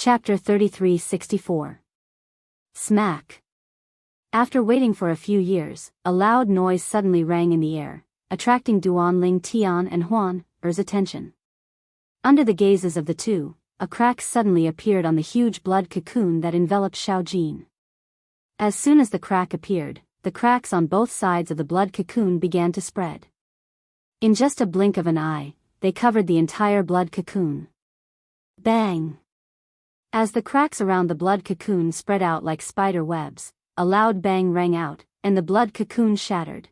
Chapter 3364. Smack. After waiting for a few years, a loud noise suddenly rang in the air, attracting Duanling Tian and Huan Er's attention. Under the gazes of the two, a crack suddenly appeared on the huge blood cocoon that enveloped Xiaojin. As soon as the crack appeared, the cracks on both sides of the blood cocoon began to spread. In just a blink of an eye, they covered the entire blood cocoon. Bang! As the cracks around the blood cocoon spread out like spider webs, a loud bang rang out, and the blood cocoon shattered.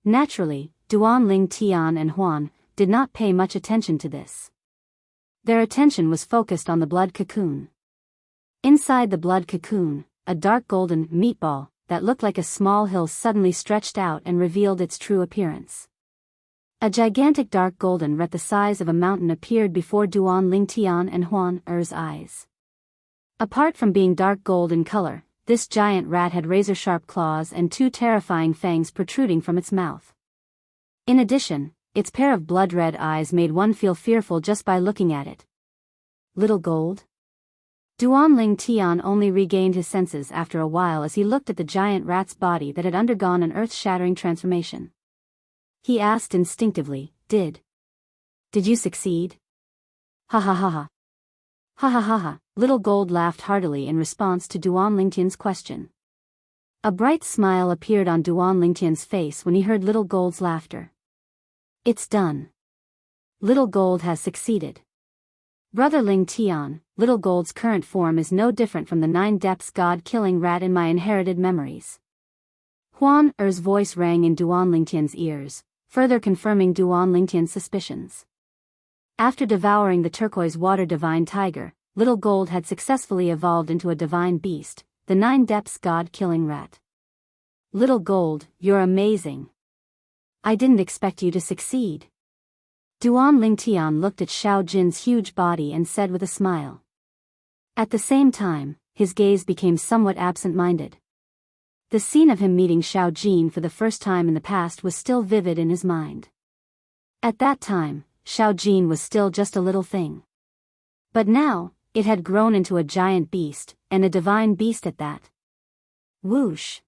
Naturally, Duanling Tian and Huan did not pay much attention to this. Their attention was focused on the blood cocoon. Inside the blood cocoon, a dark golden meatball that looked like a small hill suddenly stretched out and revealed its true appearance. A gigantic dark golden rat the size of a mountain appeared before Duanling Tian and Huan Er's eyes. Apart from being dark gold in color, this giant rat had razor-sharp claws and two terrifying fangs protruding from its mouth. In addition, its pair of blood-red eyes made one feel fearful just by looking at it. Little gold? Duanling Tian only regained his senses after a while as he looked at the giant rat's body that had undergone an earth-shattering transformation. He asked instinctively, Did you succeed? Ha ha ha ha. Ha ha ha ha. Little Gold laughed heartily in response to Duanling Tian's question. A bright smile appeared on Duanling Tian's face when he heard Little Gold's laughter. It's done. Little Gold has succeeded. Brother Ling Tian, Little Gold's current form is no different from the 9 depths god-killing rat in my inherited memories. Huan Er's voice rang in Duanling Tian's ears, further confirming Duanling Tian's suspicions. After devouring the turquoise water divine tiger, Little Gold had successfully evolved into a divine beast, the 9 depths god-killing rat. Little Gold, you're amazing. I didn't expect you to succeed. Duanling Tian looked at Xiaojin's huge body and said with a smile. At the same time, his gaze became somewhat absent-minded. The scene of him meeting Xiaojin for the first time in the past was still vivid in his mind. At that time, Xiaojin was still just a little thing. But now, it had grown into a giant beast, and a divine beast at that. Whoosh!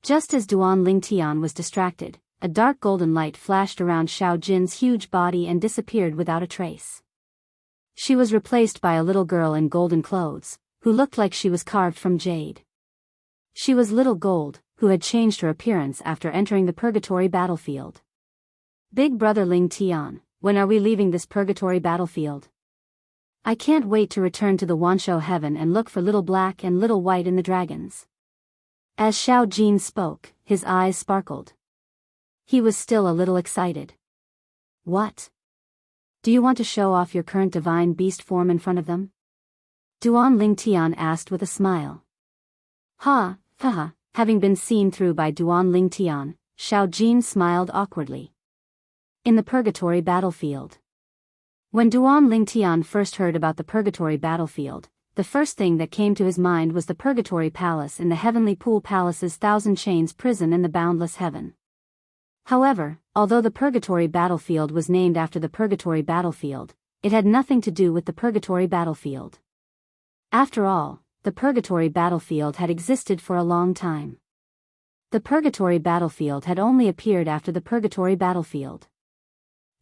Just as Duanling Tian was distracted, a dark golden light flashed around Xiaojin's huge body and disappeared without a trace. She was replaced by a little girl in golden clothes, who looked like she was carved from jade. She was Little Gold, who had changed her appearance after entering the purgatory battlefield. Big Brother Ling Tian, when are we leaving this purgatory battlefield? I can't wait to return to the Wanshou heaven and look for Little Black and Little White in the dragons. As Xiaojin spoke, his eyes sparkled. He was still a little excited. What? Do you want to show off your current divine beast form in front of them? Duanling Tian asked with a smile. Ha, haha, having been seen through by Duanling Tian, Xiaojin smiled awkwardly. In the purgatory battlefield. When Duanling Tian first heard about the purgatory battlefield, the first thing that came to his mind was the purgatory palace in the Heavenly Pool Palace's Thousand Chains prison in the boundless heaven. However, although the purgatory battlefield was named after the purgatory battlefield, it had nothing to do with the purgatory battlefield. After all, the purgatory battlefield had existed for a long time. The purgatory battlefield had only appeared after the purgatory battlefield.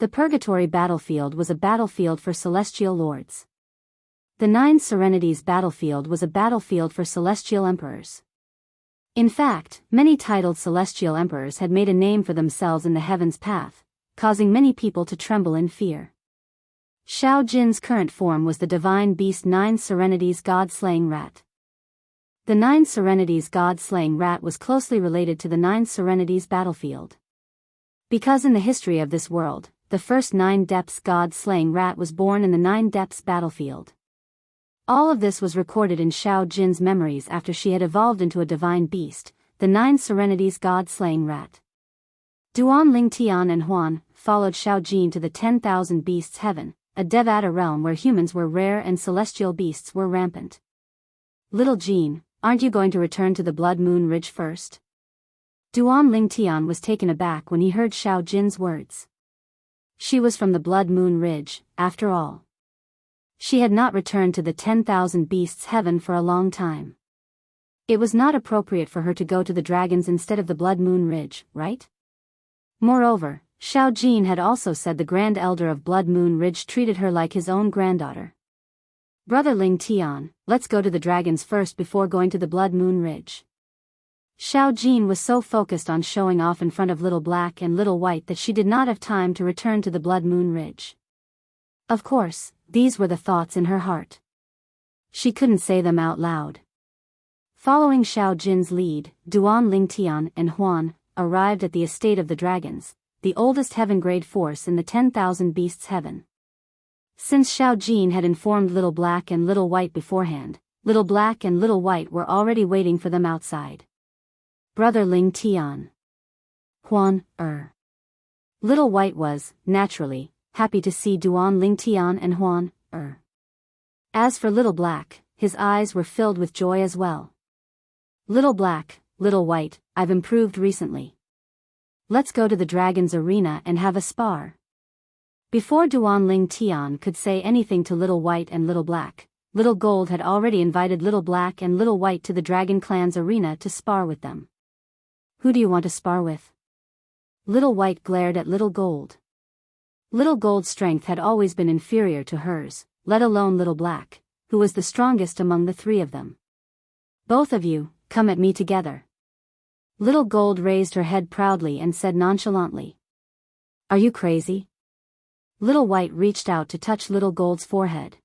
The purgatory battlefield was a battlefield for celestial lords. The 9 Serenities battlefield was a battlefield for celestial emperors. In fact, many titled celestial emperors had made a name for themselves in the heavens path, causing many people to tremble in fear. Xiaojin's current form was the divine beast 9 Serenities god-slaying rat. The 9 Serenities god-slaying rat was closely related to the 9 Serenities battlefield. Because in the history of this world, the first 9 depths god-slaying rat was born in the 9 depths battlefield. All of this was recorded in Xiaojin's memories after she had evolved into a divine beast, the 9 Serenities god-slaying rat. Duanling Tian and Huan followed Xiaojin to the 10,000 beasts heaven, a Devata realm where humans were rare and celestial beasts were rampant. Little Jean, aren't you going to return to the Blood Moon Ridge first? Duanling Tian was taken aback when he heard Xiaojin's words. She was from the Blood Moon Ridge, after all. She had not returned to the 10,000 Beasts heaven for a long time. It was not appropriate for her to go to the dragons instead of the Blood Moon Ridge, right? Moreover, Xiao Jin had also said the Grand Elder of Blood Moon Ridge treated her like his own granddaughter. Brother Ling Tian, let's go to the dragons first before going to the Blood Moon Ridge. Xiao Jin was so focused on showing off in front of Little Black and Little White that she did not have time to return to the Blood Moon Ridge. Of course, these were the thoughts in her heart. She couldn't say them out loud. Following Xiao Jin's lead, Duan Lingtian and Huan arrived at the estate of the dragons, the oldest heaven-grade force in the 10,000 Beasts heaven. Since Xiao Jin had informed Little Black and Little White beforehand, Little Black and Little White were already waiting for them outside. Brother Ling Tian. Huan, Little White was, naturally, happy to see Duan Ling Tian and Huan, As for Little Black, his eyes were filled with joy as well. Little Black, Little White, I've improved recently. Let's go to the Dragon's Arena and have a spar. Before Duan Ling Tian could say anything to Little White and Little Black, Little Gold had already invited Little Black and Little White to the Dragon Clan's arena to spar with them. Who do you want to spar with? Little White glared at Little Gold. Little Gold's strength had always been inferior to hers, let alone Little Black, who was the strongest among the three of them. Both of you, come at me together. Little Gold raised her head proudly and said nonchalantly. Are you crazy? Little White reached out to touch Little Gold's forehead.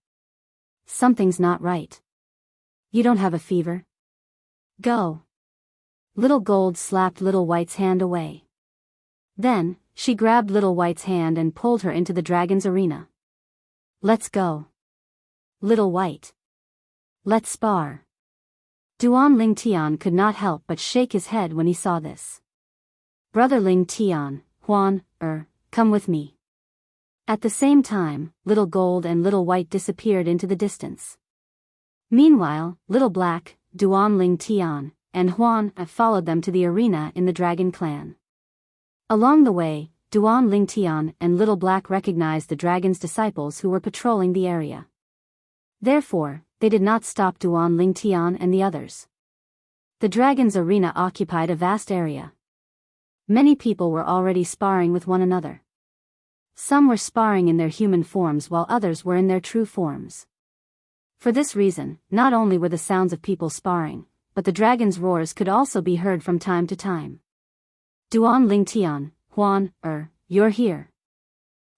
Something's not right. You don't have a fever? Go. Little Gold slapped Little White's hand away. Then, she grabbed Little White's hand and pulled her into the dragon's arena. Let's go. Little White. Let's spar. Duan Ling Tian could not help but shake his head when he saw this. Brother Ling Tian, Huan, come with me. At the same time, Little Gold and Little White disappeared into the distance. Meanwhile, Little Black, Duan Ling Tian, and Huan followed them to the arena in the Dragon Clan. Along the way, Duan Ling Tian and Little Black recognized the dragon's disciples who were patrolling the area. Therefore, they did not stop Duan Ling Tian and the others. The dragon's arena occupied a vast area. Many people were already sparring with one another. Some were sparring in their human forms while others were in their true forms. For this reason, not only were the sounds of people sparring, but the dragon's roars could also be heard from time to time. Duan Ling Tian, Huan, you're here.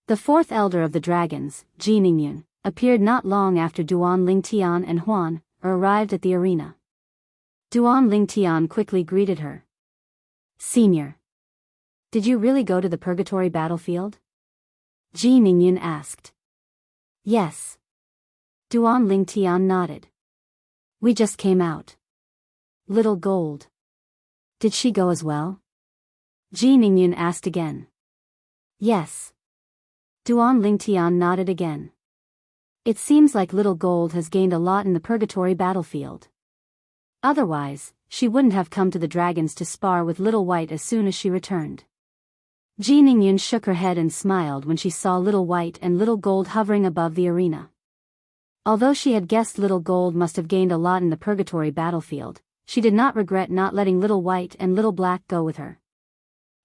The fourth elder of the dragons, Ji Ningyun, appeared not long after Duan Ling Tian and Huan arrived at the arena. Duan Ling Tian quickly greeted her. Senior. Did you really go to the purgatory battlefield? Ji Ningyun asked. Yes. Duan Ling Tian nodded. We just came out. Little Gold. Did she go as well? Ji Ningyun asked again. Yes. Duan Ling Tian nodded again. It seems like Little Gold has gained a lot in the purgatory battlefield. Otherwise, she wouldn't have come to the dragons to spar with Little White as soon as she returned. Ji Ningyun shook her head and smiled when she saw Little White and Little Gold hovering above the arena. Although she had guessed Little Gold must have gained a lot in the purgatory battlefield, she did not regret not letting Little White and Little Black go with her.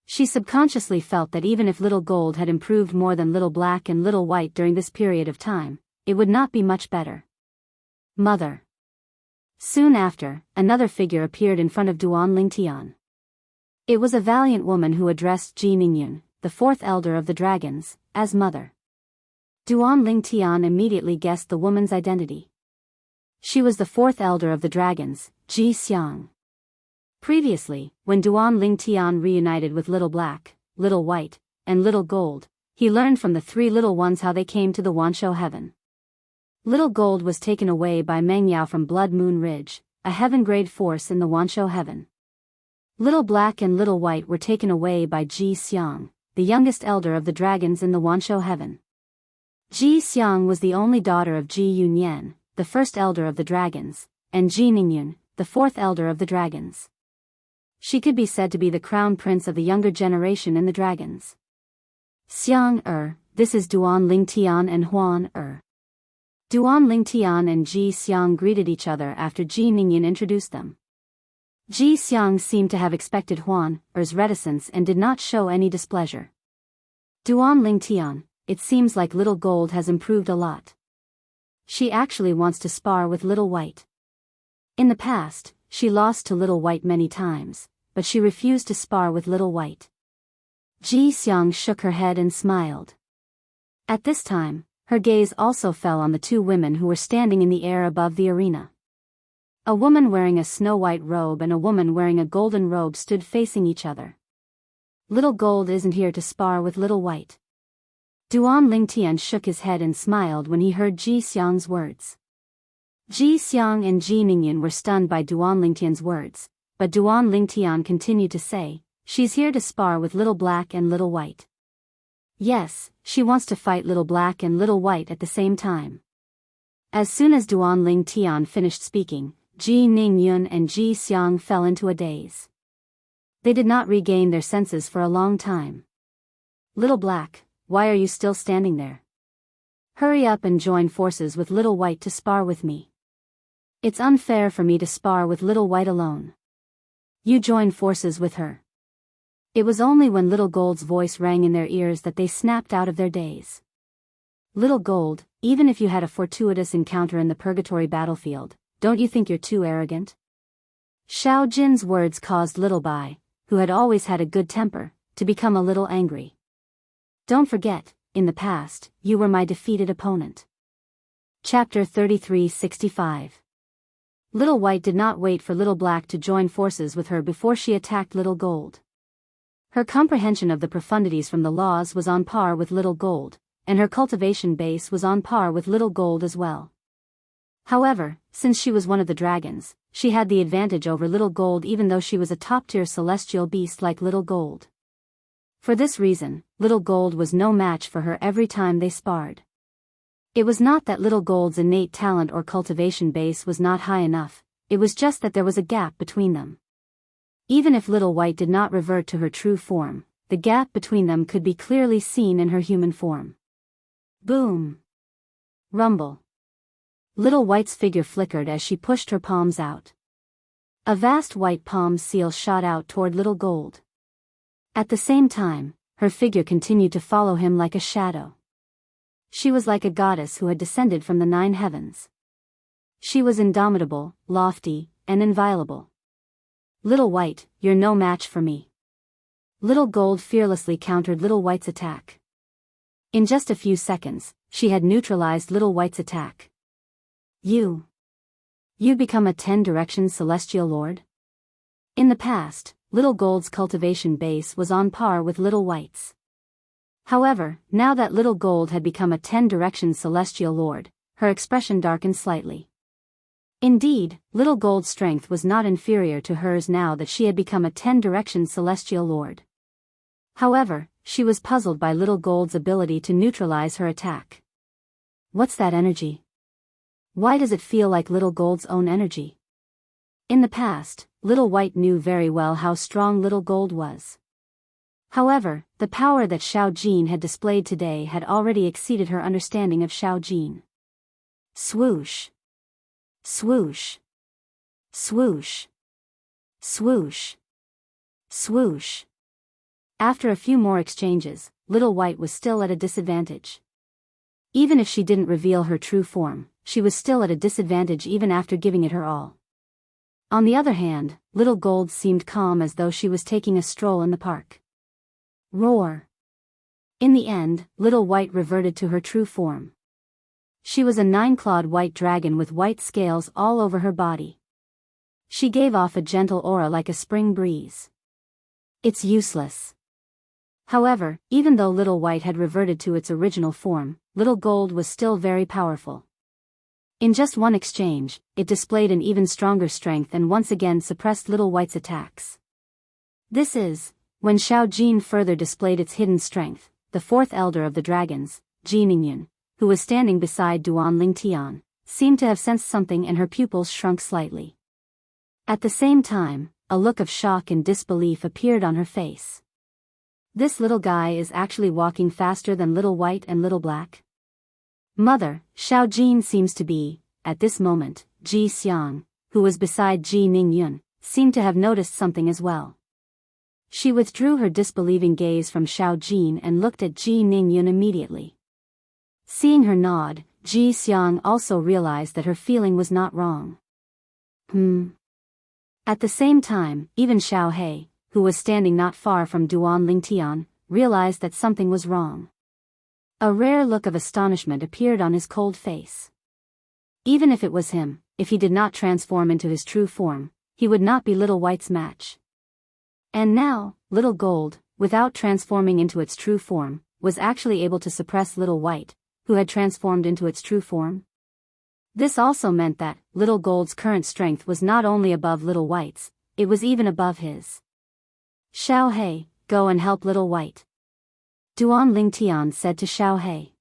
She subconsciously felt that even if Little Gold had improved more than Little Black and Little White during this period of time, it would not be much better. Mother. Soon after, another figure appeared in front of Duan Ling Tian. It was a valiant woman who addressed Ji Ningyun, the fourth elder of the dragons, as mother. Duan Ling Tian immediately guessed the woman's identity. She was the fourth elder of the dragons, Ji Xiang. Previously, when Duan Ling Tian reunited with Little Black, Little White, and Little Gold, he learned from the three little ones how they came to the Wanshou heaven. Little Gold was taken away by Meng Yao from Blood Moon Ridge, a heaven-grade force in the Wanshou heaven. Little Black and Little White were taken away by Ji Xiang, the youngest elder of the dragons in the Wanshou heaven. Ji Xiang was the only daughter of Ji Yunyan, the first elder of the dragons, and Ji Ningyun, the fourth elder of the dragons. She could be said to be the crown prince of the younger generation in the dragons. Xiang, this is Duan Ling Tian and Huan, Duan Lingtian and Ji Xiang greeted each other after Ji Ningyan introduced them. Ji Xiang seemed to have expected Huan's reticence and did not show any displeasure. Duan Lingtian, it seems like Little Gold has improved a lot. She actually wants to spar with Little White. In the past, she lost to Little White many times, but she refused to spar with Little White. Ji Xiang shook her head and smiled. At this time, her gaze also fell on the two women who were standing in the air above the arena. A woman wearing a snow-white robe and a woman wearing a golden robe stood facing each other. Little Gold isn't here to spar with Little White. Duan Lingtian shook his head and smiled when he heard Ji Xiang's words. Ji Xiang and Ji Ningyan were stunned by Duan Lingtian's words, but Duan Lingtian continued to say, "She's here to spar with Little Black and Little White." Yes, she wants to fight Little Black and Little White at the same time. As soon as Duan Lingtian finished speaking, Ji Ningyun and Ji Xiang fell into a daze. They did not regain their senses for a long time. "Little Black, why are you still standing there? Hurry up and join forces with Little White to spar with me. It's unfair for me to spar with Little White alone. You join forces with her." It was only when Little Gold's voice rang in their ears that they snapped out of their daze. "Little Gold, even if you had a fortuitous encounter in the purgatory battlefield, don't you think you're too arrogant?" Xiao Jin's words caused Little Bai, who had always had a good temper, to become a little angry. "Don't forget, in the past, you were my defeated opponent." Chapter 3365. Little White did not wait for Little Black to join forces with her before she attacked Little Gold. Her comprehension of the profundities from the laws was on par with Little Gold, and her cultivation base was on par with Little Gold as well. However, since she was one of the dragons, she had the advantage over Little Gold even though she was a top-tier celestial beast like Little Gold. For this reason, Little Gold was no match for her every time they sparred. It was not that Little Gold's innate talent or cultivation base was not high enough, it was just that there was a gap between them. Even if Little White did not revert to her true form, the gap between them could be clearly seen in her human form. Boom! Rumble! Little White's figure flickered as she pushed her palms out. A vast white palm seal shot out toward Little Gold. At the same time, her figure continued to follow him like a shadow. She was like a goddess who had descended from the 9 heavens. She was indomitable, lofty, and inviolable. "Little White, you're no match for me." Little Gold fearlessly countered Little White's attack. In just a few seconds, she had neutralized Little White's attack. You become a 10-direction celestial lord? In the past, Little Gold's cultivation base was on par with Little White's. However, now that Little Gold had become a 10-direction celestial lord, her expression darkened slightly. Indeed, Little Gold's strength was not inferior to hers now that she had become a 10-direction celestial lord. However, she was puzzled by Little Gold's ability to neutralize her attack. What's that energy? Why does it feel like Little Gold's own energy? In the past, Little White knew very well how strong Little Gold was. However, the power that Xiao Jin had displayed today had already exceeded her understanding of Xiao Jin. Swoosh! Swoosh! Swoosh! Swoosh! Swoosh! After a few more exchanges, Little White was still at a disadvantage. Even if she didn't reveal her true form, she was still at a disadvantage even after giving it her all. On the other hand, Little Gold seemed calm as though she was taking a stroll in the park. Roar! In the end, Little White reverted to her true form. She was a 9-clawed white dragon with white scales all over her body. She gave off a gentle aura like a spring breeze. It's useless. However, even though Little White had reverted to its original form, Little Gold was still very powerful. In just one exchange, it displayed an even stronger strength and once again suppressed Little White's attacks. This is, when Xiao Jin further displayed its hidden strength, the 4th elder of the dragons, Ji Ningyun, who was standing beside Duan Lingtian, seemed to have sensed something and her pupils shrunk slightly. At the same time, a look of shock and disbelief appeared on her face. This little guy is actually walking faster than Little White and Little Black? Mother, Xiao Jin seems to be, at this moment, Ji Xiang, who was beside Ji Ningyun, seemed to have noticed something as well. She withdrew her disbelieving gaze from Xiao Jin and looked at Ji Ningyun immediately. Seeing her nod, Ji Xiang also realized that her feeling was not wrong. At the same time, even Xiao He, who was standing not far from Duan Lingtian, realized that something was wrong. A rare look of astonishment appeared on his cold face. Even if it was him, if he did not transform into his true form, he would not be Little White's match. And now, Little Gold, without transforming into its true form, was actually able to suppress Little White, who had transformed into its true form. This also meant that Little Gold's current strength was not only above Little White's, it was even above his. Xiao He, go and help Little White, Duan Lingtian said to Xiao He.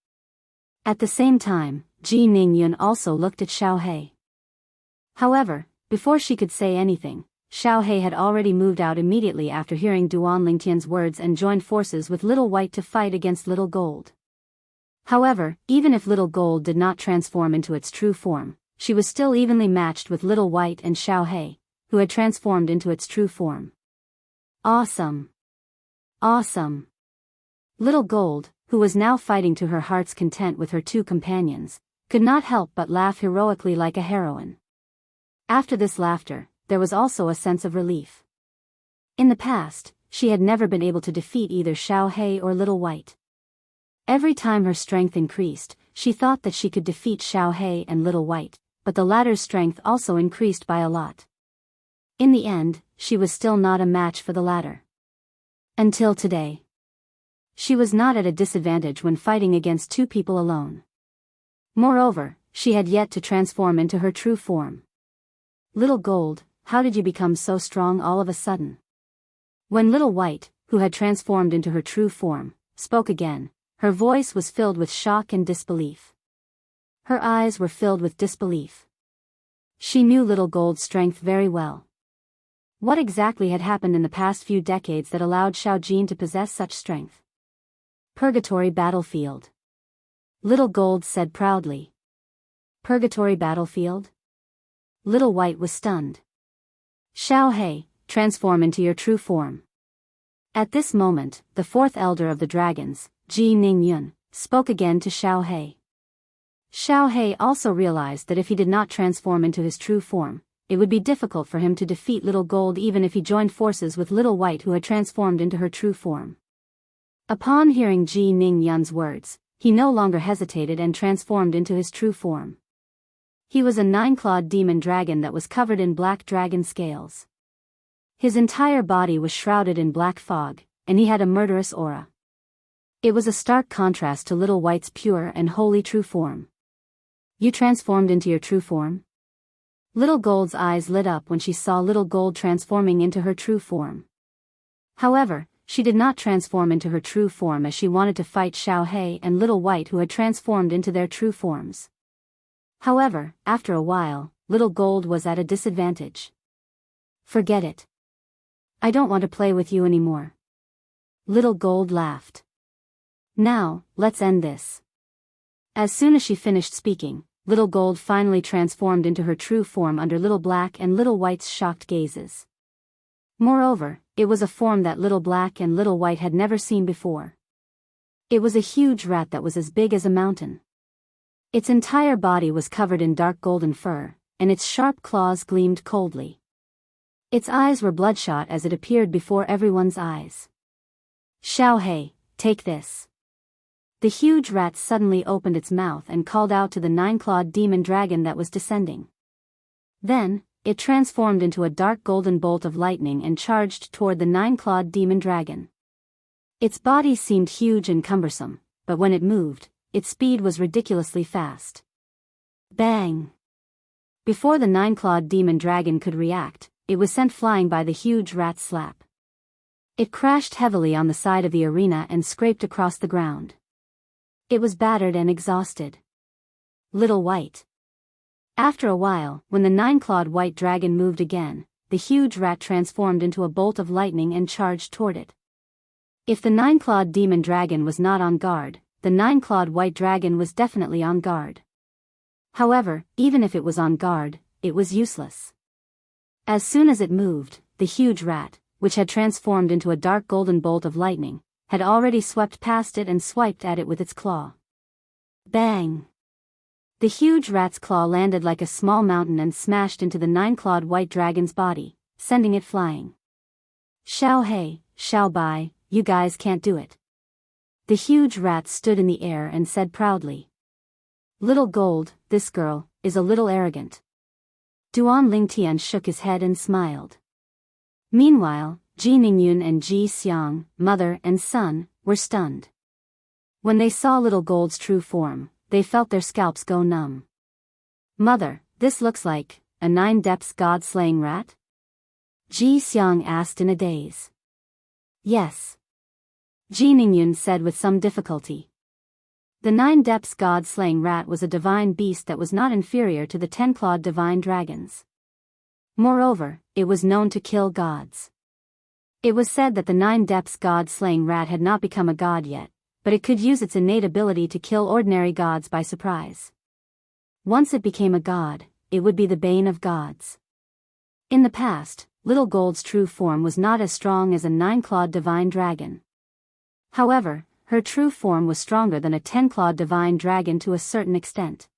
At the same time, Ji Ningyun also looked at Xiao He. However, before she could say anything, Xiao He had already moved out immediately after hearing Duan Lingtian's words and joined forces with Little White to fight against Little Gold. However, even if Little Gold did not transform into its true form, she was still evenly matched with Little White and Xiao He, who had transformed into its true form. Awesome! Awesome! Little Gold, who was now fighting to her heart's content with her two companions, could not help but laugh heroically like a heroine. After this laughter, there was also a sense of relief. In the past, she had never been able to defeat either Xiao He or Little White. Every time her strength increased, she thought that she could defeat Xiao He and Little White, but the latter's strength also increased by a lot. In the end, she was still not a match for the latter. Until today. She was not at a disadvantage when fighting against two people alone. Moreover, she had yet to transform into her true form. Little Gold, how did you become so strong all of a sudden? When Little White, who had transformed into her true form, spoke again, her voice was filled with shock and disbelief. Her eyes were filled with disbelief. She knew Little Gold's strength very well. What exactly had happened in the past few decades that allowed Xiao Jin to possess such strength? Purgatory battlefield. Little Gold said proudly. Purgatory battlefield? Little White was stunned. Xiao He, transform into your true form. At this moment, the fourth elder of the dragons, Ji Ningyun, spoke again to Xiao He. Xiao He also realized that if he did not transform into his true form, it would be difficult for him to defeat Little Gold even if he joined forces with Little White who had transformed into her true form. Upon hearing Ji Ningyun's words, he no longer hesitated and transformed into his true form. He was a 9-clawed demon dragon that was covered in black dragon scales. His entire body was shrouded in black fog, and he had a murderous aura. It was a stark contrast to Little White's pure and holy true form. You transformed into your true form? Little Gold's eyes lit up when she saw Little Gold transforming into her true form. However, she did not transform into her true form as she wanted to fight Xiao He and Little White who had transformed into their true forms. However, after a while, Little Gold was at a disadvantage. Forget it. I don't want to play with you anymore. Little Gold laughed. Now, let's end this. As soon as she finished speaking, Little Gold finally transformed into her true form under Little Black and Little White's shocked gazes. Moreover, it was a form that Little Black and Little White had never seen before. It was a huge rat that was as big as a mountain. Its entire body was covered in dark golden fur, and its sharp claws gleamed coldly. Its eyes were bloodshot as it appeared before everyone's eyes. Xiao He, take this. The huge rat suddenly opened its mouth and called out to the 9-clawed demon dragon that was descending. Then, it transformed into a dark golden bolt of lightning and charged toward the 9-clawed demon dragon. Its body seemed huge and cumbersome, but when it moved, its speed was ridiculously fast. Bang! Before the 9-clawed demon dragon could react, it was sent flying by the huge rat's slap. It crashed heavily on the side of the arena and scraped across the ground. It was battered and exhausted. Little White. After a while, when the 9-clawed white dragon moved again, the huge rat transformed into a bolt of lightning and charged toward it. If the 9-clawed demon dragon was not on guard, the nine-clawed white dragon was definitely on guard. However, even if it was on guard, it was useless. As soon as it moved, the huge rat, which had transformed into a dark golden bolt of lightning, had already swept past it and swiped at it with its claw. Bang! The huge rat's claw landed like a small mountain and smashed into the nine-clawed white dragon's body, sending it flying. Xiao He, Xiao Bai, you guys can't do it. The huge rat stood in the air and said proudly. Little Gold, this girl, is a little arrogant. Duan Lingtian shook his head and smiled. Meanwhile, Ji Ningyun and Ji Xiang, mother and son, were stunned. When they saw Little Gold's true form, they felt their scalps go numb. Mother, this looks like a nine-depths god-slaying rat? Ji Xiang asked in a daze. Yes. Ji Ningyun said with some difficulty. The nine-depths god-slaying rat was a divine beast that was not inferior to the 10-clawed divine dragons. Moreover, it was known to kill gods. It was said that the nine-depths god-slaying rat had not become a god yet, but it could use its innate ability to kill ordinary gods by surprise. Once it became a god, it would be the bane of gods. In the past, Little Gold's true form was not as strong as a nine-clawed divine dragon. However, her true form was stronger than a 10-clawed divine dragon to a certain extent.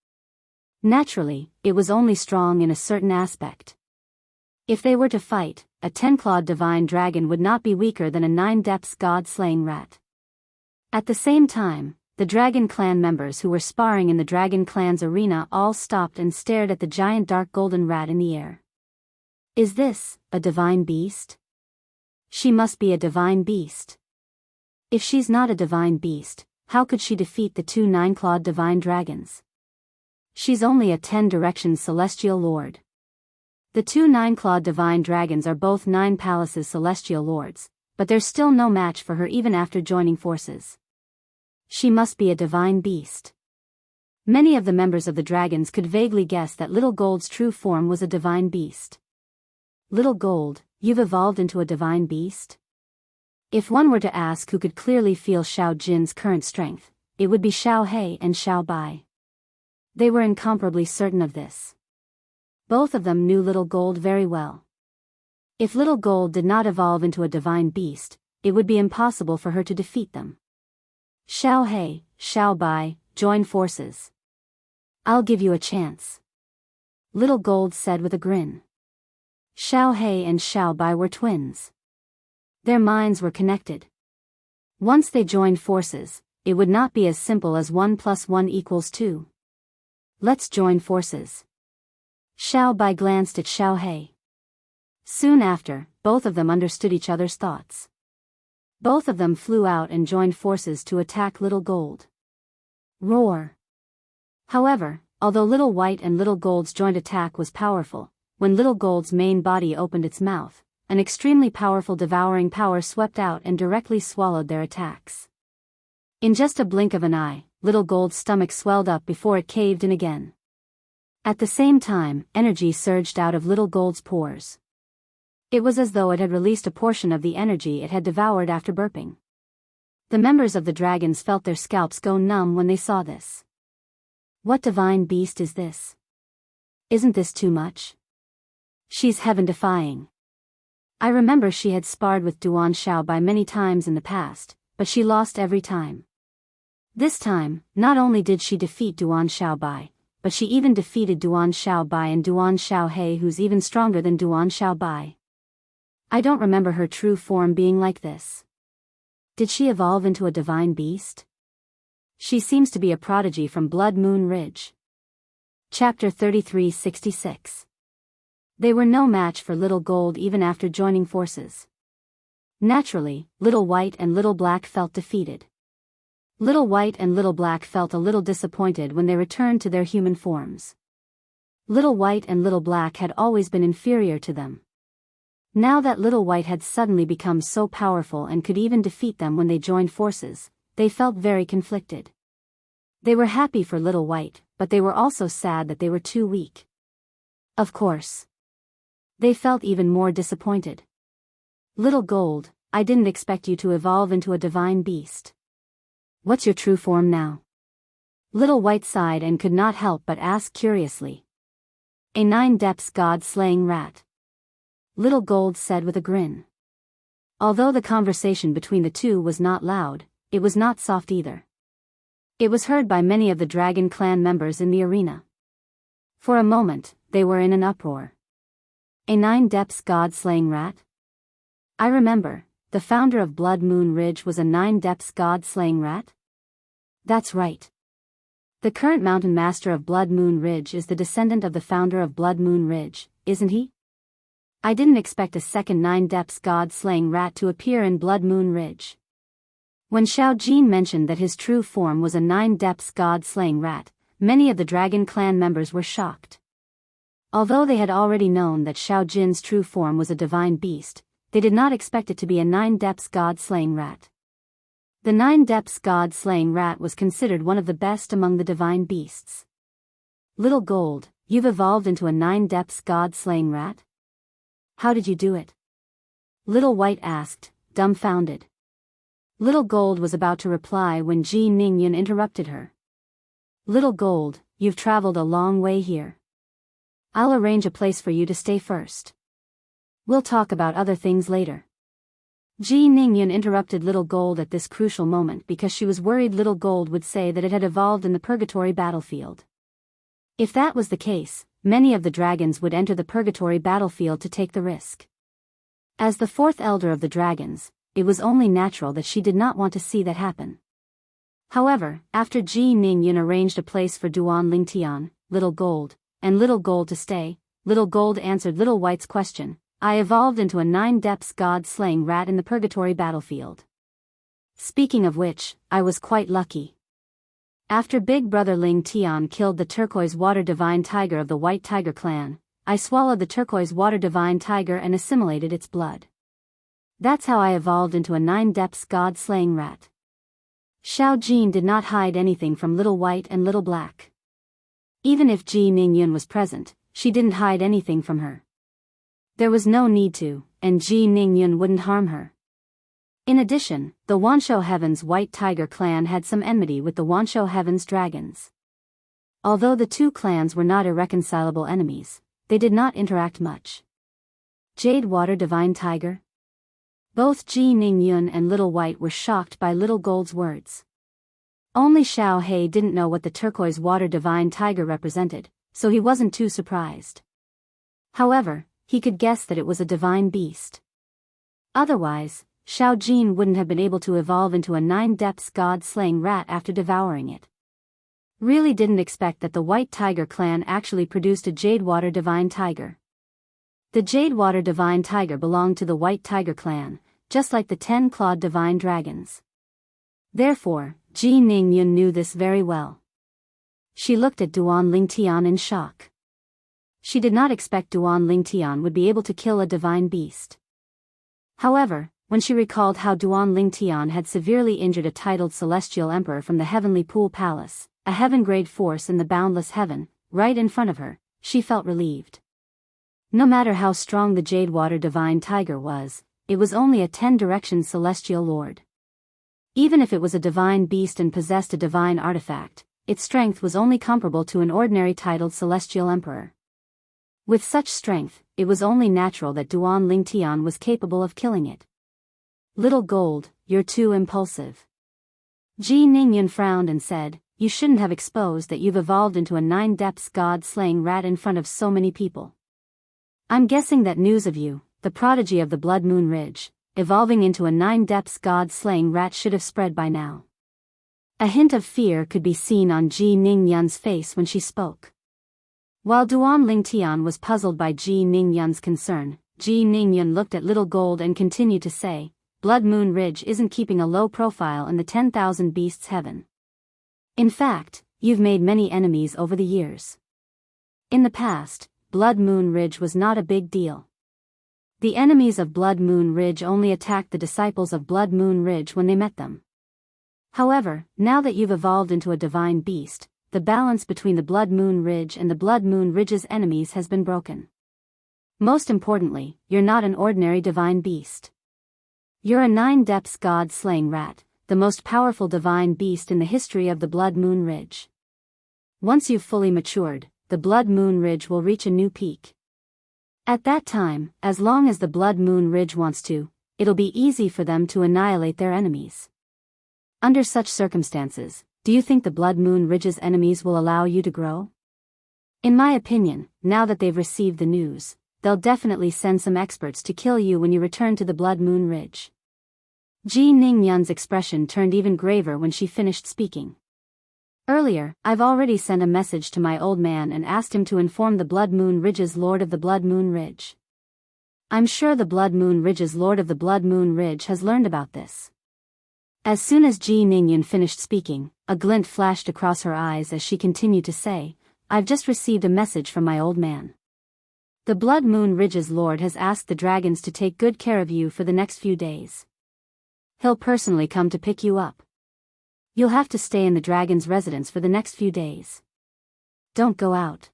Naturally, it was only strong in a certain aspect. If they were to fight, a 10-clawed divine dragon would not be weaker than a nine-depths god-slaying rat. At the same time, the Dragon Clan members who were sparring in the Dragon Clan's arena all stopped and stared at the giant dark golden rat in the air. Is this a divine beast? She must be a divine beast. If she's not a divine beast, how could she defeat the two nine-clawed divine dragons? She's only a 10-direction celestial lord. The two nine-clawed divine dragons are both Nine Palaces celestial lords, but there's still no match for her even after joining forces. She must be a divine beast. Many of the members of the dragons could vaguely guess that Little Gold's true form was a divine beast. Little Gold, you've evolved into a divine beast? If one were to ask who could clearly feel Xiao Jin's current strength, it would be Xiao He and Xiao Bai. They were incomparably certain of this. Both of them knew Little Gold very well. If Little Gold did not evolve into a divine beast, it would be impossible for her to defeat them. Xiao He, Xiao Bai, join forces. I'll give you a chance. Little Gold said with a grin. Xiao He and Xiao Bai were twins. Their minds were connected. Once they joined forces, it would not be as simple as 1 + 1 = 2. Let's join forces. Xiao Bai glanced at Xiao He. Soon after, both of them understood each other's thoughts. Both of them flew out and joined forces to attack Little Gold. Roar! However, although Little White and Little Gold's joint attack was powerful, when Little Gold's main body opened its mouth, an extremely powerful devouring power swept out and directly swallowed their attacks. In just a blink of an eye, Little Gold's stomach swelled up before it caved in again. At the same time, energy surged out of Little Gold's pores. It was as though it had released a portion of the energy it had devoured after burping. The members of the dragons felt their scalps go numb when they saw this. What divine beast is this? Isn't this too much? She's heaven-defying. I remember she had sparred with Duan Xiaobai many times in the past, but she lost every time. This time, not only did she defeat Duan Xiaobai, but she even defeated Duan Xiaobai and Duan Xiaohe, who's even stronger than Duan Xiaobai. I don't remember her true form being like this. Did she evolve into a divine beast? She seems to be a prodigy from Blood Moon Ridge. Chapter 3366. They were no match for Little Gold even after joining forces. Naturally, Little White and Little Black felt defeated. Little White and Little Black felt a little disappointed when they returned to their human forms. Little White and Little Black had always been inferior to them. Now that Little White had suddenly become so powerful and could even defeat them when they joined forces, they felt very conflicted. They were happy for Little White, but they were also sad that they were too weak. Of course. They felt even more disappointed. Little Gold, I didn't expect you to evolve into a divine beast. What's your true form now? Little White sighed and could not help but ask curiously. A 9-depths god-slaying rat. Little Gold said with a grin. Although the conversation between the two was not loud, it was not soft either. It was heard by many of the dragon clan members in the arena. For a moment, they were in an uproar. A 9-depths god-slaying rat? I remember, the founder of Blood Moon Ridge was a 9-depths god-slaying rat? That's right. The current mountain master of Blood Moon Ridge is the descendant of the founder of Blood Moon Ridge, isn't he? I didn't expect a second 9-depths god-slaying rat to appear in Blood Moon Ridge. When Xiao Jin mentioned that his true form was a 9-depths god-slaying rat, many of the dragon clan members were shocked. Although they had already known that Xiao Jin's true form was a divine beast, they did not expect it to be a 9-depths god-slaying rat. The 9-depths god-slaying rat was considered one of the best among the divine beasts. Little Gold, you've evolved into a 9-depths god-slaying rat? How did you do it? Little White asked, dumbfounded. Little Gold was about to reply when Ji Ningyun interrupted her. Little Gold, you've traveled a long way here. I'll arrange a place for you to stay first. We'll talk about other things later. Ji Ningyun interrupted Little Gold at this crucial moment because she was worried Little Gold would say that it had evolved in the Purgatory battlefield. If that was the case, many of the dragons would enter the Purgatory battlefield to take the risk. As the fourth elder of the dragons, it was only natural that she did not want to see that happen. However, after Ji Ningyun arranged a place for Duan Lingtian, Little Gold, and Little Gold to stay, Little Gold answered Little White's question. I evolved into a 9-depths god-slaying rat in the Purgatory battlefield. Speaking of which, I was quite lucky. After Big Brother Ling Tian killed the turquoise water divine tiger of the White Tiger clan, I swallowed the turquoise water divine tiger and assimilated its blood. That's how I evolved into a 9-depths god-slaying rat. Xiao Jin did not hide anything from Little White and Little Black. Even if Ji Ningyun was present, she didn't hide anything from her. There was no need to, and Ji Ningyun wouldn't harm her. In addition, the Wanshou Heavens White Tiger clan had some enmity with the Wanshou Heavens dragons. Although the two clans were not irreconcilable enemies, they did not interact much. Jade Water Divine Tiger? Both Ji Ningyun and Little White were shocked by Little Gold's words. Only Xiao He didn't know what the turquoise water divine tiger represented, so he wasn't too surprised. However, he could guess that it was a divine beast. Otherwise, Xiao Jin wouldn't have been able to evolve into a 9-depths god-slaying rat after devouring it. Really didn't expect that the White Tiger clan actually produced a Jade Water Divine Tiger. The Jade Water Divine Tiger belonged to the White Tiger clan, just like the 10-clawed Divine Dragons. Therefore, Ji Ningyun knew this very well. She looked at Duan Lingtian in shock. She did not expect Duan Lingtian would be able to kill a divine beast. However, when she recalled how Duan Lingtian had severely injured a titled celestial emperor from the Heavenly Pool Palace, a heaven-grade force in the boundless heaven, right in front of her, she felt relieved. No matter how strong the Jade Water Divine Tiger was, it was only a 10-direction celestial lord. Even if it was a divine beast and possessed a divine artifact, its strength was only comparable to an ordinary titled celestial emperor. With such strength, it was only natural that Duan Lingtian was capable of killing it. Little Gold, you're too impulsive. Ji Ningyun frowned and said, you shouldn't have exposed that you've evolved into a 9-depths god-slaying rat in front of so many people. I'm guessing that news of you, the prodigy of the Blood Moon Ridge, evolving into a 9-depths god-slaying rat should have spread by now. A hint of fear could be seen on Ji Ningyun's face when she spoke. While Duan Lingtian was puzzled by Ji Ningyun's concern, Ji Ningyun looked at Little Gold and continued to say, Blood Moon Ridge isn't keeping a low profile in the 10,000 Beasts Heaven. In fact, you've made many enemies over the years. In the past, Blood Moon Ridge was not a big deal. The enemies of Blood Moon Ridge only attacked the disciples of Blood Moon Ridge when they met them. However, now that you've evolved into a divine beast, the balance between the Blood Moon Ridge and the Blood Moon Ridge's enemies has been broken. Most importantly, you're not an ordinary divine beast. You're a 9-depths god-slaying rat, the most powerful divine beast in the history of the Blood Moon Ridge. Once you've fully matured, the Blood Moon Ridge will reach a new peak. At that time, as long as the Blood Moon Ridge wants to, it'll be easy for them to annihilate their enemies. Under such circumstances, do you think the Blood Moon Ridge's enemies will allow you to grow? In my opinion, now that they've received the news, they'll definitely send some experts to kill you when you return to the Blood Moon Ridge. Ji Ningyun's expression turned even graver when she finished speaking. Earlier, I've already sent a message to my old man and asked him to inform the Blood Moon Ridge's Lord of the Blood Moon Ridge. I'm sure the Blood Moon Ridge's Lord of the Blood Moon Ridge has learned about this. As soon as Ji Ningyun finished speaking, a glint flashed across her eyes as she continued to say, I've just received a message from my old man. The Blood Moon Ridge's Lord has asked the dragons to take good care of you for the next few days. He'll personally come to pick you up. You'll have to stay in the dragon's residence for the next few days. Don't go out.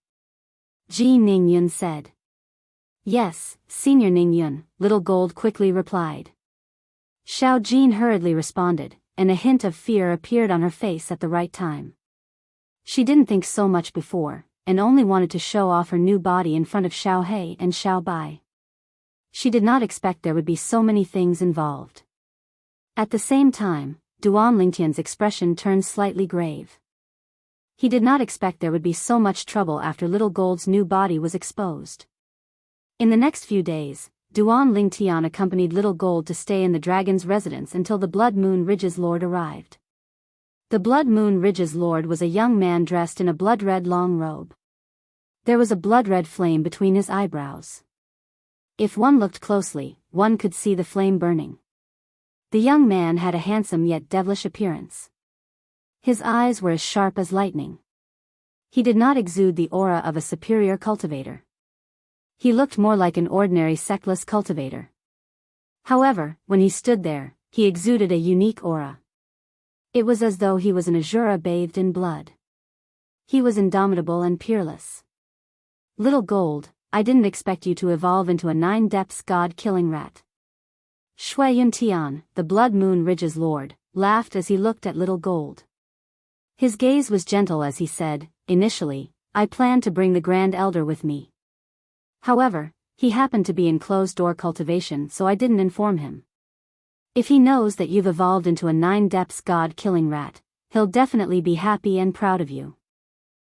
Ji Ningyun said. Yes, Senior Ningyun, Little Gold quickly replied. Xiao Jin hurriedly responded, and a hint of fear appeared on her face at the right time. She didn't think so much before, and only wanted to show off her new body in front of Xiao He and Xiao Bai. She did not expect there would be so many things involved. At the same time, Duan Lingtian's expression turned slightly grave. He did not expect there would be so much trouble after Little Gold's new body was exposed. In the next few days, Duan Lingtian accompanied Little Gold to stay in the dragon's residence until the Blood Moon Ridge's Lord arrived. The Blood Moon Ridge's Lord was a young man dressed in a blood-red long robe. There was a blood-red flame between his eyebrows. If one looked closely, one could see the flame burning. The young man had a handsome yet devilish appearance. His eyes were as sharp as lightning. He did not exude the aura of a superior cultivator. He looked more like an ordinary sectless cultivator. However, when he stood there, he exuded a unique aura. It was as though he was an Azura bathed in blood. He was indomitable and peerless. Little Gold, I didn't expect you to evolve into a 9-depths god-killing rat. Shui Yuntian, the Blood Moon Ridge's Lord, laughed as he looked at Little Gold. His gaze was gentle as he said, initially, I planned to bring the Grand Elder with me. However, he happened to be in closed-door cultivation, so I didn't inform him. If he knows that you've evolved into a 9-depths god-killing rat, he'll definitely be happy and proud of you.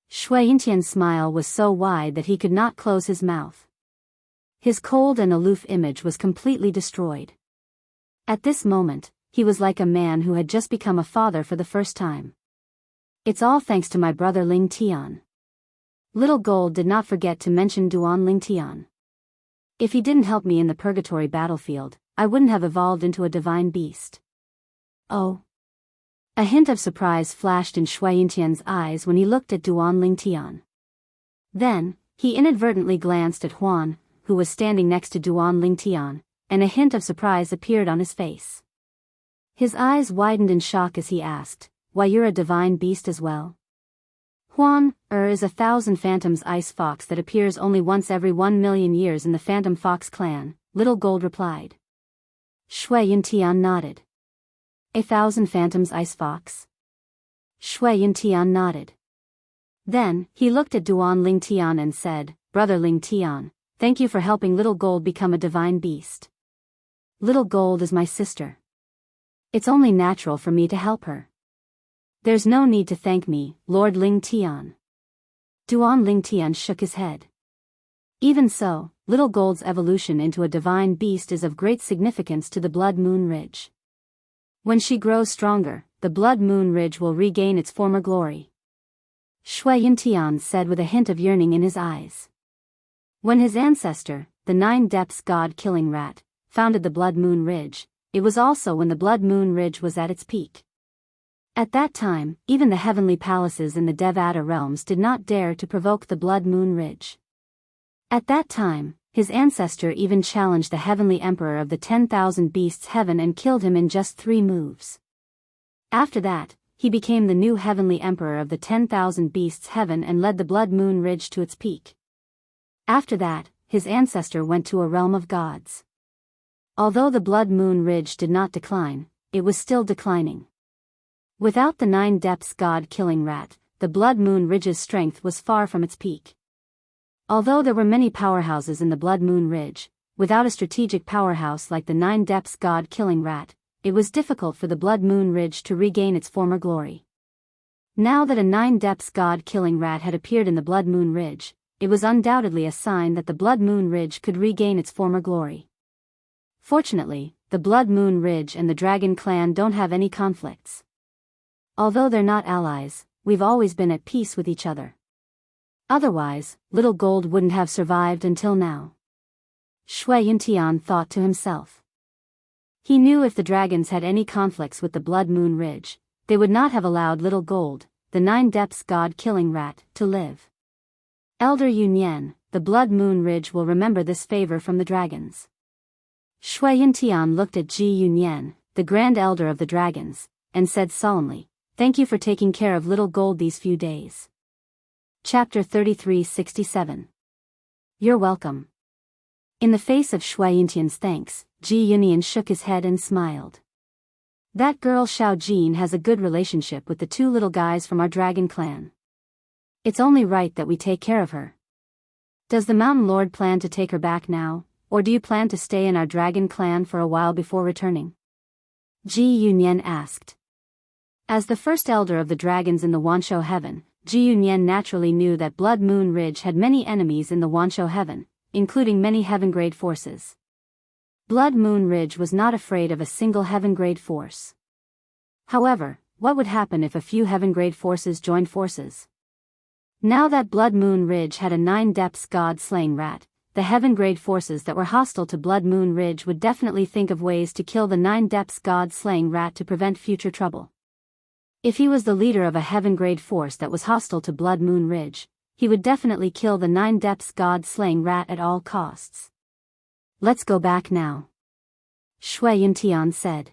Shui Yuntian's smile was so wide that he could not close his mouth. His cold and aloof image was completely destroyed. At this moment, he was like a man who had just become a father for the first time. It's all thanks to my brother Ling Tian. Little Gold did not forget to mention Duan Ling Tian. If he didn't help me in the purgatory battlefield, I wouldn't have evolved into a divine beast. Oh. A hint of surprise flashed in Shui Yuntian's eyes when he looked at Duan Ling Tian. Then, he inadvertently glanced at Huan, who was standing next to Duan Ling Tian, and a hint of surprise appeared on his face. His eyes widened in shock as he asked, why you're a divine beast as well? Huan, is a 1,000 Phantoms ice fox that appears only once every 1,000,000 years in the Phantom Fox clan, Little Gold replied. Shui Yuntian nodded. 1,000 Phantoms ice fox? Shui Yuntian nodded. Then, he looked at Duan Ling Tian and said, Brother Ling Tian, thank you for helping Little Gold become a divine beast. Little Gold is my sister. It's only natural for me to help her. There's no need to thank me, Lord Ling Tian. Duan Ling Tian shook his head. Even so, Little Gold's evolution into a divine beast is of great significance to the Blood Moon Ridge. When she grows stronger, the Blood Moon Ridge will regain its former glory. Shui Yuntian said with a hint of yearning in his eyes. When his ancestor, the 9-depths god-killing rat, founded the Blood Moon Ridge, it was also when the Blood Moon Ridge was at its peak. At that time, even the heavenly palaces in the Devata realms did not dare to provoke the Blood Moon Ridge. At that time, his ancestor even challenged the heavenly emperor of the 10,000 beasts heaven and killed him in just 3 moves. After that, he became the new heavenly emperor of the 10,000 beasts heaven and led the Blood Moon Ridge to its peak. After that, his ancestor went to a realm of gods. Although the Blood Moon Ridge did not decline, it was still declining. Without the 9 depths god-killing rat, the Blood Moon Ridge's strength was far from its peak. Although there were many powerhouses in the Blood Moon Ridge, without a strategic powerhouse like the 9 depths god-killing rat, it was difficult for the Blood Moon Ridge to regain its former glory. Now that a 9 depths god-killing rat had appeared in the Blood Moon Ridge, it was undoubtedly a sign that the Blood Moon Ridge could regain its former glory. Fortunately, the Blood Moon Ridge and the Dragon Clan don't have any conflicts. Although they're not allies, we've always been at peace with each other. Otherwise, Little Gold wouldn't have survived until now. Shui Yuntian thought to himself. He knew if the dragons had any conflicts with the Blood Moon Ridge, they would not have allowed Little Gold, the 9 depths god-killing rat, to live. Elder Yunyan, the Blood Moon Ridge will remember this favor from the dragons. Shui Yuntian looked at Ji Yunyan, the Grand Elder of the Dragons, and said solemnly, "Thank you for taking care of Little Gold these few days." Chapter 3367. You're welcome. In the face of Shui Yuntian's thanks, Ji Yunyan shook his head and smiled. That girl Xiao Jin has a good relationship with the 2 little guys from our dragon clan. It's only right that we take care of her. Does the Mountain Lord plan to take her back now, or do you plan to stay in our dragon clan for a while before returning? Ji Yunyan asked. As the first elder of the dragons in the Wanshou Heaven, Ji Yunyan naturally knew that Blood Moon Ridge had many enemies in the Wanshou Heaven, including many heaven-grade forces. Blood Moon Ridge was not afraid of a single heaven-grade force. However, what would happen if a few heaven-grade forces joined forces? Now that Blood Moon Ridge had a 9 depths god-slaying rat, the heaven-grade forces that were hostile to Blood Moon Ridge would definitely think of ways to kill the 9 depths god-slaying rat to prevent future trouble. If he was the leader of a heaven-grade force that was hostile to Blood Moon Ridge, he would definitely kill the 9 depths god-slaying rat at all costs. Let's go back now. Shui Yuntian said.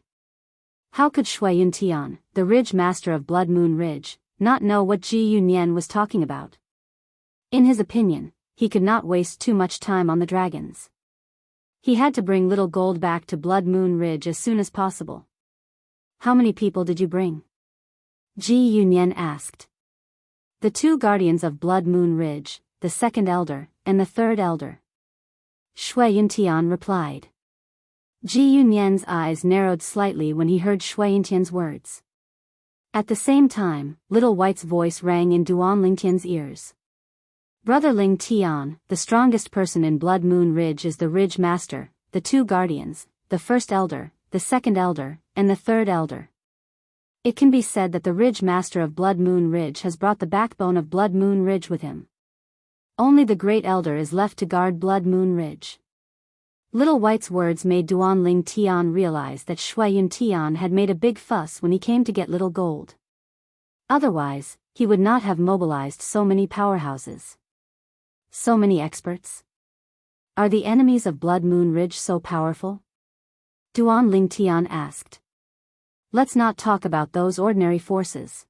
How could Shui Yuntian, the Ridge Master of Blood Moon Ridge, not know what Ji Yunyan was talking about? In his opinion, he could not waste too much time on the dragons. He had to bring Little Gold back to Blood Moon Ridge as soon as possible. How many people did you bring? Ji Yunyan asked. The 2 guardians of Blood Moon Ridge, the 2nd elder, and the 3rd elder. Shui Yuntian replied. Ji Yunyan's eyes narrowed slightly when he heard Shui Yuntian's words. At the same time, Little White's voice rang in Duan Lingtian's ears. Brother Ling Tian, the strongest person in Blood Moon Ridge is the Ridge Master, the 2 guardians, the 1st elder, the 2nd elder, and the 3rd elder. It can be said that the Ridge Master of Blood Moon Ridge has brought the backbone of Blood Moon Ridge with him. Only the Great Elder is left to guard Blood Moon Ridge. Little White's words made Duan Ling Tian realize that Shui Yuntian had made a big fuss when he came to get Little Gold. Otherwise, he would not have mobilized so many powerhouses. So many experts. Are the enemies of Blood Moon Ridge so powerful? Duan Ling Tian asked. Let's not talk about those ordinary forces.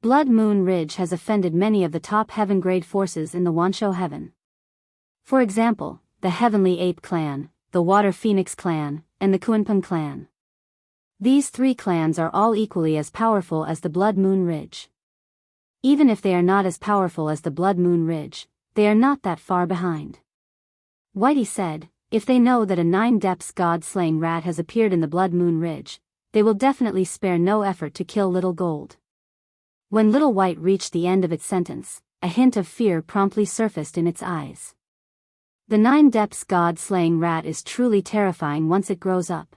Blood Moon Ridge has offended many of the top heaven-grade forces in the Wanshou Heaven. For example, the Heavenly Ape Clan, the Water Phoenix Clan, and the Kunpeng Clan. These 3 clans are all equally as powerful as the Blood Moon Ridge. Even if they are not as powerful as the Blood Moon Ridge, they are not that far behind. Whitey said, if they know that a 9 depths god-slaying rat has appeared in the Blood Moon Ridge, they will definitely spare no effort to kill Little Gold. When Little White reached the end of its sentence, a hint of fear promptly surfaced in its eyes. The 9 depths god-slaying rat is truly terrifying once it grows up.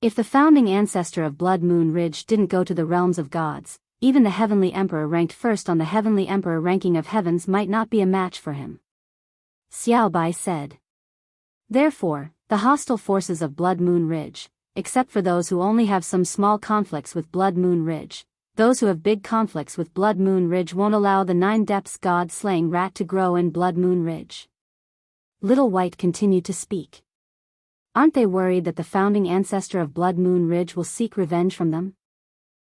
If the founding ancestor of Blood Moon Ridge didn't go to the realms of gods, even the Heavenly Emperor ranked first on the Heavenly Emperor ranking of heavens might not be a match for him. Xiao Bai said. Therefore, the hostile forces of Blood Moon Ridge, except for those who only have some small conflicts with Blood Moon Ridge, those who have big conflicts with Blood Moon Ridge won't allow the 9 depths god-slaying rat to grow in Blood Moon Ridge. Little White continued to speak. Aren't they worried that the founding ancestor of Blood Moon Ridge will seek revenge from them?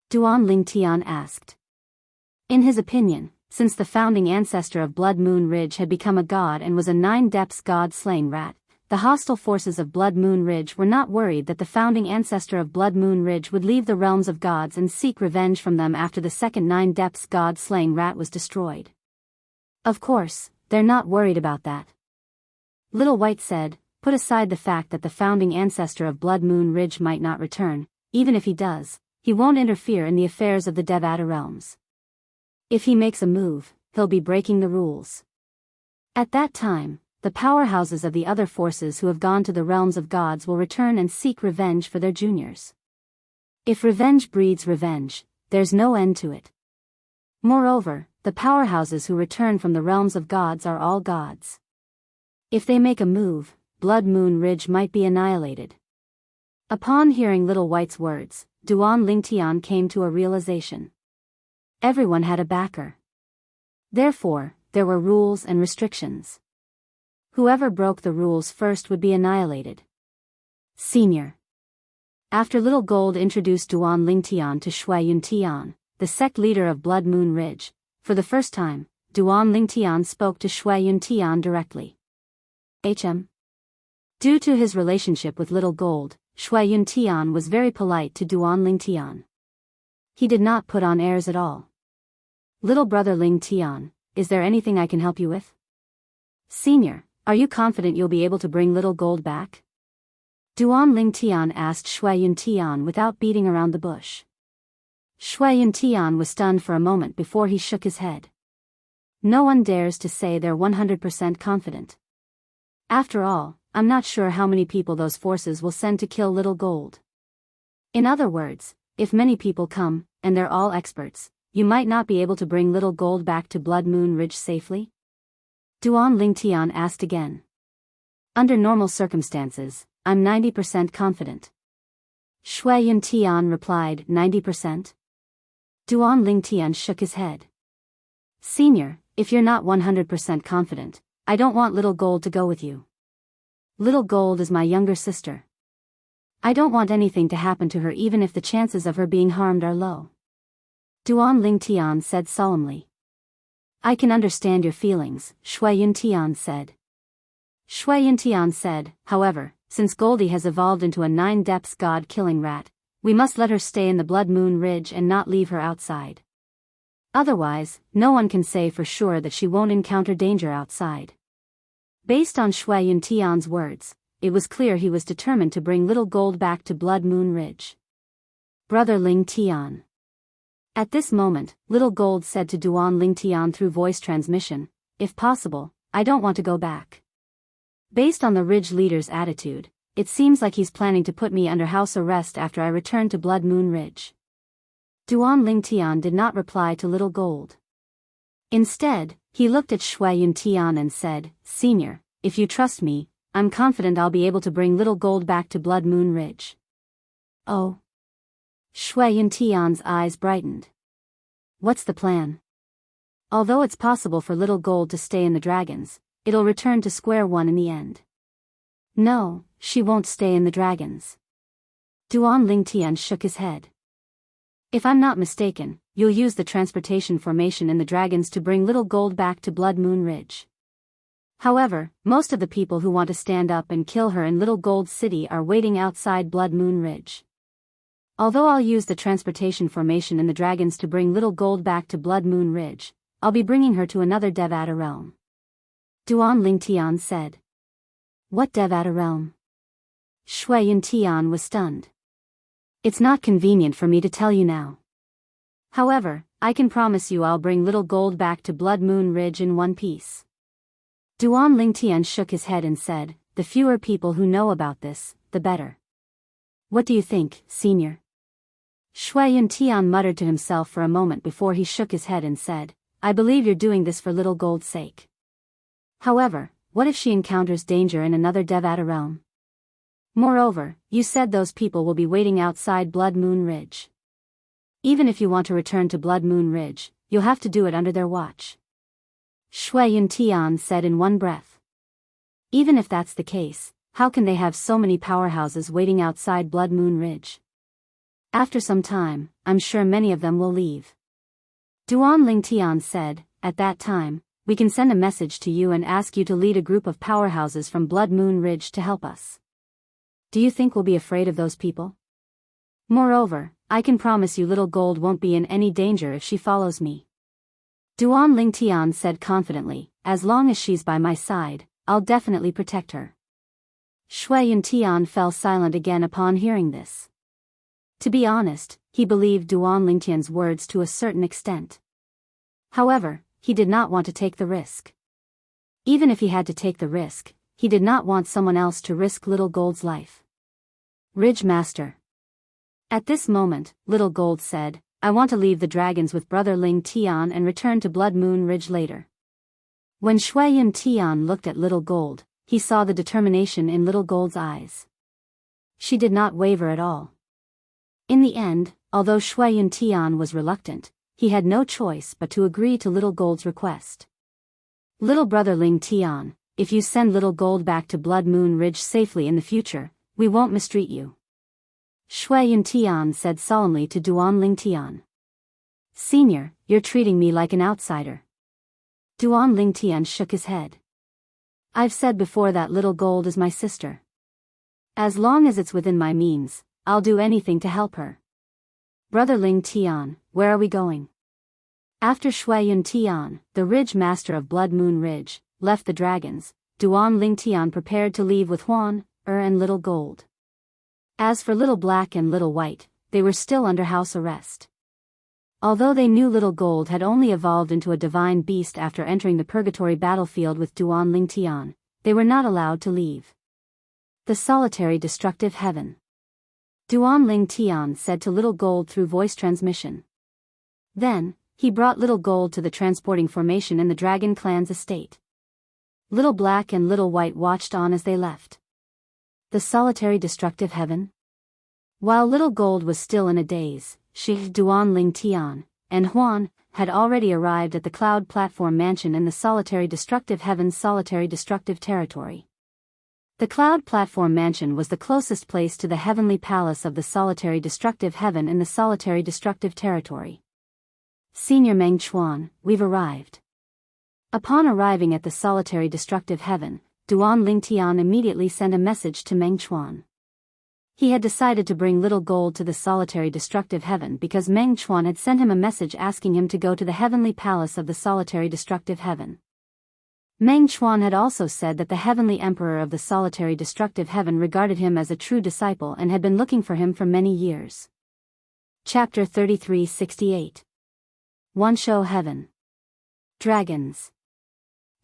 Duan Ling Tian asked. In his opinion, since the founding ancestor of Blood Moon Ridge had become a god and was a 9 depths god-slaying rat, the hostile forces of Blood Moon Ridge were not worried that the founding ancestor of Blood Moon Ridge would leave the realms of gods and seek revenge from them after the second Nine Depths god-slaying rat was destroyed. Of course, they're not worried about that. Little White said, put aside the fact that the founding ancestor of Blood Moon Ridge might not return. Even if he does, he won't interfere in the affairs of the Devata realms. If he makes a move, he'll be breaking the rules. At that time, the powerhouses of the other forces who have gone to the realms of gods will return and seek revenge for their juniors. If revenge breeds revenge, there's no end to it. Moreover, the powerhouses who return from the realms of gods are all gods. If they make a move, Blood Moon Ridge might be annihilated. Upon hearing Little White's words, Duan Lingtian came to a realization. Everyone had a backer. Therefore, there were rules and restrictions. Whoever broke the rules first would be annihilated. Senior. After Little Gold introduced Duan Lingtian to Shui Yuntian, the sect leader of Blood Moon Ridge, for the first time, Duan Lingtian spoke to Shui Yuntian directly. HM. Due to his relationship with Little Gold, Shui Yuntian was very polite to Duan Lingtian. He did not put on airs at all. Little brother Lingtian, is there anything I can help you with? Senior, are you confident you'll be able to bring Little Gold back? Duan Lingtian asked Shui Yuntian without beating around the bush. Shui Yuntian was stunned for a moment before he shook his head. No one dares to say they're 100% confident. After all, I'm not sure how many people those forces will send to kill Little Gold. In other words, if many people come, and they're all experts, you might not be able to bring Little Gold back to Blood Moon Ridge safely? Duan Lingtian asked again. Under normal circumstances, I'm 90% confident. Shui Yuntian replied, 90%? Duan Lingtian shook his head. Senior, if you're not 100% confident, I don't want Little Gold to go with you. Little Gold is my younger sister. I don't want anything to happen to her even if the chances of her being harmed are low. Duan Lingtian said solemnly. I can understand your feelings, Shui Yuntian said. Shui Yuntian said, however, since Goldie has evolved into a 9 depths god-killing rat, we must let her stay in the Blood Moon Ridge and not leave her outside. Otherwise, no one can say for sure that she won't encounter danger outside. Based on Shui Yuntian's words, it was clear he was determined to bring Little Gold back to Blood Moon Ridge. Brother Lingtian. At this moment, Little Gold said to Duan Lingtian through voice transmission, if possible, I don't want to go back. Based on the Ridge leader's attitude, it seems like he's planning to put me under house arrest after I return to Blood Moon Ridge. Duan Lingtian did not reply to Little Gold. Instead, he looked at Shui Yuntian and said, Senior, if you trust me, I'm confident I'll be able to bring Little Gold back to Blood Moon Ridge. Oh. Shui Yuntian's eyes brightened. What's the plan? Although it's possible for Little Gold to stay in the dragons, it'll return to square one in the end. No, she won't stay in the dragons. Duan Lingtian shook his head. If I'm not mistaken, you'll use the transportation formation in the dragons to bring Little Gold back to Blood Moon Ridge. However, most of the people who want to stand up and kill her in Little Gold City are waiting outside Blood Moon Ridge. Although I'll use the transportation formation in the dragons to bring Little Gold back to Blood Moon Ridge, I'll be bringing her to another Devata realm. Duan Lingtian said. What Devata realm? Shui Yuntian was stunned. It's not convenient for me to tell you now. However, I can promise you I'll bring Little Gold back to Blood Moon Ridge in one piece. Duan Lingtian shook his head and said, the fewer people who know about this, the better. What do you think, Senior? Shui Yuntian muttered to himself for a moment before he shook his head and said, I believe you're doing this for Little Gold's sake. However, what if she encounters danger in another Devata realm? Moreover, you said those people will be waiting outside Blood Moon Ridge. Even if you want to return to Blood Moon Ridge, you'll have to do it under their watch. Shui Yuntian said in one breath. Even if that's the case, how can they have so many powerhouses waiting outside Blood Moon Ridge? After some time, I'm sure many of them will leave. Duan Lingtian said, at that time, we can send a message to you and ask you to lead a group of powerhouses from Blood Moon Ridge to help us. Do you think we'll be afraid of those people? Moreover, I can promise you little gold won't be in any danger if she follows me. Duan Lingtian said confidently, as long as she's by my side, I'll definitely protect her. Shui Yuntian fell silent again upon hearing this. To be honest, he believed Duan Lingtian's words to a certain extent. However, he did not want to take the risk. Even if he had to take the risk, he did not want someone else to risk Little Gold's life. Ridge Master. At this moment, Little Gold said, I want to leave the dragons with Brother Ling Tian and return to Blood Moon Ridge later. When Shuiyun Tian looked at Little Gold, he saw the determination in Little Gold's eyes. She did not waver at all. In the end, although Shuiyun Tian was reluctant, he had no choice but to agree to Little Gold's request. Little Brother Ling Tian, if you send Little Gold back to Blood Moon Ridge safely in the future, we won't mistreat you. Shuiyun Tian said solemnly to Duan Ling Tian. Senior, you're treating me like an outsider. Duan Ling Tian shook his head. I've said before that Little Gold is my sister. As long as it's within my means, I'll do anything to help her. Brother Ling Tian, where are we going? After Shuiyun Tian, the Ridge Master of Blood Moon Ridge, left the dragons, Duan Ling Tian prepared to leave with Huan, and Little Gold. As for Little Black and Little White, they were still under house arrest. Although they knew Little Gold had only evolved into a divine beast after entering the purgatory battlefield with Duan Ling Tian, they were not allowed to leave. The solitary destructive heaven. Duan Ling Tian said to Little Gold through voice transmission. Then, he brought Little Gold to the transporting formation in the Dragon Clan's estate. Little Black and Little White watched on as they left. The solitary destructive heaven? While Little Gold was still in a daze, she, Duan Ling Tian, and Huan, had already arrived at the Cloud Platform Mansion in the solitary destructive heaven's solitary destructive territory. The Cloud Platform Mansion was the closest place to the heavenly palace of the solitary destructive heaven in the solitary destructive territory. Senior Meng Chuan, we've arrived. Upon arriving at the solitary destructive heaven, Duan Ling Tian immediately sent a message to Meng Chuan. He had decided to bring Little Gold to the solitary destructive heaven because Meng Chuan had sent him a message asking him to go to the heavenly palace of the solitary destructive heaven. Meng Chuan had also said that the heavenly emperor of the solitary destructive heaven regarded him as a true disciple and had been looking for him for many years. Chapter 33-68. Wansho Heaven. Dragons.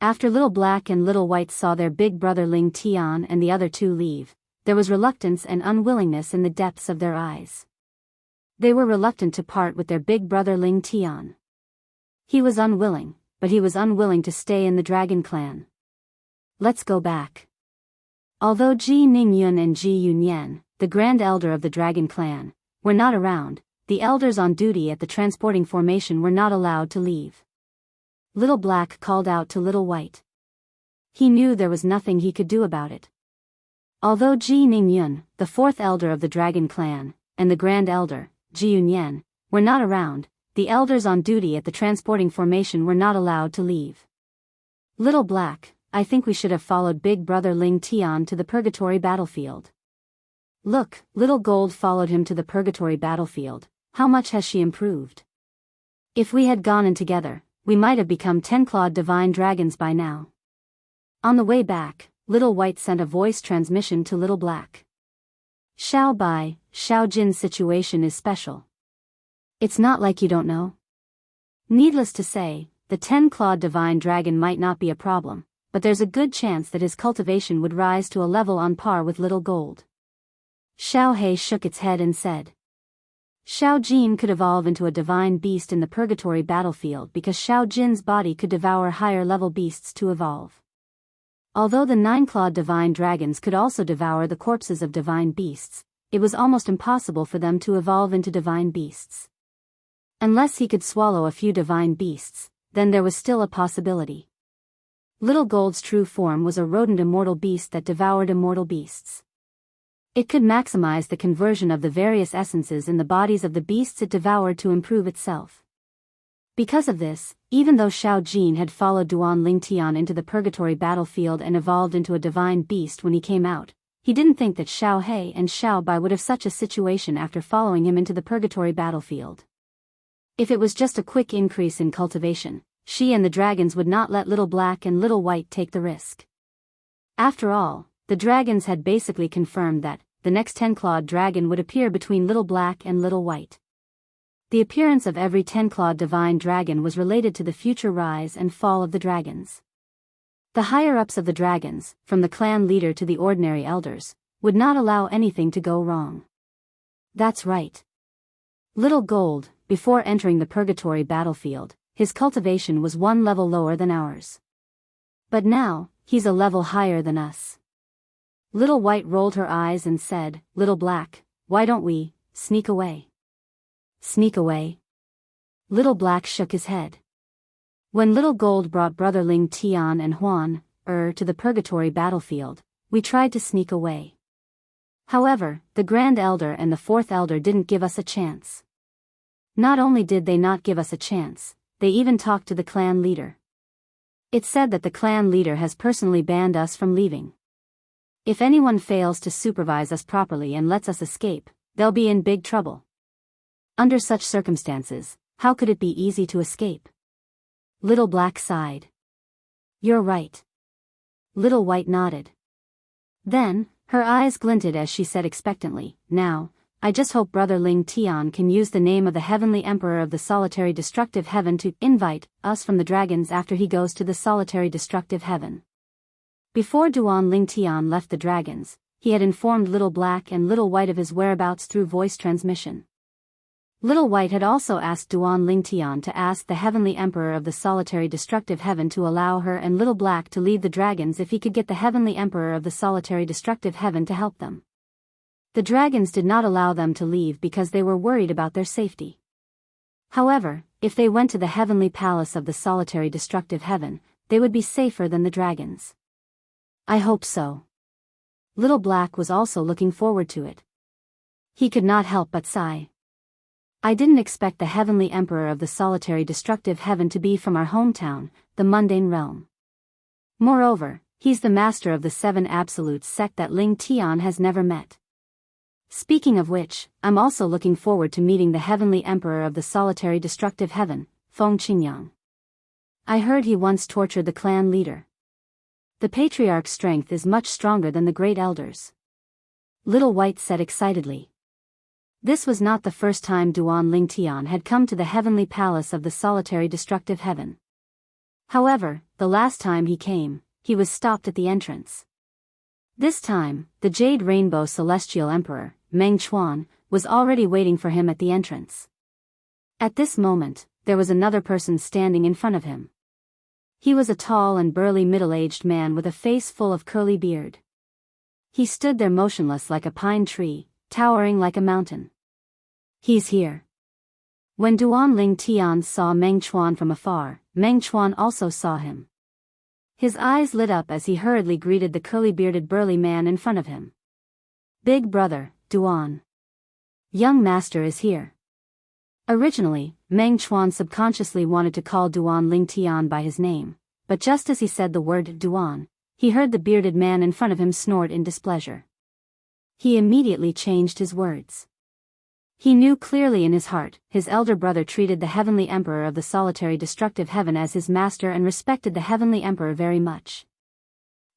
After Little Black and Little White saw their big brother Ling Tian and the other two leave, there was reluctance and unwillingness in the depths of their eyes. They were reluctant to part with their big brother Ling Tian. He was unwilling, but he was unwilling to stay in the Dragon Clan. Let's go back. Although Ji Ningyun and Ji Yunyan, the Grand Elder of the Dragon Clan, were not around, the elders on duty at the transporting formation were not allowed to leave. Little Black called out to Little White. He knew there was nothing he could do about it. Although Ji Ningyun, the fourth elder of the Dragon Clan, and the Grand Elder, Ji Yunyan, were not around, the elders on duty at the transporting formation were not allowed to leave. Little Black, I think we should have followed Big Brother Ling Tian to the Purgatory battlefield. Look, Little Gold followed him to the Purgatory battlefield. How much has she improved? If we had gone in together, we might have become 10-clawed divine dragons by now. On the way back, Little White sent a voice transmission to Little Black. Xiao Bai, Xiao Jin's situation is special. It's not like you don't know. Needless to say, the 10-clawed divine dragon might not be a problem, but there's a good chance that his cultivation would rise to a level on par with Little Gold. Xiao He shook its head and said. Xiao Jin could evolve into a divine beast in the purgatory battlefield because Xiao Jin's body could devour higher-level beasts to evolve. Although the 9-clawed divine dragons could also devour the corpses of divine beasts, it was almost impossible for them to evolve into divine beasts. Unless he could swallow a few divine beasts, then there was still a possibility. Little Gold's true form was a rodent immortal beast that devoured immortal beasts. It could maximize the conversion of the various essences in the bodies of the beasts it devoured to improve itself. Because of this, even though Xiao Jin had followed Duan Lingtian into the purgatory battlefield and evolved into a divine beast when he came out, he didn't think that Xiao He and Xiao Bai would have such a situation after following him into the purgatory battlefield. If it was just a quick increase in cultivation, she and the dragons would not let Little Black and Little White take the risk. After all, the dragons had basically confirmed that the next 10-clawed dragon would appear between Little Black and Little White. The appearance of every 10-clawed divine dragon was related to the future rise and fall of the dragons. The higher-ups of the dragons, from the clan leader to the ordinary elders, would not allow anything to go wrong. That's right. Little Gold, before entering the purgatory battlefield, his cultivation was one level lower than ours. But now, he's a level higher than us. Little White rolled her eyes and said, "Little Black, why don't we sneak away?" Sneak away? Little Black shook his head. When Little Gold brought Brother Ling Tian and Huan, to the purgatory battlefield, we tried to sneak away. However, the Grand Elder and the Fourth Elder didn't give us a chance. Not only did they not give us a chance, they even talked to the clan leader. It's said that the clan leader has personally banned us from leaving. If anyone fails to supervise us properly and lets us escape, they'll be in big trouble. Under such circumstances, how could it be easy to escape? Little Black sighed. You're right. Little White nodded. Then, her eyes glinted as she said expectantly, "Now, I just hope Brother Ling Tian can use the name of the Heavenly Emperor of the Solitary Destructive Heaven to invite us from the dragons after he goes to the Solitary Destructive Heaven." Before Duan Ling Tian left the dragons, he had informed Little Black and Little White of his whereabouts through voice transmission. Little White had also asked Duan Lingtian to ask the Heavenly Emperor of the Solitary Destructive Heaven to allow her and Little Black to leave the dragons if he could get the Heavenly Emperor of the Solitary Destructive Heaven to help them. The dragons did not allow them to leave because they were worried about their safety. However, if they went to the Heavenly Palace of the Solitary Destructive Heaven, they would be safer than the dragons. I hope so. Little Black was also looking forward to it. He could not help but sigh. I didn't expect the Heavenly Emperor of the Solitary Destructive Heaven to be from our hometown, the mundane realm. Moreover, he's the master of the 7 Absolutes sect that Ling Tian has never met. Speaking of which, I'm also looking forward to meeting the Heavenly Emperor of the Solitary Destructive Heaven, Feng Qingyang. I heard he once tortured the clan leader. The Patriarch's strength is much stronger than the Great Elders. Little White said excitedly. This was not the first time Duan Lingtian had come to the Heavenly Palace of the Solitary Destructive Heaven. However, the last time he came, he was stopped at the entrance. This time, the Jade Rainbow Celestial Emperor, Meng Chuan, was already waiting for him at the entrance. At this moment, there was another person standing in front of him. He was a tall and burly middle-aged man with a face full of curly beard. He stood there motionless like a pine tree, towering like a mountain. He's here. When Duan Ling Tian saw Meng Chuan from afar, Meng Chuan also saw him. His eyes lit up as he hurriedly greeted the curly-bearded burly man in front of him. Big brother, Duan. Young master is here. Originally, Meng Chuan subconsciously wanted to call Duan Ling Tian by his name, but just as he said the word Duan, he heard the bearded man in front of him snort in displeasure. He immediately changed his words. He knew clearly in his heart, his elder brother treated the Heavenly Emperor of the Solitary Destructive Heaven as his master and respected the Heavenly Emperor very much.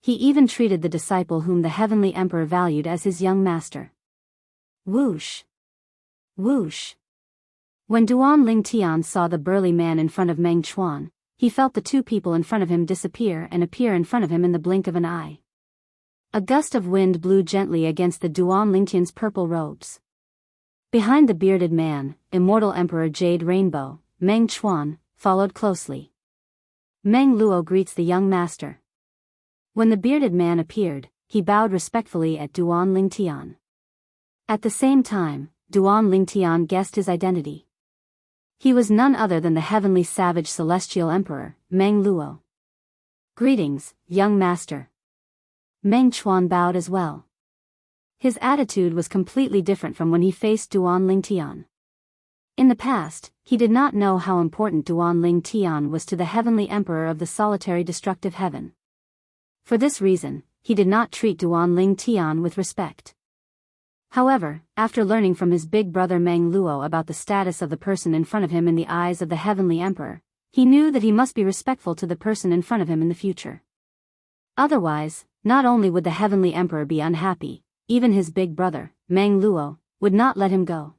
He even treated the disciple whom the Heavenly Emperor valued as his young master. Whoosh! Whoosh! When Duan Ling Tian saw the burly man in front of Meng Chuan, he felt the 2 people in front of him disappear and appear in front of him in the blink of an eye. A gust of wind blew gently against the Duan Lingtian's purple robes. Behind the bearded man, Immortal Emperor Jade Rainbow, Meng Chuan, followed closely. Meng Luo greets the young master. When the bearded man appeared, he bowed respectfully at Duan Lingtian. At the same time, Duan Lingtian guessed his identity. He was none other than the Heavenly Savage Celestial Emperor, Meng Luo. Greetings, young master. Meng Chuan bowed as well. His attitude was completely different from when he faced Duan Lingtian. In the past, he did not know how important Duanling Tian was to the Heavenly Emperor of the solitary destructive heaven. For this reason, he did not treat Duanling Tian with respect. However, after learning from his big brother Meng Luo about the status of the person in front of him in the eyes of the Heavenly Emperor, he knew that he must be respectful to the person in front of him in the future. Otherwise, not only would the Heavenly Emperor be unhappy, even his big brother, Meng Luo, would not let him go.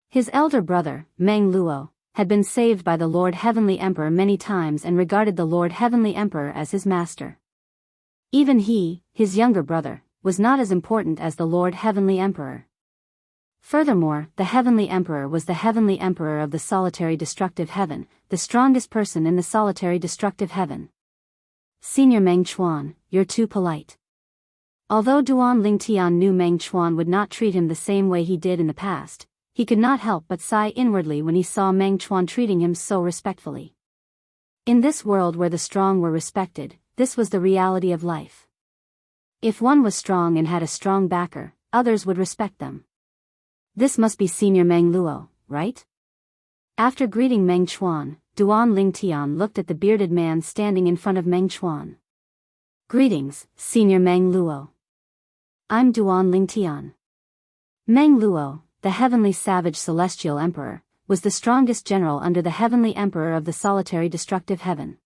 His elder brother, Meng Luo, had been saved by the Lord Heavenly Emperor many times and regarded the Lord Heavenly Emperor as his master. Even he, his younger brother, was not as important as the Lord Heavenly Emperor. Furthermore, the Heavenly Emperor was the Heavenly Emperor of the solitary destructive heaven, the strongest person in the solitary destructive heaven. Senior Meng Chuan, you're too polite. Although Duanling Tian knew Meng Chuan would not treat him the same way he did in the past, he could not help but sigh inwardly when he saw Meng Chuan treating him so respectfully. In this world where the strong were respected, this was the reality of life. If one was strong and had a strong backer, others would respect them. This must be Senior Meng Luo, right? After greeting Meng Chuan, Duanling Tian looked at the bearded man standing in front of Meng Chuan. Greetings, Senior Meng Luo. I'm Duanling Tian. Meng Luo, the heavenly savage celestial emperor, was the strongest general under the heavenly emperor of the solitary destructive heaven.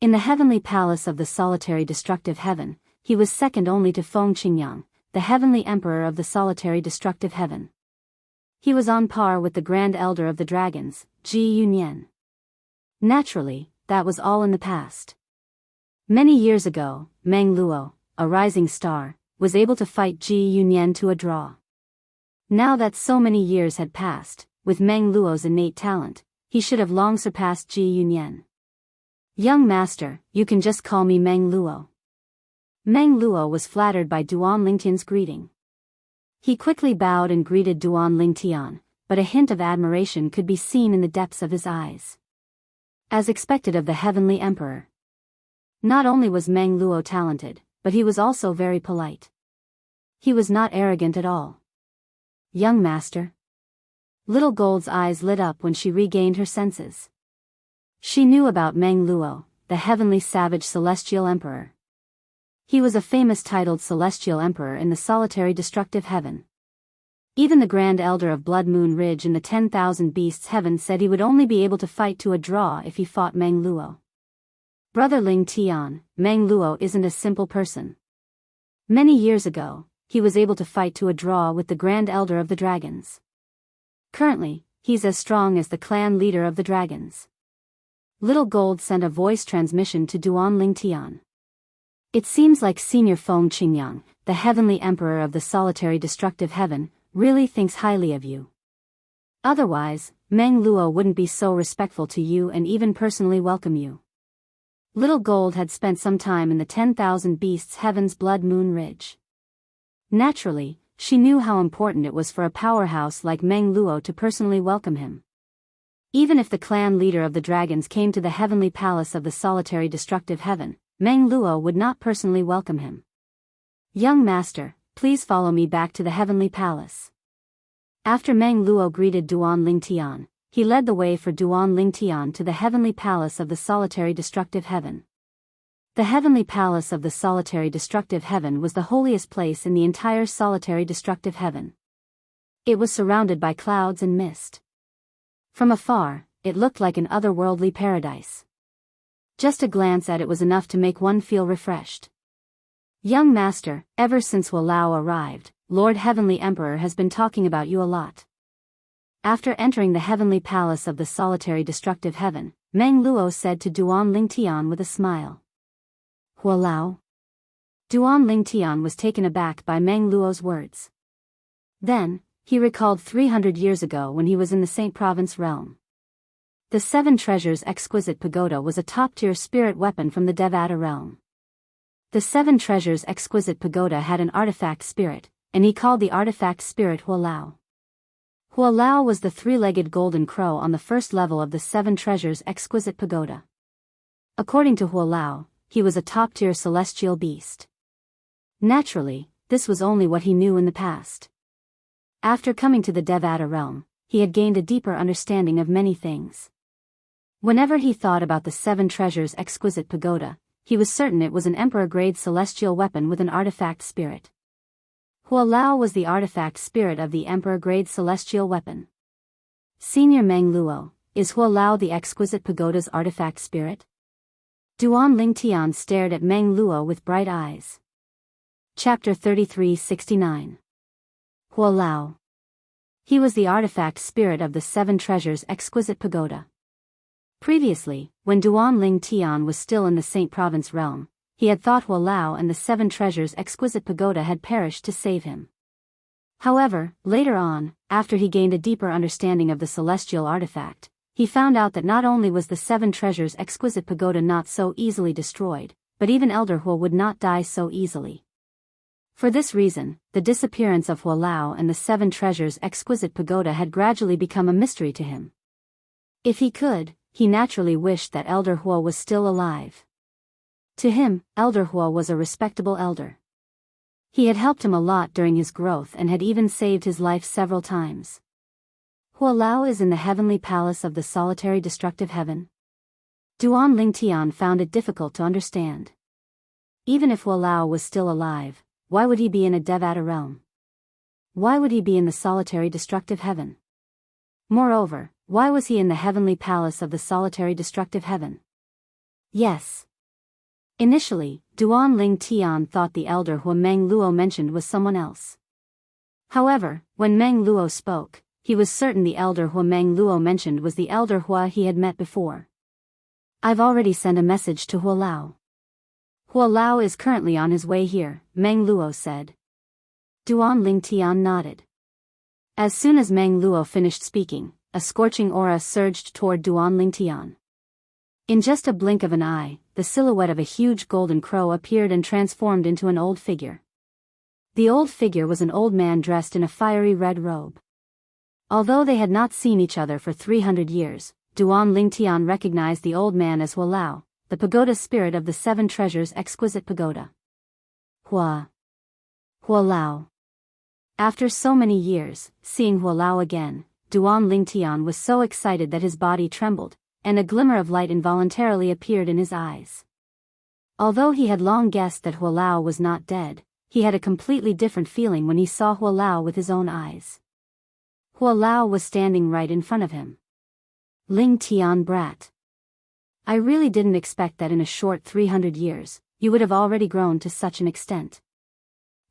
In the heavenly palace of the solitary destructive heaven, he was second only to Feng Qingyang, the heavenly emperor of the solitary destructive heaven. He was on par with the grand elder of the dragons, Ji Yunyan. Naturally, that was all in the past. Many years ago, Meng Luo, a rising star, was able to fight Ji Yunyan to a draw. Now that so many years had passed, with Meng Luo's innate talent, he should have long surpassed Ji Yunyan. Young master, you can just call me Meng Luo. Meng Luo was flattered by Duanling Tian's greeting. He quickly bowed and greeted Duanling Tian, but a hint of admiration could be seen in the depths of his eyes. As expected of the heavenly emperor. Not only was Meng Luo talented, but he was also very polite. He was not arrogant at all. Young master. Little Gold's eyes lit up when she regained her senses. She knew about Meng Luo, the heavenly savage celestial emperor. He was a famous titled celestial emperor in the solitary destructive heaven. Even the grand elder of Blood Moon Ridge in the 10,000 Beasts heaven said he would only be able to fight to a draw if he fought Meng Luo. Brother Ling Tian, Meng Luo isn't a simple person. Many years ago, he was able to fight to a draw with the grand elder of the dragons. Currently, he's as strong as the clan leader of the dragons. Little Gold sent a voice transmission to Duanling Tian. It seems like Senior Feng Qingyang, the heavenly emperor of the solitary destructive heaven, really thinks highly of you. Otherwise, Meng Luo wouldn't be so respectful to you and even personally welcome you. Little Gold had spent some time in the 10,000 Beasts Heaven's Blood Moon Ridge. Naturally, she knew how important it was for a powerhouse like Meng Luo to personally welcome him. Even if the clan leader of the dragons came to the heavenly palace of the solitary destructive heaven, Meng Luo would not personally welcome him. Young master, please follow me back to the heavenly palace. After Meng Luo greeted Duanling Tian, he led the way for Duanling Tian to the heavenly palace of the solitary destructive heaven. The heavenly palace of the solitary destructive heaven was the holiest place in the entire solitary destructive heaven. It was surrounded by clouds and mist. From afar, it looked like an otherworldly paradise. Just a glance at it was enough to make one feel refreshed. Young master, ever since Wuxia arrived, Lord Heavenly Emperor has been talking about you a lot. After entering the heavenly palace of the solitary destructive heaven, Meng Luo said to Duanling Tian with a smile. Wuxia? Duanling Tian was taken aback by Meng Luo's words. Then, he recalled 300 years ago when he was in the Saint Province realm. The Seven Treasures Exquisite Pagoda was a top-tier spirit weapon from the Devata realm. The Seven Treasures Exquisite Pagoda had an artifact spirit, and he called the artifact spirit Wuxia. Wuxia was the three-legged golden crow on the first level of the Seven Treasures Exquisite Pagoda. According to Wuxia, he was a top-tier celestial beast. Naturally, this was only what he knew in the past. After coming to the Devata realm, he had gained a deeper understanding of many things. Whenever he thought about the 7 treasures exquisite pagoda, he was certain it was an emperor-grade celestial weapon with an artifact spirit. Hualao was the artifact spirit of the emperor-grade celestial weapon. Senior Meng Luo, is Hualao the exquisite pagoda's artifact spirit? Duan Lingtian stared at Meng Luo with bright eyes. Chapter 3369. Hualao. He was the artifact spirit of the 7 treasures exquisite pagoda. Previously, when Duan Lingtian was still in the Saint Province realm, he had thought Hualao and the 7 treasures exquisite pagoda had perished to save him. However, later on, after he gained a deeper understanding of the celestial artifact, he found out that not only was the 7 treasures exquisite pagoda not so easily destroyed, but even Elder Hua would not die so easily. For this reason, the disappearance of Hualao and the 7 treasures exquisite pagoda had gradually become a mystery to him. If he could, he naturally wished that Elder Hua was still alive. To him, Elder Hua was a respectable elder. He had helped him a lot during his growth and had even saved his life several times. Hualao is in the heavenly palace of the solitary destructive heaven. Duan Lingtian found it difficult to understand. Even if Hualao was still alive, why would he be in a Devata realm? Why would he be in the solitary destructive heaven? Moreover, why was he in the heavenly palace of the solitary destructive heaven? Yes. Initially, Duan Lingtian thought the elder Hua Meng Luo mentioned was someone else. However, when Meng Luo spoke, he was certain the elder Hua Meng Luo mentioned was the elder Hua he had met before. I've already sent a message to Hualao. Hualao is currently on his way here, Meng Luo said. Duan Lingtian nodded. As soon as Meng Luo finished speaking, a scorching aura surged toward Duan Lingtian. In just a blink of an eye, the silhouette of a huge golden crow appeared and transformed into an old figure. The old figure was an old man dressed in a fiery red robe. Although they had not seen each other for 300 years, Duan Lingtian recognized the old man as Hualao, the pagoda spirit of the 7 treasures exquisite pagoda. Hualao. After so many years, seeing Hualao again, Duan Lingtian was so excited that his body trembled, and a glimmer of light involuntarily appeared in his eyes. Although he had long guessed that Hualao was not dead, he had a completely different feeling when he saw Hualao with his own eyes. Hualao was standing right in front of him. Lingtian brat. I really didn't expect that in a short 300 years, you would have already grown to such an extent.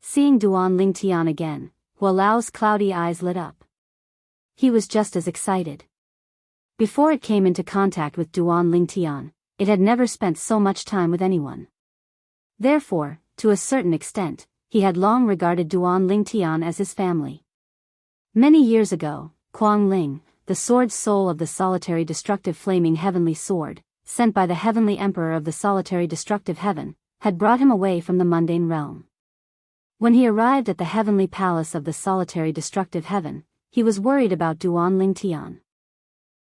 Seeing Duan Lingtian again, Hualao's cloudy eyes lit up. He was just as excited. Before it came into contact with Duan Lingtian, it had never spent so much time with anyone. Therefore, to a certain extent, he had long regarded Duan Lingtian as his family. Many years ago, Kuang Ling, the sword soul of the solitary destructive flaming heavenly sword, sent by the heavenly emperor of the solitary destructive heaven, had brought him away from the mundane realm. When he arrived at the heavenly palace of the solitary destructive heaven, he was worried about Duan Lingtian.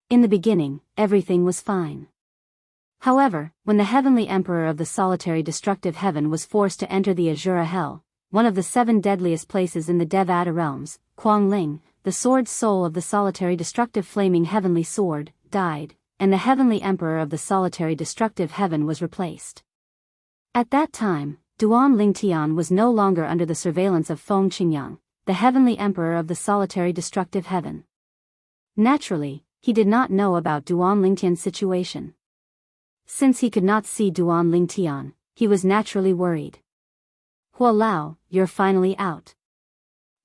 In the beginning, everything was fine. However, when the heavenly emperor of the solitary destructive heaven was forced to enter the Azura Hell, one of the 7 deadliest places in the Devata realms, Kuang Ling, the sword soul of the solitary destructive flaming heavenly sword, died, and the heavenly emperor of the solitary destructive heaven was replaced. At that time, Duan Lingtian was no longer under the surveillance of Feng Qingyang, the heavenly emperor of the solitary destructive heaven. Naturally, he did not know about Duan Lingtian's situation. Since he could not see Duan Lingtian, he was naturally worried. Hualao, you're finally out.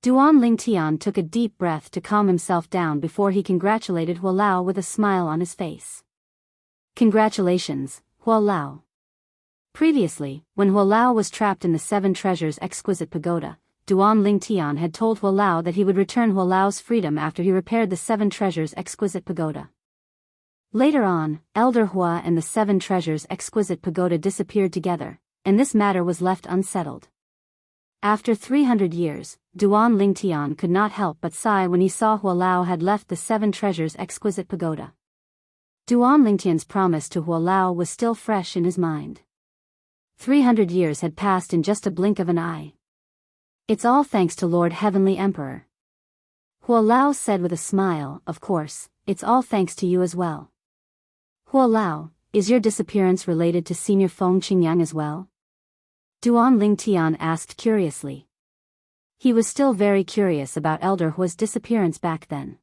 Duan Lingtian took a deep breath to calm himself down before he congratulated Hualao with a smile on his face. Congratulations, Hualao. Previously, when Hualao was trapped in the 7 treasures exquisite pagoda, Duan Lingtian had told Hualao that he would return Hualao's freedom after he repaired the 7 treasures exquisite pagoda. Later on, Elder Hua and the 7 treasures exquisite pagoda disappeared together, and this matter was left unsettled. After 300 years, Duan Lingtian could not help but sigh when he saw Hualao had left the 7 treasures exquisite pagoda. Duan Lingtian's promise to Hualao was still fresh in his mind. 300 years had passed in just a blink of an eye. It's all thanks to Lord Heavenly Emperor. Huo Lao said with a smile, of course, it's all thanks to you as well. Huo Lao, is your disappearance related to Senior Feng Qingyang as well? Duan Lingtian asked curiously. He was still very curious about Elder Hua's disappearance back then.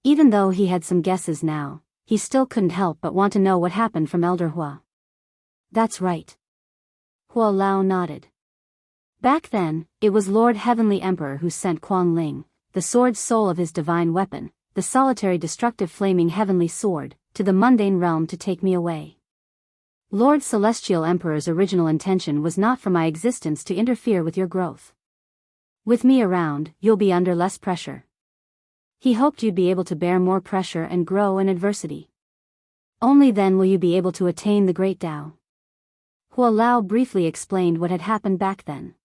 Even though he had some guesses now, he still couldn't help but want to know what happened from Elder Hua. That's right. Huo Lao nodded. Back then, it was Lord Heavenly Emperor who sent Kuang Ling, the sword soul of his divine weapon, the solitary destructive flaming heavenly sword, to the mundane realm to take me away. Lord Celestial Emperor's original intention was not for my existence to interfere with your growth. With me around, you'll be under less pressure. He hoped you'd be able to bear more pressure and grow in adversity. Only then will you be able to attain the great Tao. Huo Lao briefly explained what had happened back then.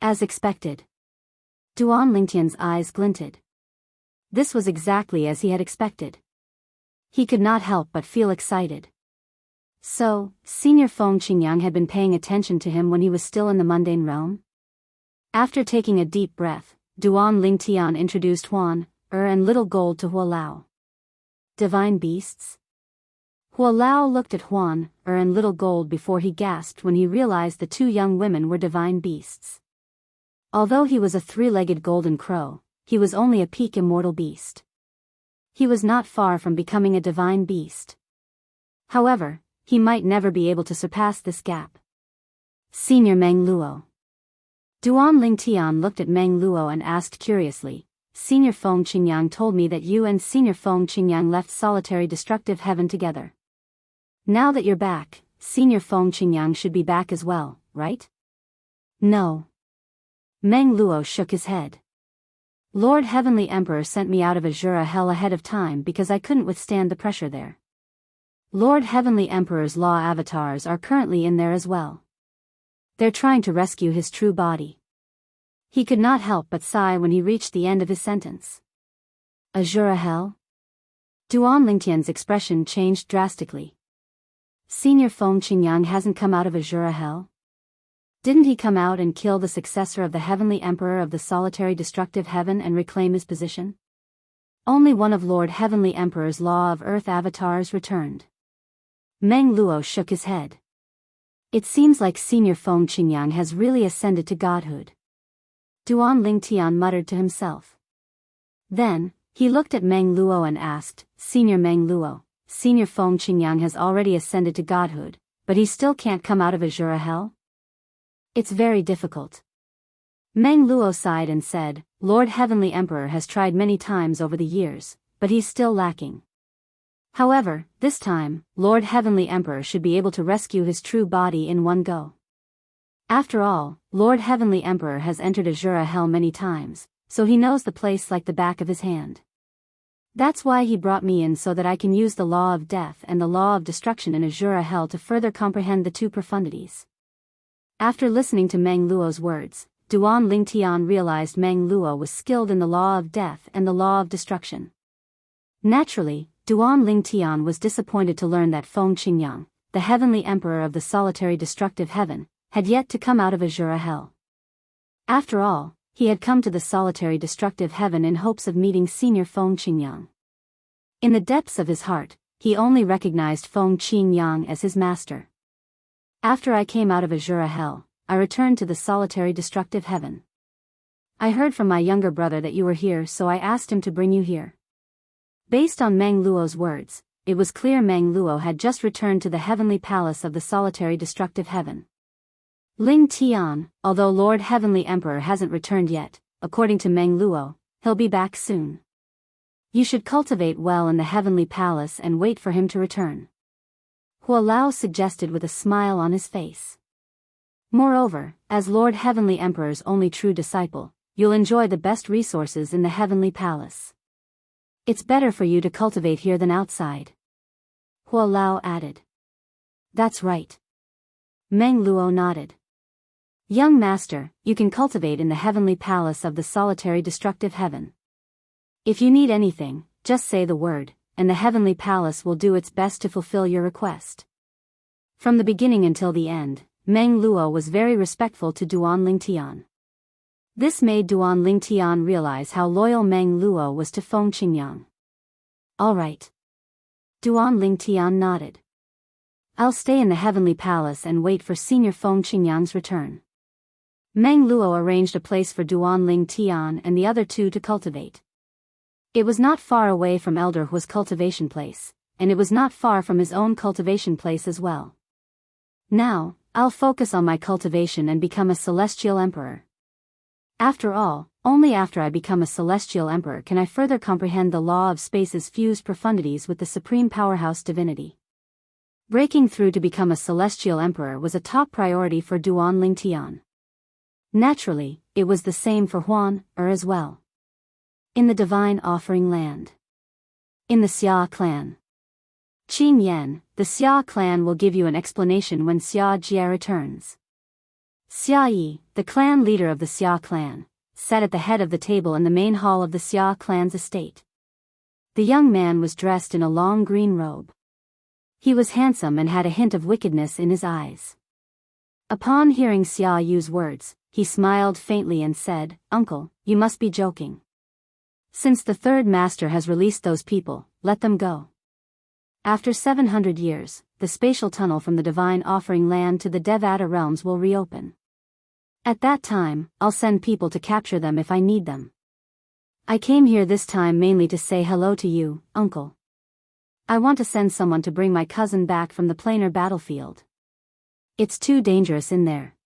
As expected. Duan Lingtian's eyes glinted. This was exactly as he had expected. He could not help but feel excited. So, Senior Feng Qingyang had been paying attention to him when he was still in the mundane realm? After taking a deep breath, Duan Lingtian introduced Huan, and Little Gold to Huo Lao. Divine beasts? Huo Lao looked at Huan, and Little Gold before he gasped when he realized the two young women were divine beasts. Although he was a three-legged golden crow, he was only a peak immortal beast. He was not far from becoming a divine beast. However, he might never be able to surpass this gap. Senior Meng Luo. Duan Lingtian looked at Meng Luo and asked curiously, Senior Feng Qingyang told me that you and Senior Feng Qingyang left solitary destructive heaven together. Now that you're back, Senior Feng Qingyang should be back as well, right? No. Meng Luo shook his head. Lord Heavenly Emperor sent me out of Azura Hell ahead of time because I couldn't withstand the pressure there. Lord Heavenly Emperor's law avatars are currently in there as well. They're trying to rescue his true body. He could not help but sigh when he reached the end of his sentence. Azura Hell? Duan Lingtian's expression changed drastically. Senior Feng Qingyang hasn't come out of Azura Hell? Didn't he come out and kill the successor of the Heavenly Emperor of the solitary destructive heaven and reclaim his position? Only one of Lord Heavenly Emperor's Law of Earth avatars returned. Meng Luo shook his head. It seems like Senior Feng Qingyang has really ascended to godhood. Duan Lingtian muttered to himself. Then, he looked at Meng Luo and asked, Senior Meng Luo, Senior Feng Qingyang has already ascended to godhood, but he still can't come out of Azura Hell? It's very difficult. Meng Luo sighed and said, Lord Heavenly Emperor has tried many times over the years, but he's still lacking. However, this time, Lord Heavenly Emperor should be able to rescue his true body in one go. After all, Lord Heavenly Emperor has entered Azura Hell many times, so he knows the place like the back of his hand. That's why he brought me in so that I can use the law of death and the law of destruction in Azura Hell to further comprehend the two profundities. After listening to Meng Luo's words, Duan Lingtian realized Meng Luo was skilled in the law of death and the law of destruction. Naturally, Duan Lingtian was disappointed to learn that Feng Qingyang, the Heavenly Emperor of the solitary destructive heaven, had yet to come out of Azura Hell. After all, he had come to the solitary destructive heaven in hopes of meeting Senior Feng Qingyang. In the depths of his heart, he only recognized Feng Qingyang as his master. After I came out of Azura Hell, I returned to the solitary destructive heaven. I heard from my younger brother that you were here, so I asked him to bring you here. Based on Meng Luo's words, it was clear Meng Luo had just returned to the heavenly palace of the solitary destructive heaven. Ling Tian, although Lord Heavenly Emperor hasn't returned yet, according to Meng Luo, he'll be back soon. You should cultivate well in the heavenly palace and wait for him to return. Huo Lao suggested with a smile on his face. Moreover, as Lord Heavenly Emperor's only true disciple, you'll enjoy the best resources in the heavenly palace. It's better for you to cultivate here than outside. Huo Lao added. That's right. Meng Luo nodded. Young master, you can cultivate in the heavenly palace of the solitary destructive heaven. If you need anything, just say the word, and the heavenly palace will do its best to fulfill your request. From the beginning until the end, Meng Luo was very respectful to Duan Lingtian. This made Duan Ling Tian realize how loyal Meng Luo was to Feng Qingyang. All right. Duan Ling Tian nodded. I'll stay in the heavenly palace and wait for Senior Feng Qingyang's return. Meng Luo arranged a place for Duan Ling Tian and the other two to cultivate. It was not far away from Elder Hu's cultivation place, and it was not far from his own cultivation place as well. Now, I'll focus on my cultivation and become a celestial emperor. After all, only after I become a celestial emperor can I further comprehend the law of space's fused profundities with the supreme powerhouse divinity. Breaking through to become a celestial emperor was a top priority for Duan Ling Tian. Naturally, it was the same for Huan as well. In the Divine Offering Land. In the Xia clan. Qin Yan, the Xia clan will give you an explanation when Xia Jie returns. Xia Yi, the clan leader of the Xia clan, sat at the head of the table in the main hall of the Xia clan's estate. The young man was dressed in a long green robe. He was handsome and had a hint of wickedness in his eyes. Upon hearing Xia Yu's words, he smiled faintly and said, "Uncle, you must be joking. Since the third master has released those people, let them go." After 700 years, the spatial tunnel from the Divine Offering Land to the Devata realms will reopen. At that time, I'll send people to capture them if I need them. I came here this time mainly to say hello to you, Uncle. I want to send someone to bring my cousin back from the planar battlefield. It's too dangerous in there.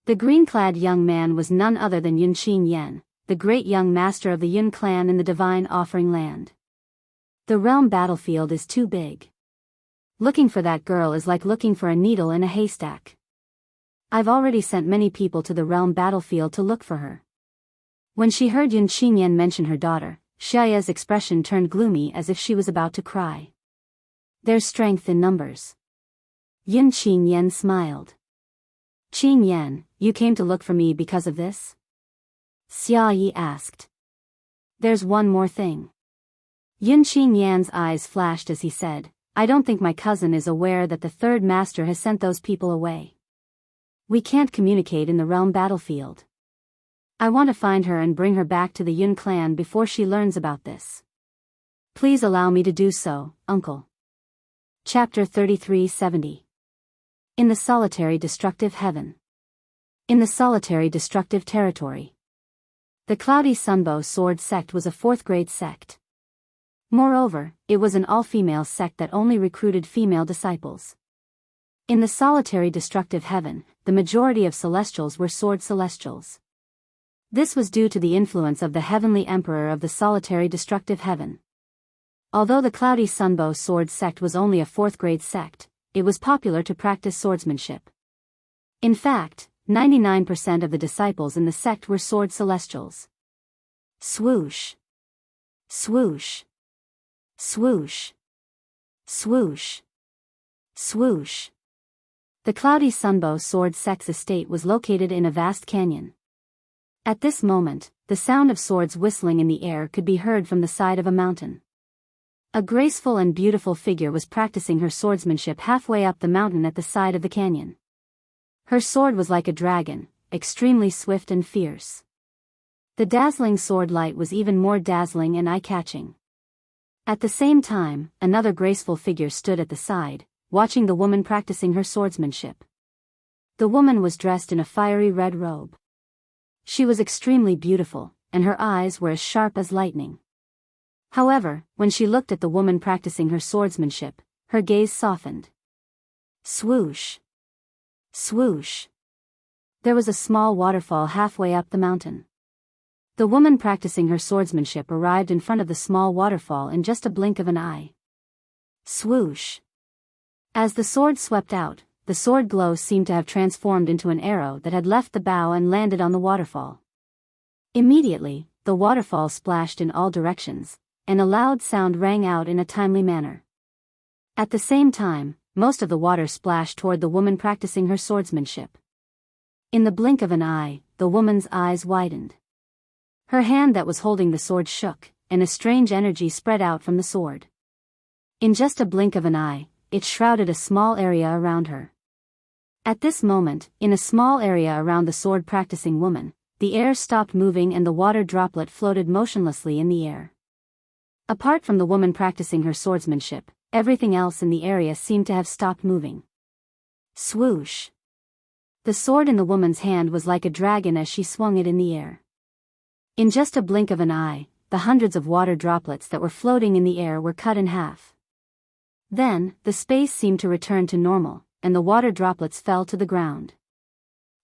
The green-clad young man was none other than Yun Qin Yan, the great young master of the Yun clan in the Divine Offering Land. The realm battlefield is too big. Looking for that girl is like looking for a needle in a haystack. I've already sent many people to the realm battlefield to look for her. When she heard Yun Qin Yan mention her daughter, Xiaoya's expression turned gloomy as if she was about to cry. There's strength in numbers. Yun Qin Yan smiled. Qin Yan, you came to look for me because of this? Xia Yi asked. There's one more thing. Yun Qin Yan's eyes flashed as he said, I don't think my cousin is aware that the third master has sent those people away. We can't communicate in the realm battlefield. I want to find her and bring her back to the Yun clan before she learns about this. Please allow me to do so, Uncle. Chapter 3370. In the Solitary Destructive Heaven. In the Solitary Destructive Territory. The Cloudy Sunbow Sword sect was a fourth-grade sect. Moreover, it was an all-female sect that only recruited female disciples. In the Solitary Destructive Heaven, the majority of celestials were sword celestials. This was due to the influence of the Heavenly Emperor of the Solitary Destructive Heaven. Although the Cloudy Sunbow Sword sect was only a fourth-grade sect, it was popular to practice swordsmanship. In fact, 99% of the disciples in the sect were sword celestials. Swoosh. Swoosh. Swoosh. Swoosh. Swoosh. The Cloudy Sunbow Sword sect's estate was located in a vast canyon. At this moment, the sound of swords whistling in the air could be heard from the side of a mountain. A graceful and beautiful figure was practicing her swordsmanship halfway up the mountain at the side of the canyon. Her sword was like a dragon, extremely swift and fierce. The dazzling sword light was even more dazzling and eye-catching. At the same time, another graceful figure stood at the side, watching the woman practicing her swordsmanship. The woman was dressed in a fiery red robe. She was extremely beautiful, and her eyes were as sharp as lightning. However, when she looked at the woman practicing her swordsmanship, her gaze softened. Swoosh. Swoosh. There was a small waterfall halfway up the mountain. The woman practicing her swordsmanship arrived in front of the small waterfall in just a blink of an eye. Swoosh. As the sword swept out, the sword glow seemed to have transformed into an arrow that had left the bow and landed on the waterfall. Immediately, the waterfall splashed in all directions, and a loud sound rang out in a timely manner. At the same time, most of the water splashed toward the woman practicing her swordsmanship. In the blink of an eye, the woman's eyes widened. Her hand that was holding the sword shook, and a strange energy spread out from the sword. In just a blink of an eye, it shrouded a small area around her. At this moment, in a small area around the sword-practicing woman, the air stopped moving and the water droplet floated motionlessly in the air. Apart from the woman practicing her swordsmanship, everything else in the area seemed to have stopped moving. Swoosh! The sword in the woman's hand was like a dragon as she swung it in the air. In just a blink of an eye, the hundreds of water droplets that were floating in the air were cut in half. Then, the space seemed to return to normal, and the water droplets fell to the ground.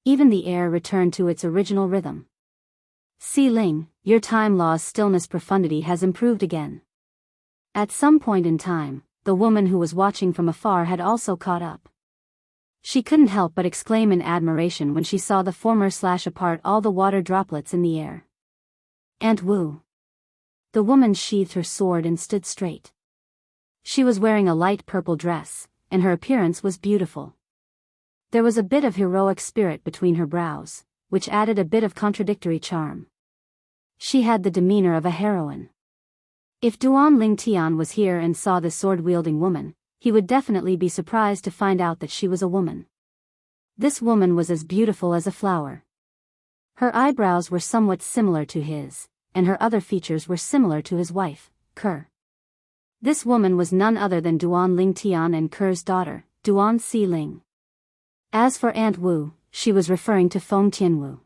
Even the air returned to its original rhythm. Si Ling, your time law's stillness profundity has improved again. At some point in time, the woman who was watching from afar had also caught up. She couldn't help but exclaim in admiration when she saw the former slash apart all the water droplets in the air. Aunt Wu. The woman sheathed her sword and stood straight. She was wearing a light purple dress, and her appearance was beautiful. There was a bit of heroic spirit between her brows, which added a bit of contradictory charm. She had the demeanor of a heroine. If Duan Ling Tian was here and saw this sword-wielding woman, he would definitely be surprised to find out that she was a woman. This woman was as beautiful as a flower. Her eyebrows were somewhat similar to his, and her other features were similar to his wife, Ker. This woman was none other than Duan Ling Tian and Ker's daughter, Duan Si Ling. As for Aunt Wu, she was referring to Feng Tianwu.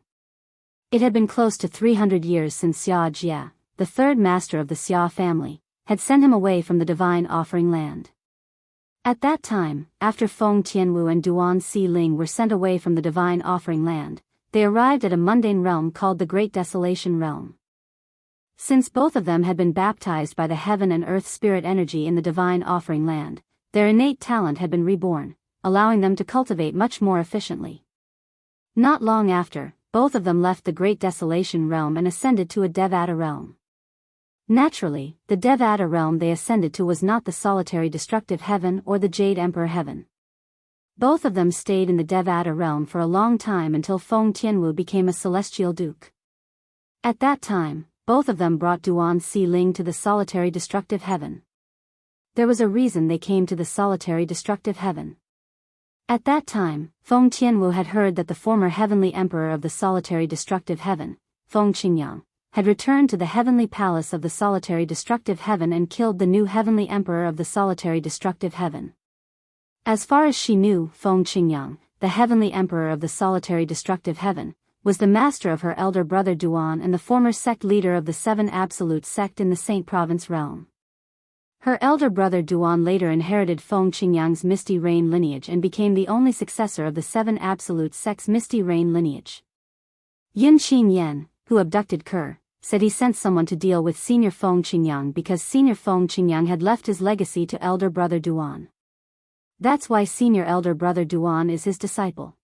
It had been close to 300 years since Xia Jia, the third master of the Xia family, had sent him away from the divine offering land. At that time, after Feng Tianwu and Duan Si Ling were sent away from the divine offering land, they arrived at a mundane realm called the Great Desolation Realm. Since both of them had been baptized by the heaven and earth spirit energy in the divine offering land, their innate talent had been reborn, allowing them to cultivate much more efficiently. Not long after, both of them left the Great Desolation Realm and ascended to a Devata realm. Naturally, the Devata realm they ascended to was not the solitary destructive heaven or the Jade Emperor heaven. Both of them stayed in the Devata realm for a long time until Feng Tianwu became a celestial duke. At that time, both of them brought Duan Si Ling to the solitary destructive heaven. There was a reason they came to the solitary destructive heaven. At that time, Feng Tianwu had heard that the former heavenly emperor of the solitary destructive heaven, Feng Qingyang, had returned to the heavenly palace of the solitary destructive heaven and killed the new heavenly emperor of the solitary destructive heaven. As far as she knew, Feng Qingyang, the heavenly emperor of the solitary destructive heaven, was the master of her elder brother Duan and the former sect leader of the Seven Absolute sect in the Saint Province realm. Her elder brother Duan later inherited Feng Qingyang's Misty Rain lineage and became the only successor of the Seven Absolute sect's Misty Rain lineage. Yun Qingyan, who abducted Ker, said he sent someone to deal with senior Feng Qingyang because senior Feng Qingyang had left his legacy to elder brother Duan. That's why senior elder brother Duan is his disciple.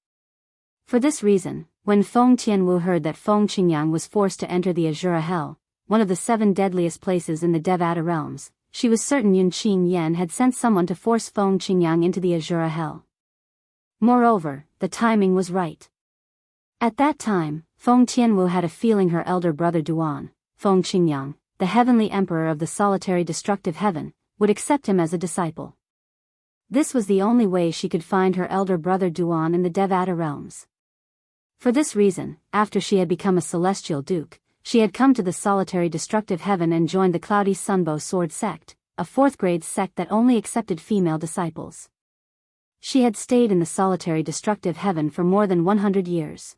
For this reason, when Feng Tianwu heard that Feng Qingyang was forced to enter the Azura Hell, one of the 7 deadliest places in the Devata realms, she was certain Yun Qingyan had sent someone to force Feng Qingyang into the Azura Hell. Moreover, the timing was right. At that time, Feng Tianwu had a feeling her elder brother Duan, Feng Qingyang, the heavenly emperor of the solitary destructive heaven, would accept him as a disciple. This was the only way she could find her elder brother Duan in the Devata realms. For this reason, after she had become a celestial duke, she had come to the solitary destructive heaven and joined the Cloudy Sunbow Sword sect, a 4th-grade sect that only accepted female disciples. She had stayed in the solitary destructive heaven for more than 100 years.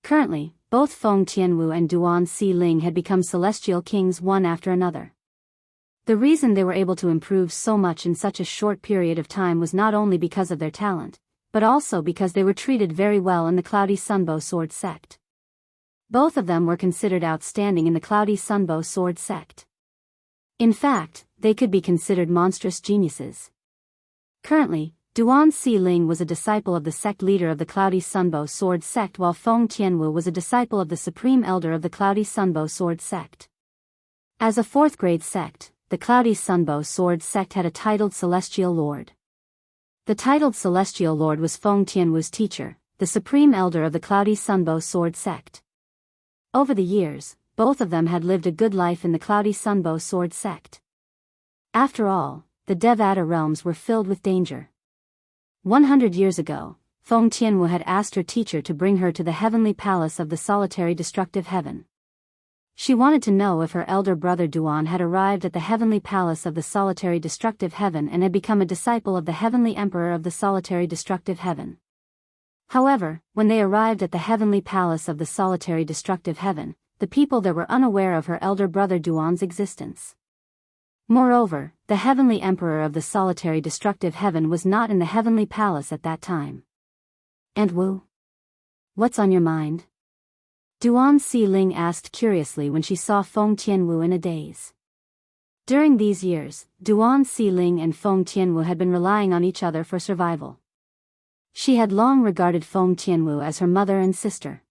Currently, both Feng Tianwu and Duan Si Ling had become celestial kings one after another. The reason they were able to improve so much in such a short period of time was not only because of their talent, but also because they were treated very well in the Cloudy Sunbow Sword sect. Both of them were considered outstanding in the Cloudy Sunbow Sword sect. In fact, they could be considered monstrous geniuses. Currently, Duan Si Ling was a disciple of the sect leader of the Cloudy Sunbow Sword sect while Feng Tianwu was a disciple of the supreme elder of the Cloudy Sunbow Sword sect. As a 4th-grade sect, the Cloudy Sunbow Sword sect had a titled Celestial Lord. The titled Celestial Lord was Feng Tianwu's teacher, the supreme elder of the Cloudy Sunbow Sword sect. Over the years, both of them had lived a good life in the Cloudy Sunbow Sword sect. After all, the Devata realms were filled with danger. 100 years ago, Feng Tianwu had asked her teacher to bring her to the heavenly palace of the solitary destructive heaven. She wanted to know if her elder brother Duan had arrived at the heavenly palace of the solitary destructive heaven and had become a disciple of the heavenly emperor of the solitary destructive heaven. However, when they arrived at the heavenly palace of the solitary destructive heaven, the people there were unaware of her elder brother Duan's existence. Moreover, the heavenly emperor of the solitary destructive heaven was not in the heavenly palace at that time. "And Wu? What's on your mind?" Duan Xiling asked curiously when she saw Feng Tianwu in a daze. During these years, Duan Xiling and Feng Tianwu had been relying on each other for survival. She had long regarded Feng Tianwu as her mother and sister.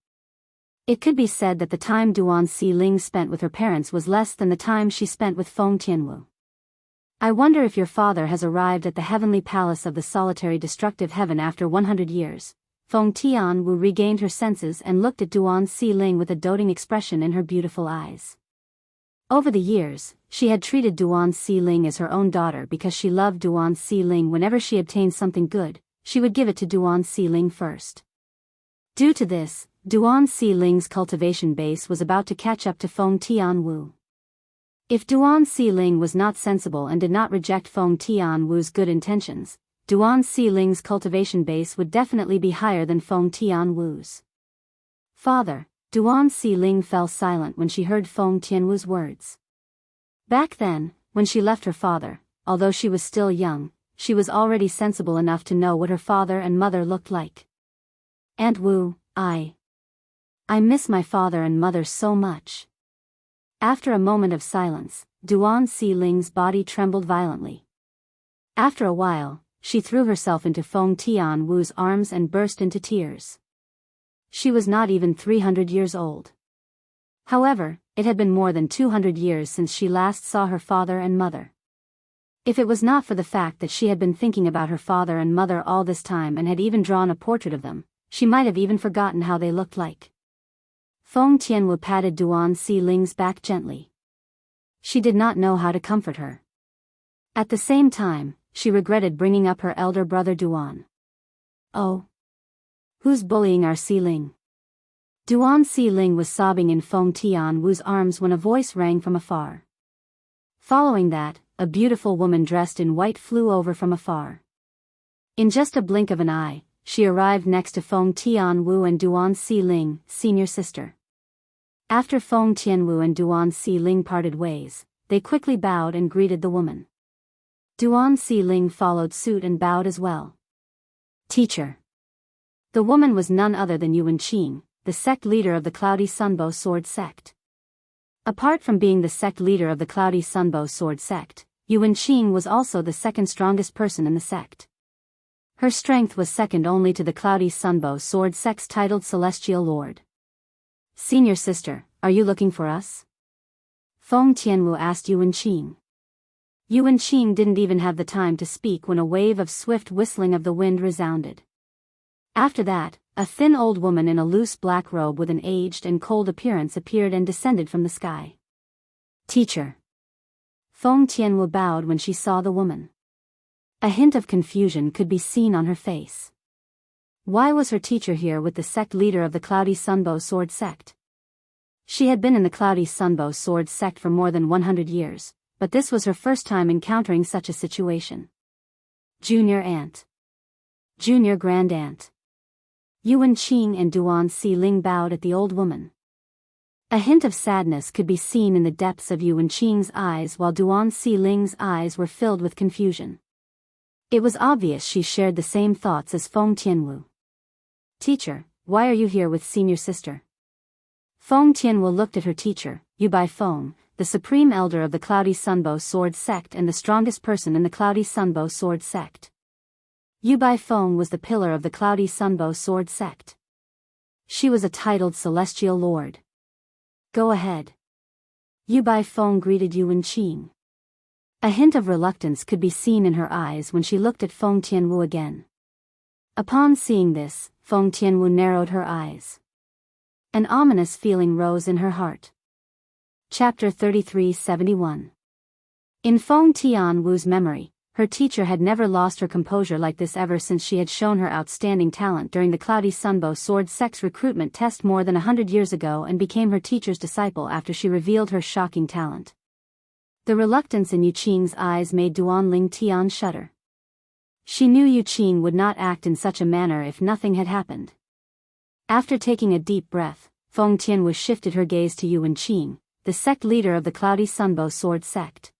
It could be said that the time Duan Xiling spent with her parents was less than the time she spent with Feng Tianwu. "I wonder if your father has arrived at the heavenly palace of the solitary destructive heaven after 100 years. Feng Tianwu regained her senses and looked at Duan Xiling with a doting expression in her beautiful eyes. Over the years, she had treated Duan Xiling as her own daughter because she loved Duan Xiling. Whenever she obtained something good, she would give it to Duan Xiling first. Due to this, Duan Xiling's cultivation base was about to catch up to Feng Tianwu. If Duan Xiling was not sensible and did not reject Feng Tianwu's good intentions, Duan Xiling's cultivation base would definitely be higher than Feng Tianwu's. "Father," Duan Xiling fell silent when she heard Feng Tianwu's words. Back then, when she left her father, although she was still young, she was already sensible enough to know what her father and mother looked like. "Aunt Wu, I miss my father and mother so much." After a moment of silence, Duan Xiling's body trembled violently. After a while, she threw herself into Feng Tianwu's arms and burst into tears. She was not even 300 years old. However, it had been more than 200 years since she last saw her father and mother. If it was not for the fact that she had been thinking about her father and mother all this time and had even drawn a portrait of them, she might have even forgotten how they looked like. Feng Tianwu patted Duan Xiling's back gently. She did not know how to comfort her. At the same time, she regretted bringing up her elder brother Duan. "Oh. Who's bullying our Xiling?" Duan Xiling was sobbing in Feng Tianwu's arms when a voice rang from afar. Following that, a beautiful woman dressed in white flew over from afar. In just a blink of an eye, she arrived next to Feng Tianwu and Duan Xiling, senior sister. After Feng Tianwu and Duan Xiling parted ways, they quickly bowed and greeted the woman. Duan Xiling followed suit and bowed as well. "Teacher." The woman was none other than Yuan Qing, the sect leader of the Cloudy Sunbow Sword sect. Apart from being the sect leader of the Cloudy Sunbow Sword sect, Yuan Qing was also the second strongest person in the sect. Her strength was second only to the Cloudy Sunbow Sword sect's titled Celestial Lord. "Senior sister, are you looking for us?" Feng Tianwu asked Yuan Qing. Yuan Qing didn't even have the time to speak when a wave of swift whistling of the wind resounded. After that, a thin old woman in a loose black robe with an aged and cold appearance appeared and descended from the sky. "Teacher." Feng Tianwu bowed when she saw the woman. A hint of confusion could be seen on her face. Why was her teacher here with the sect leader of the Cloudy Sunbow Sword sect? She had been in the Cloudy Sunbow Sword sect for more than 100 years, but this was her first time encountering such a situation. Junior aunt. Junior grand aunt. Yuan Qing and Duan Xiling bowed at the old woman. A hint of sadness could be seen in the depths of Yuan Qing's eyes while Duan Xiling's eyes were filled with confusion. It was obvious she shared the same thoughts as Feng Tianwu. "Teacher, why are you here with senior sister?" Feng Tianwu looked at her teacher, Yu Bai Feng, the supreme elder of the Cloudy Sunbow Sword sect and the strongest person in the Cloudy Sunbow Sword sect. Yu Bai Feng was the pillar of the Cloudy Sunbow Sword sect. She was a titled Celestial Lord. "Go ahead." Yu Bai Feng greeted Yuan Qing. A hint of reluctance could be seen in her eyes when she looked at Feng Tianwu again. Upon seeing this, Feng Tianwu narrowed her eyes. An ominous feeling rose in her heart. Chapter 3371. In Feng Tianwu's memory, Her teacher had never lost her composure like this ever since she had shown her outstanding talent during the Cloudy Sunbow Sword Sect's recruitment test more than 100 years ago and became her teacher's disciple after she revealed her shocking talent. The reluctance in Yu Qing's eyes made Duanling Tian shudder. She knew Yu Qing would not act in such a manner if nothing had happened. After taking a deep breath, Feng Tianwu shifted her gaze to Yuan Qing, the sect leader of the Cloudy Sunbow Sword Sect.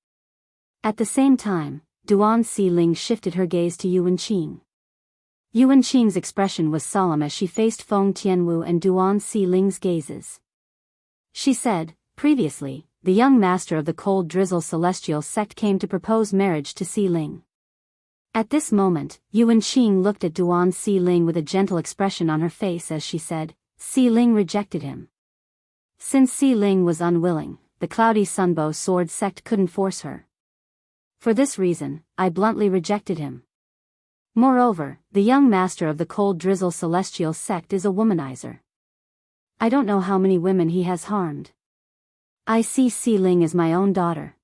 At the same time, Duan Xiling shifted her gaze to Yuan Qing. Yuan Qing's expression was solemn as she faced Feng Tianwu and Duan Xiling's gazes. She said, "Previously, the young master of the Cold Drizzle Celestial Sect came to propose marriage to Xiling." At this moment, Yuan Qing looked at Duan Xiling with a gentle expression on her face as she said, "Xiling rejected him." Since Xiling was unwilling, the Cloudy Sunbow Sword Sect couldn't force her. For this reason, I bluntly rejected him. Moreover, the young master of the Cold Drizzle Celestial Sect is a womanizer. I don't know how many women he has harmed. I see Xiling as my own daughter.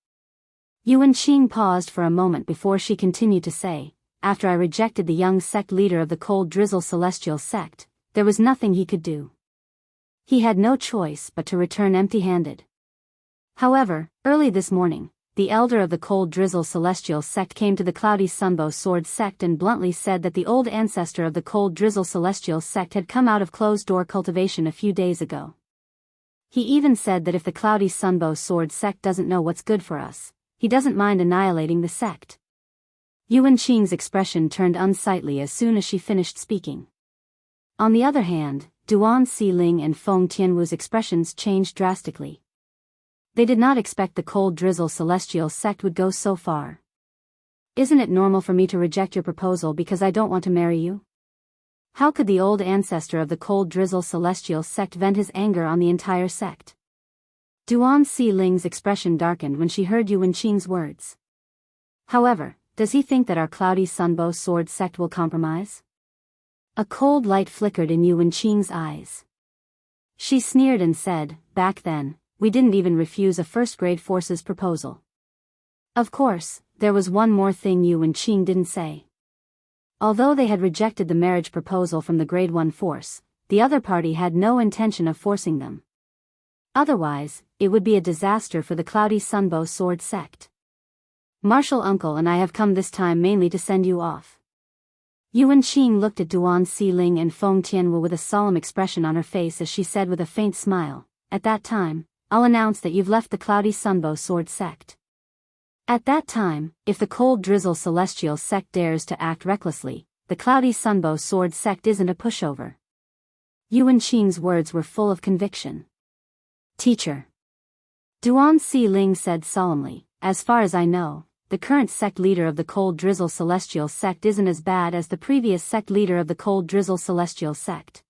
Yuan Qing paused for a moment before she continued to say, "After I rejected the young sect leader of the Cold Drizzle Celestial Sect, there was nothing he could do. He had no choice but to return empty-handed." However, early this morning, the elder of the Cold Drizzle Celestial Sect came to the Cloudy Sunbow Sword Sect and bluntly said that the old ancestor of the Cold Drizzle Celestial Sect had come out of closed-door cultivation a few days ago. He even said that if the Cloudy Sunbow Sword Sect doesn't know what's good for us, he doesn't mind annihilating the sect. Yuan Qing's expression turned unsightly as soon as she finished speaking. On the other hand, Duan Xiling and Feng Tianwu's expressions changed drastically. They did not expect the Cold Drizzle Celestial Sect would go so far. "Isn't it normal for me to reject your proposal because I don't want to marry you?" How could the old ancestor of the Cold Drizzle Celestial Sect vent his anger on the entire sect? Duan Xiling's expression darkened when she heard Yuan Qing's words. "However, does he think that our Cloudy Sunbow Sword Sect will compromise?" A cold light flickered in Yuan Qing's eyes. She sneered and said, "Back then, we didn't even refuse a first-grade force's proposal." Of course, there was one more thing Yuan Qing didn't say. Although they had rejected the marriage proposal from the Grade 1 force, the other party had no intention of forcing them. Otherwise, it would be a disaster for the Cloudy Sunbow Sword Sect. "Martial uncle and I have come this time mainly to send you off." Yuan Qing looked at Duan Xiling and Feng Tianwu with a solemn expression on her face as she said with a faint smile, "At that time, I'll announce that you've left the Cloudy Sunbow Sword Sect. At that time, if the Cold Drizzle Celestial Sect dares to act recklessly, the Cloudy Sunbow Sword Sect isn't a pushover." Yuan Qing's words were full of conviction. "Teacher," Duan Xiling said solemnly, "as far as I know, the current sect leader of the Cold Drizzle Celestial Sect isn't as bad as the previous sect leader of the Cold Drizzle Celestial Sect.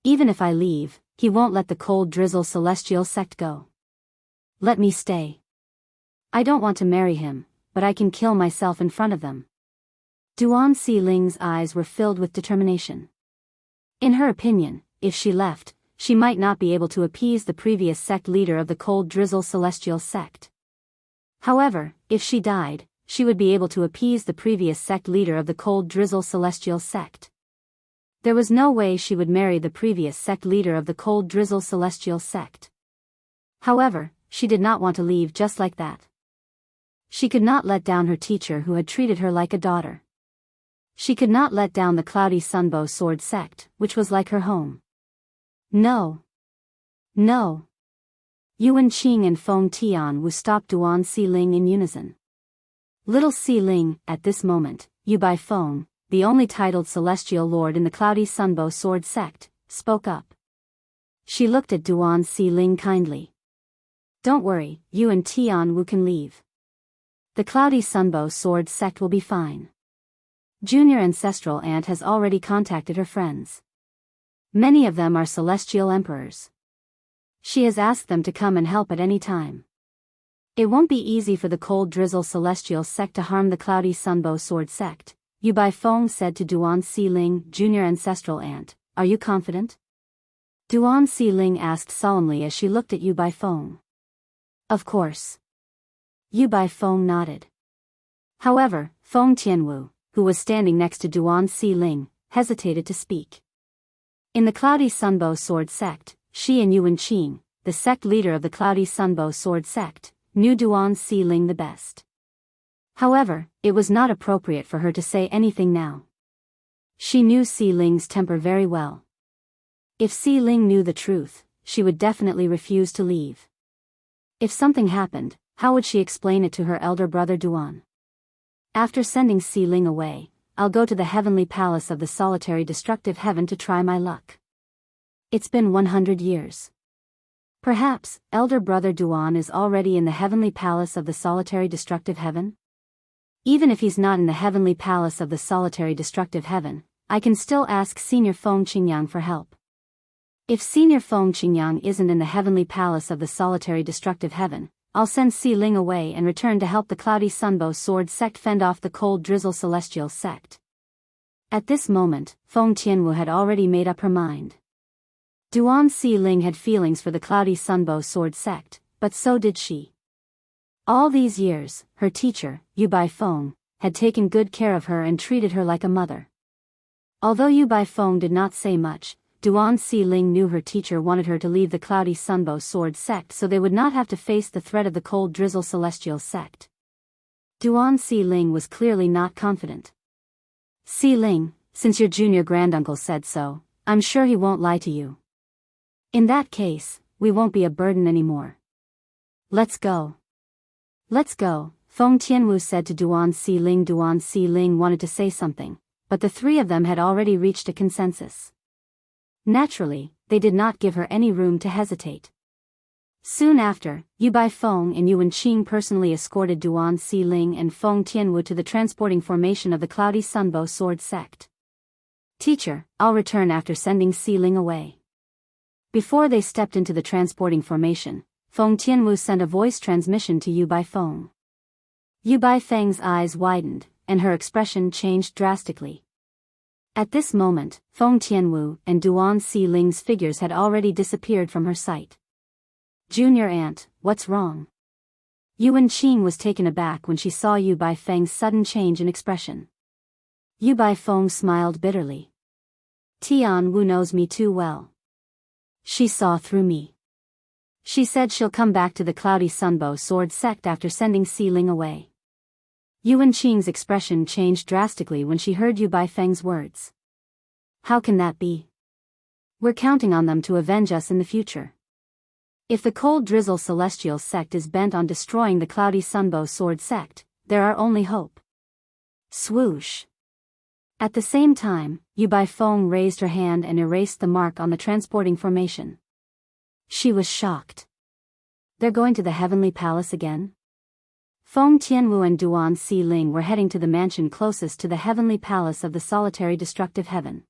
Even if I leave, he won't let the Cold Drizzle Celestial Sect go. Let me stay. I don't want to marry him, but I can kill myself in front of them." Duan Xiling's eyes were filled with determination. In her opinion, if she left, she might not be able to appease the previous sect leader of the Cold Drizzle Celestial Sect. However, if she died, she would be able to appease the previous sect leader of the Cold Drizzle Celestial Sect. There was no way she would marry the previous sect leader of the Cold Drizzle Celestial Sect. However, she did not want to leave just like that. She could not let down her teacher who had treated her like a daughter. She could not let down the Cloudy Sunbow Sword Sect, which was like her home. No. No. Yuan Qing and Feng Tianwu stopped Duan Xiling in unison. Little Xiling, at this moment, Yu Baifeng, the only titled celestial lord in the Cloudy Sunbow Sword Sect, spoke up. She looked at Duan Xiling kindly. "Don't worry, you and Tianwu can leave. The Cloudy Sunbow Sword Sect will be fine. Junior Ancestral Aunt has already contacted her friends. Many of them are celestial emperors. She has asked them to come and help at any time. It won't be easy for the Cold Drizzle Celestial Sect to harm the Cloudy Sunbow Sword Sect," Yu Baifeng said to Duan Xiling, Junior Ancestral Aunt. "Are you confident?" Duan Xiling asked solemnly as she looked at Yu Baifeng. "Of course." Yu Baifeng nodded. However, Feng Tianwu, who was standing next to Duan Si Ling, hesitated to speak. In the Cloudy Sunbow Sword sect, she and Yuan Qing, the sect leader of the Cloudy Sunbow Sword sect, knew Duan Si Ling the best. However, it was not appropriate for her to say anything now. She knew Si Ling's temper very well. If Si Ling knew the truth, she would definitely refuse to leave. If something happened, how would she explain it to her elder brother Duan? After sending Si Ling away, I'll go to the heavenly palace of the solitary destructive heaven to try my luck. It's been 100 years. Perhaps, elder brother Duan is already in the heavenly palace of the solitary destructive heaven? Even if he's not in the heavenly palace of the solitary destructive heaven, I can still ask Senior Feng Qingyang for help. If Senior Feng Qingyang isn't in the heavenly palace of the solitary destructive heaven, I'll send Si Ling away and return to help the Cloudy Sunbow Sword sect fend off the Cold Drizzle Celestial sect. At this moment, Feng Tianwu had already made up her mind. Duan Si Ling had feelings for the Cloudy Sunbow Sword sect, but so did she. All these years, her teacher, Yu Baifeng, had taken good care of her and treated her like a mother. Although Yu Baifeng did not say much, Duan Si Ling knew her teacher wanted her to leave the Cloudy Sunbow Sword sect so they would not have to face the threat of the Cold Drizzle Celestial sect. Duan Si Ling was clearly not confident. Si Ling, since your junior granduncle said so, I'm sure he won't lie to you. In that case, we won't be a burden anymore. Let's go. Let's go, Feng Tianwu said to Duan Si Ling. Duan Si Ling wanted to say something, but the three of them had already reached a consensus. Naturally, they did not give her any room to hesitate. Soon after, Yu Baifeng and Yuan Qing personally escorted Duan Si Ling and Feng Tianwu to the transporting formation of the Cloudy Sunbow Sword sect. Teacher, I'll return after sending Si Ling away. Before they stepped into the transporting formation, Feng Tianwu sent a voice transmission to Yu Baifeng. Yu Baifeng's eyes widened, and her expression changed drastically. At this moment, Feng Tianwu and Duan Si Ling's figures had already disappeared from her sight. Junior aunt, what's wrong? Yuan Qing was taken aback when she saw Yu Baifeng's sudden change in expression. Yu Baifeng smiled bitterly. Tian Wu knows me too well. She saw through me. She said she'll come back to the Cloudy Sunbow Sword sect after sending Si Ling away. Yuan Qing's expression changed drastically when she heard Yu Baifeng's words. How can that be? We're counting on them to avenge us in the future. If the Cold Drizzle Celestial sect is bent on destroying the Cloudy Sunbow Sword sect, there are only hope. Swoosh. At the same time, Yu Baifeng raised her hand and erased the mark on the transporting formation. She was shocked. They're going to the heavenly palace again? Feng Tianwu and Duan Si Ling were heading to the mansion closest to the heavenly palace of the solitary destructive heaven.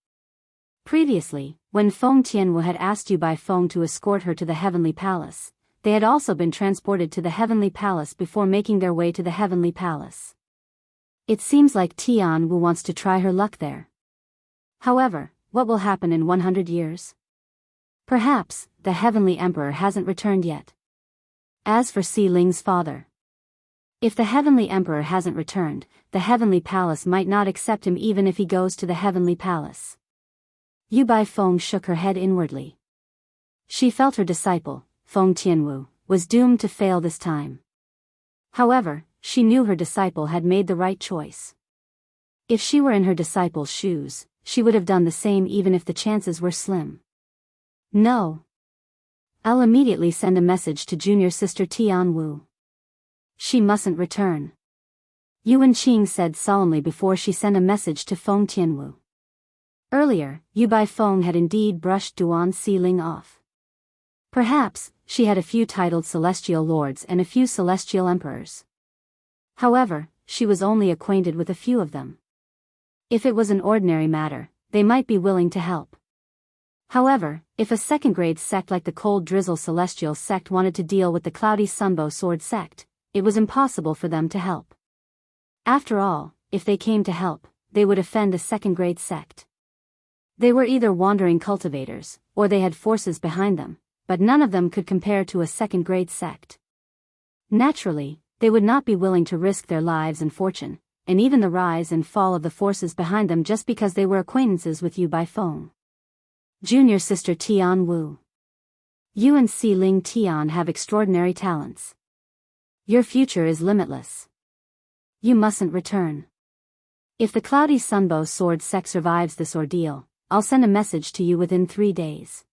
Previously, when Feng Tianwu had asked Yu Baifeng to escort her to the heavenly palace, they had also been transported to the heavenly palace before making their way to the heavenly palace. It seems like Tian Wu wants to try her luck there. However, what will happen in 100 years? Perhaps, the heavenly emperor hasn't returned yet. As for Si Ling's father, if the heavenly emperor hasn't returned, the heavenly palace might not accept him even if he goes to the heavenly palace. Yu Baifeng shook her head inwardly. She felt her disciple, Feng Tianwu, was doomed to fail this time. However, she knew her disciple had made the right choice. If she were in her disciple's shoes, she would have done the same even if the chances were slim. No. I'll immediately send a message to junior sister Tian Wu. She mustn't return. Yuan Qing said solemnly before she sent a message to Feng Tianwu. Earlier, Yu Baifeng had indeed brushed Duan Si Ling off. Perhaps, she had a few titled celestial lords and a few celestial emperors. However, she was only acquainted with a few of them. If it was an ordinary matter, they might be willing to help. However, if a second-grade sect like the Cold Drizzle Celestial sect wanted to deal with the Cloudy Sunbow Sword sect, it was impossible for them to help. After all, if they came to help, they would offend a second-grade sect. They were either wandering cultivators, or they had forces behind them, but none of them could compare to a second-grade sect. Naturally, They would not be willing to risk their lives and fortune, and even the rise and fall of the forces behind them just because they were acquaintances with you by phone. Junior sister Tian Wu. You and Si Ling Tian have extraordinary talents. Your future is limitless. You mustn't return. If the Cloudy Sunbow Sword sect survives this ordeal, I'll send a message to you within 3 days.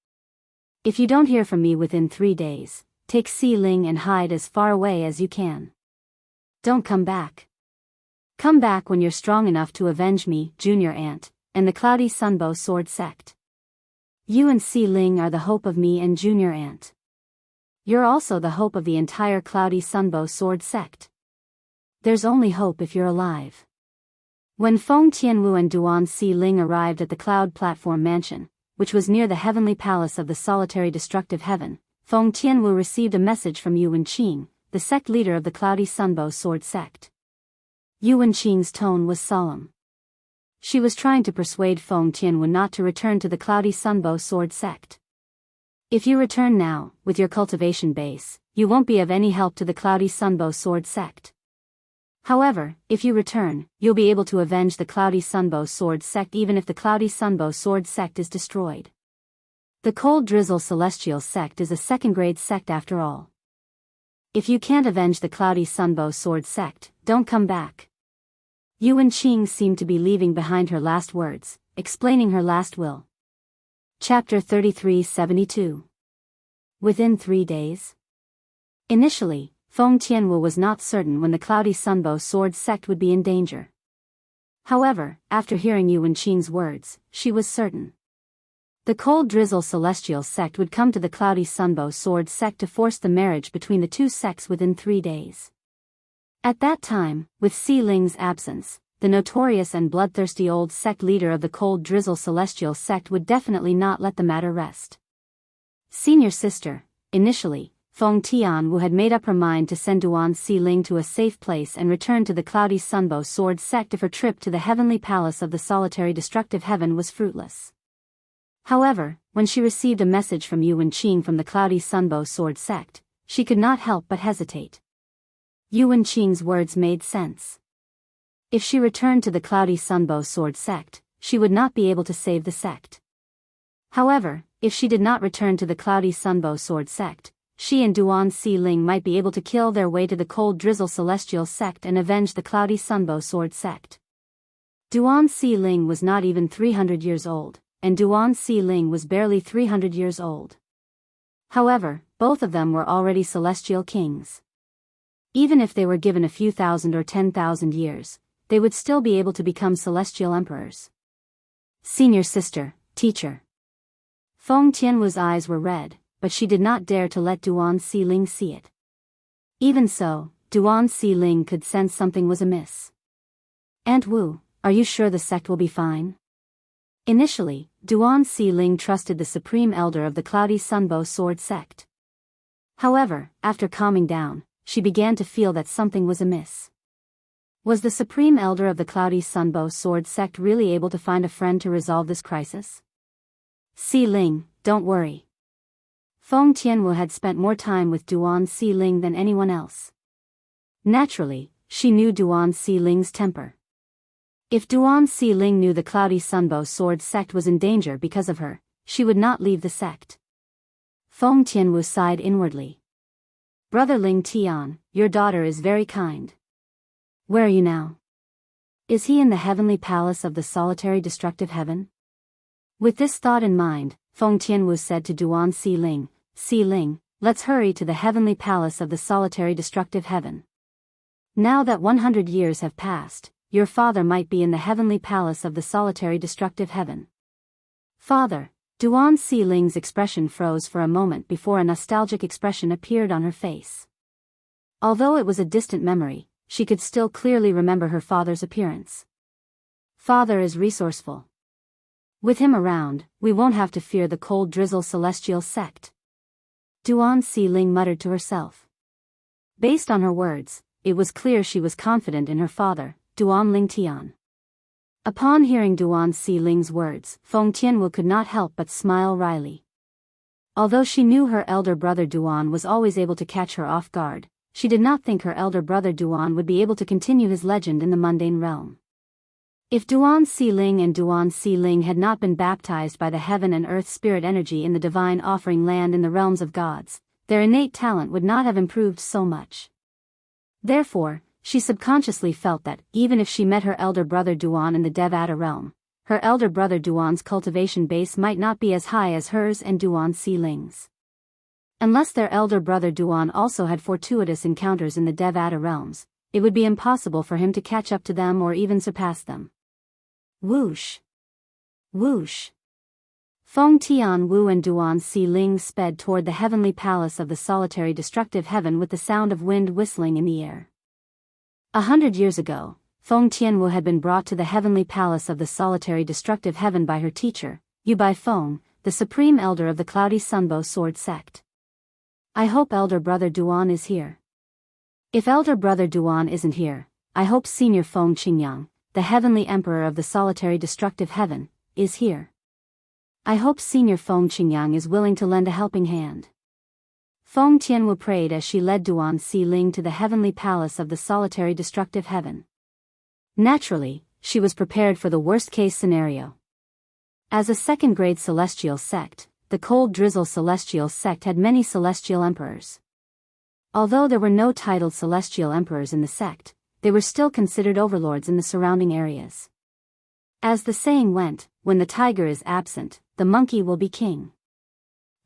If you don't hear from me within 3 days, take Si Ling and hide as far away as you can. Don't come back. Come back when you're strong enough to avenge me, Junior Aunt, and the Cloudy Sunbow Sword sect. You and Si Ling are the hope of me and Junior Aunt. You're also the hope of the entire Cloudy Sunbow Sword sect. There's only hope if you're alive. When Feng Tianwu and Duan Si Ling arrived at the Cloud Platform Mansion, which was near the heavenly palace of the solitary destructive heaven, Feng Tianwu received a message from Yu Wenqing, the sect leader of the Cloudy Sunbow Sword sect. Yu Wenqing's tone was solemn. She was trying to persuade Feng Tianwu not to return to the Cloudy Sunbow Sword sect. If you return now, with your cultivation base, you won't be of any help to the Cloudy Sunbow Sword sect. However, if you return, you'll be able to avenge the Cloudy Sunbow Sword sect even if the Cloudy Sunbow Sword sect is destroyed. The Cold Drizzle Celestial sect is a second-grade sect after all. If you can't avenge the Cloudy Sunbow Sword sect, don't come back. Yu Wenqing seemed to be leaving behind her last words, explaining her last will. Chapter 3372. Within 3 days? Initially, Feng Tianwu was not certain when the Cloudy Sunbow Sword sect would be in danger. However, after hearing Yu Wenqing's words, she was certain. The Cold Drizzle Celestial sect would come to the Cloudy Sunbow Sword sect to force the marriage between the two sects within 3 days. At that time, with Si Ling's absence, the notorious and bloodthirsty old sect leader of the Cold Drizzle Celestial sect would definitely not let the matter rest. Senior sister, initially, Feng Tianwu had made up her mind to send Duan Si Ling to a safe place and return to the Cloudy Sunbow Sword sect if her trip to the heavenly palace of the solitary destructive heaven was fruitless. However, when she received a message from Yu Wenqing from the Cloudy Sunbow Sword sect, she could not help but hesitate. Yu Wenqing's words made sense. If she returned to the Cloudy Sunbow Sword sect, she would not be able to save the sect. However, if she did not return to the Cloudy Sunbow Sword sect, she and Duan Si Ling might be able to kill their way to the Cold Drizzle Celestial sect and avenge the Cloudy Sunbow Sword sect. Duan Si Ling was not even 300 years old, and Duan Si Ling was barely 300 years old. However, both of them were already celestial kings. Even if they were given a few thousand or 10,000 years, they would still be able to become celestial emperors. Senior sister, teacher. Feng Tianwu's eyes were red, but she did not dare to let Duan Si Ling see it. Even so, Duan Si Ling could sense something was amiss. Aunt Wu, are you sure the sect will be fine? Initially, Duan Si Ling trusted the supreme elder of the Cloudy Sunbow Sword sect. However, after calming down, she began to feel that something was amiss. Was the supreme elder of the Cloudy Sunbow Sword sect really able to find a friend to resolve this crisis? Si Ling, don't worry. Feng Tianwu had spent more time with Duan Si Ling than anyone else. Naturally, she knew Duan Si Ling's temper. If Duan Si Ling knew the Cloudy Sunbow Sword sect was in danger because of her, she would not leave the sect. Feng Tianwu sighed inwardly. Brother Ling Tian, your daughter is very kind. Where are you now? Is he in the heavenly palace of the solitary destructive heaven? With this thought in mind, Feng Tianwu said to Duan Si Ling, let's hurry to the heavenly palace of the solitary destructive heaven. Now that 100 years have passed, your father might be in the heavenly palace of the solitary destructive heaven. Father, Duan Si Ling's expression froze for a moment before a nostalgic expression appeared on her face. Although it was a distant memory, she could still clearly remember her father's appearance. Father is resourceful. With him around, we won't have to fear the Cold Drizzle Celestial sect. Duan Si Ling muttered to herself. Based on her words, it was clear she was confident in her father, Duan Ling Tian. Upon hearing Duan Si Ling's words, Feng Tianwu could not help but smile wryly. Although she knew her elder brother Duan was always able to catch her off guard, she did not think her elder brother Duan would be able to continue his legend in the mundane realm. If Duan Xiling and Duan Xiling had not been baptized by the heaven and earth spirit energy in the divine offering land in the realms of gods, their innate talent would not have improved so much. Therefore, she subconsciously felt that, even if she met her elder brother Duan in the Devata realm, her elder brother Duan's cultivation base might not be as high as hers and Duan Xiling's. Unless their elder brother Duan also had fortuitous encounters in the Devata realms, it would be impossible for him to catch up to them or even surpass them. Whoosh! Whoosh! Feng Tian Wu and Duan Xiling sped toward the heavenly palace of the solitary destructive heaven with the sound of wind whistling in the air. 100 years ago, Feng Tianwu had been brought to the heavenly palace of the solitary destructive heaven by her teacher, Yu Bai Feng, the supreme elder of the Cloudy Sunbow Sword sect. I hope elder brother Duan is here. If elder brother Duan isn't here, I hope senior Feng Qingyang, the heavenly emperor of the solitary destructive heaven, is here. I hope senior Feng Qingyang is willing to lend a helping hand. Feng Tianwu prayed as she led Duan Xiling to the heavenly palace of the solitary destructive heaven. Naturally, she was prepared for the worst-case scenario. As a second-grade celestial sect, the Cold Drizzle Celestial sect had many celestial emperors. Although there were no titled celestial emperors in the sect, they were still considered overlords in the surrounding areas. As the saying went, when the tiger is absent, the monkey will be king.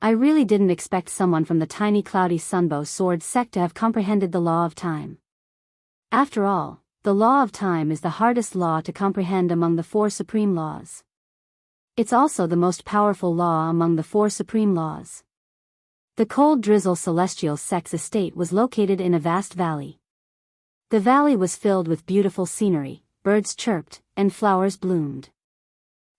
I really didn't expect someone from the tiny Cloudy Sunbow Sword sect to have comprehended the law of time. After all, the law of time is the hardest law to comprehend among the four supreme laws. It's also the most powerful law among the four supreme laws. The Cold Drizzle Celestial sect's estate was located in a vast valley. The valley was filled with beautiful scenery, birds chirped, and flowers bloomed.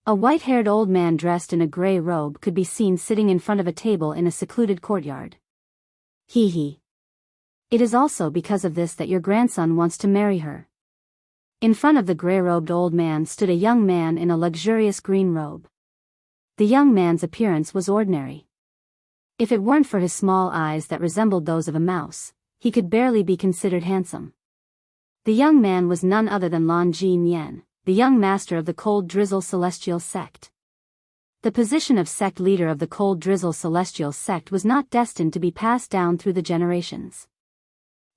A white-haired old man dressed in a gray robe could be seen sitting in front of a table in a secluded courtyard. Hee hee. It is also because of this that your grandson wants to marry her. In front of the gray-robed old man stood a young man in a luxurious green robe. The young man's appearance was ordinary. If it weren't for his small eyes that resembled those of a mouse, he could barely be considered handsome. The young man was none other than Lan Jinyan, the young master of the Cold Drizzle Celestial sect. The position of sect leader of the Cold Drizzle Celestial sect was not destined to be passed down through the generations.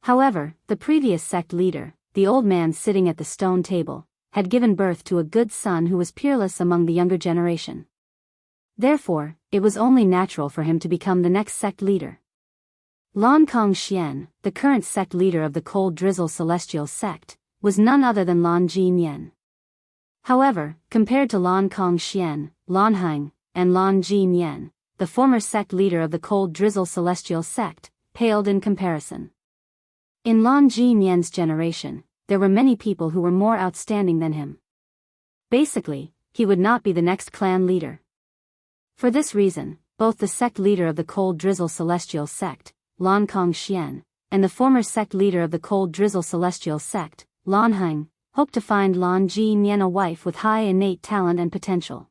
However, the previous sect leader, the old man sitting at the stone table, had given birth to a good son who was peerless among the younger generation. Therefore, it was only natural for him to become the next sect leader. Lan Kongxian, the current sect leader of the Cold Drizzle Celestial sect, was none other than Lan Jinyan. However, compared to Lan Kongxian, Lan Hang, and Lan Jinyan, the former sect leader of the Cold Drizzle Celestial sect, paled in comparison. In Lan Jinyan's generation, there were many people who were more outstanding than him. Basically, he would not be the next clan leader. For this reason, both the sect leader of the Cold Drizzle Celestial sect, Lan Kongxian, and the former sect leader of the Cold Drizzle Celestial sect, Lan Hang, hoped to find Lan Jinyan a wife with high innate talent and potential.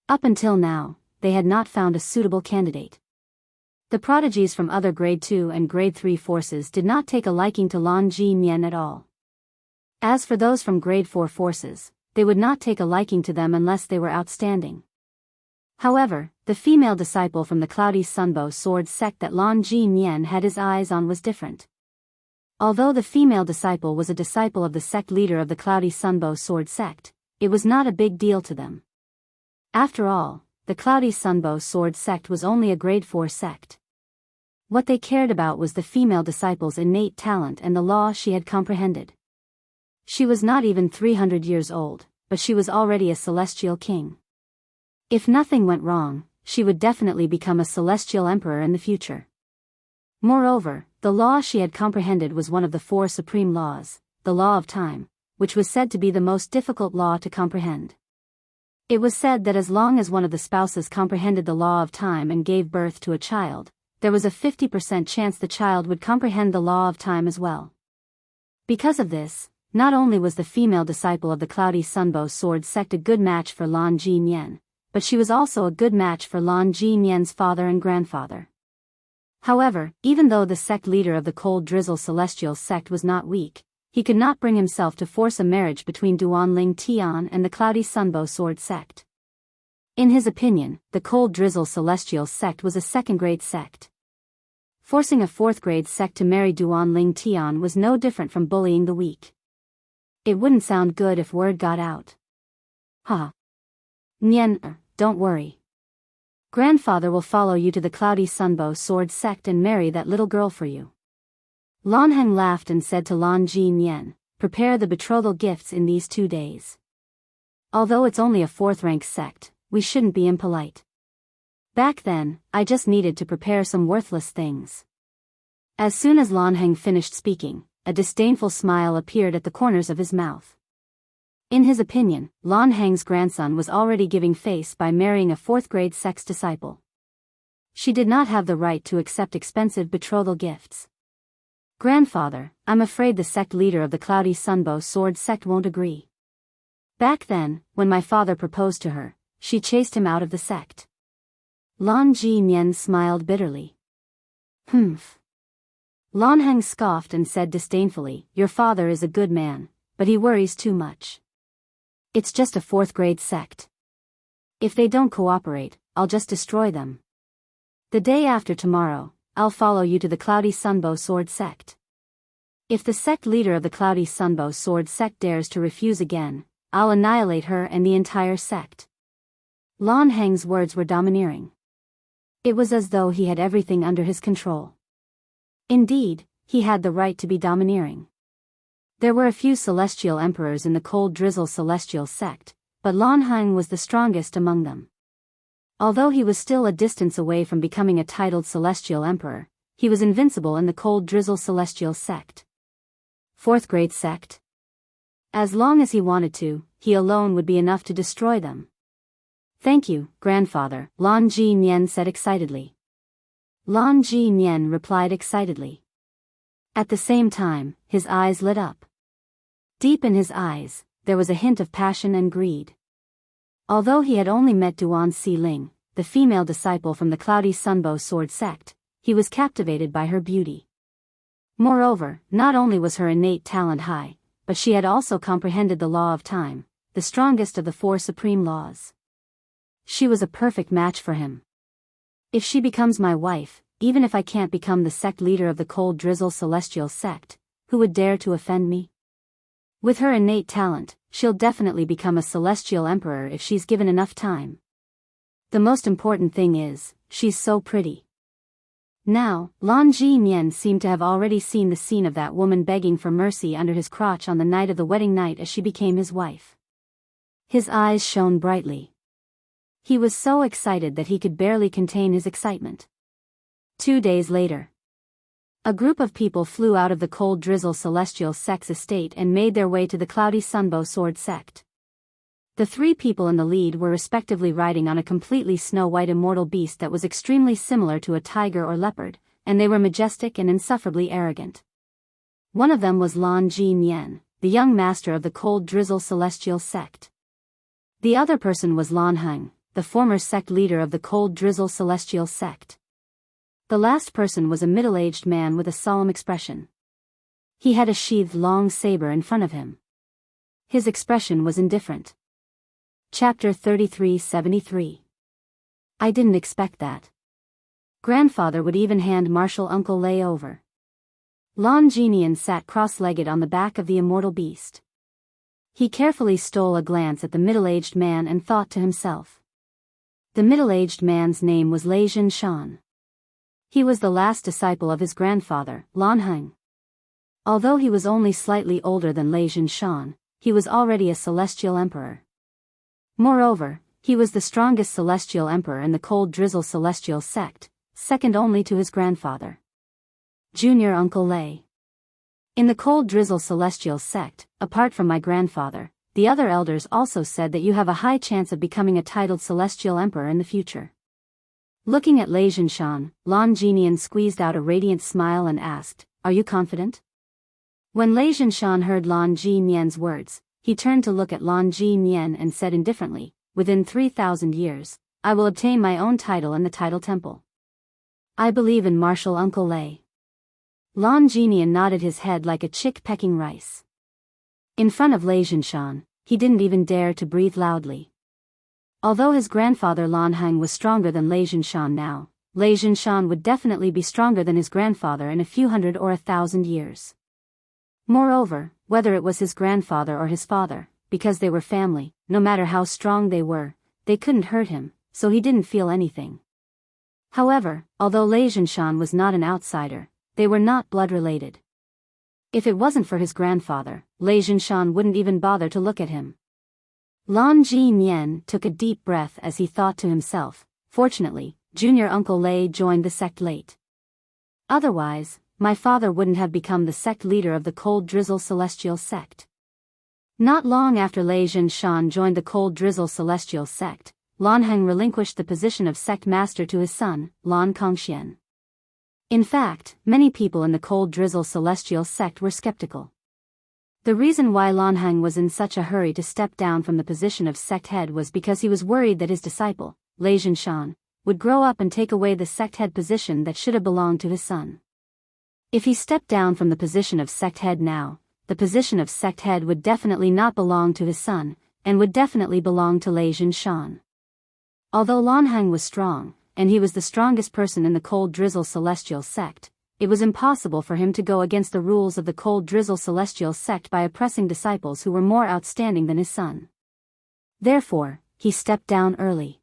Up until now, they had not found a suitable candidate. The prodigies from other Grade 2 and Grade 3 forces did not take a liking to Lan Jinyan at all. As for those from Grade 4 forces, they would not take a liking to them unless they were outstanding. However, the female disciple from the Cloudy Sunbow Sword sect that Lan Jinyan had his eyes on was different. Although the female disciple was a disciple of the sect leader of the Cloudy Sunbow Sword sect, it was not a big deal to them. After all, the Cloudy Sunbow Sword sect was only a Grade 4 sect. What they cared about was the female disciple's innate talent and the law she had comprehended. She was not even 300 years old, but she was already a celestial king. If nothing went wrong, she would definitely become a celestial emperor in the future. Moreover, the law she had comprehended was one of the four supreme laws, the law of time, which was said to be the most difficult law to comprehend. It was said that as long as one of the spouses comprehended the law of time and gave birth to a child, there was a 50% chance the child would comprehend the law of time as well. Because of this, not only was the female disciple of the Cloudy Sunbow Sword sect a good match for Lan Jinyan, but she was also a good match for Lan Jinyan's father and grandfather. However, even though the sect leader of the Cold Drizzle Celestial sect was not weak, he could not bring himself to force a marriage between Duanling Tian and the Cloudy Sunbow Sword sect. In his opinion, the Cold Drizzle Celestial sect was a second-grade sect. Forcing a fourth-grade sect to marry Duanling Tian was no different from bullying the weak. It wouldn't sound good if word got out. Ha. Nian, don't worry. Grandfather will follow you to the Cloudy Sunbow Sword sect and marry that little girl for you. Lan Heng laughed and said to Lan Ji Nian, prepare the betrothal gifts in these 2 days. Although it's only a fourth-rank sect, we shouldn't be impolite. Back then, I just needed to prepare some worthless things. As soon as Lan Heng finished speaking, a disdainful smile appeared at the corners of his mouth. In his opinion, Lan Heng's grandson was already giving face by marrying a fourth-grade sect's disciple. She did not have the right to accept expensive betrothal gifts. Grandfather, I'm afraid the sect leader of the Cloudy Sunbow Sword sect won't agree. Back then, when my father proposed to her, she chased him out of the sect. Lan Ji Nian smiled bitterly. Humph. Lan Heng scoffed and said disdainfully, your father is a good man, but he worries too much. It's just a fourth-grade sect. If they don't cooperate, I'll just destroy them. The day after tomorrow, I'll follow you to the Cloudy Sunbow Sword sect. If the sect leader of the Cloudy Sunbow Sword sect dares to refuse again, I'll annihilate her and the entire sect. Lan Heng's words were domineering. It was as though he had everything under his control. Indeed, he had the right to be domineering. There were a few celestial emperors in the Cold Drizzle Celestial sect, but Lan Heng was the strongest among them. Although he was still a distance away from becoming a titled celestial emperor, he was invincible in the Cold Drizzle Celestial sect. Fourth-grade sect? As long as he wanted to, he alone would be enough to destroy them. Thank you, grandfather, Lan Ji Nian said excitedly. Lan Ji Nian replied excitedly. At the same time, his eyes lit up. Deep in his eyes, there was a hint of passion and greed. Although he had only met Duan Si Ling, the female disciple from the Cloudy Sunbow Sword sect, he was captivated by her beauty. Moreover, not only was her innate talent high, but she had also comprehended the law of time, the strongest of the 4 supreme laws. She was a perfect match for him. If she becomes my wife, even if I can't become the sect leader of the Cold Drizzle Celestial sect, who would dare to offend me? With her innate talent, she'll definitely become a celestial emperor if she's given enough time. The most important thing is, she's so pretty. Now, Lan Ji Nian seemed to have already seen the scene of that woman begging for mercy under his crotch on the night of the wedding night as she became his wife. His eyes shone brightly. He was so excited that he could barely contain his excitement. 2 days later, a group of people flew out of the Cold Drizzle Celestial sect's estate and made their way to the Cloudy Sunbow Sword sect. The 3 people in the lead were respectively riding on a completely snow-white immortal beast that was extremely similar to a tiger or leopard, and they were majestic and insufferably arrogant. One of them was Lan Ji Nian, the young master of the Cold Drizzle Celestial sect. The other person was Lan Heng, the former sect leader of the Cold Drizzle Celestial sect. The last person was a middle-aged man with a solemn expression. He had a sheathed long saber in front of him. His expression was indifferent. Chapter 33-73. I didn't expect that. Grandfather would even hand martial Uncle Lei over. Lan Jinian sat cross-legged on the back of the immortal beast. He carefully stole a glance at the middle-aged man and thought to himself. The middle-aged man's name was Lei Jinshan. He was the last disciple of his grandfather, Lan Heng. Although he was only slightly older than Lei Jinshan, he was already a celestial emperor. Moreover, he was the strongest celestial emperor in the Cold Drizzle Celestial sect, second only to his grandfather. Junior Uncle Lei. In the Cold Drizzle Celestial sect, apart from my grandfather, the other elders also said that you have a high chance of becoming a titled celestial emperor in the future. Looking at Lei Jinshan, Lan Jinian squeezed out a radiant smile and asked, "Are you confident?" When Lei Jinshan heard Lan Jinian's words, he turned to look at Lan Jinian and said indifferently, "Within 3,000 years, I will obtain my own title in the title temple." I believe in martial Uncle Lei. Lan Jinian nodded his head like a chick pecking rice. In front of Lei Jinshan, he didn't even dare to breathe loudly. Although his grandfather Lan Hang was stronger than Lei Jinshan now, Lei Jinshan would definitely be stronger than his grandfather in a few hundred or 1,000 years. Moreover, whether it was his grandfather or his father, because they were family, no matter how strong they were, they couldn't hurt him, so he didn't feel anything. However, although Lei Jinshan was not an outsider, they were not blood-related. If it wasn't for his grandfather, Lei Jinshan wouldn't even bother to look at him. Lan Jinian took a deep breath as he thought to himself, fortunately, Junior Uncle Lei joined the sect late. Otherwise, my father wouldn't have become the sect leader of the Cold Drizzle Celestial Sect. Not long after Lei Jinshan joined the Cold Drizzle Celestial Sect, Lan Heng relinquished the position of sect master to his son, Lan Kongxian. In fact, many people in the Cold Drizzle Celestial Sect were skeptical. The reason why Lan Heng was in such a hurry to step down from the position of sect head was because he was worried that his disciple, Lei Jinshan, would grow up and take away the sect head position that should have belonged to his son. If he stepped down from the position of sect head now, the position of sect head would definitely not belong to his son, and would definitely belong to Lei Jinshan. Although Lan Heng was strong, and he was the strongest person in the Cold Drizzle Celestial Sect, it was impossible for him to go against the rules of the Cold Drizzle Celestial Sect by oppressing disciples who were more outstanding than his son. Therefore, he stepped down early.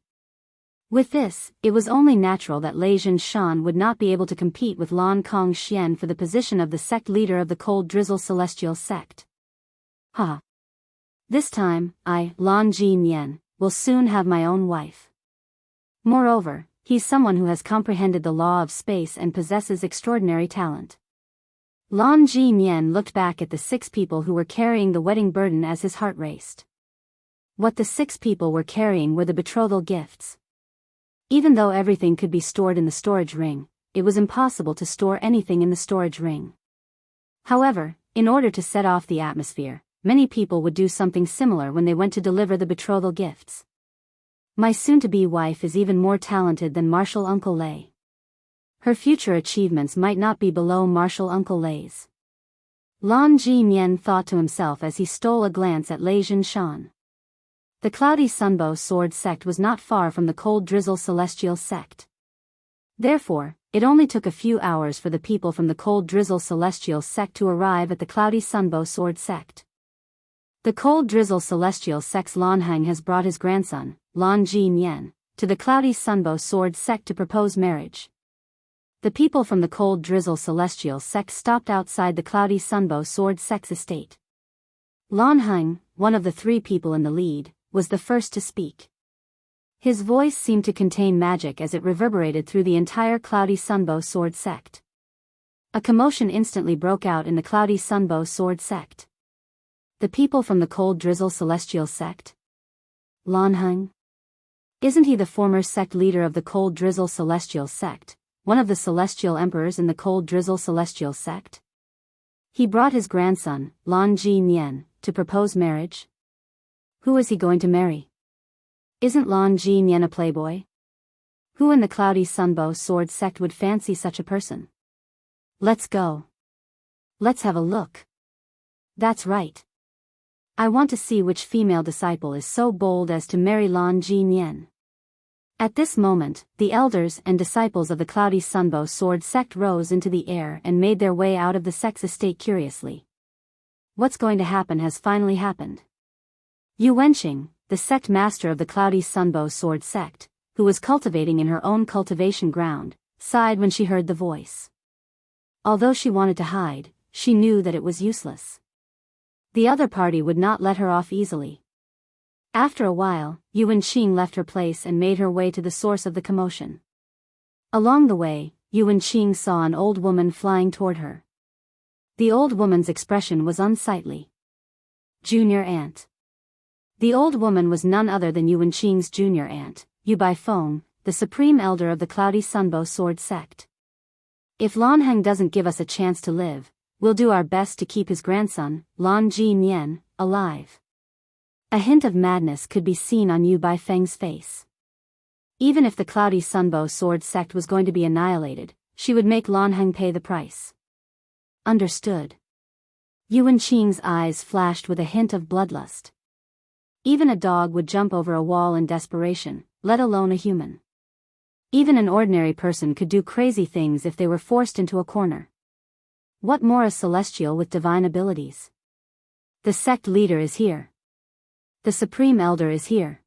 With this, it was only natural that Lei Jinshan would not be able to compete with Lan Kongxian for the position of the sect leader of the Cold Drizzle Celestial Sect. Ha! This time, I, Lan Jinian, will soon have my own wife. Moreover, he's someone who has comprehended the law of space and possesses extraordinary talent. Lan Jinian looked back at the 6 people who were carrying the wedding burden as his heart raced. What the 6 people were carrying were the betrothal gifts. Even though everything could be stored in the storage ring, it was impossible to store anything in the storage ring. However, in order to set off the atmosphere, many people would do something similar when they went to deliver the betrothal gifts. My soon-to-be wife is even more talented than Martial Uncle Lei. Her future achievements might not be below Martial Uncle Lei's. Lan Jinian thought to himself as he stole a glance at Lei Jinshan. The Cloudy Sunbow Sword Sect was not far from the Cold Drizzle Celestial Sect. Therefore, it only took a few hours for the people from the Cold Drizzle Celestial Sect to arrive at the Cloudy Sunbow Sword Sect. The Cold Drizzle Celestial Sect's Lan Heng has brought his grandson, Lan Jinian, to the Cloudy Sunbow Sword Sect to propose marriage. The people from the Cold Drizzle Celestial Sect stopped outside the Cloudy Sunbow Sword Sect's estate. Lan Heng, one of the 3 people in the lead, was the first to speak. His voice seemed to contain magic as it reverberated through the entire Cloudy Sunbow Sword Sect. A commotion instantly broke out in the Cloudy Sunbow Sword Sect. The people from the Cold Drizzle Celestial Sect? Lan Heng? Isn't he the former sect leader of the Cold Drizzle Celestial Sect, one of the celestial emperors in the Cold Drizzle Celestial Sect? He brought his grandson, Lan Jinian, to propose marriage? Who is he going to marry? Isn't Lan Jinian a playboy? Who in the Cloudy Sunbow Sword Sect would fancy such a person? Let's go. Let's have a look. That's right. I want to see which female disciple is so bold as to marry Lan Jinian. At this moment, the elders and disciples of the Cloudy Sunbow Sword Sect rose into the air and made their way out of the sect's estate curiously. What's going to happen has finally happened. Yu Wenqing, the sect master of the Cloudy Sunbow Sword Sect, who was cultivating in her own cultivation ground, sighed when she heard the voice. Although she wanted to hide, she knew that it was useless. The other party would not let her off easily. After a while, Yu Wenqing left her place and made her way to the source of the commotion. Along the way, Yu Wenqing saw an old woman flying toward her. The old woman's expression was unsightly. Junior aunt. The old woman was none other than Yu Wenqing's junior aunt, Yu Baifeng, the supreme elder of the Cloudy Sunbow Sword Sect. If Lan Heng doesn't give us a chance to live, we'll do our best to keep his grandson, Lan Jinian, alive. A hint of madness could be seen on Yu Baifeng's face. Even if the Cloudy Sunbow Sword sect was going to be annihilated, she would make Lan Heng pay the price. Understood. Yuan Qing's eyes flashed with a hint of bloodlust. Even a dog would jump over a wall in desperation, let alone a human. Even an ordinary person could do crazy things if they were forced into a corner. What more a celestial with divine abilities? The sect leader is here. The supreme elder is here.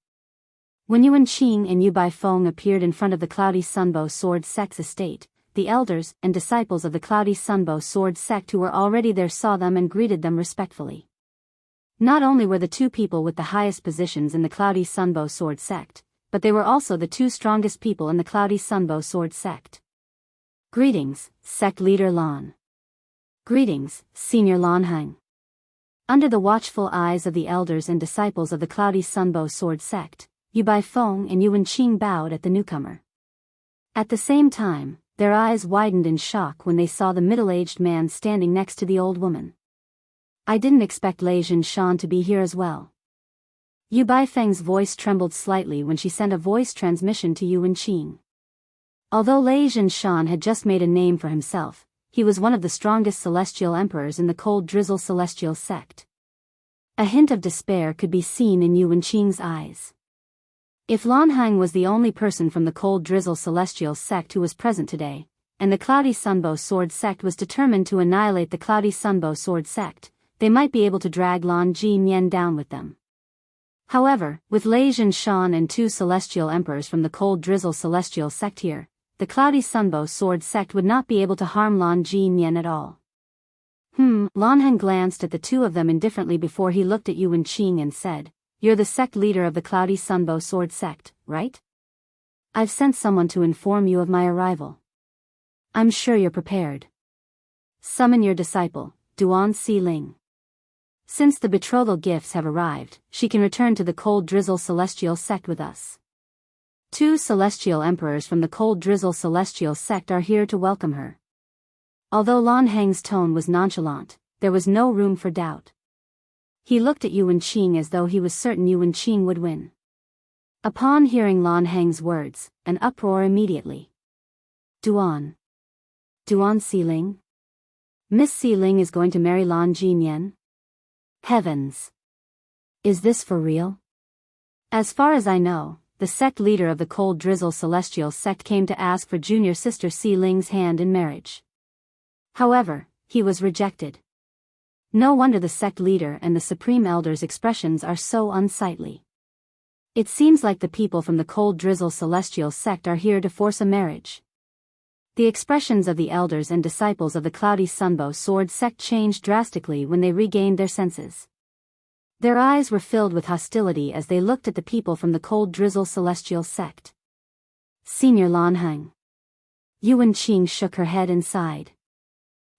When Yuan Qing and Yu Baifeng appeared in front of the Cloudy Sunbow Sword sect's estate, the elders and disciples of the Cloudy Sunbow Sword sect who were already there saw them and greeted them respectfully. Not only were the two people with the highest positions in the Cloudy Sunbow Sword sect, but they were also the two strongest people in the Cloudy Sunbow Sword sect. Greetings, sect leader Lan. Greetings, senior Lan Heng. Under the watchful eyes of the elders and disciples of the Cloudy Sunbow Sword sect, Yu Baifeng and Yuan Qing bowed at the newcomer. At the same time, their eyes widened in shock when they saw the middle-aged man standing next to the old woman. I didn't expect Lei Zhinshan to be here as well. Yu Baifeng's voice trembled slightly when she sent a voice transmission to Yuan Qing. Although Lei Zhinshan had just made a name for himself, he was one of the strongest celestial emperors in the Cold Drizzle Celestial sect. A hint of despair could be seen in Yuan Qing's eyes. If Lan Heng was the only person from the Cold Drizzle Celestial sect who was present today, and the Cloudy Sunbow Sword sect was determined to annihilate the Cloudy Sunbow Sword sect, they might be able to drag Lan Ji Mian down with them. However, with Lei Zhinshan and two celestial emperors from the Cold Drizzle Celestial sect here, the Cloudy Sunbow Sword sect would not be able to harm Lan Ji Mian at all. Lan Heng glanced at the two of them indifferently before he looked at Yuan Qing and said, "You're the sect leader of the Cloudy Sunbow Sword sect, right? I've sent someone to inform you of my arrival. I'm sure you're prepared. Summon your disciple, Duan Si Ling. Since the betrothal gifts have arrived, she can return to the Cold Drizzle Celestial sect with us. Two celestial emperors from the Cold Drizzle Celestial sect are here to welcome her." Although Lan Heng's tone was nonchalant, there was no room for doubt. He looked at Yuan Qing as though he was certain Yuan Qing would win. Upon hearing Lan Heng's words, an uproar immediately. Duan Si Ling? Miss Si Ling is going to marry Lan Ji Mian? Heavens! Is this for real? As far as I know, the sect leader of the Cold Drizzle Celestial sect came to ask for junior sister Si Ling's hand in marriage. However, he was rejected. No wonder the sect leader and the supreme elder's expressions are so unsightly. It seems like the people from the Cold Drizzle Celestial sect are here to force a marriage. The expressions of the elders and disciples of the Cloudy Sunbow Sword sect changed drastically when they regained their senses. Their eyes were filled with hostility as they looked at the people from the Cold Drizzle Celestial sect. Senior Lan Heng. Yuan Qing shook her head and sighed.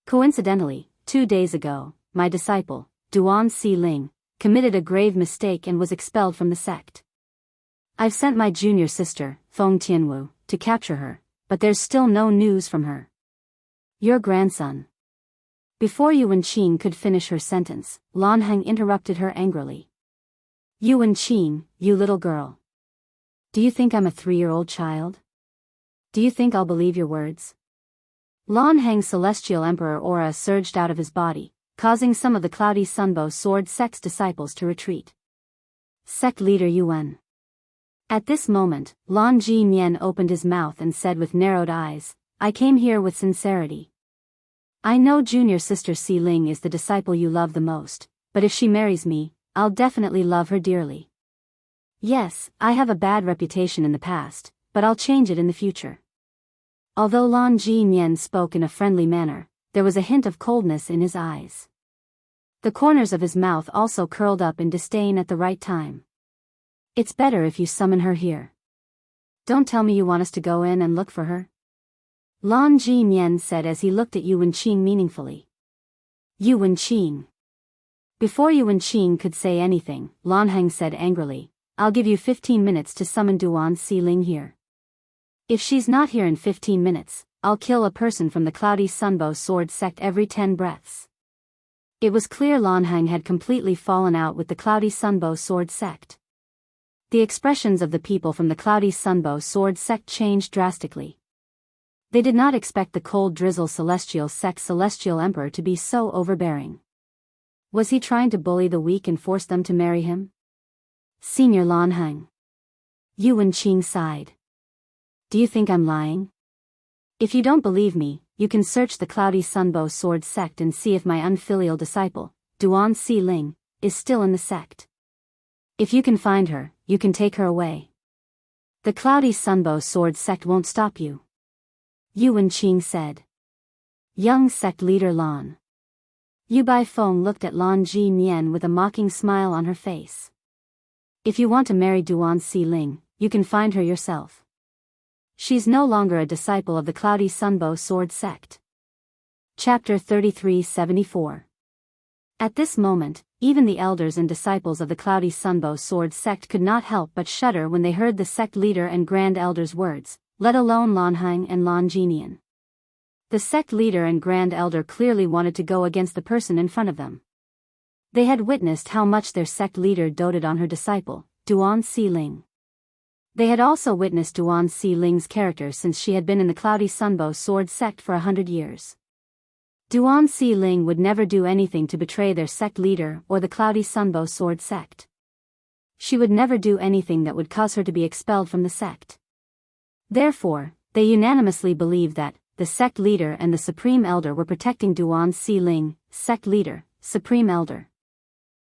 Coincidentally, 2 days ago, my disciple, Duan Si Ling, committed a grave mistake and was expelled from the sect. I've sent my junior sister, Feng Tianwu, to capture her, but there's still no news from her. Your grandson. Before Yuan Qing could finish her sentence, Lan Heng interrupted her angrily. Yuan Qing, you little girl. Do you think I'm a 3-year-old child? Do you think I'll believe your words? Lan Heng's celestial emperor aura surged out of his body, causing some of the Cloudy Sunbow Sword sect's disciples to retreat. Sect leader Yuan. At this moment, Lan Ji Mian opened his mouth and said with narrowed eyes, "I came here with sincerity. I know junior sister Si Ling is the disciple you love the most, but if she marries me, I'll definitely love her dearly. Yes, I have a bad reputation in the past, but I'll change it in the future." Although Lan Ji Mian spoke in a friendly manner, there was a hint of coldness in his eyes. The corners of his mouth also curled up in disdain at the right time. It's better if you summon her here. Don't tell me you want us to go in and look for her. Lan Ji Mian said as he looked at Yuan Qing meaningfully. Yuan Qing. Before Yuan Qing could say anything, Lan Heng said angrily, "I'll give you 15 minutes to summon Duan Si Ling here. If she's not here in 15 minutes, I'll kill a person from the Cloudy Sunbow Sword sect every 10 breaths." It was clear Lan Heng had completely fallen out with the Cloudy Sunbow Sword sect. The expressions of the people from the Cloudy Sunbow Sword sect changed drastically. They did not expect the cold drizzle celestial sect's celestial emperor to be so overbearing. Was he trying to bully the weak and force them to marry him? Senior Lanheng. Yu Wenqing sighed. Do you think I'm lying? If you don't believe me, you can search the Cloudy Sunbow Sword sect and see if my unfilial disciple, Duan Si Ling, is still in the sect. If you can find her, you can take her away. The Cloudy Sunbow Sword sect won't stop you. Yu Wenqing said. Young sect leader Lan. Yu Baifeng looked at Lan Ji Nian with a mocking smile on her face. If you want to marry Duan Si Ling, you can find her yourself. She's no longer a disciple of the Cloudy Sunbow Sword sect. Chapter 33-74. At this moment, even the elders and disciples of the Cloudy Sunbow Sword sect could not help but shudder when they heard the sect leader and grand elder's words, let alone Lanheng and Lan Jinian. The sect leader and grand elder clearly wanted to go against the person in front of them. They had witnessed how much their sect leader doted on her disciple, Duan Si Ling. They had also witnessed Duan Si Ling's character since she had been in the Cloudy Sunbow Sword sect for 100 years. Duan Si Ling would never do anything to betray their sect leader or the Cloudy Sunbow Sword sect. She would never do anything that would cause her to be expelled from the sect. Therefore, they unanimously believed that the sect leader and the supreme elder were protecting Duan Si Ling, sect leader, supreme elder.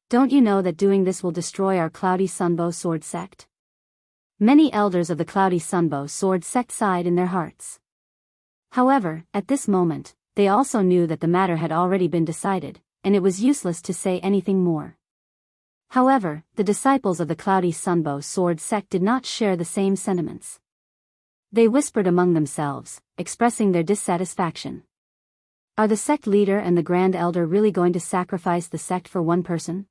Don't you know that doing this will destroy our Cloudy Sunbow Sword sect? Many elders of the Cloudy Sunbow Sword sect sighed in their hearts. However, at this moment, they also knew that the matter had already been decided, and it was useless to say anything more. However, the disciples of the Cloudy Sunbow Sword sect did not share the same sentiments. They whispered among themselves, expressing their dissatisfaction. Are the sect leader and the grand elder really going to sacrifice the sect for one person?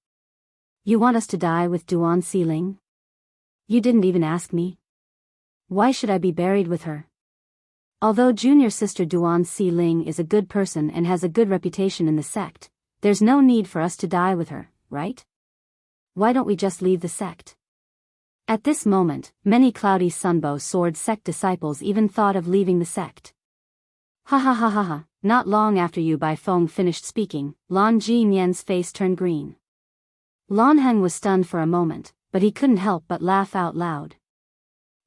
You want us to die with Duan Si Ling? You didn't even ask me. Why should I be buried with her? Although junior sister Duan Si Ling is a good person and has a good reputation in the sect, there's no need for us to die with her, right? Why don't we just leave the sect? At this moment, many Cloudy Sunbow Sword sect disciples even thought of leaving the sect. Ha ha ha ha ha. Not long after Yu Baifeng finished speaking, Lan Ji Nian's face turned green. Lan Heng was stunned for a moment, but he couldn't help but laugh out loud.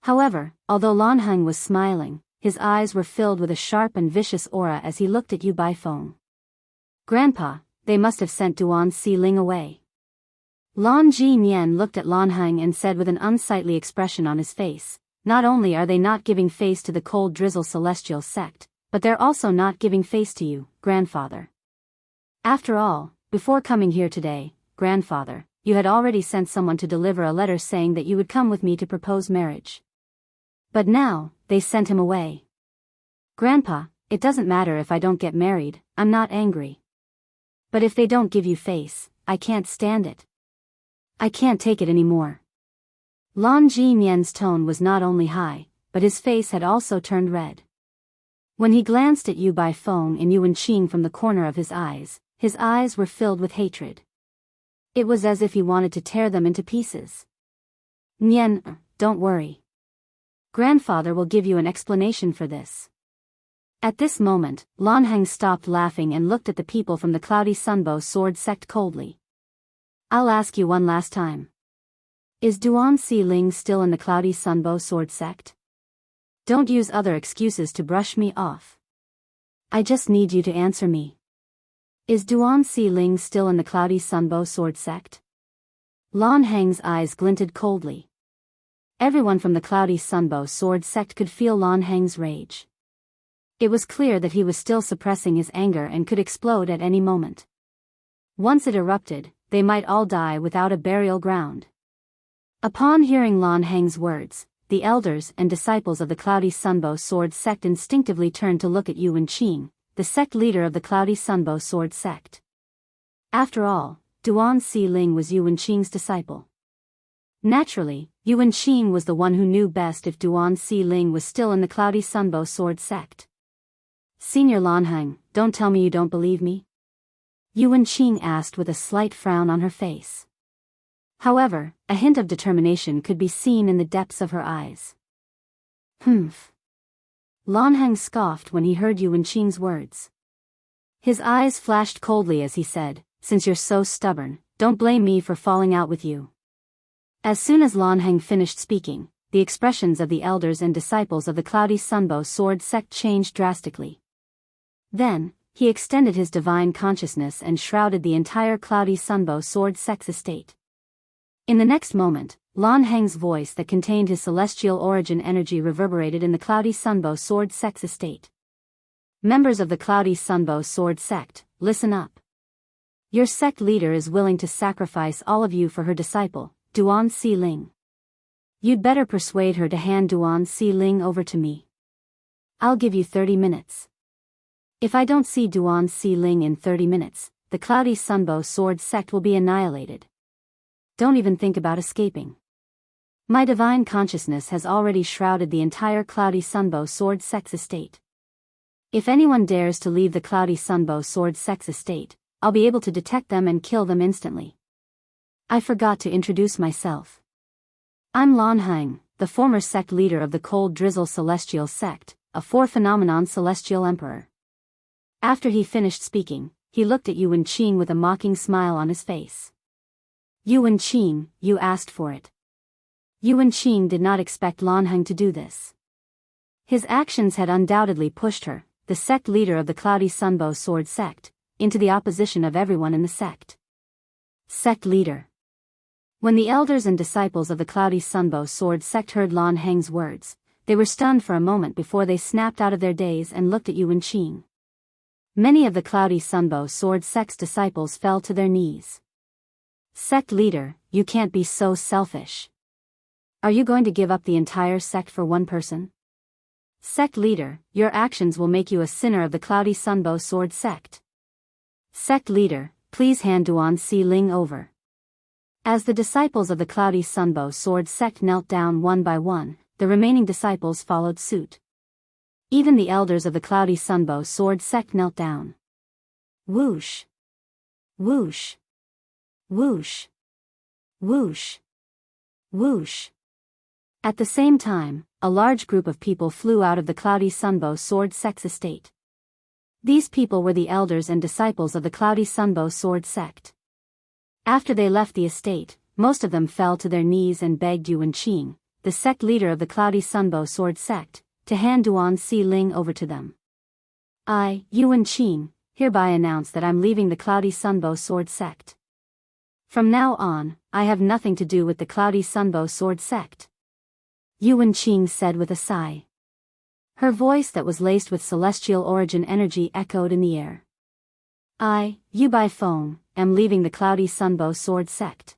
However, although Lan Heng was smiling, his eyes were filled with a sharp and vicious aura as he looked at Yu Baifeng. Grandpa, they must have sent Duan Si Ling away. Lan Ji Nian looked at Lan Heng and said with an unsightly expression on his face, not only are they not giving face to the cold drizzle celestial sect, but they're also not giving face to you, grandfather. After all, before coming here today, grandfather, you had already sent someone to deliver a letter saying that you would come with me to propose marriage. But now, they sent him away. Grandpa, it doesn't matter if I don't get married, I'm not angry. But if they don't give you face, I can't stand it. I can't take it anymore. Lan Ji Nian's tone was not only high, but his face had also turned red. When he glanced at Yu Baifeng and Yu Wenqing from the corner of his eyes were filled with hatred. It was as if he wanted to tear them into pieces. Nian, don't worry. Grandfather will give you an explanation for this. At this moment, Lan Heng stopped laughing and looked at the people from the Cloudy Sunbow Sword sect coldly. I'll ask you one last time. Is Duan Si Ling still in the Cloudy Sunbow Sword sect? Don't use other excuses to brush me off. I just need you to answer me. Is Duan Si Ling still in the Cloudy Sunbow Sword sect? Lan Heng's eyes glinted coldly. Everyone from the Cloudy Sunbow Sword sect could feel Lan Heng's rage. It was clear that he was still suppressing his anger and could explode at any moment. Once it erupted, they might all die without a burial ground. Upon hearing Lan Heng's words, the elders and disciples of the Cloudy Sunbow Sword sect instinctively turned to look at Yu Wenqing, the sect leader of the Cloudy Sunbow Sword sect. After all, Duan Si Ling was Yu Wenqing's disciple. Naturally, Yu Wenqing was the one who knew best if Duan Si Ling was still in the Cloudy Sunbow Sword sect. Senior Lan Heng, don't tell me you don't believe me? Yu Wenqing asked with a slight frown on her face. However, a hint of determination could be seen in the depths of her eyes. Humph. Lan Heng scoffed when he heard Yu Wenqing's words. His eyes flashed coldly as he said, "Since you're so stubborn, don't blame me for falling out with you." As soon as Lan Heng finished speaking, the expressions of the elders and disciples of the Cloudy Sunbow Sword sect changed drastically. Then, he extended his divine consciousness and shrouded the entire Cloudy Sunbow Sword sect's estate. In the next moment, Lan Heng's voice that contained his celestial origin energy reverberated in the Cloudy Sunbow Sword sect's estate. Members of the Cloudy Sunbow Sword sect, listen up. Your sect leader is willing to sacrifice all of you for her disciple, Duan Si Ling. You'd better persuade her to hand Duan Si Ling over to me. I'll give you 30 minutes. If I don't see Duan Si Ling in 30 minutes, the Cloudy Sunbow Sword sect will be annihilated. Don't even think about escaping. My divine consciousness has already shrouded the entire Cloudy Sunbow Sword sect's estate. If anyone dares to leave the Cloudy Sunbow Sword sect's estate, I'll be able to detect them and kill them instantly. I forgot to introduce myself. I'm Lan Heng, the former sect leader of the Cold Drizzle Celestial Sect, a four-phenomenon celestial emperor. After he finished speaking, he looked at Yu Wenqing with a mocking smile on his face. Yu Wenqing, you asked for it. Yu Wenqing did not expect Lan Heng to do this. His actions had undoubtedly pushed her, the sect leader of the Cloudy Sunbow Sword sect, into the opposition of everyone in the sect. Sect leader. When the elders and disciples of the Cloudy Sunbow Sword sect heard Lan Heng's words, they were stunned for a moment before they snapped out of their daze and looked at Yu Wenqing. Many of the Cloudy Sunbow Sword sect's disciples fell to their knees. Sect leader, you can't be so selfish. Are you going to give up the entire sect for one person? Sect leader, your actions will make you a sinner of the Cloudy Sunbow Sword sect. Sect leader, please hand Duan Si Ling over. As the disciples of the Cloudy Sunbow Sword sect knelt down one by one, the remaining disciples followed suit. Even the elders of the Cloudy Sunbow Sword sect knelt down. Whoosh! Whoosh! Whoosh! Whoosh! Whoosh! At the same time, a large group of people flew out of the Cloudy Sunbow Sword sect's estate. These people were the elders and disciples of the Cloudy Sunbow Sword sect. After they left the estate, most of them fell to their knees and begged Yu Wenqing, the sect leader of the Cloudy Sunbow Sword sect, to hand Duan Si Ling over to them. I, Yu Wenqing, hereby announce that I'm leaving the Cloudy Sunbow Sword sect. From now on, I have nothing to do with the Cloudy Sunbow Sword sect. Yu Wenqing said with a sigh. Her voice that was laced with celestial origin energy echoed in the air. I, Yu Baifeng, am leaving the Cloudy Sunbow Sword sect.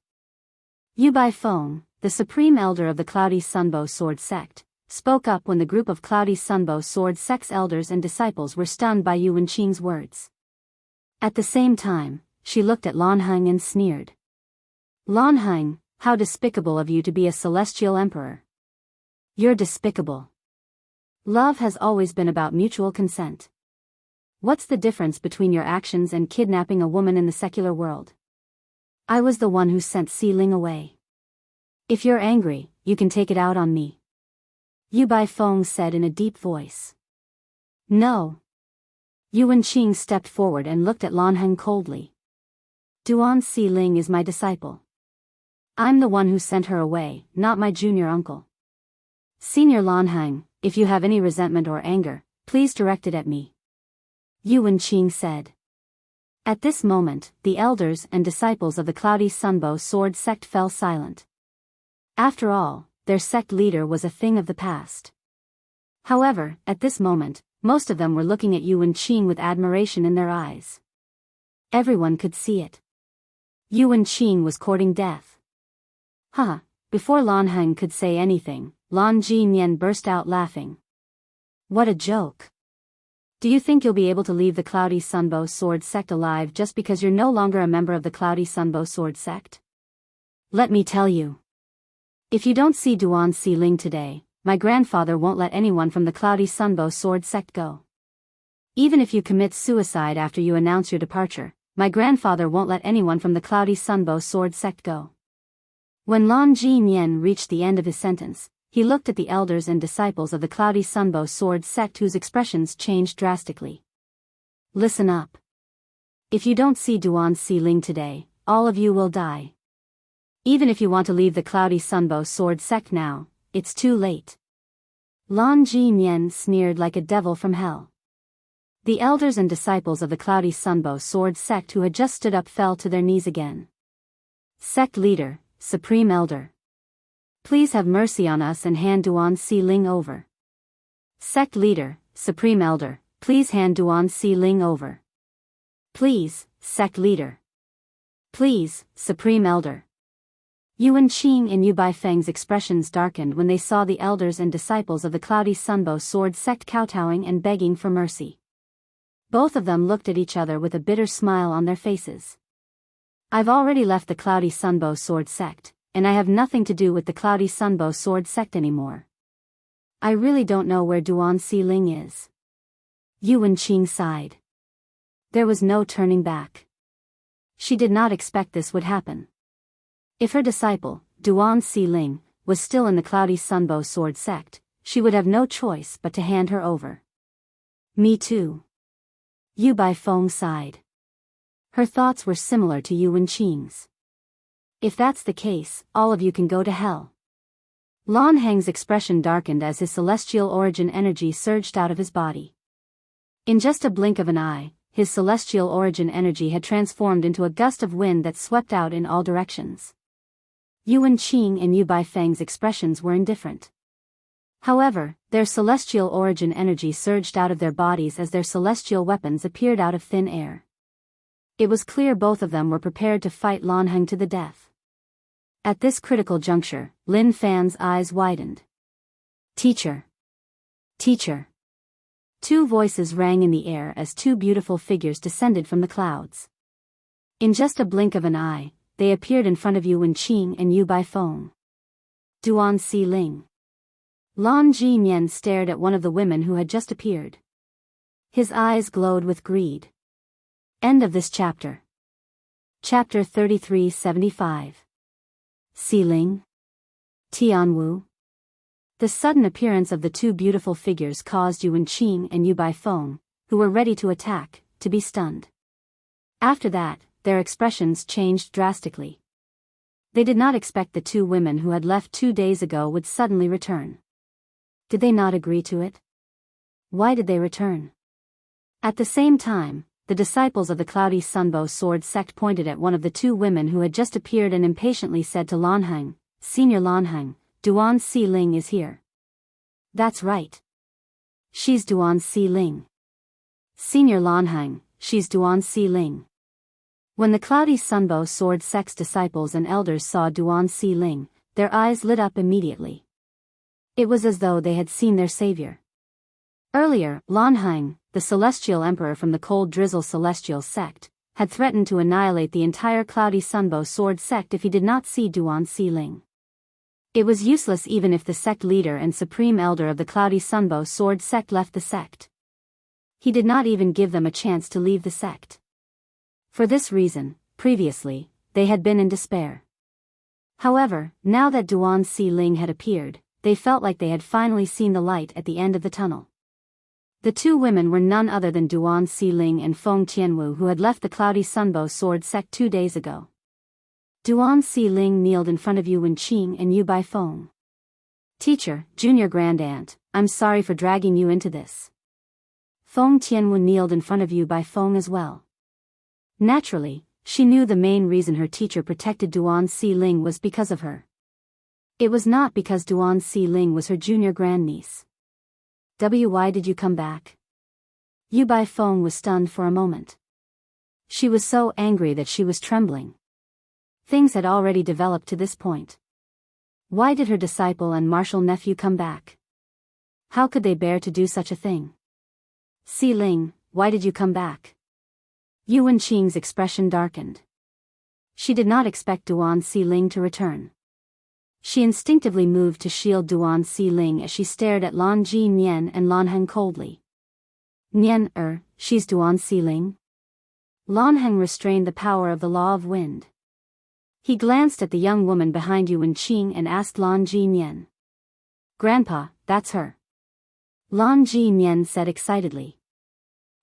Yu Baifeng, the supreme elder of the Cloudy Sunbow Sword sect, spoke up when the group of Cloudy Sunbow Sword sect's elders and disciples were stunned by Yu Wenqing's words. At the same time, she looked at Lan Heng and sneered. Lan Heng, how despicable of you to be a celestial emperor. You're despicable. Love has always been about mutual consent. What's the difference between your actions and kidnapping a woman in the secular world? I was the one who sent Si Ling away. If you're angry, you can take it out on me. Yu Baifeng said in a deep voice. No. Yu Wenqing stepped forward and looked at Lan Heng coldly. Duan Si Ling is my disciple. I'm the one who sent her away, not my junior uncle. Senior Lan Heng, if you have any resentment or anger, please direct it at me. Yu Wenqing said. At this moment, the elders and disciples of the Cloudy Sunbow Sword sect fell silent. After all, their sect leader was a thing of the past. However, at this moment, most of them were looking at Yu Wenqing with admiration in their eyes. Everyone could see it. Yu Wenqing was courting death. Huh, before Lan Heng could say anything, Lan Jinyan burst out laughing. What a joke. Do you think you'll be able to leave the Cloudy Sunbow Sword sect alive just because you're no longer a member of the Cloudy Sunbow Sword sect? Let me tell you. If you don't see Duan Si Ling today, my grandfather won't let anyone from the Cloudy Sunbow Sword sect go. Even if you commit suicide after you announce your departure, my grandfather won't let anyone from the Cloudy Sunbow Sword sect go. When Lan Ji Nian reached the end of his sentence, he looked at the elders and disciples of the Cloudy Sunbow Sword sect whose expressions changed drastically. Listen up. If you don't see Duan Si Ling today, all of you will die. Even if you want to leave the Cloudy Sunbow Sword sect now, it's too late. Lan Ji Nian sneered like a devil from hell. The elders and disciples of the Cloudy Sunbow Sword sect who had just stood up fell to their knees again. Sect leader, Supreme Elder. Please have mercy on us and hand Duan Si Ling over. Sect leader, Supreme Elder, please hand Duan Si Ling over. Please, sect leader. Please, Supreme Elder. Yuan Qing and Yu Baifeng's expressions darkened when they saw the elders and disciples of the Cloudy Sunbow Sword sect kowtowing and begging for mercy. Both of them looked at each other with a bitter smile on their faces. I've already left the Cloudy Sunbow Sword sect, and I have nothing to do with the Cloudy Sunbow Sword sect anymore. I really don't know where Duan Si Ling is. Yuan Qing sighed. There was no turning back. She did not expect this would happen. If her disciple, Duan Si Ling, was still in the Cloudy Sunbow Sword sect, she would have no choice but to hand her over. Me too. Yu Baifeng sighed. Her thoughts were similar to Yuan Qing's. If that's the case, all of you can go to hell. Lan Heng's expression darkened as his celestial origin energy surged out of his body. In just a blink of an eye, his celestial origin energy had transformed into a gust of wind that swept out in all directions. Yuan Qing and Yu Baifeng's expressions were indifferent. However, their celestial origin energy surged out of their bodies as their celestial weapons appeared out of thin air. It was clear both of them were prepared to fight Lan Heng to the death. At this critical juncture, Lin Fan's eyes widened. Teacher! Teacher! Two voices rang in the air as two beautiful figures descended from the clouds. In just a blink of an eye, they appeared in front of Yuan Qing and Yu Baifeng. Duan Si Ling. Lan Ji Nian stared at one of the women who had just appeared. His eyes glowed with greed. End of this chapter. Chapter 3375. Si Ling? Tianwu? The sudden appearance of the two beautiful figures caused Yuan Qing and Yu Baifeng, who were ready to attack, to be stunned. After that, their expressions changed drastically. They did not expect the two women who had left 2 days ago would suddenly return. Did they not agree to it? Why did they return? At the same time, the disciples of the Cloudy Sunbow Sword sect pointed at one of the two women who had just appeared and impatiently said to Lan Heng, Senior Lan Heng, Duan Si Ling is here. That's right. She's Duan Si Ling. Senior Lan Heng, she's Duan Si Ling. When the Cloudy Sunbow Sword sect's disciples and elders saw Duan Si Ling, their eyes lit up immediately. It was as though they had seen their savior. Earlier, Lan Heng, the celestial emperor from the Cold Drizzle Celestial sect, had threatened to annihilate the entire Cloudy Sunbow Sword sect if he did not see Duan Si Ling. It was useless even if the sect leader and supreme elder of the Cloudy Sunbow Sword sect left the sect. He did not even give them a chance to leave the sect. For this reason, previously, they had been in despair. However, now that Duan Si Ling had appeared, they felt like they had finally seen the light at the end of the tunnel. The two women were none other than Duan Si Ling and Feng Tianwu, who had left the Cloudy Sunbow Sword sect 2 days ago. Duan Si Ling kneeled in front of Yuan Qing and Yu Baifeng. Teacher, Junior Grand Aunt, I'm sorry for dragging you into this. Feng Tianwu kneeled in front of Yu Baifeng as well. Naturally, she knew the main reason her teacher protected Duan Si Ling was because of her. It was not because Duan Si Ling was her junior grandniece. Why did you come back? Yu Baifeng was stunned for a moment. She was so angry that she was trembling. Things had already developed to this point. Why did her disciple and martial nephew come back? How could they bear to do such a thing? Si Ling, why did you come back? Yuan Qing's expression darkened. She did not expect Duan Si Ling to return. She instinctively moved to shield Duan Si Ling as she stared at Lan Ji Nian and Lan Heng coldly. Nian, she's Duan Si Ling? Lan Heng restrained the power of the law of wind. He glanced at the young woman behind Yuanqing and asked Lan Ji. Grandpa, that's her. Lan Ji said excitedly.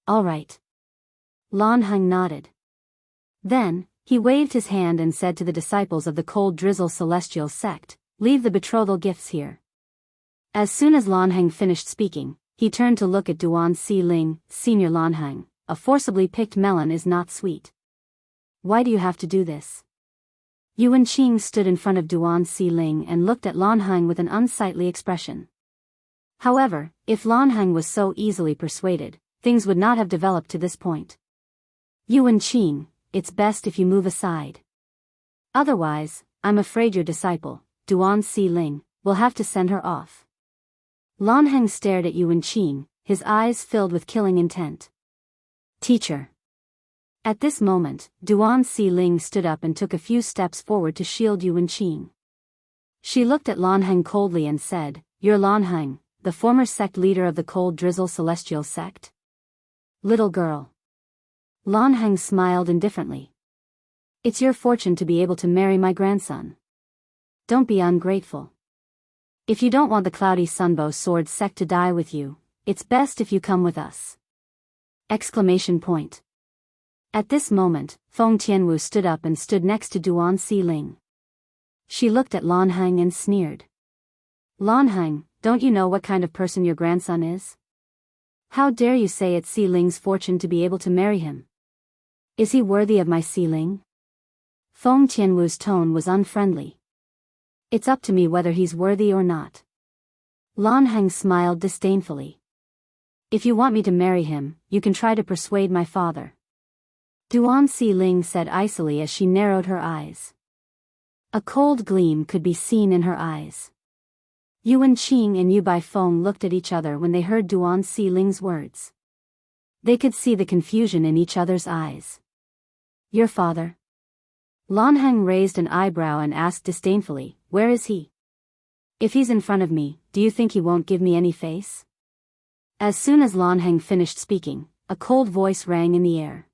All right. Lan Heng nodded. Then, he waved his hand and said to the disciples of the Cold Drizzle Celestial sect, leave the betrothal gifts here. As soon as Lan Heng finished speaking, he turned to look at Duan Si Ling. Senior Lan Heng, a forcibly picked melon is not sweet. Why do you have to do this? Yuanqing stood in front of Duan Si Ling and looked at Lan Heng with an unsightly expression. However, if Lan Heng was so easily persuaded, things would not have developed to this point. Yuanqing, it's best if you move aside. Otherwise, I'm afraid your disciple, Duan Si Ling, will have to send her off. Lan Heng stared at Yuanqing, his eyes filled with killing intent. Teacher. At this moment, Duan Si Ling stood up and took a few steps forward to shield Yuanqing. She looked at Lan Heng coldly and said, You're Lan Heng, the former sect leader of the Cold Drizzle Celestial sect? Little girl. Lan Heng smiled indifferently. It's your fortune to be able to marry my grandson. Don't be ungrateful. If you don't want the Cloudy Sunbow Sword sect to die with you, it's best if you come with us. Exclamation point. At this moment, Feng Tianwu stood up and stood next to Duan Si Ling. She looked at Lan Heng and sneered. Lan Heng, don't you know what kind of person your grandson is? How dare you say it's Si Ling's fortune to be able to marry him? Is he worthy of my Si Ling? Feng Tianwu's tone was unfriendly. It's up to me whether he's worthy or not. Lan Heng smiled disdainfully. If you want me to marry him, you can try to persuade my father. Duan Si Ling said icily as she narrowed her eyes. A cold gleam could be seen in her eyes. Yuanqing and Yu Baifeng looked at each other when they heard Duan Si Ling's words. They could see the confusion in each other's eyes. Your father? Lan Heng raised an eyebrow and asked disdainfully, where is he? If he's in front of me, do you think he won't give me any face? As soon as Lan Heng finished speaking, a cold voice rang in the air.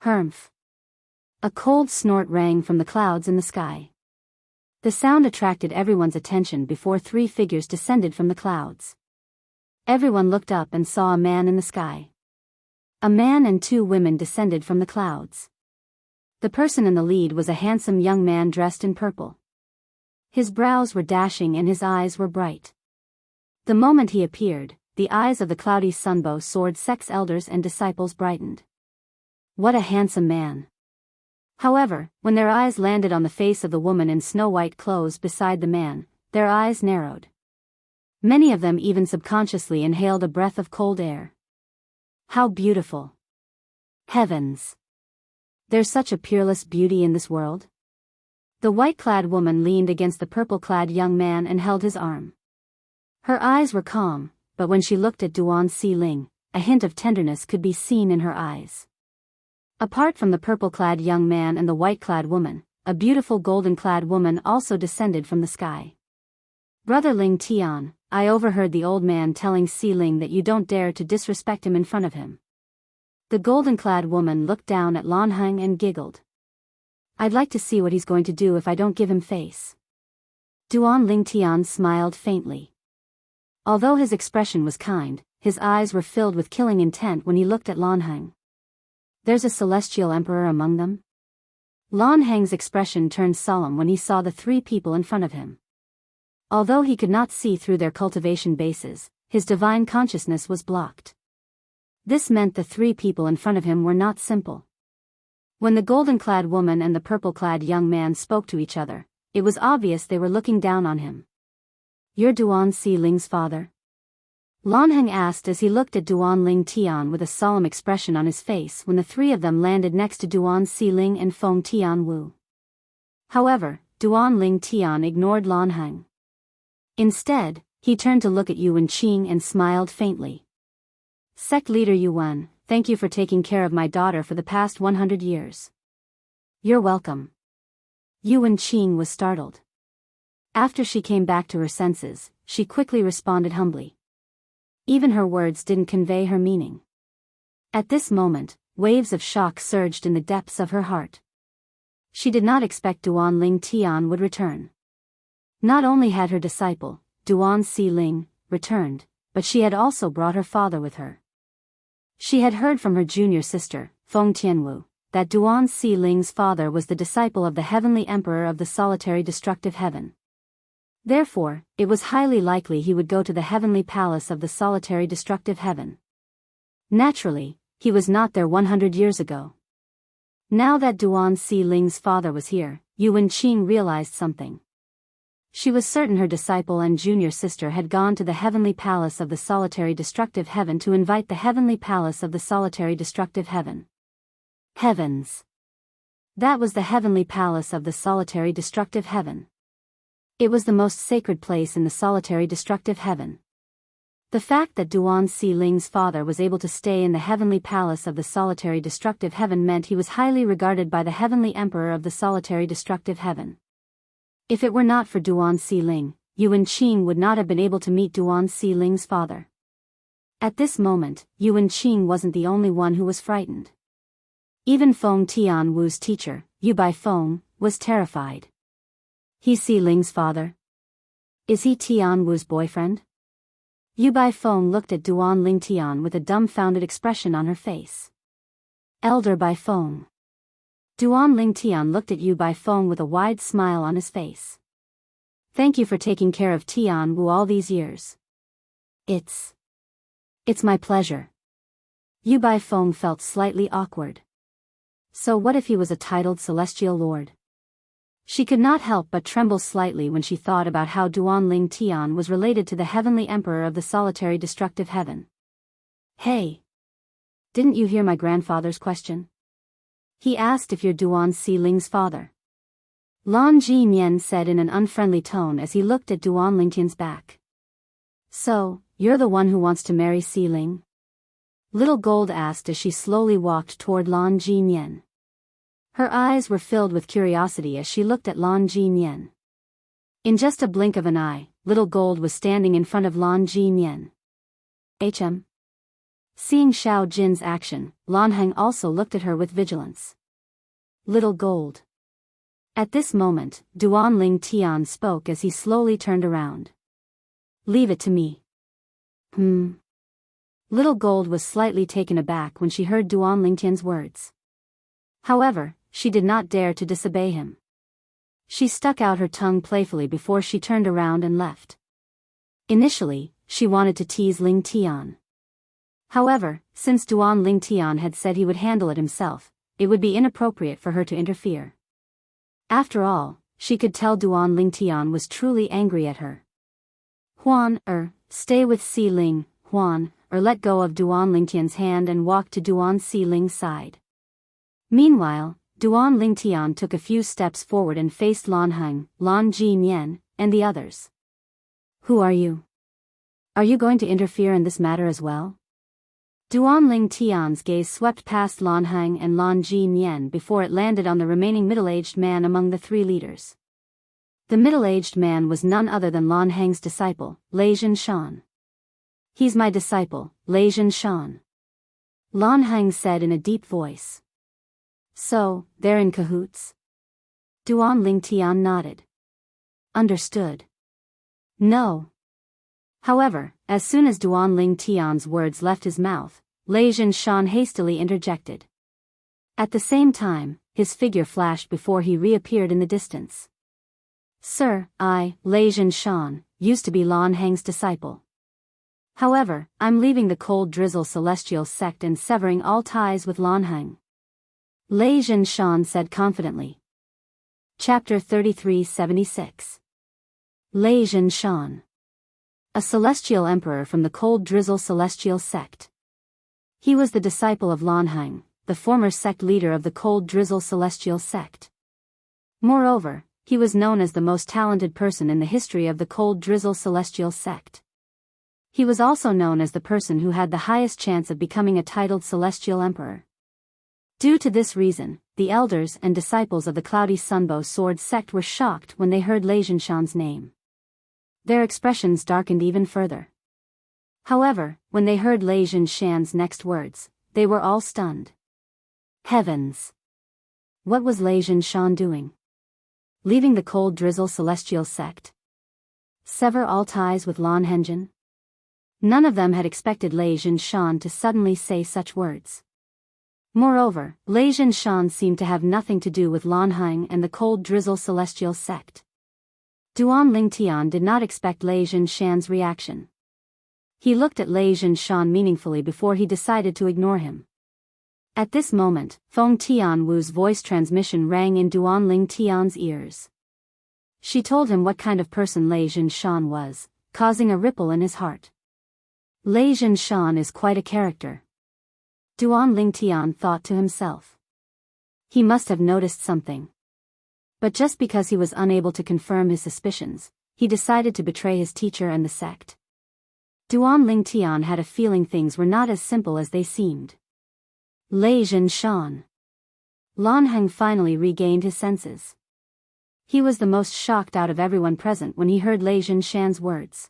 Humph. A cold snort rang from the clouds in the sky. The sound attracted everyone's attention before three figures descended from the clouds. Everyone looked up and saw a man in the sky. A man and two women descended from the clouds. The person in the lead was a handsome young man dressed in purple. His brows were dashing and his eyes were bright. The moment he appeared, the eyes of the Cloudy Sunbow Sword sect's elders and disciples brightened. What a handsome man! However, when their eyes landed on the face of the woman in snow-white clothes beside the man, their eyes narrowed. Many of them even subconsciously inhaled a breath of cold air. How beautiful! Heavens! There's such a peerless beauty in this world. The white-clad woman leaned against the purple-clad young man and held his arm. Her eyes were calm, but when she looked at Duan Si Ling, a hint of tenderness could be seen in her eyes. Apart from the purple-clad young man and the white-clad woman, a beautiful golden-clad woman also descended from the sky. Brother Ling Tian, I overheard the old man telling Si Ling that you don't dare to disrespect him in front of him. The golden-clad woman looked down at Lan Heng and giggled. I'd like to see what he's going to do if I don't give him face. Duan Ling Tian smiled faintly. Although his expression was kind, his eyes were filled with killing intent when he looked at Lan Heng. There's a celestial emperor among them? Lan Heng's expression turned solemn when he saw the three people in front of him. Although he could not see through their cultivation bases, his divine consciousness was blocked. This meant the three people in front of him were not simple. When the golden-clad woman and the purple-clad young man spoke to each other, it was obvious they were looking down on him. You're Duan Si Ling's father? Lan Heng asked as he looked at Duan Ling Tian with a solemn expression on his face when the three of them landed next to Duan Si Ling and Feng Tianwu. However, Duan Ling Tian ignored Lan Heng. Instead, he turned to look at Yuanqing and smiled faintly. Sect leader Yuan, thank you for taking care of my daughter for the past 100 years. You're welcome. Yuanqing was startled. After she came back to her senses, she quickly responded humbly. Even her words didn't convey her meaning. At this moment, waves of shock surged in the depths of her heart. She did not expect Duan Ling Tian would return. Not only had her disciple, Duan Si Ling, returned, but she had also brought her father with her. She had heard from her junior sister, Feng Tianwu, that Duan Si Ling's father was the disciple of the heavenly emperor of the solitary destructive heaven. Therefore, it was highly likely he would go to the heavenly palace of the solitary destructive heaven. Naturally, he was not there 100 years ago. Now that Duan Si Ling's father was here, Yu Wenqing realized something. She was certain her disciple and junior sister had gone to the heavenly palace of the solitary destructive heaven to invite the heavenly palace of the solitary destructive heaven. Heavens! That was the heavenly palace of the solitary destructive heaven. It was the most sacred place in the solitary destructive heaven. The fact that Duan Si Ling's father was able to stay in the heavenly palace of the solitary destructive heaven meant he was highly regarded by the heavenly emperor of the solitary destructive heaven. If it were not for Duan Si Ling, Yu Wenqing would not have been able to meet Duan Si Ling's father. At this moment, Yu Wenqing wasn't the only one who was frightened. Even Feng Tianwu's teacher, Yu Baifeng, was terrified. He Si Ling's father? Is he Tianwu's boyfriend? Yu Baifeng looked at Duan Ling Tian with a dumbfounded expression on her face. Elder Baifeng. Duan Ling Tian looked at Yu Baifeng with a wide smile on his face. Thank you for taking care of Tianwu all these years. It's my pleasure. Yu Baifeng felt slightly awkward. So what if he was a titled celestial lord? She could not help but tremble slightly when she thought about how Duan Ling Tian was related to the heavenly emperor of the solitary destructive heaven. Hey! Didn't you hear my grandfather's question? He asked if you're Duan Si Ling's father. Lan Ji Mian said in an unfriendly tone as he looked at Duan Ling Tian's back. So, you're the one who wants to marry Si Ling? Little Gold asked as she slowly walked toward Lan Ji Mian. Her eyes were filled with curiosity as she looked at Lan Ji Mian. In just a blink of an eye, Little Gold was standing in front of Lan Ji Mian. Seeing Xiao Jin's action, Lan Heng also looked at her with vigilance. Little Gold. At this moment, Duan Ling Tian spoke as he slowly turned around. Leave it to me. Little Gold was slightly taken aback when she heard Duan Ling Tian's words. However, she did not dare to disobey him. She stuck out her tongue playfully before she turned around and left. Initially, she wanted to tease Ling Tian. However, since Duan Ling Tian had said he would handle it himself, it would be inappropriate for her to interfere. After all, she could tell Duan Ling Tian was truly angry at her. Stay with Si Ling, let go of Duan Ling Tian's hand and walk to Duan Si Ling's side. Meanwhile, Duan Ling Tian took a few steps forward and faced Lan Heng, Lan Ji Mian, and the others. Who are you? Are you going to interfere in this matter as well? Duan Ling Tian's gaze swept past Lan Heng and Lan Ji Mian before it landed on the remaining middle-aged man among the three leaders. The middle-aged man was none other than Lan Heng's disciple, Lei Zhinshan. He's my disciple, Lei Zhinshan. Lan Heng said in a deep voice. So, they're in cahoots? Duan Ling Tian nodded. Understood. No. However, as soon as Duan Ling Tian's words left his mouth, Lei Zhinshan hastily interjected. At the same time, his figure flashed before he reappeared in the distance. Sir, I, Lei Zhinshan, used to be Lan Heng's disciple. However, I'm leaving the Cold Drizzle Celestial sect and severing all ties with Lan Heng. Lei Zhinshan said confidently. Chapter 3376. Lei Zhinshan. A celestial emperor from the Cold Drizzle Celestial sect. He was the disciple of Lan Heng, the former sect leader of the Cold Drizzle Celestial sect. Moreover, he was known as the most talented person in the history of the Cold Drizzle Celestial sect. He was also known as the person who had the highest chance of becoming a titled celestial emperor. Due to this reason, the elders and disciples of the Cloudy Sunbow Sword sect were shocked when they heard Lei Zhinshan's name. Their expressions darkened even further. However, when they heard Lei Zhinshan's next words, they were all stunned. Heavens! What was Lei Jinshan doing? Leaving the cold drizzle celestial sect? Sever all ties with Lan Hengjin? None of them had expected Lei Jinshan to suddenly say such words. Moreover, Lei Jinshan seemed to have nothing to do with Lan Heng and the cold drizzle celestial sect. Duan Lingtian did not expect Lei Jinshan's reaction. He looked at Lei Jinshan meaningfully before he decided to ignore him. At this moment, Feng Tianwu's voice transmission rang in Duan Lingtian's ears. She told him what kind of person Lei Jinshan was, causing a ripple in his heart. Lei Jinshan is quite a character. Duan Lingtian thought to himself. He must have noticed something. But just because he was unable to confirm his suspicions, he decided to betray his teacher and the sect. Duan Lingtian had a feeling things were not as simple as they seemed. Lei Jinshan. Lan Heng finally regained his senses. He was the most shocked out of everyone present when he heard Lei Jinshan's words.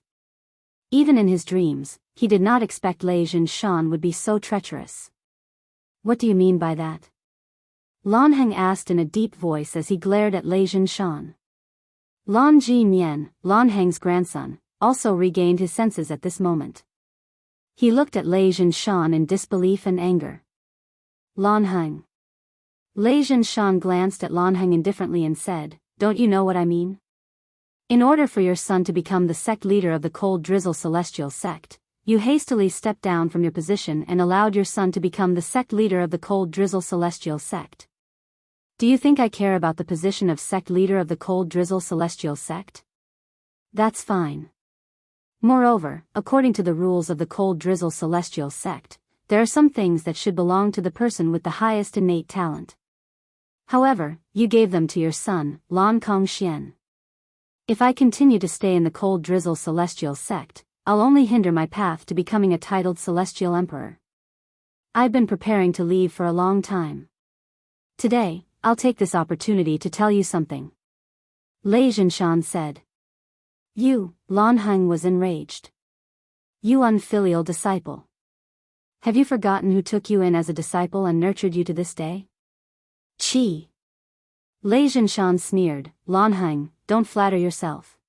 Even in his dreams, he did not expect Lei Jinshan would be so treacherous. What do you mean by that? Lan Heng asked in a deep voice as he glared at Lei Jinshan. Lan Ji Mian, Lan Heng's grandson, also regained his senses at this moment. He looked at Lei Jinshan in disbelief and anger. Lan Heng. Lei Jinshan glanced at Lan Heng indifferently and said, "Don't you know what I mean? In order for your son to become the sect leader of the cold drizzle celestial sect, you hastily stepped down from your position and allowed your son to become the sect leader of the cold drizzle celestial sect. Do you think I care about the position of sect leader of the cold drizzle celestial sect? That's fine. Moreover, according to the rules of the cold drizzle celestial sect, there are some things that should belong to the person with the highest innate talent. However, you gave them to your son, Lan Kongxian. If I continue to stay in the cold drizzle celestial sect, I'll only hinder my path to becoming a titled celestial emperor. I've been preparing to leave for a long time. Today, I'll take this opportunity to tell you something." Lei Jinshan said. "You," Lan Heng was enraged. "You unfilial disciple. Have you forgotten who took you in as a disciple and nurtured you to this day?" "Chi." Lei Jinshan sneered, "Lan Heng, don't flatter yourself.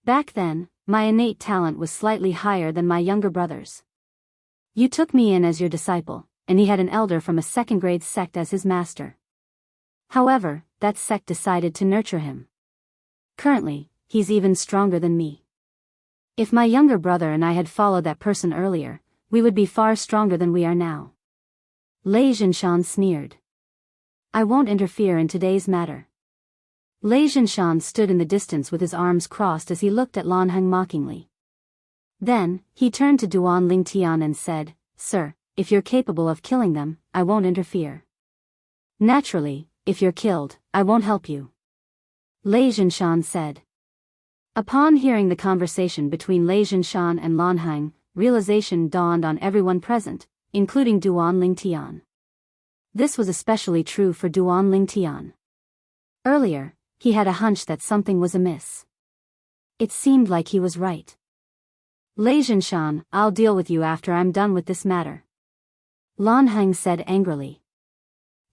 Back then, my innate talent was slightly higher than my younger brother's. You took me in as your disciple, and he had an elder from a second-grade sect as his master. However, that sect decided to nurture him. Currently, he's even stronger than me. If my younger brother and I had followed that person earlier, we would be far stronger than we are now." Lei Jinshan sneered. "I won't interfere in today's matter." Lei Jinshan stood in the distance with his arms crossed as he looked at Lan Heng mockingly. Then, he turned to Duan Lingtian and said, "Sir, if you're capable of killing them, I won't interfere. Naturally, if you're killed, I won't help you." Lei Jinshan said. Upon hearing the conversation between Lei Jinshan and Lan Heng, realization dawned on everyone present, including Duan Lingtian. This was especially true for Duan Lingtian. Earlier, he had a hunch that something was amiss. It seemed like he was right. "Lei Jinshan, I'll deal with you after I'm done with this matter," Lan Heng said angrily.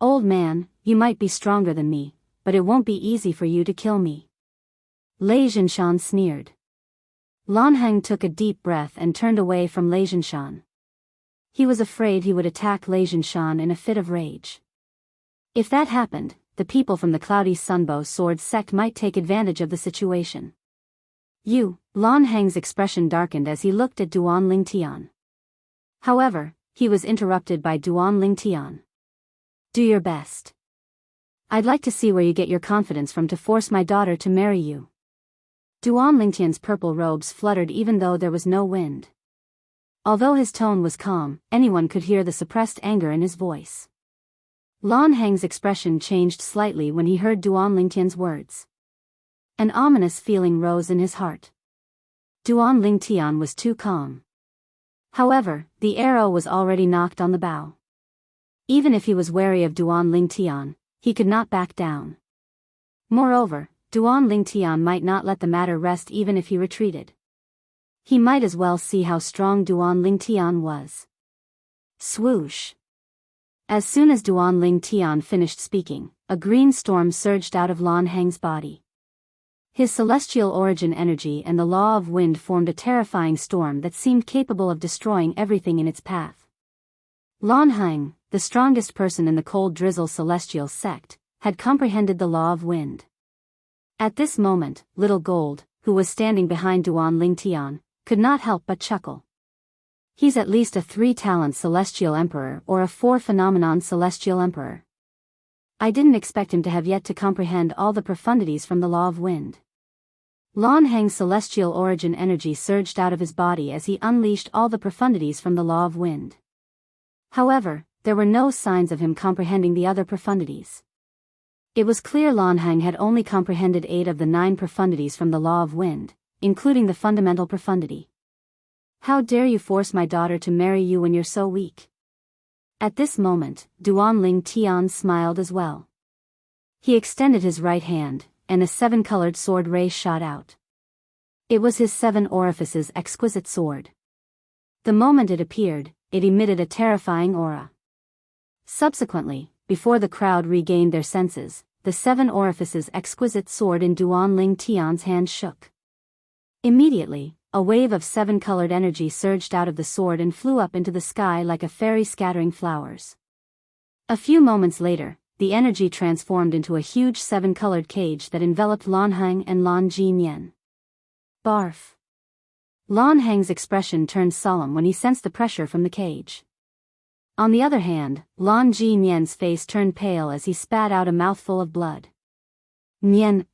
"Old man, you might be stronger than me, but it won't be easy for you to kill me." Lei Jinshan sneered. Lan Heng took a deep breath and turned away from Lei Jinshan. He was afraid he would attack Lei Jinshan in a fit of rage. If that happened, the people from the Cloudy Sunbow Sword sect might take advantage of the situation. "You," Lan Heng's expression darkened as he looked at Duan Lingtian. However, he was interrupted by Duan Lingtian. "Do your best. I'd like to see where you get your confidence from to force my daughter to marry you." Duan Lingtian's purple robes fluttered even though there was no wind. Although his tone was calm, anyone could hear the suppressed anger in his voice. Lan Heng's expression changed slightly when he heard Duan Lingtian's words. An ominous feeling rose in his heart. Duan Lingtian was too calm. However, the arrow was already knocked on the bow. Even if he was wary of Duan Lingtian, he could not back down. Moreover, Duan Lingtian might not let the matter rest even if he retreated. He might as well see how strong Duan Lingtian was. Swoosh! As soon as Duan Ling Tian finished speaking, a green storm surged out of Lan Hang's body. His celestial origin energy and the law of wind formed a terrifying storm that seemed capable of destroying everything in its path. Lan Hang, the strongest person in the cold drizzle celestial sect, had comprehended the law of wind. At this moment, Little Gold, who was standing behind Duan Ling Tian, could not help but chuckle. He's at least a 3-talent celestial emperor or a 4-phenomenon celestial emperor. I didn't expect him to have yet to comprehend all the profundities from the law of wind. Lan Hang's celestial origin energy surged out of his body as he unleashed all the profundities from the law of wind. However, there were no signs of him comprehending the other profundities. It was clear Lan Hang had only comprehended 8 of the 9 profundities from the law of wind, including the fundamental profundity. How dare you force my daughter to marry you when you're so weak? At this moment, Duan Ling Tian smiled as well. He extended his right hand, and a 7-colored sword ray shot out. It was his 7 orifices exquisite sword. The moment it appeared, it emitted a terrifying aura. Subsequently, before the crowd regained their senses, the 7 orifices exquisite sword in Duan Ling Tian's hand shook. Immediately, a wave of 7-colored energy surged out of the sword and flew up into the sky like a fairy scattering flowers. A few moments later, the energy transformed into a huge 7-colored cage that enveloped Lan Hang and Lan Jinyan. Barf. Lan Hang's expression turned solemn when he sensed the pressure from the cage. On the other hand, Lan Jinyan's face turned pale as he spat out a mouthful of blood. Nyen,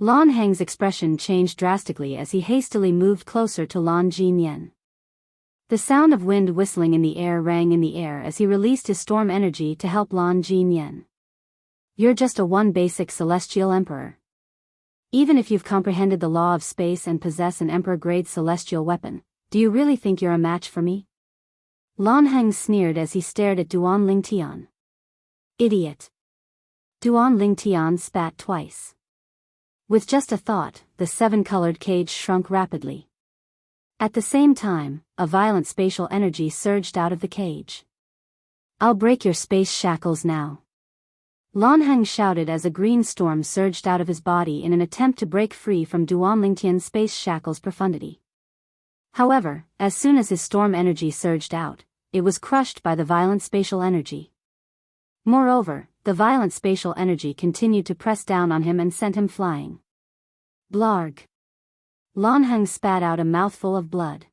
Lan Hang's expression changed drastically as he hastily moved closer to Lan Jinyan. The sound of wind whistling in the air rang in the air as he released his storm energy to help Lan Jinyan. You're just a 1 basic celestial emperor. Even if you've comprehended the law of space and possess an emperor-grade celestial weapon, do you really think you're a match for me? Lan Hang sneered as he stared at Duan Ling Tian. Idiot. Duan Ling Tian spat twice. With just a thought, the 7-colored cage shrunk rapidly. At the same time, a violent spatial energy surged out of the cage. I'll break your space shackles now. Lan Hang shouted as a green storm surged out of his body in an attempt to break free from Duan Ling Tian's space shackles profundity. However, as soon as his storm energy surged out, it was crushed by the violent spatial energy. Moreover, the violent spatial energy continued to press down on him and sent him flying. Blarg. Lan Hang spat out a mouthful of blood.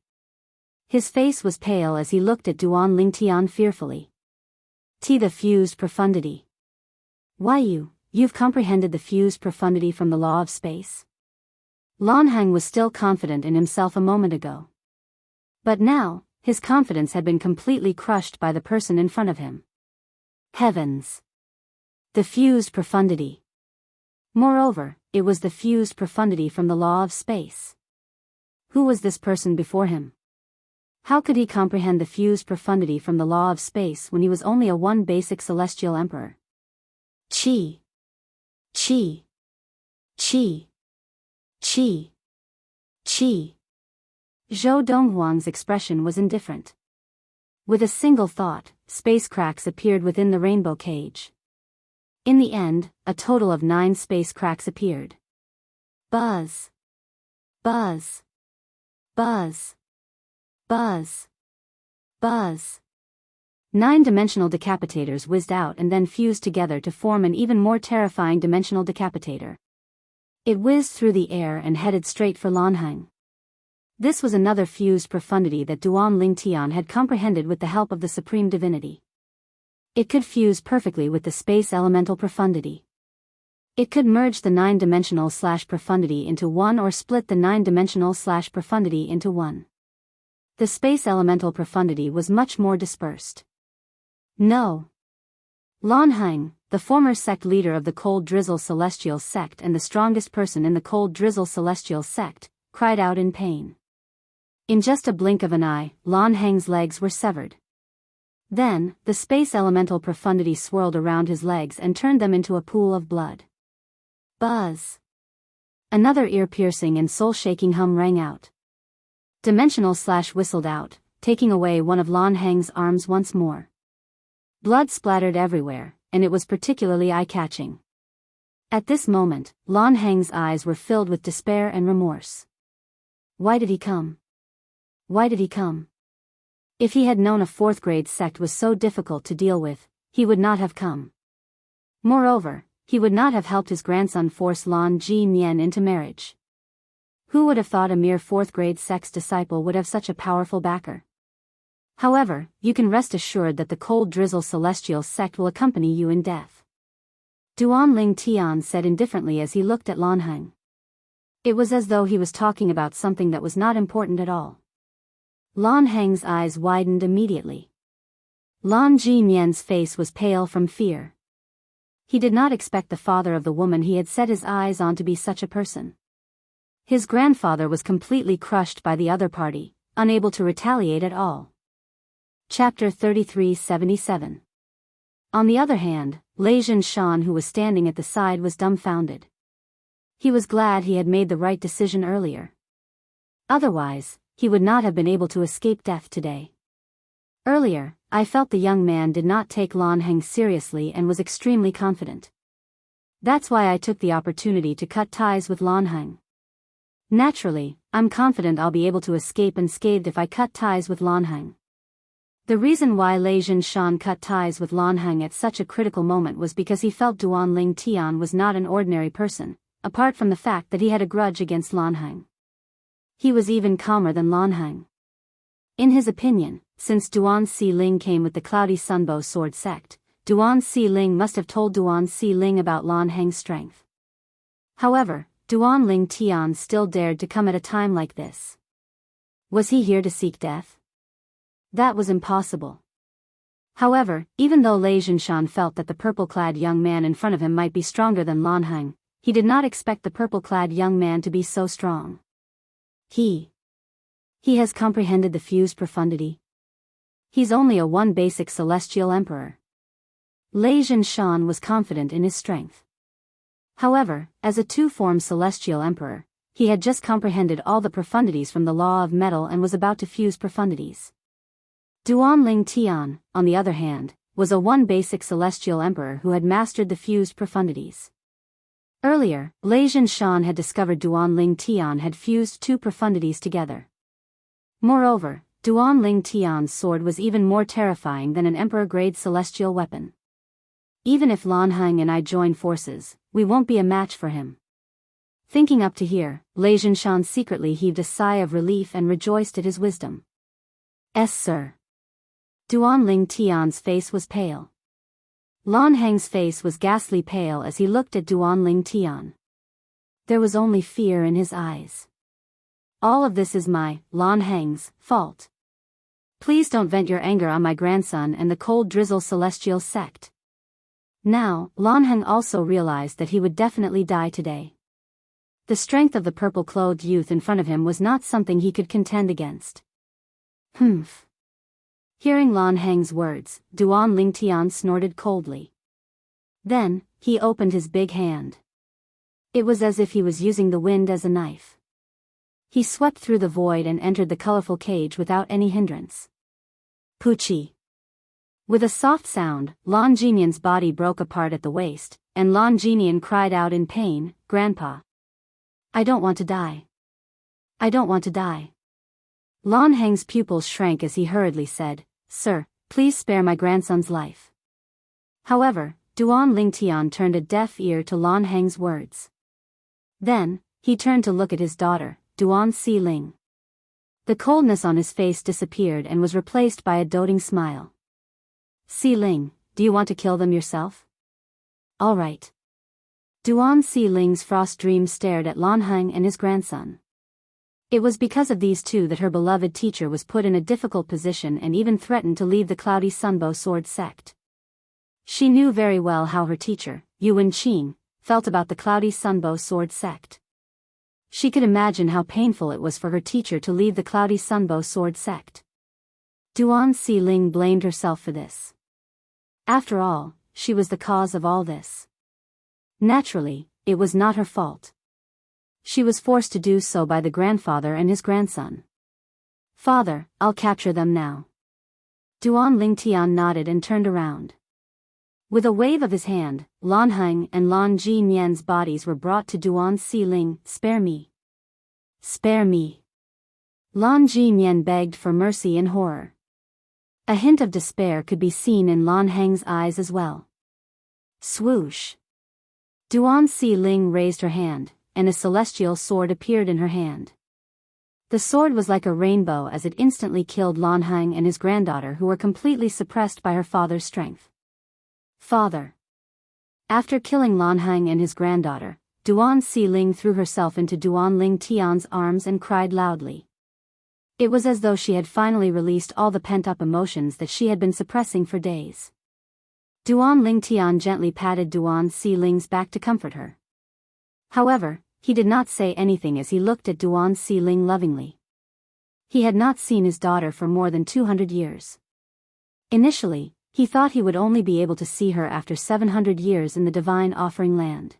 His face was pale as he looked at Duan Ling Tian fearfully. The fused profundity. Why you've comprehended the fused profundity from the law of space? Lan Hang was still confident in himself a moment ago. But now, his confidence had been completely crushed by the person in front of him. Heavens! The fused profundity. Moreover, it was the fused profundity from the law of space. Who was this person before him? How could he comprehend the fused profundity from the law of space when he was only a 1 basic celestial emperor? Chi. Chi. Chi. Chi. Chi. Zhou Donghuang's expression was indifferent. With a single thought, space cracks appeared within the rainbow cage. In the end, a total of 9 space cracks appeared. Buzz. Buzz. Buzz. Buzz. Buzz. 9-dimensional decapitators whizzed out and then fused together to form an even more terrifying dimensional decapitator. It whizzed through the air and headed straight for Lan Hang. This was another fused profundity that Duan Ling Tian had comprehended with the help of the Supreme Divinity. It could fuse perfectly with the space elemental profundity. It could merge the 9-dimensional profundity into one or split the 9-dimensional profundity into one. The space elemental profundity was much more dispersed. No. Lan Hang, the former sect leader of the Cold Drizzle Celestial Sect and the strongest person in the Cold Drizzle Celestial Sect, cried out in pain. In just a blink of an eye, Lan Hang's legs were severed. Then, the space elemental profundity swirled around his legs and turned them into a pool of blood. Buzz. Another ear-piercing and soul-shaking hum rang out. Dimensional whistled out, taking away one of Lan Hang's arms once more. Blood splattered everywhere, and it was particularly eye-catching. At this moment, Lan Heng's eyes were filled with despair and remorse. Why did he come? Why did he come? If he had known a fourth-grade sect was so difficult to deal with, he would not have come. Moreover, he would not have helped his grandson force Lan Ji Nian into marriage. Who would have thought a mere fourth-grade sect's disciple would have such a powerful backer? However, you can rest assured that the cold drizzle celestial sect will accompany you in death. Duan Ling Tian said indifferently as he looked at Lan Heng. It was as though he was talking about something that was not important at all. Lan Heng's eyes widened immediately. Lan Ji Nian's face was pale from fear. He did not expect the father of the woman he had set his eyes on to be such a person. His grandfather was completely crushed by the other party, unable to retaliate at all. Chapter 3377. On the other hand, Lei Shan, who was standing at the side, was dumbfounded. He was glad he had made the right decision earlier. Otherwise, he would not have been able to escape death today. Earlier, I felt the young man did not take Lan Heng seriously and was extremely confident. That's why I took the opportunity to cut ties with Lan Heng. Naturally, I'm confident I'll be able to escape unscathed if I cut ties with Lan Heng. The reason why Lei Shan cut ties with Lan Heng at such a critical moment was because he felt Duan Ling Tian was not an ordinary person, apart from the fact that he had a grudge against Lan Heng. He was even calmer than Lan Heng. In his opinion, since Duan Si Ling came with the Cloudy Sunbow Sword sect, Duan Si Ling must have told Duan Si Ling about Lan Heng's strength. However, Duan Ling Tian still dared to come at a time like this. Was he here to seek death? That was impossible. However, even though Lei Shan felt that the purple-clad young man in front of him might be stronger than Lan Heng, he did not expect the purple-clad young man to be so strong. He has comprehended the fused profundity. He's only a one basic celestial emperor. Lei Shan was confident in his strength. However, as a two-form celestial emperor, he had just comprehended all the profundities from the law of metal and was about to fuse profundities. Duan Ling Tian, on the other hand, was a one basic celestial emperor who had mastered the fused profundities. Earlier, Lei Shan had discovered Duan Ling Tian had fused two profundities together. Moreover, Duan Ling Tian's sword was even more terrifying than an emperor-grade celestial weapon. Even if Lan Heng and I join forces, we won't be a match for him. Thinking up to here, Lei Shan secretly heaved a sigh of relief and rejoiced at his wisdom. "Yes, sir." Duan Ling Tian's face was pale. Lan Heng's face was ghastly pale as he looked at Duan Ling Tian. There was only fear in his eyes. All of this is my, Lan Heng's, fault. Please don't vent your anger on my grandson and the cold drizzle celestial sect. Now, Lan Heng also realized that he would definitely die today. The strength of the purple-clothed youth in front of him was not something he could contend against. Humph. Hearing Lan Heng's words, Duan Ling Tian snorted coldly. Then, he opened his big hand. It was as if he was using the wind as a knife. He swept through the void and entered the colorful cage without any hindrance. Poochie. With a soft sound, Lan Jinian's body broke apart at the waist, and Lan Jinian cried out in pain, "Grandpa! I don't want to die. I don't want to die." Lan Heng's pupils shrank as he hurriedly said, "Sir, please spare my grandson's life." However, Duan Ling Tian turned a deaf ear to Lan Heng's words. Then, he turned to look at his daughter, Duan Si Ling. The coldness on his face disappeared and was replaced by a doting smile. "Si Ling, do you want to kill them yourself?" "All right." Duan Si Ling's frost dream stared at Lan Heng and his grandson. It was because of these two that her beloved teacher was put in a difficult position and even threatened to leave the Cloudy Sunbow Sword sect. She knew very well how her teacher, Yuan Qing, felt about the Cloudy Sunbow Sword sect. She could imagine how painful it was for her teacher to leave the Cloudy Sunbow Sword sect. Duan Si Ling blamed herself for this. After all, she was the cause of all this. Naturally, it was not her fault. She was forced to do so by the grandfather and his grandson. "Father, I'll capture them now." Duan Lingtian nodded and turned around. With a wave of his hand, Lan Heng and Lan Ji Nian's bodies were brought to Duan Si Ling. "Spare me. Spare me." Lan Ji Nian begged for mercy in horror. A hint of despair could be seen in Lan Heng's eyes as well. Swoosh! Duan Si Ling raised her hand, and a celestial sword appeared in her hand. The sword was like a rainbow as it instantly killed Lan Heng and his granddaughter, who were completely suppressed by her father's strength. "Father." After killing Lan Heng and his granddaughter, Duan Si Ling threw herself into Duan Ling Tian's arms and cried loudly. It was as though she had finally released all the pent-up emotions that she had been suppressing for days. Duan Ling Tian gently patted Duan Si Ling's back to comfort her. However, he did not say anything as he looked at Duan Si Ling lovingly. He had not seen his daughter for more than 200 years. Initially, he thought he would only be able to see her after 700 years in the Divine Offering Land.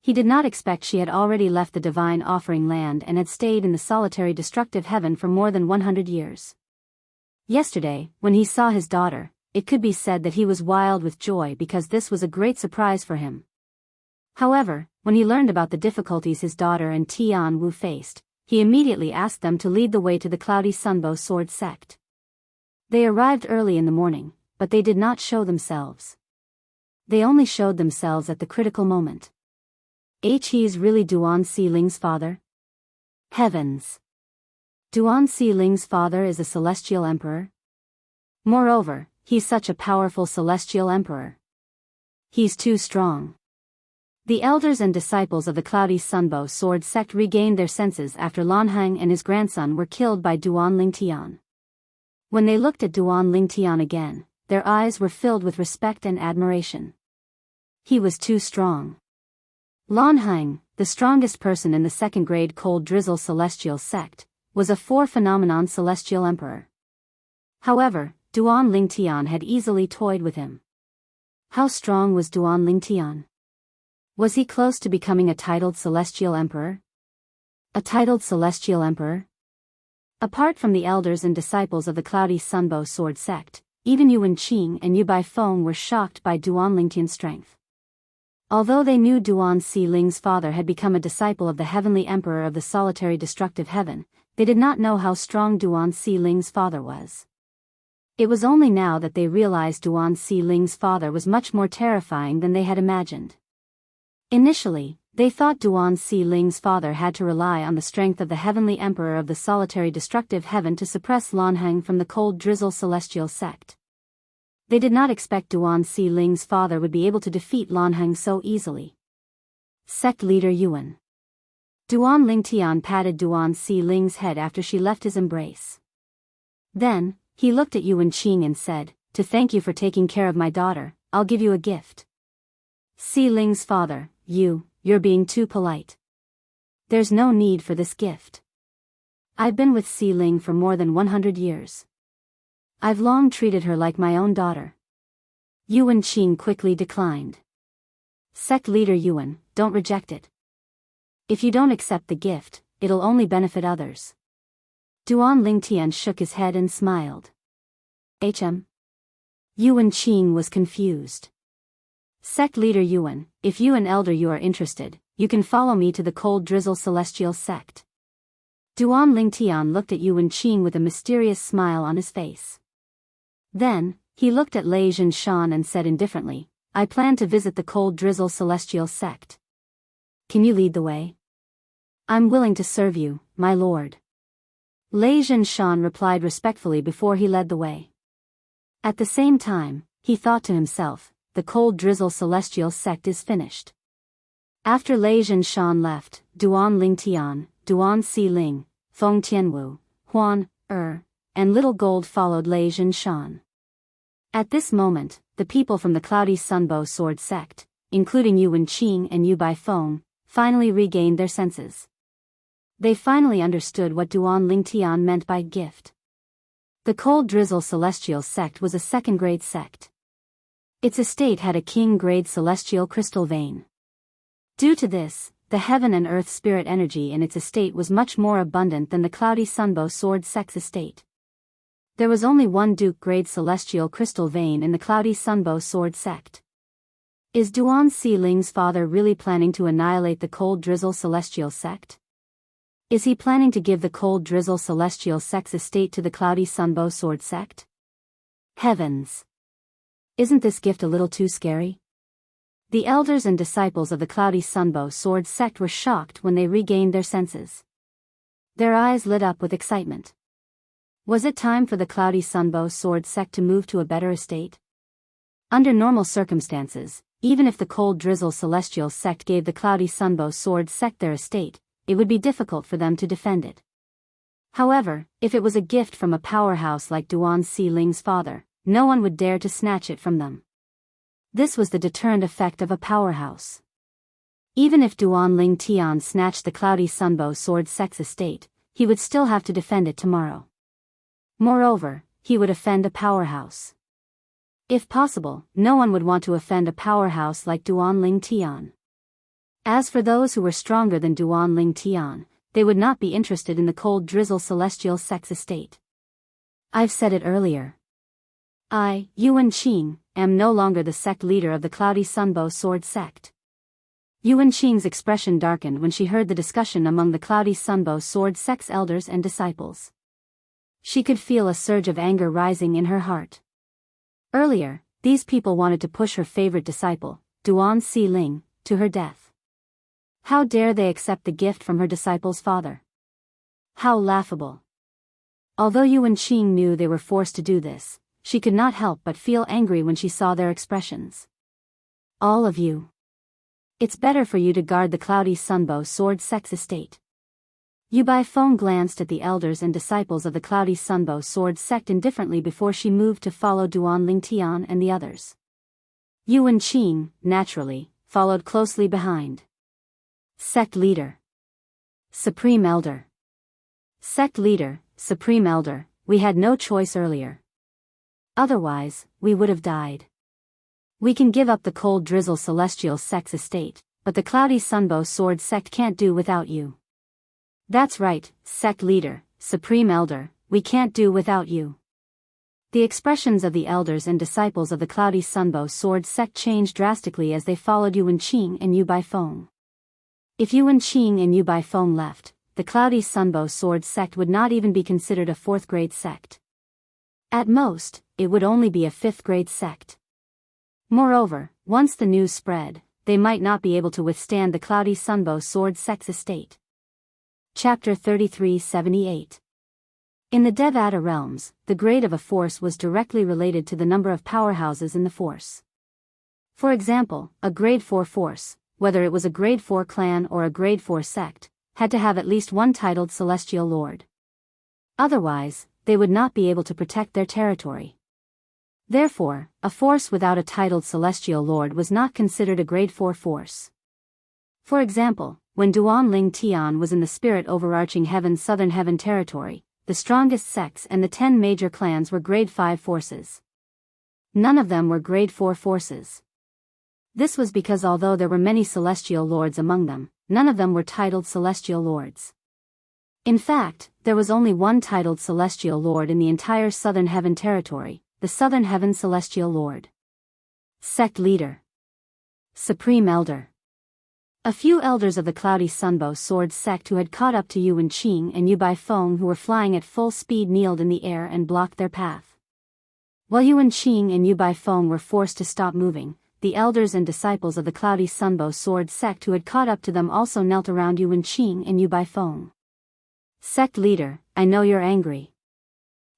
He did not expect she had already left the Divine Offering Land and had stayed in the solitary destructive heaven for more than 100 years. Yesterday, when he saw his daughter, it could be said that he was wild with joy because this was a great surprise for him. However, when he learned about the difficulties his daughter and Tian Wu faced, he immediately asked them to lead the way to the Cloudy Sunbow Sword sect. They arrived early in the morning, but they did not show themselves. They only showed themselves at the critical moment. He's really Duan Si Ling's father? Heavens! Duan Si Ling's father is a celestial emperor? Moreover, he's such a powerful celestial emperor. He's too strong. The elders and disciples of the Cloudy Sunbow Sword sect regained their senses after Lan Heng and his grandson were killed by Duan Lingtian. When they looked at Duan Lingtian again, their eyes were filled with respect and admiration. He was too strong. Lan Heng, the strongest person in the second-grade Cold Drizzle Celestial sect, was a four-phenomenon celestial emperor. However, Duan Lingtian had easily toyed with him. How strong was Duan Lingtian? Was he close to becoming a titled celestial emperor? A titled celestial emperor? Apart from the elders and disciples of the Cloudy Sunbow Sword sect, even Yuan Qing and Yu Baifeng were shocked by Duan Lingtian's strength. Although they knew Duan Si Ling's father had become a disciple of the Heavenly Emperor of the Solitary Destructive Heaven, they did not know how strong Duan Si Ling's father was. It was only now that they realized Duan Si Ling's father was much more terrifying than they had imagined. Initially, they thought Duan Si Ling's father had to rely on the strength of the Heavenly Emperor of the Solitary Destructive Heaven to suppress Lan Heng from the Cold Drizzle Celestial sect. They did not expect Duan Si Ling's father would be able to defeat Lan Heng so easily. Sect leader Yuan. Duan Lingtian patted Duan Si Ling's head after she left his embrace. Then, he looked at Yuan Qing and said, "To thank you for taking care of my daughter, I'll give you a gift." Si Ling's father, you're being too polite. There's no need for this gift. I've been with Si Ling for more than 100 years. I've long treated her like my own daughter. Yuan Qing quickly declined. Sect leader Yuan, don't reject it. If you don't accept the gift, it'll only benefit others. Duan Lingtian shook his head and smiled. Yuan Qing was confused. Sect leader Yuan, if you and elder Yu are interested, you can follow me to the Cold Drizzle Celestial sect. Duan Lingtian looked at Yuan Qing with a mysterious smile on his face. Then, he looked at Lei Zhinshan and said indifferently, I plan to visit the Cold Drizzle Celestial sect. Can you lead the way? I'm willing to serve you, my lord. Lei Zhinshan replied respectfully before he led the way. At the same time, he thought to himself, the Cold Drizzle Celestial sect is finished. After Lei Zhinshan left, Duan Lingtian, Duan Si Ling, Feng Tianwu, Huan, and Little Gold followed Lei Zhinshan. At this moment, the people from the Cloudy Sunbow Sword sect, including Yuan Qing and Yu Baifeng, finally regained their senses. They finally understood what Duan Lingtian meant by gift. The Cold Drizzle Celestial sect was a second-grade sect. Its estate had a king-grade celestial crystal vein. Due to this, the heaven and earth spirit energy in its estate was much more abundant than the Cloudy Sunbow Sword sect's estate. There was only one Duke-grade celestial crystal vein in the Cloudy Sunbow Sword sect. Is Duan Si Ling's father really planning to annihilate the Cold Drizzle Celestial sect? Is he planning to give the Cold Drizzle Celestial sect's estate to the Cloudy Sunbow Sword sect? Heavens! Isn't this gift a little too scary? The elders and disciples of the Cloudy Sunbow Sword sect were shocked when they regained their senses. Their eyes lit up with excitement. Was it time for the Cloudy Sunbow Sword sect to move to a better estate? Under normal circumstances, even if the Cold Drizzle Celestial sect gave the Cloudy Sunbow Sword sect their estate, it would be difficult for them to defend it. However, if it was a gift from a powerhouse like Duan Si Ling's father, no one would dare to snatch it from them. This was the deterrent effect of a powerhouse. Even if Duan Ling Tian snatched the Cloudy Sunbow Sword sect's estate, he would still have to defend it tomorrow. Moreover, he would offend a powerhouse. If possible, no one would want to offend a powerhouse like Duan Ling Tian. As for those who were stronger than Duan Ling Tian, they would not be interested in the Cold Drizzle Celestial sect's estate. I've said it earlier. I, Yuan Qing, am no longer the sect leader of the Cloudy Sunbow Sword sect. Yuan Qing's expression darkened when she heard the discussion among the Cloudy Sunbow Sword sect's elders and disciples. She could feel a surge of anger rising in her heart. Earlier, these people wanted to push her favorite disciple, Duan Si Ling, to her death. How dare they accept the gift from her disciple's father? How laughable. Although Yuan Qing knew they were forced to do this, she could not help but feel angry when she saw their expressions. All of you. It's better for you to guard the Cloudy Sunbow Sword sect's estate. Yu Baifeng glanced at the elders and disciples of the Cloudy Sunbow Sword sect indifferently before she moved to follow Duan Ling Tian and the others. Yuan Qing, naturally, followed closely behind. Sect Leader. Supreme Elder. Sect Leader, Supreme Elder, we had no choice earlier. Otherwise, we would have died. We can give up the Cold Drizzle Celestial sect's estate, but the Cloudy Sunbow Sword sect can't do without you. That's right, Sect Leader, Supreme Elder, we can't do without you. The expressions of the elders and disciples of the Cloudy Sunbow Sword sect changed drastically as they followed Yuan Qing and Yu Baifeng. If Yuan Qing and Yu Baifeng left, the Cloudy Sunbow Sword sect would not even be considered a fourth-grade sect. At most, it would only be a fifth-grade sect. Moreover, once the news spread, they might not be able to withstand the Cloudy Sunbow Sword sect's estate. Chapter 3378. In the Devata realms, the grade of a force was directly related to the number of powerhouses in the force. For example, a grade 4 force, whether it was a grade 4 clan or a grade 4 sect, had to have at least one titled celestial lord. Otherwise, they would not be able to protect their territory. Therefore, a force without a titled celestial lord was not considered a grade 4 force. For example, when Duan Ling Tian was in the Spirit Overarching Heaven's Southern Heaven territory, the strongest sects and the 10 major clans were grade 5 forces. None of them were grade 4 forces. This was because although there were many celestial lords among them, none of them were titled celestial lords. In fact, there was only one titled celestial lord in the entire Southern Heaven territory, the Southern Heaven Celestial Lord. Sect Leader. Supreme Elder. A few elders of the Cloudy Sunbow Sword sect who had caught up to Yuan Qing and Yu Baifeng who were flying at full speed kneeled in the air and blocked their path. While Yuan Qing and Yu Baifeng were forced to stop moving, the elders and disciples of the Cloudy Sunbow Sword sect who had caught up to them also knelt around Yuan Qing and Yu Baifeng. Sect Leader, I know you're angry.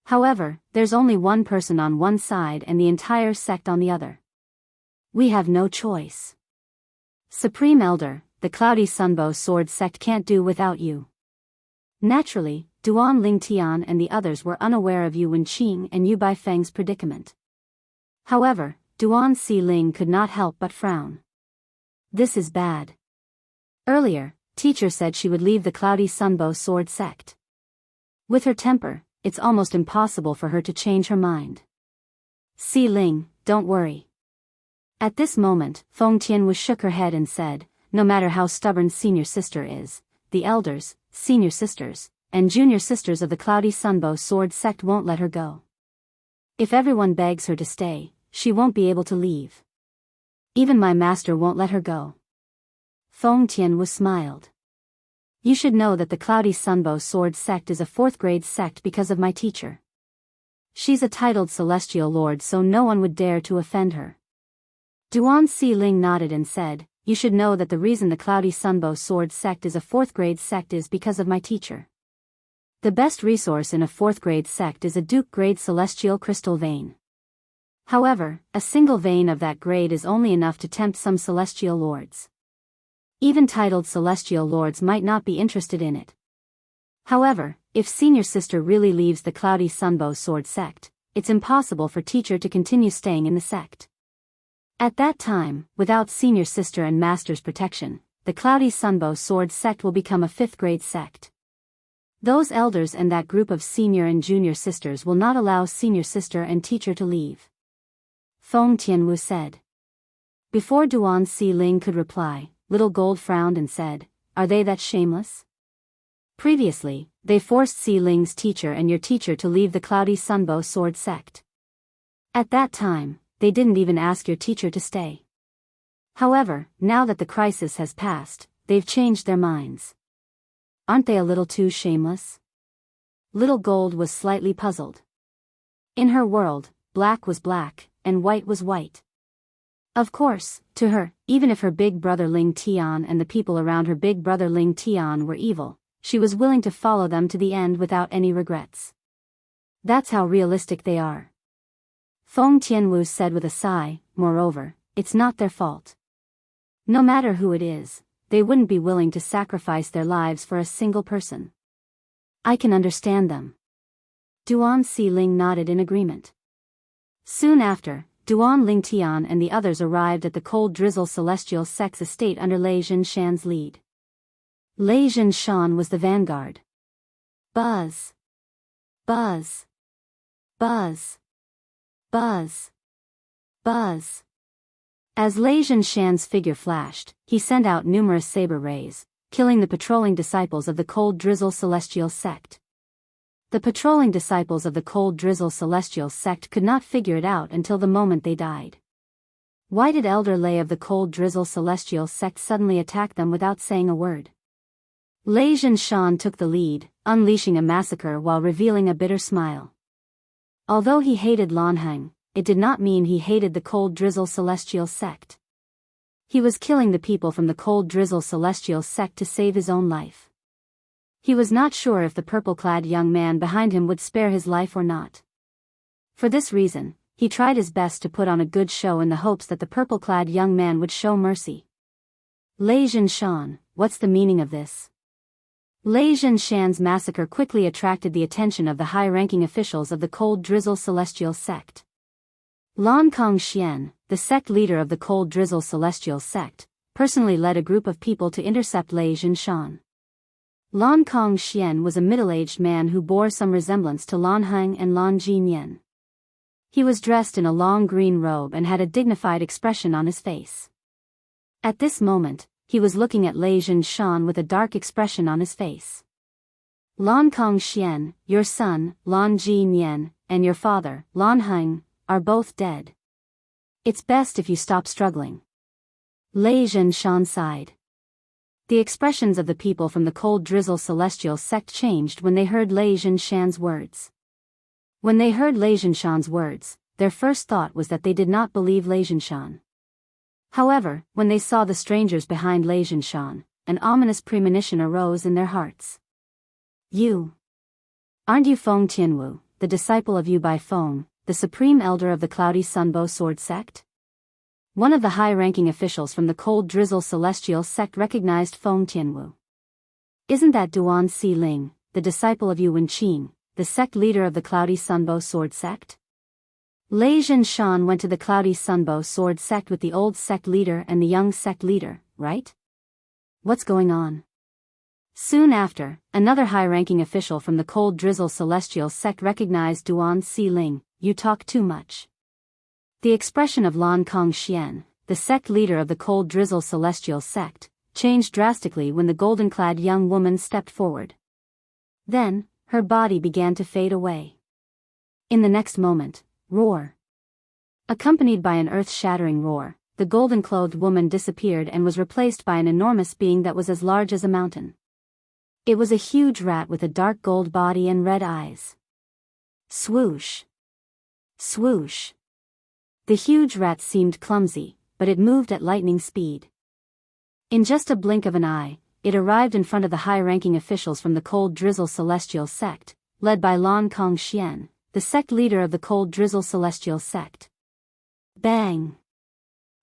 However, there's only one person on one side and the entire sect on the other. We have no choice. Supreme Elder, the Cloudy Sunbow Sword sect can't do without you. Naturally, Duan Ling Tian and the others were unaware of Yuan Qing and Yu Baifeng's predicament. However, Duan Si Ling could not help but frown. This is bad. Earlier, teacher said she would leave the Cloudy Sunbow Sword sect. With her temper, it's almost impossible for her to change her mind. Si Ling, don't worry. At this moment, Feng Tianwu shook her head and said, no matter how stubborn senior sister is, the elders, senior sisters, and junior sisters of the Cloudy Sunbow Sword sect won't let her go. If everyone begs her to stay, she won't be able to leave. Even my master won't let her go. Feng Tianwu smiled. You should know that the Cloudy Sunbow Sword sect is a 4th grade sect because of my teacher. She's a titled celestial lord, so no one would dare to offend her. Duan Xiling nodded and said, you should know that the reason the Cloudy Sunbow Sword sect is a 4th grade sect is because of my teacher. The best resource in a 4th grade sect is a Duke grade celestial crystal vein. However, a single vein of that grade is only enough to tempt some celestial lords. Even titled celestial lords might not be interested in it. However, if senior sister really leaves the Cloudy Sunbow Sword sect, it's impossible for teacher to continue staying in the sect. At that time, without senior sister and master's protection, the Cloudy Sunbow Sword sect will become a 5th grade sect. Those elders and that group of senior and junior sisters will not allow senior sister and teacher to leave. Feng Tianwu said. Before Duan Xiling could reply, Little Gold frowned and said, are they that shameless? Previously, they forced Xiling's teacher and your teacher to leave the Cloudy Sunbow Sword sect. At that time, they didn't even ask your teacher to stay. However, now that the crisis has passed, they've changed their minds. Aren't they a little too shameless? Little Gold was slightly puzzled. In her world, black was black, and white was white. Of course, to her, even if her big brother Ling Tian and the people around her big brother Ling Tian were evil, she was willing to follow them to the end without any regrets. That's how realistic they are. Feng Tianwu said with a sigh, moreover, it's not their fault. No matter who it is, they wouldn't be willing to sacrifice their lives for a single person. I can understand them. Duan Xiling nodded in agreement. Soon after, Duan Lingtian and the others arrived at the Cold Drizzle Celestial Sect's estate under Lei Zhenshan's lead. Lei Zhenshan was the vanguard. Buzz. Buzz. Buzz. Buzz. Buzz. As Lei Zhenshan's figure flashed, he sent out numerous saber rays, killing the patrolling disciples of the Cold Drizzle Celestial Sect. The patrolling disciples of the Cold Drizzle Celestial Sect could not figure it out until the moment they died. Why did Elder Lei of the Cold Drizzle Celestial Sect suddenly attack them without saying a word? Lei Zhenshan took the lead, unleashing a massacre while revealing a bitter smile. Although he hated Lanheng, it did not mean he hated the Cold Drizzle Celestial Sect. He was killing the people from the Cold Drizzle Celestial Sect to save his own life. He was not sure if the purple-clad young man behind him would spare his life or not. For this reason, he tried his best to put on a good show in the hopes that the purple-clad young man would show mercy. Lei Zhenshan, what's the meaning of this? Lei Zhenshan's massacre quickly attracted the attention of the high-ranking officials of the Cold Drizzle Celestial Sect. Lan Kongxian, the sect leader of the Cold Drizzle Celestial Sect, personally led a group of people to intercept Lei Zhenshan. Lan Kongxian was a middle-aged man who bore some resemblance to Lan Heng and Lan Jinyan. He was dressed in a long green robe and had a dignified expression on his face. At this moment, he was looking at Lei Zhenshan with a dark expression on his face. Lan Kongxian, your son, Lan Jinyan, and your father, Lan Heng, are both dead. It's best if you stop struggling. Lei Zhenshan sighed. The expressions of the people from the Cold Drizzle Celestial Sect changed when they heard Lei Zhenshan's words. When they heard Lei Zhenshan's words, their first thought was that they did not believe Lei Zhenshan. However, when they saw the strangers behind Lei Zhenshan, an ominous premonition arose in their hearts. You. Aren't you Feng Tianwu, the disciple of Yu Bai Feng, the supreme elder of the Cloudy Sunbow Sword Sect? One of the high-ranking officials from the Cold Drizzle Celestial Sect recognized Feng Tianwu. Isn't that Duan Xiling, the disciple of Yu Wenqing, the sect leader of the Cloudy Sunbow Sword Sect? Lei Zhenshan went to the Cloudy Sunbow Sword Sect with the old sect leader and the young sect leader, right? What's going on? Soon after, another high-ranking official from the Cold Drizzle Celestial Sect recognized Duan Xiling. You talk too much. The expression of Lan Kongxian, the sect leader of the Cold Drizzle Celestial Sect, changed drastically when the golden-clad young woman stepped forward. Then, her body began to fade away. In the next moment, Roar. Accompanied by an earth-shattering roar, the golden-clothed woman disappeared and was replaced by an enormous being that was as large as a mountain. It was a huge rat with a dark gold body and red eyes. Swoosh. Swoosh. The huge rat seemed clumsy, but it moved at lightning speed. In just a blink of an eye, it arrived in front of the high-ranking officials from the Cold Drizzle Celestial Sect, led by Lan Kongxian, the sect leader of the Cold Drizzle Celestial Sect. Bang!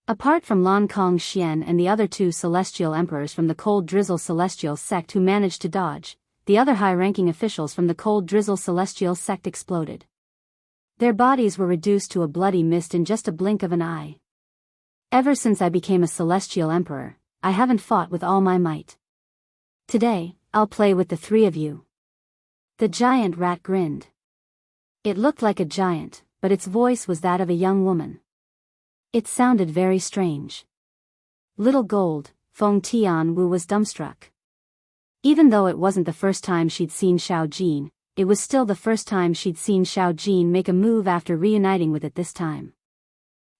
Apart from Lan Kongxian and the other two celestial emperors from the Cold Drizzle Celestial Sect who managed to dodge, the other high-ranking officials from the Cold Drizzle Celestial Sect exploded. Their bodies were reduced to a bloody mist in just a blink of an eye. Ever since I became a celestial emperor, I haven't fought with all my might. Today, I'll play with the three of you. The giant rat grinned. It looked like a giant, but its voice was that of a young woman. It sounded very strange. Little Gold, Feng Tianwu was dumbstruck. Even though it wasn't the first time she'd seen Xiao Jin, it was still the first time she'd seen Xiao Jin make a move after reuniting with it this time.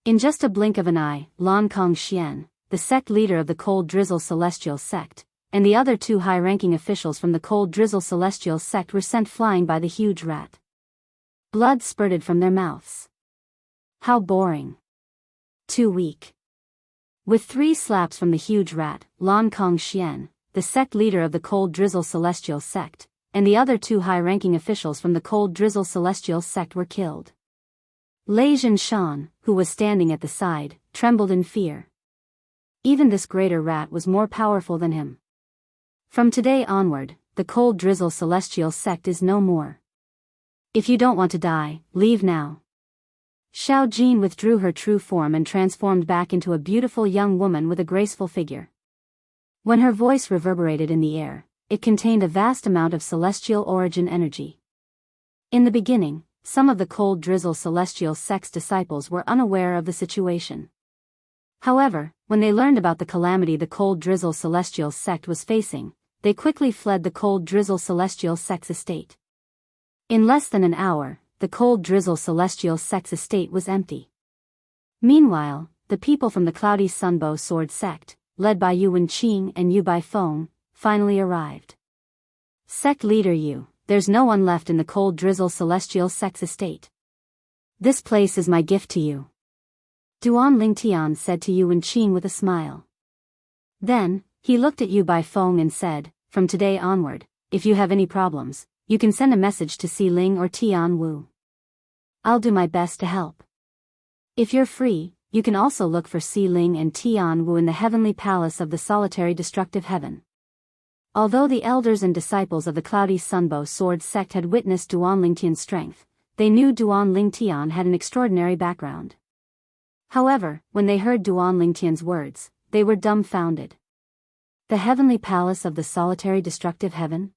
In just a blink of an eye, Lan Kongxian, the sect leader of the Cold Drizzle Celestial Sect, and the other two high-ranking officials from the Cold Drizzle Celestial Sect were sent flying by the huge rat. Blood spurted from their mouths. How boring. Too weak. With 3 slaps from the huge rat, Lan Kongxian, the sect leader of the Cold Drizzle Celestial Sect, and the other two high-ranking officials from the Cold Drizzle Celestial Sect were killed. Lei Zhinshan, who was standing at the side, trembled in fear. Even this greater rat was more powerful than him. From today onward, the Cold Drizzle Celestial Sect is no more. If you don't want to die, leave now. Xiao Jin withdrew her true form and transformed back into a beautiful young woman with a graceful figure. When her voice reverberated in the air, it contained a vast amount of celestial origin energy. In the beginning, some of the Cold Drizzle Celestial Sect's disciples were unaware of the situation. However, when they learned about the calamity the Cold Drizzle Celestial Sect was facing, they quickly fled the Cold Drizzle Celestial Sect's estate. In less than an hour, the Cold Drizzle Celestial Sect's estate was empty. Meanwhile, the people from the Cloudy Sunbow Sword Sect, led by Yu Wenqing and Yu Baifeng, finally arrived. Sect leader Yu, there's no one left in the Cold Drizzle Celestial Sect's estate. This place is my gift to you. Duan Lingtian said to Yu Wenqing with a smile. Then, he looked at Yu Baifeng and said, from today onward, if you have any problems, you can send a message to Si Ling or Tian Wu. I'll do my best to help. If you're free, you can also look for Si Ling and Tian Wu in the heavenly palace of the solitary destructive heaven. Although the elders and disciples of the Cloudy Sunbow Sword Sect had witnessed Duan Lingtian's strength, they knew Duan Lingtian had an extraordinary background. However, when they heard Duan Lingtian's words, they were dumbfounded. The heavenly palace of the solitary destructive heaven?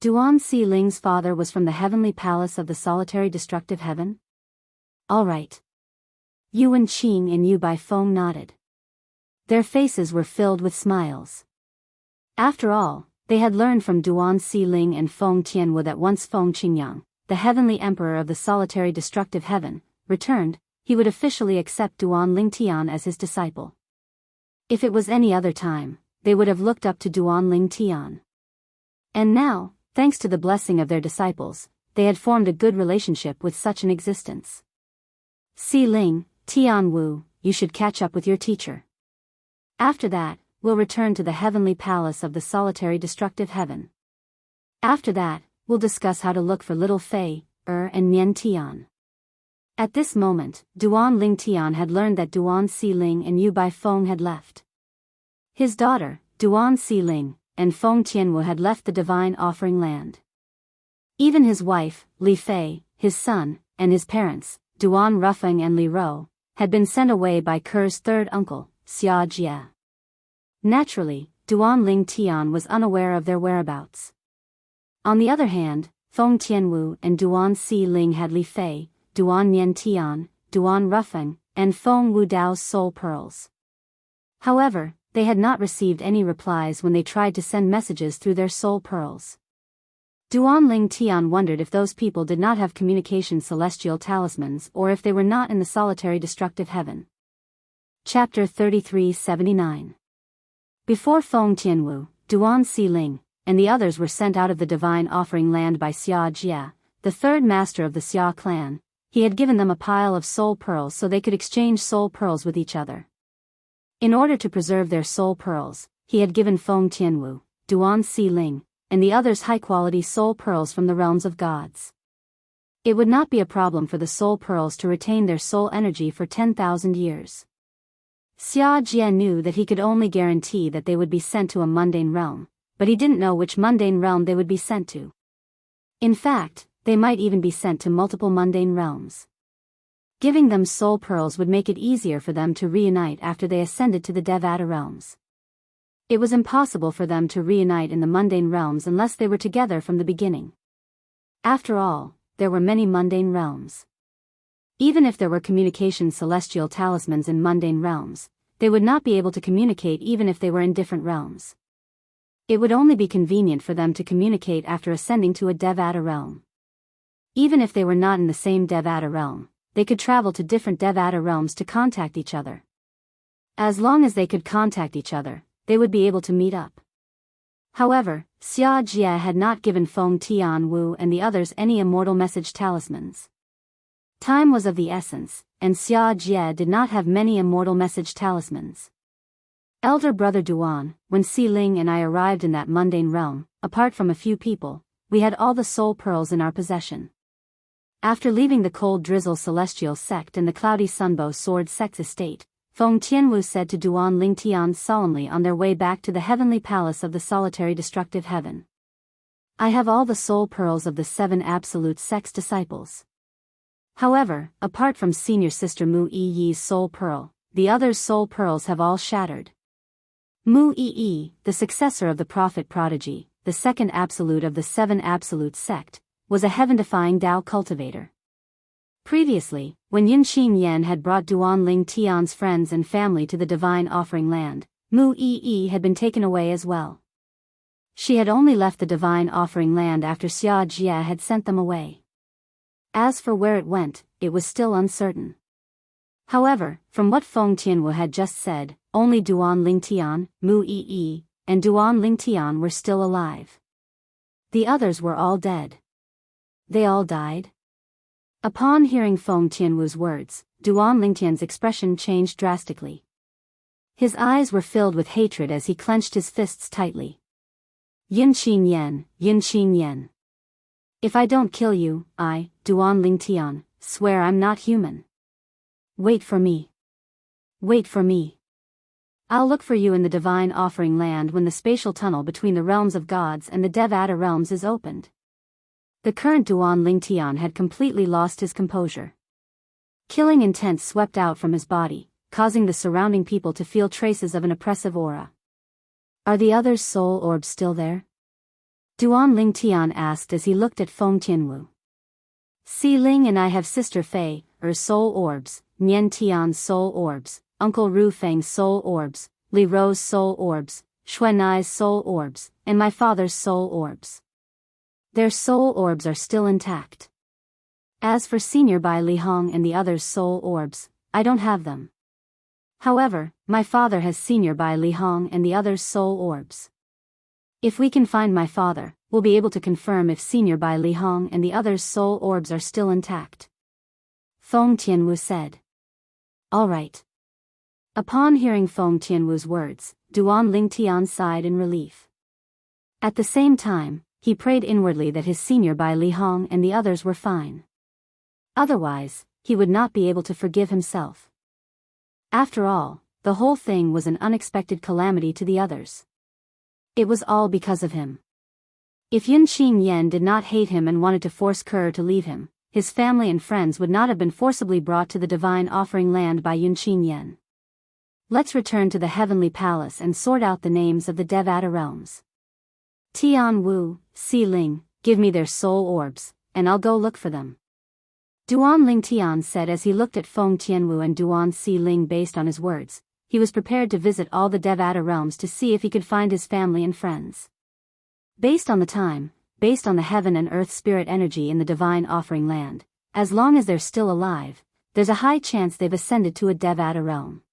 Duan Si Ling's father was from the heavenly palace of the solitary destructive heaven? All right. Yu Wenqing and Yu Baifeng nodded. Their faces were filled with smiles. After all, they had learned from Duan Si Ling and Feng Tianwu that once Feng Qingyang, the heavenly emperor of the solitary destructive heaven, returned, he would officially accept Duan Lingtian as his disciple. If it was any other time, they would have looked up to Duan Lingtian. And now, thanks to the blessing of their disciples, they had formed a good relationship with such an existence. Si Ling, Tian Wu, you should catch up with your teacher. After that, we'll return to the heavenly palace of the solitary destructive heaven. After that, we'll discuss how to look for little Fei, and Nian Tian. At this moment, Duan Lingtian had learned that Duan Si Ling and Yu Baifeng had left. His daughter, Duan Si Ling, and Feng Tianwu had left the divine offering land. Even his wife, Li Fei, his son, and his parents, Duan Rufeng and Li Ro, had been sent away by Ker's third uncle, Xia Jie. Naturally, Duan Lingtian was unaware of their whereabouts. On the other hand, Feng Tianwu and Duan Si Ling had Li Fei, Duan Nian Tian, Duan Rufeng, and Feng Wu Dao's soul pearls. However, they had not received any replies when they tried to send messages through their soul pearls. Duanling Tian wondered if those people did not have communication celestial talismans or if they were not in the solitary destructive heaven. Chapter 3379. Before Feng Tianwu, Duan Xiling, and the others were sent out of the divine offering land by Xia Jia, the third master of the Xia clan. He had given them a pile of soul pearls so they could exchange soul pearls with each other. In order to preserve their soul pearls, he had given Feng Tianwu, Duan Xiling, and the others high-quality soul pearls from the realms of gods. It would not be a problem for the soul pearls to retain their soul energy for 10,000 years. Xia Jia knew that he could only guarantee that they would be sent to a mundane realm, but he didn't know which mundane realm they would be sent to. In fact, they might even be sent to multiple mundane realms. Giving them soul pearls would make it easier for them to reunite after they ascended to the Devata realms. It was impossible for them to reunite in the mundane realms unless they were together from the beginning. After all, there were many mundane realms. Even if there were communication celestial talismans in mundane realms, they would not be able to communicate even if they were in different realms. It would only be convenient for them to communicate after ascending to a Devata realm. Even if they were not in the same Devata realm, they could travel to different Devata realms to contact each other. As long as they could contact each other, they would be able to meet up. However, Xia Jia had not given Feng Tianwu and the others any immortal message talismans. Time was of the essence, and Xia Jia did not have many immortal message talismans. Elder brother Duan, when Xiling and I arrived in that mundane realm, apart from a few people, we had all the soul pearls in our possession. After leaving the cold drizzle celestial sect and the cloudy sunbow sword sect's estate, Feng Tianwu said to Duan Lingtian solemnly on their way back to the heavenly palace of the solitary destructive heaven. I have all the soul pearls of the 7 absolute sect's disciples. However, apart from senior sister Mu Yi's soul pearl, the others' soul pearls have all shattered. Mu Yi, the successor of the prophet prodigy, the second absolute of the 7 absolute sect, was a heaven-defying Dao cultivator. Previously, when Yunqin Yan had brought Duanling Tian's friends and family to the divine offering land, Mu Yi had been taken away as well. She had only left the divine offering land after Xia Jia had sent them away. As for where it went, it was still uncertain. However, from what Feng Tianwu had just said, only Duan Lingtian, Mu Yi, and Duan Lingtian were still alive. The others were all dead. They all died? Upon hearing Feng Tianwu's words, Duan Lingtian's expression changed drastically. His eyes were filled with hatred as he clenched his fists tightly. Yunqin Yan. If I don't kill you, I, Duan Lingtian, swear I'm not human. Wait for me. Wait for me. I'll look for you in the divine offering land when the spatial tunnel between the realms of gods and the Devata realms is opened. The current Duan Lingtian had completely lost his composure. Killing intent swept out from his body, causing the surrounding people to feel traces of an oppressive aura. Are the others' soul orbs still there? Duan Lingtian asked as he looked at Feng Tianwu. Xiling and I have sister Fei, soul orbs, Nian Tian's soul orbs, Uncle Ru Feng's soul orbs, Li Ro's soul orbs, Xuanai's soul orbs, and my father's soul orbs. Their soul orbs are still intact. As for Senior Bai Li Hong and the others' soul orbs, I don't have them. However, my father has Senior Bai Li Hong and the others' soul orbs. If we can find my father, we'll be able to confirm if Senior Bai Li Hong and the others' soul orbs are still intact. Feng Tianwu said. All right. Upon hearing Feng Tianwu's words, Duan Lingtian sighed in relief. At the same time, he prayed inwardly that his Senior Bai Li Hong and the others were fine. Otherwise, he would not be able to forgive himself. After all, the whole thing was an unexpected calamity to the others. It was all because of him. If Yunqin Yan did not hate him and wanted to force Kerr to leave him, his family and friends would not have been forcibly brought to the divine offering land by Yunqin Yan. Let's return to the heavenly palace and sort out the names of the Devata realms. Tian Wu, Xiling, give me their soul orbs, and I'll go look for them. Duan Lingtian said as he looked at Feng Tianwu and Duan Xiling. Based on his words, he was prepared to visit all the Devata realms to see if he could find his family and friends. Based on the time, based on the heaven and earth spirit energy in the divine offering land, as long as they're still alive, there's a high chance they've ascended to a Devata realm.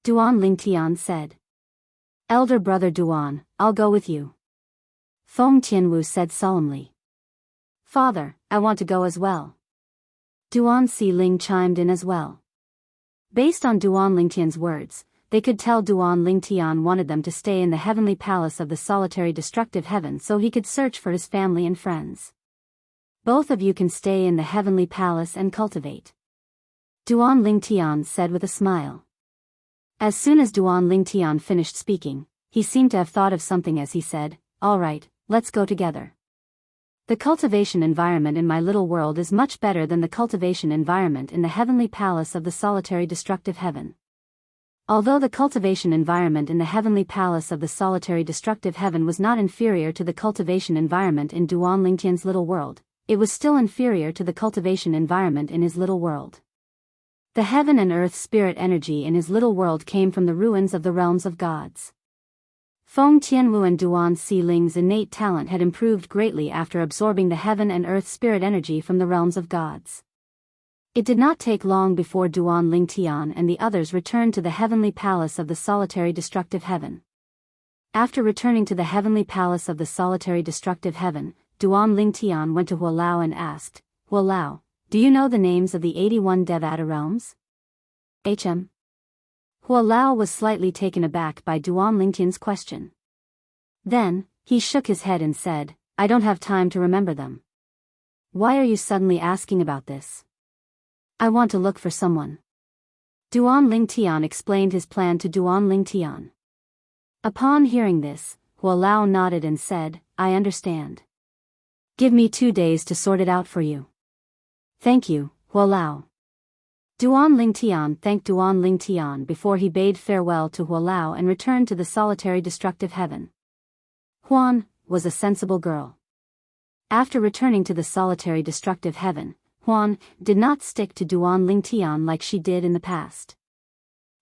Duan Lingtian said. Elder brother Duan, I'll go with you. Feng Tianwu said solemnly. Father, I want to go as well. Duan Si Ling chimed in as well. Based on Duan Lingtian's words, they could tell Duan Lingtian wanted them to stay in the heavenly palace of the solitary destructive heaven so he could search for his family and friends. Both of you can stay in the heavenly palace and cultivate. Duan Lingtian said with a smile. As soon as Duan Lingtian finished speaking, he seemed to have thought of something as he said, All right, let's go together. The cultivation environment in my little world is much better than the cultivation environment in the heavenly palace of the solitary destructive heaven. Although the cultivation environment in the heavenly palace of the solitary destructive heaven was not inferior to the cultivation environment in Duan Lingtian's little world, it was still inferior to the cultivation environment in his little world. The heaven and earth spirit energy in his little world came from the ruins of the realms of gods. Feng Tianwu and Duan Si Ling's innate talent had improved greatly after absorbing the heaven and earth spirit energy from the realms of gods. It did not take long before Duan Lingtian and the others returned to the heavenly palace of the solitary destructive heaven. After returning to the heavenly palace of the solitary destructive heaven, Duan Lingtian went to Huolao and asked, Huolao, do you know the names of the 81 Devata realms? HM. Huolao was slightly taken aback by Duan Lingtian's question. Then, he shook his head and said, I don't have time to remember them. Why are you suddenly asking about this? I want to look for someone. Duan Lingtian explained his plan to Duan Lingtian. Upon hearing this, Huolao nodded and said, I understand. Give me 2 days to sort it out for you. Thank you, Huolao. Duan Lingtian thanked Duan Lingtian before he bade farewell to Huolao and returned to the solitary destructive heaven. Huan was a sensible girl. After returning to the solitary destructive heaven, Huan did not stick to Duan Lingtian like she did in the past.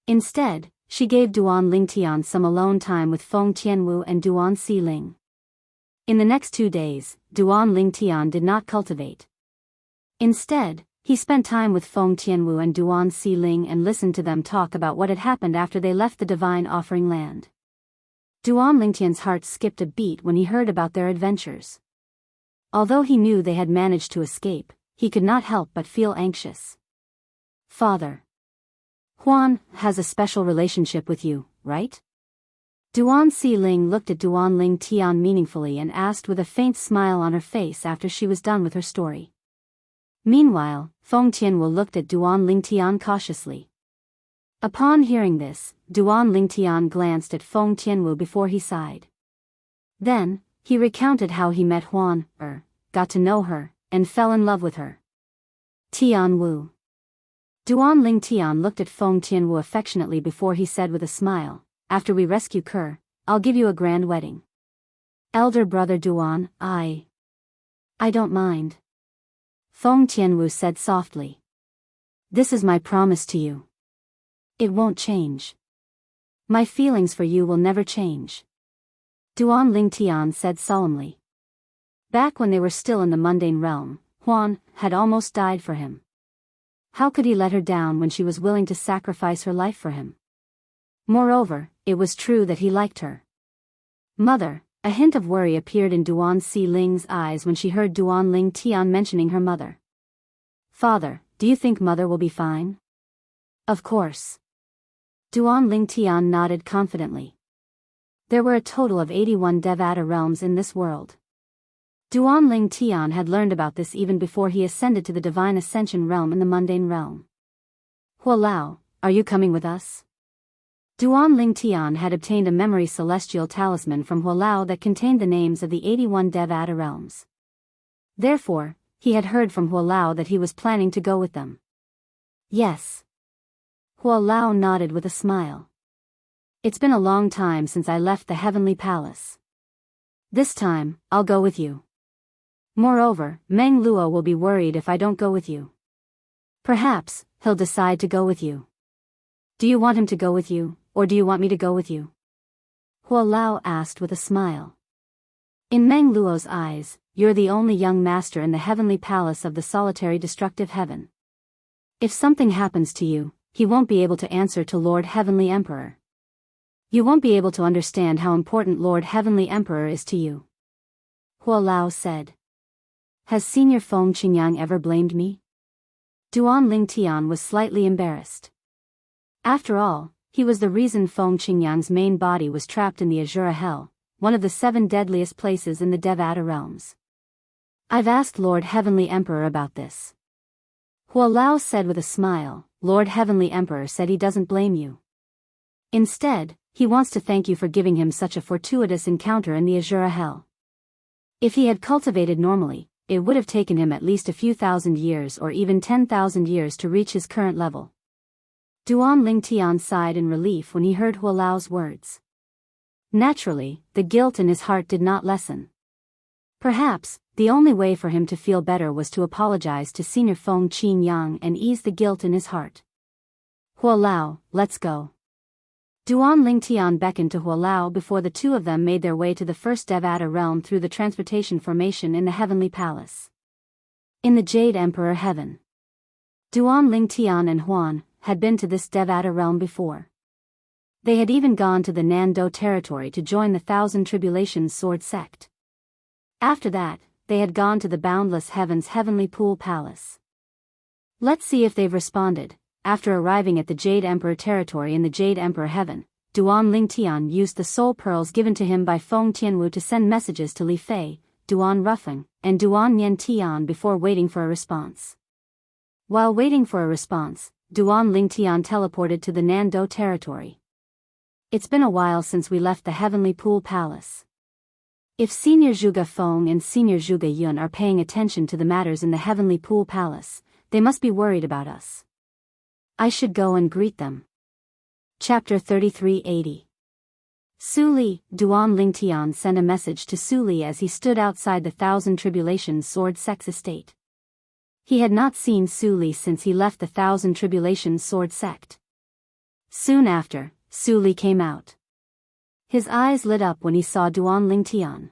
Instead, she gave Duan Lingtian some alone time with Feng Tianwu and Duan Si Ling. In the next 2 days, Duan Lingtian did not cultivate. Instead, he spent time with Feng Tianwu and Duan Si Ling and listened to them talk about what had happened after they left the divine offering land. Duan Lingtian's heart skipped a beat when he heard about their adventures. Although he knew they had managed to escape, he could not help but feel anxious. Father. Huan has a special relationship with you, right? Duan Si Ling looked at Duan Lingtian meaningfully and asked with a faint smile on her face after she was done with her story. Meanwhile, Feng Tianwu looked at Duan Lingtian cautiously. Upon hearing this, Duan Lingtian glanced at Feng Tianwu before he sighed. Then, he recounted how he met Huan, got to know her, and fell in love with her. Tianwu. Duan Lingtian looked at Feng Tianwu affectionately before he said with a smile, After we rescue Ke, I'll give you a grand wedding. Elder brother Duan, I don't mind. Feng Tianwu said softly. This is my promise to you. It won't change. My feelings for you will never change. Duan Lingtian said solemnly. Back when they were still in the mundane realm, Huan had almost died for him. How could he let her down when she was willing to sacrifice her life for him? Moreover, it was true that he liked her. Mother, a hint of worry appeared in Duan Si Ling's eyes when she heard Duan Lingtian mentioning her mother. Father, do you think mother will be fine? Of course. Duan Lingtian nodded confidently. There were a total of 81 Devata realms in this world. Duan Lingtian had learned about this even before he ascended to the divine ascension realm in the mundane realm. Huolao, are you coming with us? Duan Lingtian had obtained a memory celestial talisman from Huolao that contained the names of the 81 Devata realms. Therefore, he had heard from Huolao that he was planning to go with them. Yes. Huolao nodded with a smile. It's been a long time since I left the heavenly palace. This time, I'll go with you. Moreover, Meng Luo will be worried if I don't go with you. Perhaps, he'll decide to go with you. Do you want him to go with you, or do you want me to go with you? Huolao asked with a smile. In Meng Luo's eyes, you're the only young master in the heavenly palace of the solitary destructive heaven. If something happens to you, he won't be able to answer to Lord Heavenly Emperor. You won't be able to understand how important Lord Heavenly Emperor is to you. Hua Lao said. Has Senior Feng Qingyang ever blamed me? Duan Lingtian was slightly embarrassed. After all, he was the reason Feng Qingyang's main body was trapped in the Azura Hell, one of the 7 deadliest places in the Devata realms. I've asked Lord Heavenly Emperor about this. Hua Lao said with a smile. Lord Heavenly Emperor said he doesn't blame you. Instead, he wants to thank you for giving him such a fortuitous encounter in the Azura Hell. If he had cultivated normally, it would have taken him at least a few thousand years or even 10,000 years to reach his current level. Duan Lingtian sighed in relief when he heard Hua Lao's words. Naturally, the guilt in his heart did not lessen. Perhaps, the only way for him to feel better was to apologize to Senior Feng Qingyang and ease the guilt in his heart. Hua Lao, let's go. Duan Lingtian beckoned to Hua Lao before the two of them made their way to the first Devata realm through the transportation formation in the Heavenly Palace. In the Jade Emperor Heaven. Duan Lingtian and Huan had been to this Devata realm before. They had even gone to the Nando territory to join the Thousand Tribulations Sword Sect. After that, they had gone to the Boundless Heaven's Heavenly Pool Palace. Let's see if they've responded. After arriving at the Jade Emperor territory in the Jade Emperor Heaven, Duan Lingtian used the soul pearls given to him by Feng Tianwu to send messages to Li Fei, Duan Rufeng, and Duan Niantian before waiting for a response. While waiting for a response, Duan Lingtian teleported to the Nando territory. It's been a while since we left the Heavenly Pool Palace. If Senior Zhuge Feng and Senior Zhuge Yun are paying attention to the matters in the Heavenly Pool Palace, they must be worried about us. I should go and greet them. Chapter 3380. Su Li, Duan Lingtian sent a message to Su Li as he stood outside the Thousand Tribulations Sword Sect's estate. He had not seen Su Li since he left the Thousand Tribulations Sword Sect. Soon after, Su Li came out. His eyes lit up when he saw Duan Lingtian.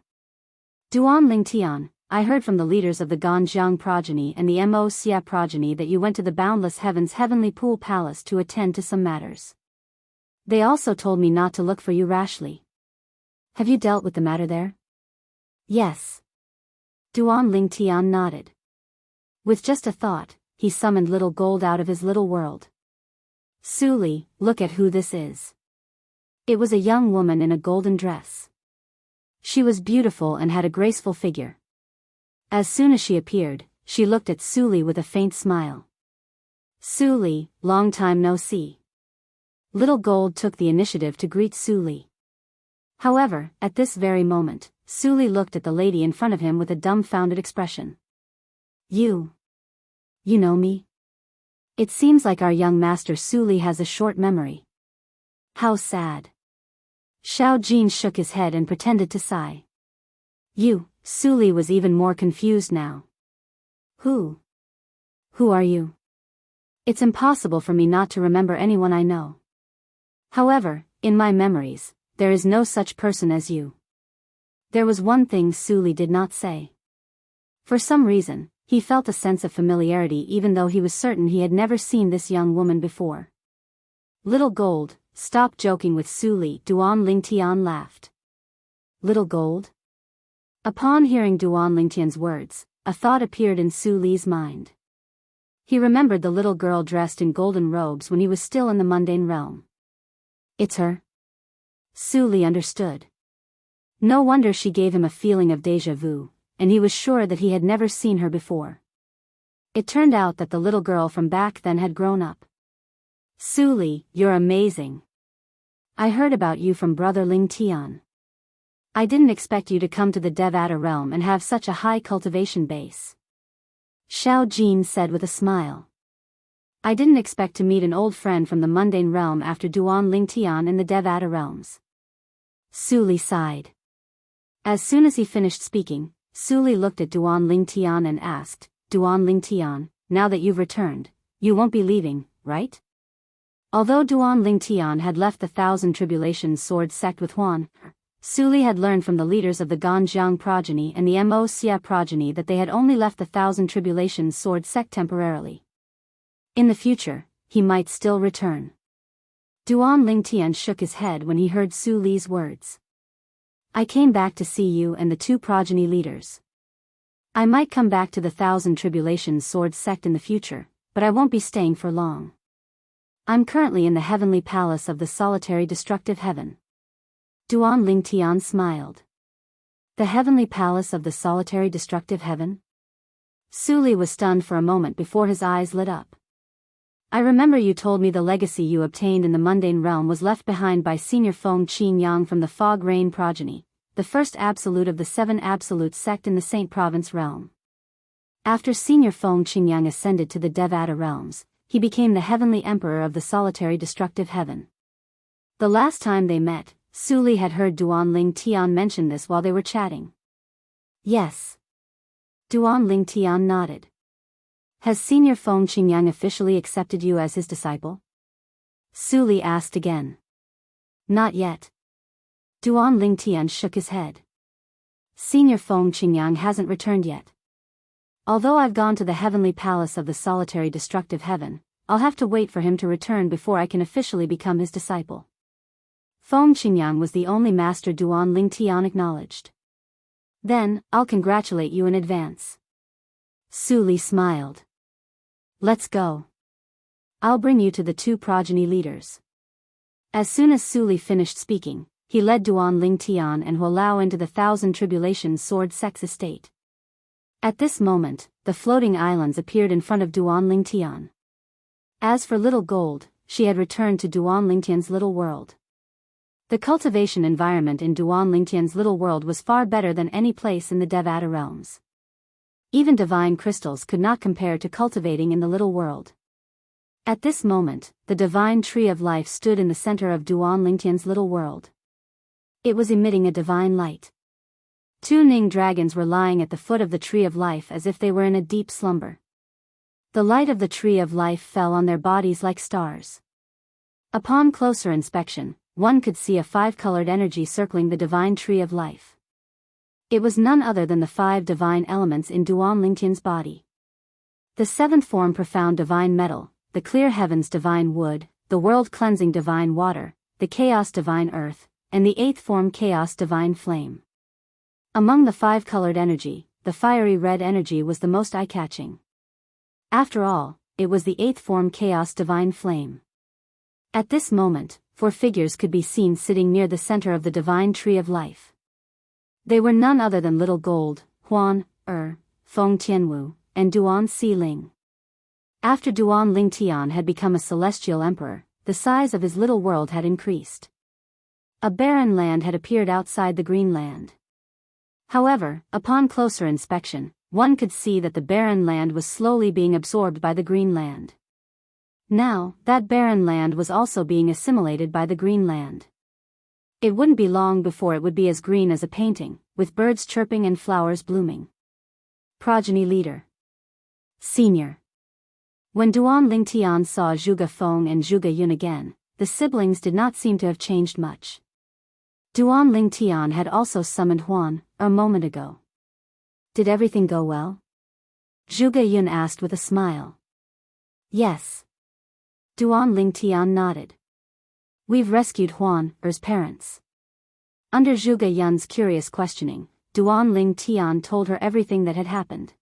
Duan Lingtian, I heard from the leaders of the Ganjiang progeny and the Mo Xia progeny that you went to the Boundless Heaven's Heavenly Pool Palace to attend to some matters. They also told me not to look for you rashly. Have you dealt with the matter there? Yes. Duan Lingtian nodded. With just a thought, he summoned Little Gold out of his little world. Su Li, look at who this is. It was a young woman in a golden dress. She was beautiful and had a graceful figure. As soon as she appeared, she looked at Su Li with a faint smile. Su Li, long time no see. Little Gold took the initiative to greet Su Li. However, at this very moment, Su Li looked at the lady in front of him with a dumbfounded expression. You know me? It seems like our young master Su Li has a short memory. How sad. Xiao Jin shook his head and pretended to sigh. Su Li was even more confused now. Who are you? It's impossible for me not to remember anyone I know. However, in my memories, there is no such person as you. There was one thing Su Li did not say. For some reason, he felt a sense of familiarity even though he was certain he had never seen this young woman before. Little Gold, stop joking with Su Li, Duan Lingtian laughed. Little Gold? Upon hearing Duan Lingtian's words, a thought appeared in Su Li's mind. He remembered the little girl dressed in golden robes when he was still in the mundane realm. It's her. Su Li understood. No wonder she gave him a feeling of déjà vu, and he was sure that he had never seen her before. It turned out that the little girl from back then had grown up. Su Li, you're amazing. I heard about you from Brother Lingtian. I didn't expect you to come to the Devata realm and have such a high cultivation base. Xiao Jin said with a smile. I didn't expect to meet an old friend from the mundane realm after Duan Lingtian in the Devata realms. Su Li sighed. As soon as he finished speaking, Su Li looked at Duan Lingtian and asked, Duan Lingtian, now that you've returned, you won't be leaving, right? Although Duan Lingtian had left the Thousand Tribulations Sword Sect with Huan, Su Li had learned from the leaders of the Ganjiang progeny and the Mo Xia progeny that they had only left the Thousand Tribulations sword sect temporarily. In the future, he might still return. Duan Lingtian shook his head when he heard Su Li's words. I came back to see you and the two progeny leaders. I might come back to the Thousand Tribulations sword sect in the future, but I won't be staying for long. I'm currently in the heavenly palace of the solitary destructive heaven. Duan Lingtian smiled. The heavenly palace of the solitary destructive heaven? Su Li was stunned for a moment before his eyes lit up. I remember you told me the legacy you obtained in the mundane realm was left behind by Senior Feng Qingyang from the Fog Rain progeny, the first absolute of the Seven Absolute sect in the Saint Province realm. After Senior Feng Qingyang ascended to the Devata realms, he became the heavenly emperor of the solitary destructive heaven. The last time they met, Su Li had heard Duan Lingtian mention this while they were chatting. Yes. Duan Lingtian nodded. Has Senior Feng Qingyang officially accepted you as his disciple? Su Li asked again. Not yet. Duan Lingtian shook his head. Senior Feng Qingyang hasn't returned yet. Although I've gone to the heavenly palace of the solitary destructive heaven, I'll have to wait for him to return before I can officially become his disciple. Feng Qingyang was the only master Duan Lingtian acknowledged. Then, I'll congratulate you in advance. Su Li smiled. Let's go. I'll bring you to the two progeny leaders. As soon as Su Li finished speaking, he led Duan Lingtian and Huolao into the Thousand Tribulations sword sect's estate. At this moment, the floating islands appeared in front of Duan Lingtian. As for Little Gold, she had returned to Duan Lingtian's little world. The cultivation environment in Duan Lingtian's little world was far better than any place in the Devata realms. Even divine crystals could not compare to cultivating in the little world. At this moment, the divine tree of life stood in the center of Duan Lingtian's little world. It was emitting a divine light. Two Ning dragons were lying at the foot of the tree of life as if they were in a deep slumber. The light of the tree of life fell on their bodies like stars. Upon closer inspection, one could see a five-colored energy circling the divine tree of life. It was none other than the five divine elements in Duan Lingtian's body. The seventh form profound divine metal, the clear heavens divine wood, the world-cleansing divine water, the chaos divine earth, and the eighth form chaos divine flame. Among the five-colored energy, the fiery red energy was the most eye-catching. After all, it was the eighth form chaos divine flame. At this moment, four figures could be seen sitting near the center of the divine tree of life. They were none other than Little Gold, Huan, Feng Tianwu, and Duan Xiling. After Duan Lingtian had become a celestial emperor, the size of his little world had increased. A barren land had appeared outside the green land. However, upon closer inspection, one could see that the barren land was slowly being absorbed by the green land. Now, that barren land was also being assimilated by the green land. It wouldn't be long before it would be as green as a painting, with birds chirping and flowers blooming. Progeny Leader. Senior. When Duan Lingtian saw Zhuge Feng and Zhuge Yun again, the siblings did not seem to have changed much. Duan Lingtian had also summoned Huan, a moment ago. Did everything go well? Zhuge Yun asked with a smile. Yes. Duan Lingtian nodded. We've rescued Huan's parents. Under Zhuge Yun's curious questioning, Duan Lingtian told her everything that had happened.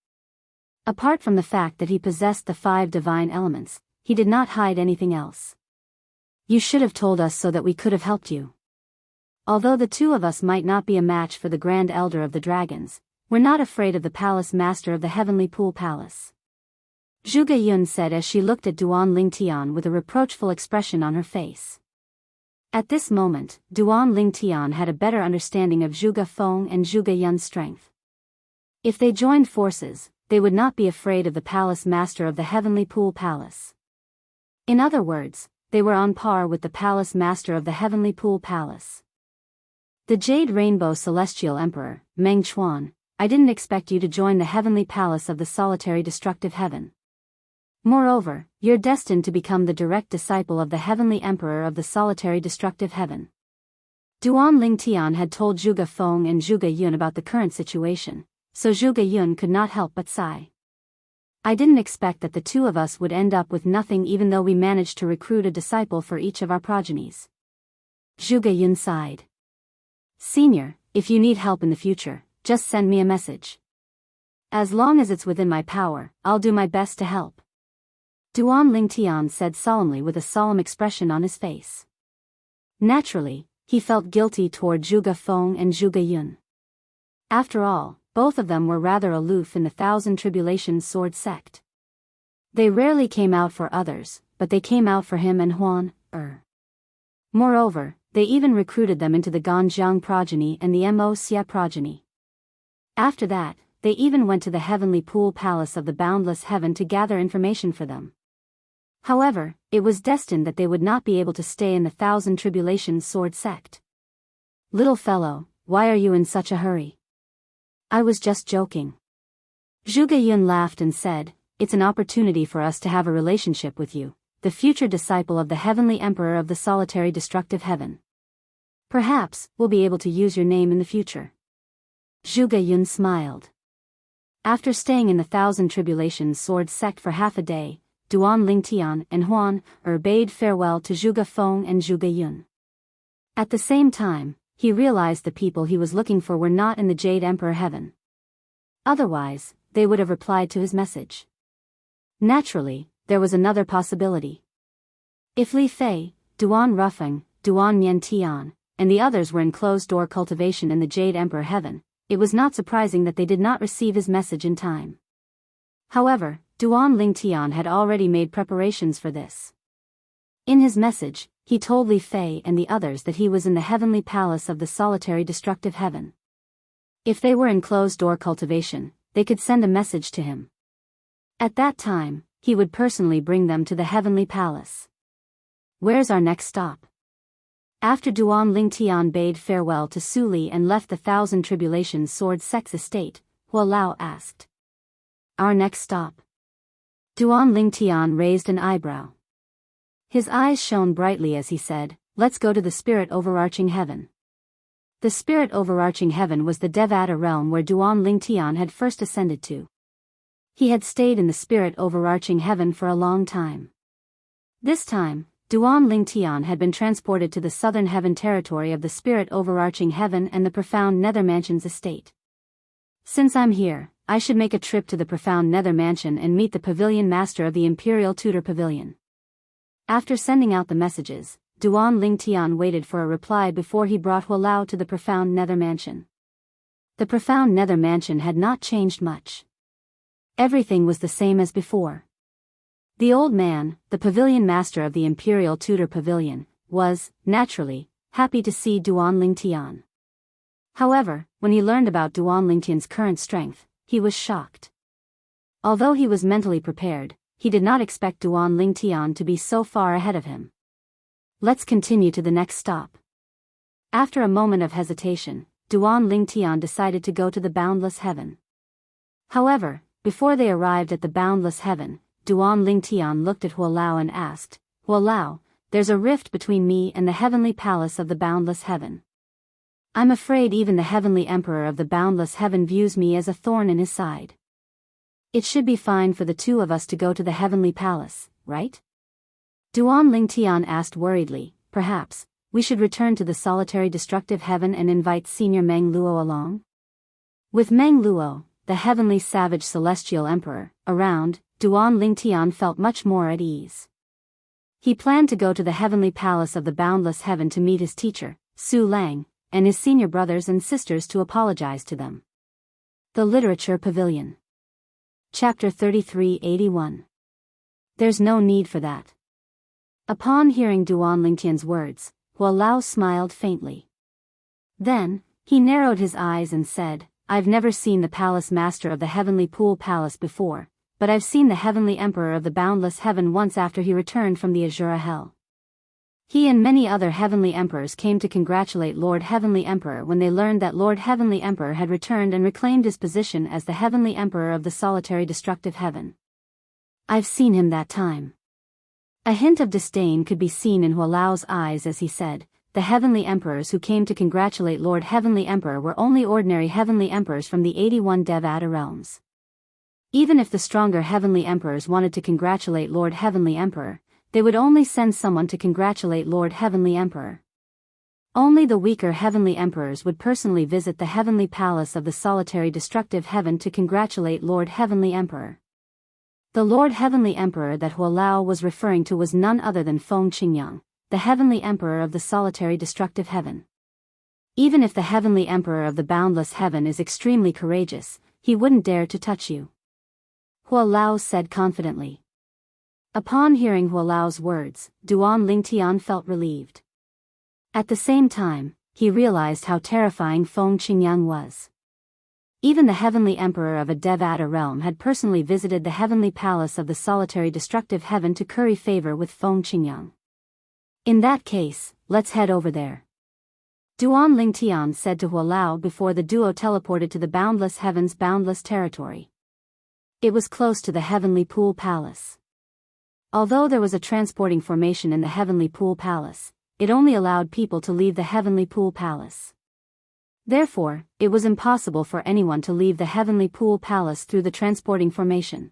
Apart from the fact that he possessed the five divine elements, he did not hide anything else. You should have told us so that we could have helped you. Although the two of us might not be a match for the Grand Elder of the Dragons, we're not afraid of the Palace Master of the Heavenly Pool Palace. Zhuge Yun said as she looked at Duan Lingtian with a reproachful expression on her face. At this moment, Duan Lingtian had a better understanding of Zhuge Feng and Zhuge Yun's strength. If they joined forces, they would not be afraid of the Palace Master of the Heavenly Pool Palace. In other words, they were on par with the Palace Master of the Heavenly Pool Palace. The Jade Rainbow Celestial Emperor, Meng Chuan, I didn't expect you to join the Heavenly Palace of the Solitary Destructive Heaven. Moreover, you're destined to become the direct disciple of the Heavenly Emperor of the Solitary Destructive Heaven. Duan Lingtian had told Zhuge Feng and Zhuge Yun about the current situation, so Zhuge Yun could not help but sigh. I didn't expect that the two of us would end up with nothing even though we managed to recruit a disciple for each of our progenies. Zhuge Yun sighed. Senior, if you need help in the future, just send me a message. As long as it's within my power, I'll do my best to help. Duan Lingtian said solemnly with a solemn expression on his face. Naturally, he felt guilty toward Zhuge Feng and Zhuge Yun. After all, both of them were rather aloof in the Thousand Tribulations sword sect. They rarely came out for others, but they came out for him and Huan. Moreover, they even recruited them into the Ganjiang progeny and the Mo Xie progeny. After that, they even went to the heavenly pool palace of the boundless heaven to gather information for them. However, it was destined that they would not be able to stay in the Thousand Tribulations sword sect. Little fellow, why are you in such a hurry? I was just joking. Zhuge Yun laughed and said, it's an opportunity for us to have a relationship with you, the future disciple of the heavenly emperor of the solitary destructive heaven. Perhaps, we'll be able to use your name in the future. Zhuge Yun smiled. After staying in the Thousand Tribulations sword sect for half a day, Duan Lingtian and Huan bade farewell to Zhuge Feng and Zhuge Yun. At the same time, he realized the people he was looking for were not in the Jade Emperor heaven. Otherwise, they would have replied to his message. Naturally, there was another possibility. If Li Fei, Duan Rufeng, Duan Miantian, and the others were in closed-door cultivation in the Jade Emperor heaven, it was not surprising that they did not receive his message in time. However, Duan Lingtian had already made preparations for this. In his message, he told Li Fei and the others that he was in the heavenly palace of the solitary destructive heaven. If they were in closed-door cultivation, they could send a message to him. At that time, he would personally bring them to the heavenly palace. Where's our next stop? After Duan Lingtian bade farewell to Su Li and left the Thousand Tribulations sword sect's estate, Hua Lao asked. Our next stop? Duan Lingtian raised an eyebrow. His eyes shone brightly as he said, let's go to the spirit overarching heaven. The spirit overarching heaven was the Devata realm where Duan Lingtian had first ascended to. He had stayed in the spirit overarching heaven for a long time. This time, Duan Lingtian had been transported to the southern heaven territory of the spirit overarching heaven and the profound nether mansion's estate. Since I'm here, I should make a trip to the profound nether mansion and meet the pavilion master of the imperial tutor pavilion. After sending out the messages, Duan Lingtian waited for a reply before he brought Hua Lao to the profound nether mansion. The profound nether mansion had not changed much. Everything was the same as before. The old man, the pavilion master of the imperial tutor pavilion, was, naturally, happy to see Duan Lingtian. However, when he learned about Duan Lingtian's current strength, he was shocked. Although he was mentally prepared, he did not expect Duan Lingtian to be so far ahead of him. Let's continue to the next stop. After a moment of hesitation, Duan Lingtian decided to go to the boundless heaven. However, before they arrived at the boundless heaven, Duan Lingtian looked at Hua Lao and asked, Hua Lao, there's a rift between me and the heavenly palace of the boundless heaven. I'm afraid even the heavenly emperor of the boundless heaven views me as a thorn in his side. It should be fine for the two of us to go to the heavenly palace, right? Duan Lingtian asked worriedly, perhaps, we should return to the solitary destructive heaven and invite Senior Meng Luo along? With Meng Luo, the heavenly savage celestial emperor, around, Duan Lingtian felt much more at ease. He planned to go to the heavenly palace of the boundless heaven to meet his teacher, Su Lang, and his senior brothers and sisters to apologize to them. The Literature Pavilion. Chapter 3381. There's no need for that. Upon hearing Duan Lingtian's words, Hua Lao smiled faintly. Then, he narrowed his eyes and said, I've never seen the palace master of the heavenly pool palace before, but I've seen the heavenly emperor of the boundless heaven once after he returned from the Azura Hell. He and many other heavenly emperors came to congratulate Lord Heavenly Emperor when they learned that Lord Heavenly Emperor had returned and reclaimed his position as the heavenly emperor of the solitary destructive heaven. I've seen him that time. A hint of disdain could be seen in Hua Lao's eyes as he said, the Heavenly Emperors who came to congratulate Lord Heavenly Emperor were only ordinary Heavenly Emperors from the 81 Devata realms. Even if the stronger Heavenly Emperors wanted to congratulate Lord Heavenly Emperor, they would only send someone to congratulate Lord Heavenly Emperor. Only the weaker Heavenly Emperors would personally visit the Heavenly Palace of the solitary destructive heaven to congratulate Lord Heavenly Emperor. The Lord Heavenly Emperor that Hualao was referring to was none other than Feng Qingyang, the Heavenly Emperor of the solitary destructive heaven. Even if the Heavenly Emperor of the boundless heaven is extremely courageous, he wouldn't dare to touch you, Hualao said confidently. Upon hearing Hualao's words, Duan Lingtian felt relieved. At the same time, he realized how terrifying Feng Qingyang was. Even the Heavenly Emperor of a Devata realm had personally visited the Heavenly Palace of the solitary destructive heaven to curry favor with Feng Qingyang. In that case, let's head over there, Duan Lingtian said to Hualao before the duo teleported to the boundless heaven's boundless territory. It was close to the Heavenly Pool Palace. Although there was a transporting formation in the Heavenly Pool Palace, it only allowed people to leave the Heavenly Pool Palace. Therefore, it was impossible for anyone to leave the Heavenly Pool Palace through the transporting formation.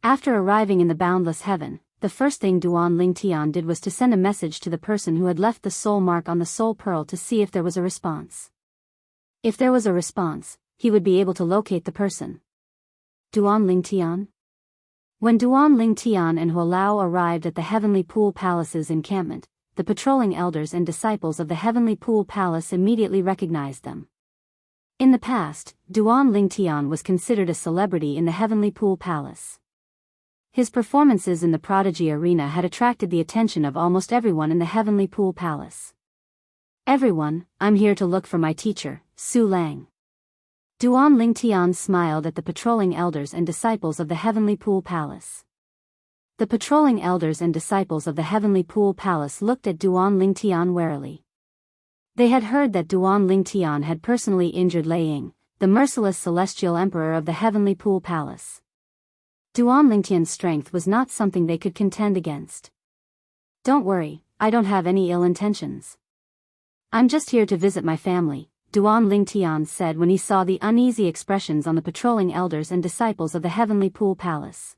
After arriving in the boundless heaven, the first thing Duan Lingtian did was to send a message to the person who had left the soul mark on the soul pearl to see if there was a response. If there was a response, he would be able to locate the person. Duan Lingtian? When Duan Lingtian and Hualao arrived at the Heavenly Pool Palace's encampment, the patrolling elders and disciples of the Heavenly Pool Palace immediately recognized them. In the past, Duan Lingtian was considered a celebrity in the Heavenly Pool Palace. His performances in the Prodigy Arena had attracted the attention of almost everyone in the Heavenly Pool Palace. Everyone, I'm here to look for my teacher, Su Lang. Duan Lingtian smiled at the patrolling elders and disciples of the Heavenly Pool Palace. The patrolling elders and disciples of the Heavenly Pool Palace looked at Duan Lingtian warily. They had heard that Duan Lingtian had personally injured Lei Ying, the merciless celestial emperor of the Heavenly Pool Palace. Duan Lingtian's strength was not something they could contend against. Don't worry, I don't have any ill intentions. I'm just here to visit my family, Duan Lingtian said when he saw the uneasy expressions on the patrolling elders and disciples of the Heavenly Pool Palace.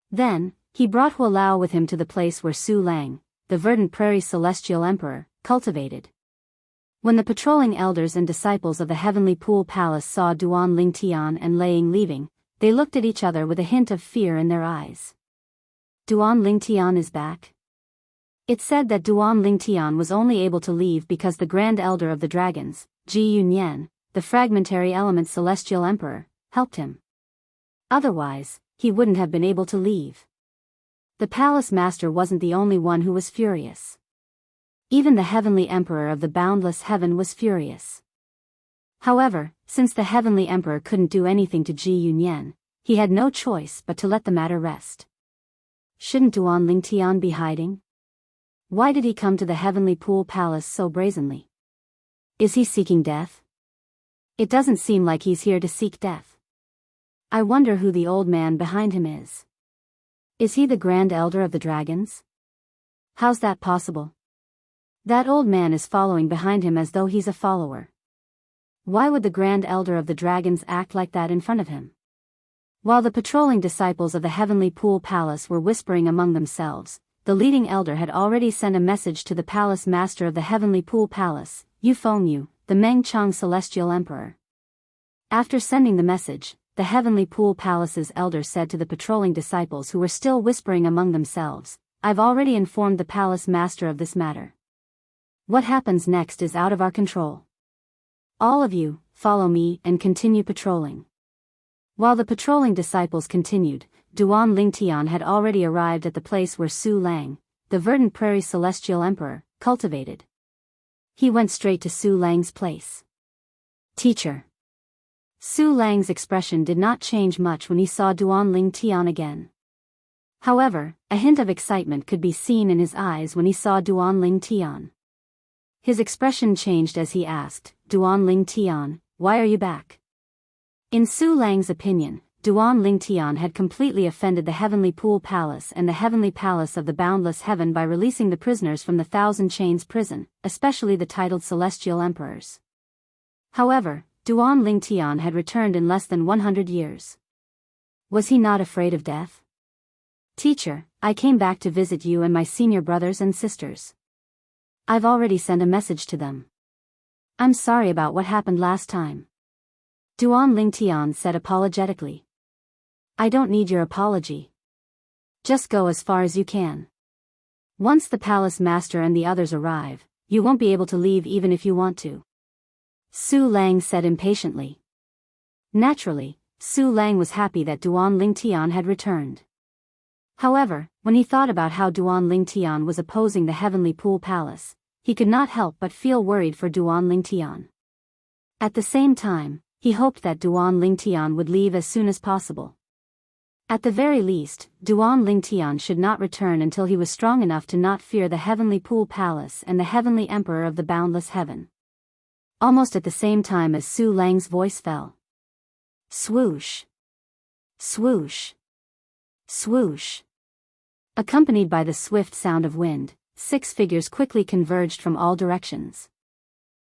Then, he brought Hualao with him to the place where Su Lang, the verdant prairie celestial emperor, cultivated. When the patrolling elders and disciples of the Heavenly Pool Palace saw Duan Lingtian and Lei Ying leaving, they looked at each other with a hint of fear in their eyes. Duan Lingtian is back? It said that Duan Lingtian was only able to leave because the Grand Elder of the Dragons, Ji Yunyan, the fragmentary element celestial emperor, helped him. Otherwise, he wouldn't have been able to leave. The palace master wasn't the only one who was furious. Even the Heavenly Emperor of the boundless heaven was furious. However, since the Heavenly Emperor couldn't do anything to Ji Yunyan, he had no choice but to let the matter rest. Shouldn't Duan Lingtian be hiding? Why did he come to the Heavenly Pool Palace so brazenly? Is he seeking death? It doesn't seem like he's here to seek death. I wonder who the old man behind him is. Is he the Grand Elder of the Dragons? How's that possible? That old man is following behind him as though he's a follower. Why would the Grand Elder of the Dragons act like that in front of him? While the patrolling disciples of the Heavenly Pool Palace were whispering among themselves, the leading elder had already sent a message to the palace master of the Heavenly Pool Palace, Yu Fengyu, the Mengchang Celestial Emperor. After sending the message, the Heavenly Pool Palace's elder said to the patrolling disciples who were still whispering among themselves, I've already informed the palace master of this matter. What happens next is out of our control. All of you, follow me and continue patrolling. While the patrolling disciples continued, Duan Lingtian had already arrived at the place where Su Lang, the verdant prairie celestial emperor, cultivated. He went straight to Su Lang's place. Teacher. Su Lang's expression did not change much when he saw Duan Lingtian again. However, a hint of excitement could be seen in his eyes when he saw Duan Lingtian. His expression changed as he asked, Duan Lingtian, why are you back? In Su Lang's opinion, Duan Lingtian had completely offended the Heavenly Pool Palace and the Heavenly Palace of the Boundless Heaven by releasing the prisoners from the Thousand Chains prison, especially the titled Celestial Emperors. However, Duan Lingtian had returned in less than 100 years. Was he not afraid of death? Teacher, I came back to visit you and my senior brothers and sisters. I've already sent a message to them. I'm sorry about what happened last time. Duan Lingtian said apologetically. I don't need your apology. Just go as far as you can. Once the palace master and the others arrive, you won't be able to leave even if you want to. Su Lang said impatiently. Naturally, Su Lang was happy that Duan Lingtian had returned. However, when he thought about how Duan Lingtian was opposing the Heavenly Pool Palace, he could not help but feel worried for Duan Lingtian. At the same time, he hoped that Duan Lingtian would leave as soon as possible. At the very least, Duan Lingtian should not return until he was strong enough to not fear the Heavenly Pool Palace and the Heavenly Emperor of the Boundless Heaven. Almost at the same time as Su Lang's voice fell. Swoosh. Swoosh. Swoosh. Accompanied by the swift sound of wind, 6 figures quickly converged from all directions.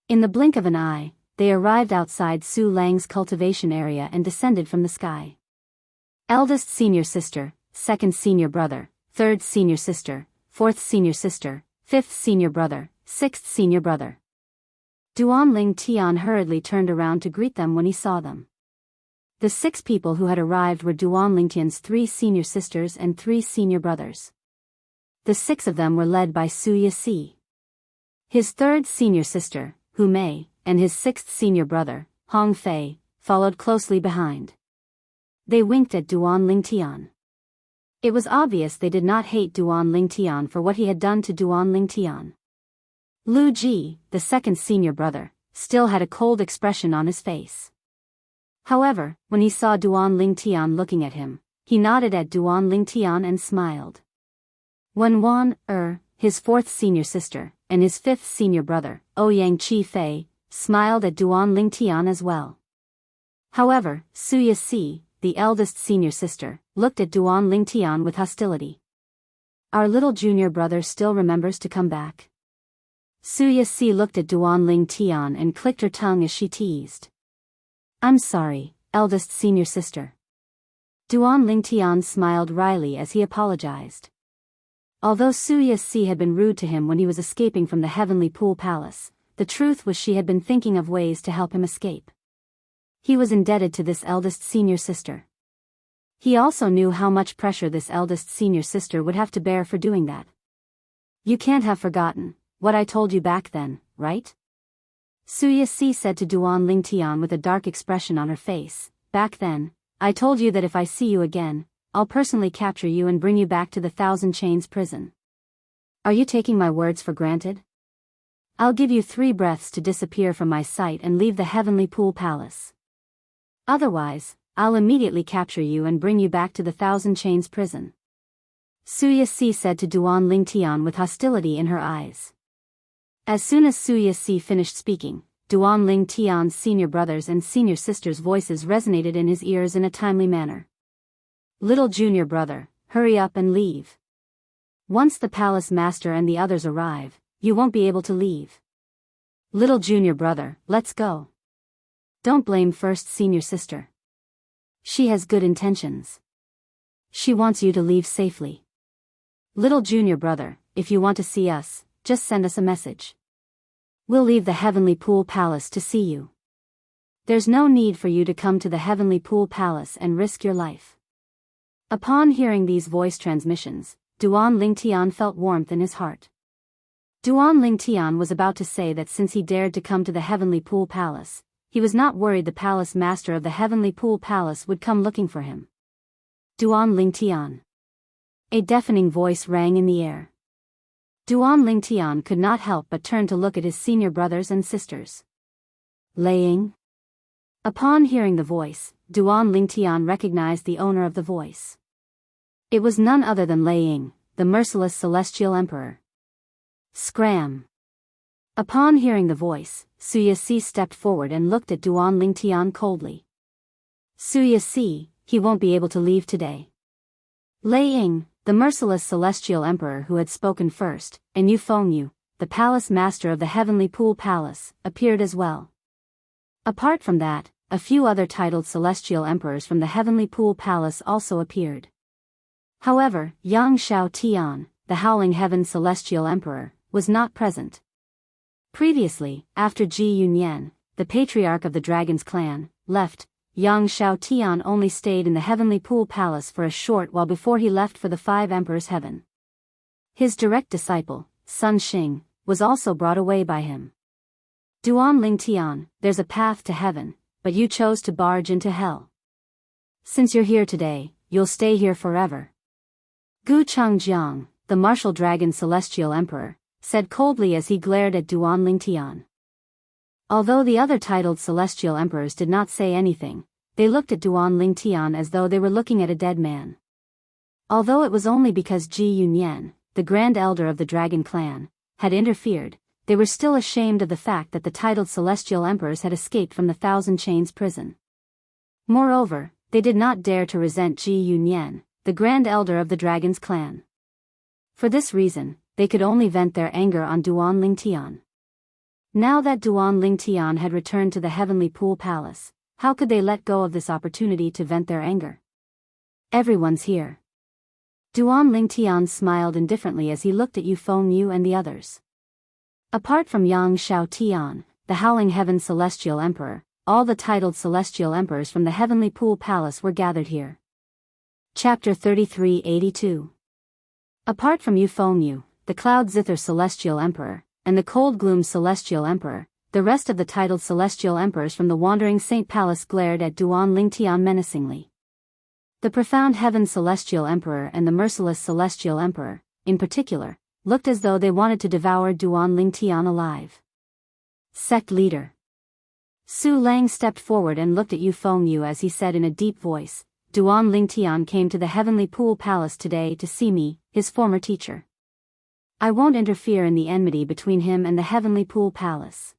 In the blink of an eye, they arrived outside Su Lang's cultivation area and descended from the sky. Eldest senior sister, second senior brother, third senior sister, fourth senior sister, fifth senior brother, sixth senior brother. Duan Lingtian hurriedly turned around to greet them when he saw them. The 6 people who had arrived were Duan Lingtian's 3 senior sisters and 3 senior brothers. The 6 of them were led by Wuxia Xianxia. His 3rd senior sister, Hu Mei, and his 6th senior brother, Hong Fei, followed closely behind. They winked at Duan Lingtian. It was obvious they did not hate Duan Lingtian for what he had done to Duan Lingtian. Lu Ji, the 2nd senior brother, still had a cold expression on his face. However, when he saw Duan Lingtian looking at him, he nodded at Duan Lingtian and smiled. When Wan his 4th senior sister, and his 5th senior brother, Ouyang Chi Fei, smiled at Duan Lingtian as well. However, Wuxia Xianxia, the eldest senior sister, looked at Duan Lingtian with hostility. Our little junior brother still remembers to come back. Wuxia Xianxia looked at Duan Lingtian and clicked her tongue as she teased. I'm sorry, eldest senior sister. Duan Lingtian smiled wryly as he apologized. Although Wuxia Xianxia had been rude to him when he was escaping from the Heavenly Pool Palace, the truth was she had been thinking of ways to help him escape. He was indebted to this eldest senior sister. He also knew how much pressure this eldest senior sister would have to bear for doing that. You can't have forgotten what I told you back then, right? Wuxia Xianxia said to Duan Lingtian with a dark expression on her face. Back then, I told you that if I see you again, I'll personally capture you and bring you back to the Thousand Chains prison. Are you taking my words for granted? I'll give you 3 breaths to disappear from my sight and leave the Heavenly Pool Palace. Otherwise, I'll immediately capture you and bring you back to the Thousand Chains prison. Wuxia Xianxia said to Duan Lingtian with hostility in her eyes. As soon as Wuxia Xianxia finished speaking, Duan Lingtian's senior brothers and senior sisters' voices resonated in his ears in a timely manner. Little junior brother, hurry up and leave. Once the palace master and the others arrive, you won't be able to leave. Little junior brother, let's go. Don't blame first senior sister. She has good intentions. She wants you to leave safely. Little junior brother, if you want to see us, just send us a message. We'll leave the Heavenly Pool Palace to see you. There's no need for you to come to the Heavenly Pool Palace and risk your life. Upon hearing these voice transmissions, Duan Lingtian felt warmth in his heart. Duan Lingtian was about to say that since he dared to come to the Heavenly Pool Palace, he was not worried the palace master of the Heavenly Pool Palace would come looking for him. Duan Lingtian. A deafening voice rang in the air. Duan Lingtian could not help but turn to look at his senior brothers and sisters. Laying? Upon hearing the voice, Duan Lingtian recognized the owner of the voice. It was none other than Laying, the merciless celestial emperor. Scram! Upon hearing the voice, Wuxia Xianxia stepped forward and looked at Duan Lingtian coldly. Wuxia Xianxia, he won't be able to leave today. Lei Ying, the merciless celestial emperor who had spoken first, and Yu Fengyu, the palace master of the Heavenly Pool Palace, appeared as well. Apart from that, a few other titled celestial emperors from the Heavenly Pool Palace also appeared. However, Yang Shao Tian, the Howling Heaven Celestial Emperor, was not present. Previously, after Ji Yunyan, the patriarch of the Dragon's clan, left, Yang Shao Tian only stayed in the Heavenly Pool Palace for a short while before he left for the Five Emperors' Heaven. His direct disciple, Sun Xing, was also brought away by him. Duan Ling Tian, there's a path to heaven, but you chose to barge into hell. Since you're here today, you'll stay here forever. Gu Changjiang, the martial dragon celestial emperor, said coldly as he glared at Duan Ling Tian. Although the other titled celestial emperors did not say anything, they looked at Duan Ling Tian as though they were looking at a dead man. Although it was only because Ji Yunyan, the grand elder of the dragon clan, had interfered, they were still ashamed of the fact that the titled celestial emperors had escaped from the Thousand Chains prison. Moreover, they did not dare to resent Ji Yunyan, the grand elder of the dragon's clan. For this reason, they could only vent their anger on Duan Ling Tian. Now that Duan Ling Tian had returned to the Heavenly Pool Palace, how could they let go of this opportunity to vent their anger? Everyone's here. Duan Ling Tian smiled indifferently as he looked at Yu Fengyu and the others. Apart from Yang Shao Tian, the Howling Heaven Celestial Emperor, all the titled celestial emperors from the Heavenly Pool Palace were gathered here. Chapter 3382. Apart from Yu Fengyu, the Cloud Zither Celestial Emperor, and the Cold Gloom Celestial Emperor, the rest of the titled celestial emperors from the Wandering Saint Palace glared at Duan Ling Tian menacingly. The Profound Heaven Celestial Emperor and the Merciless Celestial Emperor, in particular, looked as though they wanted to devour Duan Ling Tian alive. Sect Leader Su Lang stepped forward and looked at Yu Fengyu as he said in a deep voice, Duan Ling Tian came to the Heavenly Pool Palace today to see me, his former teacher. I won't interfere in the enmity between him and the Heavenly Pool Palace.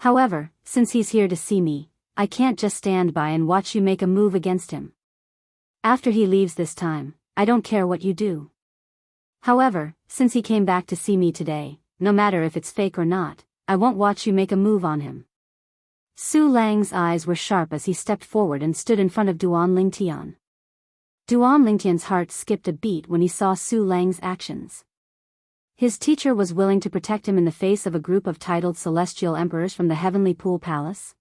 However, since he's here to see me, I can't just stand by and watch you make a move against him. After he leaves this time, I don't care what you do. However, since he came back to see me today, no matter if it's fake or not, I won't watch you make a move on him. Su Lang's eyes were sharp as he stepped forward and stood in front of Duan Ling Tian. Duan Ling Tian's heart skipped a beat when he saw Su Lang's actions. His teacher was willing to protect him in the face of a group of titled celestial emperors from the Heavenly Pool Palace.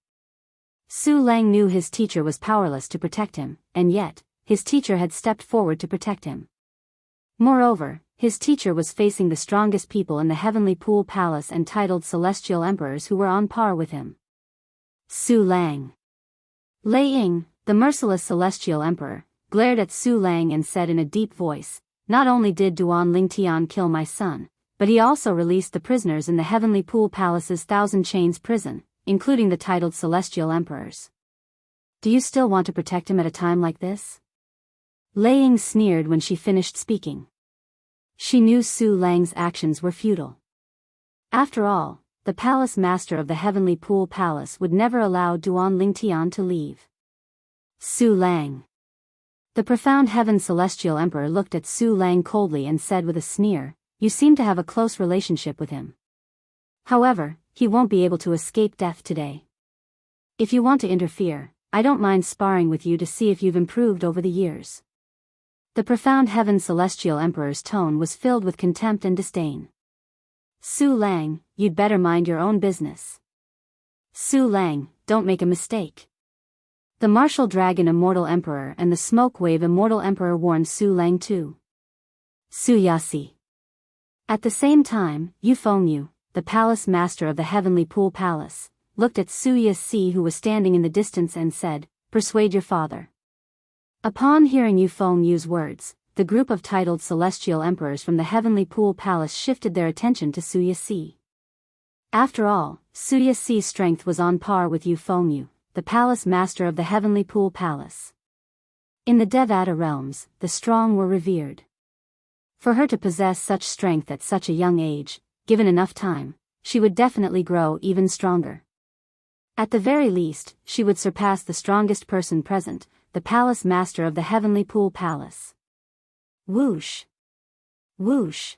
Su Lang knew his teacher was powerless to protect him, and yet, his teacher had stepped forward to protect him. Moreover, his teacher was facing the strongest people in the Heavenly Pool Palace and titled celestial emperors who were on par with him. Su Lang. Lei Ying, the merciless celestial emperor, glared at Su Lang and said in a deep voice, not only did Duan Ling Tian kill my son, but he also released the prisoners in the Heavenly Pool Palace's Thousand Chains prison, including the titled celestial emperors. Do you still want to protect him at a time like this? Lei Ying sneered when she finished speaking. She knew Su Lang's actions were futile. After all, the palace master of the Heavenly Pool Palace would never allow Duan Ling Tian to leave. Su Lang. The Profound Heaven Celestial Emperor looked at Su Lang coldly and said with a sneer, you seem to have a close relationship with him. However, he won't be able to escape death today. If you want to interfere, I don't mind sparring with you to see if you've improved over the years. The Profound Heaven Celestial Emperor's tone was filled with contempt and disdain. Su Lang, you'd better mind your own business. Su Lang, don't make a mistake. The Martial Dragon Immortal Emperor and the Smoke Wave Immortal Emperor warned Su Lang too. Su Yasi. At the same time, Yu Fengyu, the Palace Master of the Heavenly Pool Palace, looked at Su Yasi who was standing in the distance and said, persuade your father. Upon hearing Yu Fengyu's words, the group of titled celestial emperors from the Heavenly Pool Palace shifted their attention to Su Yasi. After all, Su Yasi's strength was on par with Yu Fengyu, the Palace Master of the Heavenly Pool Palace. In the Devata realms, the strong were revered. For her to possess such strength at such a young age, given enough time, she would definitely grow even stronger. At the very least, she would surpass the strongest person present, the palace master of the Heavenly Pool Palace. Whoosh! Whoosh!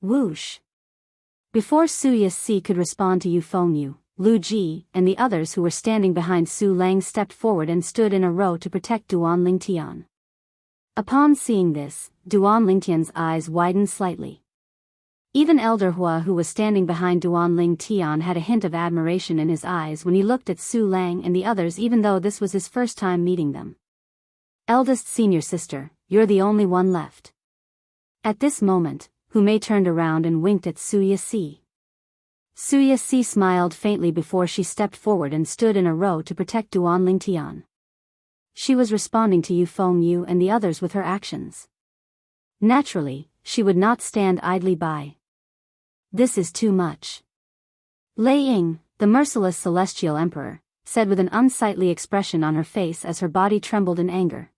Whoosh! Before Su Yixi could respond to Yu Fengyu, Lu Ji and the others who were standing behind Su Lang stepped forward and stood in a row to protect Duan Lingtian. Upon seeing this, Duan Lingtian's eyes widened slightly. Even Elder Hua, who was standing behind Duan Lingtian, had a hint of admiration in his eyes when he looked at Su Lang and the others, even though this was his first time meeting them. Eldest senior sister, you're the only one left. At this moment, Hu Mei turned around and winked at Su Yixi. Su Yixi smiled faintly before she stepped forward and stood in a row to protect Duan Lingtian. She was responding to Yu Fengyu and the others with her actions. Naturally, she would not stand idly by. This is too much. Lei Ying, the merciless celestial emperor, said with an unsightly expression on her face as her body trembled in anger.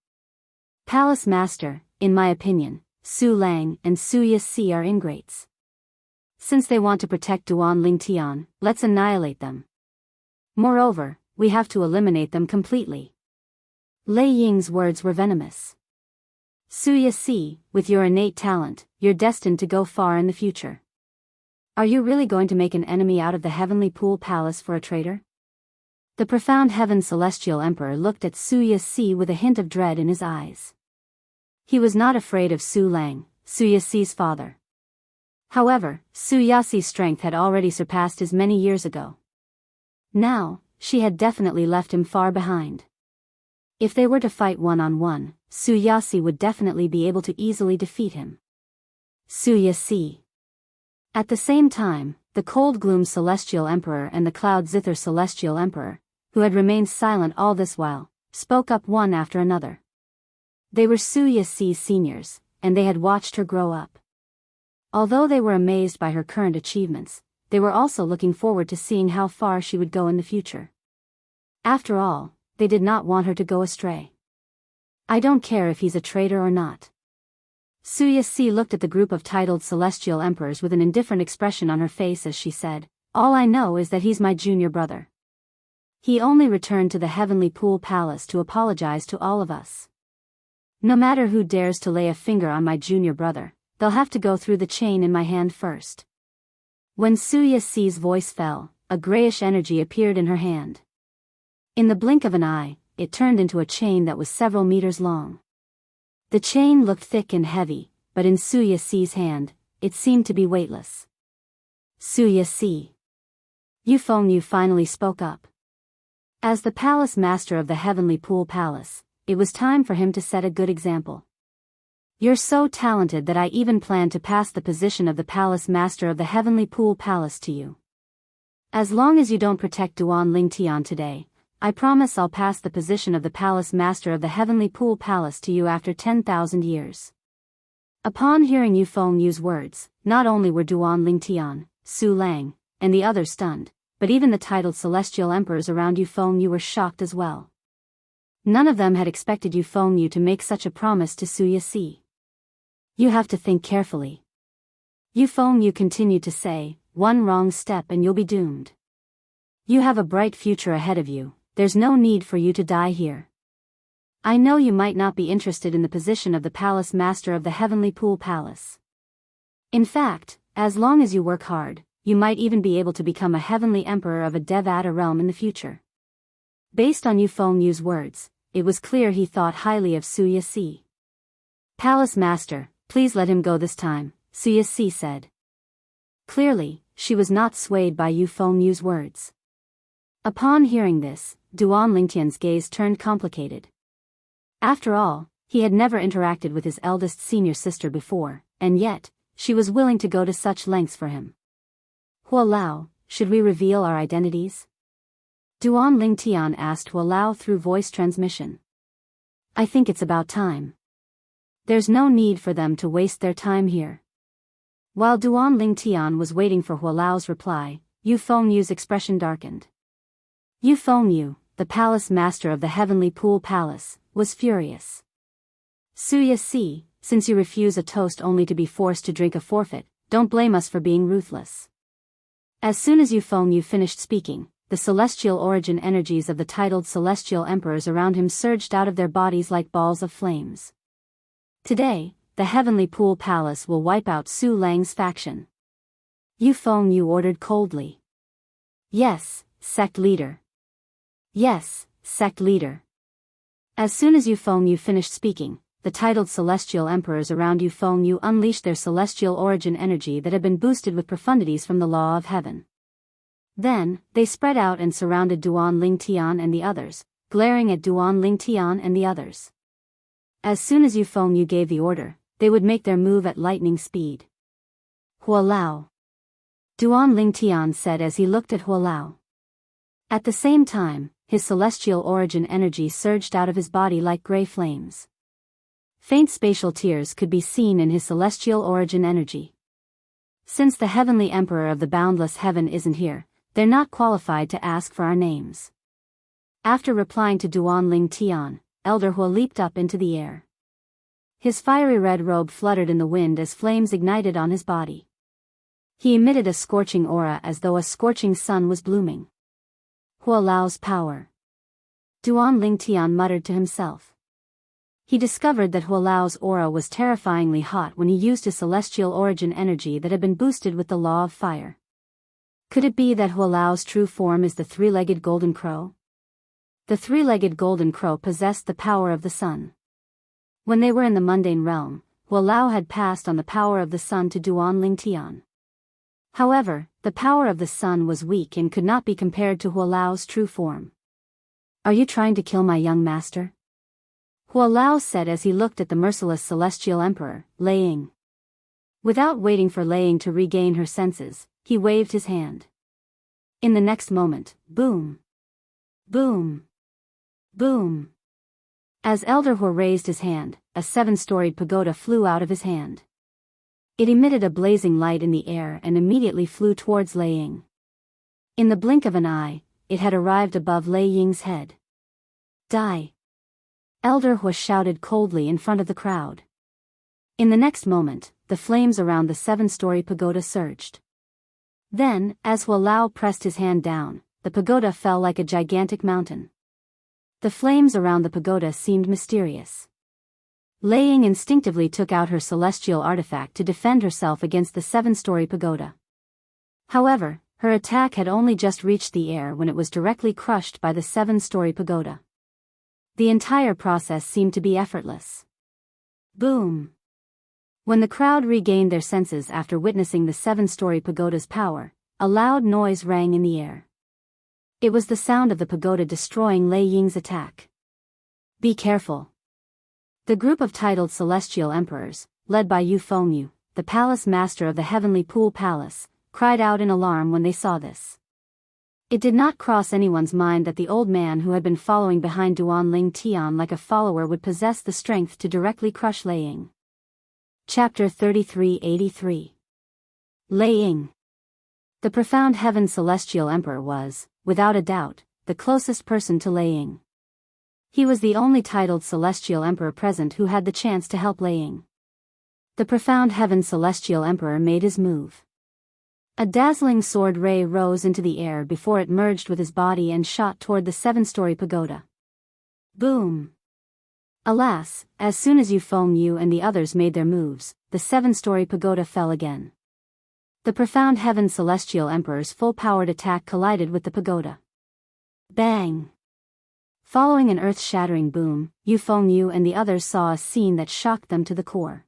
Palace master, in my opinion, Su Lang and Su Yixi are ingrates. Since they want to protect Duan Lingtian, let's annihilate them. Moreover, we have to eliminate them completely. Lei Ying's words were venomous. Su Yixi, with your innate talent, you're destined to go far in the future. Are you really going to make an enemy out of the Heavenly Pool Palace for a traitor? The profound Heaven Celestial Emperor looked at Su Yixi with a hint of dread in his eyes. He was not afraid of Su Lang, Su Yixi's father. However, Su Yixi's strength had already surpassed his many years ago. Now, she had definitely left him far behind. If they were to fight one-on-one, Su Yixi would definitely be able to easily defeat him. Su Yixi. At the same time, the Cold Gloom Celestial Emperor and the Cloud Zither Celestial Emperor, who had remained silent all this while, spoke up one after another. They were Su Yixi's seniors, and they had watched her grow up. Although they were amazed by her current achievements, they were also looking forward to seeing how far she would go in the future. After all, they did not want her to go astray. I don't care if he's a traitor or not. Su Yixi looked at the group of titled celestial emperors with an indifferent expression on her face as she said, all I know is that he's my junior brother. He only returned to the Heavenly Pool Palace to apologize to all of us. No matter who dares to lay a finger on my junior brother, they'll have to go through the chain in my hand first. When Su Yixi's voice fell, a grayish energy appeared in her hand. In the blink of an eye, it turned into a chain that was several meters long. The chain looked thick and heavy, but in Su Yixi's hand, it seemed to be weightless. Su Yixi. Yu Fengyu finally spoke up. As the palace master of the Heavenly Pool Palace, it was time for him to set a good example. You're so talented that I even plan to pass the position of the palace master of the Heavenly Pool Palace to you. As long as you don't protect Duan Lingtian today, I promise I'll pass the position of the palace master of the Heavenly Pool Palace to you after 10,000 years. Upon hearing Yu Fengyu's words, not only were Duan Lingtian, Su Lang, and the others stunned, but even the titled celestial emperors around Yu Fengyu were shocked as well. None of them had expected Yu Fengyu to make such a promise to Su Yixi. You have to think carefully. Yu Fengyu continued to say, one wrong step and you'll be doomed. You have a bright future ahead of you, there's no need for you to die here. I know you might not be interested in the position of the palace master of the Heavenly Pool Palace. In fact, as long as you work hard, you might even be able to become a heavenly emperor of a Devata realm in the future. Based on Yu Fengyu's words, it was clear he thought highly of Su Yixi. Palace master, please let him go this time, Su Yixi said. Clearly, she was not swayed by Yu Fengyu's words. Upon hearing this, Duan Lingtian's gaze turned complicated. After all, he had never interacted with his eldest senior sister before, and yet, she was willing to go to such lengths for him. Hua Lao, should we reveal our identities? Duan Lingtian asked Hua Lao through voice transmission. I think it's about time. There's no need for them to waste their time here. While Duan Lingtian was waiting for Hua Lao's reply, Yu Fengyu's expression darkened. Yu Fengyu, the palace master of the Heavenly Pool Palace, was furious. Su Yixi, since you refuse a toast only to be forced to drink a forfeit, don't blame us for being ruthless. As soon as Yu Fengyu finished speaking, the celestial origin energies of the titled celestial emperors around him surged out of their bodies like balls of flames. Today, the Heavenly Pool Palace will wipe out Su Lang's faction. Yu Fengyu ordered coldly. Yes, sect leader. Yes, sect leader. As soon as Yu Fengyu finished speaking, the titled celestial emperors around Yu Fengyu unleashed their celestial origin energy that had been boosted with profundities from the law of heaven. Then, they spread out and surrounded Duan Lingtian and the others, glaring at Duan Lingtian and the others. As soon as Yu Fengyu gave the order, they would make their move at lightning speed. Hualao. Duan Lingtian said as he looked at Hualao. At the same time, his celestial origin energy surged out of his body like gray flames. Faint spatial tears could be seen in his celestial origin energy. Since the Heavenly Emperor of the boundless heaven isn't here, they're not qualified to ask for our names. After replying to Duan Lingtian, Elder Hua leaped up into the air. His fiery red robe fluttered in the wind as flames ignited on his body. He emitted a scorching aura as though a scorching sun was blooming. Hua Lao's power. Duan Lingtian muttered to himself. He discovered that Hua Lao's aura was terrifyingly hot when he used his celestial origin energy that had been boosted with the law of fire. Could it be that Hua Lao's true form is the three-legged golden crow? The three-legged golden crow possessed the power of the sun. When they were in the mundane realm, Hua Lao had passed on the power of the sun to Duan Lingtian. However, the power of the sun was weak and could not be compared to Hua Lao's true form. Are you trying to kill my young master? Hua Lao said as he looked at the merciless celestial emperor, Lei Ying. Without waiting for Lei Ying to regain her senses, he waved his hand. In the next moment, boom! Boom! Boom! As Elder Hua raised his hand, a 7-storied pagoda flew out of his hand. It emitted a blazing light in the air and immediately flew towards Lei Ying. In the blink of an eye, it had arrived above Lei Ying's head. Die! Elder Hua shouted coldly in front of the crowd. In the next moment, the flames around the 7-story pagoda surged. Then, as Hua Lao pressed his hand down, the pagoda fell like a gigantic mountain. The flames around the pagoda seemed mysterious. Lei Ying instinctively took out her celestial artifact to defend herself against the 7-story pagoda. However, her attack had only just reached the air when it was directly crushed by the 7-story pagoda. The entire process seemed to be effortless. Boom! When the crowd regained their senses after witnessing the 7-story pagoda's power, a loud noise rang in the air. It was the sound of the pagoda destroying Lei Ying's attack. Be careful. The group of titled celestial emperors, led by Yu Fengyu, the palace master of the Heavenly Pool Palace, cried out in alarm when they saw this. It did not cross anyone's mind that the old man who had been following behind Duan Lingtian like a follower would possess the strength to directly crush Lei Ying. Chapter 3383. Lei Ying. The profound heaven celestial emperor was, without a doubt, the closest person to Lei Ying. He was the only titled celestial emperor present who had the chance to help Lei Ying. The profound heaven celestial emperor made his move. A dazzling sword ray rose into the air before it merged with his body and shot toward the 7-story pagoda. Boom! Alas, as soon as Yu Fengyu and the others made their moves, the 7-story pagoda fell again. The profound heaven celestial emperor's full-powered attack collided with the pagoda. Bang! Following an earth-shattering boom, Yu Fengyu and the others saw a scene that shocked them to the core.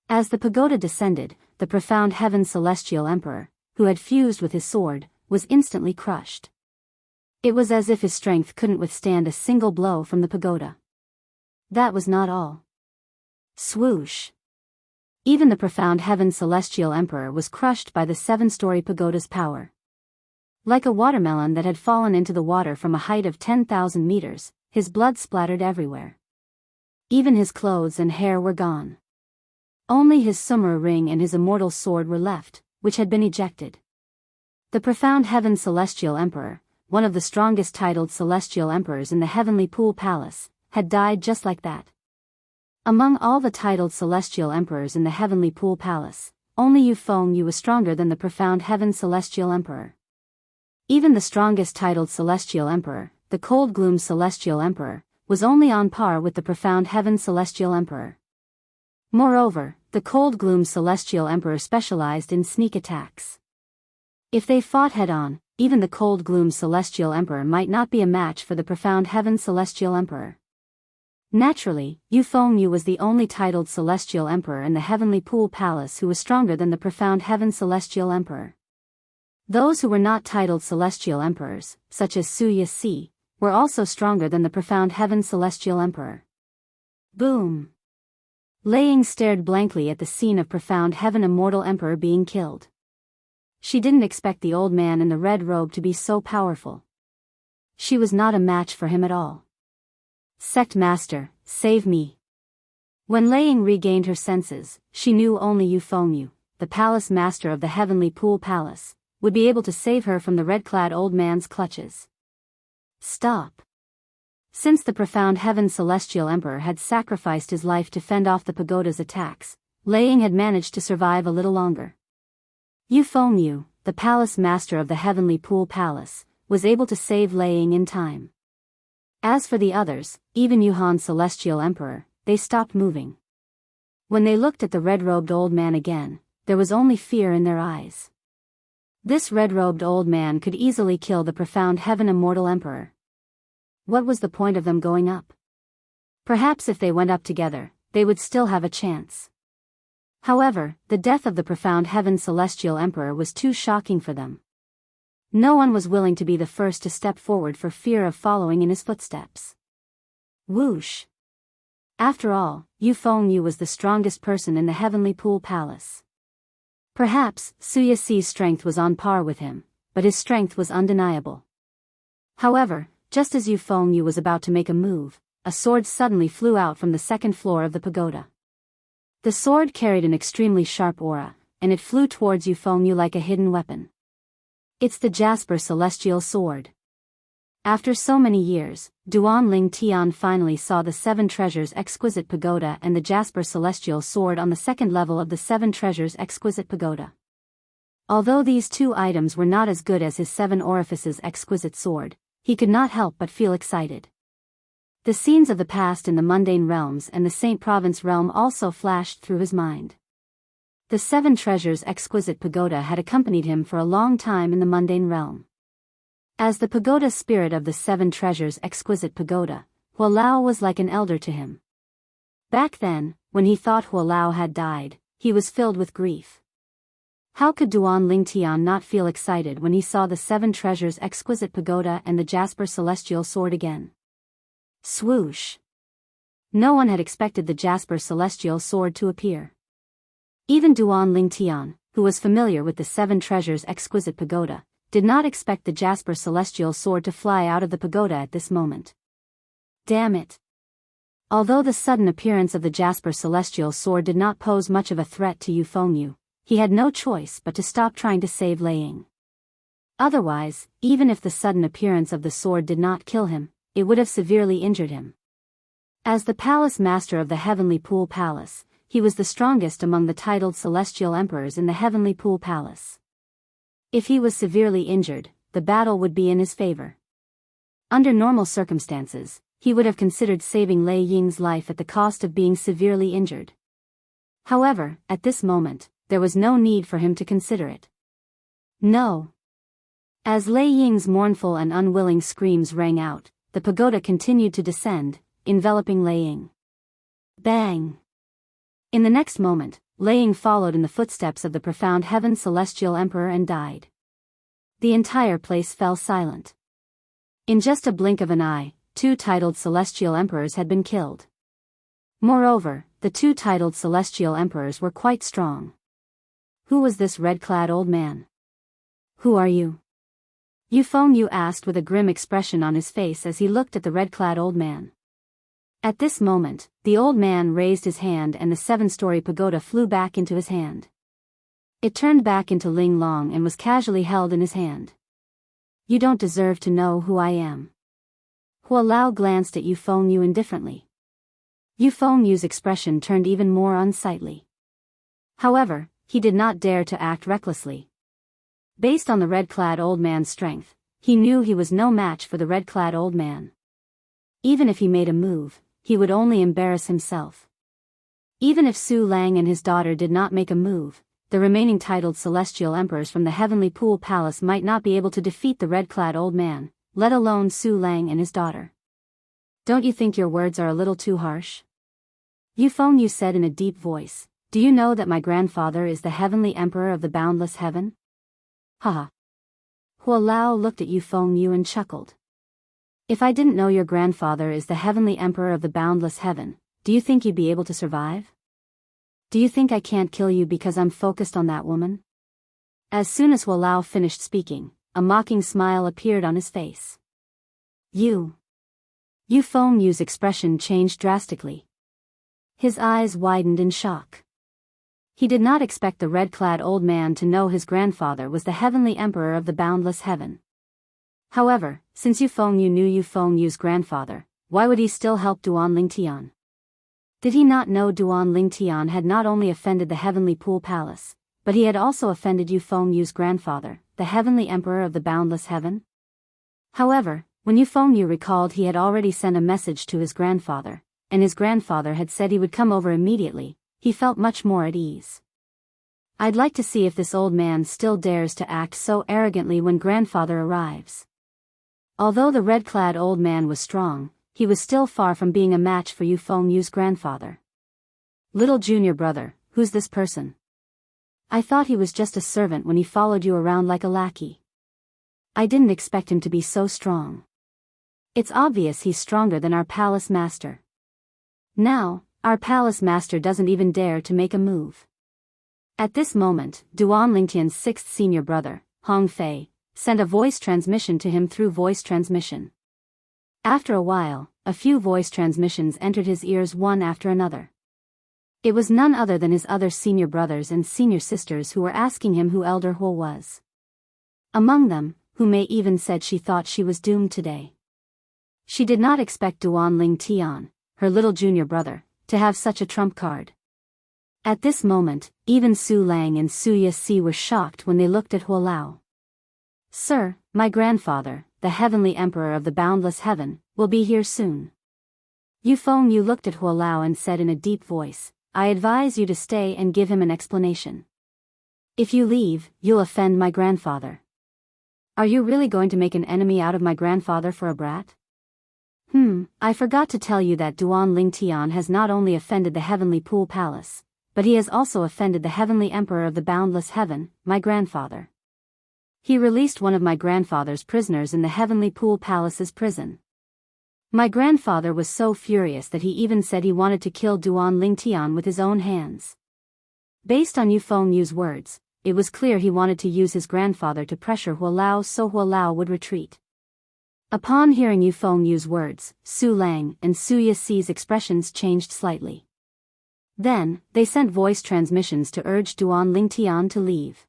As the pagoda descended, the profound heaven celestial emperor, who had fused with his sword, was instantly crushed. It was as if his strength couldn't withstand a single blow from the pagoda. That was not all. Swoosh! Even the profound heaven celestial emperor was crushed by the 7-story pagoda's power. Like a watermelon that had fallen into the water from a height of 10,000 meters, his blood splattered everywhere. Even his clothes and hair were gone. Only his summer ring and his immortal sword were left, which had been ejected. The profound heaven celestial emperor, one of the strongest titled celestial emperors in the Heavenly Pool Palace, had died just like that. Among all the titled celestial emperors in the Heavenly Pool Palace, only Yu Fengyu was stronger than the profound heaven celestial emperor. Even the strongest titled Celestial Emperor, the Cold Gloom Celestial Emperor, was only on par with the Profound Heaven Celestial Emperor. Moreover, the Cold Gloom Celestial Emperor specialized in sneak attacks. If they fought head-on, even the Cold Gloom Celestial Emperor might not be a match for the Profound Heaven Celestial Emperor. Naturally, Yu Fengyu was the only titled Celestial Emperor in the Heavenly Pool Palace who was stronger than the Profound Heaven Celestial Emperor. Those who were not titled Celestial Emperors, such as Wuxia Xianxia, were also stronger than the Profound Heaven Celestial Emperor. Boom! Lei Ying stared blankly at the scene of Profound Heaven Immortal Emperor being killed. She didn't expect the old man in the red robe to be so powerful. She was not a match for him at all. Sect Master, save me. When Lei Ying regained her senses, she knew only Yu Fengyu, the Palace Master of the Heavenly Pool Palace, would be able to save her from the red-clad old man's clutches. Stop. Since the Profound Heaven Celestial Emperor had sacrificed his life to fend off the pagoda's attacks, Lei Ying had managed to survive a little longer. Yu Fengyu, the Palace Master of the Heavenly Pool Palace, was able to save Lei Ying in time. As for the others, even Yuhan Celestial Emperor, they stopped moving. When they looked at the red-robed old man again, there was only fear in their eyes. This red-robed old man could easily kill the Profound Heaven Immortal Emperor. What was the point of them going up? Perhaps if they went up together, they would still have a chance. However, the death of the Profound Heaven Celestial Emperor was too shocking for them. No one was willing to be the first to step forward for fear of following in his footsteps. Whoosh! After all, Yu Fengyu was the strongest person in the Heavenly Pool Palace. Perhaps Wuxia Xianxia's strength was on par with him, but his strength was undeniable. However, just as Yu Fengyu was about to make a move, a sword suddenly flew out from the second floor of the pagoda. The sword carried an extremely sharp aura, and it flew towards Yu Fengyu like a hidden weapon. It's the Jasper Celestial Sword. After so many years, Duanling Tian finally saw the Seven Treasures Exquisite Pagoda and the Jasper Celestial Sword on the second level of the Seven Treasures Exquisite Pagoda. Although these two items were not as good as his Seven Orifices Exquisite Sword, he could not help but feel excited. The scenes of the past in the mundane realms and the Saint Province realm also flashed through his mind. The Seven Treasures Exquisite Pagoda had accompanied him for a long time in the mundane realm. As the pagoda spirit of the Seven Treasures Exquisite Pagoda, Huolao was like an elder to him. Back then, when he thought Huolao had died, he was filled with grief. How could Duanling Tian not feel excited when he saw the Seven Treasures Exquisite Pagoda and the Jasper Celestial Sword again? Swoosh! No one had expected the Jasper Celestial Sword to appear. Even Duanling Tian, who was familiar with the Seven Treasures Exquisite Pagoda, did not expect the Jasper Celestial Sword to fly out of the pagoda at this moment. Damn it! Although the sudden appearance of the Jasper Celestial Sword did not pose much of a threat to Yu Fengyu, he had no choice but to stop trying to save Lei Ying. Otherwise, even if the sudden appearance of the sword did not kill him, it would have severely injured him. As the Palace Master of the Heavenly Pool Palace, he was the strongest among the titled Celestial Emperors in the Heavenly Pool Palace. If he was severely injured, the battle would be in his favor. Under normal circumstances, he would have considered saving Lei Ying's life at the cost of being severely injured. However, at this moment, there was no need for him to consider it. No. As Lei Ying's mournful and unwilling screams rang out, the pagoda continued to descend, enveloping Lei Ying. Bang! In the next moment, Lei Ying followed in the footsteps of the Profound Heaven Celestial Emperor and died. The entire place fell silent. In just a blink of an eye, two titled Celestial Emperors had been killed. Moreover, the two titled Celestial Emperors were quite strong. Who was this red-clad old man? Who are you? Yu Fengyu asked with a grim expression on his face as he looked at the red-clad old man. At this moment, the old man raised his hand and the seven-story pagoda flew back into his hand. It turned back into Ling Long and was casually held in his hand. You don't deserve to know who I am. Huolao glanced at Yu Fengyu indifferently. Yu Fengyu's expression turned even more unsightly. However, he did not dare to act recklessly. Based on the red-clad old man's strength, he knew he was no match for the red-clad old man. Even if he made a move, he would only embarrass himself. Even if Su Lang and his daughter did not make a move, the remaining titled celestial emperors from the Heavenly Pool Palace might not be able to defeat the red-clad old man, let alone Su Lang and his daughter. Don't you think your words are a little too harsh? Yufeng said in a deep voice, do you know that my grandfather is the Heavenly Emperor of the boundless heaven? Haha. Hua Lao looked at Yufeng and chuckled. If I didn't know your grandfather is the Heavenly Emperor of the boundless heaven, do you think you'd be able to survive? Do you think I can't kill you because I'm focused on that woman? As soon as Hua Lao finished speaking, a mocking smile appeared on his face. Yufeng's expression changed drastically. His eyes widened in shock. He did not expect the red-clad old man to know his grandfather was the Heavenly Emperor of the boundless heaven. However, since Yufeng knew Yufeng's grandfather, why would he still help Duan Lingtian? Did he not know Duan Lingtian had not only offended the Heavenly Pool Palace, but he had also offended Yufeng's grandfather, the Heavenly Emperor of the boundless heaven? However, when Yufeng recalled he had already sent a message to his grandfather, and his grandfather had said he would come over immediately, he felt much more at ease. I'd like to see if this old man still dares to act so arrogantly when grandfather arrives. Although the red-clad old man was strong, he was still far from being a match for Yufeng's grandfather. Little junior brother, who's this person? I thought he was just a servant when he followed you around like a lackey. I didn't expect him to be so strong. It's obvious he's stronger than our palace master. Now, our palace master doesn't even dare to make a move. At this moment, Duan Lingtian's sixth senior brother, Hong Fei, sent a voice transmission to him through voice transmission. After a while, a few voice transmissions entered his ears one after another. It was none other than his other senior brothers and senior sisters who were asking him who Elder Hua was. Among them, Hu Mei even said she thought she was doomed today. She did not expect Duan Lingtian, her little junior brother, to have such a trump card. At this moment, even Su Lang and Su Yasi were shocked when they looked at Hua Lao. Sir, my grandfather, the Heavenly Emperor of the boundless heaven, will be here soon. Yufeng looked at Hua Lao and said in a deep voice, I advise you to stay and give him an explanation. If you leave, you'll offend my grandfather. Are you really going to make an enemy out of my grandfather for a brat? I forgot to tell you that Duan Lingtian has not only offended the Heavenly Pool Palace, but he has also offended the Heavenly Emperor of the boundless heaven, my grandfather. He released one of my grandfather's prisoners in the Heavenly Pool Palace's prison. My grandfather was so furious that he even said he wanted to kill Duan Lingtian with his own hands. Based on Yufeng's words, it was clear he wanted to use his grandfather to pressure Hua Lao so Hua Lao would retreat. Upon hearing Yufeng's words, Su Lang and Su Yasi's expressions changed slightly. Then, they sent voice transmissions to urge Duan Lingtian to leave.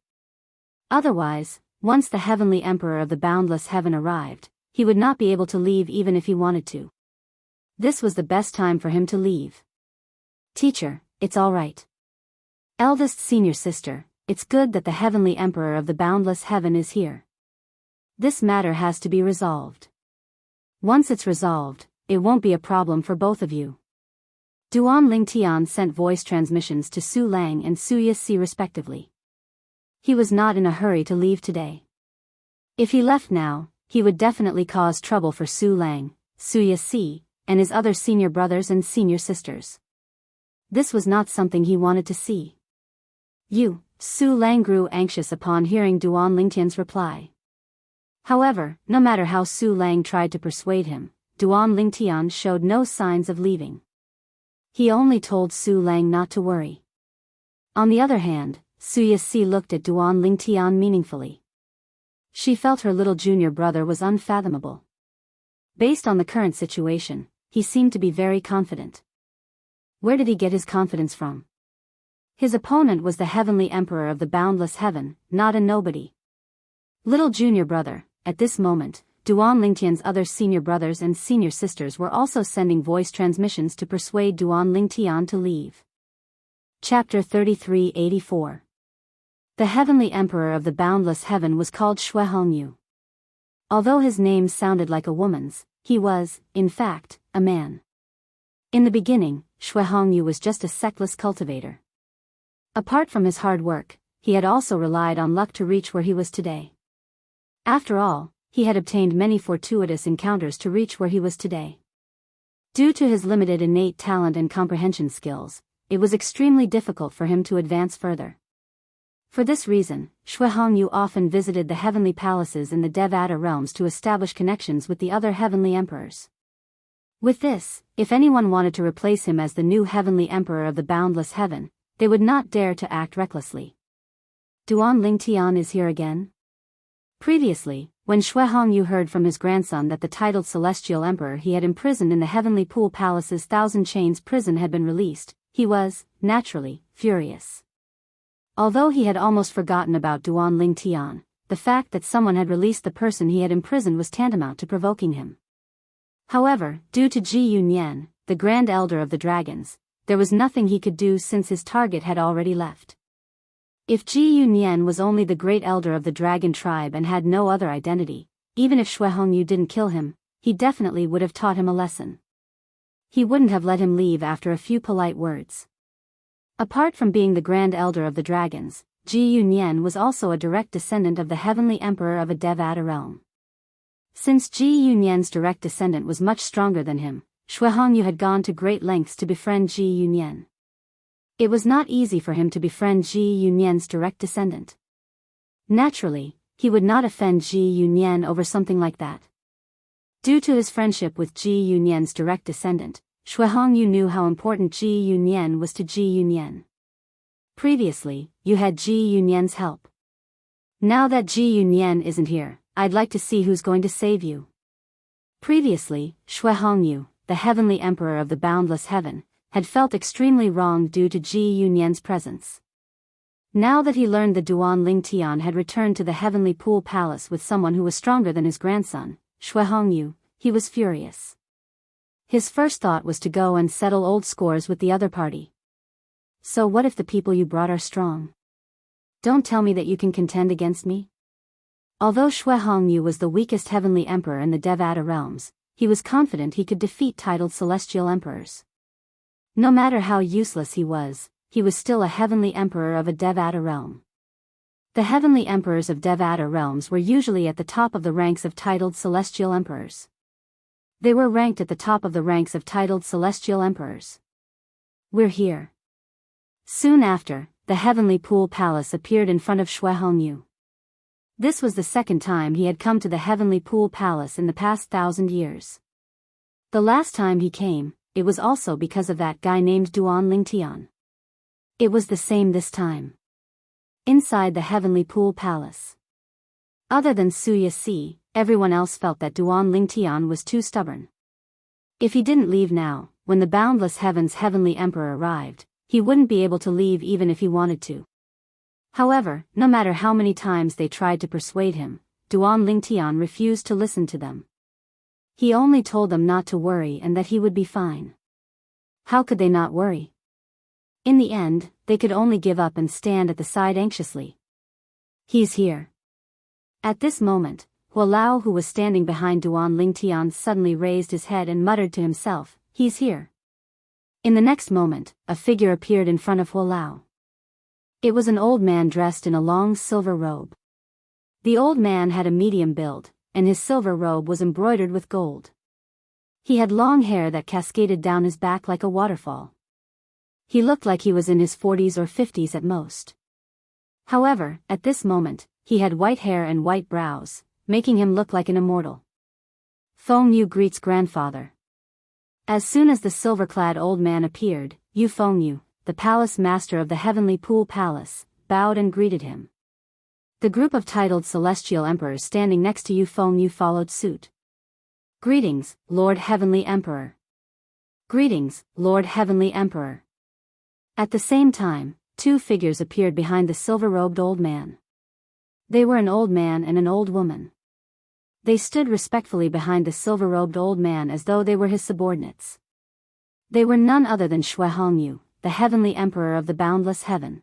Otherwise, once the Heavenly Emperor of the boundless heaven arrived, he would not be able to leave even if he wanted to. This was the best time for him to leave. Teacher, it's all right. Eldest senior sister, it's good that the Heavenly Emperor of the boundless heaven is here. This matter has to be resolved. Once it's resolved, it won't be a problem for both of you. Duan Lingtian sent voice transmissions to Su Lang and Su Yasi respectively. He was not in a hurry to leave today. If he left now, he would definitely cause trouble for Su Lang, Su Yasi, and his other senior brothers and senior sisters. This was not something he wanted to see. Su Lang grew anxious upon hearing Duan Lingtian's reply. However, no matter how Su Lang tried to persuade him, Duan Lingtian showed no signs of leaving. He only told Su Lang not to worry. On the other hand, Su Yasi looked at Duan Lingtian meaningfully. She felt her little junior brother was unfathomable. Based on the current situation, he seemed to be very confident. Where did he get his confidence from? His opponent was the Heavenly Emperor of the boundless heaven, not a nobody. Little junior brother, at this moment, Duan Lingtian's other senior brothers and senior sisters were also sending voice transmissions to persuade Duan Lingtian to leave. Chapter 3384. The heavenly emperor of the boundless heaven was called Xianxia. Although his name sounded like a woman's, he was, in fact, a man. In the beginning, Xianxia was just a sectless cultivator. Apart from his hard work, he had also relied on luck to reach where he was today. After all, he had obtained many fortuitous encounters to reach where he was today. Due to his limited innate talent and comprehension skills, it was extremely difficult for him to advance further. For this reason, Xianxia often visited the heavenly palaces in the Devata realms to establish connections with the other heavenly emperors. With this, if anyone wanted to replace him as the new heavenly emperor of the boundless heaven, they would not dare to act recklessly. Duan Lingtian is here again? Previously, when Xianxia heard from his grandson that the titled celestial emperor he had imprisoned in the heavenly pool palace's thousand chains prison had been released, he was, naturally, furious. Although he had almost forgotten about Duan Lingtian, the fact that someone had released the person he had imprisoned was tantamount to provoking him. However, due to Ji Yunyan, the Grand Elder of the Dragons, there was nothing he could do since his target had already left. If Ji Yunyan was only the Great Elder of the Dragon Tribe and had no other identity, even if Xianxia didn't kill him, he definitely would have taught him a lesson. He wouldn't have let him leave after a few polite words. Apart from being the Grand Elder of the Dragons, Ji Yunyan was also a direct descendant of the Heavenly Emperor of a Devata realm. Since Ji Yunyan's direct descendant was much stronger than him, Xianxia had gone to great lengths to befriend Ji Yunyan. It was not easy for him to befriend Ji Yunyan's direct descendant. Naturally, he would not offend Ji Yunyan over something like that. Due to his friendship with Ji Yunyan's direct descendant, Xianxia knew how important Ji Yunyan was to Ji Yunyan. Previously, you had Ji Yunyan's help. Now that Ji Yunyan isn't here, I'd like to see who's going to save you. Previously, Xianxia, the heavenly emperor of the boundless heaven, had felt extremely wronged due to Ji Yunyan's presence. Now that he learned that Duan Lingtian had returned to the heavenly pool palace with someone who was stronger than his grandson, Xianxia, he was furious. His first thought was to go and settle old scores with the other party. So what if the people you brought are strong? Don't tell me that you can contend against me? Although Xianxia was the weakest heavenly emperor in the Devata realms, he was confident he could defeat titled celestial emperors. No matter how useless he was still a heavenly emperor of a Devata realm. The heavenly emperors of Devata realms were usually at the top of the ranks of titled celestial emperors. They were ranked at the top of the ranks of titled celestial emperors. We're here. Soon after, the heavenly pool palace appeared in front of Xianxia. This was the second time he had come to the heavenly pool palace in the past 1,000 years. The last time he came, it was also because of that guy named Duan Lingtian. It was the same this time. Inside the heavenly pool palace. Other than Suya Si, everyone else felt that Duan Lingtian was too stubborn. If he didn't leave now, when the boundless heaven's heavenly emperor arrived, he wouldn't be able to leave even if he wanted to. However, no matter how many times they tried to persuade him, Duan Lingtian refused to listen to them. He only told them not to worry and that he would be fine. How could they not worry? In the end, they could only give up and stand at the side anxiously. He's here. At this moment, Hualao, who was standing behind Duan Lingtian, suddenly raised his head and muttered to himself, "He's here." In the next moment, a figure appeared in front of Hualao. It was an old man dressed in a long silver robe. The old man had a medium build, and his silver robe was embroidered with gold. He had long hair that cascaded down his back like a waterfall. He looked like he was in his 40s or 50s at most. However, at this moment, he had white hair and white brows, making him look like an immortal. Feng Yu greets grandfather. As soon as the silver-clad old man appeared, Yu Feng Yu, the palace master of the heavenly pool palace, bowed and greeted him. The group of titled celestial emperors standing next to Yu Feng Yu followed suit. "Greetings, Lord Heavenly Emperor." "Greetings, Lord Heavenly Emperor." At the same time, two figures appeared behind the silver-robed old man. They were an old man and an old woman. They stood respectfully behind the silver-robed old man as though they were his subordinates. They were none other than Xianxia, the heavenly emperor of the boundless heaven.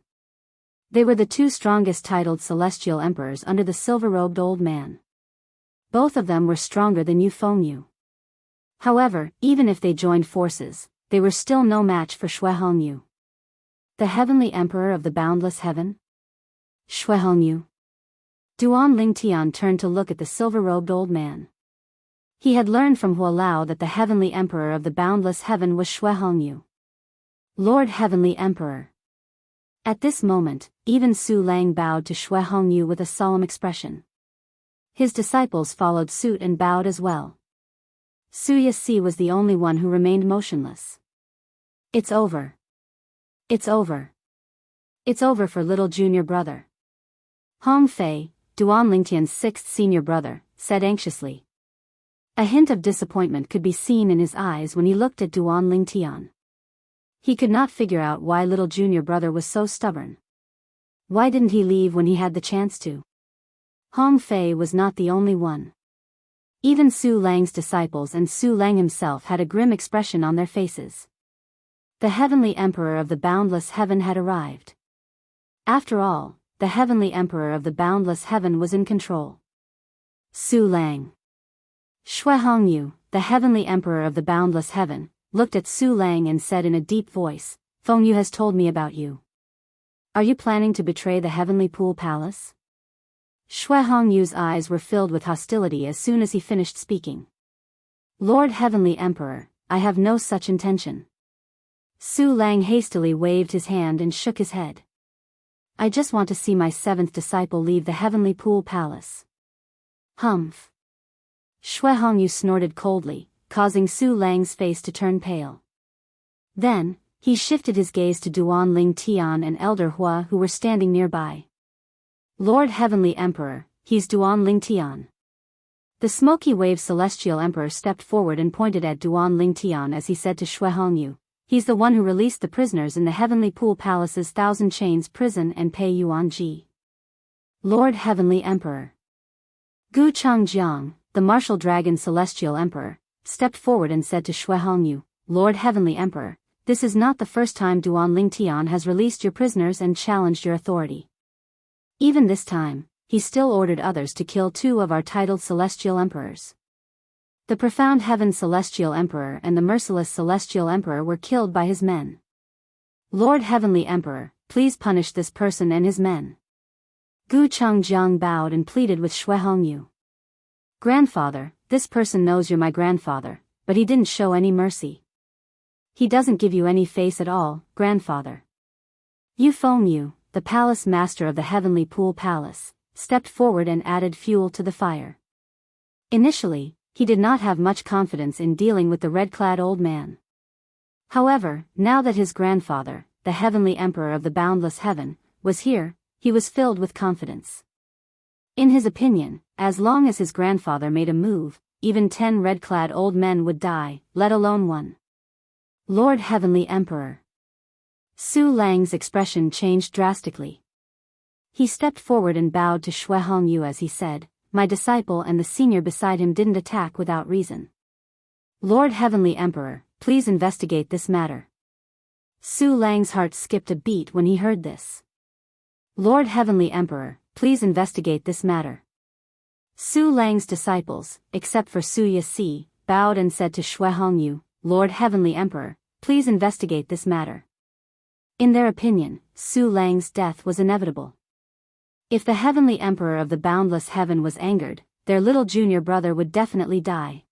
They were the two strongest titled celestial emperors under the silver-robed old man. Both of them were stronger than Yu Fengyu. However, even if they joined forces, they were still no match for Xue Hongyu, the heavenly emperor of the boundless heaven. Xue Hongyu. Duan Lingtian turned to look at the silver-robed old man. He had learned from Hualao that the heavenly emperor of the boundless heaven was Xue Hongyu, Lord Heavenly Emperor. At this moment, even Su Lang bowed to Xue Hongyu with a solemn expression. His disciples followed suit and bowed as well. Su Yasi was the only one who remained motionless. It's over. It's over. It's over for little junior brother. Hong Fei, Duan Lingtian's sixth senior brother, said anxiously. A hint of disappointment could be seen in his eyes when he looked at Duan Lingtian. He could not figure out why little junior brother was so stubborn. Why didn't he leave when he had the chance to? Hong Fei was not the only one. Even Su Lang's disciples and Su Lang himself had a grim expression on their faces. The heavenly emperor of the boundless heaven had arrived. After all, the heavenly emperor of the boundless heaven was in control. Su Lang. Xue Hongyu, the heavenly emperor of the boundless heaven, looked at Su Lang and said in a deep voice, Fengyu has told me about you. Are you planning to betray the heavenly pool palace? Xue Hongyu's eyes were filled with hostility as soon as he finished speaking. Lord Heavenly Emperor, I have no such intention. Su Lang hastily waved his hand and shook his head. I just want to see my seventh disciple leave the heavenly pool palace. Humph. Xue Hongyu snorted coldly, causing Su Lang's face to turn pale. Then, he shifted his gaze to Duan Lingtian and Elder Hua who were standing nearby. Lord Heavenly Emperor, he's Duan Lingtian. The smoky-waved celestial emperor stepped forward and pointed at Duan Lingtian as he said to Xue Hongyu, he's the one who released the prisoners in the Heavenly Pool Palace's Thousand Chains prison and Pei Yuanji. Lord Heavenly Emperor. Gu Changjiang, the martial dragon celestial emperor, stepped forward and said to Xue Hongyu, Lord Heavenly Emperor, this is not the first time Duan Lingtian has released your prisoners and challenged your authority. Even this time, he still ordered others to kill two of our titled celestial emperors. The profound heaven celestial emperor and the merciless celestial emperor were killed by his men. Lord Heavenly Emperor, please punish this person and his men. Gu Changjiang bowed and pleaded with Xue Hongyu. Grandfather, this person knows you're my grandfather, but he didn't show any mercy. He doesn't give you any face at all, grandfather. Yu Fengyu, the palace master of the Heavenly Pool Palace, stepped forward and added fuel to the fire. Initially, he did not have much confidence in dealing with the red-clad old man. However, now that his grandfather, the Heavenly Emperor of the Boundless Heaven, was here, he was filled with confidence. In his opinion, as long as his grandfather made a move, even 10 red-clad old men would die, let alone one. Lord Heavenly Emperor. Su Lang's expression changed drastically. He stepped forward and bowed to Xue Hongyu as he said, my disciple and the senior beside him didn't attack without reason. Lord Heavenly Emperor, please investigate this matter. Su Lang's heart skipped a beat when he heard this. Lord Heavenly Emperor, please investigate this matter. Su Lang's disciples, except for Su Yasi, bowed and said to Xue Hongyu, Lord Heavenly Emperor, please investigate this matter. In their opinion, Su Lang's death was inevitable. If the Heavenly Emperor of the Boundless Heaven was angered, their little junior brother would definitely die.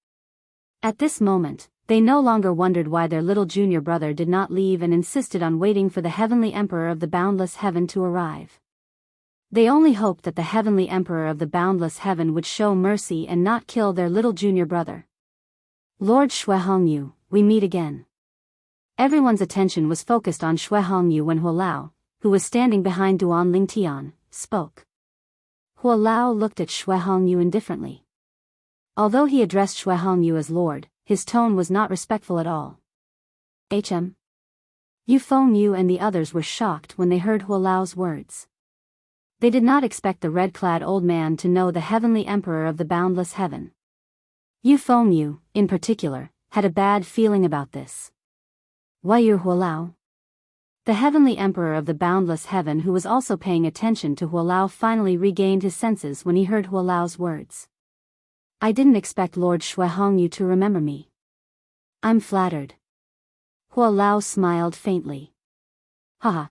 At this moment, they no longer wondered why their little junior brother did not leave and insisted on waiting for the Heavenly Emperor of the Boundless Heaven to arrive. They only hoped that the Heavenly Emperor of the Boundless Heaven would show mercy and not kill their little junior brother. Lord Xue Hongyu, we meet again. Everyone's attention was focused on Xue Hongyu when Hualao, who was standing behind Duan Lingtian, spoke. Hualao looked at Xue Hongyu indifferently. Although he addressed Xue Hongyu as Lord, his tone was not respectful at all. Hm. Yu Fengyu and the others were shocked when they heard Hualao's words. They did not expect the red-clad old man to know the Heavenly Emperor of the Boundless Heaven. Yu Fengyu, in particular, had a bad feeling about this. Why you Hualao? The heavenly emperor of the boundless heaven, who was also paying attention to Huolao, finally regained his senses when he heard Huolao's words. I didn't expect Lord Xuehongyu to remember me. I'm flattered. Huolao smiled faintly. Haha.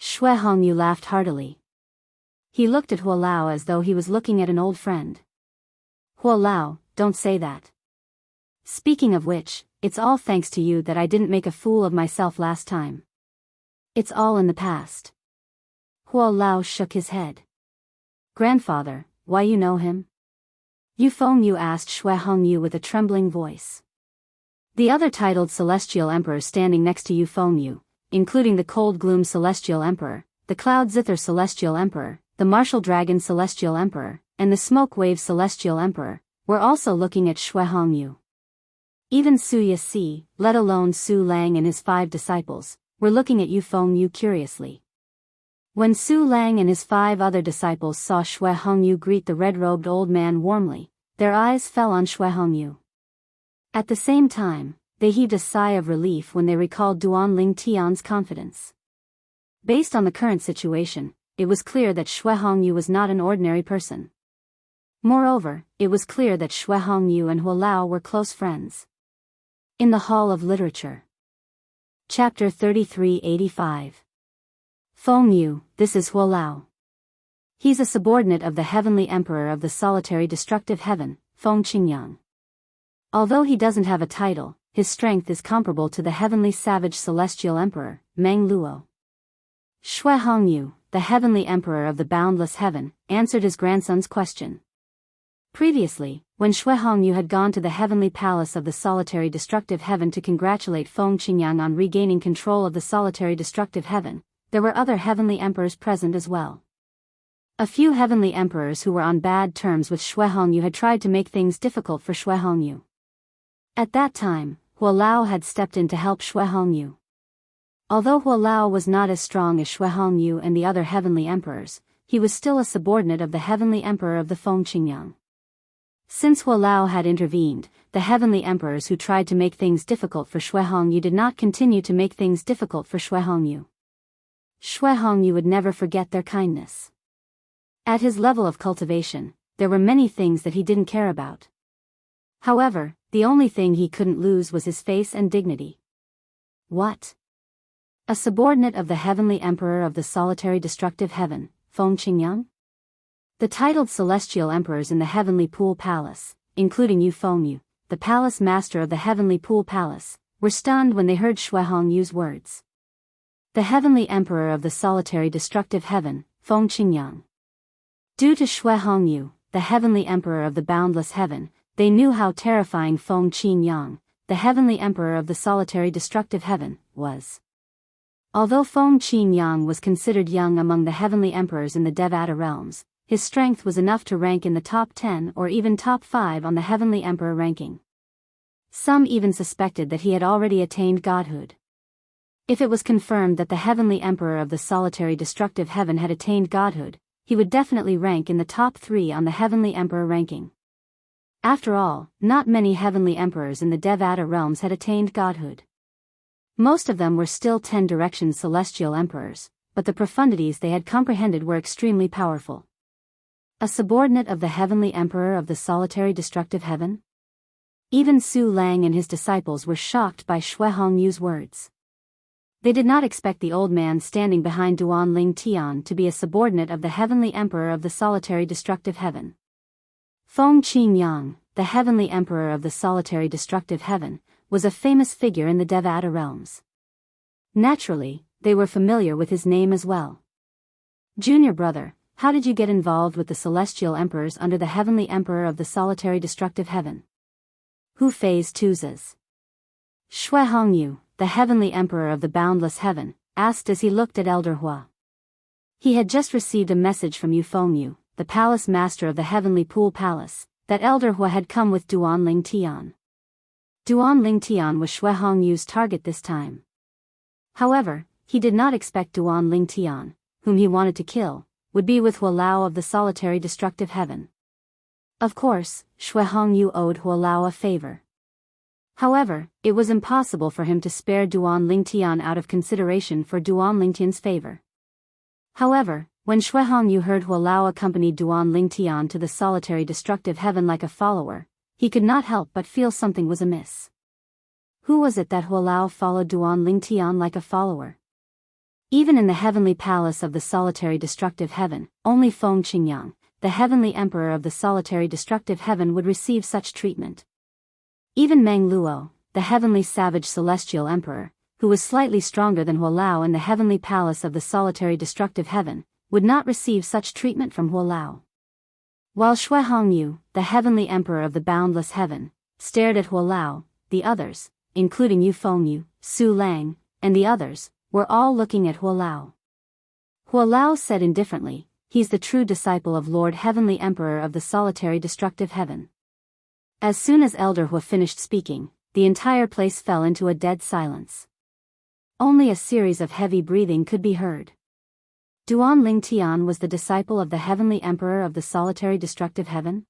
Xuehongyu laughed heartily. He looked at Huolao as though he was looking at an old friend. Huolao, don't say that. Speaking of which, it's all thanks to you that I didn't make a fool of myself last time. It's all in the past. Huolao shook his head. Grandfather, why you know him? Yu Fengyu asked Xuehongyu with a trembling voice. The other titled Celestial Emperors standing next to Yu Fengyu, including the Cold Gloom Celestial Emperor, the Cloud Zither Celestial Emperor, the Martial Dragon Celestial Emperor, and the Smoke Wave Celestial Emperor, were also looking at Xuehongyu. Even Su Yasi, let alone Su Lang and his 5 disciples, were looking at Yu Fengyu curiously. When Su Lang and his 5 other disciples saw Xuehongyu greet the red-robed old man warmly, their eyes fell on Xuehongyu. At the same time, they heaved a sigh of relief when they recalled Duanling Tian's confidence. Based on the current situation, it was clear that Xuehongyu was not an ordinary person. Moreover, it was clear that Xuehongyu and Huolao were close friends. In the Hall of Literature. Chapter 3385. Fengyu, this is Huolao. He's a subordinate of the heavenly emperor of the solitary destructive heaven, Feng Qingyang. Although he doesn't have a title, his strength is comparable to the heavenly savage celestial emperor, Meng Luo. Xuehongyu, the heavenly emperor of the boundless heaven, answered his grandson's question. Previously, when Xuehongyu had gone to the heavenly palace of the solitary destructive heaven to congratulate Feng Qingyang on regaining control of the solitary destructive heaven, there were other heavenly emperors present as well. A few heavenly emperors who were on bad terms with Xuehongyu had tried to make things difficult for Xuehongyu. At that time, Huolao had stepped in to help Xuehongyu. Although Huolao was not as strong as Xuehongyu and the other heavenly emperors, he was still a subordinate of the heavenly emperor of the Feng Qingyang. Since Huolao had intervened, the heavenly emperors who tried to make things difficult for Xuehongyu did not continue to make things difficult for Xuehongyu. Xuehongyu would never forget their kindness. At his level of cultivation, there were many things that he didn't care about. However, the only thing he couldn't lose was his face and dignity. What? A subordinate of the heavenly emperor of the solitary destructive heaven, Feng Qingyang? The titled celestial emperors in the heavenly pool palace, including Yu Fengyu, the palace master of the heavenly pool palace, were stunned when they heard Xuehongyu's words. The heavenly emperor of the solitary destructive heaven, Feng Qingyang. Due to Xuehongyu, the heavenly emperor of the boundless heaven, they knew how terrifying Feng Qingyang, the heavenly emperor of the solitary destructive heaven, was. Although Feng Qingyang was considered young among the heavenly emperors in the Devata realms, his strength was enough to rank in the top 10 or even top 5 on the heavenly emperor ranking. Some even suspected that he had already attained godhood. If it was confirmed that the heavenly emperor of the solitary destructive heaven had attained godhood, he would definitely rank in the top 3 on the heavenly emperor ranking. After all, not many heavenly emperors in the Devata realms had attained godhood. Most of them were still 10 direction celestial emperors, but the profundities they had comprehended were extremely powerful. A subordinate of the heavenly emperor of the solitary destructive heaven? Even Su Lang and his disciples were shocked by Xuehongyu's words. They did not expect the old man standing behind Duanling Tian to be a subordinate of the heavenly emperor of the solitary destructive heaven. Feng Qingyang, the heavenly emperor of the solitary destructive heaven, was a famous figure in the Devata realms. Naturally, they were familiar with his name as well. Junior brother, how did you get involved with the celestial emperors under the heavenly emperor of the solitary destructive heaven? Hu Fei's Tuzas. Xuehongyu, the heavenly emperor of the boundless heaven, asked as he looked at Elder Hua. He had just received a message from Yu Fengyu, the palace master of the heavenly pool palace, that Elder Hua had come with Duanling Tian. Duanling Tian was Xuehongyu's target this time. However, he did not expect Duanling Tian, whom he wanted to kill, would be with Huolao of the solitary destructive heaven. Of course, Xuehongyu owed Huolao a favor. However, it was impossible for him to spare Duan Lingtian out of consideration for Duan Lingtian's favor. However, when Xue Hongyu heard Huolao accompanied Duan Lingtian to the solitary destructive heaven like a follower, he could not help but feel something was amiss. Who was it that Huolao followed Duan Lingtian like a follower? Even in the heavenly palace of the solitary destructive heaven, only Feng Qingyang, the heavenly emperor of the solitary destructive heaven, would receive such treatment. Even Meng Luo, the heavenly savage celestial emperor, who was slightly stronger than Huolao in the heavenly palace of the solitary destructive heaven, would not receive such treatment from Huolao. While Xue Hongyu, the heavenly emperor of the boundless heaven, stared at Huolao, the others, including Yu Fengyu, Su Lang, and the others, were all looking at Huolao. Huolao said indifferently, "He's the true disciple of Lord Heavenly Emperor of the solitary destructive heaven." As soon as Elder Hu finished speaking, the entire place fell into a dead silence. Only a series of heavy breathing could be heard. Duan Lingtian was the disciple of the heavenly emperor of the solitary destructive heaven?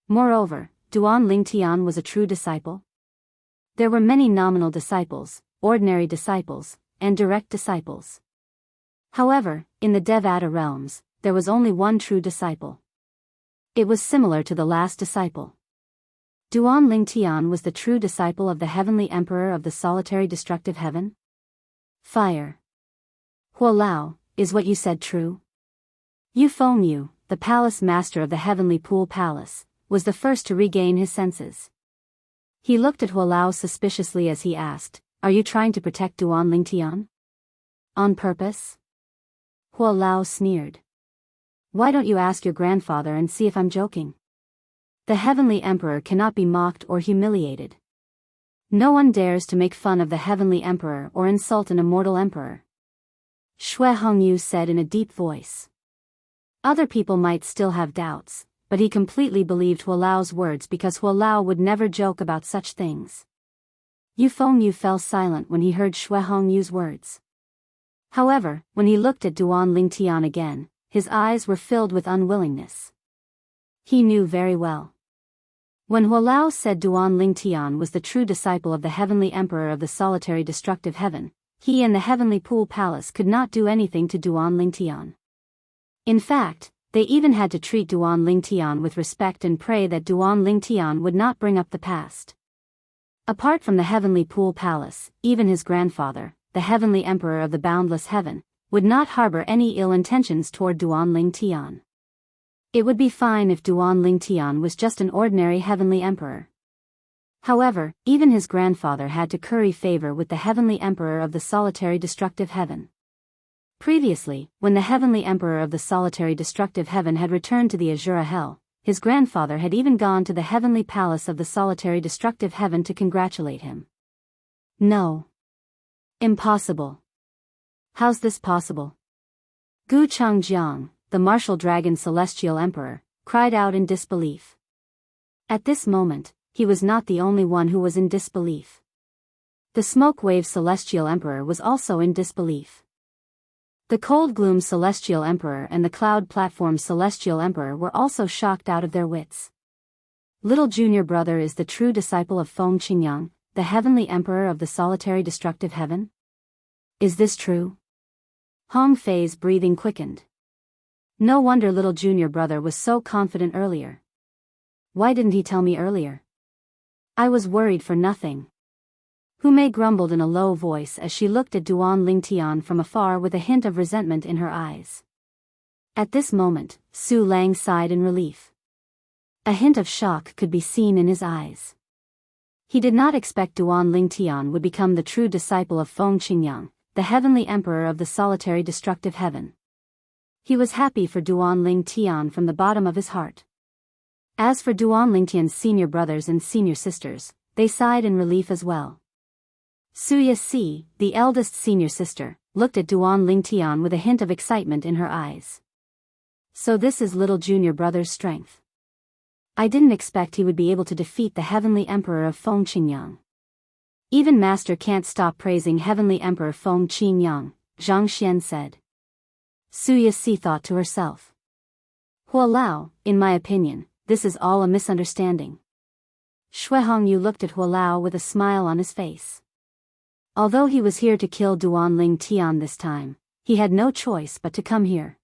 Moreover, Duan Lingtian was a true disciple? There were many nominal disciples, ordinary disciples, and direct disciples. However, in the Devata realms, there was only one true disciple. It was similar to the last disciple. Duan Lingtian was the true disciple of the heavenly emperor of the solitary destructive heaven? Fire. Huolao, is what you said true? Yu Fengyu, the palace master of the heavenly pool palace, was the first to regain his senses. He looked at Huolao suspiciously as he asked, "Are you trying to protect Duan Lingtian? On purpose?" Huolao sneered. "Why don't you ask your grandfather and see if I'm joking? The heavenly emperor cannot be mocked or humiliated. No one dares to make fun of the heavenly emperor or insult an immortal emperor." Xue Hongyu said in a deep voice. Other people might still have doubts, but he completely believed Huolao's words because Huolao would never joke about such things. Yu Fengyu fell silent when he heard Xue Hongyu's words. However, when he looked at Duan Lingtian again, his eyes were filled with unwillingness. He knew very well. When Huolao said Duan Lingtian was the true disciple of the heavenly emperor of the solitary destructive heaven, he and the heavenly pool palace could not do anything to Duan Lingtian. In fact, they even had to treat Duan Lingtian with respect and pray that Duan Lingtian would not bring up the past. Apart from the heavenly pool palace, even his grandfather, the heavenly emperor of the boundless heaven, would not harbor any ill intentions toward Duan Lingtian. It would be fine if Duan Lingtian was just an ordinary heavenly emperor. However, even his grandfather had to curry favor with the heavenly emperor of the solitary destructive heaven. Previously, when the heavenly emperor of the solitary destructive heaven had returned to the Azura Hell, his grandfather had even gone to the heavenly palace of the solitary destructive heaven to congratulate him. No. Impossible. How's this possible? Gu Changjiang, the martial dragon celestial emperor, cried out in disbelief. At this moment, he was not the only one who was in disbelief. The smoke wave celestial emperor was also in disbelief. The cold gloom celestial emperor and the cloud platform celestial emperor were also shocked out of their wits. Little junior brother is the true disciple of Feng Qingyang, the heavenly emperor of the solitary destructive heaven? Is this true? Hong Fei's breathing quickened. No wonder little junior brother was so confident earlier. Why didn't he tell me earlier? I was worried for nothing. Hu Mei grumbled in a low voice as she looked at Duan Lingtian from afar with a hint of resentment in her eyes. At this moment, Su Lang sighed in relief. A hint of shock could be seen in his eyes. He did not expect Duan Lingtian would become the true disciple of Feng Qingyang, the heavenly emperor of the solitary destructive heaven. He was happy for Duan Lingtian from the bottom of his heart. As for Duan Lingtian's senior brothers and senior sisters, they sighed in relief as well. Suya Si, the eldest senior sister, looked at Duan Lingtian with a hint of excitement in her eyes. So this is little junior brother's strength. I didn't expect he would be able to defeat the heavenly emperor of Feng Qingyang. Even master can't stop praising heavenly emperor Feng Qingyang, Zhang Xian said. Suya Si thought to herself. Huolao, in my opinion, this is all a misunderstanding. Shui Hongyu looked at Hualao with a smile on his face. Although he was here to kill Duanling Tian this time, he had no choice but to come here.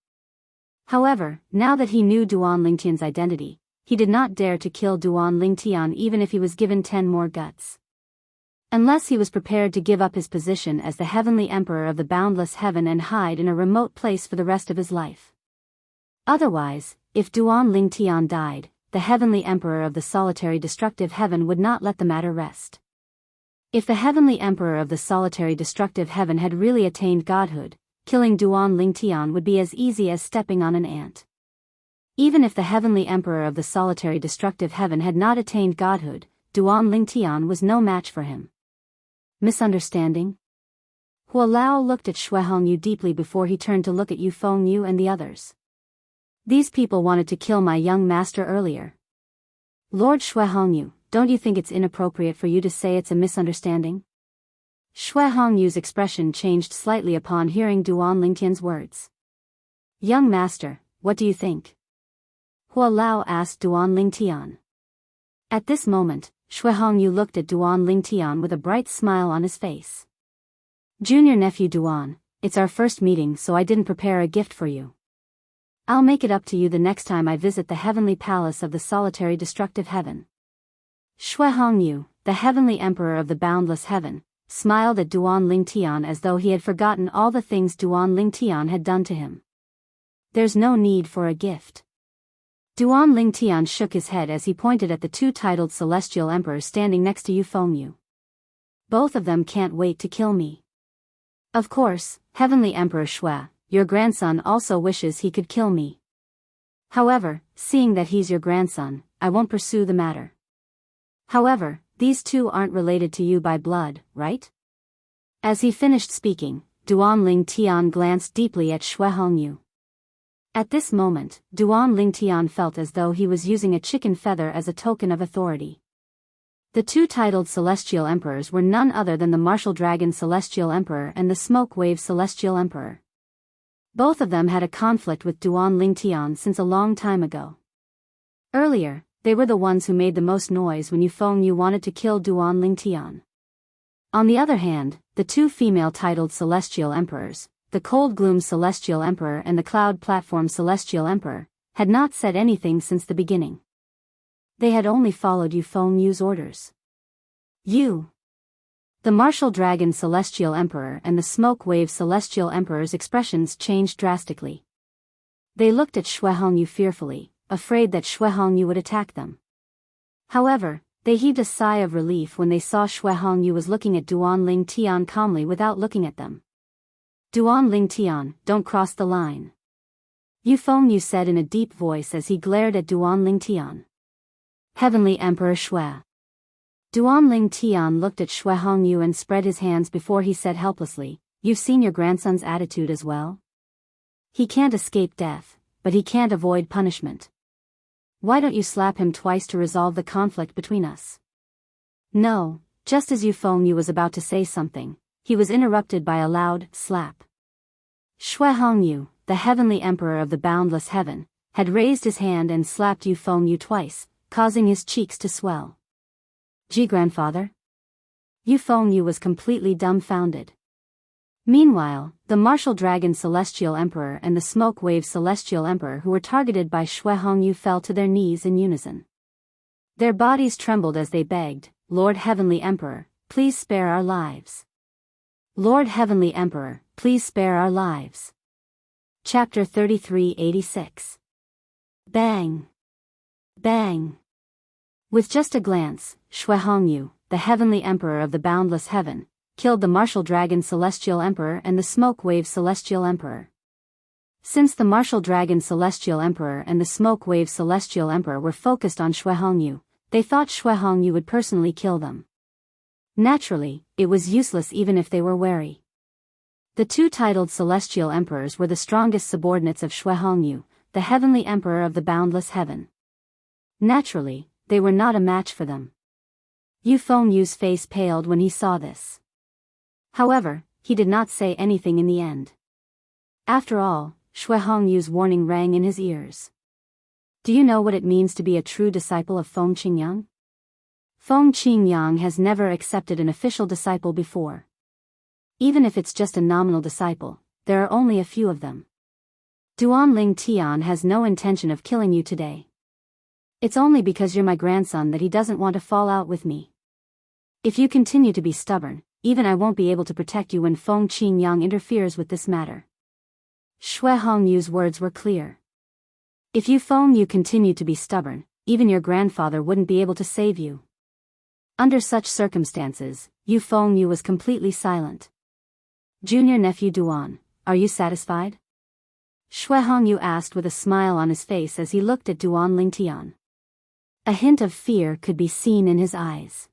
However, now that he knew Duanling Tian's identity, he did not dare to kill Duanling Tian even if he was given 10 more guts. Unless he was prepared to give up his position as the Heavenly Emperor of the Boundless Heaven and hide in a remote place for the rest of his life. Otherwise, if Duanling Tian died, the Heavenly Emperor of the Solitary Destructive Heaven would not let the matter rest. If the Heavenly Emperor of the Solitary Destructive Heaven had really attained godhood, killing Duanling Tian would be as easy as stepping on an ant. Even if the Heavenly Emperor of the Solitary Destructive Heaven had not attained godhood, Duanling Tian was no match for him. Misunderstanding? Hualao looked at Shui Hongyu deeply before he turned to look at Yu Fengyu and the others. These people wanted to kill my young master earlier. Lord Shui Hongyu, don't you think it's inappropriate for you to say it's a misunderstanding? Shui Hongyu's expression changed slightly upon hearing Duanling Tian's words. Young master, what do you think? Hualao asked Duanling Tian. At this moment, Shui Hongyu looked at Duanling Tian with a bright smile on his face. Junior nephew Duan, it's our first meeting so I didn't prepare a gift for you. I'll make it up to you the next time I visit the Heavenly Palace of the Solitary Destructive Heaven. Shui Hongyu, the Heavenly Emperor of the Boundless Heaven, smiled at Duanling Tian as though he had forgotten all the things Duanling Tian had done to him. There's no need for a gift. Duanling Tian shook his head as he pointed at the two titled Celestial Emperors standing next to Yu Fengyu. Both of them can't wait to kill me. Of course, Heavenly Emperor Shui, your grandson also wishes he could kill me. However, seeing that he's your grandson, I won't pursue the matter. However, these two aren't related to you by blood, right? As he finished speaking, Duanling Tian glanced deeply at Shui Hongyu. At this moment, Duanling Tian felt as though he was using a chicken feather as a token of authority. The two titled Celestial Emperors were none other than the Martial Dragon Celestial Emperor and the Smoke Wave Celestial Emperor. Both of them had a conflict with Duanling Tian since a long time ago. Earlier, they were the ones who made the most noise when Yu Fengyu wanted to kill Duanling Tian. On the other hand, the two female titled Celestial Emperors, the Cold Gloom Celestial Emperor and the Cloud Platform Celestial Emperor, had not said anything since the beginning. They had only followed Yu Fengyu's orders. The Martial Dragon Celestial Emperor and the Smoke Wave Celestial Emperor's expressions changed drastically. They looked at Shui Hongyu fearfully, afraid that Shui Hongyu would attack them. However, they heaved a sigh of relief when they saw Shui Hongyu was looking at Duanling Tian calmly without looking at them. Duanling Tian, don't cross the line. Yu Fengyu said in a deep voice as he glared at Duanling Tian. Heavenly Emperor Shui. Duanling Tian looked at Shui Hongyu and spread his hands before he said helplessly, You've seen your grandson's attitude as well? He can't escape death, but he can't avoid punishment. Why don't you slap him twice to resolve the conflict between us? No, just as Yu Fengyu was about to say something, he was interrupted by a loud slap. Shui Hongyu, the Heavenly Emperor of the Boundless Heaven, had raised his hand and slapped Yu Fengyu twice, causing his cheeks to swell. Gee, grandfather? Yu Fengyu was completely dumbfounded. Meanwhile, the Martial Dragon Celestial Emperor and the Smoke Wave Celestial Emperor who were targeted by Shui Hongyu fell to their knees in unison. Their bodies trembled as they begged, Lord Heavenly Emperor, please spare our lives. Lord Heavenly Emperor, please spare our lives. Chapter 3386. Bang! Bang! With just a glance, Shui Hongyu, the Heavenly Emperor of the Boundless Heaven, killed the Martial Dragon Celestial Emperor and the Smoke Wave Celestial Emperor. Since the Martial Dragon Celestial Emperor and the Smoke Wave Celestial Emperor were focused on Shui Hongyu, they thought Shui Hongyu would personally kill them. Naturally, it was useless even if they were wary. The two titled Celestial Emperors were the strongest subordinates of Shui Hongyu, the Heavenly Emperor of the Boundless Heaven. Naturally, they were not a match for them. Yu Fengyu's face paled when he saw this. However, he did not say anything in the end. After all, Shui Hongyu's warning rang in his ears. Do you know what it means to be a true disciple of Feng Qingyang? Feng Qingyang has never accepted an official disciple before. Even if it's just a nominal disciple, there are only a few of them. Duanling Tian has no intention of killing you today. It's only because you're my grandson that he doesn't want to fall out with me. If you continue to be stubborn, even I won't be able to protect you when Feng Qingyang interferes with this matter. Shui Hongyu's words were clear. If you Feng Yu continue to be stubborn, even your grandfather wouldn't be able to save you. Under such circumstances, Yu Feng Yu was completely silent. Junior nephew Duan, are you satisfied? Shui Hongyu asked with a smile on his face as he looked at Duanling Tian. A hint of fear could be seen in his eyes.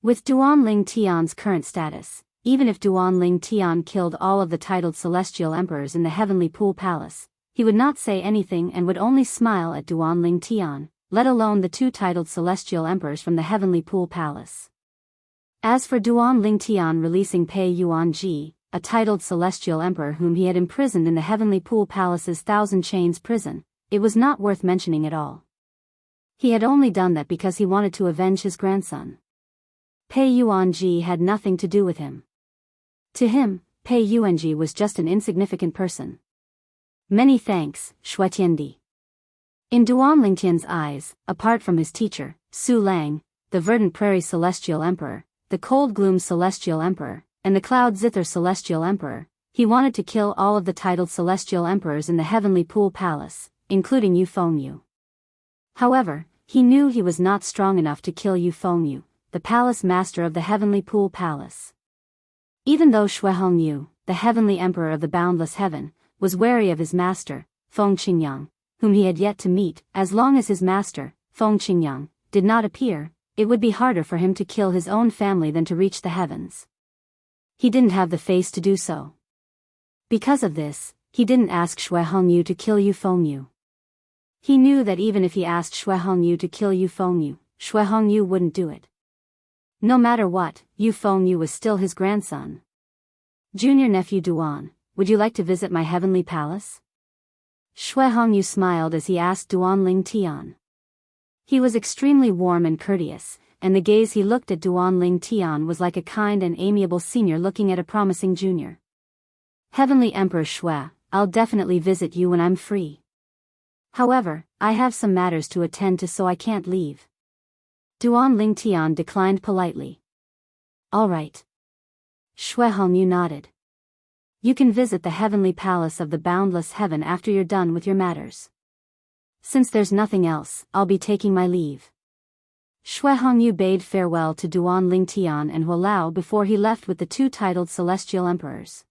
With Duanling Tian's current status, even if Duanling Tian killed all of the titled celestial emperors in the Heavenly Pool Palace, he would not say anything and would only smile at Duanling Tian, let alone the two titled celestial emperors from the Heavenly Pool Palace. As for Duanling Tian releasing Pei Yuanji, a titled celestial emperor whom he had imprisoned in the Heavenly Pool Palace's Thousand Chains prison, it was not worth mentioning at all. He had only done that because he wanted to avenge his grandson. Pei Yuanji had nothing to do with him. To him, Pei Yuanji was just an insignificant person. Many thanks, Shui Tiandi. In Duanling Tian's eyes, apart from his teacher, Su Lang, the Verdant Prairie Celestial Emperor, the Cold Gloom Celestial Emperor, and the Cloud Zither Celestial Emperor, he wanted to kill all of the titled celestial emperors in the Heavenly Pool Palace, including Yu Fengyu. However, he knew he was not strong enough to kill Yu Fengyu, the palace master of the Heavenly Pool Palace. Even though Shui Hongyu, the Heavenly Emperor of the Boundless Heaven, was wary of his master, Feng Qingyang, whom he had yet to meet, as long as his master, Feng Qingyang, did not appear, it would be harder for him to kill his own family than to reach the heavens. He didn't have the face to do so. Because of this, he didn't ask Shui Hongyu to kill Yu Fengyu. He knew that even if he asked Shui Hongyu to kill Yu Fengyu, Shui Hongyu wouldn't do it. No matter what, Yu Fengyu was still his grandson. Junior nephew Duan, would you like to visit my heavenly palace? Shui Hongyu smiled as he asked Duanling Tian. He was extremely warm and courteous, and the gaze he looked at Duanling Tian was like a kind and amiable senior looking at a promising junior. Heavenly Emperor Shui, I'll definitely visit you when I'm free. However, I have some matters to attend to, so I can't leave. Duanling Tian declined politely. All right. Shui Hongyu nodded. You can visit the heavenly palace of the boundless heaven after you're done with your matters. Since there's nothing else, I'll be taking my leave. Shui Hongyu bade farewell to Duanling Tian and Hualao before he left with the two titled celestial emperors.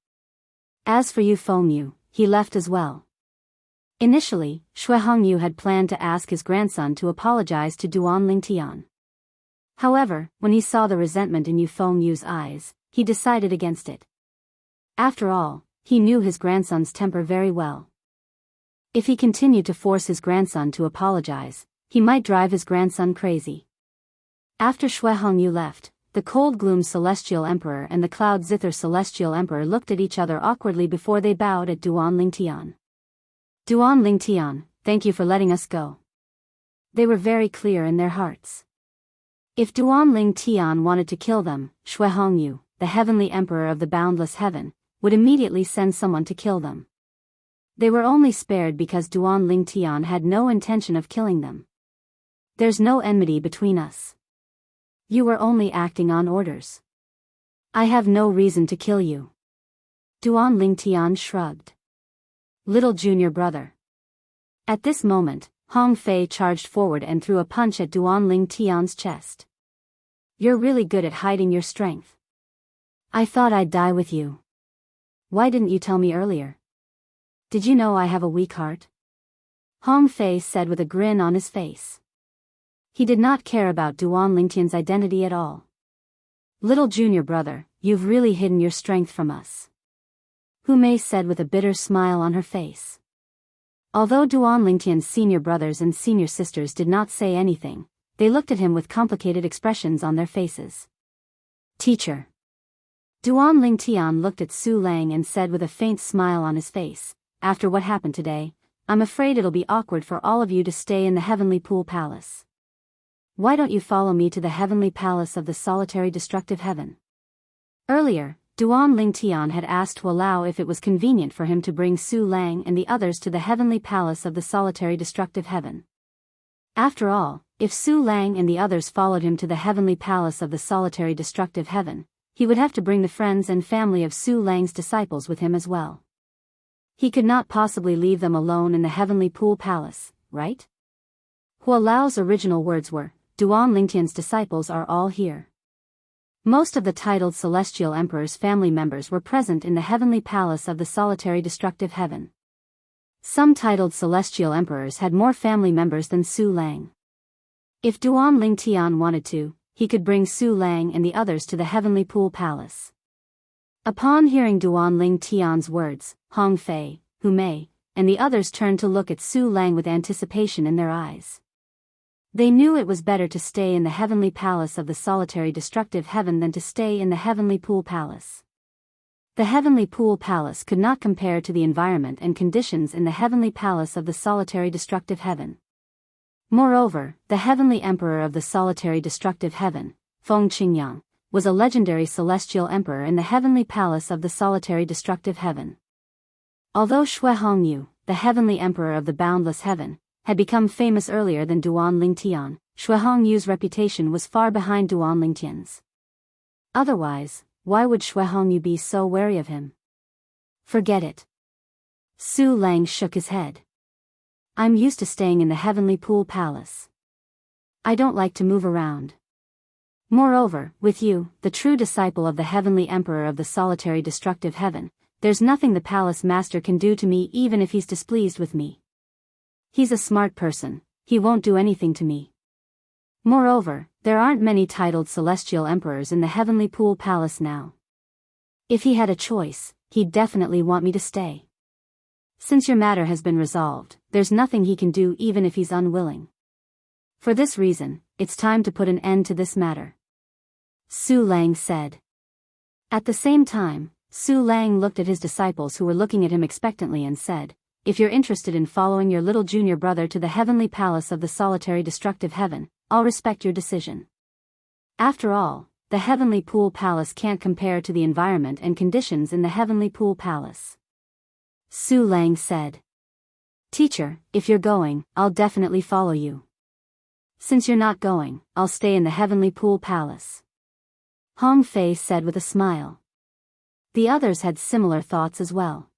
As for Yu Fengyu, he left as well. Initially, Shui Hongyu had planned to ask his grandson to apologize to Duanling Tian. However, when he saw the resentment in Yu Fengyu's eyes, he decided against it. After all, he knew his grandson's temper very well. If he continued to force his grandson to apologize, he might drive his grandson crazy. After Shui Hongyu left, the Cold Gloom Celestial Emperor and the Cloud Zither Celestial Emperor looked at each other awkwardly before they bowed at Duanling Tian. Duanling Tian, thank you for letting us go. They were very clear in their hearts. If Duanling Tian wanted to kill them, Shui Hongyu, the Heavenly Emperor of the Boundless Heaven, would immediately send someone to kill them. They were only spared because Duanling Tian had no intention of killing them. There's no enmity between us. You were only acting on orders. I have no reason to kill you. Duanling Tian shrugged. Little junior brother. At this moment, Hong Fei charged forward and threw a punch at Duanling Tian's chest. You're really good at hiding your strength. I thought I'd die with you. Why didn't you tell me earlier? Did you know I have a weak heart? Hong Fei said with a grin on his face. He did not care about Duanling Tian's identity at all. Little junior brother, you've really hidden your strength from us. Hu Mei said with a bitter smile on her face. Although Duanling Tian's senior brothers and senior sisters did not say anything, they looked at him with complicated expressions on their faces. Teacher. Duanling Tian looked at Su Lang and said with a faint smile on his face, after what happened today, I'm afraid it'll be awkward for all of you to stay in the Heavenly Pool Palace. why don't you follow me to the heavenly palace of the solitary destructive heaven? Earlier, Duan Ling Tian had asked Hua Lao if it was convenient for him to bring Su Lang and the others to the heavenly palace of the solitary destructive heaven. After all, if Su Lang and the others followed him to the heavenly palace of the solitary destructive heaven, he would have to bring the friends and family of Su Lang's disciples with him as well. He could not possibly leave them alone in the heavenly pool palace, right? Hua Lao's original words were, Duan Lingtian's disciples are all here. Most of the titled celestial emperor's family members were present in the heavenly palace of the solitary destructive heaven. Some titled celestial emperors had more family members than Su Lang. If Duan Ling Tian wanted to, he could bring Su Lang and the others to the heavenly pool palace. Upon hearing Duan Ling Tian's words, Hong Fei, Hu Mei, and the others turned to look at Su Lang with anticipation in their eyes. They knew it was better to stay in the heavenly palace of the solitary destructive heaven than to stay in the heavenly pool palace. The heavenly pool palace could not compare to the environment and conditions in the heavenly palace of the solitary destructive heaven. Moreover, the heavenly emperor of the solitary destructive heaven, Feng Qingyang, was a legendary celestial emperor in the heavenly palace of the solitary destructive heaven. Although Xue Hongyu, the heavenly emperor of the boundless heaven, had become famous earlier than Duan Ling Tian, Xue Hongyu's reputation was far behind Duan Ling Tian's. Otherwise, why would Xue Hongyu be so wary of him? Forget it. Su Lang shook his head. I'm used to staying in the heavenly pool palace. I don't like to move around. Moreover, with you, the true disciple of the heavenly emperor of the solitary destructive heaven, there's nothing the palace master can do to me even if he's displeased with me. He's a smart person, he won't do anything to me. Moreover, there aren't many titled celestial emperors in the heavenly pool palace now. If he had a choice, he'd definitely want me to stay. Since your matter has been resolved, there's nothing he can do even if he's unwilling. For this reason, it's time to put an end to this matter. Su Lang said. At the same time, Su Lang looked at his disciples who were looking at him expectantly and said, if you're interested in following your little junior brother to the heavenly palace of the solitary destructive heaven, I'll respect your decision. After all, the heavenly pool palace can't compare to the environment and conditions in the heavenly pool palace. Su Lang said. Teacher, if you're going, I'll definitely follow you. Since you're not going, I'll stay in the heavenly pool palace. Hong Fei said with a smile. The others had similar thoughts as well.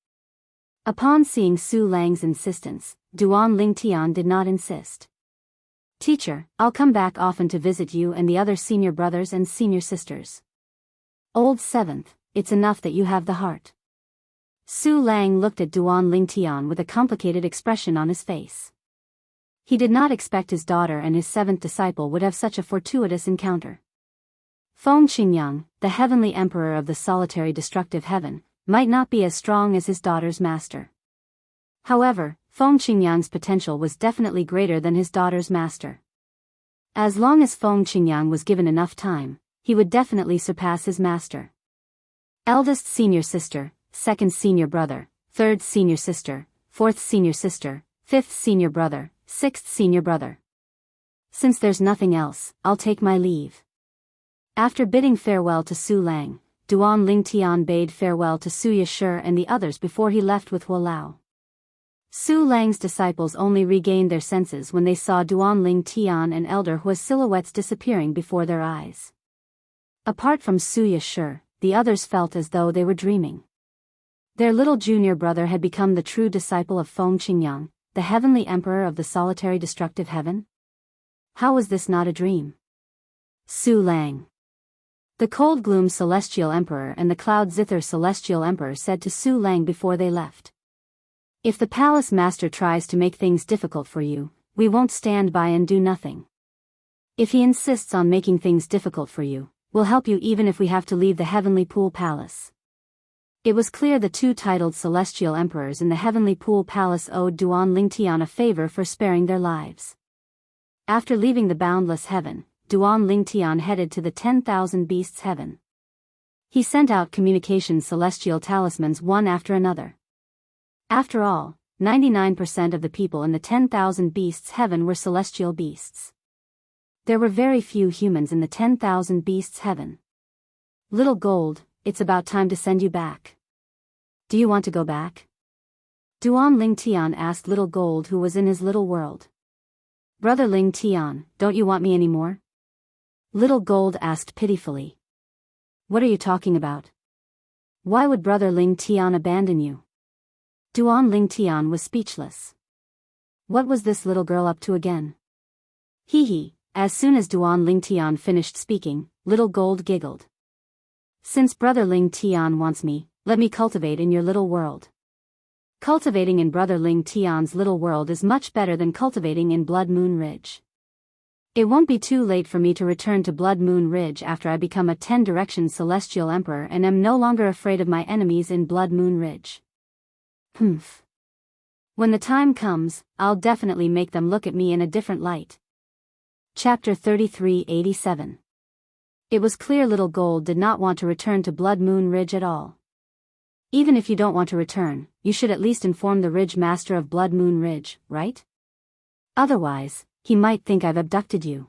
Upon seeing Su Lang's insistence, Duan Ling Tian did not insist. Teacher, I'll come back often to visit you and the other senior brothers and senior sisters. Old seventh, it's enough that you have the heart. Su Lang looked at Duan Ling Tian with a complicated expression on his face. He did not expect his daughter and his seventh disciple would have such a fortuitous encounter. Feng Qingyang, the heavenly emperor of the solitary destructive heaven, might not be as strong as his daughter's master. However, Feng Qingyang's potential was definitely greater than his daughter's master. As long as Feng Qingyang was given enough time, he would definitely surpass his master. Eldest senior sister, second senior brother, third senior sister, fourth senior sister, fifth senior brother, sixth senior brother. Since there's nothing else, I'll take my leave. After bidding farewell to Su Lang, Duan Ling Tian bade farewell to Su Yashur and the others before he left with Hua Lao. Su Lang's disciples only regained their senses when they saw Duan Ling Tian and Elder Hua's silhouettes disappearing before their eyes. Apart from Su Yashur, the others felt as though they were dreaming. Their little junior brother had become the true disciple of Feng Qingyang, the heavenly emperor of the solitary destructive heaven? How was this not a dream? Su Lang. The Cold Gloom Celestial Emperor and the Cloud Zither Celestial Emperor said to Su Lang before they left. If the palace master tries to make things difficult for you, we won't stand by and do nothing. If he insists on making things difficult for you, we'll help you even if we have to leave the heavenly pool palace. It was clear the two titled celestial emperors in the heavenly pool palace owed Duan Ling Tian a favor for sparing their lives. After leaving the boundless heaven, Duan Ling Tian headed to the 10,000 beasts heaven. He sent out communication celestial talismans one after another. After all, 99% of the people in the 10,000 beasts heaven were celestial beasts. There were very few humans in the 10,000 beasts heaven. Little Gold, it's about time to send you back. Do you want to go back? Duan Ling Tian asked Little Gold, who was in his little world. Brother Ling Tian, don't you want me anymore? Little Gold asked pitifully. What are you talking about? Why would Brother Ling Tian abandon you? Duan Ling Tian was speechless. What was this little girl up to again? Hee hee. As soon as Duan Ling Tian finished speaking, Little Gold giggled. Since Brother Ling Tian wants me, let me cultivate in your little world. Cultivating in Brother Ling Tian's little world is much better than cultivating in Blood Moon Ridge. It won't be too late for me to return to Blood Moon Ridge after I become a 10-direction Celestial Emperor and am no longer afraid of my enemies in Blood Moon Ridge. Humph. When the time comes, I'll definitely make them look at me in a different light. Chapter 3387. It was clear Little Gold did not want to return to Blood Moon Ridge at all. Even if you don't want to return, you should at least inform the Ridge Master of Blood Moon Ridge, right? Otherwise, he might think I've abducted you.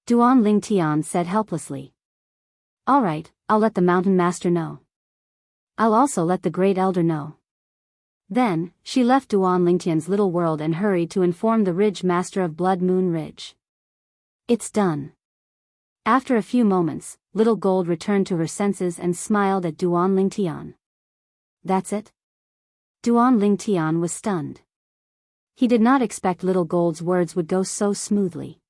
Duan Ling Tian said helplessly. Alright, I'll let the Mountain Master know. I'll also let the Great Elder know. Then, she left Duan Ling Tian's little world and hurried to inform the Ridge Master of Blood Moon Ridge. It's done. After a few moments, Little Gold returned to her senses and smiled at Duan Ling Tian. That's it? Duan Ling Tian was stunned. He did not expect Little Gold's words would go so smoothly.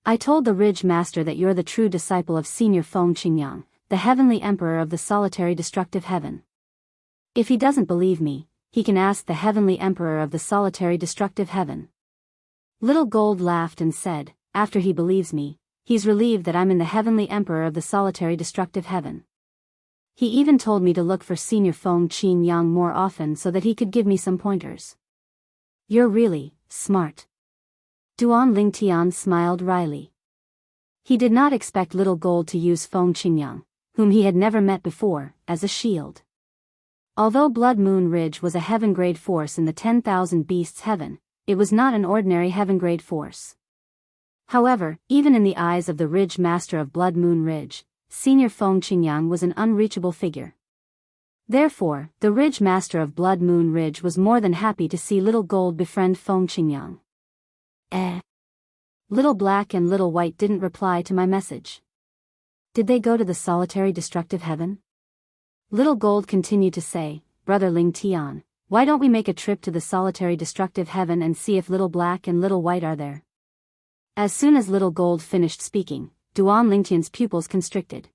I told the Ridge Master that you're the true disciple of Senior Feng Qingyang, the Heavenly Emperor of the Solitary Destructive Heaven. If he doesn't believe me, he can ask the Heavenly Emperor of the Solitary Destructive Heaven. Little Gold laughed and said, after he believes me, he's relieved that I'm in the Heavenly Emperor of the Solitary Destructive Heaven. He even told me to look for Senior Feng Qingyang more often so that he could give me some pointers. You're really smart. Duan Ling Tian smiled wryly. He did not expect Little Gold to use Feng Qingyang, whom he had never met before, as a shield. Although Blood Moon Ridge was a heaven-grade force in the 10,000 beasts heaven, it was not an ordinary heaven-grade force. However, even in the eyes of the Ridge Master of Blood Moon Ridge, Senior Feng Qingyang was an unreachable figure. Therefore, the Ridge Master of Blood Moon Ridge was more than happy to see Little Gold befriend Feng Qingyang. Little Black and Little White didn't reply to my message. Did they go to the Solitary Destructive Heaven? Little Gold continued to say, Brother Ling Tian, why don't we make a trip to the Solitary Destructive Heaven and see if Little Black and Little White are there? As soon as Little Gold finished speaking, Duan Ling Tian's pupils constricted.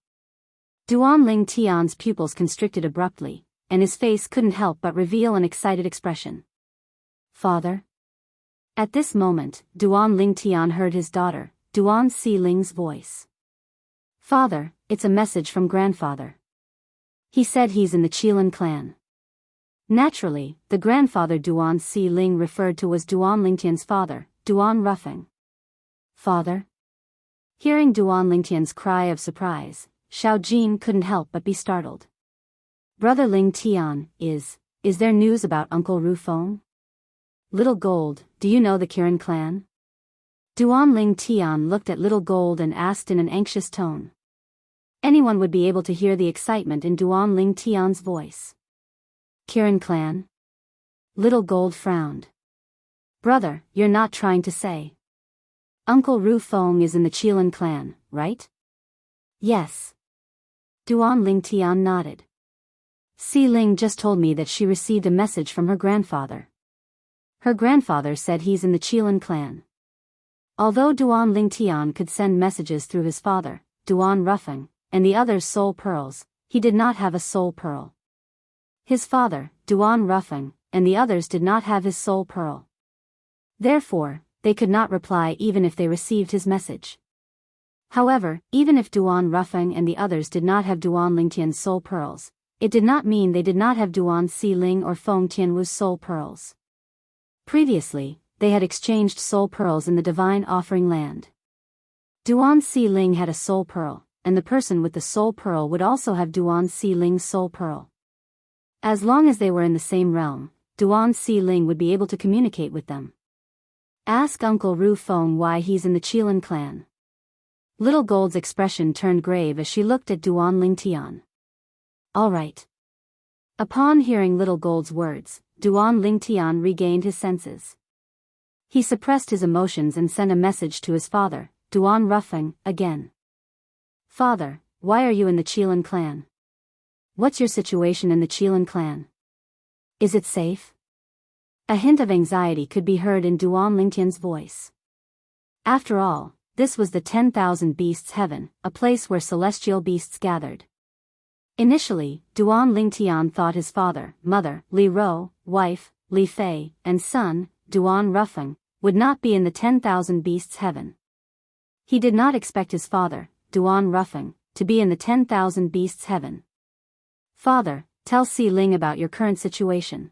Duan Ling Tian's pupils constricted abruptly, and his face couldn't help but reveal an excited expression. Father? At this moment, Duan Ling Tian heard his daughter, Duan Si Ling's voice. Father, it's a message from grandfather. He said he's in the Qilin clan. Naturally, the grandfather Duan Si Ling referred to was Duan Ling Tian's father, Duan Ruffing. Father? Hearing Duan Ling Tian's cry of surprise, Xiao Jin couldn't help but be startled. Brother Ling Tian, is there news about Uncle Ru Feng? Little Gold, do you know the Kirin clan? Duan Ling Tian looked at Little Gold and asked in an anxious tone. Anyone would be able to hear the excitement in Duan Ling Tian's voice. Kirin clan? Little Gold frowned. Brother, you're not trying to say. Uncle Ru Feng is in the Qilin clan, right? Yes. Duan Ling Tian nodded. Si Ling just told me that she received a message from her grandfather. Her grandfather said he's in the Qilin clan. Although Duan Ling Tian could send messages through his father, Duan Ruffing, and the others' soul pearls, he did not have a soul pearl. His father, Duan Ruffing, and the others did not have his soul pearl. Therefore, they could not reply even if they received his message. However, even if Duan Ruffing and the others did not have Duan Ling Tian's soul pearls, it did not mean they did not have Duan Si Ling or Feng Tianwu's soul pearls. Previously, they had exchanged soul pearls in the Divine Offering Land. Duan Si Ling had a soul pearl, and the person with the soul pearl would also have Duan Si Ling's soul pearl. As long as they were in the same realm, Duan Si Ling would be able to communicate with them. Ask Uncle Ru Feng why he's in the Qilin clan. Little Gold's expression turned grave as she looked at Duan Lingtian. All right. Upon hearing Little Gold's words, Duan Lingtian regained his senses. He suppressed his emotions and sent a message to his father, Duan Rufeng, again. Father, why are you in the Qilin clan? What's your situation in the Qilin clan? Is it safe? A hint of anxiety could be heard in Duan Lingtian's voice. After all, this was the 10,000 Beasts Heaven, a place where celestial beasts gathered. Initially, Duan Lingtian thought his father, mother, Li Ro, wife, Li Fei, and son, Duan Rufeng, would not be in the 10,000 Beasts Heaven. He did not expect his father, Duan Rufeng, to be in the 10,000 Beasts Heaven. Father, tell Si Ling about your current situation.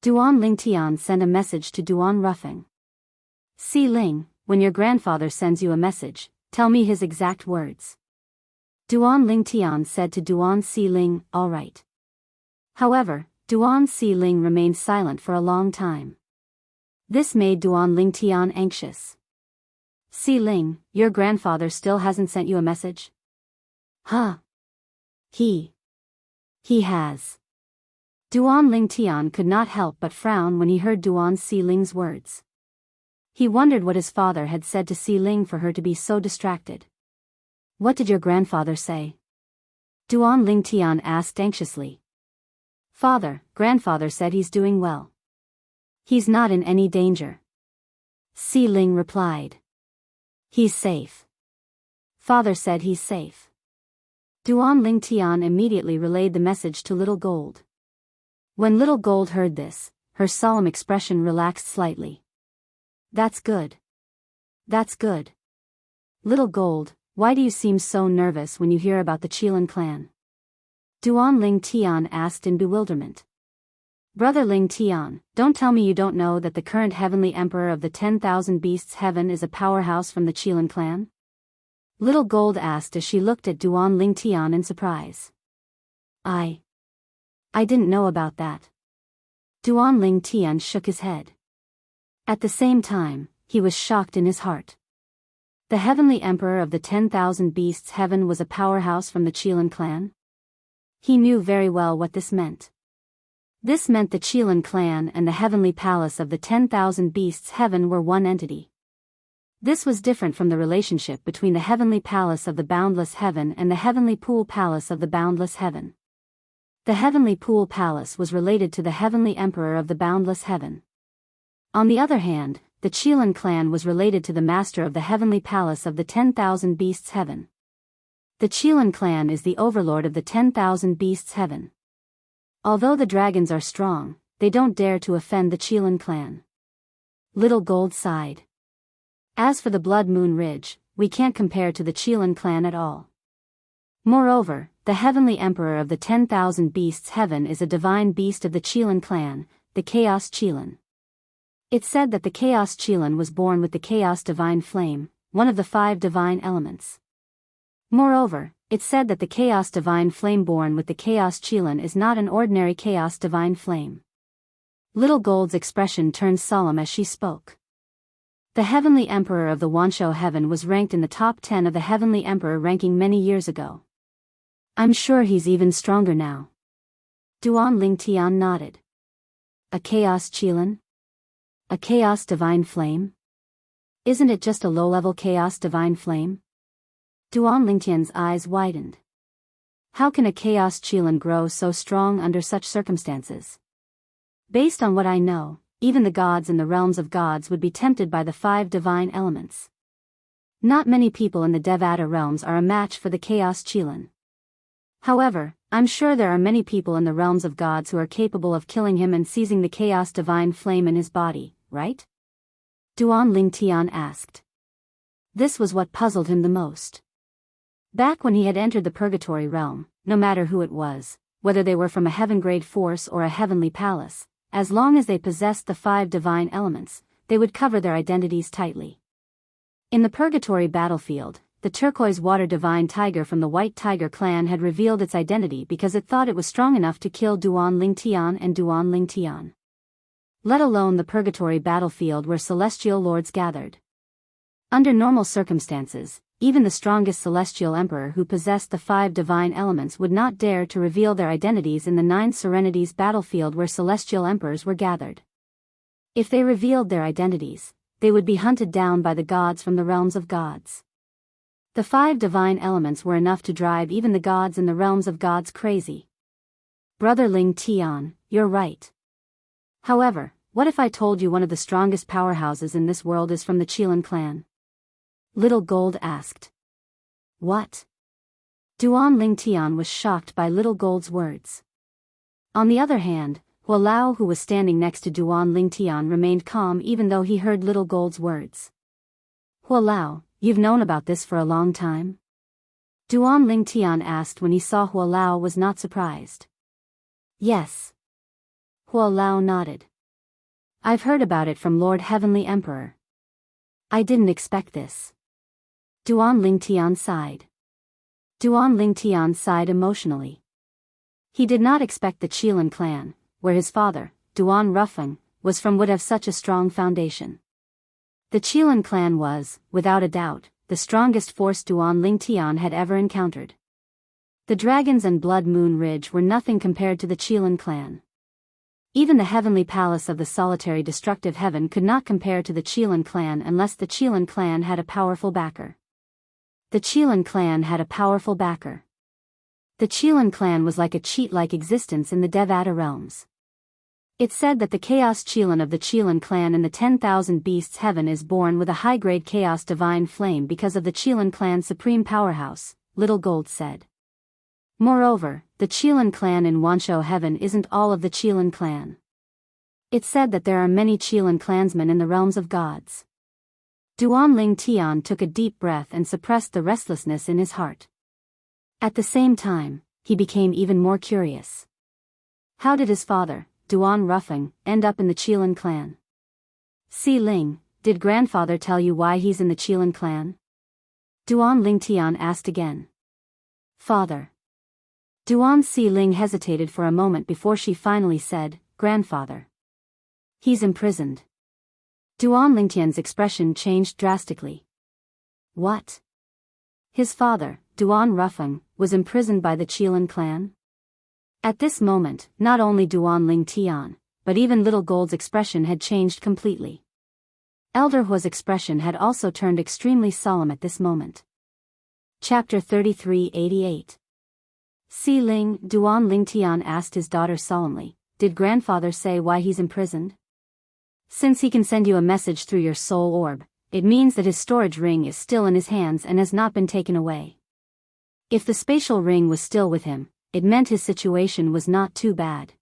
Duan Lingtian sent a message to Duan Rufeng. Si Ling, when your grandfather sends you a message, tell me his exact words. Duan Lingtian said to Duan Si Ling, all right. However, Duan Si Ling remained silent for a long time. This made Duan Lingtian anxious. Si Ling, your grandfather still hasn't sent you a message? Huh? He has. Duan Lingtian could not help but frown when he heard Duan Si Ling's words. He wondered what his father had said to Si Ling for her to be so distracted. What did your grandfather say? Duan Lingtian asked anxiously. Father, grandfather said he's doing well. He's not in any danger. Si Ling replied. He's safe. Father said he's safe. Duan Lingtian immediately relayed the message to Little Gold. When Little Gold heard this, her solemn expression relaxed slightly. That's good. That's good. Little Gold, why do you seem so nervous when you hear about the Qilin clan? Duan Lingtian asked in bewilderment. Brother Lingtian, don't tell me you don't know that the current heavenly emperor of the 10,000 Beasts Heaven is a powerhouse from the Qilin clan? Little Gold asked as she looked at Duan Lingtian in surprise. I didn't know about that. Duan Lingtian shook his head. At the same time, he was shocked in his heart. The heavenly emperor of the 10,000 Beasts Heaven was a powerhouse from the Qilin clan? He knew very well what this meant. This meant the Qilin clan and the heavenly palace of the 10,000 Beasts Heaven were one entity. This was different from the relationship between the heavenly palace of the boundless heaven and the heavenly pool palace of the boundless heaven. The heavenly pool palace was related to the heavenly emperor of the boundless heaven. On the other hand, the Qilin clan was related to the master of the heavenly palace of the 10,000 Beasts Heaven. The Qilin clan is the overlord of the 10,000 Beasts Heaven. Although the dragons are strong, they don't dare to offend the Qilin clan. Little Gold sighed. As for the Blood Moon Ridge, we can't compare to the Qilin clan at all. Moreover, the heavenly emperor of the 10,000 Beasts Heaven is a divine beast of the Qilin clan, the Chaos Qilin. It's said that the Chaos Qilin was born with the Chaos Divine Flame, one of the 5 divine elements. Moreover, it's said that the Chaos Divine Flame born with the Chaos Qilin is not an ordinary Chaos Divine Flame. Little Gold's expression turned solemn as she spoke. The heavenly emperor of the Wanshou Heaven was ranked in the top 10 of the heavenly emperor ranking many years ago. I'm sure he's even stronger now. Duan Lingtian nodded. A Chaos Qilin? A Chaos Divine Flame? Isn't it just a low-level Chaos Divine Flame? Duan Lingtian's eyes widened. How can a Chaos Qilin grow so strong under such circumstances? Based on what I know, even the gods in the realms of gods would be tempted by the 5 divine elements. Not many people in the Devata realms are a match for the Chaos Qilin. However, I'm sure there are many people in the realms of gods who are capable of killing him and seizing the Chaos Divine Flame in his body, right? Duan Lingtian asked. This was what puzzled him the most. Back when he had entered the Purgatory realm, no matter who it was, whether they were from a heaven-grade force or a heavenly palace, as long as they possessed the 5 divine elements, they would cover their identities tightly. In the Purgatory battlefield, the turquoise water divine tiger from the White Tiger clan had revealed its identity because it thought it was strong enough to kill Duan Lingtian and Duan Lingtian. let alone the purgatory battlefield where celestial lords gathered. Under normal circumstances, even the strongest celestial emperor who possessed the 5 divine elements would not dare to reveal their identities in the 9 serenities battlefield where celestial emperors were gathered. If they revealed their identities, they would be hunted down by the gods from the realms of gods. The 5 divine elements were enough to drive even the gods in the realms of gods crazy. Brother Ling Tian, you're right. However, what if I told you one of the strongest powerhouses in this world is from the Qilin clan? Little Gold asked. What? Duan Ling Tian was shocked by Little Gold's words. On the other hand, Hua Lao, who was standing next to Duan Ling Tian, remained calm even though he heard Little Gold's words. Hua Lao, you've known about this for a long time? Duan Ling Tian asked when he saw Hua Lao was not surprised. Yes. Hua Lao nodded. I've heard about it from Lord Heavenly Emperor. I didn't expect this. Duan Ling Tian sighed. Duan Ling Tian sighed emotionally. He did not expect the Qilin clan, where his father, Duan Rufeng, was from, would have such a strong foundation. The Qilin clan was, without a doubt, the strongest force Duan Ling Tian had ever encountered. The dragons and Blood Moon Ridge were nothing compared to the Qilin clan. Even the heavenly palace of the solitary destructive heaven could not compare to the Qilin clan unless the Qilin clan had a powerful backer. The Qilin clan had a powerful backer. The Qilin clan was like a cheat-like existence in the Devata realms. It said that the Chaos Qilin of the Qilin clan in the 10,000 Beasts Heaven is born with a high-grade Chaos Divine Flame because of the Qilin clan's supreme powerhouse, Little Gold said. Moreover, the Qilin clan in Wanshou Heaven isn't all of the Qilin clan. It said that there are many Qilin clansmen in the realms of gods. Duan Ling Tian took a deep breath and suppressed the restlessness in his heart. At the same time, he became even more curious. How did his father, Duan Rufeng, end up in the Qilin clan? Si Ling, did grandfather tell you why he's in the Qilin clan? Duan Ling Tian asked again. Father. Duan Si Ling hesitated for a moment before she finally said, Grandfather. He's imprisoned. Duan Ling Tian's expression changed drastically. What? His father, Duan Rufeng, was imprisoned by the Qilin clan? At this moment, not only Duan Ling Tian, but even Little Gold's expression had changed completely. Elder Hua's expression had also turned extremely solemn at this moment. Chapter 3388. Si Ling, Duan Ling Tian asked his daughter solemnly, did grandfather say why he's imprisoned? Since he can send you a message through your soul orb, it means that his storage ring is still in his hands and has not been taken away. If the spatial ring was still with him, it meant his situation was not too bad.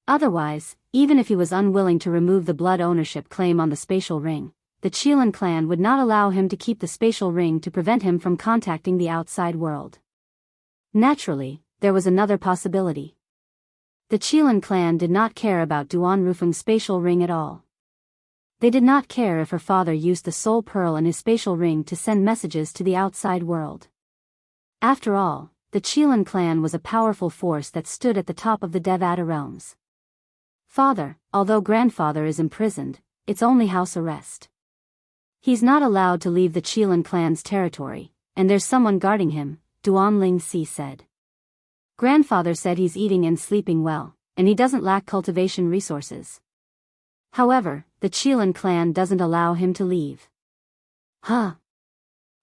Otherwise, even if he was unwilling to remove the blood ownership claim on the spatial ring, the Qilin clan would not allow him to keep the spatial ring to prevent him from contacting the outside world. Naturally, there was another possibility. The Qilin clan did not care about Duan Rufeng's spatial ring at all. They did not care if her father used the soul pearl in his spatial ring to send messages to the outside world. After all, the Qilin clan was a powerful force that stood at the top of the Devata realms. Father, although grandfather is imprisoned, it's only house arrest. He's not allowed to leave the Qilin clan's territory, and there's someone guarding him, Duan Ling Si said. Grandfather said he's eating and sleeping well, and he doesn't lack cultivation resources. However, the Qilin clan doesn't allow him to leave. Huh?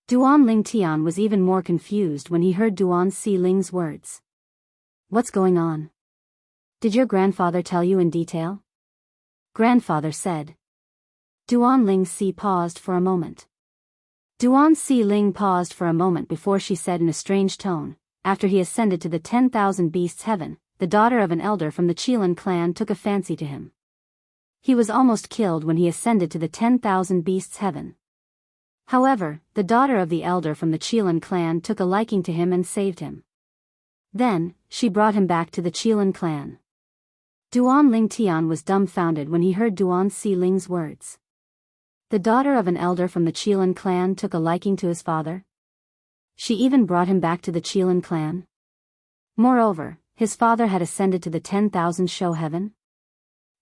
Duan Ling Tian was even more confused when he heard Duan Si Ling's words. What's going on? Did your grandfather tell you in detail? Grandfather said. Duan Ling Si paused for a moment. Duan Si Ling paused for a moment before she said in a strange tone, after he ascended to the 10,000 Beasts Heaven, the daughter of an elder from the Qilin clan took a fancy to him. He was almost killed when he ascended to the 10,000 Beasts Heaven. However, the daughter of the elder from the Qilin clan took a liking to him and saved him. Then, she brought him back to the Qilin clan. Duan Ling Tian was dumbfounded when he heard Duan Si Ling's words. The daughter of an elder from the Qilin clan took a liking to his father? She even brought him back to the Qilin clan? Moreover, his father had ascended to the 10,000 Shou heaven?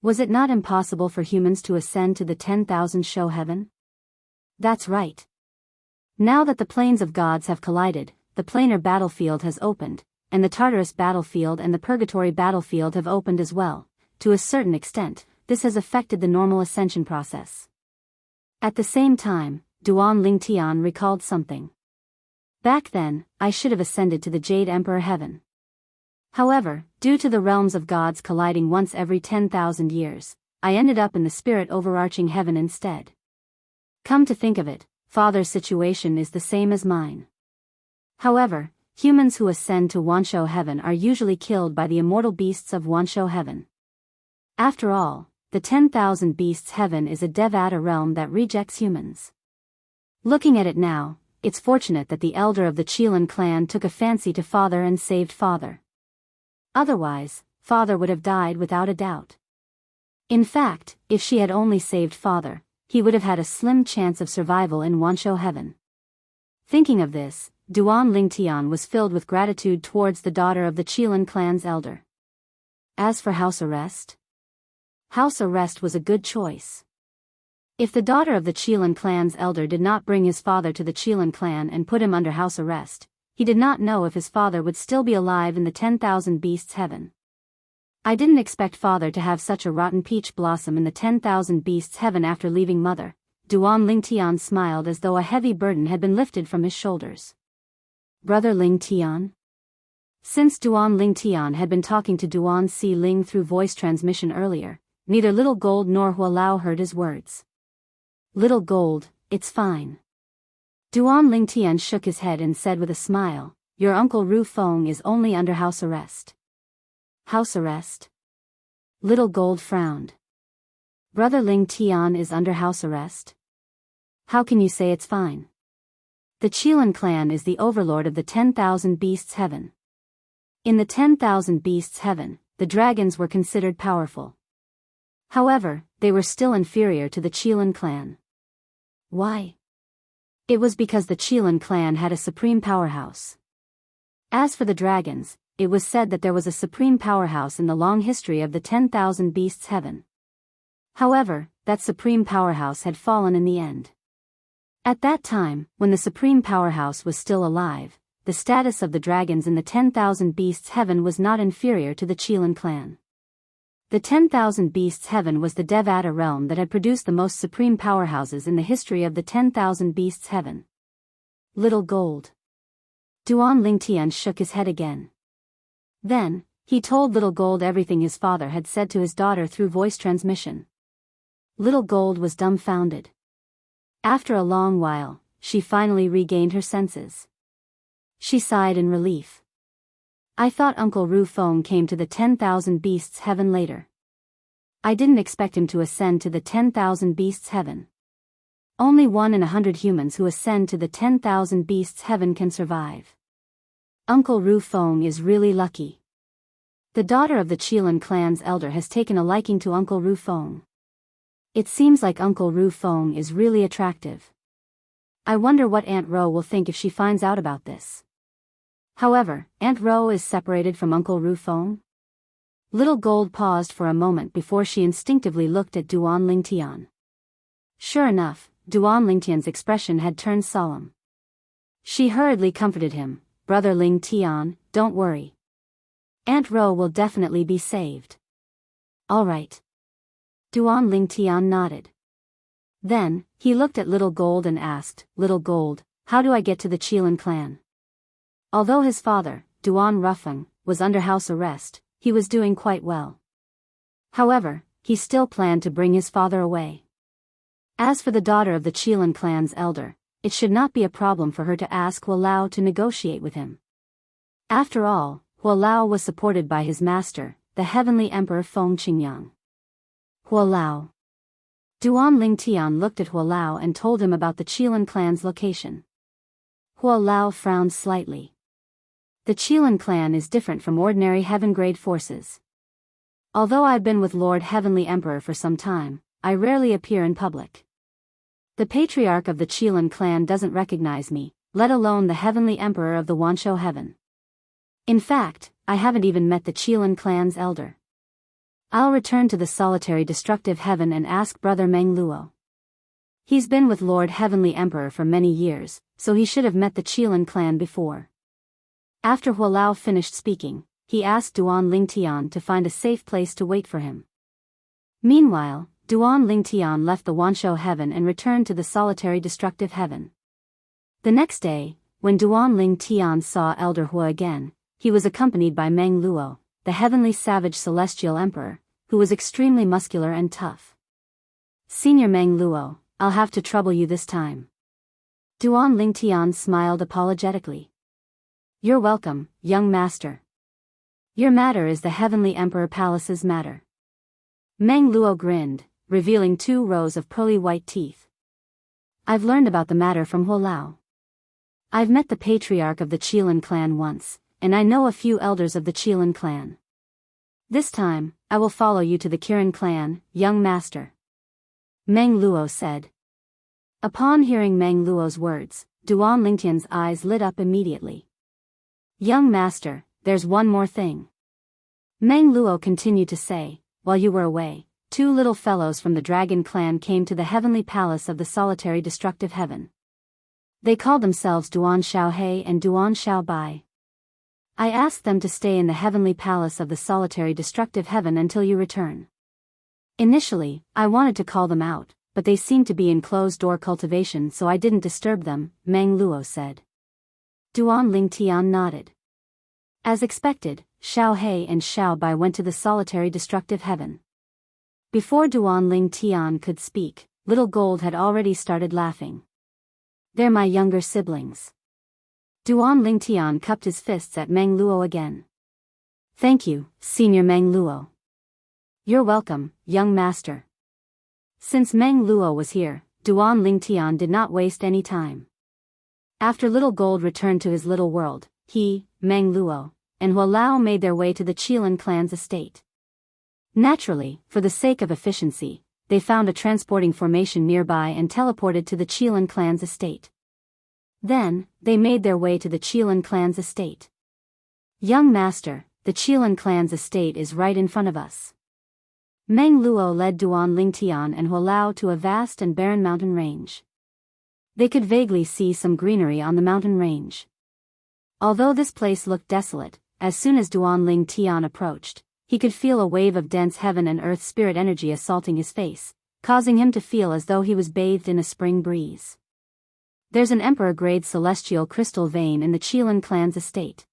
Was it not impossible for humans to ascend to the 10,000 show heaven? That's right. Now that the planes of gods have collided, the planar battlefield has opened, and the Tartarus battlefield and the Purgatory battlefield have opened as well. To a certain extent, this has affected the normal ascension process. At the same time, Duan Lingtian recalled something. Back then, I should have ascended to the Jade Emperor heaven. However, due to the realms of gods colliding once every 10,000 years, I ended up in the spirit overarching heaven instead. Come to think of it, Father's situation is the same as mine. However, humans who ascend to Wanshou heaven are usually killed by the immortal beasts of Wanshou heaven. After all, the 10,000 beasts heaven is a Devata realm that rejects humans. Looking at it now, it's fortunate that the elder of the Chilan clan took a fancy to Father and saved Father. Otherwise, Father would have died without a doubt. In fact, if she had only saved Father, he would have had a slim chance of survival in Wanshou heaven. Thinking of this, Duan Lingtian was filled with gratitude towards the daughter of the Chilan clan's elder. As for house arrest? House arrest was a good choice. If the daughter of the Chilan clan's elder did not bring his father to the Chilan clan and put him under house arrest, he did not know if his father would still be alive in the 10,000 beasts heaven. I didn't expect Father to have such a rotten peach blossom in the 10,000 beasts heaven after leaving Mother. Duan Lingtian smiled as though a heavy burden had been lifted from his shoulders. Brother Lingtian? Since Duan Lingtian had been talking to Duan Si Ling through voice transmission earlier, neither Little Gold nor Hualao heard his words. Little Gold, it's fine. Duan Lingtian shook his head and said with a smile, your uncle Ru Feng is only under house arrest. House arrest? Little Gold frowned. Brother Lingtian is under house arrest? How can you say it's fine? The Chilan clan is the overlord of the 10,000 beasts heaven. In the 10,000 beasts heaven, the dragons were considered powerful. However, they were still inferior to the Chilan clan. Why? It was because the Chilan clan had a supreme powerhouse. As for the dragons, it was said that there was a supreme powerhouse in the long history of the 10,000 beasts heaven. However, that supreme powerhouse had fallen in the end. At that time, when the supreme powerhouse was still alive, the status of the dragons in the 10,000 beasts heaven was not inferior to the Chilan clan. The 10,000 beasts heaven was the Devata realm that had produced the most supreme powerhouses in the history of the 10,000 beasts heaven. Little Gold. Duan Lingtian shook his head again. Then, he told Little Gold everything his father had said to his daughter through voice transmission. Little Gold was dumbfounded. After a long while, she finally regained her senses. She sighed in relief. I thought Uncle Ru Feng came to the 10,000 beasts heaven later. I didn't expect him to ascend to the 10,000 beasts heaven. Only 1 in 100 humans who ascend to the 10,000 beasts heaven can survive. Uncle Ru Feng is really lucky. The daughter of the Chilan clan's elder has taken a liking to Uncle Ru Feng. It seems like Uncle Ru Feng is really attractive. I wonder what Aunt Ro will think if she finds out about this. However, Aunt Ro is separated from Uncle Ru Feng? Little Gold paused for a moment before she instinctively looked at Duan Lingtian. Sure enough, Duan Lingtian's expression had turned solemn. She hurriedly comforted him, Brother Lingtian, don't worry. Aunt Ro will definitely be saved. All right. Duan Lingtian nodded. Then, he looked at Little Gold and asked, Little Gold, how do I get to the Chilan clan? Although his father, Duan Rufeng, was under house arrest, he was doing quite well. However, he still planned to bring his father away. As for the daughter of the Chilan clan's elder, it should not be a problem for her to ask Hualao to negotiate with him. After all, Hualao was supported by his master, the heavenly emperor Feng Qingyang. Hualao. Duan Lingtian looked at Hualao and told him about the Chilan clan's location. Hualao frowned slightly. The Chilan clan is different from ordinary heaven-grade forces. Although I've been with Lord Heavenly Emperor for some time, I rarely appear in public. The patriarch of the Chilan clan doesn't recognize me, let alone the Heavenly Emperor of the Wanshou heaven. In fact, I haven't even met the Chilan clan's elder. I'll return to the solitary destructive heaven and ask Brother Meng Luo. He's been with Lord Heavenly Emperor for many years, so he should have met the Qilin clan before. After Hualao finished speaking, he asked Duan Lingtian to find a safe place to wait for him. Meanwhile, Duan Lingtian left the Wanshou heaven and returned to the solitary destructive heaven. The next day, when Duan Lingtian saw Elder Hua again, he was accompanied by Meng Luo, the heavenly savage celestial emperor, who was extremely muscular and tough. Senior Meng Luo, I'll have to trouble you this time. Duan Lingtian smiled apologetically. You're welcome, young master. Your matter is the heavenly emperor palace's matter. Meng Luo grinned, revealing 2 rows of pearly white teeth. I've learned about the matter from Hualao. I've met the patriarch of the Qilin clan once, and I know a few elders of the Qilin clan. This time, I will follow you to the Kirin clan, young master. Meng Luo said. Upon hearing Meng Luo's words, Duan Lingtian's eyes lit up immediately. Young master, there's one more thing. Meng Luo continued to say, while you were away, 2 little fellows from the dragon clan came to the heavenly palace of the solitary destructive heaven. They called themselves Duan Xiaohe and Duan Xiaobai. I asked them to stay in the heavenly palace of the solitary destructive heaven until you return. Initially, I wanted to call them out, but they seemed to be in closed-door cultivation, so I didn't disturb them, Meng Luo said. Duan Lingtian nodded. As expected, Xiaohe and Xiaobai went to the solitary destructive heaven. Before Duan Lingtian could speak, Little Gold had already started laughing. They're my younger siblings. Duan Lingtian cupped his fists at Meng Luo again. Thank you, Senior Meng Luo. You're welcome, young master. Since Meng Luo was here, Duan Lingtian did not waste any time. After Little Gold returned to his little world, he, Meng Luo, and Hualao made their way to the Qilin clan's estate. Naturally, for the sake of efficiency, they found a transporting formation nearby and teleported to the Qilin clan's estate. Then, they made their way to the Qilin clan's estate. Young master, the Qilin clan's estate is right in front of us. Meng Luo led Duan Lingtian and Hualao to a vast and barren mountain range. They could vaguely see some greenery on the mountain range. Although this place looked desolate, as soon as Duan Lingtian approached, he could feel a wave of dense heaven and earth spirit energy assaulting his face, causing him to feel as though he was bathed in a spring breeze. There's an emperor-grade celestial crystal vein in the Qilin clan's estate.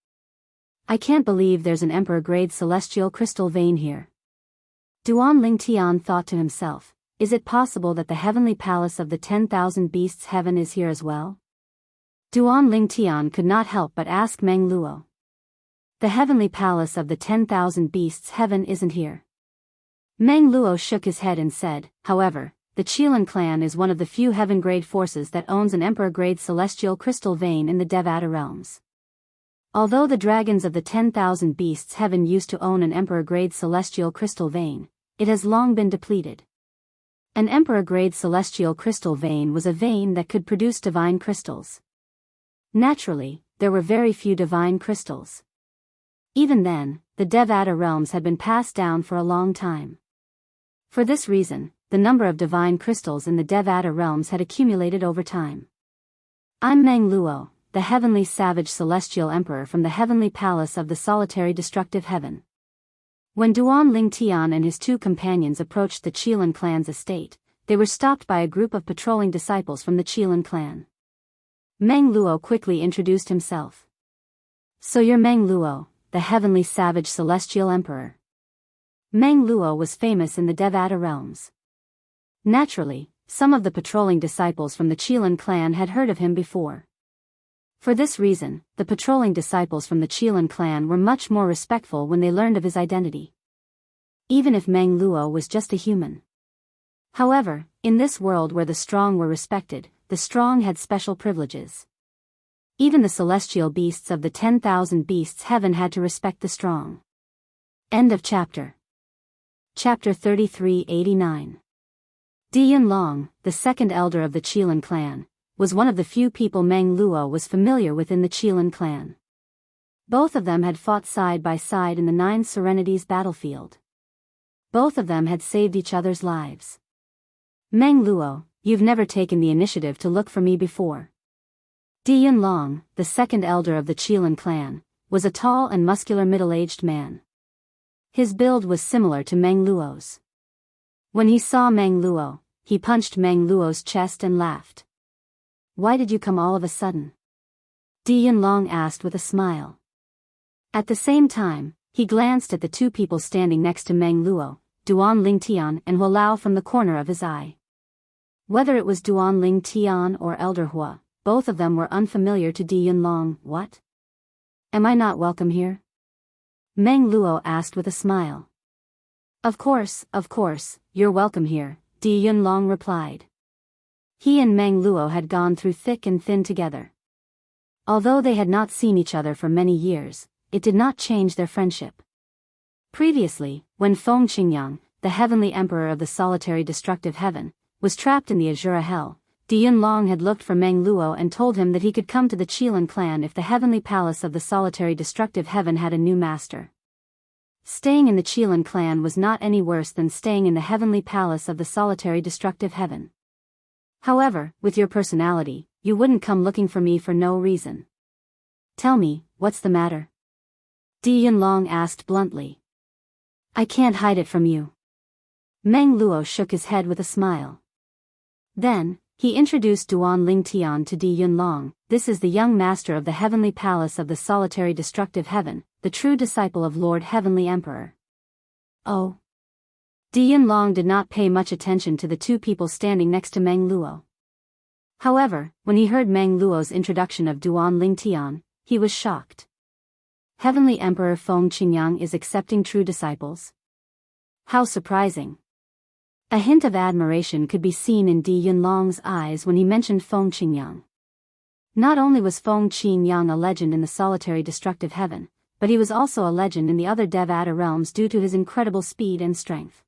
I can't believe there's an emperor-grade celestial crystal vein here. Duan Lingtian thought to himself, is it possible that the heavenly palace of the 10,000 beasts heaven is here as well? Duan Lingtian could not help but ask Meng Luo. The heavenly palace of the 10,000 beasts heaven isn't here. Meng Luo shook his head and said, however, the Qilin clan is one of the few heaven-grade forces that owns an emperor-grade celestial crystal vein in the Devata realms. Although the dragons of the 10,000 beasts heaven used to own an emperor-grade celestial crystal vein, it has long been depleted. An emperor-grade celestial crystal vein was a vein that could produce divine crystals. Naturally, there were very few divine crystals. Even then, the Devata realms had been passed down for a long time. For this reason, the number of divine crystals in the Devata realms had accumulated over time. I'm Meng Luo, the heavenly savage celestial emperor from the heavenly palace of the solitary destructive heaven. When Duan Lingtian and his 2 companions approached the Qilin clan's estate, they were stopped by a group of patrolling disciples from the Qilin clan. Meng Luo quickly introduced himself. So you're Meng Luo, the heavenly savage celestial emperor. Meng Luo was famous in the Devata realms. Naturally, some of the patrolling disciples from the Qilin clan had heard of him before. For this reason, the patrolling disciples from the Qilin clan were much more respectful when they learned of his identity. Even if Meng Luo was just a human. However, in this world where the strong were respected, the strong had special privileges. Even the celestial beasts of the 10,000 beasts heaven had to respect the strong. End of chapter. Chapter 3389. Dian Long, the second elder of the Qilin clan, was one of the few people Meng Luo was familiar with in the Qilin clan. Both of them had fought side by side in the 9 Serenities battlefield. Both of them had saved each other's lives. Meng Luo, you've never taken the initiative to look for me before. Di Yunlong, the second elder of the Qilin clan, was a tall and muscular middle-aged man. His build was similar to Meng Luo's. When he saw Meng Luo, he punched Meng Luo's chest and laughed. Why did you come all of a sudden? Di Yunlong asked with a smile. At the same time, he glanced at the two people standing next to Meng Luo, Duan Ling Tian and Hua Lao from the corner of his eye. Whether it was Duan Ling Tian or Elder Hua, both of them were unfamiliar to Di Yunlong. What? Am I not welcome here? Meng Luo asked with a smile. Of course, you're welcome here, Di Yunlong replied. He and Meng Luo had gone through thick and thin together. Although they had not seen each other for many years, it did not change their friendship. Previously, when Feng Qingyang, the heavenly emperor of the solitary destructive heaven, was trapped in the Azura Hell, Di Yunlong had looked for Meng Luo and told him that he could come to the Qilin clan if the heavenly palace of the solitary destructive heaven had a new master. Staying in the Qilin clan was not any worse than staying in the heavenly palace of the solitary destructive heaven. However, with your personality, you wouldn't come looking for me for no reason. Tell me, what's the matter? Di Yunlong asked bluntly. I can't hide it from you. Meng Luo shook his head with a smile. Then, he introduced Duan Ling Tian to Di Yunlong. This is the young master of the heavenly palace of the solitary destructive heaven, the true disciple of Lord Heavenly Emperor. Oh. Di Yunlong did not pay much attention to the two people standing next to Meng Luo. However, when he heard Meng Luo's introduction of Duan Ling Tian, he was shocked. Heavenly Emperor Feng Qingyang is accepting true disciples? How surprising. A hint of admiration could be seen in Di Yunlong's eyes when he mentioned Feng Qingyang. Not only was Feng Qingyang a legend in the solitary destructive heaven, but he was also a legend in the other Devata realms due to his incredible speed and strength.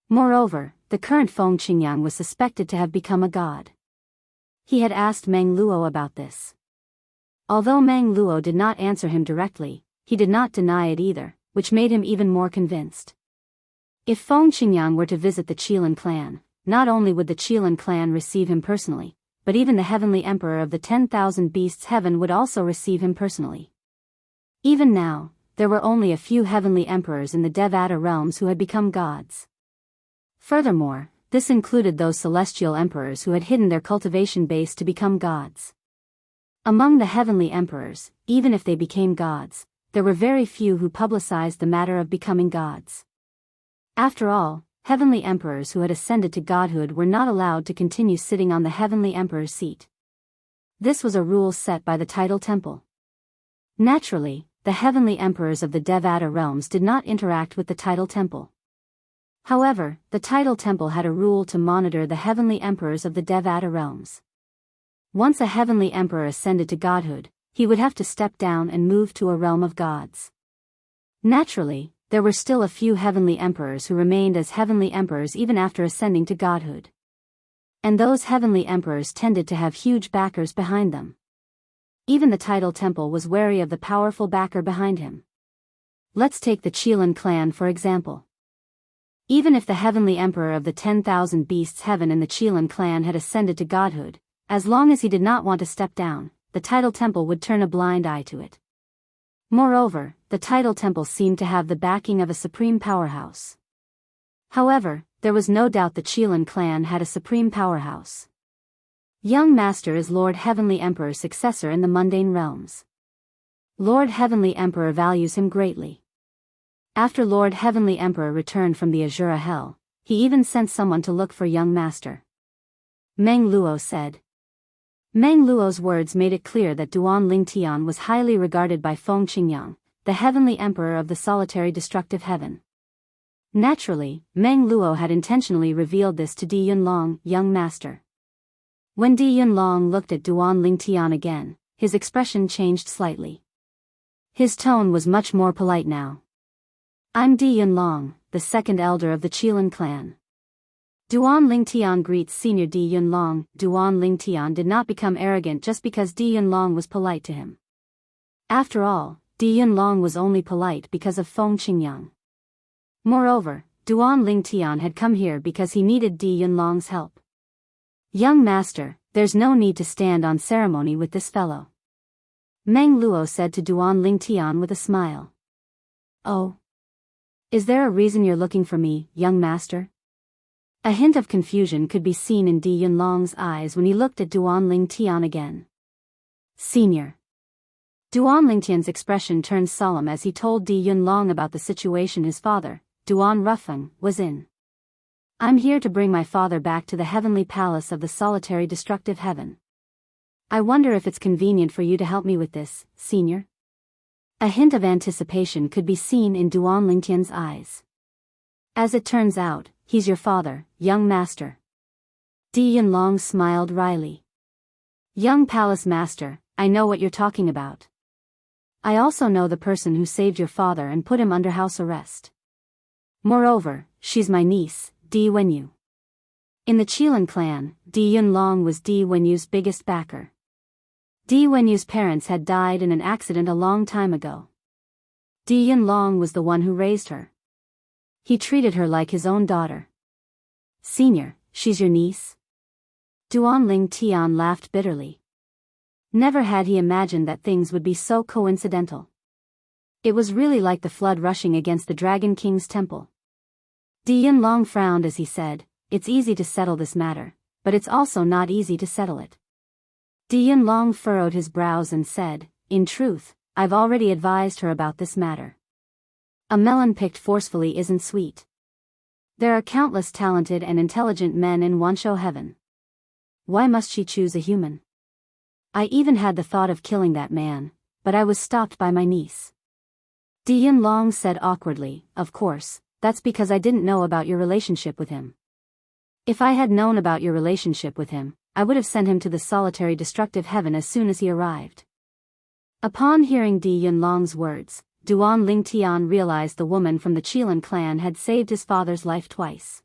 Moreover, the current Feng Qingyang was suspected to have become a god. He had asked Meng Luo about this. Although Meng Luo did not answer him directly, he did not deny it either, which made him even more convinced. If Feng Qingyang were to visit the Qilin clan, not only would the Qilin clan receive him personally, but even the heavenly emperor of the 10,000 beasts heaven would also receive him personally. Even now, there were only a few heavenly emperors in the Devata realms who had become gods. Furthermore, this included those celestial emperors who had hidden their cultivation base to become gods. Among the heavenly emperors, even if they became gods, there were very few who publicized the matter of becoming gods. After all, heavenly emperors who had ascended to godhood were not allowed to continue sitting on the heavenly emperor's seat. This was a rule set by the tidal temple. Naturally, the heavenly emperors of the Devata realms did not interact with the tidal temple. However, the tidal temple had a rule to monitor the heavenly emperors of the Devata realms. Once a heavenly emperor ascended to godhood, he would have to step down and move to a realm of gods. Naturally, there were still a few heavenly emperors who remained as heavenly emperors even after ascending to godhood. And those heavenly emperors tended to have huge backers behind them. Even the tidal temple was wary of the powerful backer behind him. Let's take the Qilin clan for example. Even if the heavenly emperor of the 10,000 beasts heaven and the Qilin clan had ascended to godhood, as long as he did not want to step down, the tidal temple would turn a blind eye to it. Moreover, the tidal temple seemed to have the backing of a supreme powerhouse. However, there was no doubt the Qilin clan had a supreme powerhouse. Young Master is Lord Heavenly Emperor's successor in the mundane realms. Lord Heavenly Emperor values him greatly. After Lord Heavenly Emperor returned from the Azura Hell, he even sent someone to look for young Master. Meng Luo said. Meng Luo's words made it clear that Duan Ling Tian was highly regarded by Feng Qingyang, the heavenly emperor of the solitary destructive heaven. Naturally, Meng Luo had intentionally revealed this to Di Yunlong, young master. When Di Yunlong looked at Duan Ling Tian again, his expression changed slightly. His tone was much more polite now. I'm Di Yunlong, the second elder of the Qilin clan. Duan Ling Tian greets Senior Di Yunlong. Duan Ling Tian did not become arrogant just because Di Yunlong was polite to him. After all, Di Yunlong was only polite because of Feng Qingyang. Moreover, Duan Lingtian had come here because he needed Di Yunlong's help. Young master, there's no need to stand on ceremony with this fellow. Meng Luo said to Duan Lingtian with a smile. Oh. Is there a reason you're looking for me, young master? A hint of confusion could be seen in Di Yunlong's eyes when he looked at Duan Lingtian again. Senior. Duan Lingtian's expression turned solemn as he told Di Yunlong about the situation his father, Duan Rufeng, was in. I'm here to bring my father back to the heavenly palace of the solitary destructive heaven. I wonder if it's convenient for you to help me with this, senior? A hint of anticipation could be seen in Duan Lingtian's eyes. As it turns out, he's your father, young master. Di Yunlong smiled wryly. Young palace master, I know what you're talking about. I also know the person who saved your father and put him under house arrest. Moreover, she's my niece, Di Wenyu. In the Qilin clan, Di Yunlong was Di Wenyu's biggest backer. Di Wenyu's parents had died in an accident a long time ago. Di Yunlong was the one who raised her. He treated her like his own daughter. Senior, she's your niece? Duan Lingtian laughed bitterly. Never had he imagined that things would be so coincidental. It was really like the flood rushing against the Dragon King's temple. Di Yunlong frowned as he said, it's easy to settle this matter, but it's also not easy to settle it. Di Yunlong furrowed his brows and said, in truth, I've already advised her about this matter. A melon picked forcefully isn't sweet. There are countless talented and intelligent men in Wanshou heaven. Why must she choose a human? I even had the thought of killing that man, but I was stopped by my niece. Di Yunlong said awkwardly, of course, that's because I didn't know about your relationship with him. If I had known about your relationship with him, I would have sent him to the solitary destructive heaven as soon as he arrived. Upon hearing Di Yunlong's words, Duan Lingtian realized the woman from the Qilin clan had saved his father's life twice.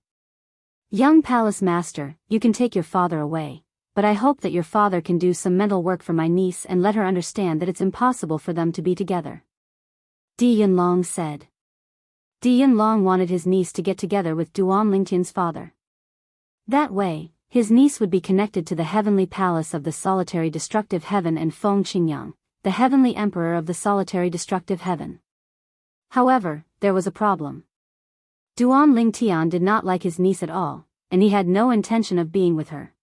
Young palace master, you can take your father away, but I hope that your father can do some mental work for my niece and let her understand that it's impossible for them to be together. Di Yunlong said. Di Yunlong wanted his niece to get together with Duan Lingtian's father. That way, his niece would be connected to the heavenly palace of the solitary destructive heaven and Feng Qingyang, the heavenly emperor of the solitary destructive heaven. However, there was a problem. Duan Lingtian did not like his niece at all, and he had no intention of being with her.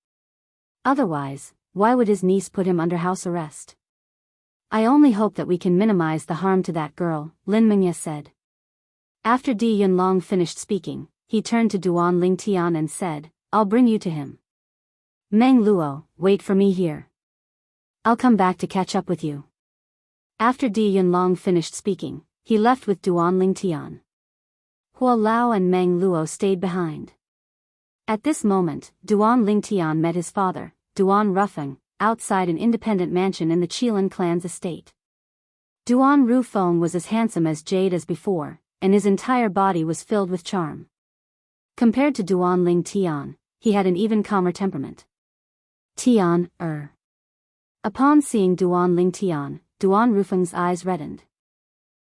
Otherwise, why would his niece put him under house arrest? I only hope that we can minimize the harm to that girl, Lin Mingye said. After Di Yunlong finished speaking, he turned to Duan Lingtian and said, I'll bring you to him. Meng Luo, wait for me here. I'll come back to catch up with you. After Di Yunlong finished speaking, he left with Duan Lingtian. Hua Lao and Meng Luo stayed behind. At this moment, Duan Lingtian met his father, Duan Rufeng, outside an independent mansion in the Qilin clan's estate. Duan Rufeng was as handsome as jade as before, and his entire body was filled with charm. Compared to Duan Lingtian, he had an even calmer temperament. Tian, Upon seeing Duan Lingtian, Duan Rufeng's eyes reddened.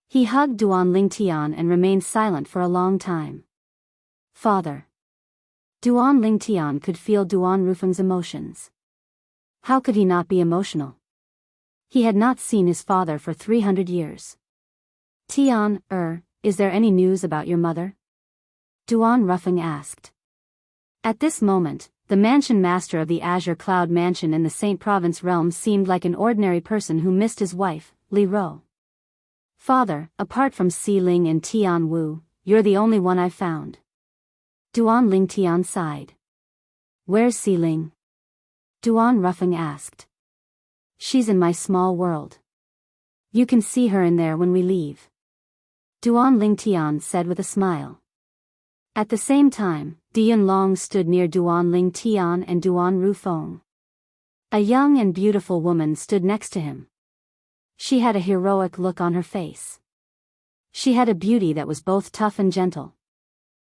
He hugged Duan Lingtian and remained silent for a long time. Father. Duan Lingtian could feel Duan Rufeng's emotions. How could he not be emotional? He had not seen his father for 300 years. Tian, is there any news about your mother? Duan Rufeng asked. At this moment, the mansion master of the Azure Cloud Mansion in the Saint Province realm seemed like an ordinary person who missed his wife, Li Ro. Father, apart from Si Ling and Tian Wu, you're the only one I've found. Duan Lingtian sighed. Where's Si Ling? Duan Rufeng asked. She's in my small world. You can see her in there when we leave. Duan Lingtian said with a smile. At the same time, Di Yunlong stood near Duan Lingtian and Duan Rufeng. A young and beautiful woman stood next to him. She had a heroic look on her face. She had a beauty that was both tough and gentle.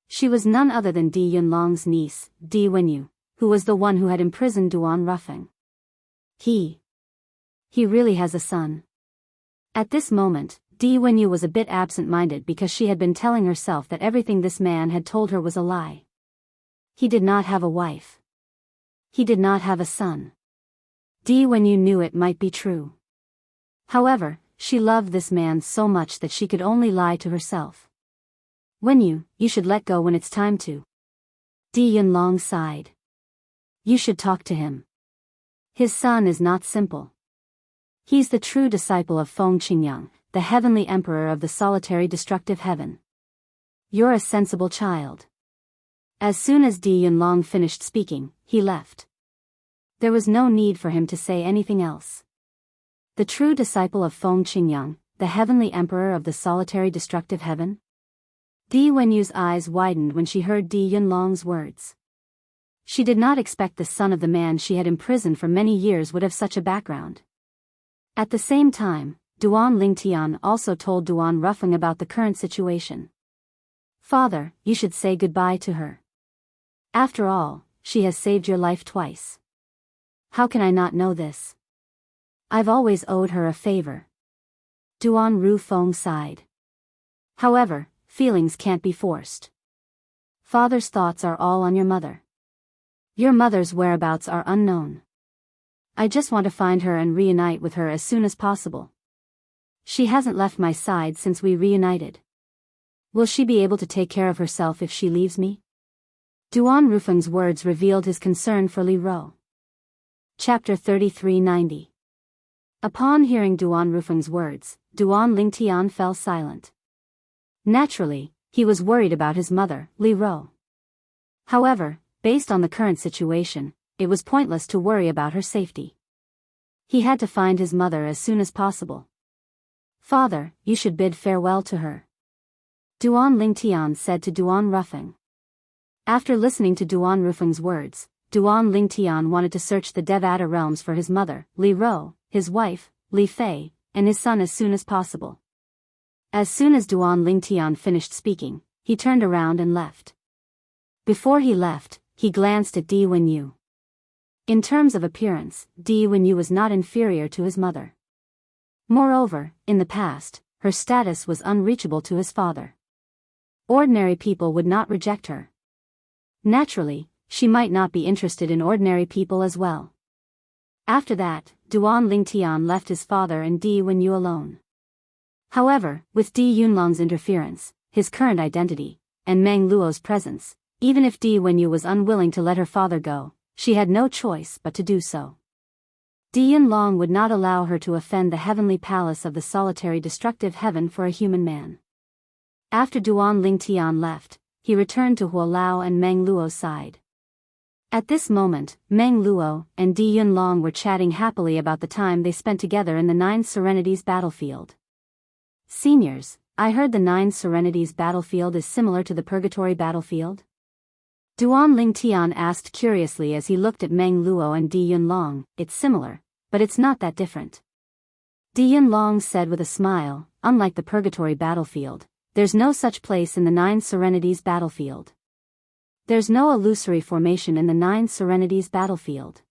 She was none other than Di Yunlong's niece, Di Wenyu, who was the one who had imprisoned Duan Rufeng. He really has a son. At this moment, Di Wenyu was a bit absent-minded because she had been telling herself that everything this man had told her was a lie. He did not have a wife. He did not have a son. Di Wenyu knew it might be true. However, she loved this man so much that she could only lie to herself. Wenyu, you should let go when it's time to. Di Yunlong sighed. You should talk to him. His son is not simple. He's the true disciple of Feng Qingyang, the heavenly emperor of the solitary destructive heaven. You're a sensible child. As soon as Di Yunlong finished speaking, he left. There was no need for him to say anything else. The true disciple of Feng Qingyang, the heavenly emperor of the solitary destructive heaven? Di Wenyu's eyes widened when she heard Di Yunlong's words. She did not expect the son of the man she had imprisoned for many years would have such a background. At the same time, Duan Lingtian also told Duan Rufeng about the current situation. Father, you should say goodbye to her. After all, she has saved your life twice. How can I not know this? I've always owed her a favor. Duan Rufeng sighed. However, feelings can't be forced. Father's thoughts are all on your mother. Your mother's whereabouts are unknown. I just want to find her and reunite with her as soon as possible. She hasn't left my side since we reunited. Will she be able to take care of herself if she leaves me? Duan Rufeng's words revealed his concern for Li Ro. Chapter 3390. Upon hearing Duan Rufeng's words, Duan Lingtian fell silent. Naturally, he was worried about his mother, Li Ro. However, based on the current situation, it was pointless to worry about her safety. He had to find his mother as soon as possible. Father, you should bid farewell to her. Duan Lingtian said to Duan Rufeng. After listening to Duan Rufeng's words, Duan Lingtian wanted to search the Devata realms for his mother, Li Ro, his wife, Li Fei, and his son as soon as possible. As soon as Duan Lingtian finished speaking, he turned around and left. Before he left, he glanced at Di Wenyu. In terms of appearance, Di Wenyu was not inferior to his mother. Moreover, in the past, her status was unreachable to his father. Ordinary people would not reject her. Naturally, she might not be interested in ordinary people as well. After that, Duan Lingtian left his father and Di Wenyu alone. However, with Di Yunlong's interference, his current identity, and Meng Luo's presence, even if Di Wenyu was unwilling to let her father go, she had no choice but to do so. Di Yunlong would not allow her to offend the heavenly palace of the solitary destructive heaven for a human man. After Duan Lingtian left, he returned to Huolao and Meng Luo's side. At this moment, Meng Luo and Di Yunlong were chatting happily about the time they spent together in the Nine Serenities battlefield. Seniors, I heard the Nine Serenities battlefield is similar to the Purgatory battlefield? Duan Lingtian asked curiously as he looked at Meng Luo and Di Yunlong. It's similar, but it's not that different. Di Yunlong said with a smile, unlike the Purgatory battlefield, there's no such place in the Nine Serenities battlefield. There's no illusory formation in the Nine Serenities battlefield.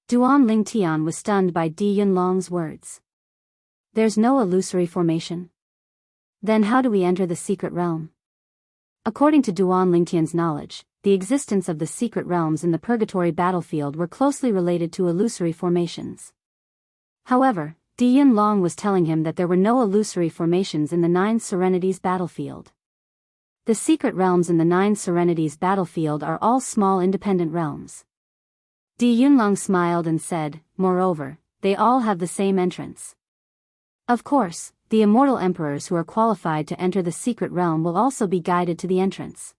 Duan Lingtian was stunned by Di Yunlong's words. There's no illusory formation? Then how do we enter the secret realm? According to Duan Lingtian's knowledge, the existence of the secret realms in the Purgatory battlefield were closely related to illusory formations. However, Di Yunlong was telling him that there were no illusory formations in the Nine Serenities battlefield. The secret realms in the Nine Serenities battlefield are all small independent realms. Di Yunlong smiled and said, moreover, they all have the same entrance. Of course, the immortal emperors who are qualified to enter the secret realm will also be guided to the entrance.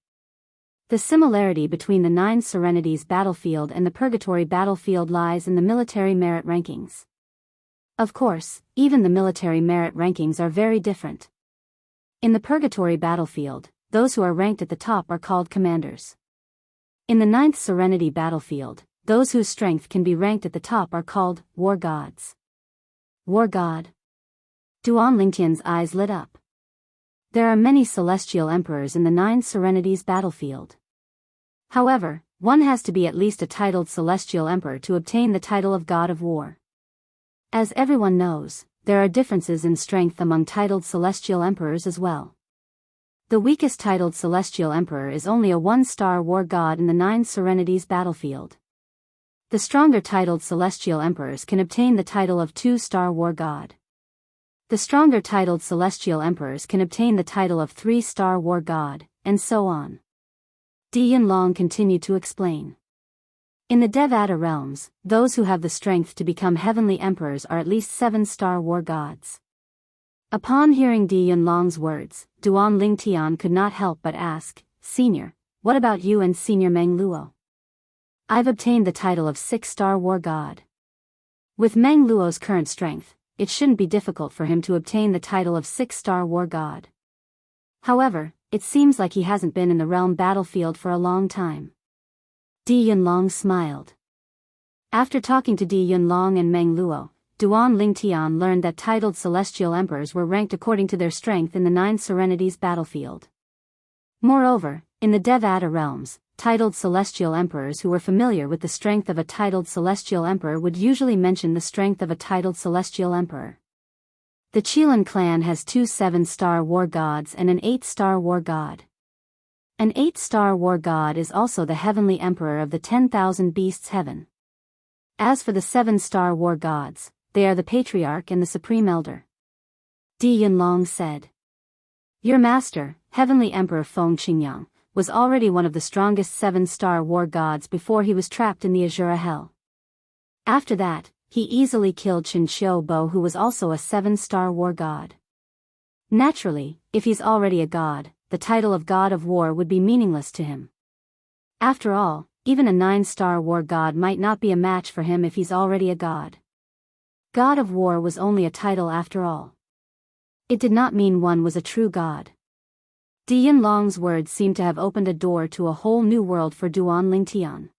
The similarity between the Nine Serenities battlefield and the Purgatory battlefield lies in the military merit rankings. Of course, even the military merit rankings are very different. In the Purgatory battlefield, those who are ranked at the top are called commanders. In the Ninth Serenity battlefield, those whose strength can be ranked at the top are called war gods. War god? Duan Lingtian's eyes lit up. There are many celestial emperors in the Nine Serenities battlefield. However, one has to be at least a titled celestial emperor to obtain the title of God of War. As everyone knows, there are differences in strength among titled celestial emperors as well. The weakest titled celestial emperor is only a 1-star war god in the 9 Serenities battlefield. The stronger titled celestial emperors can obtain the title of 2-star war god. The stronger titled celestial emperors can obtain the title of 3-star war god, and so on. Di Yunlong continued to explain. In the Devata realms, those who have the strength to become heavenly emperors are at least 7-star war gods. Upon hearing Di Yunlong's words, Duan Lingtian could not help but ask, "Senior, what about you and Senior Meng Luo?" "I've obtained the title of 6-star war god." With Meng Luo's current strength, it shouldn't be difficult for him to obtain the title of 6-star war god. However, it seems like he hasn't been in the realm battlefield for a long time. Di Yunlong smiled. After talking to Di Yunlong and Meng Luo, Duan Lingtian learned that titled celestial emperors were ranked according to their strength in the 9 Serenities battlefield. Moreover, in the Devata realms, titled celestial emperors who were familiar with the strength of a titled celestial emperor would usually mention the strength of a titled celestial emperor. The Qilin clan has 2 7-star war gods and an 8-star war god. An 8-star war god is also the heavenly emperor of the 10,000 beasts heaven. As for the 7-star war gods, they are the patriarch and the supreme elder. Di Yunlong said. Your master, heavenly emperor Feng Qingyang, was already one of the strongest 7-star war gods before he was trapped in the Azura Hell. After that, he easily killed Qin Xiu Bo, who was also a 7-star war god. Naturally, if he's already a god, the title of God of War would be meaningless to him. After all, even a 9-star war god might not be a match for him if he's already a god. God of War was only a title after all. It did not mean one was a true god. Di Yunlong's words seemed to have opened a door to a whole new world for Duan Lingtian.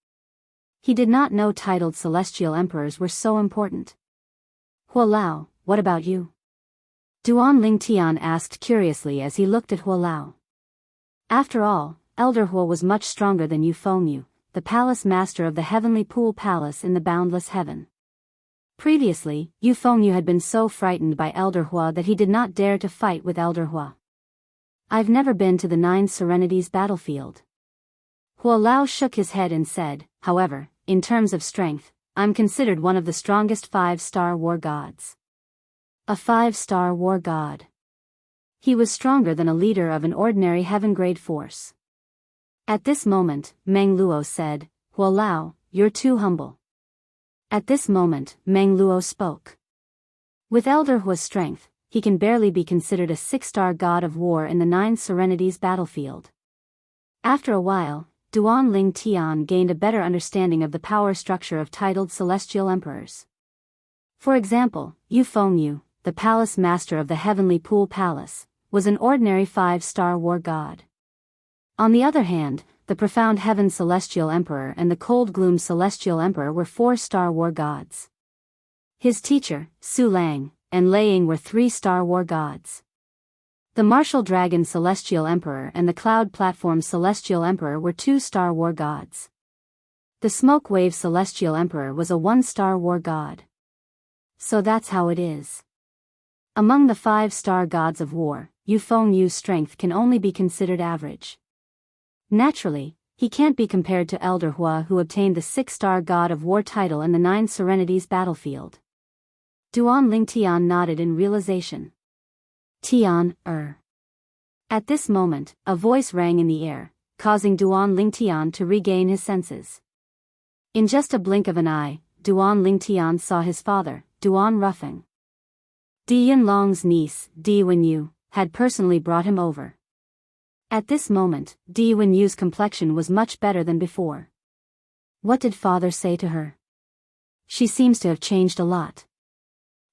He did not know titled celestial emperors were so important. Hua Lao, what about you? Duan Lingtian asked curiously as he looked at Hua Lao. After all, Elder Hua was much stronger than Yu Fengyu, the palace master of the heavenly pool palace in the boundless heaven. Previously, Yu Fengyu had been so frightened by Elder Hua that he did not dare to fight with Elder Hua. I've never been to the 9 Serenities battlefield. Hua Lao shook his head and said, however, in terms of strength, I'm considered one of the strongest 5-star war gods. A 5-star war god. He was stronger than a leader of an ordinary heaven-grade force. At this moment, Meng Luo said, Hua Lao, you're too humble. At this moment, Meng Luo spoke. With Elder Hua's strength, he can barely be considered a 6-star god of war in the 9 Serenities battlefield. After a while, Duan Lingtian gained a better understanding of the power structure of titled celestial emperors. For example, Yu Fengyu, the palace master of the heavenly pool palace, was an ordinary 5-star war god. On the other hand, the profound heaven celestial emperor and the cold gloom celestial emperor were 4-star war gods. His teacher, Su Lang, and Leiying were 3-star war gods. The martial dragon celestial emperor and the cloud platform celestial emperor were 2-star war gods. The smoke wave celestial emperor was a 1-star war god. So that's how it is. Among the 5-star gods of war, Yu Fengyu's strength can only be considered average. Naturally, he can't be compared to Elder Hua, who obtained the 6-star god of war title in the 9 Serenities battlefield. Duan Lingtian nodded in realization. Tian, At this moment, a voice rang in the air, causing Duan Lingtian to regain his senses. In just a blink of an eye, Duan Lingtian saw his father, Duan Ruffing. Di Yunlong's niece, Di Wenyu, had personally brought him over. At this moment, Di Wenyu's complexion was much better than before. What did father say to her? She seems to have changed a lot.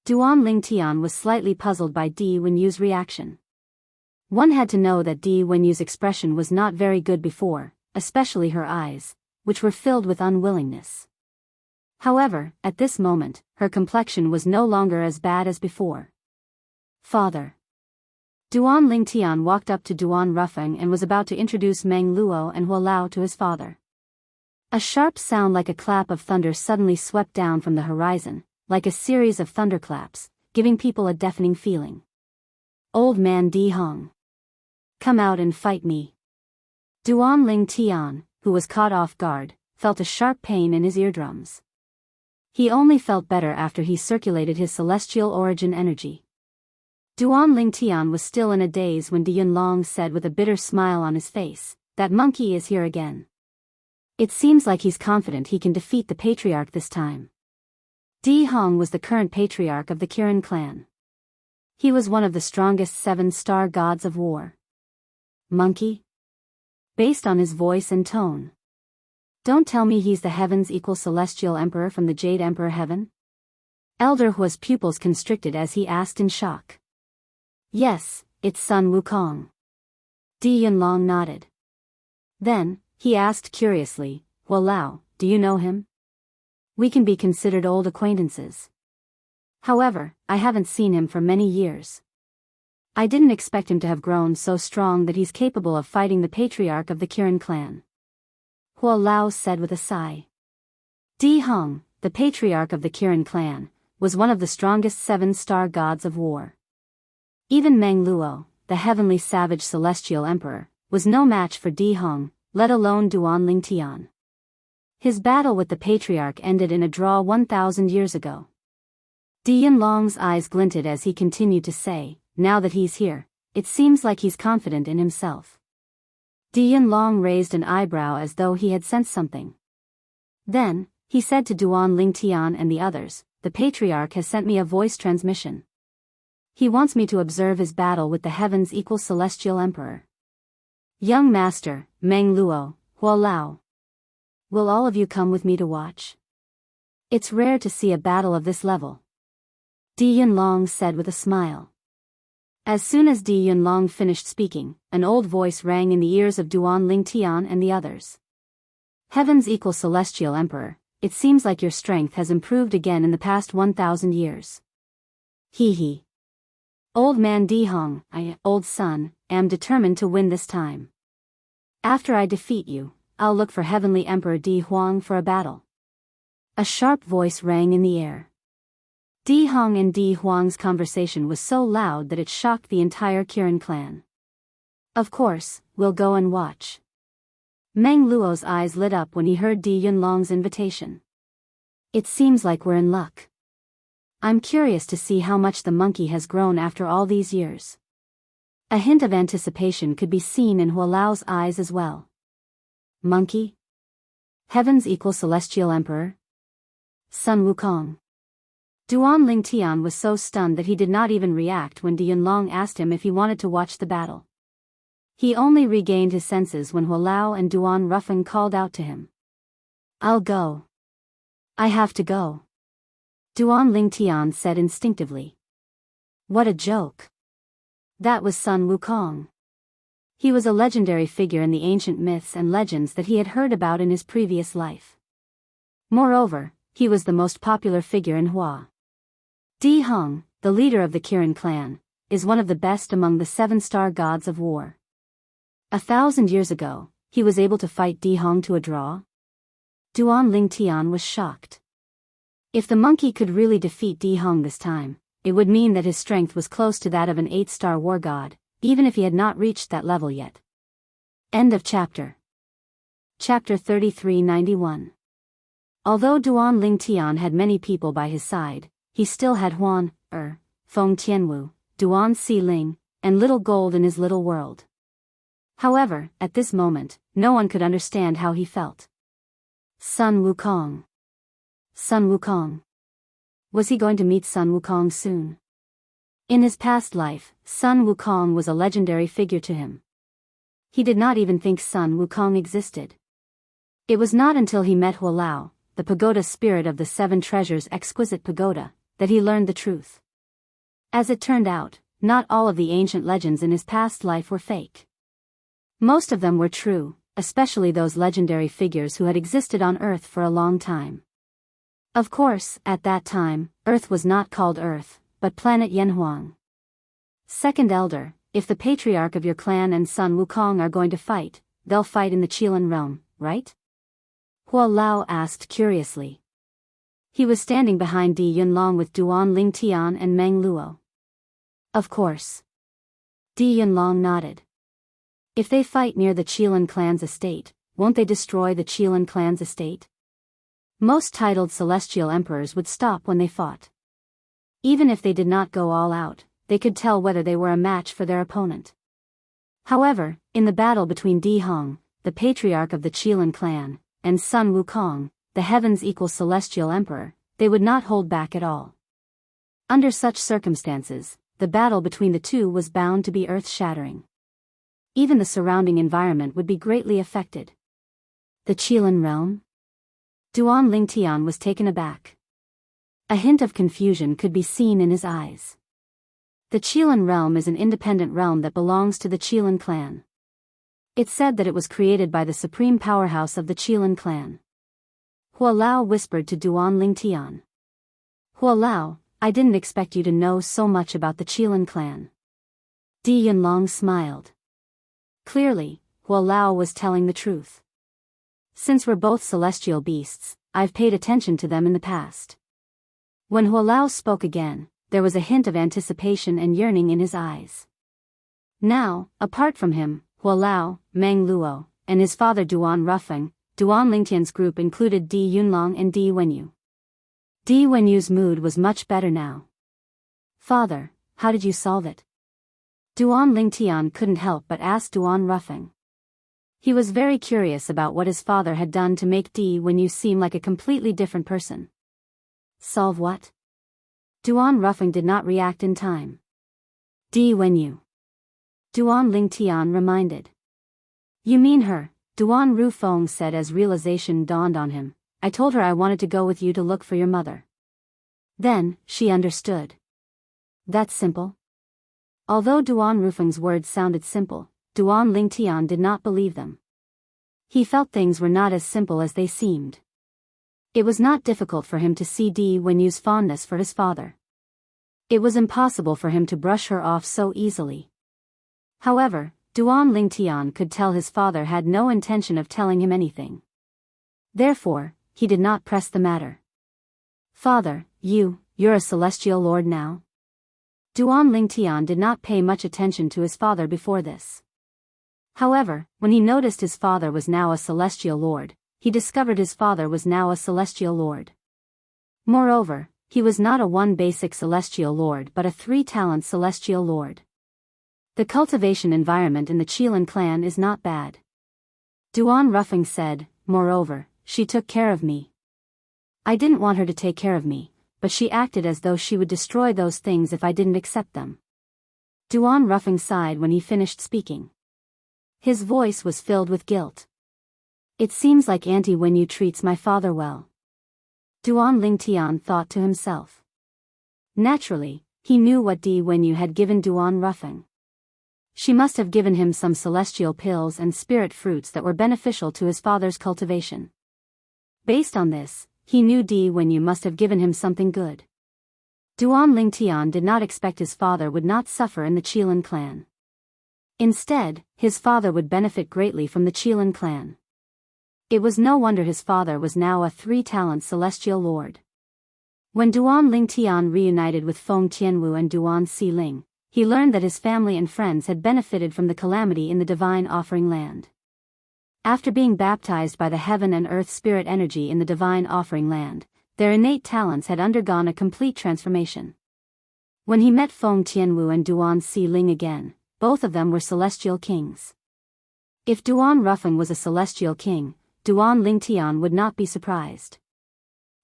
Duan Lingtian was slightly puzzled by Di Wenyu's reaction. One had to know that Di Wenyu's expression was not very good before, especially her eyes, which were filled with unwillingness. However, at this moment, her complexion was no longer as bad as before. Father. Duan Lingtian walked up to Duan Ruffing and was about to introduce Meng Luo and Hua Lao to his father. A sharp sound like a clap of thunder suddenly swept down from the horizon, like a series of thunderclaps, giving people a deafening feeling. Old man Di Hong. Come out and fight me. Duan Ling Tian, who was caught off guard, felt a sharp pain in his eardrums. He only felt better after he circulated his celestial origin energy. Duan Ling Tian was still in a daze when Di Yunlong said with a bitter smile on his face, "That monkey is here again. It seems like he's confident he can defeat the patriarch this time." Di Hong was the current patriarch of the Kirin clan. He was one of the strongest 7-star gods of war. Monkey? Based on his voice and tone. Don't tell me he's the heaven's equal celestial emperor from the Jade Emperor Heaven? Elder Hua's pupils constricted as he asked in shock. Yes, it's Sun Wukong. Di Yunlong nodded. Then, he asked curiously, "Well, Lao, do you know him? We can be considered old acquaintances. However, I haven't seen him for many years. I didn't expect him to have grown so strong that he's capable of fighting the patriarch of the Kirin clan." Hua Lao said with a sigh. Di Hong, the patriarch of the Kirin clan, was one of the strongest 7-star gods of war. Even Meng Luo, the heavenly savage celestial emperor, was no match for Di Hong, let alone Duan Ling Tian. His battle with the patriarch ended in a draw 1,000 years ago. Di Yunlong's eyes glinted as he continued to say, "Now that he's here, it seems like he's confident in himself." Di Yunlong raised an eyebrow as though he had sensed something. Then, he said to Duan Ling Tian and the others, "The patriarch has sent me a voice transmission. He wants me to observe his battle with the heaven's equal celestial emperor. Young master, Meng Luo, Hua Lao. Will all of you come with me to watch? It's rare to see a battle of this level." Di Yunlong said with a smile. As soon as Di Yunlong finished speaking, an old voice rang in the ears of Duan Ling Tian and the others. "Heaven's equal celestial emperor, it seems like your strength has improved again in the past 1,000 years. He. Old man Di Hong, old son, am determined to win this time. After I defeat you, I'll look for Heavenly Emperor Di Huang for a battle." A sharp voice rang in the air. Di Hong and Di Huang's conversation was so loud that it shocked the entire Kirin clan. "Of course, we'll go and watch." Meng Luo's eyes lit up when he heard Di Yunlong's invitation. "It seems like we're in luck. I'm curious to see how much the monkey has grown after all these years." A hint of anticipation could be seen in Hua Lao's eyes as well. Monkey? Heaven's equal celestial emperor? Sun Wukong. Duan Ling Tian was so stunned that he did not even react when Di Yunlong asked him if he wanted to watch the battle. He only regained his senses when Hua Lao and Duan Ruffeng called out to him. "I'll go. I have to go," Duan Ling Tian said instinctively. What a joke. That was Sun Wukong. He was a legendary figure in the ancient myths and legends that he had heard about in his previous life. Moreover, he was the most popular figure in Hua. Di Hong, the leader of the Kirin clan, is one of the best among the 7-star gods of war. 1,000 years ago, he was able to fight Di Hong to a draw? Duan Ling Tian was shocked. If the monkey could really defeat Di Hong this time, it would mean that his strength was close to that of an 8-star war god, even if he had not reached that level yet. End of chapter. Chapter 3391. Although Duan Ling Tian had many people by his side, he still had Huan, Feng Tianwu, Duan Si Ling, and Little Gold in his little world. However, at this moment, no one could understand how he felt. Sun Wukong. Sun Wukong. Was he going to meet Sun Wukong soon? In his past life, Sun Wukong was a legendary figure to him. He did not even think Sun Wukong existed. It was not until he met Hua Lao, the pagoda spirit of the 7 treasures exquisite pagoda, that he learned the truth. As it turned out, not all of the ancient legends in his past life were fake. Most of them were true, especially those legendary figures who had existed on Earth for a long time. Of course, at that time, Earth was not called Earth, but planet Yanhuang. Second Elder, if the patriarch of your clan and Sun Wukong are going to fight, they'll fight in the Qilan realm, right? Hua Lao asked curiously. He was standing behind Di Yunlong with Duan Ling Tian and Meng Luo. Of course. Di Yunlong nodded. If they fight near the Qilin clan's estate, won't they destroy the Qilin clan's estate? Most titled celestial emperors would stop when they fought. Even if they did not go all out, they could tell whether they were a match for their opponent. However, in the battle between Di Hong, the patriarch of the Qilin clan, and Sun Wukong, the heavens equal celestial emperor, they would not hold back at all. Under such circumstances, the battle between the two was bound to be earth-shattering. Even the surrounding environment would be greatly affected. The Qilin realm? Duan Lingtian was taken aback. A hint of confusion could be seen in his eyes. The Qilin realm is an independent realm that belongs to the Qilin clan. It's said that it was created by the supreme powerhouse of the Qilin clan. Hua Lao whispered to Duan Lingtian. Hua Lao, I didn't expect you to know so much about the Qilin clan. Di Yunlong smiled. Clearly, Hua Lao was telling the truth. Since we're both celestial beasts, I've paid attention to them in the past. When Hua Lao spoke again, there was a hint of anticipation and yearning in his eyes. Now, apart from him, Hua Lao, Meng Luo, and his father Duan Rufeng, Duan Lingtian's group included Di Yunlong and Di Wenyu. Di Wenyu's mood was much better now. Father, how did you solve it? Duan Lingtian couldn't help but ask Duan Rufeng. He was very curious about what his father had done to make Di Wenyu seem like a completely different person. Solve what? Duan Rufeng did not react in time. Di Wenyu. Duan Lingtian reminded. You mean her, Duan Rufeng said as realization dawned on him. I told her I wanted to go with you to look for your mother. Then, she understood. That's simple? Although Duan Rufeng's words sounded simple, Duan Lingtian did not believe them. He felt things were not as simple as they seemed. It was not difficult for him to see Di Wenyu's fondness for his father. It was impossible for him to brush her off so easily. However, Duan Lingtian could tell his father had no intention of telling him anything. Therefore, he did not press the matter. Father, you're a celestial lord now? Duan Lingtian did not pay much attention to his father before this. However, when he noticed his father was now a celestial lord, he discovered his father was now a celestial lord. Moreover, he was not a one basic celestial lord but a 3-talent celestial lord. The cultivation environment in the Qilin clan is not bad. Duan Rufeng said, moreover, she took care of me. I didn't want her to take care of me, but she acted as though she would destroy those things if I didn't accept them. Duan Rufeng sighed when he finished speaking. His voice was filled with guilt. It seems like Auntie Wenyu treats my father well. Duan Lingtian thought to himself. Naturally, he knew what Di Wenyu had given Duan Rufeng. She must have given him some celestial pills and spirit fruits that were beneficial to his father's cultivation. Based on this, he knew Di Wenyu must have given him something good. Duan Lingtian did not expect his father would not suffer in the Qilin clan. Instead, his father would benefit greatly from the Qilin clan. It was no wonder his father was now a 3-talent celestial lord. When Duan Lingtian reunited with Feng Tianwu and Duan Xiling, he learned that his family and friends had benefited from the calamity in the divine offering land. After being baptized by the heaven and earth spirit energy in the divine offering land, their innate talents had undergone a complete transformation. When he met Feng Tianwu and Duan Xiling again, both of them were celestial kings. If Duan Rufeng was a celestial king, Duan Lingtian would not be surprised.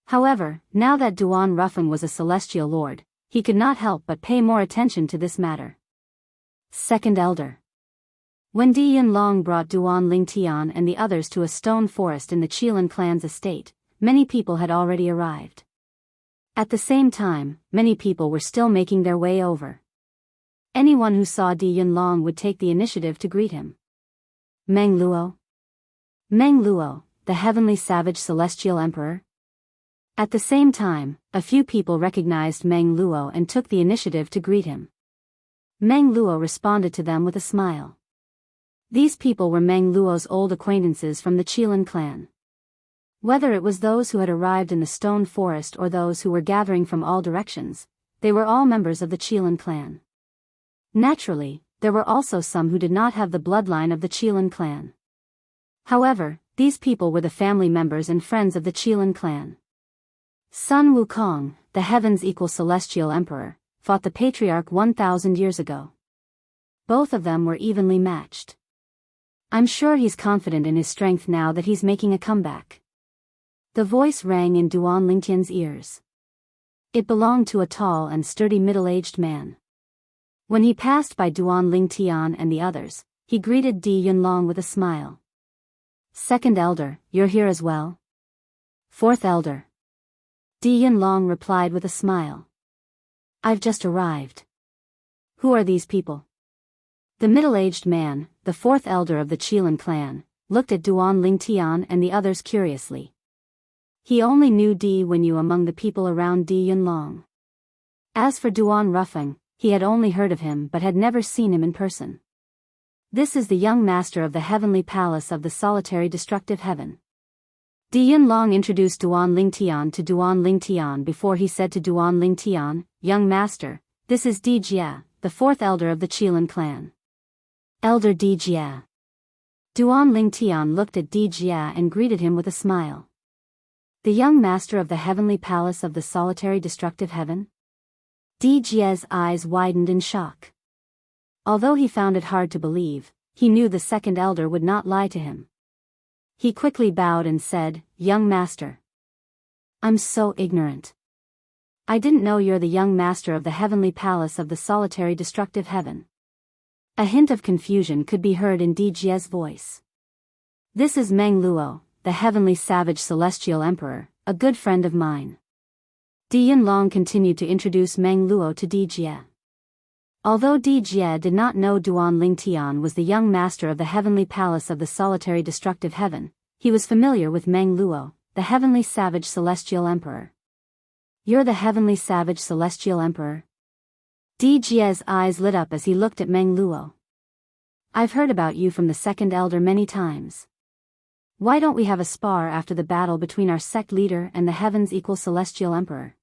However, now that Duan Rufeng was a celestial lord, he could not help but pay more attention to this matter. Second Elder. When Di Yunlong brought Duan Lingtian and the others to a stone forest in the Qilin clan's estate, many people had already arrived. At the same time, many people were still making their way over. Anyone who saw Di Yunlong would take the initiative to greet him. Meng Luo. Meng Luo, the heavenly savage celestial emperor. At the same time, a few people recognized Meng Luo and took the initiative to greet him. Meng Luo responded to them with a smile. These people were Meng Luo's old acquaintances from the Qilin clan. Whether it was those who had arrived in the stone forest or those who were gathering from all directions, they were all members of the Qilin clan. Naturally, there were also some who did not have the bloodline of the Qilin clan. However, these people were the family members and friends of the Qilin clan. Sun Wukong, the heavens-equal celestial emperor, fought the patriarch 1,000 years ago. Both of them were evenly matched. I'm sure he's confident in his strength now that he's making a comeback. The voice rang in Duan Lingtian's ears. It belonged to a tall and sturdy middle-aged man. When he passed by Duan Lingtian and the others, he greeted Di Yunlong with a smile. Second elder, you're here as well? Fourth elder. Di Yunlong replied with a smile. I've just arrived. Who are these people? The middle-aged man, the fourth elder of the Qilin clan, looked at Duan Lingtian and the others curiously. He only knew Di Wenyu among the people around Di Yunlong. As for Duan Rufeng, he had only heard of him but had never seen him in person. This is the young master of the heavenly palace of the solitary destructive heaven. Di Yunlong introduced Duan Lingtian to Duan Lingtian before he said to Duan Lingtian, young master, this is Di Jia, the fourth elder of the Qilin clan. Elder Di Jia. Duan Lingtian looked at Di Jia and greeted him with a smile. The young master of the heavenly palace of the solitary destructive heaven? Di Jia's eyes widened in shock. Although he found it hard to believe, he knew the second elder would not lie to him. He quickly bowed and said, young master. I'm so ignorant. I didn't know you're the young master of the heavenly palace of the solitary destructive heaven. A hint of confusion could be heard in Di Jia's voice. This is Meng Luo, the heavenly savage celestial emperor, a good friend of mine. Di Yunlong continued to introduce Meng Luo to Di Jia. Although Di Jia did not know Duan Lingtian was the young master of the heavenly palace of the solitary destructive heaven, he was familiar with Meng Luo, the heavenly savage celestial emperor. You're the heavenly savage celestial emperor? Di Jia's eyes lit up as he looked at Meng Luo. I've heard about you from the second elder many times. Why don't we have a spar after the battle between our sect leader and the heavens-equal celestial emperor?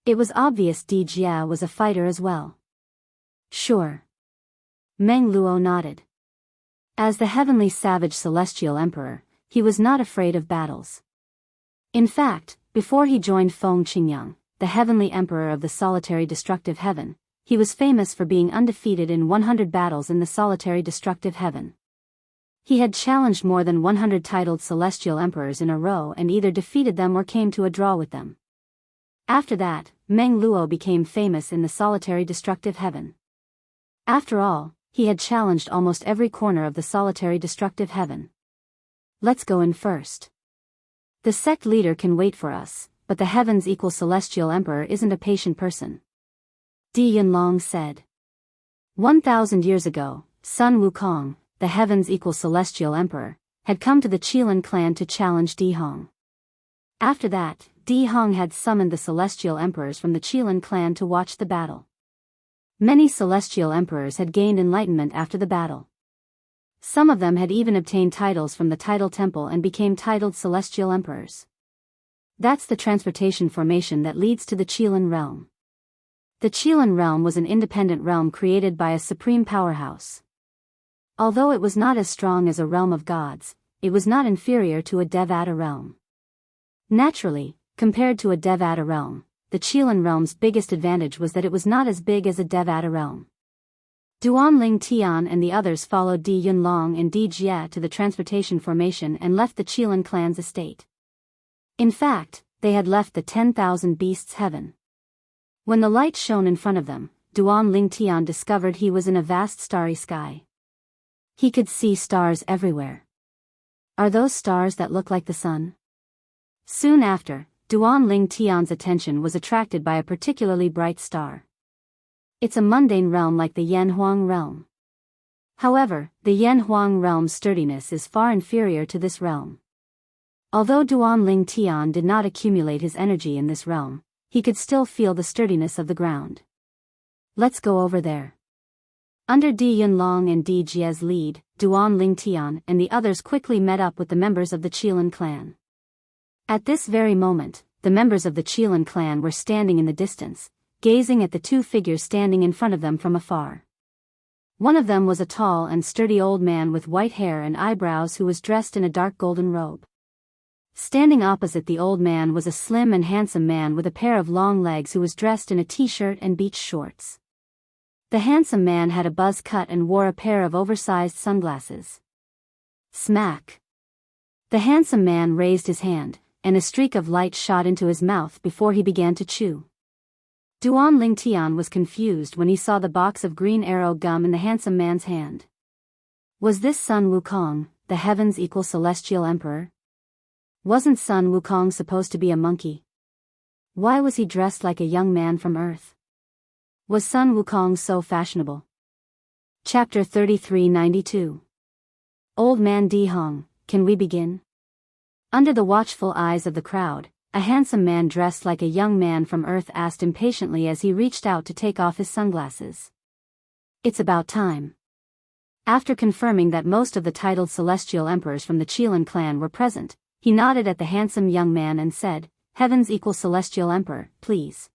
It was obvious Di Jia was a fighter as well. Sure. Meng Luo nodded. As the heavenly savage celestial emperor, he was not afraid of battles. In fact, before he joined Feng Qingyang, the heavenly emperor of the solitary destructive heaven, he was famous for being undefeated in 100 battles in the solitary destructive heaven. He had challenged more than 100 titled celestial emperors in a row and either defeated them or came to a draw with them. After that, Meng Luo became famous in the solitary destructive heaven. After all, he had challenged almost every corner of the solitary destructive heaven. Let's go in first. The sect leader can wait for us, but the heavens-equal celestial emperor isn't a patient person. Di Yunlong said. 1,000 years ago, Sun Wukong, the heavens-equal celestial emperor, had come to the Qilin clan to challenge Di Hong. After that, Di Hong had summoned the celestial emperors from the Qilin clan to watch the battle. Many celestial emperors had gained enlightenment after the battle. Some of them had even obtained titles from the Title Temple and became titled celestial emperors. That's the transportation formation that leads to the Qilin realm. The Qilin realm was an independent realm created by a supreme powerhouse. Although it was not as strong as a realm of gods, it was not inferior to a Devata realm. Naturally, compared to a Devata realm, the Qilin realm's biggest advantage was that it was not as big as a Devata realm. Duan Lingtian and the others followed Di Yunlong and Di Jia to the transportation formation and left the Qilin clan's estate. In fact, they had left the 10,000 beasts heaven. When the light shone in front of them, Duan Lingtian discovered he was in a vast starry sky. He could see stars everywhere. Are those stars that look like the sun? Soon after, Duan Lingtian's attention was attracted by a particularly bright star. It's a mundane realm like the Yanhuang realm. However, the Yanhuang realm's sturdiness is far inferior to this realm. Although Duan Lingtian did not accumulate his energy in this realm, he could still feel the sturdiness of the ground. Let's go over there. Under Di Yunlong and Di Jia's lead, Duan Lingtian and the others quickly met up with the members of the Qilin clan. At this very moment, the members of the Qilin clan were standing in the distance, gazing at the two figures standing in front of them from afar. One of them was a tall and sturdy old man with white hair and eyebrows who was dressed in a dark golden robe. Standing opposite the old man was a slim and handsome man with a pair of long legs who was dressed in a t-shirt and beach shorts. The handsome man had a buzz cut and wore a pair of oversized sunglasses. Smack! The handsome man raised his hand, and a streak of light shot into his mouth before he began to chew. Duan Lingtian was confused when he saw the box of green arrow gum in the handsome man's hand. Was this Sun Wukong, the heavens equal celestial emperor? Wasn't Sun Wukong supposed to be a monkey? Why was he dressed like a young man from Earth? Was Sun Wukong so fashionable? Chapter 3392. Old Man Di Hong, can we begin? Under the watchful eyes of the crowd, a handsome man dressed like a young man from Earth asked impatiently as he reached out to take off his sunglasses. It's about time. After confirming that most of the titled celestial emperors from the Qilin clan were present, he nodded at the handsome young man and said, "Heavens equal celestial emperor, please."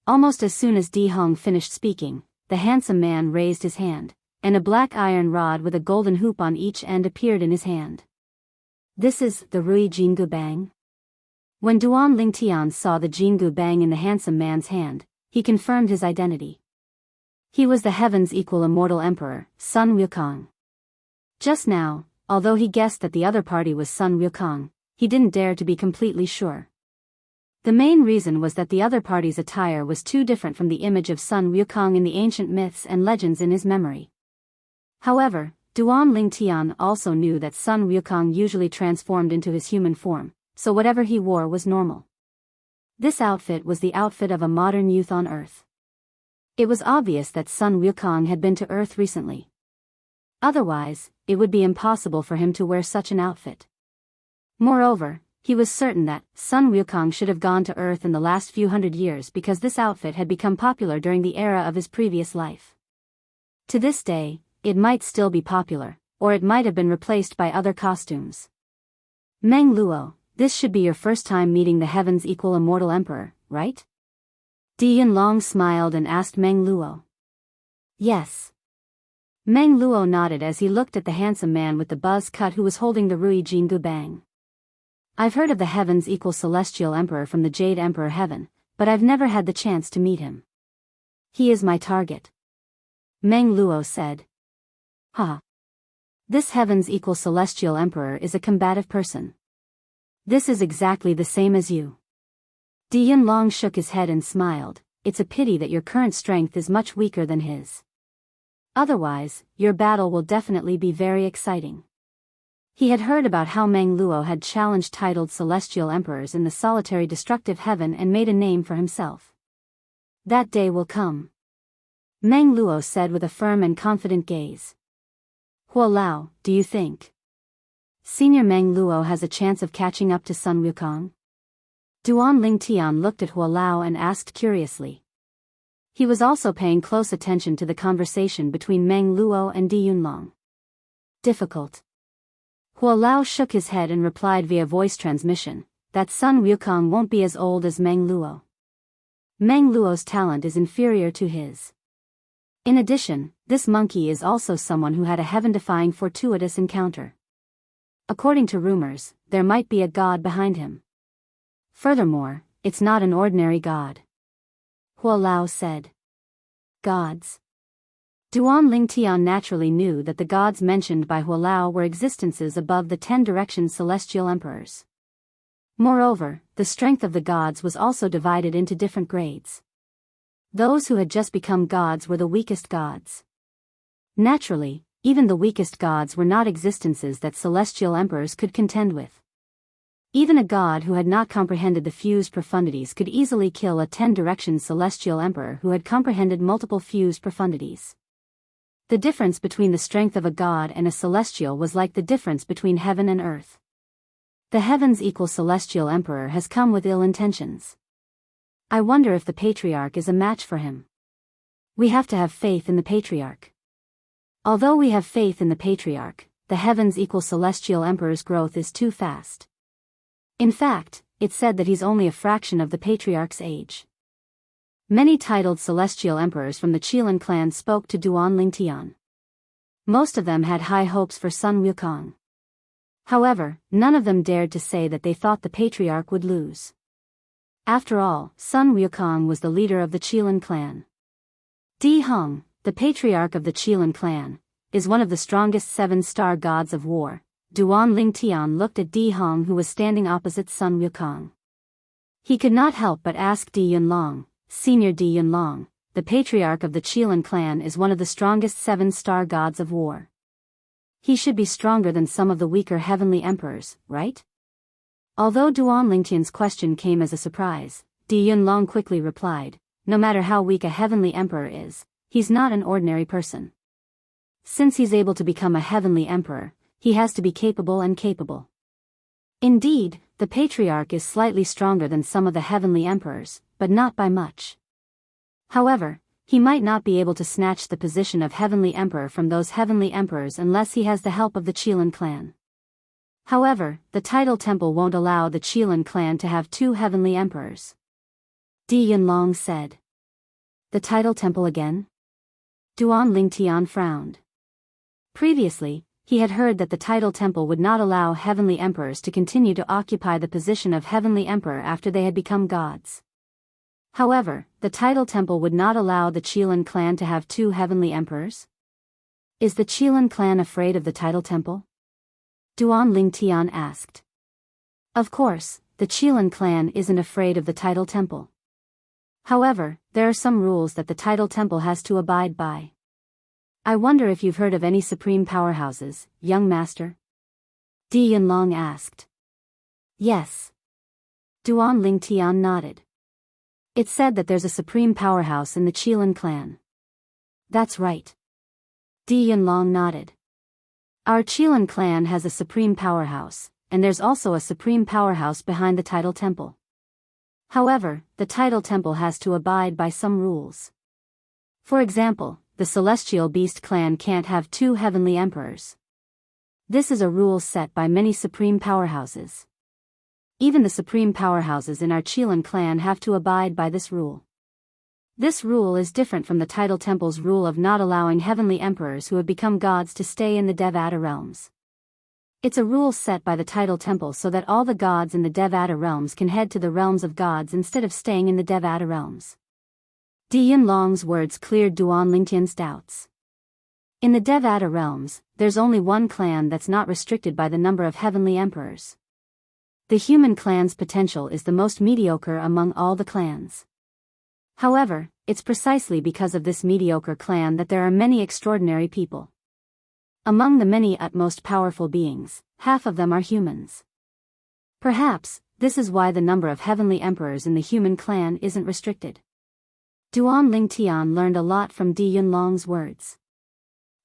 Almost as soon as Di Hong finished speaking, the handsome man raised his hand, and a black iron rod with a golden hoop on each end appeared in his hand. This is the Rui Jianghu Bang. When Duan Lingtian saw the Jianghu Bang in the handsome man's hand, he confirmed his identity. He was the heavens equal immortal emperor, Sun Wukong. Just now, although he guessed that the other party was Sun Wukong, he didn't dare to be completely sure. The main reason was that the other party's attire was too different from the image of Sun Wukong in the ancient myths and legends in his memory. However, Duan Lingtian also knew that Sun Wukong usually transformed into his human form, so whatever he wore was normal. This outfit was the outfit of a modern youth on Earth. It was obvious that Sun Wukong had been to Earth recently. Otherwise, it would be impossible for him to wear such an outfit. Moreover, he was certain that Sun Wukong should have gone to Earth in the last few hundred years because this outfit had become popular during the era of his previous life. To this day, it might still be popular, or it might have been replaced by other costumes. Meng Luo, this should be your first time meeting the heavens equal immortal emperor, right? Di Yunlong smiled and asked Meng Luo. Yes. Meng Luo nodded as he looked at the handsome man with the buzz cut who was holding the Rui Jianghu Bang. I've heard of the heavens equal celestial emperor from the Jade Emperor Heaven, but I've never had the chance to meet him. He is my target. Meng Luo said. Ha. This heavens equal celestial emperor is a combative person. This is exactly the same as you. Di Yunlong shook his head and smiled. It's a pity that your current strength is much weaker than his. Otherwise, your battle will definitely be very exciting. He had heard about how Meng Luo had challenged titled celestial emperors in the solitary destructive heaven and made a name for himself. That day will come. Meng Luo said with a firm and confident gaze. Huo Lao, do you think Senior Meng Luo has a chance of catching up to Sun Wukong? Duan Lingtian looked at Huo Lao and asked curiously. He was also paying close attention to the conversation between Meng Luo and Di Yunlong. Difficult. Huo Lao shook his head and replied via voice transmission, that Sun Wukong won't be as old as Meng Luo. Meng Luo's talent is inferior to his. In addition, this monkey is also someone who had a heaven-defying fortuitous encounter. According to rumors, there might be a god behind him. Furthermore, it's not an ordinary god. Huo Lao said. Gods. Duan Lingtian naturally knew that the gods mentioned by Huo Lao were existences above the 10 direction celestial emperors. Moreover, the strength of the gods was also divided into different grades. Those who had just become gods were the weakest gods. Naturally, even the weakest gods were not existences that celestial emperors could contend with. Even a god who had not comprehended the fused profundities could easily kill a 10-direction celestial emperor who had comprehended multiple fused profundities. The difference between the strength of a god and a celestial was like the difference between heaven and earth. The heavens equal celestial emperor has come with ill intentions. I wonder if the patriarch is a match for him. We have to have faith in the patriarch. Although we have faith in the patriarch, the heavens equal celestial emperor's growth is too fast. In fact, it said that he's only a fraction of the patriarch's age. Many titled celestial emperors from the Qilin clan spoke to Duan Lingtian. Most of them had high hopes for Sun Wukong. However, none of them dared to say that they thought the patriarch would lose. After all, Sun Wukong was the leader of the Qilin clan. Di Hong, the patriarch of the Qilin clan, is one of the strongest 7-star gods of war. Duan Lingtian looked at Di Hong, who was standing opposite Sun Wukong. He could not help but ask Di Yunlong, Senior Di Yunlong, the patriarch of the Qilin clan is one of the strongest 7-star gods of war. He should be stronger than some of the weaker heavenly emperors, right? Although Duan Lingtian's question came as a surprise, Di Yunlong quickly replied, no matter how weak a heavenly emperor is, he's not an ordinary person. Since he's able to become a heavenly emperor, he has to be capable and capable. Indeed, the patriarch is slightly stronger than some of the heavenly emperors, but not by much. However, he might not be able to snatch the position of heavenly emperor from those heavenly emperors unless he has the help of the Qilin clan. However, the title temple won't allow the Qilin clan to have 2 heavenly emperors. Di Yunlong said. The title temple again? Duan Lingtian frowned. Previously, he had heard that the title temple would not allow heavenly emperors to continue to occupy the position of heavenly emperor after they had become gods. However, the title temple would not allow the Qilin clan to have 2 heavenly emperors? Is the Qilin clan afraid of the title temple? Duan Lingtian asked. Of course, the Qilin clan isn't afraid of the title temple. However, there are some rules that the title temple has to abide by. I wonder if you've heard of any supreme powerhouses, young master? Di Yunlong asked. Yes. Duan Lingtian nodded. It's said that there's a supreme powerhouse in the Qilin clan. That's right. Di Yunlong nodded. Our Qilin clan has a supreme powerhouse, and there's also a supreme powerhouse behind the title temple. However, the title temple has to abide by some rules. For example, the Celestial Beast clan can't have 2 heavenly emperors. This is a rule set by many supreme powerhouses. Even the supreme powerhouses in our Qilin clan have to abide by this rule. This rule is different from the title temple's rule of not allowing heavenly emperors who have become gods to stay in the Devata realms. It's a rule set by the title temple so that all the gods in the Devata realms can head to the realms of gods instead of staying in the Devata realms. Di Yunlong's words cleared Duan Lingtian's doubts. In the Devata realms, there's only one clan that's not restricted by the number of heavenly emperors. The human clan's potential is the most mediocre among all the clans. However, it's precisely because of this mediocre clan that there are many extraordinary people. Among the many utmost powerful beings, half of them are humans. Perhaps, this is why the number of heavenly emperors in the human clan isn't restricted. Duan Lingtian learned a lot from Di Yunlong's words.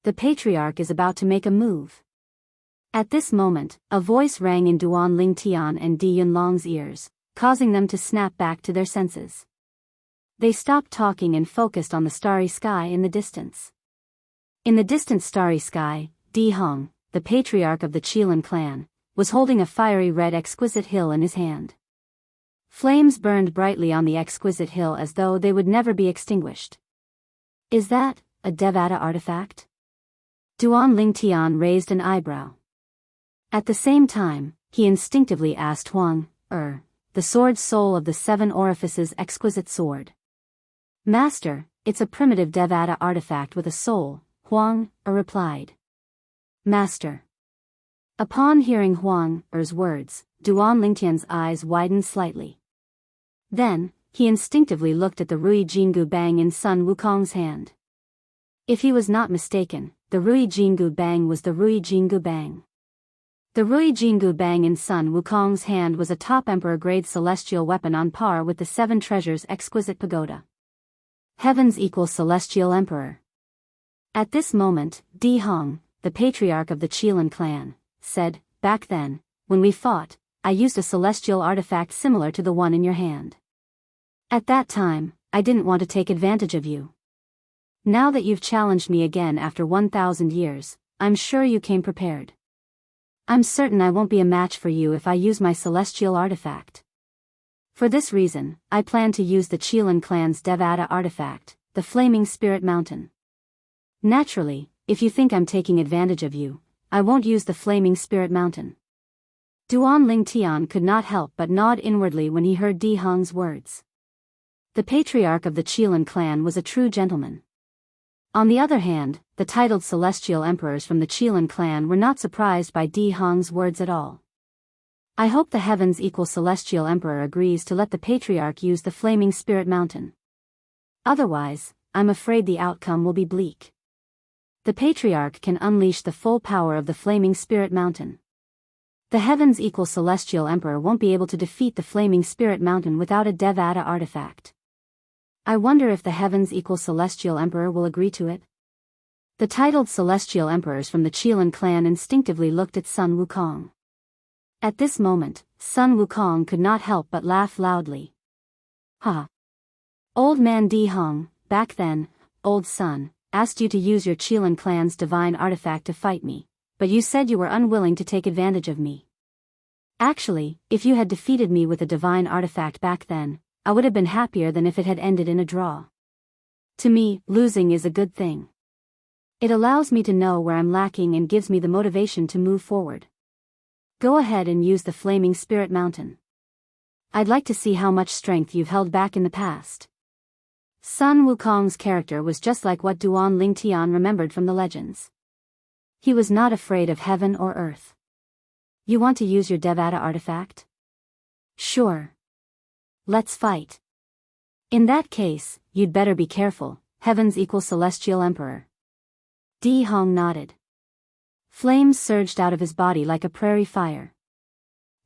The patriarch is about to make a move. At this moment, a voice rang in Duan Lingtian and Di Yunlong's ears, causing them to snap back to their senses. They stopped talking and focused on the starry sky in the distance. In the distant starry sky, Di Hong, the patriarch of the Qilin clan, was holding a fiery red exquisite hill in his hand. Flames burned brightly on the exquisite hill as though they would never be extinguished. Is that a Devata artifact? Duan Lingtian raised an eyebrow. At the same time, he instinctively asked Huang, the sword soul of the 7 orifices exquisite sword. Master, it's a primitive Devata artifact with a soul, Huang replied. Master. Upon hearing Huang's words, Duan Lingtian's eyes widened slightly. Then, he instinctively looked at the Rui Jingu Bang in Sun Wukong's hand. If he was not mistaken, the Rui Jingu Bang was the Rui Jingu Bang. The Rui Jingu Bang in Sun Wukong's hand was a top emperor-grade celestial weapon on par with the 7 treasures exquisite pagoda. Heavens equals celestial emperor. At this moment, Di Hong, the patriarch of the Qilin clan, said, back then, when we fought, I used a celestial artifact similar to the one in your hand. At that time, I didn't want to take advantage of you. Now that you've challenged me again after 1,000 years, I'm sure you came prepared. I'm certain I won't be a match for you if I use my celestial artifact. For this reason, I plan to use the Qilan clan's Devata artifact, the Flaming Spirit Mountain. Naturally, if you think I'm taking advantage of you, I won't use the Flaming Spirit Mountain. Duan Ling Tian could not help but nod inwardly when he heard Di Hong's words. The patriarch of the Qilan clan was a true gentleman. On the other hand, the titled celestial emperors from the Qilan clan were not surprised by Di Hong's words at all. I hope the heavens equal celestial emperor agrees to let the patriarch use the Flaming Spirit Mountain. Otherwise, I'm afraid the outcome will be bleak. The patriarch can unleash the full power of the Flaming Spirit Mountain. The heavens equal celestial emperor won't be able to defeat the Flaming Spirit Mountain without a Devata artifact. I wonder if the heavens equal celestial emperor will agree to it. The titled celestial emperors from the Qilan clan instinctively looked at Sun Wukong. At this moment, Sun Wukong could not help but laugh loudly. Ha! Old man Di Hong, back then, old Sun, asked you to use your Qilan clan's divine artifact to fight me, but you said you were unwilling to take advantage of me. Actually, if you had defeated me with a divine artifact back then, I would have been happier than if it had ended in a draw. To me, losing is a good thing. It allows me to know where I'm lacking and gives me the motivation to move forward. Go ahead and use the Flaming Spirit Mountain. I'd like to see how much strength you've held back in the past. Sun Wukong's character was just like what Duan Ling Tian remembered from the legends. He was not afraid of heaven or earth. You want to use your Devata artifact? Sure. Let's fight. In that case, you'd better be careful, heavens equal celestial emperor. Di Hong nodded. Flames surged out of his body like a prairie fire.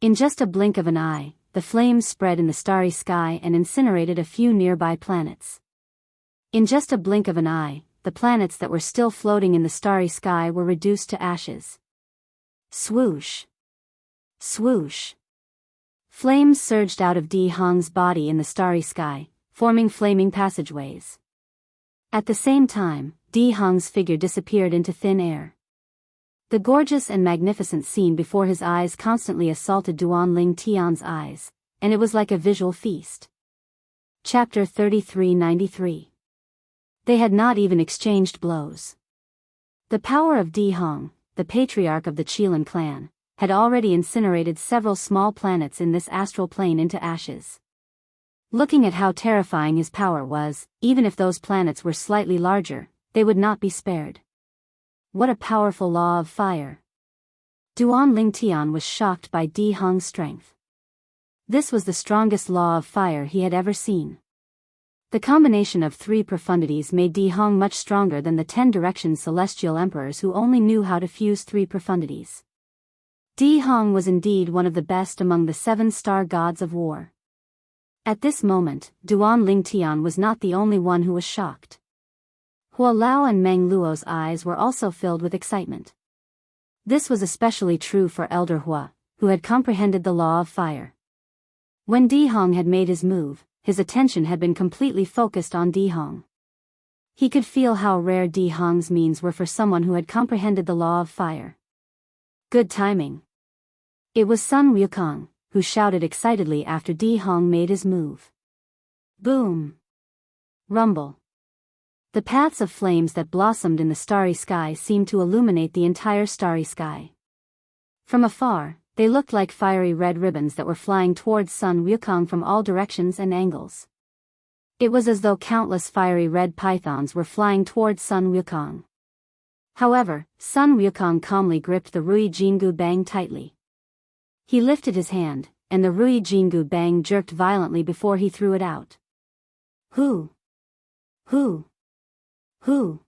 In just a blink of an eye, the flames spread in the starry sky and incinerated a few nearby planets. In just a blink of an eye, the planets that were still floating in the starry sky were reduced to ashes. Swoosh! Swoosh! Flames surged out of Di Hong's body in the starry sky, forming flaming passageways. At the same time, Di Hong's figure disappeared into thin air. The gorgeous and magnificent scene before his eyes constantly assaulted Duan Ling Tian's eyes, and it was like a visual feast. Chapter 3393. They had not even exchanged blows. The power of Di Hong, the patriarch of the Qilan clan, had already incinerated several small planets in this astral plane into ashes. Looking at how terrifying his power was, even if those planets were slightly larger, they would not be spared. What a powerful law of fire! Duan Ling Tian was shocked by Di Hong's strength. This was the strongest law of fire he had ever seen. The combination of 3 profundities made Di Hong much stronger than the 10 direction celestial emperors who only knew how to fuse 3 profundities. Di Hong was indeed one of the best among the 7-star gods of war. At this moment, Duan Ling Tian was not the only one who was shocked. Hua Lao and Meng Luo's eyes were also filled with excitement. This was especially true for Elder Hua, who had comprehended the law of fire. When Di Hong had made his move, his attention had been completely focused on Di Hong. He could feel how rare Di Hong's means were for someone who had comprehended the law of fire. Good timing. It was Sun Wukong, who shouted excitedly after Di Hong made his move. Boom! Rumble! The paths of flames that blossomed in the starry sky seemed to illuminate the entire starry sky. From afar, they looked like fiery red ribbons that were flying towards Sun Wukong from all directions and angles. It was as though countless fiery red pythons were flying towards Sun Wukong. However, Sun Wukong calmly gripped the Rui Jingu Bang tightly. He lifted his hand, and the Rui Jingu Bang jerked violently before he threw it out. Who? Who? Who?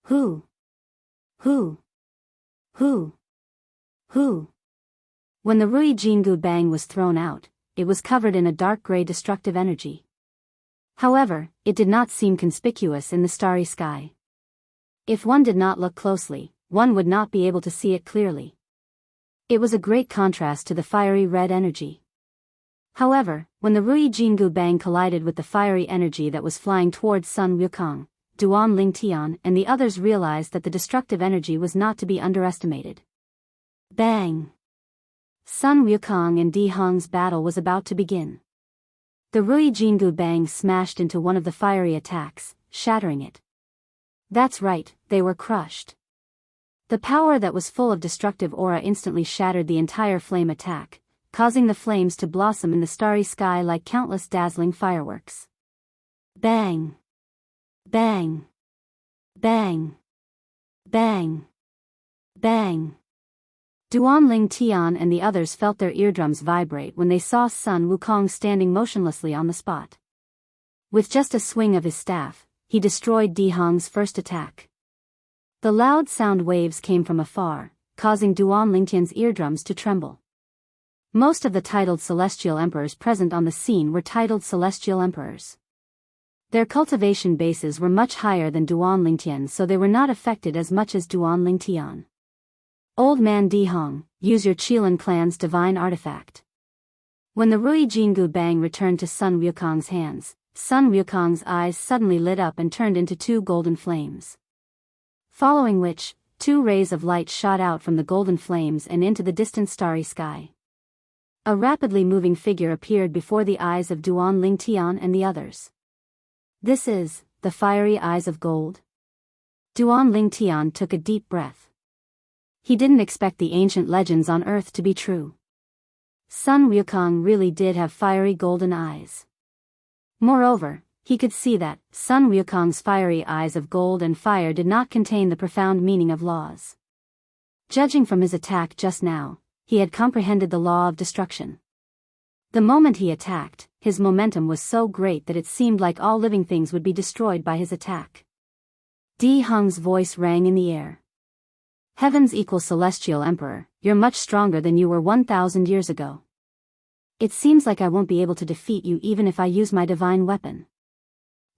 Who? Who? Who? Who? When the Rui Jingu Bang was thrown out, it was covered in a dark gray destructive energy. However, it did not seem conspicuous in the starry sky. If one did not look closely, one would not be able to see it clearly. It was a great contrast to the fiery red energy. However, when the Rui Jingu Bang collided with the fiery energy that was flying towards Sun Wukong, Duan Ling Tian and the others realized that the destructive energy was not to be underestimated. Bang! Sun Wukong and Di Hong's battle was about to begin. The Rui Jingu Bang smashed into one of the fiery attacks, shattering it. That's right, they were crushed. The power that was full of destructive aura instantly shattered the entire flame attack, causing the flames to blossom in the starry sky like countless dazzling fireworks. Bang! Bang! Bang! Bang! Bang! Duanling Tian and the others felt their eardrums vibrate when they saw Sun Wukong standing motionlessly on the spot. With just a swing of his staff, he destroyed Di Hong's first attack. The loud sound waves came from afar, causing Duanling Tian's eardrums to tremble. Most of the titled celestial emperors present on the scene were titled celestial emperors. Their cultivation bases were much higher than Duanling Tian's, so they were not affected as much as Duanling Tian. Old man Di Hong, use your Qilin clan's divine artifact. When the Rui Jingu Bang returned to Sun Wukong's hands, Sun Wukong's eyes suddenly lit up and turned into two golden flames. Following which, two rays of light shot out from the golden flames and into the distant starry sky. A rapidly moving figure appeared before the eyes of Duanling Tian and the others. This is the fiery eyes of gold. Duanling Tian took a deep breath. He didn't expect the ancient legends on Earth to be true. Sun Wukong really did have fiery golden eyes. Moreover, he could see that Sun Wukong's fiery eyes of gold and fire did not contain the profound meaning of laws. Judging from his attack just now, he had comprehended the law of destruction. The moment he attacked, his momentum was so great that it seemed like all living things would be destroyed by his attack. Di Hong's voice rang in the air. Heavens equals Celestial Emperor, you're much stronger than you were 1,000 years ago. It seems like I won't be able to defeat you even if I use my divine weapon.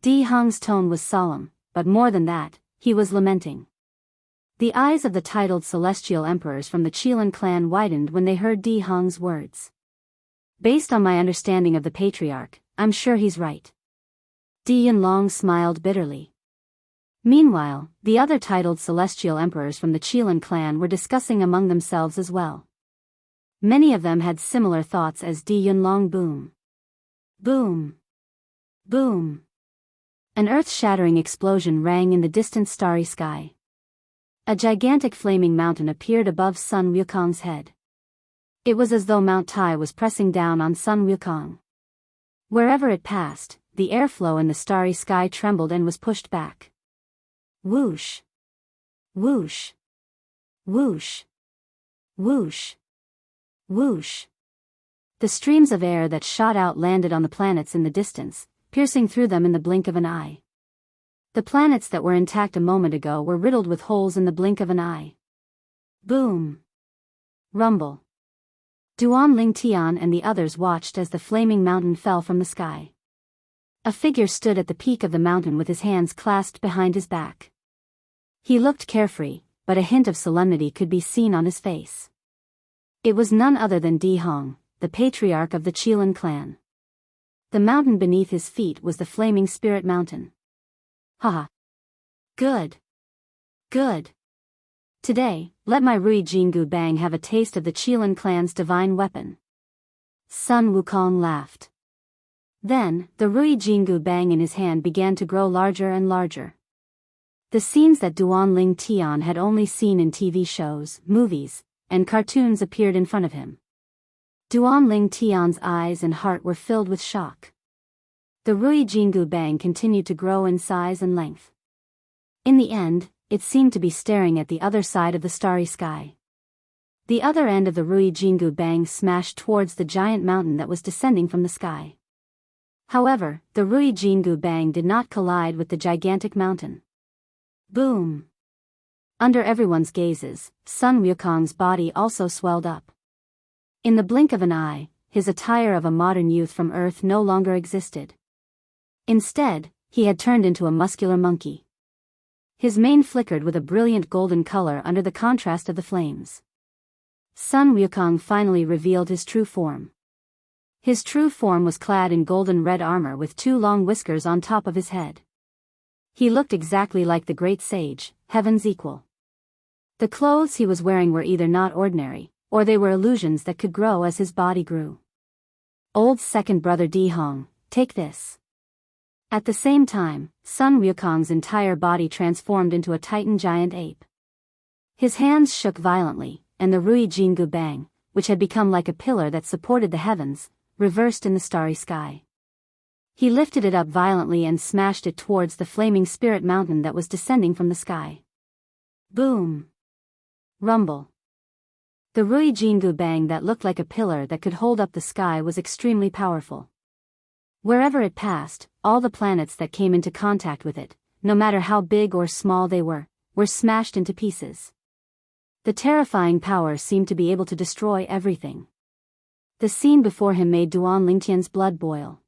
Di Hong's tone was solemn, but more than that, he was lamenting. The eyes of the titled Celestial Emperors from the Qilin clan widened when they heard Di Hong's words. Based on my understanding of the Patriarch, I'm sure he's right. Di Yunlong smiled bitterly. Meanwhile, the other titled Celestial Emperors from the Qilin clan were discussing among themselves as well. Many of them had similar thoughts as Di Yunlong. Boom. Boom. Boom. An earth-shattering explosion rang in the distant starry sky. A gigantic flaming mountain appeared above Sun Wukong's head. It was as though Mount Tai was pressing down on Sun Wukong. Wherever it passed, the airflow in the starry sky trembled and was pushed back. Whoosh! Whoosh! Whoosh! Whoosh! Whoosh! The streams of air that shot out landed on the planets in the distance, piercing through them in the blink of an eye. The planets that were intact a moment ago were riddled with holes in the blink of an eye. Boom! Rumble! Duanling Tian and the others watched as the flaming mountain fell from the sky. A figure stood at the peak of the mountain with his hands clasped behind his back. He looked carefree, but a hint of solemnity could be seen on his face. It was none other than Di Hong, the patriarch of the Qilin clan. The mountain beneath his feet was the flaming spirit mountain. Haha. Good. Good. Today, let my Rui Jingu Bang have a taste of the Qilin clan's divine weapon. Sun Wukong laughed. Then, the Rui Jingu Bang in his hand began to grow larger and larger. The scenes that Duanling Tian had only seen in TV shows, movies, and cartoons appeared in front of him. Duanling Tian's eyes and heart were filled with shock. The Rui Jingu Bang continued to grow in size and length. In the end, it seemed to be staring at the other side of the starry sky. The other end of the Rui Jingu Bang smashed towards the giant mountain that was descending from the sky. However, the Rui Jingu Bang did not collide with the gigantic mountain. Boom! Under everyone's gazes, Sun Wukong's body also swelled up. In the blink of an eye, his attire of a modern youth from Earth no longer existed. Instead, he had turned into a muscular monkey. His mane flickered with a brilliant golden color under the contrast of the flames. Sun Wukong finally revealed his true form. His true form was clad in golden red armor with two long whiskers on top of his head. He looked exactly like the great sage, Heaven's equal. The clothes he was wearing were either not ordinary, or they were illusions that could grow as his body grew. Old second brother Di Hong, take this. At the same time, Sun Wukong's entire body transformed into a titan giant ape. His hands shook violently, and the Rui Jingu Bang, which had become like a pillar that supported the heavens, reversed in the starry sky. He lifted it up violently and smashed it towards the flaming spirit mountain that was descending from the sky. Boom! Rumble. The Rui Jingu Bang that looked like a pillar that could hold up the sky was extremely powerful. Wherever it passed, all the planets that came into contact with it, no matter how big or small they were smashed into pieces. The terrifying power seemed to be able to destroy everything. The scene before him made Duan Lingtian's blood boil.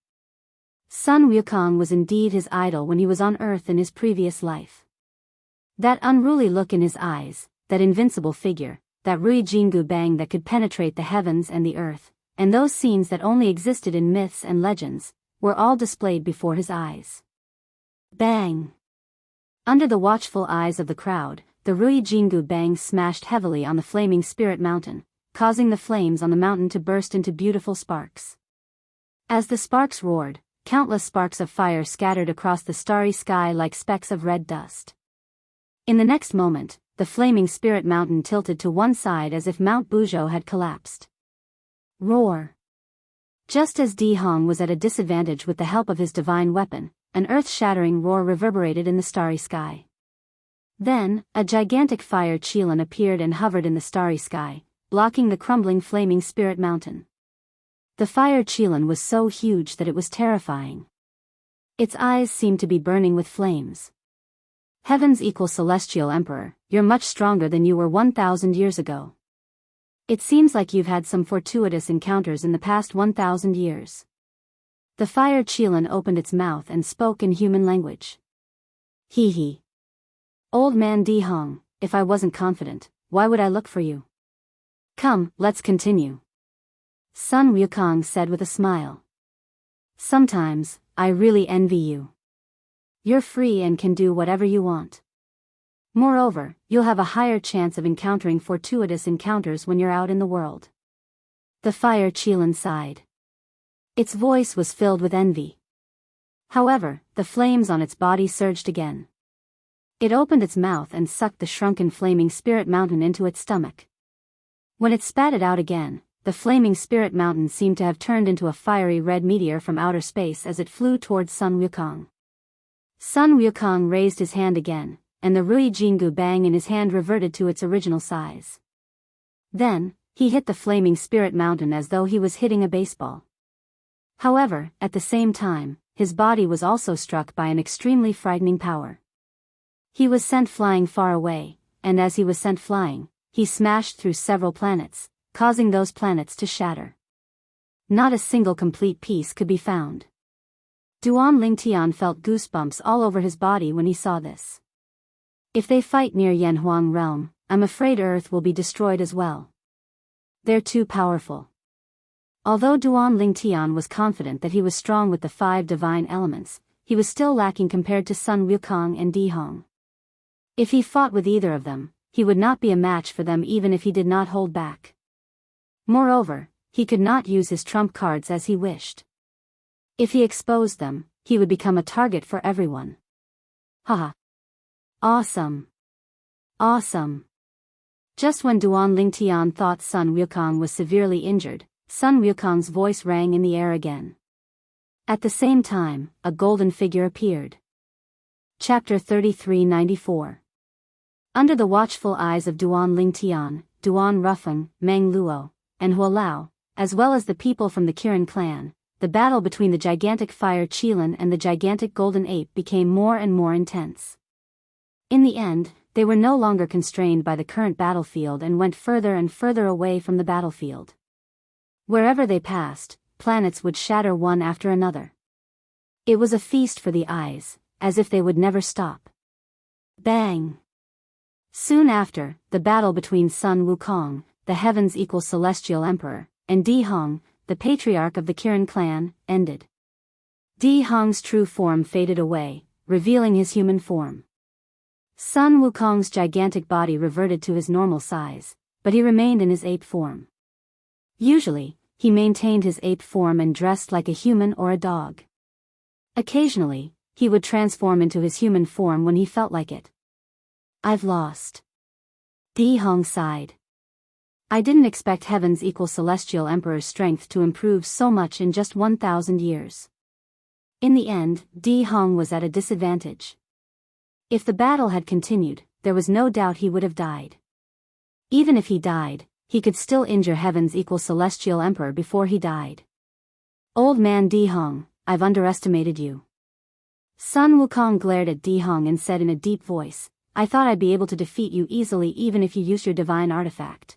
Sun Wukong was indeed his idol when he was on Earth in his previous life. That unruly look in his eyes, that invincible figure, that Rui Jingu Bang that could penetrate the heavens and the earth, and those scenes that only existed in myths and legends, were all displayed before his eyes. Bang! Under the watchful eyes of the crowd, the Rui Jingu Bang smashed heavily on the flaming spirit mountain, causing the flames on the mountain to burst into beautiful sparks. As the sparks roared, countless sparks of fire scattered across the starry sky like specks of red dust. In the next moment, the flaming spirit mountain tilted to one side as if Mount Buzhou had collapsed. Roar! Just as Di Hong was at a disadvantage with the help of his divine weapon, an earth-shattering roar reverberated in the starry sky. Then, a gigantic fire qilin appeared and hovered in the starry sky, blocking the crumbling flaming spirit mountain. The fire qilin was so huge that it was terrifying. Its eyes seemed to be burning with flames. Heavens equal celestial emperor, you're much stronger than you were 1,000 years ago. It seems like you've had some fortuitous encounters in the past 1,000 years. The fire qilin opened its mouth and spoke in human language. Hee hee. Old man Di Hong, if I wasn't confident, why would I look for you? Come, let's continue. Sun Wukong said with a smile. Sometimes, I really envy you. You're free and can do whatever you want. Moreover, you'll have a higher chance of encountering fortuitous encounters when you're out in the world. The fire qilin sighed. Its voice was filled with envy. However, the flames on its body surged again. It opened its mouth and sucked the shrunken flaming spirit mountain into its stomach. When it spat it out again, the flaming spirit mountain seemed to have turned into a fiery red meteor from outer space as it flew towards Sun Wukong. Sun Wukong raised his hand again, and the Rui Jingu Bang in his hand reverted to its original size. Then, he hit the flaming spirit mountain as though he was hitting a baseball. However, at the same time, his body was also struck by an extremely frightening power. He was sent flying far away, and as he was sent flying, he smashed through several planets, causing those planets to shatter. Not a single complete piece could be found. Duan Lingtian felt goosebumps all over his body when he saw this. If they fight near Yanhuang realm, I'm afraid Earth will be destroyed as well. They're too powerful. Although Duan Lingtian was confident that he was strong with the 5 divine elements, he was still lacking compared to Sun Wukong and Di Hong. If he fought with either of them, he would not be a match for them even if he did not hold back. Moreover, he could not use his trump cards as he wished. If he exposed them, he would become a target for everyone. Haha. Awesome. Awesome. Just when Duan Lingtian thought Sun Wukong was severely injured, Sun Wukong's voice rang in the air again. At the same time, a golden figure appeared. Chapter 3394. Under the watchful eyes of Duan Lingtian, Duan Rufeng, Meng Luo, and Hualao, as well as the people from the Kirin clan, the battle between the gigantic fire qilin and the gigantic golden ape became more and more intense. In the end, they were no longer constrained by the current battlefield and went further and further away from the battlefield. Wherever they passed, planets would shatter one after another. It was a feast for the eyes, as if they would never stop. Bang! Soon after, the battle between Sun Wukong, the heavens equal celestial emperor, and Di Hong, the patriarch of the Kirin clan, ended. Di Hong's true form faded away, revealing his human form. Sun Wukong's gigantic body reverted to his normal size, but he remained in his ape form. Usually, he maintained his ape form and dressed like a human or a dog. Occasionally, he would transform into his human form when he felt like it. I've lost. Di Hong sighed. I didn't expect heaven's equal celestial emperor's strength to improve so much in just 1,000 years. In the end, Di Hong was at a disadvantage. If the battle had continued, there was no doubt he would have died. Even if he died, he could still injure heaven's equal celestial emperor before he died. Old man Di Hong, I've underestimated you. Sun Wukong glared at Di Hong and said in a deep voice, I thought I'd be able to defeat you easily even if you used your divine artifact.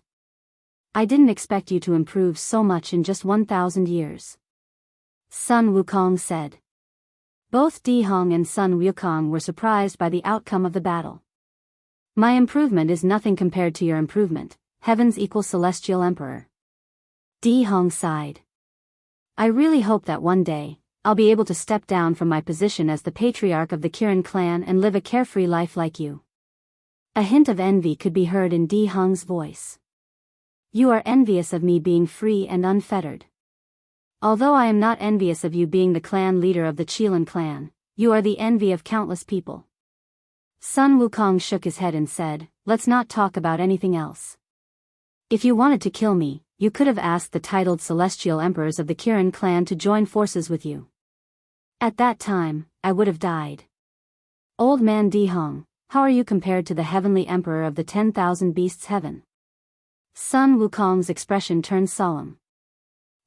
I didn't expect you to improve so much in just 1,000 years. Sun Wukong said. Both Di Hong and Sun Wukong were surprised by the outcome of the battle. My improvement is nothing compared to your improvement, heaven's equal celestial emperor. Di Hong sighed. I really hope that one day, I'll be able to step down from my position as the patriarch of the Kirin clan and live a carefree life like you. A hint of envy could be heard in Di Hong's voice. You are envious of me being free and unfettered. Although I am not envious of you being the clan leader of the Qilin clan, you are the envy of countless people. Sun Wukong shook his head and said, let's not talk about anything else. If you wanted to kill me, you could have asked the titled celestial emperors of the Kirin clan to join forces with you. At that time, I would have died. Old man Di Hong, how are you compared to the heavenly emperor of the 10,000 beasts heaven? Sun Wukong's expression turned solemn.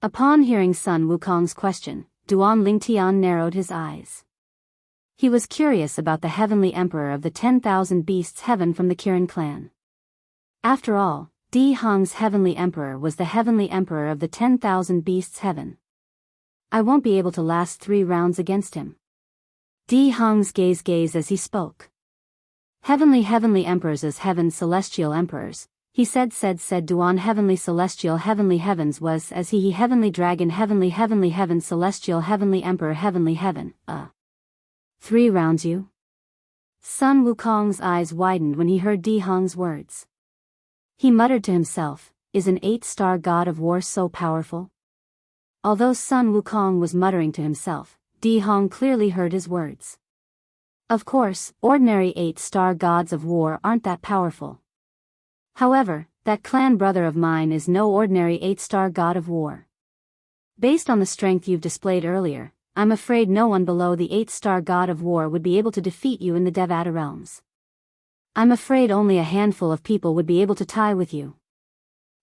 Upon hearing Sun Wukong's question, Duan Lingtian narrowed his eyes. He was curious about the heavenly emperor of the 10,000 beasts heaven from the Kirin clan. After all, Di Hong's heavenly emperor was the heavenly emperor of the 10,000 beasts heaven. I won't be able to last 3 rounds against him. Di Hong's gaze as he spoke. Heavenly emperors as heaven's celestial emperors, he said Duan heavenly celestial heavenly heavens was as he heavenly dragon heavenly heaven celestial heavenly emperor heavenly heaven, 3 rounds you? Sun Wukong's eyes widened when he heard Di Hong's words. He muttered to himself, is an 8-star god of war so powerful? Although Sun Wukong was muttering to himself, Di Hong clearly heard his words. Of course, ordinary 8-star gods of war aren't that powerful. However, that clan brother of mine is no ordinary 8-star god of war. Based on the strength you've displayed earlier, I'm afraid no one below the 8-star god of war would be able to defeat you in the Devata realms. I'm afraid only a handful of people would be able to tie with you.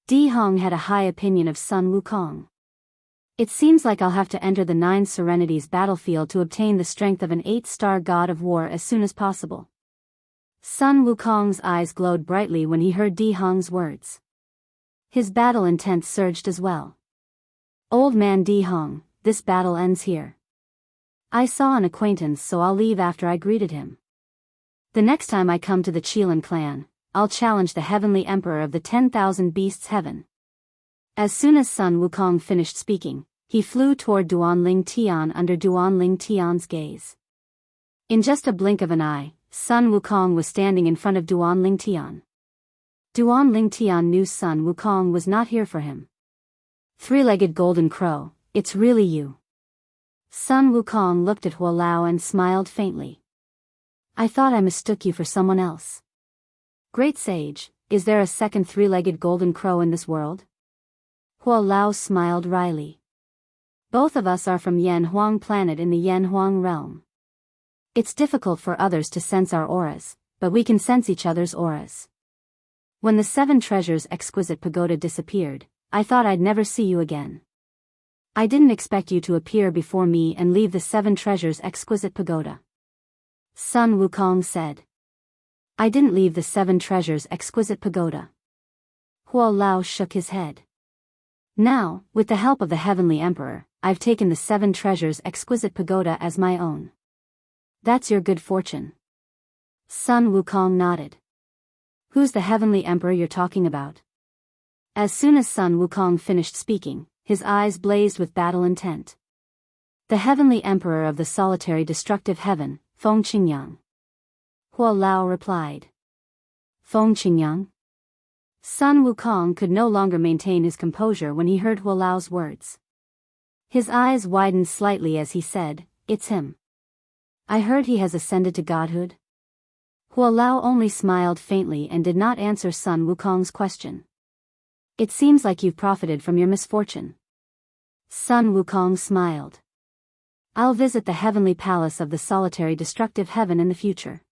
Di Hong had a high opinion of Sun Wukong. It seems like I'll have to enter the 9 Serenities battlefield to obtain the strength of an 8-star god of war as soon as possible. Sun Wukong's eyes glowed brightly when he heard Di Hong's words. His battle intent surged as well. Old man Di Hong, this battle ends here. I saw an acquaintance so I'll leave after I greeted him. The next time I come to the Qilin clan, I'll challenge the heavenly emperor of the 10,000 beasts heaven. As soon as Sun Wukong finished speaking, he flew toward Duan Lingtian under Duan Lingtian's gaze. In just a blink of an eye, Sun Wukong was standing in front of Duan Lingtian. Duan Lingtian knew Sun Wukong was not here for him. 3-legged golden crow, it's really you. Sun Wukong looked at Hua Lao and smiled faintly. I thought I mistook you for someone else. Great sage, is there a second 3-legged golden crow in this world? Hua Lao smiled wryly. Both of us are from Yan Huang planet in the Yan Huang realm. It's difficult for others to sense our auras, but we can sense each other's auras. When the 7 treasures exquisite pagoda disappeared, I thought I'd never see you again. I didn't expect you to appear before me and leave the 7 treasures exquisite pagoda. Sun Wukong said. I didn't leave the 7 treasures exquisite pagoda. Hua Lao shook his head. Now, with the help of the heavenly emperor, I've taken the 7 treasures exquisite pagoda as my own. That's your good fortune. Sun Wukong nodded. Who's the heavenly emperor you're talking about? As soon as Sun Wukong finished speaking, his eyes blazed with battle intent. The heavenly emperor of the solitary destructive heaven, Feng Qingyang. Hua Lao replied. Feng Qingyang. Sun Wukong could no longer maintain his composure when he heard Hua Lao's words. His eyes widened slightly as he said, "It's him. I heard he has ascended to godhood." Hua Lao only smiled faintly and did not answer Sun Wukong's question. "It seems like you've profited from your misfortune." Sun Wukong smiled. "I'll visit the heavenly palace of the solitary destructive heaven in the future.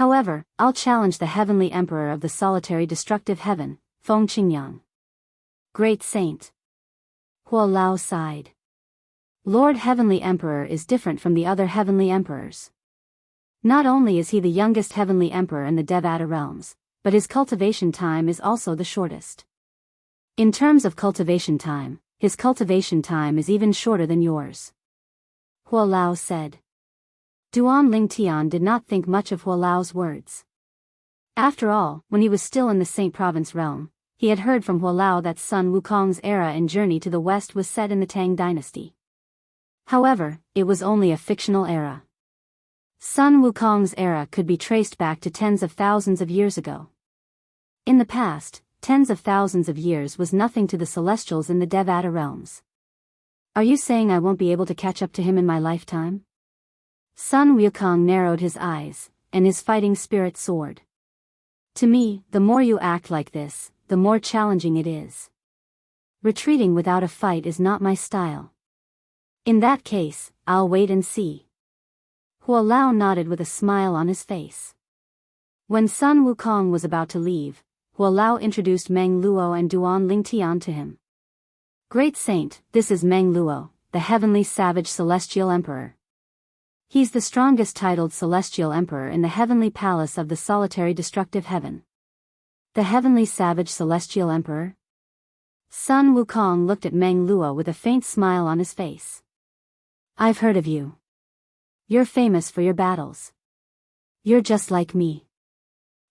However, I'll challenge the heavenly emperor of the solitary destructive heaven, Feng Qingyang." Great saint. Hua Lao sighed. Lord Heavenly Emperor is different from the other heavenly emperors. Not only is he the youngest heavenly emperor in the Devata realms, but his cultivation time is also the shortest. In terms of cultivation time, his cultivation time is even shorter than yours. Hua Lao said. Duan Lingtian did not think much of Hua Lao's words. After all, when he was still in the Saint Province realm, he had heard from Hua Lao that Sun Wukong's era and journey to the west was set in the Tang dynasty. However, it was only a fictional era. Sun Wukong's era could be traced back to tens of thousands of years ago. In the past, tens of thousands of years was nothing to the celestials in the Devata realms. Are you saying I won't be able to catch up to him in my lifetime? Sun Wukong narrowed his eyes, and his fighting spirit soared. To me, the more you act like this, the more challenging it is. Retreating without a fight is not my style. In that case, I'll wait and see. Hua Lao nodded with a smile on his face. When Sun Wukong was about to leave, Hua Lao introduced Meng Luo and Duan Lingtian to him. Great Saint, this is Meng Luo, the heavenly savage celestial emperor. He's the strongest titled celestial emperor in the heavenly palace of the solitary destructive heaven. The heavenly savage celestial emperor? Sun Wukong looked at Meng Luo with a faint smile on his face. I've heard of you. You're famous for your battles. You're just like me.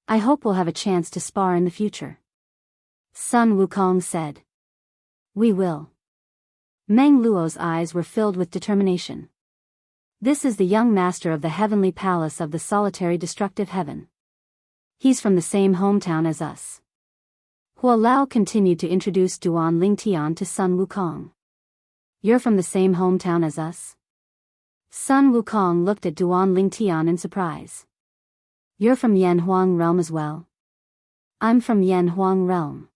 I hope we'll have a chance to spar in the future. Sun Wukong said. We will. Meng Luo's eyes were filled with determination. This is the young master of the heavenly palace of the solitary destructive heaven. He's from the same hometown as us. Hua Lao continued to introduce Duan Lingtian to Sun Wukong. You're from the same hometown as us? Sun Wukong looked at Duan Lingtian in surprise. You're from Yanhuang realm as well? I'm from Yanhuang realm.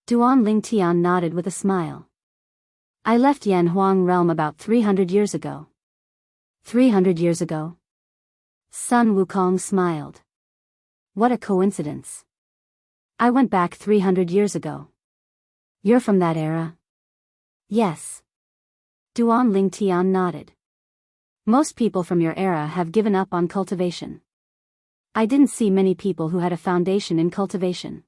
Duan Lingtian nodded with a smile. I left Yanhuang realm about 300 years ago. 300 years ago? Sun Wukong smiled. What a coincidence. I went back 300 years ago. You're from that era? Yes. Duan Lingtian nodded. Most people from your era have given up on cultivation. I didn't see many people who had a foundation in cultivation.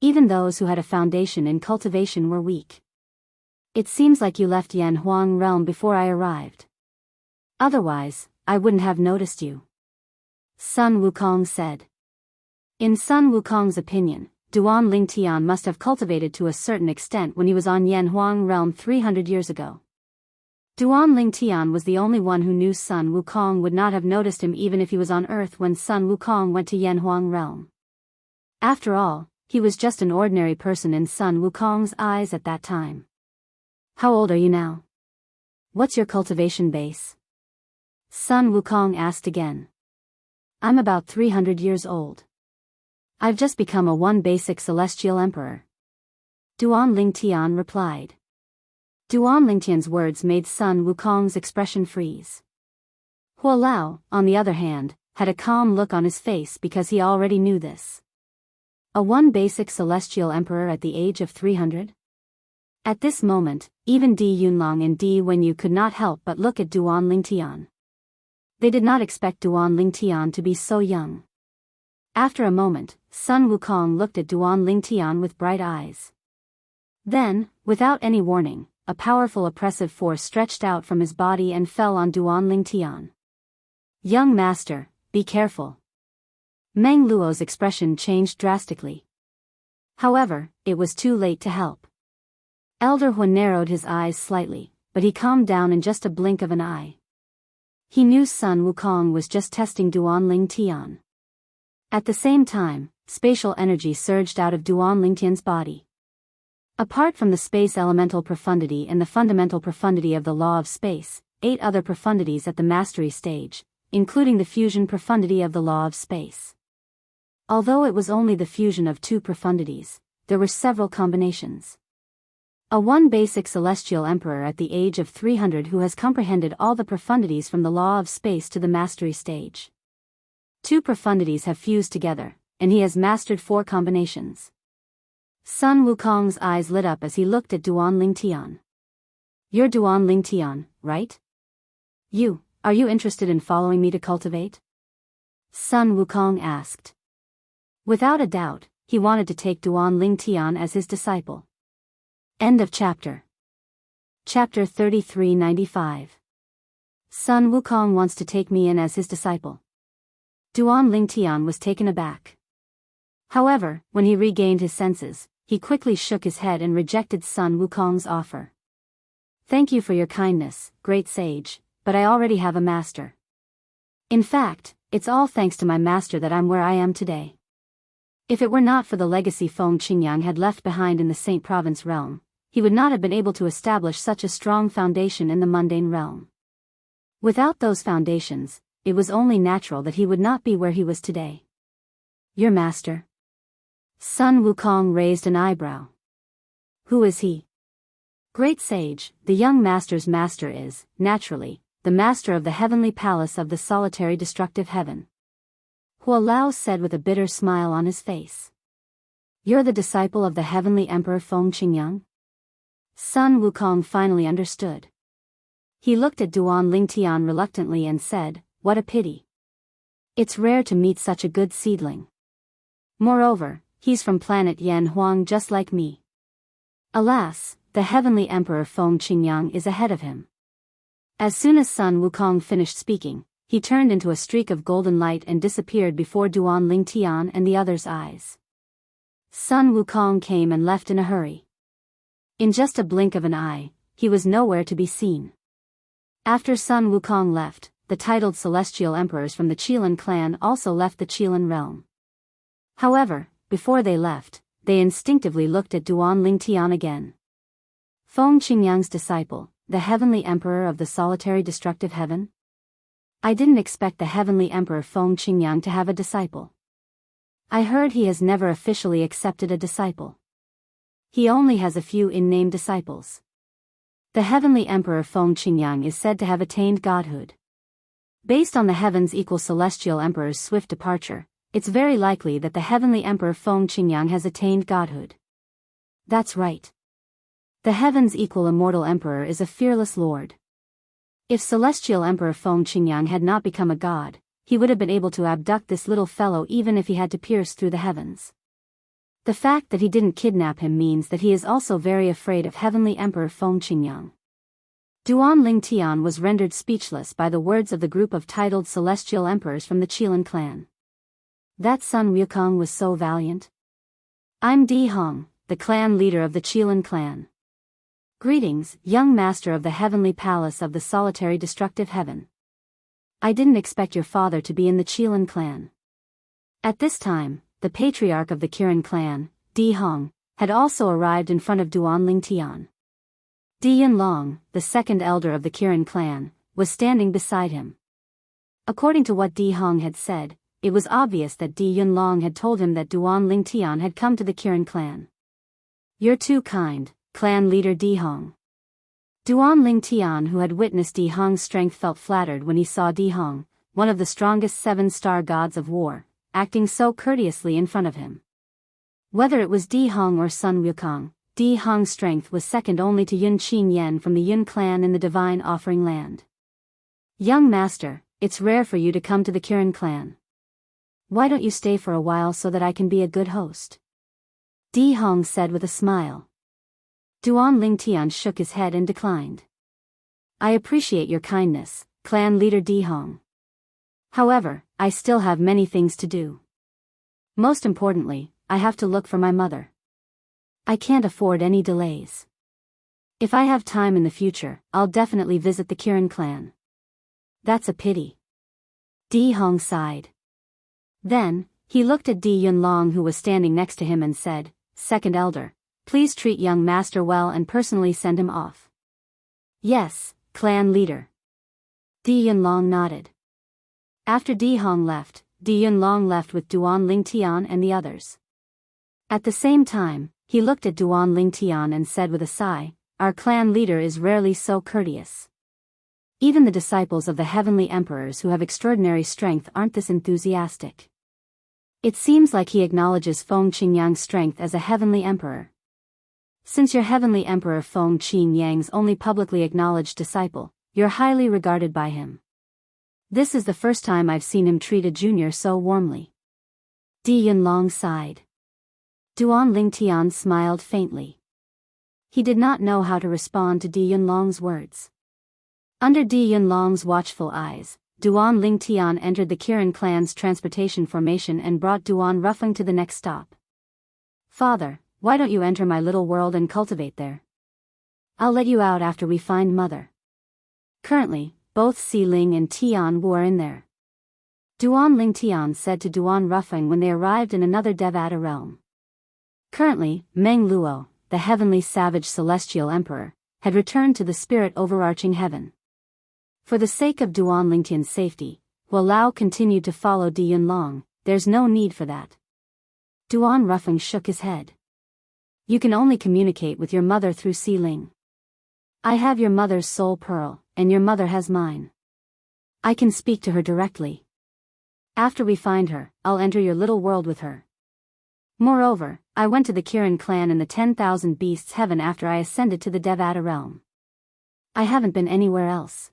Even those who had a foundation in cultivation were weak. It seems like you left Yanhuang realm before I arrived. Otherwise, I wouldn't have noticed you. Sun Wukong said. In Sun Wukong's opinion, Duan Lingtian must have cultivated to a certain extent when he was on Yanhuang realm 300 years ago. Duan Lingtian was the only one who knew Sun Wukong would not have noticed him even if he was on Earth when Sun Wukong went to Yanhuang realm. After all, he was just an ordinary person in Sun Wukong's eyes at that time. How old are you now? What's your cultivation base? Sun Wukong asked again. I'm about 300 years old. I've just become a one basic celestial emperor. Duan Lingtian replied. Duan Lingtian's words made Sun Wukong's expression freeze. Hua Lao, on the other hand, had a calm look on his face because he already knew this. A one basic celestial emperor at the age of 300? At this moment, even Di Yunlong and Di Wenyu could not help but look at Duan Lingtian. They did not expect Duan Lingtian to be so young. After a moment, Sun Wukong looked at Duan Lingtian with bright eyes. Then, without any warning, a powerful oppressive force stretched out from his body and fell on Duan Lingtian. Young master, be careful. Meng Luo's expression changed drastically. However, it was too late to help. Elder Huan narrowed his eyes slightly, but he calmed down in just a blink of an eye. He knew Sun Wukong was just testing Duan Tian. At the same time, spatial energy surged out of Duan Tian's body. Apart from the space elemental profundity and the fundamental profundity of the law of space, 8 other profundities at the mastery stage, including the fusion profundity of the law of space. Although it was only the fusion of 2 profundities, there were several combinations. One basic celestial emperor at the age of 300 who has comprehended all the profundities from the law of space to the mastery stage. 2 profundities have fused together, and he has mastered 4 combinations. Sun Wukong's eyes lit up as he looked at Duan Tian. You're Duan Tian, right? Are you interested in following me to cultivate? Sun Wukong asked. Without a doubt, he wanted to take Duan Tian as his disciple. End of chapter. Chapter 3395. Sun Wukong wants to take me in as his disciple. Duan Tian was taken aback. However, when he regained his senses, he quickly shook his head and rejected Sun Wukong's offer. Thank you for your kindness, great sage, but I already have a master. In fact, it's all thanks to my master that I'm where I am today. If it were not for the legacy Feng Qingyang had left behind in the Saint Province realm, he would not have been able to establish such a strong foundation in the mundane realm. Without those foundations, it was only natural that he would not be where he was today. Your master? Sun Wukong raised an eyebrow. Who is he? Great sage, the young master's master is, naturally, the master of the heavenly palace of the solitary destructive heaven. Hua Lao said with a bitter smile on his face. You're the disciple of the heavenly emperor Feng Qingyang? Sun Wukong finally understood. He looked at Duan Tian reluctantly and said, what a pity. It's rare to meet such a good seedling. Moreover, he's from planet Yan Huang just like me. Alas, the heavenly emperor Feng Qingyang is ahead of him. As soon as Sun Wukong finished speaking, he turned into a streak of golden light and disappeared before Duan Tian and the others' eyes. Sun Wukong came and left in a hurry. In just a blink of an eye, he was nowhere to be seen. After Sun Wukong left, the titled celestial emperors from the Qilin clan also left the Qilin realm. However, before they left, they instinctively looked at Duan Tian again. Feng Qingyang's disciple, the heavenly emperor of the solitary destructive heaven? I didn't expect the heavenly emperor Feng Qingyang to have a disciple. I heard he has never officially accepted a disciple. He only has a few in-name disciples. The heavenly emperor Feng Qingyang is said to have attained godhood. Based on the heavens equal celestial emperor's swift departure, it's very likely that the heavenly emperor Feng Qingyang has attained godhood. That's right. The heavens equal immortal emperor is a fearless lord. If celestial emperor Feng Qingyang had not become a god, he would have been able to abduct this little fellow even if he had to pierce through the heavens. The fact that he didn't kidnap him means that he is also very afraid of heavenly emperor Feng Qingyang. Duan Tian was rendered speechless by the words of the group of titled celestial emperors from the Qilin clan. That Sun Wukong was so valiant. I'm Di Hong, the clan leader of the Qilin clan. Greetings, young master of the heavenly palace of the solitary destructive heaven. I didn't expect your father to be in the Qilin clan. At this time, the patriarch of the Kirin clan, Di Hong, had also arrived in front of Duan Tian. Di Yunlong, the second elder of the Kirin clan, was standing beside him. According to what Di Hong had said, it was obvious that Di Yunlong had told him that Duan Tian had come to the Kirin clan. You're too kind, clan leader Di Hong. Duan Tian, who had witnessed Di Hong's strength, felt flattered when he saw Di Hong, one of the strongest 7-star gods of war, acting so courteously in front of him. Whether it was Di Hong or Sun Wukong, Di Hong's strength was second only to Yun Qin Yen from the Yun clan in the Divine Offering Land. Young master, it's rare for you to come to the Kirin clan. Why don't you stay for a while so that I can be a good host? Di Hong said with a smile. Duan Tian shook his head and declined. I appreciate your kindness, clan leader Di Hong. However, I still have many things to do. Most importantly, I have to look for my mother. I can't afford any delays. If I have time in the future, I'll definitely visit the Kirin clan. That's a pity. Di Hong sighed. Then, he looked at Di Yunlong who was standing next to him and said, "Second elder, please treat young master well and personally send him off." "Yes, clan leader." Di Yunlong nodded. After Di Hong left, Di Yunlong left with Duan Lingtian and the others. At the same time, he looked at Duan Lingtian and said with a sigh, "Our clan leader is rarely so courteous. Even the disciples of the heavenly emperors who have extraordinary strength aren't this enthusiastic. It seems like he acknowledges Feng Qingyang's strength as a heavenly emperor. Since your heavenly emperor Feng Qingyang's only publicly acknowledged disciple, you're highly regarded by him. This is the first time I've seen him treat a junior so warmly." Di Yunlong sighed. Duan Lingtian smiled faintly. He did not know how to respond to Di Yunlong's words. Under Di Yunlong's watchful eyes, Duan Lingtian entered the Kirin clan's transportation formation and brought Duan Ruffing to the next stop. "Father, why don't you enter my little world and cultivate there? I'll let you out after we find Mother. Currently, both Si Ling and Tian Wu are in there," Duan Lingtian said to Duan Ruffing when they arrived in another Devata realm. Currently, Meng Luo, the heavenly savage celestial emperor, had returned to the spirit overarching heaven. For the sake of Duan Lingtian's safety, while Lao continued to follow Di Yunlong, there's no need for that. Duan Ruffing shook his head. "You can only communicate with your mother through Si Ling. I have your mother's soul pearl, and your mother has mine. I can speak to her directly. After we find her, I'll enter your little world with her. Moreover, I went to the Kirin clan in the 10,000 Beasts Heaven after I ascended to the Devata realm. I haven't been anywhere else.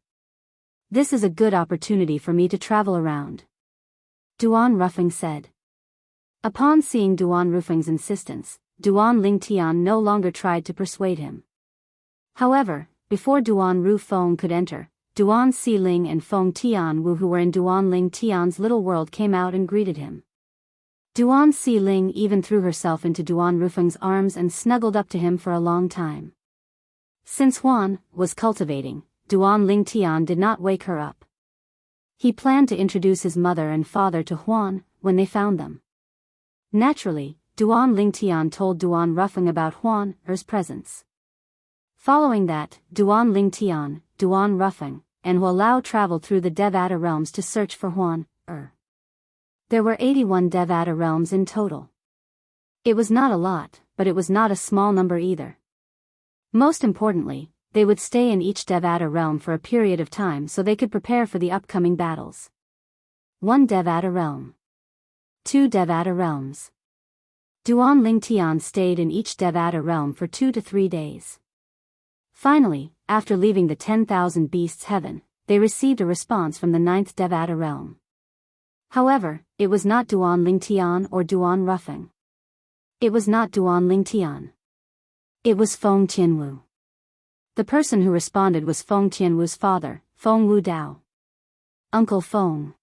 This is a good opportunity for me to travel around," Duan Ruffing said. Upon seeing Duan Ruffing's insistence, Duan Lingtian no longer tried to persuade him. However, before Duan Rufeng could enter, Duan Si Ling and Feng Tian Wu who were in Duan Lingtian's little world came out and greeted him. Duan Si Ling even threw herself into Duan Rufeng's arms and snuggled up to him for a long time. Since Huan was cultivating, Duan Lingtian did not wake her up. He planned to introduce his mother and father to Huan when they found them. Naturally, Duan Lingtian told Duan Ruffing about Huan's presence. Following that, Duan Lingtian, Duan Ruffing, and Hua Lao traveled through the Devata realms to search for Huan. There were 81 Devata realms in total. It was not a lot, but it was not a small number either. Most importantly, they would stay in each Devata realm for a period of time so they could prepare for the upcoming battles. 1 Devata realm. 2 Devata realms. Duan Lingtian stayed in each Devata realm for 2 to 3 days. Finally, after leaving the 10,000 Beasts Heaven, they received a response from the 9th Devata realm. However, it was not Duan Lingtian or Duan Ruffing. It was not Duan Lingtian. It was Feng Tianwu. The person who responded was Feng Tianwu's father, Feng Wu Dao. Uncle Feng.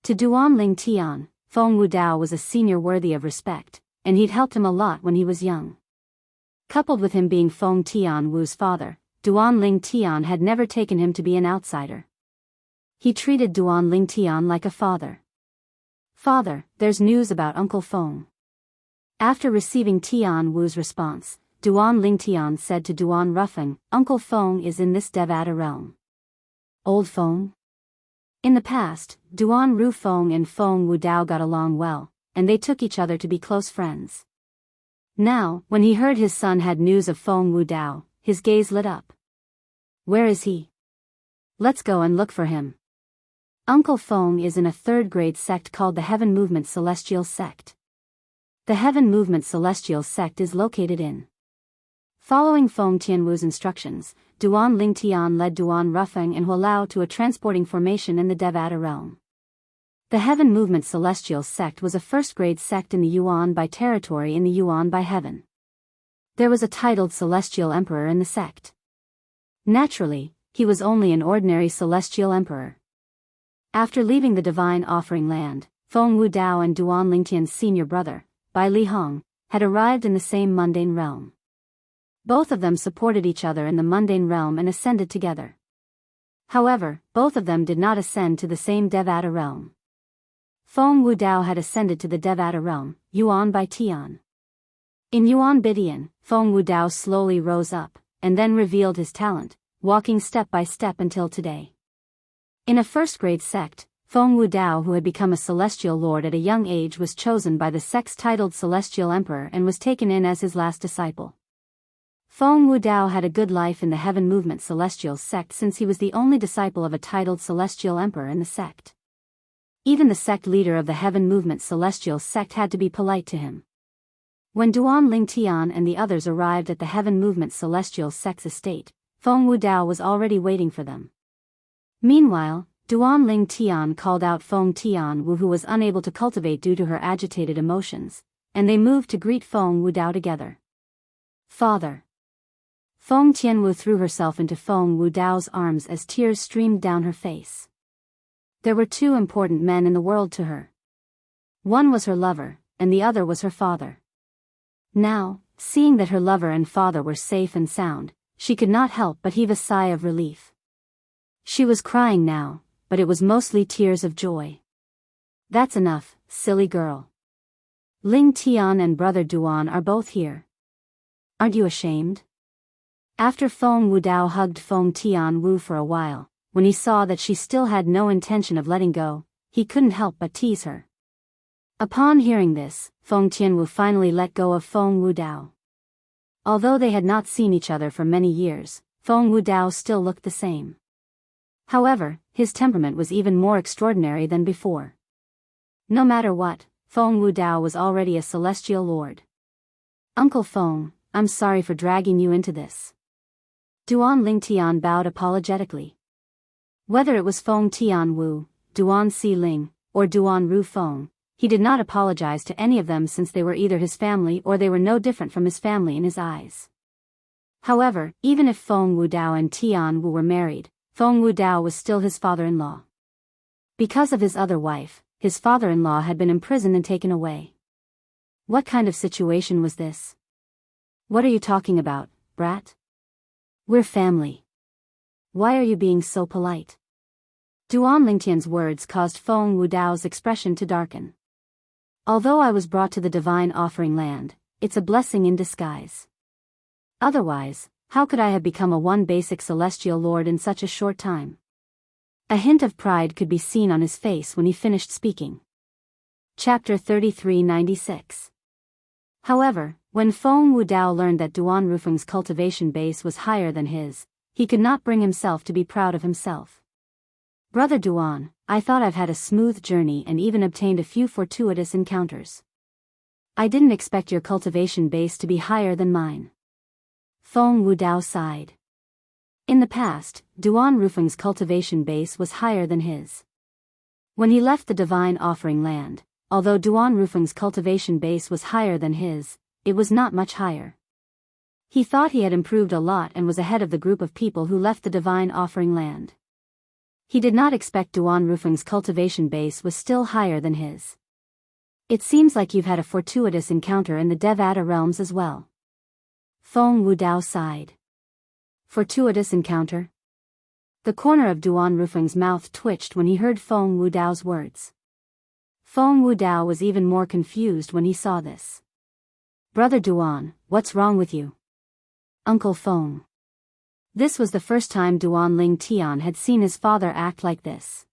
To Duan Lingtian, Feng Wu Dao was a senior worthy of respect, and he'd helped him a lot when he was young. Coupled with him being Feng Tianwu's father, Duan Lingtian had never taken him to be an outsider. He treated Duan Lingtian like a father. "Father, there's news about Uncle Feng." After receiving Tian Wu's response, Duan Lingtian said to Duan Ruffing, "Uncle Feng is in this Devata realm." Old Feng? In the past, Duan Rufeng and Feng Wu Dao got along well, and they took each other to be close friends. Now, when he heard his son had news of Feng Wu Dao, his gaze lit up. "Where is he? Let's go and look for him." Uncle Feng is in a third-grade sect called the Heaven Movement Celestial Sect. The Heaven Movement Celestial Sect is located in. Following Feng Tianwu's instructions, Duan Lingtian led Duan Ruffing and Hua Lao to a transporting formation in the Devata realm. The Heaven Movement Celestial Sect was a first-grade sect in the Yuan by territory in the Yuan by heaven. There was a titled Celestial Emperor in the sect. Naturally, he was only an ordinary Celestial Emperor. After leaving the Divine Offering Land, Feng Wu Dao and Duan Lingtian's senior brother, Bai Li Hong, had arrived in the same mundane realm. Both of them supported each other in the mundane realm and ascended together. However, both of them did not ascend to the same Devata realm. Feng Wudao had ascended to the Devata realm, Yuan by Tian. In Yuan Bidian, Feng Wudao slowly rose up, and then revealed his talent, walking step by step until today. In a first-grade sect, Feng Wudao, who had become a celestial lord at a young age, was chosen by the sect's titled celestial emperor and was taken in as his last disciple. Feng Wudao had a good life in the Heaven Movement Celestial sect since he was the only disciple of a titled celestial emperor in the sect. Even the sect leader of the Heaven Movement Celestial sect had to be polite to him. When Duan Ling Tian and the others arrived at the Heaven Movement Celestial sect's estate, Feng Wudao was already waiting for them. Meanwhile, Duan Ling Tian called out Feng Tianwu, who was unable to cultivate due to her agitated emotions, and they moved to greet Feng Wudao together. Father. Feng Tianwu threw herself into Feng Wudao's arms as tears streamed down her face. There were two important men in the world to her. One was her lover, and the other was her father. Now, seeing that her lover and father were safe and sound, she could not help but heave a sigh of relief. She was crying now, but it was mostly tears of joy. That's enough, silly girl. Ling Tian and brother Duan are both here. Aren't you ashamed? After Feng Wudao hugged Feng Tianwu for a while, when he saw that she still had no intention of letting go, he couldn't help but tease her. Upon hearing this, Feng Tianwu finally let go of Feng Wudao. Although they had not seen each other for many years, Feng Wudao still looked the same. However, his temperament was even more extraordinary than before. No matter what, Feng Wudao was already a celestial lord. Uncle Feng, I'm sorry for dragging you into this. Duan Lingtian bowed apologetically. Whether it was Feng Tianwu, Duan Si Ling, or Duan Ru Feng, he did not apologize to any of them since they were either his family or they were no different from his family in his eyes. However, even if Feng Wudao and Tianwu were married, Feng Wudao was still his father-in-law. Because of his other wife, his father-in-law had been imprisoned and taken away. What kind of situation was this? What are you talking about, brat? We're family. Why are you being so polite? Duan Lingtian's words caused Feng Wudao's expression to darken. Although I was brought to the divine offering land, it's a blessing in disguise. Otherwise, how could I have become a one basic celestial lord in such a short time? A hint of pride could be seen on his face when he finished speaking. Chapter 3396. However, when Feng Wudao learned that Duan Rufeng's cultivation base was higher than his, he could not bring himself to be proud of himself. Brother Duan, I thought I've had a smooth journey and even obtained a few fortuitous encounters. I didn't expect your cultivation base to be higher than mine. Feng Wudao sighed. In the past, Duan Rufeng's cultivation base was higher than his. When he left the divine offering land, although Duan Rufeng's cultivation base was higher than his, it was not much higher. He thought he had improved a lot and was ahead of the group of people who left the divine offering land. He did not expect Duan Rufeng's cultivation base was still higher than his. It seems like you've had a fortuitous encounter in the Devata realms as well. Feng Wudao sighed. Fortuitous encounter? The corner of Duan Rufeng's mouth twitched when he heard Feng Wudao's words. Feng Wudao was even more confused when he saw this. Brother Duan, what's wrong with you? Uncle Feng. This was the first time Duan Ling Tian had seen his father act like this.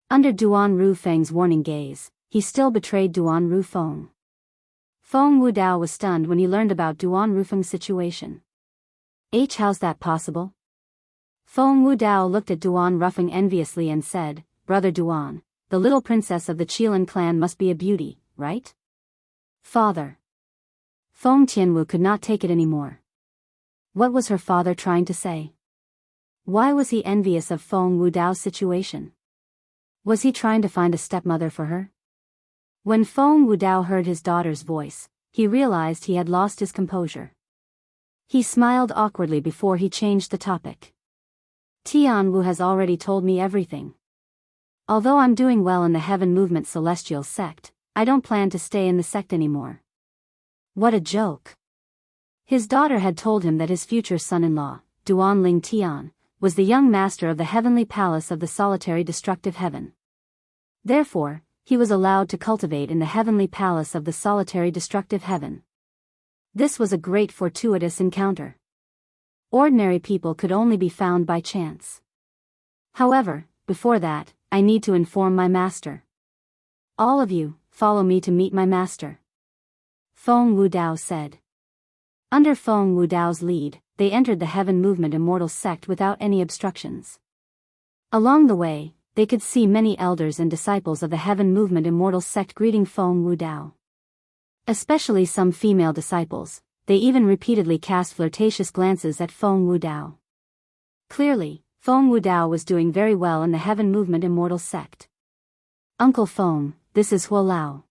Under Duan Ru Feng's warning gaze, he still betrayed Duan Ru Feng. Feng Wudao was stunned when he learned about Duan Ru Feng's situation. How's that possible? Feng Wudao looked at Duan Rufeng enviously and said, Brother Duan, the little princess of the Qilin clan must be a beauty, right? Father. Feng Tianwu could not take it anymore. What was her father trying to say? Why was he envious of Feng Wudao's situation? Was he trying to find a stepmother for her? When Feng Wudao heard his daughter's voice, he realized he had lost his composure. He smiled awkwardly before he changed the topic. Tianwu has already told me everything. Although I'm doing well in the Heaven Movement Celestial sect, I don't plan to stay in the sect anymore. What a joke. His daughter had told him that his future son-in-law, Duan Ling Tian, was the young master of the heavenly palace of the solitary destructive heaven. Therefore, he was allowed to cultivate in the heavenly palace of the solitary destructive heaven. This was a great fortuitous encounter. Ordinary people could only be found by chance. However, before that, I need to inform my master. All of you, follow me to meet my master. Feng Wudao said. Under Feng Wudao's lead, they entered the Heaven Movement Immortal sect without any obstructions. Along the way, they could see many elders and disciples of the Heaven Movement Immortal sect greeting Feng Wudao. Especially some female disciples, they even repeatedly cast flirtatious glances at Feng Wudao. Clearly, Feng Wudao was doing very well in the Heaven Movement Immortal sect. Uncle Feng, this is Huolao.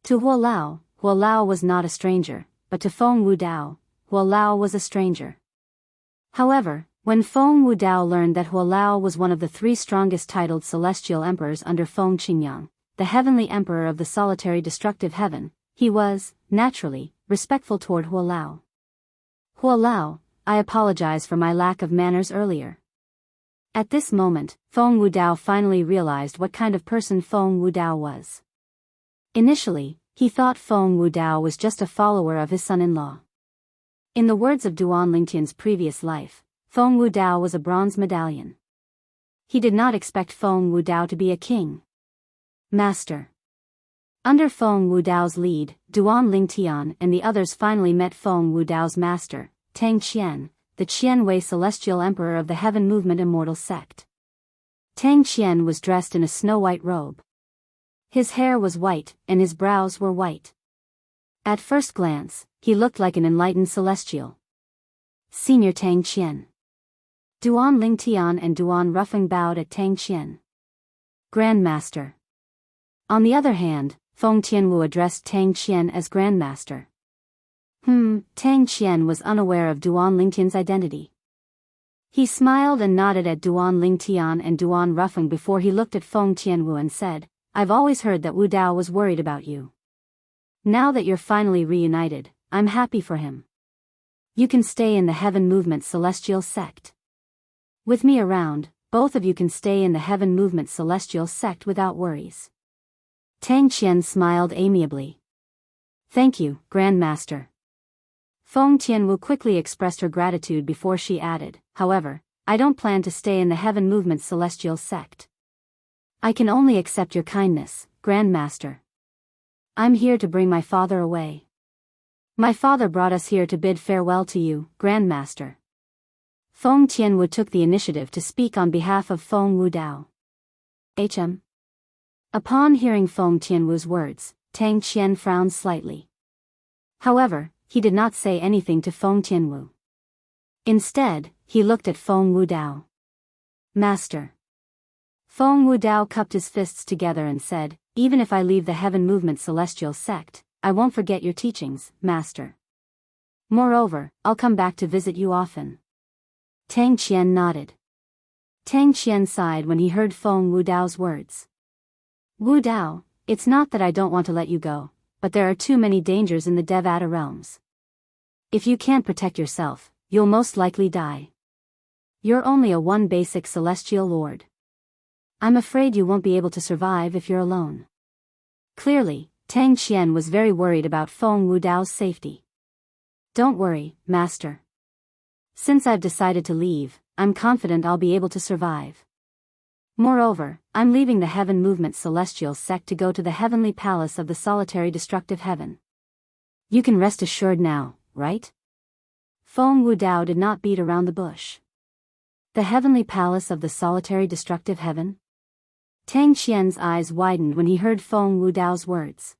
To Huolao was not a stranger, but to Feng Wudao, Huolao was a stranger. However, when Feng Wudao learned that Huolao was one of the 3 strongest titled celestial emperors under Feng Qingyang, the heavenly emperor of the solitary destructive heaven, he was, naturally, respectful toward Huolao. Huolao, I apologize for my lack of manners earlier. At this moment, Feng Wudao finally realized what kind of person Feng Wudao was. Initially, he thought Feng Wudao was just a follower of his son-in-law. In the words of Duan Lingtian's previous life, Feng Wudao was a bronze medallion. He did not expect Feng Wudao to be a king. Master. Under Feng Wudao's lead, Duan Lingtian and the others finally met Feng Wudao's master, Tang Qian, the Qianwei celestial emperor of the Heaven Movement Immortal sect. Tang Qian was dressed in a snow-white robe. His hair was white, and his brows were white. At first glance, he looked like an enlightened celestial. Senior Tang Qian. Duan Lingtian and Duan Rufeng bowed at Tang Qian. Grandmaster. On the other hand, Feng Tianwu addressed Tang Qian as Grandmaster. Tang Qian was unaware of Duan Lingtian's identity. He smiled and nodded at Duan Lingtian and Duan Rufeng before he looked at Feng Tianwu and said, I've always heard that Wu Dao was worried about you. Now that you're finally reunited, I'm happy for him. You can stay in the Heaven Movement Celestial sect. With me around, both of you can stay in the Heaven Movement Celestial sect without worries. Tang Qian smiled amiably. Thank you, Grandmaster. Feng Tianwu quickly expressed her gratitude before she added, however, I don't plan to stay in the Heaven Movement Celestial sect. I can only accept your kindness, Grandmaster. I'm here to bring my father away. My father brought us here to bid farewell to you, Grandmaster. Feng Tianwu took the initiative to speak on behalf of Feng Wudao. Upon hearing Feng Tianwu's words, Tang Qian frowned slightly. However, he did not say anything to Feng Tianwu. Instead, he looked at Feng Wudao. Master. Feng Wudao cupped his fists together and said, even if I leave the Heaven Movement Celestial sect, I won't forget your teachings, Master. Moreover, I'll come back to visit you often. Tang Qian nodded. Tang Qian sighed when he heard Feng Wudao's words. Wudao, it's not that I don't want to let you go, but there are too many dangers in the Devata realms. If you can't protect yourself, you'll most likely die. You're only a one basic celestial lord. I'm afraid you won't be able to survive if you're alone. Clearly, Tang Qian was very worried about Feng Wudao's safety. Don't worry, Master. Since I've decided to leave, I'm confident I'll be able to survive. Moreover, I'm leaving the Heaven Movement Celestial sect to go to the Heavenly Palace of the Solitary Destructive Heaven. You can rest assured now, right? Feng Wudao did not beat around the bush. The Heavenly Palace of the Solitary Destructive Heaven? Tang Qian's eyes widened when he heard Feng Wudao's words.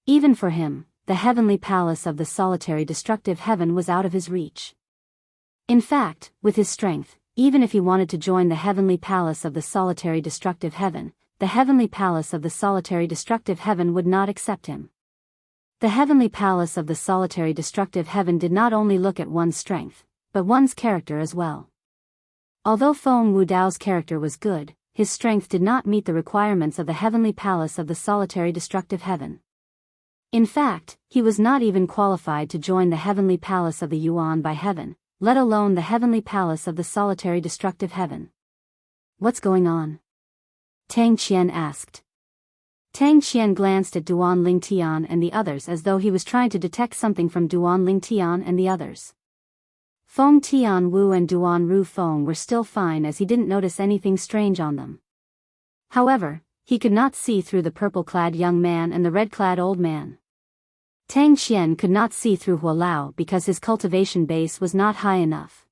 Even for him, the Heavenly Palace of the Solitary Destructive Heaven was out of his reach. In fact, with his strength, even if he wanted to join the Heavenly Palace of the Solitary Destructive Heaven, the Heavenly Palace of the Solitary Destructive Heaven would not accept him. The Heavenly Palace of the Solitary Destructive Heaven did not only look at one's strength, but one's character as well. Although Feng Wudao's character was good, his strength did not meet the requirements of the Heavenly Palace of the Solitary Destructive Heaven. In fact, he was not even qualified to join the Heavenly Palace of the Yuan by Heaven, let alone the heavenly palace of the solitary destructive heaven. What's going on? Tang Qian asked. Tang Qian glanced at Duan Lingtian and the others as though he was trying to detect something from Duan Lingtian and the others. Feng Tian Wu and Duan Ru Feng were still fine as he didn't notice anything strange on them. However, he could not see through the purple-clad young man and the red-clad old man. Tang Qian could not see through Hua Lao because his cultivation base was not high enough.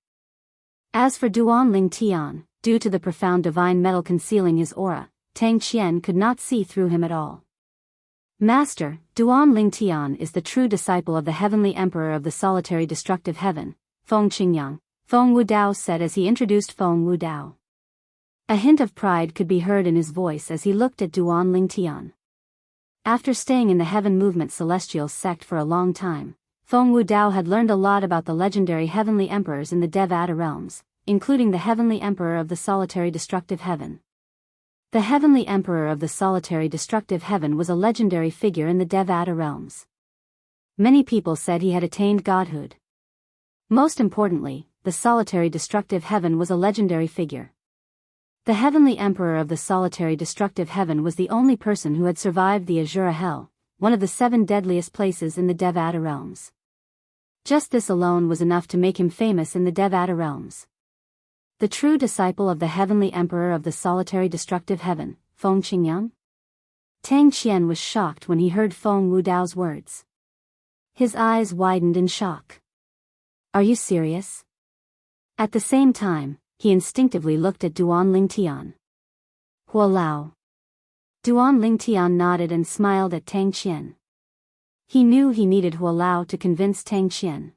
As for Duan Lingtian, due to the profound divine metal concealing his aura, Tang Qian could not see through him at all. Master, Duan Lingtian is the true disciple of the heavenly emperor of the solitary destructive heaven, Feng Qingyang, Feng Wudao said as he introduced Feng Wudao. A hint of pride could be heard in his voice as he looked at Duan Lingtian. After staying in the Heaven Movement Celestial sect for a long time, Feng Wudao had learned a lot about the legendary heavenly emperors in the Devata realms, including the heavenly emperor of the solitary destructive heaven. The heavenly emperor of the solitary destructive heaven was a legendary figure in the Devata realms. Many people said he had attained godhood. Most importantly, the solitary destructive heaven was a legendary figure. The heavenly emperor of the solitary destructive heaven was the only person who had survived the Azura Hell, one of the 7 deadliest places in the Devata realms. Just this alone was enough to make him famous in the Devata realms. The true disciple of the heavenly emperor of the solitary destructive heaven, Feng Qingyang? Tang Qian was shocked when he heard Feng Wudao's words. His eyes widened in shock. Are you serious? At the same time, he instinctively looked at Duan Lingtian. Hua Lao. Duan Lingtian nodded and smiled at Tang Qian. He knew he needed Hua Lao to convince Tang Qian.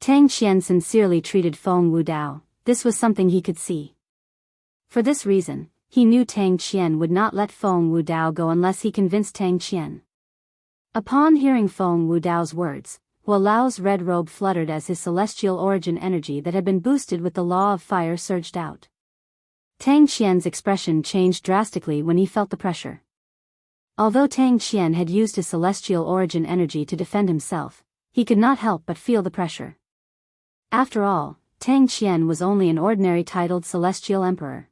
Tang Qian sincerely treated Feng Wudao, this was something he could see. For this reason, he knew Tang Qian would not let Feng Wudao go unless he convinced Tang Qian. Upon hearing Feng Wudao's words, Hua Lao's red robe fluttered as his celestial origin energy that had been boosted with the law of fire surged out. Tang Qian's expression changed drastically when he felt the pressure. Although Tang Qian had used his celestial origin energy to defend himself, he could not help but feel the pressure. After all, Tang Qian was only an ordinary titled celestial emperor.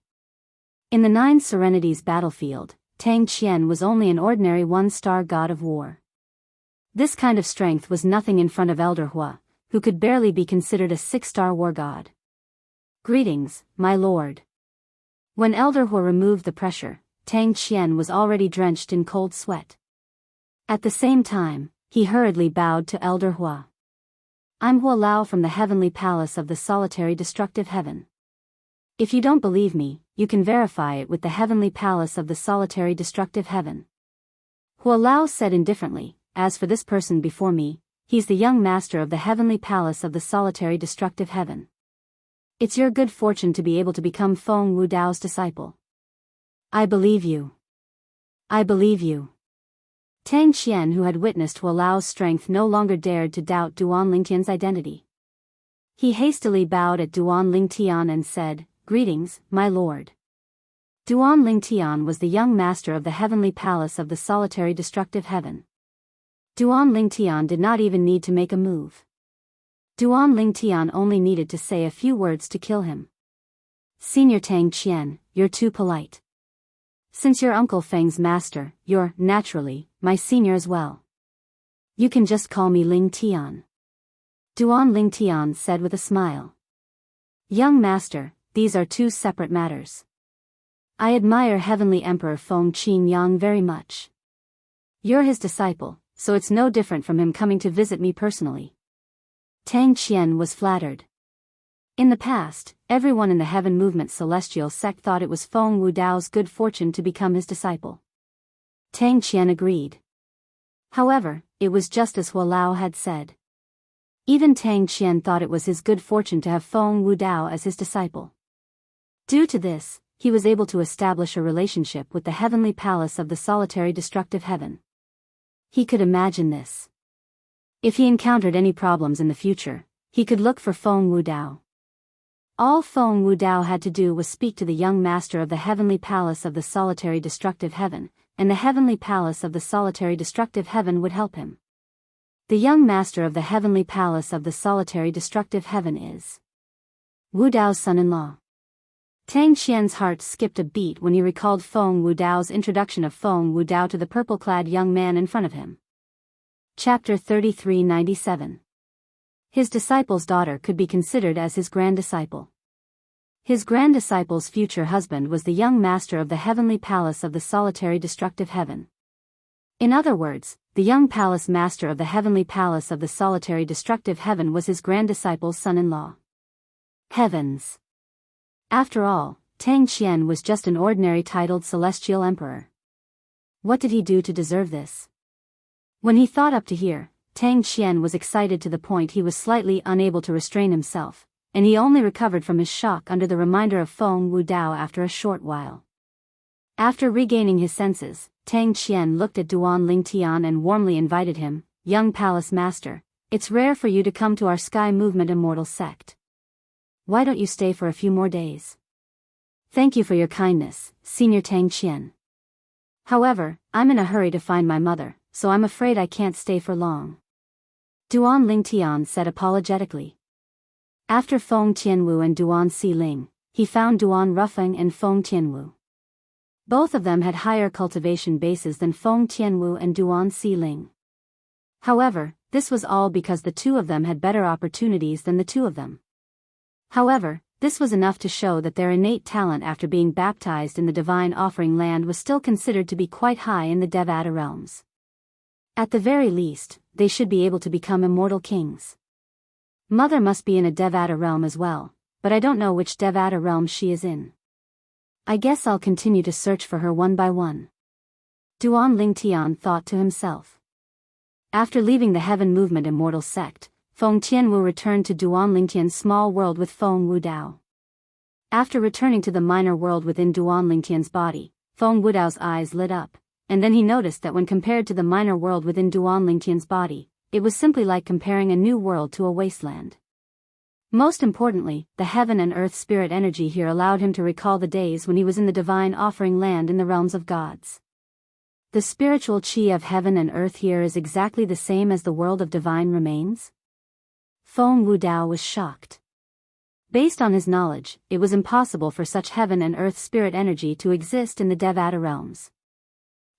In the 9 Serenities battlefield, Tang Qian was only an ordinary 1-star god of war. This kind of strength was nothing in front of Elder Hua, who could barely be considered a 6-star war god. Greetings, my lord. When Elder Hua removed the pressure, Tang Qian was already drenched in cold sweat. At the same time, he hurriedly bowed to Elder Hua. I'm Hua Lao from the heavenly palace of the solitary destructive heaven. If you don't believe me, you can verify it with the heavenly palace of the solitary destructive heaven. Hua Lao said indifferently. As for this person before me, he's the young master of the heavenly palace of the solitary destructive heaven. It's your good fortune to be able to become Feng Wudao's disciple. I believe you. I believe you. Tang Qian, who had witnessed Hua Lao's strength, no longer dared to doubt Duan Lingtian's identity. He hastily bowed at Duan Lingtian and said, Greetings, my lord. Duan Lingtian was the young master of the heavenly palace of the solitary destructive heaven. Duan Lingtian did not even need to make a move. Duan Lingtian only needed to say a few words to kill him. Senior Tang Qian, you're too polite. Since you're Uncle Feng's master, you're, naturally, my senior as well. You can just call me Lingtian. Duan Lingtian said with a smile. Young master, these are 2 separate matters. I admire Heavenly Emperor Feng Qingyang very much. You're his disciple, so it's no different from him coming to visit me personally. Tang Qian was flattered. In the past, everyone in the Heaven Movement Celestial sect thought it was Feng Wudao's good fortune to become his disciple. Tang Qian agreed. However, it was just as Hua Lao had said. Even Tang Qian thought it was his good fortune to have Feng Wudao as his disciple. Due to this, he was able to establish a relationship with the heavenly palace of the solitary destructive heaven. He could imagine this. If he encountered any problems in the future, he could look for Feng Wudao. All Feng Wudao had to do was speak to the young master of the heavenly palace of the solitary destructive heaven, and the heavenly palace of the solitary destructive heaven would help him. The young master of the heavenly palace of the solitary destructive heaven is Wu Dao's son-in-law. Tang Qian's heart skipped a beat when he recalled Feng Wu Dao's introduction of Feng Wu Dao to the purple-clad young man in front of him. Chapter 3397. His disciple's daughter could be considered as his grand-disciple. His grand-disciple's future husband was the young master of the heavenly palace of the solitary destructive heaven. In other words, the young palace master of the heavenly palace of the solitary destructive heaven was his grand-disciple's son-in-law. Heavens! After all, Tang Qian was just an ordinary titled celestial emperor. What did he do to deserve this? When he thought up to here, Tang Qian was excited to the point he was slightly unable to restrain himself, and he only recovered from his shock under the reminder of Feng Wu Dao after a short while. After regaining his senses, Tang Qian looked at Duan Lingtian and warmly invited him, "Young palace master, it's rare for you to come to our Sky Movement immortal sect. Why don't you stay for a few more days? Thank you for your kindness, Senior Tang Qian. However, I'm in a hurry to find my mother, so I'm afraid I can't stay for long," Duan Lingtian said apologetically. After Feng Tianwu and Duan Xiling, he found Duan Rufeng and Feng Tianwu. Both of them had higher cultivation bases than Feng Tianwu and Duan Xiling. However, this was all because the two of them had better opportunities than the two of them. However, this was enough to show that their innate talent after being baptized in the divine offering land was still considered to be quite high in the Devata realms. At the very least, they should be able to become immortal kings. Mother must be in a Devata realm as well, but I don't know which Devata realm she is in. I guess I'll continue to search for her one by one, Duan Lingtian thought to himself. After leaving the Heaven Movement immortal sect, Feng Tianwu returned to Duan Lingtian's small world with Feng Wu Dao. After returning to the minor world within Duan Lingtian's body, Feng Wu Dao's eyes lit up, and then he noticed that when compared to the minor world within Duan Lingtian's body, it was simply like comparing a new world to a wasteland. Most importantly, the heaven and earth spirit energy here allowed him to recall the days when he was in the divine offering land in the realms of gods. The spiritual chi of heaven and earth here is exactly the same as the world of divine remains? Feng Wu Dao was shocked. Based on his knowledge, it was impossible for such heaven and earth spirit energy to exist in the Devata realms.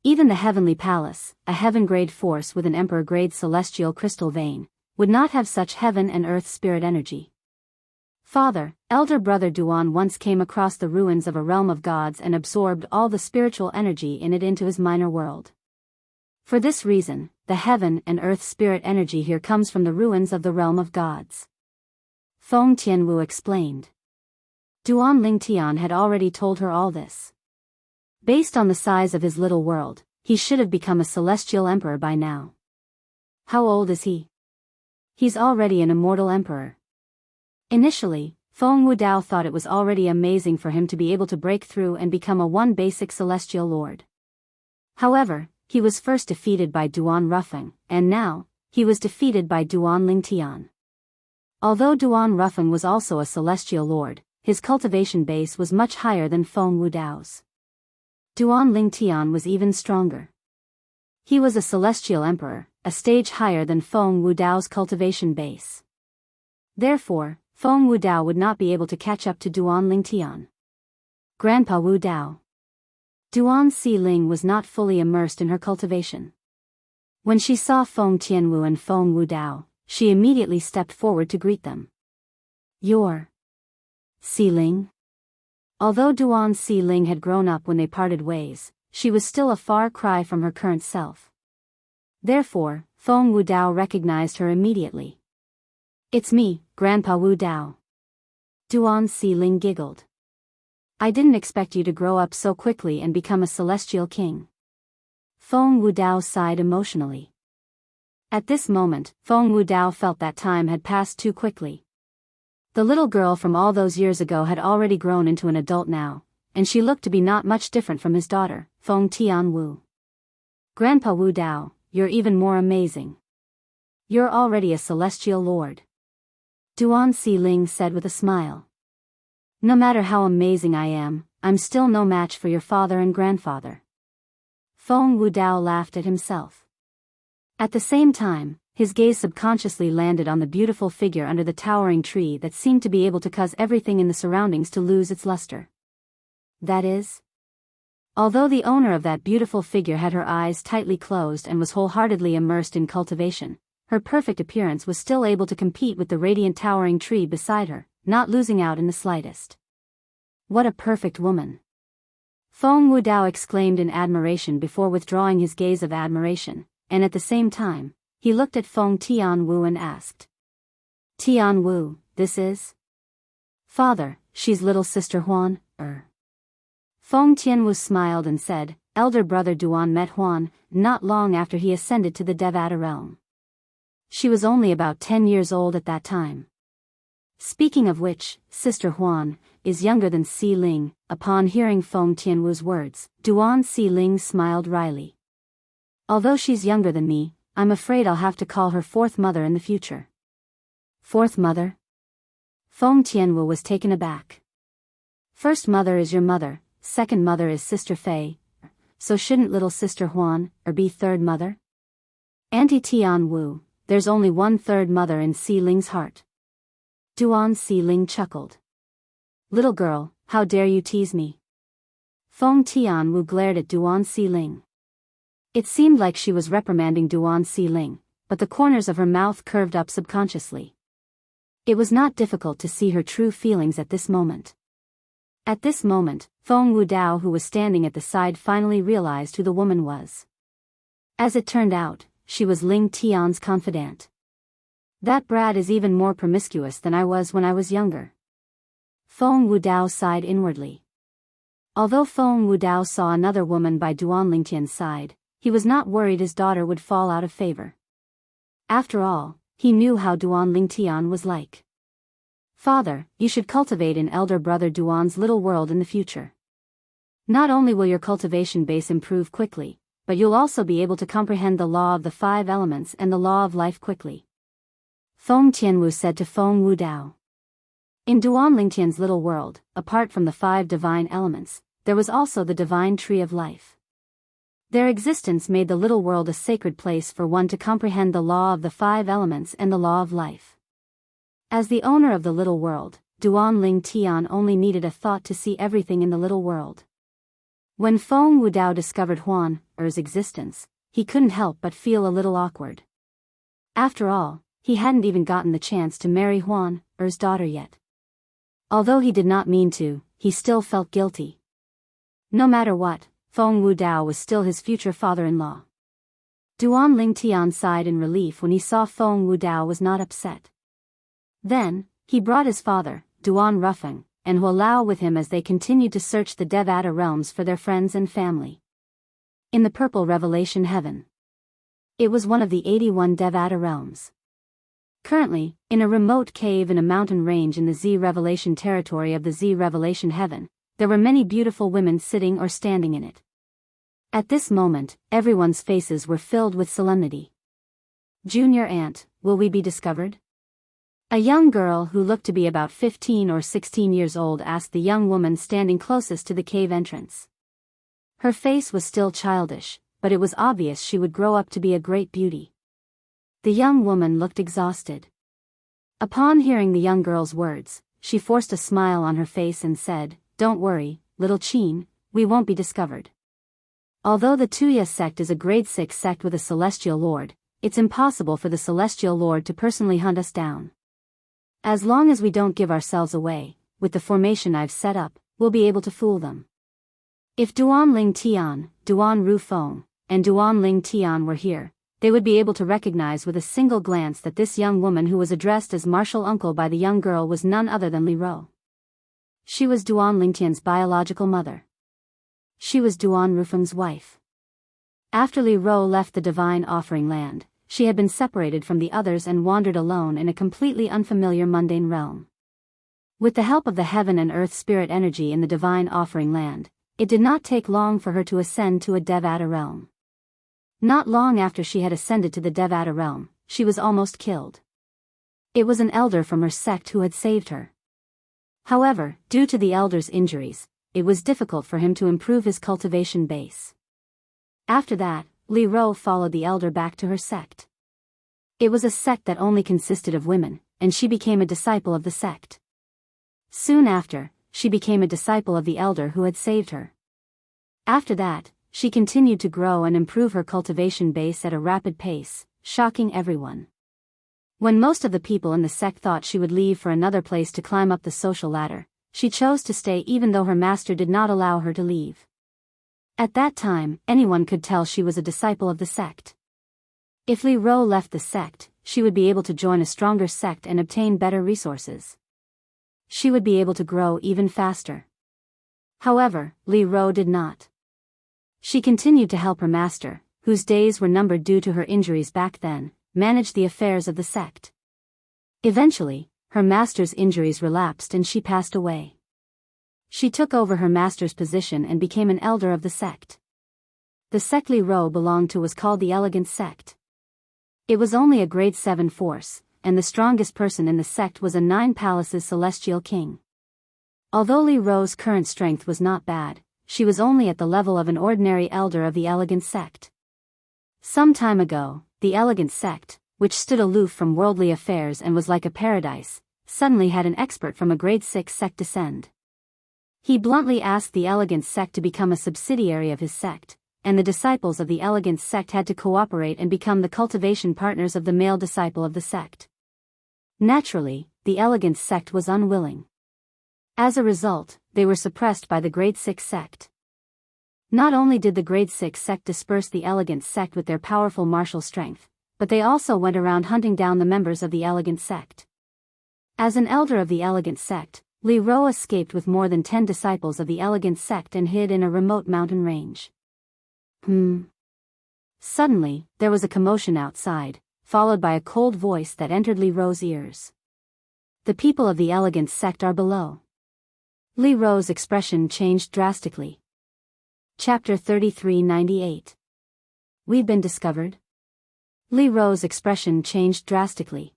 Even the heavenly palace, a heaven-grade force with an emperor-grade celestial crystal vein, would not have such heaven and earth spirit energy. Father, elder brother Duan once came across the ruins of a realm of gods and absorbed all the spiritual energy in it into his minor world. For this reason, the heaven and earth spirit energy here comes from the ruins of the realm of gods. Feng Tianwu explained. Duan Lingtian had already told her all this. Based on the size of his little world, he should have become a celestial emperor by now. How old is he? He's already an immortal emperor. Initially, Feng Wu Dao thought it was already amazing for him to be able to break through and become a one basic celestial lord. However, he was first defeated by Duan Rufeng, and now, he was defeated by Duan Lingtian. Although Duan Rufeng was also a celestial lord, his cultivation base was much higher than Feng Wu Dao's. Duan Lingtian was even stronger. He was a celestial emperor, a stage higher than Feng Wu Dao's cultivation base. Therefore, Feng Wu Dao would not be able to catch up to Duan Lingtian. Grandpa Wu Dao. Duan Xiling was not fully immersed in her cultivation. When she saw Feng Tianwu and Feng Wu Dao, she immediately stepped forward to greet them. "You're Xiling?" Although Duan Xiling had grown up when they parted ways, she was still a far cry from her current self. Therefore, Feng Wu Dao recognized her immediately. "It's me, Grandpa Wu Dao." Duan Xiling giggled. "I didn't expect you to grow up so quickly and become a celestial king." Feng Wu Dao sighed emotionally. At this moment, Feng Wu Dao felt that time had passed too quickly. The little girl from all those years ago had already grown into an adult now, and she looked to be not much different from his daughter, Feng Tianwu. "Grandpa Wu Dao, you're even more amazing. You're already a celestial lord," Duan Xiling said with a smile. "No matter how amazing I am, I'm still no match for your father and grandfather." Feng Wu Dao laughed at himself. At the same time, his gaze subconsciously landed on the beautiful figure under the towering tree that seemed to be able to cause everything in the surroundings to lose its luster. That is, although the owner of that beautiful figure had her eyes tightly closed and was wholeheartedly immersed in cultivation, her perfect appearance was still able to compete with the radiant towering tree beside her, not losing out in the slightest. What a perfect woman! Feng Wudao exclaimed in admiration before withdrawing his gaze of admiration, and at the same time, he looked at Feng Tianwu and asked. Tianwu, this is? Father, she's little sister Huan, Feng Tianwu smiled and said, elder brother Duan met Huan, not long after he ascended to the Devata realm. She was only about 10 years old at that time. Speaking of which, sister Huan is younger than Si Ling. Upon hearing Feng Tianwu's words, Duan Si Ling smiled wryly. Although she's younger than me, I'm afraid I'll have to call her fourth mother in the future. Fourth mother? Feng Tianwu was taken aback. First mother is your mother, second mother is sister Fei, so shouldn't little sister Huan be third mother? Auntie Tianwu, there's only one third mother in Si Ling's heart. Duan Si Ling chuckled. Little girl, how dare you tease me? Feng Tianwu glared at Duan Si Ling. It seemed like she was reprimanding Duan Si Ling, but the corners of her mouth curved up subconsciously. It was not difficult to see her true feelings at this moment. At this moment, Feng Wudao, who was standing at the side, finally realized who the woman was. As it turned out, she was Ling Tian's confidante. That brat is even more promiscuous than I was when I was younger. Feng Wudao sighed inwardly. Although Feng Wudao saw another woman by Duan Lingtian's side, he was not worried his daughter would fall out of favor. After all, he knew how Duan Lingtian was like. Father, you should cultivate in elder brother Duan's little world in the future. Not only will your cultivation base improve quickly, but you'll also be able to comprehend the law of the 5 elements and the law of life quickly. Feng Tianwu said to Feng Wudao. In Duan Lingtian's little world, apart from the 5 divine elements, there was also the divine tree of life. Their existence made the little world a sacred place for one to comprehend the law of the 5 elements and the law of life. As the owner of the little world, Duan Lingtian only needed a thought to see everything in the little world. When Feng Wudao discovered Huan Er's existence, he couldn't help but feel a little awkward. After all, he hadn't even gotten the chance to marry Huan Er's daughter yet. Although he did not mean to, he still felt guilty. No matter what, Feng Wudao was still his future father-in-law. Duan Lingtian sighed in relief when he saw Feng Wudao was not upset. Then, he brought his father, Duan Rufeng, and Hualao with him as they continued to search the Devata realms for their friends and family. In the Purple Revelation Heaven. It was one of the 81 Devata realms. Currently, in a remote cave in a mountain range in the Z Revelation territory of the Z Revelation Heaven, there were many beautiful women sitting or standing in it. At this moment, everyone's faces were filled with solemnity. Junior Aunt, will we be discovered? A young girl who looked to be about 15 or 16 years old asked the young woman standing closest to the cave entrance. Her face was still childish, but it was obvious she would grow up to be a great beauty. The young woman looked exhausted. Upon hearing the young girl's words, she forced a smile on her face and said, "Don't worry, little Qin, we won't be discovered. Although the Tuya sect is a grade 6 sect with a celestial lord, it's impossible for the celestial lord to personally hunt us down. As long as we don't give ourselves away, with the formation I've set up, we'll be able to fool them." If Duan Lingtian, Duan Rufeng, and Duan Lingtian were here, they would be able to recognize with a single glance that this young woman who was addressed as martial uncle by the young girl was none other than Li Ro. She was Duan Lingtian's biological mother. She was Duan Rufeng's wife. After Li Ro left the divine offering land, she had been separated from the others and wandered alone in a completely unfamiliar mundane realm. With the help of the heaven and earth spirit energy in the divine offering land, it did not take long for her to ascend to a Devata realm. Not long after she had ascended to the Devata realm, she was almost killed. It was an elder from her sect who had saved her. However, due to the elder's injuries, it was difficult for him to improve his cultivation base. After that, Li Ro followed the elder back to her sect. It was a sect that only consisted of women, and she became a disciple of the sect. Soon after, she became a disciple of the elder who had saved her. After that, she continued to grow and improve her cultivation base at a rapid pace, shocking everyone. When most of the people in the sect thought she would leave for another place to climb up the social ladder, she chose to stay even though her master did not allow her to leave. At that time, anyone could tell she was a disciple of the sect. If Li Ro left the sect, she would be able to join a stronger sect and obtain better resources. She would be able to grow even faster. However, Li Ro did not. She continued to help her master, whose days were numbered due to her injuries back then, manage the affairs of the sect. Eventually, her master's injuries relapsed and she passed away. She took over her master's position and became an elder of the sect. The sect Li Ro belonged to was called the Elegant Sect. It was only a grade 7 force, and the strongest person in the sect was a 9 palaces celestial king. Although Li Ro's current strength was not bad, she was only at the level of an ordinary elder of the Elegant Sect. Some time ago, the Elegant Sect, which stood aloof from worldly affairs and was like a paradise, suddenly had an expert from a grade 6 sect descend. He bluntly asked the Elegant Sect to become a subsidiary of his sect, and the disciples of the Elegant Sect had to cooperate and become the cultivation partners of the male disciple of the sect. Naturally, the Elegant Sect was unwilling. As a result, they were suppressed by the grade 6 sect. Not only did the grade 6 sect disperse the Elegant Sect with their powerful martial strength, but they also went around hunting down the members of the Elegant Sect. As an elder of the Elegant Sect, Li Ro escaped with more than 10 disciples of the Elegant Sect and hid in a remote mountain range. Suddenly, there was a commotion outside, followed by a cold voice that entered Li Ro's ears. The people of the Elegant Sect are below. Li Ro's expression changed drastically. Chapter 3398. We've been discovered? Li Ro's expression changed drastically.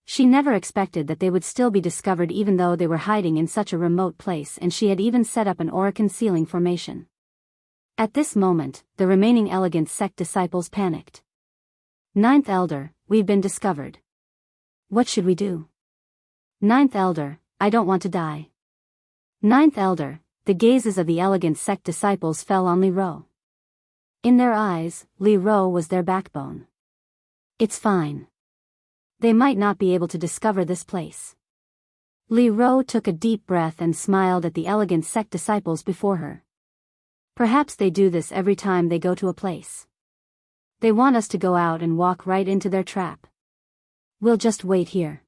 She never expected that they would still be discovered even though they were hiding in such a remote place, and she had even set up an aura concealing formation. At this moment, the remaining Elegant Sect disciples panicked. Ninth Elder, we've been discovered. What should we do? Ninth Elder, I don't want to die. Ninth Elder, the gazes of the Elegant Sect disciples fell on Li Ro. In their eyes, Li Ro was their backbone. It's fine. They might not be able to discover this place. Li Ro took a deep breath and smiled at the Elegant Sect disciples before her. Perhaps they do this every time they go to a place. They want us to go out and walk right into their trap. We'll just wait here.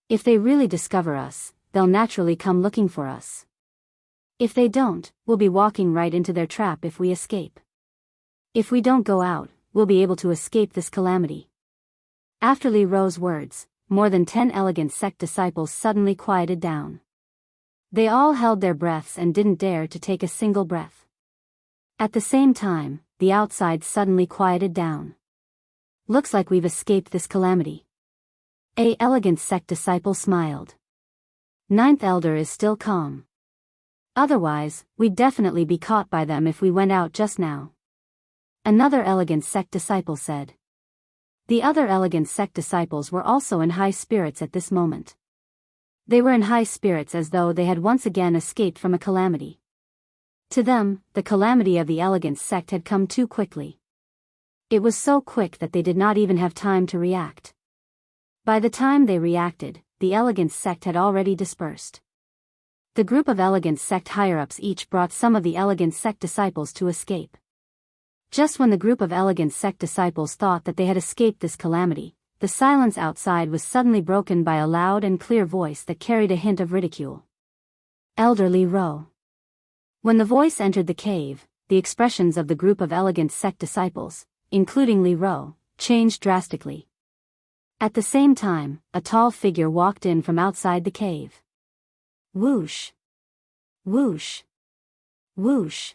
If they really discover us, they'll naturally come looking for us. If they don't, we'll be walking right into their trap if we escape. If we don't go out, we'll be able to escape this calamity. After Li Ro's words, more than 10 Elegant Sect disciples suddenly quieted down. They all held their breaths and didn't dare to take a single breath. At the same time, the outside suddenly quieted down. Looks like we've escaped this calamity. A Elegant Sect disciple smiled. Ninth Elder is still calm. Otherwise, we'd definitely be caught by them if we went out just now. Another Elegant Sect disciple said. The other Elegant Sect disciples were also in high spirits at this moment. They were in high spirits as though they had once again escaped from a calamity. To them, the calamity of the Elegant Sect had come too quickly. It was so quick that they did not even have time to react. By the time they reacted, the Elegant Sect had already dispersed. The group of Elegant Sect higher-ups each brought some of the Elegant Sect disciples to escape. Just when the group of Elegant Sect disciples thought that they had escaped this calamity, the silence outside was suddenly broken by a loud and clear voice that carried a hint of ridicule. Elder Li Ro. When the voice entered the cave, the expressions of the group of Elegant Sect disciples, including Li Ro, changed drastically. At the same time, a tall figure walked in from outside the cave. Whoosh! Whoosh! Whoosh!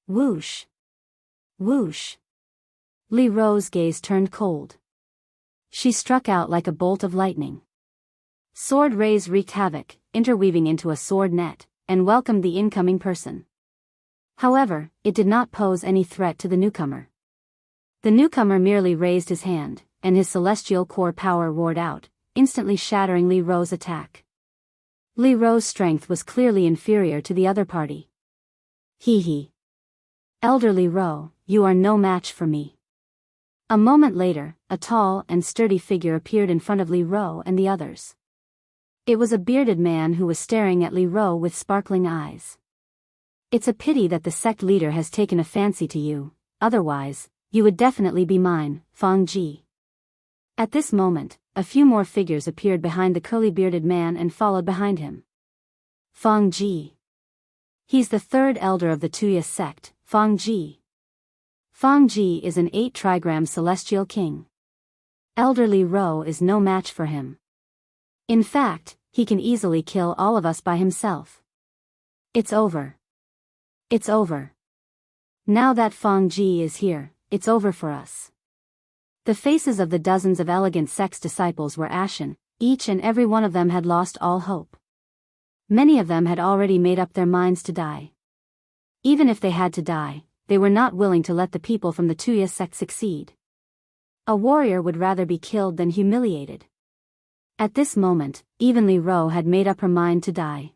Whoosh! Whoosh! Li Ro's gaze turned cold. She struck out like a bolt of lightning. Sword rays wreaked havoc, interweaving into a sword net, and welcomed the incoming person. However, it did not pose any threat to the newcomer. The newcomer merely raised his hand, and his celestial core power roared out, instantly shattering Li Rou's attack. Li Rou's strength was clearly inferior to the other party. Hee. Elder Li Rou, you are no match for me. A moment later, a tall and sturdy figure appeared in front of Li Rou and the others. It was a bearded man who was staring at Li Rou with sparkling eyes. It's a pity that the sect leader has taken a fancy to you, otherwise, you would definitely be mine, Fang Ji. At this moment, a few more figures appeared behind the curly-bearded man and followed behind him. Fang Ji. He's the third elder of the Tuya sect, Fang Ji. Fang Ji is an 8-trigram celestial king. Elder Li Rou is no match for him. In fact, he can easily kill all of us by himself. It's over. It's over. Now that Fang Ji is here, it's over for us. The faces of the dozens of elegant sect's disciples were ashen, each and every one of them had lost all hope. Many of them had already made up their minds to die. Even if they had to die, they were not willing to let the people from the Tuya sect succeed. A warrior would rather be killed than humiliated. At this moment, even Li Rou had made up her mind to die.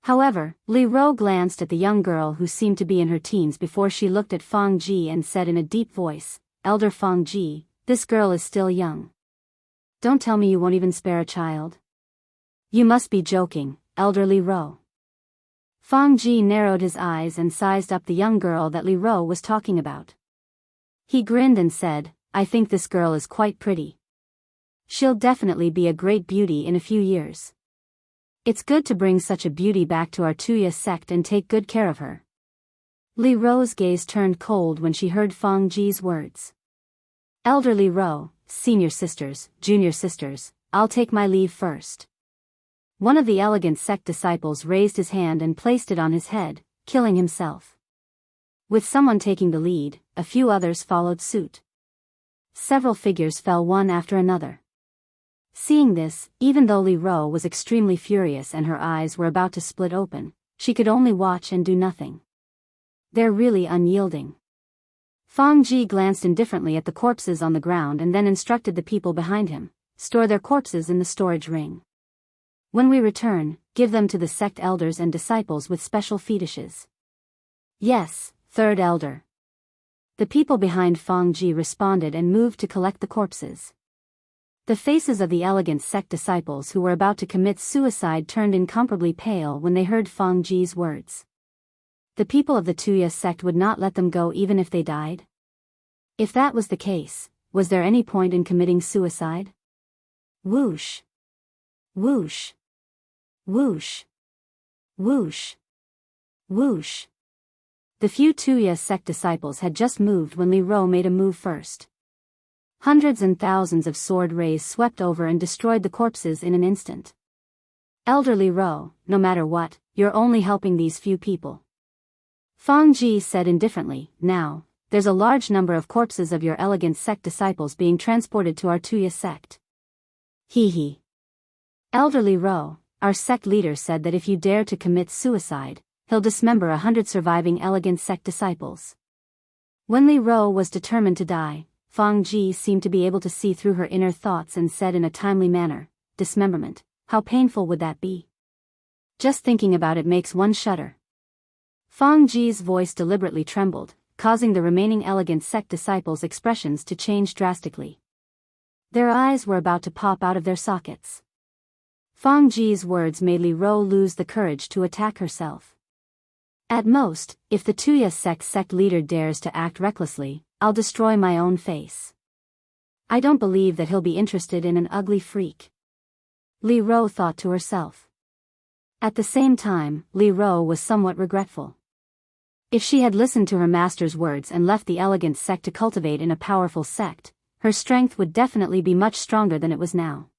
However, Li Rou glanced at the young girl who seemed to be in her teens before she looked at Fang Ji and said in a deep voice, Elder Fang Ji, this girl is still young. Don't tell me you won't even spare a child. You must be joking, Elder Li Rou. Fang Ji narrowed his eyes and sized up the young girl that Li Rou was talking about. He grinned and said, I think this girl is quite pretty. She'll definitely be a great beauty in a few years. It's good to bring such a beauty back to our Tuya sect and take good care of her. Li Rou's gaze turned cold when she heard Fang Ji's words. Elder Li Rou, senior sisters, junior sisters, I'll take my leave first. One of the elegant sect disciples raised his hand and placed it on his head, killing himself. With someone taking the lead, a few others followed suit. Several figures fell one after another. Seeing this, even though Li Rou was extremely furious and her eyes were about to split open, she could only watch and do nothing. They're really unyielding. Fang Ji glanced indifferently at the corpses on the ground and then instructed the people behind him, store their corpses in the storage ring. When we return, give them to the sect elders and disciples with special fetishes. Yes, third elder. The people behind Fang Ji responded and moved to collect the corpses. The faces of the elegant sect disciples who were about to commit suicide turned incomparably pale when they heard Fang Ji's words. The people of the Tuya sect would not let them go even if they died? If that was the case, was there any point in committing suicide? Whoosh. Whoosh. Whoosh. Whoosh. Whoosh. The few Tuya sect disciples had just moved when Li Rou made a move first. Hundreds and thousands of sword rays swept over and destroyed the corpses in an instant. Elder Li Rou, no matter what, you're only helping these few people. Fang Ji said indifferently, now, there's a large number of corpses of your elegant sect disciples being transported to our Tuya sect. Hee. Elder Li Rou, our sect leader said that if you dare to commit suicide, he'll dismember 100 surviving elegant sect disciples. When Li Rou was determined to die, Fang Ji seemed to be able to see through her inner thoughts and said in a timely manner, dismemberment, how painful would that be? Just thinking about it makes one shudder. Fang Ji's voice deliberately trembled, causing the remaining elegant sect disciples' expressions to change drastically. Their eyes were about to pop out of their sockets. Fang Ji's words made Li Rou lose the courage to attack herself. At most, if the Tuya sect leader dares to act recklessly, I'll destroy my own face. I don't believe that he'll be interested in an ugly freak. Li Rou thought to herself. At the same time, Li Rou was somewhat regretful. If she had listened to her master's words and left the elegant sect to cultivate in a powerful sect, her strength would definitely be much stronger than it was now.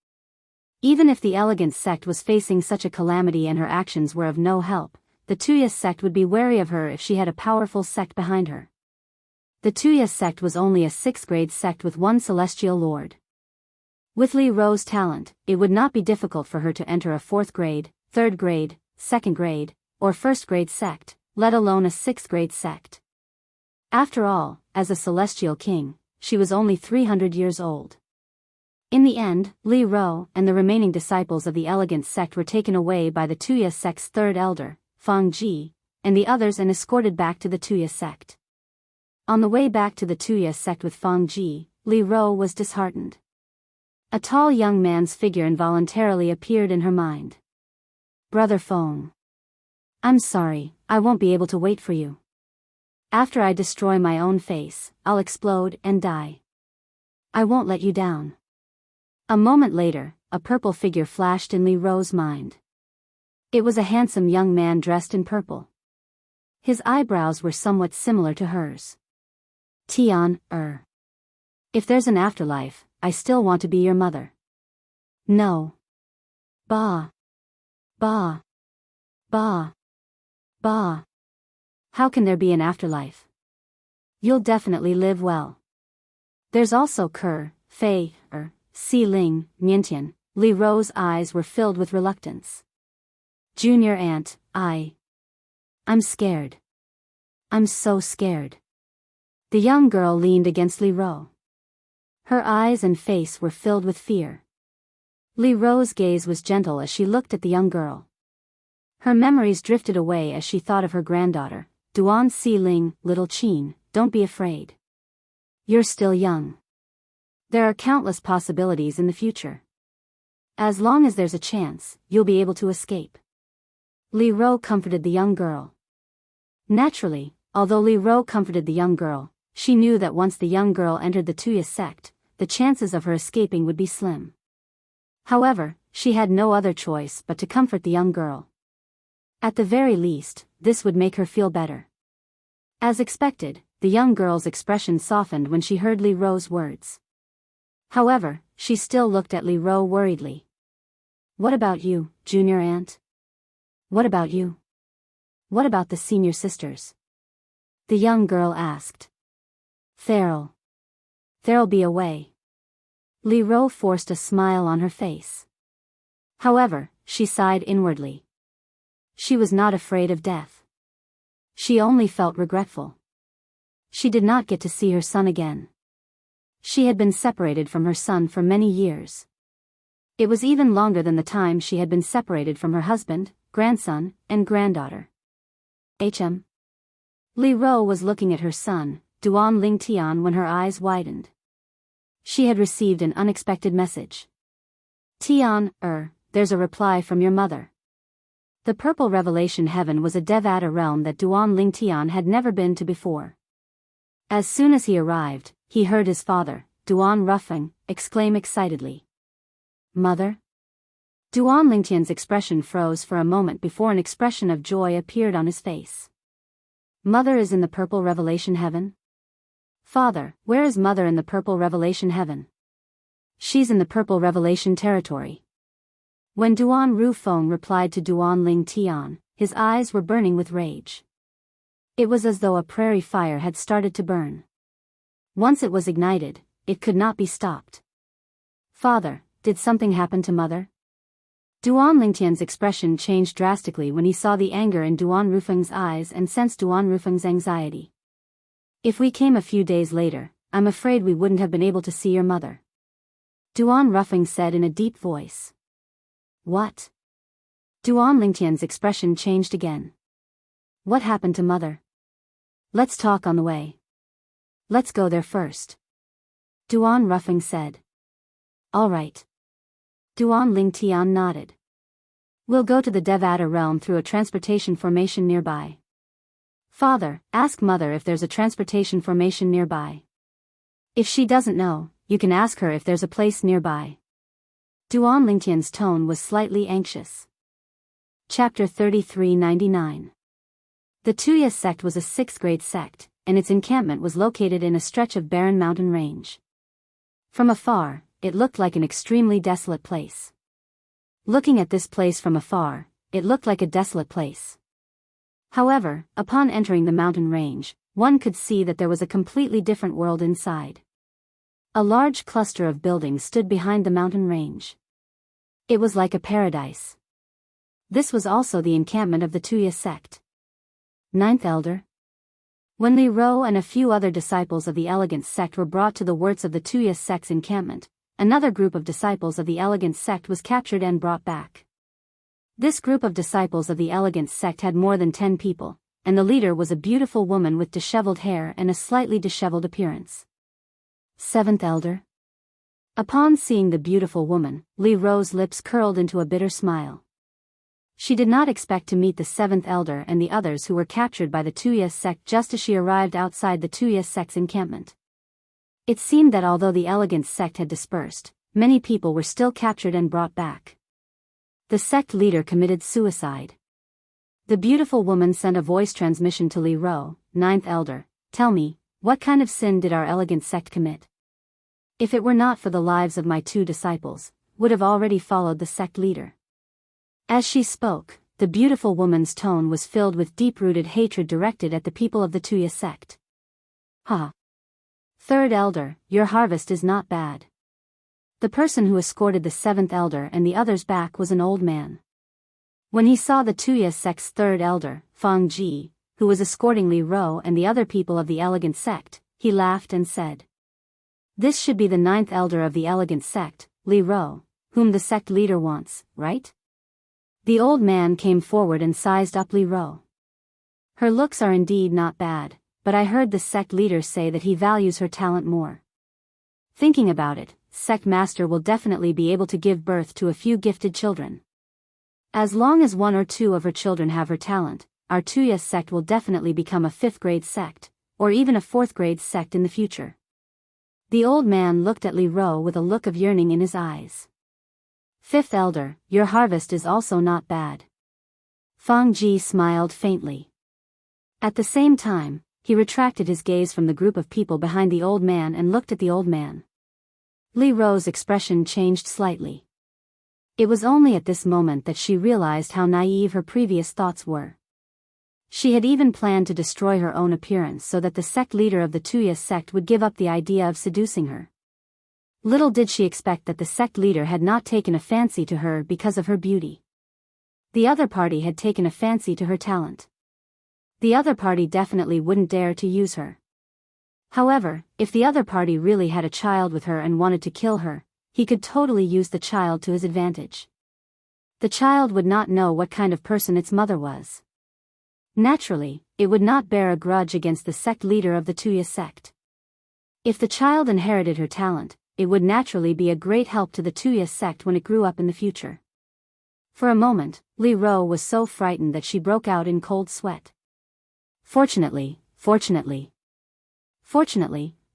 Even if the elegant sect was facing such a calamity and her actions were of no help, the Tuya sect would be wary of her if she had a powerful sect behind her. The Tuya sect was only a 6th grade sect with one celestial lord. With Li Rou's talent, it would not be difficult for her to enter a 4th grade, 3rd grade, 2nd grade, or 1st grade sect, let alone a 6th grade sect. After all, as a celestial king, she was only 300 years old. In the end, Li Ro and the remaining disciples of the elegant sect were taken away by the Tuya sect's third elder, Feng Ji, and the others and escorted back to the Tuya sect. On the way back to the Tuya sect with Feng Ji, Li Ro was disheartened. A tall young man's figure involuntarily appeared in her mind. Brother Feng. I'm sorry, I won't be able to wait for you. After I destroy my own face, I'll explode and die. I won't let you down. A moment later, a purple figure flashed in Li Ro's mind. It was a handsome young man dressed in purple. His eyebrows were somewhat similar to hers. Tian, if there's an afterlife, I still want to be your mother. No. Ba. Ba. Ba. Ba. How can there be an afterlife? You'll definitely live well. There's also Fei, Si Ling, Niantian. Li Ro's eyes were filled with reluctance. Junior aunt, I'm scared. I'm so scared. The young girl leaned against Li Ro. Her eyes and face were filled with fear. Li Ro's gaze was gentle as she looked at the young girl. Her memories drifted away as she thought of her granddaughter, Duan Si Ling. Little Qin, don't be afraid. You're still young. There are countless possibilities in the future. As long as there's a chance, you'll be able to escape. Li Ro comforted the young girl. Naturally, although Li Ro comforted the young girl, she knew that once the young girl entered the Tuya sect, the chances of her escaping would be slim. However, she had no other choice but to comfort the young girl. At the very least, this would make her feel better. As expected, the young girl's expression softened when she heard Li Ro's words. However, she still looked at Li Ro worriedly. What about you, junior aunt? What about you? What about the senior sisters? The young girl asked. There'll be a way. Li Ro forced a smile on her face. However, she sighed inwardly. She was not afraid of death. She only felt regretful. She did not get to see her son again. She had been separated from her son for many years. It was even longer than the time she had been separated from her husband, grandson, and granddaughter. Li Ro was looking at her son, Duan Lingtian, when her eyes widened. She had received an unexpected message. Tian, there's a reply from your mother. The Purple Revelation Heaven was a Devata realm that Duan Lingtian had never been to before. As soon as he arrived, he heard his father, Duan Rufeng, exclaim excitedly. Mother? Duan Lingtian's expression froze for a moment before an expression of joy appeared on his face. Mother is in the Purple Revelation Heaven? Father, where is Mother in the Purple Revelation Heaven? She's in the Purple Revelation territory. When Duan Rufeng replied to Duan Lingtian, his eyes were burning with rage. It was as though a prairie fire had started to burn. Once it was ignited, it could not be stopped. Father, did something happen to Mother? Duan Lingtian's expression changed drastically when he saw the anger in Duan Rufeng's eyes and sensed Duan Rufeng's anxiety. If we came a few days later, I'm afraid we wouldn't have been able to see your mother. Duan Rufeng said in a deep voice. What? Duan Lingtian's expression changed again. What happened to Mother? Let's talk on the way. Let's go there first. Duan Rufeng said. All right. Duan Lingtian nodded. We'll go to the Devata realm through a transportation formation nearby. Father, ask Mother if there's a transportation formation nearby. If she doesn't know, you can ask her if there's a place nearby. Duan Lingtian's tone was slightly anxious. Chapter 3399. The Tuya sect was a 6th grade sect, and its encampment was located in a stretch of barren mountain range. From afar, it looked like an extremely desolate place. Looking at this place from afar, it looked like a desolate place. However, upon entering the mountain range, one could see that there was a completely different world inside. A large cluster of buildings stood behind the mountain range. It was like a paradise. This was also the encampment of the Tuya sect. 9th Elder? When Li Ro and a few other disciples of the Elegant sect were brought to the Wurts of the Tuyas sect's encampment, another group of disciples of the Elegant sect was captured and brought back. This group of disciples of the Elegant sect had more than 10 people, and the leader was a beautiful woman with disheveled hair and a slightly disheveled appearance. Seventh Elder? Upon seeing the beautiful woman, Li Ro's lips curled into a bitter smile. She did not expect to meet the Seventh Elder and the others who were captured by the Tuyas sect just as she arrived outside the Tuyas sect's encampment. It seemed that although the Elegant sect had dispersed, many people were still captured and brought back. The sect leader committed suicide. The beautiful woman sent a voice transmission to Li Ro, Ninth Elder. Tell me, what kind of sin did our Elegant sect commit? If it were not for the lives of my 2 disciples, would have already followed the sect leader. As she spoke, the beautiful woman's tone was filled with deep-rooted hatred directed at the people of the Tuya sect. Ha! Third Elder, your harvest is not bad. The person who escorted the Seventh Elder and the others back was an old man. When he saw the Tuya sect's Third Elder, Fang Ji, who was escorting Li Ro and the other people of the Elegant sect, he laughed and said, "This should be the Ninth Elder of the Elegant sect, Li Ro, whom the sect leader wants, right?" The old man came forward and sized up Li Ro. "Her looks are indeed not bad, but I heard the sect leader say that he values her talent more. Thinking about it, sect master will definitely be able to give birth to a few gifted children. As long as 1 or 2 of her children have her talent, our Tuya sect will definitely become a 5th grade sect, or even a 4th grade sect in the future." The old man looked at Li Ro with a look of yearning in his eyes. "Fifth Elder, your harvest is also not bad." Fang Ji smiled faintly. At the same time, he retracted his gaze from the group of people behind the old man and looked at the old man. Li Ro's expression changed slightly. It was only at this moment that she realized how naive her previous thoughts were. She had even planned to destroy her own appearance so that the sect leader of the Tuya sect would give up the idea of seducing her. Little did she expect that the sect leader had not taken a fancy to her because of her beauty. The other party had taken a fancy to her talent. The other party definitely wouldn't dare to use her. However, if the other party really had a child with her and wanted to kill her, he could totally use the child to his advantage. The child would not know what kind of person its mother was. Naturally, it would not bear a grudge against the sect leader of the Tuya sect. If the child inherited her talent, it would naturally be a great help to the Tuya sect when it grew up in the future. For a moment, Li Ro was so frightened that she broke out in cold sweat. Fortunately,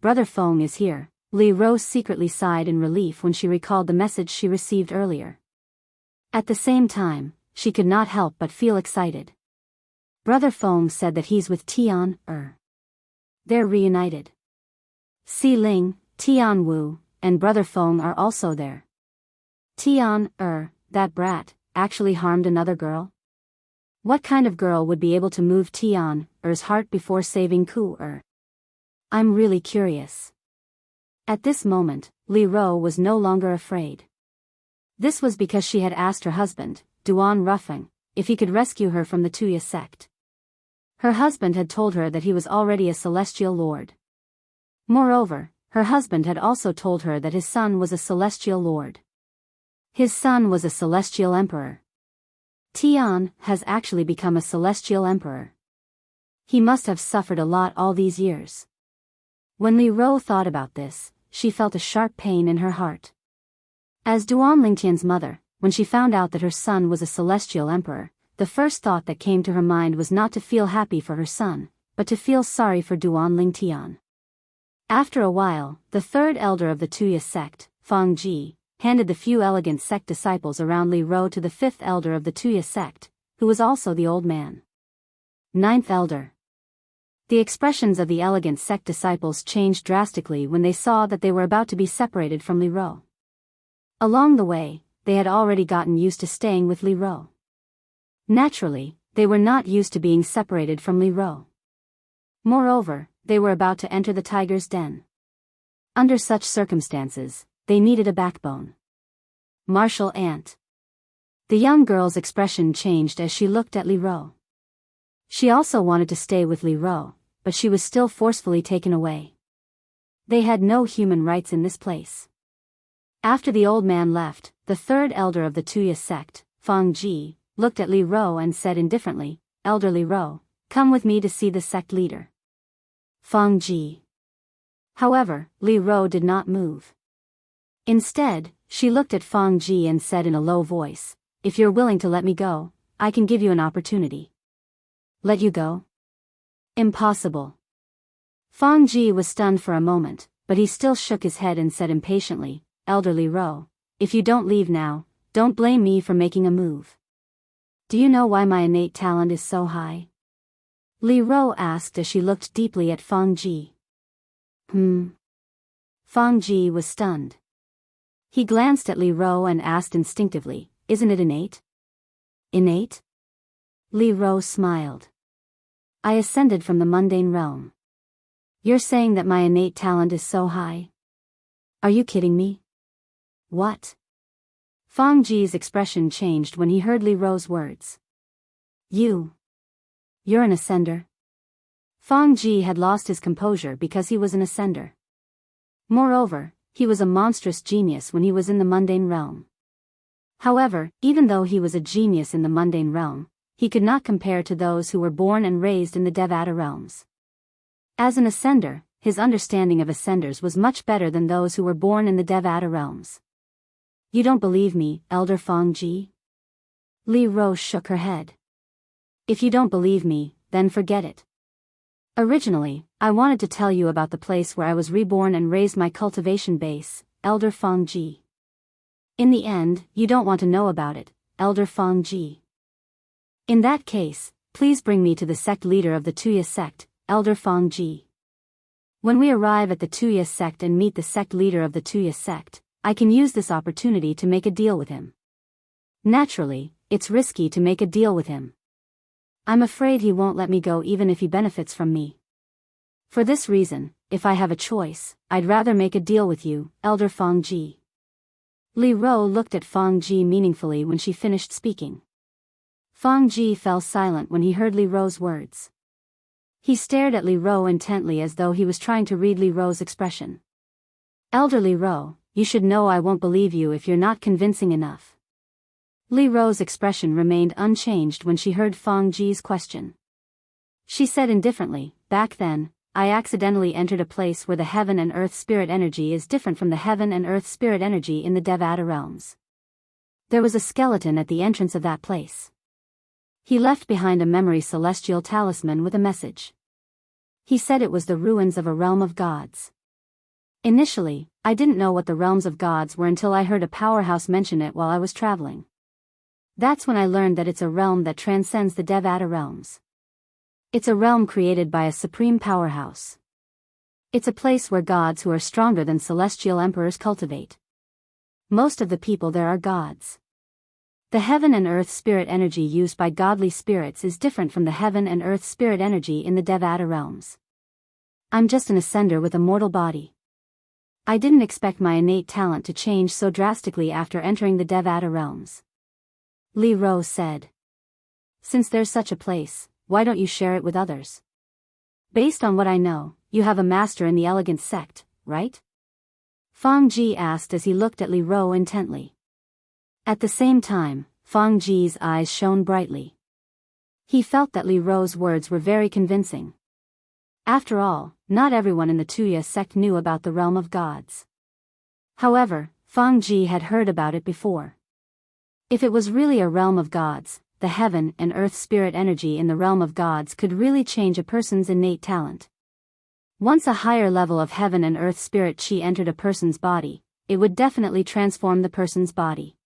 Brother Feng is here. Li Ro secretly sighed in relief when she recalled the message she received earlier. At the same time, she could not help but feel excited. Brother Feng said that he's with Tian. They're reunited. Si Ling, Tian Wu, and Brother Feng are also there. Tian, that brat, actually harmed another girl? What kind of girl would be able to move Tian's heart before saving Ku? I'm really curious. At this moment, Li Ro was no longer afraid. This was because she had asked her husband, Duan Rufeng, if he could rescue her from the Tuya sect. Her husband had told her that he was already a celestial lord. Moreover, her husband had also told her that his son was a celestial lord. His son was a celestial emperor. Tian has actually become a celestial emperor. He must have suffered a lot all these years. When Li Ro thought about this, she felt a sharp pain in her heart. As Duan Lingtian's mother, when she found out that her son was a celestial emperor, the first thought that came to her mind was not to feel happy for her son, but to feel sorry for Duan Lingtian. After a while, the third elder of the Tuya sect, Fang Ji, handed the few Elegant sect disciples around Li Ro to the 5th elder of the Tuya sect, who was also the old man. 9th elder. The expressions of the Elegant sect disciples changed drastically when they saw that they were about to be separated from Li Ro. Along the way, they had already gotten used to staying with Li Ro. Naturally, they were not used to being separated from Li Ro. Moreover, they were about to enter the tiger's den. Under such circumstances, they needed a backbone. Martial ant. The young girl's expression changed as she looked at Li Ro. She also wanted to stay with Li Ro, but she was still forcefully taken away. They had no human rights in this place. After the old man left, the third elder of the Tuya sect, Fang Ji, looked at Li Ro and said indifferently, "Elder Li Ro, come with me to see the sect leader." Fang Ji. However, Li Ro did not move. Instead, she looked at Fang Ji and said in a low voice, "If you're willing to let me go, I can give you an opportunity." "Let you go?" "Impossible." Fang Ji was stunned for a moment, but he still shook his head and said impatiently, "Elder Li Ro, if you don't leave now, don't blame me for making a move." "Do you know why my innate talent is so high?" Li Ro asked as she looked deeply at Fang Ji. Fang Ji was stunned. He glanced at Li Ro and asked instinctively, "Isn't it innate?" "Innate?" Li Ro smiled. "I ascended from the mundane realm. You're saying that my innate talent is so high? Are you kidding me?" "What?" Fang Ji's expression changed when he heard Li Ro's words. You're an ascender?" Fang Ji had lost his composure because he was an ascender. Moreover, he was a monstrous genius when he was in the mundane realm. However, even though he was a genius in the mundane realm, he could not compare to those who were born and raised in the Devata realms. As an ascender, his understanding of ascenders was much better than those who were born in the Devata realms. "You don't believe me, Elder Fang Ji?" Li Ro shook her head. "If you don't believe me, then forget it. Originally, I wanted to tell you about the place where I was reborn and raised my cultivation base, Elder Fang Ji. In the end, you don't want to know about it, Elder Fang Ji. In that case, please bring me to the sect leader of the Tuya sect, Elder Fang Ji. When we arrive at the Tuya sect and meet the sect leader of the Tuya sect, I can use this opportunity to make a deal with him. Naturally, it's risky to make a deal with him. I'm afraid he won't let me go even if he benefits from me. For this reason, if I have a choice, I'd rather make a deal with you, Elder Fang Ji." Li Ro looked at Fang Ji meaningfully when she finished speaking. Fang Ji fell silent when he heard Li Ro's words. He stared at Li Ro intently as though he was trying to read Li Ro's expression. "Elder Li Ro, you should know I won't believe you if you're not convincing enough." Li Ro's expression remained unchanged when she heard Fang Ji's question. She said indifferently, "Back then, I accidentally entered a place where the heaven and earth spirit energy is different from the heaven and earth spirit energy in the Devata realms. There was a skeleton at the entrance of that place. He left behind a memory celestial talisman with a message. He said it was the ruins of a realm of gods. Initially, I didn't know what the realms of gods were until I heard a powerhouse mention it while I was traveling. That's when I learned that it's a realm that transcends the Devata realms. It's a realm created by a supreme powerhouse. It's a place where gods who are stronger than celestial emperors cultivate. Most of the people there are gods. The heaven and earth spirit energy used by godly spirits is different from the heaven and earth spirit energy in the Devata realms. I'm just an ascender with a mortal body. I didn't expect my innate talent to change so drastically after entering the Devata realms." Li Ro said. "Since there's such a place, why don't you share it with others? Based on what I know, you have a master in the elegant sect, right?" Fang Ji asked as he looked at Li Ro intently. At the same time, Fang Ji's eyes shone brightly. He felt that Li Ro's words were very convincing. After all, not everyone in the Tuya sect knew about the realm of gods. However, Fang Ji had heard about it before. If it was really a realm of gods, the heaven and earth spirit energy in the realm of gods could really change a person's innate talent. Once a higher level of heaven and earth spirit chi entered a person's body, it would definitely transform the person's body.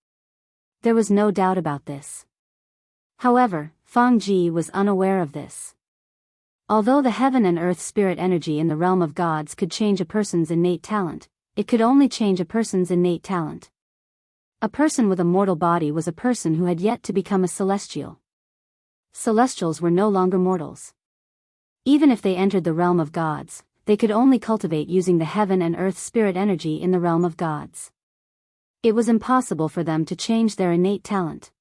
There was no doubt about this. However, Fang Ji was unaware of this. Although the heaven and earth spirit energy in the realm of gods could change a person's innate talent, it could only change a person's innate talent. A person with a mortal body was a person who had yet to become a celestial. Celestials were no longer mortals. Even if they entered the realm of gods, they could only cultivate using the heaven and earth spirit energy in the realm of gods. It was impossible for them to change their innate talent.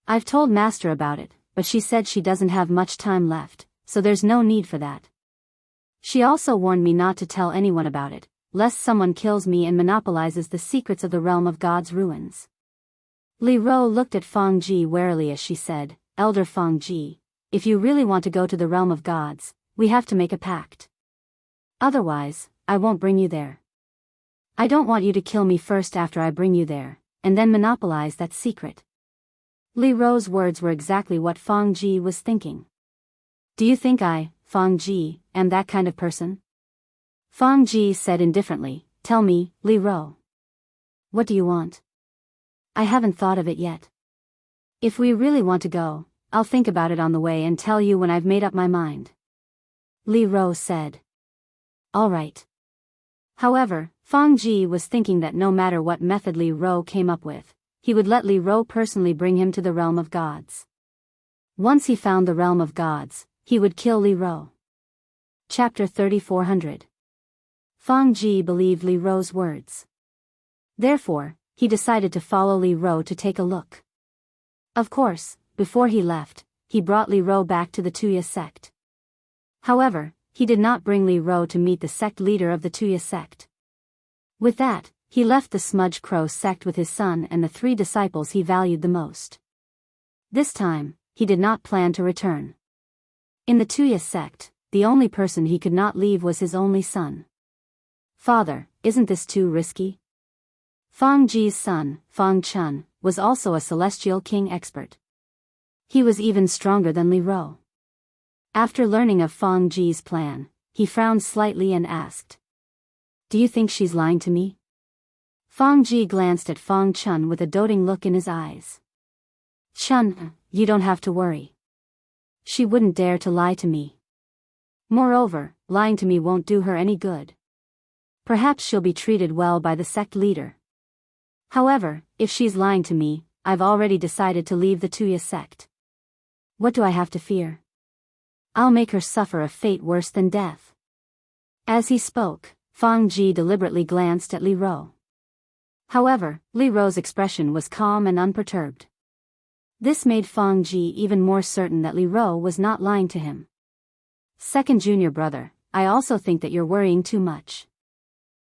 I've told Master about it, but she said she doesn't have much time left, so there's no need for that. She also warned me not to tell anyone about it, lest someone kills me and monopolizes the secrets of the realm of God's ruins. Li Ro looked at Feng Ji warily as she said, Elder Feng Ji, if you really want to go to the realm of gods, we have to make a pact. Otherwise, I won't bring you there. I don't want you to kill me first after I bring you there, and then monopolize that secret. Li Ro's words were exactly what Feng Ji was thinking. Do you think I, Feng Ji, am that kind of person? Feng Ji said indifferently, tell me, Li Ro. What do you want? I haven't thought of it yet. If we really want to go, I'll think about it on the way and tell you when I've made up my mind. Li Ro said. All right. However, Feng Ji was thinking that no matter what method Li Ro came up with, he would let Li Ro personally bring him to the realm of gods. Once he found the realm of gods, he would kill Li Ro. Chapter 3400. Feng Ji believed Li Ro's words. Therefore, he decided to follow Li Ro to take a look. Of course, before he left, he brought Li Ro back to the Tuya sect. However, he did not bring Li Ro to meet the sect leader of the Tuya sect. With that, he left the Smudge Crow sect with his son and the 3 disciples he valued the most. This time, he did not plan to return. In the Tuya sect, the only person he could not leave was his only son. Father, isn't this too risky? Feng Ji's son, Feng Chun, was also a celestial king expert. He was even stronger than Li Ro. After learning of Feng Ji's plan, he frowned slightly and asked, do you think she's lying to me? Feng Ji glanced at Feng Chun with a doting look in his eyes. Chun, you don't have to worry. She wouldn't dare to lie to me. Moreover, lying to me won't do her any good. Perhaps she'll be treated well by the sect leader. However, if she's lying to me, I've already decided to leave the Tuya sect. What do I have to fear? I'll make her suffer a fate worse than death. As he spoke, Feng Ji deliberately glanced at Li Ro. However, Li Ro's expression was calm and unperturbed. This made Feng Ji even more certain that Li Ro was not lying to him. Second junior brother, I also think that you're worrying too much.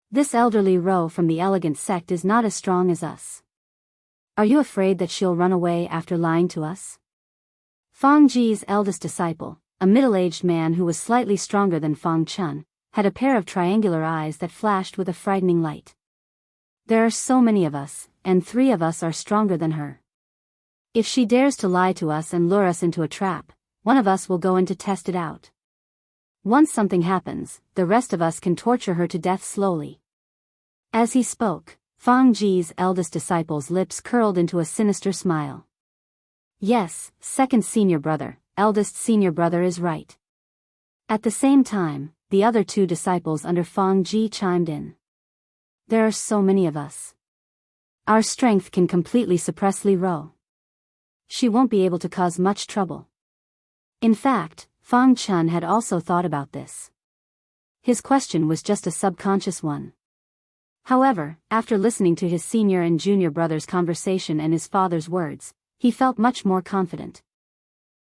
This elderly Ro from the elegant sect is not as strong as us. Are you afraid that she'll run away after lying to us? Feng Ji's eldest disciple, a middle-aged man who was slightly stronger than Feng Chun, had a pair of triangular eyes that flashed with a frightening light. There are so many of us, and 3 of us are stronger than her. If she dares to lie to us and lure us into a trap, one of us will go in to test it out. Once something happens, the rest of us can torture her to death slowly. As he spoke, Feng Ji's eldest disciple's lips curled into a sinister smile. Yes, second senior brother, eldest senior brother is right. At the same time, the other 2 disciples under Feng Ji chimed in. There are so many of us. Our strength can completely suppress Li Ro. She won't be able to cause much trouble. In fact, Feng Chun had also thought about this. His question was just a subconscious one. However, after listening to his senior and junior brother's conversation and his father's words, he felt much more confident.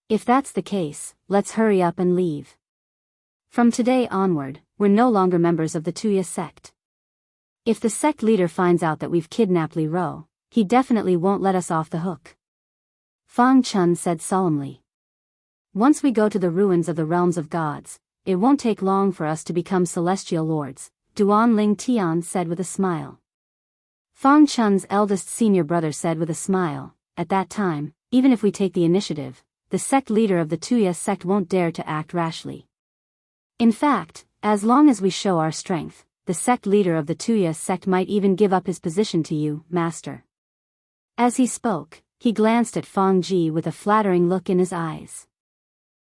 If that's the case, let's hurry up and leave. From today onward, we're no longer members of the Tuya sect. If the sect leader finds out that we've kidnapped Li Ro, he definitely won't let us off the hook. Feng Chun said solemnly. Once we go to the ruins of the realms of gods, it won't take long for us to become celestial lords, Duan Ling Tian said with a smile. Feng Chun's eldest senior brother said with a smile, at that time, even if we take the initiative, the sect leader of the Tuya sect won't dare to act rashly. In fact, as long as we show our strength, the sect leader of the Tuya sect might even give up his position to you, master. As he spoke, he glanced at Feng Ji with a flattering look in his eyes.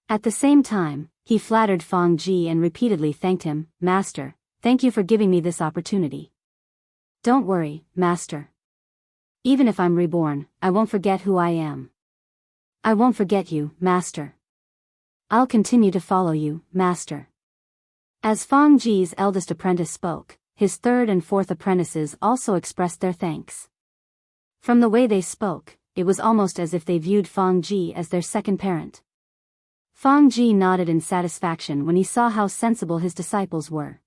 At the same time, he flattered Feng Ji and repeatedly thanked him, Master, thank you for giving me this opportunity. Don't worry, Master. Even if I'm reborn, I won't forget who I am. I won't forget you, Master. I'll continue to follow you, Master. As Feng Ji's eldest apprentice spoke, his 3rd and 4th apprentices also expressed their thanks. From the way they spoke, it was almost as if they viewed Feng Ji as their second parent. Fang Ji nodded in satisfaction when he saw how sensible his disciples were.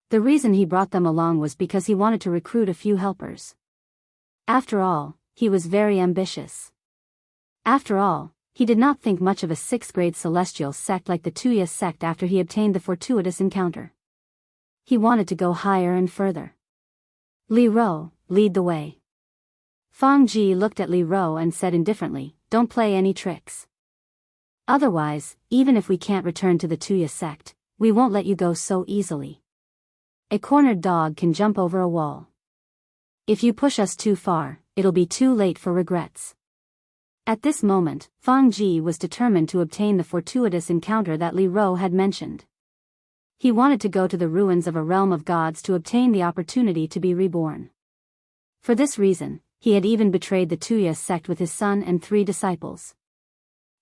The reason he brought them along was because he wanted to recruit a few helpers. After all, he was very ambitious. After all, he did not think much of a 6th-grade celestial sect like the Tuya sect after he obtained the fortuitous encounter. He wanted to go higher and further. Li Ro, lead the way. Fang Ji looked at Li Ro and said indifferently, don't play any tricks. Otherwise, even if we can't return to the Tuya sect, we won't let you go so easily. A cornered dog can jump over a wall. If you push us too far, it'll be too late for regrets. At this moment, Fang Ji was determined to obtain the fortuitous encounter that Li Ro had mentioned. He wanted to go to the ruins of a realm of gods to obtain the opportunity to be reborn. For this reason, he had even betrayed the Tuya sect with his son and 3 disciples.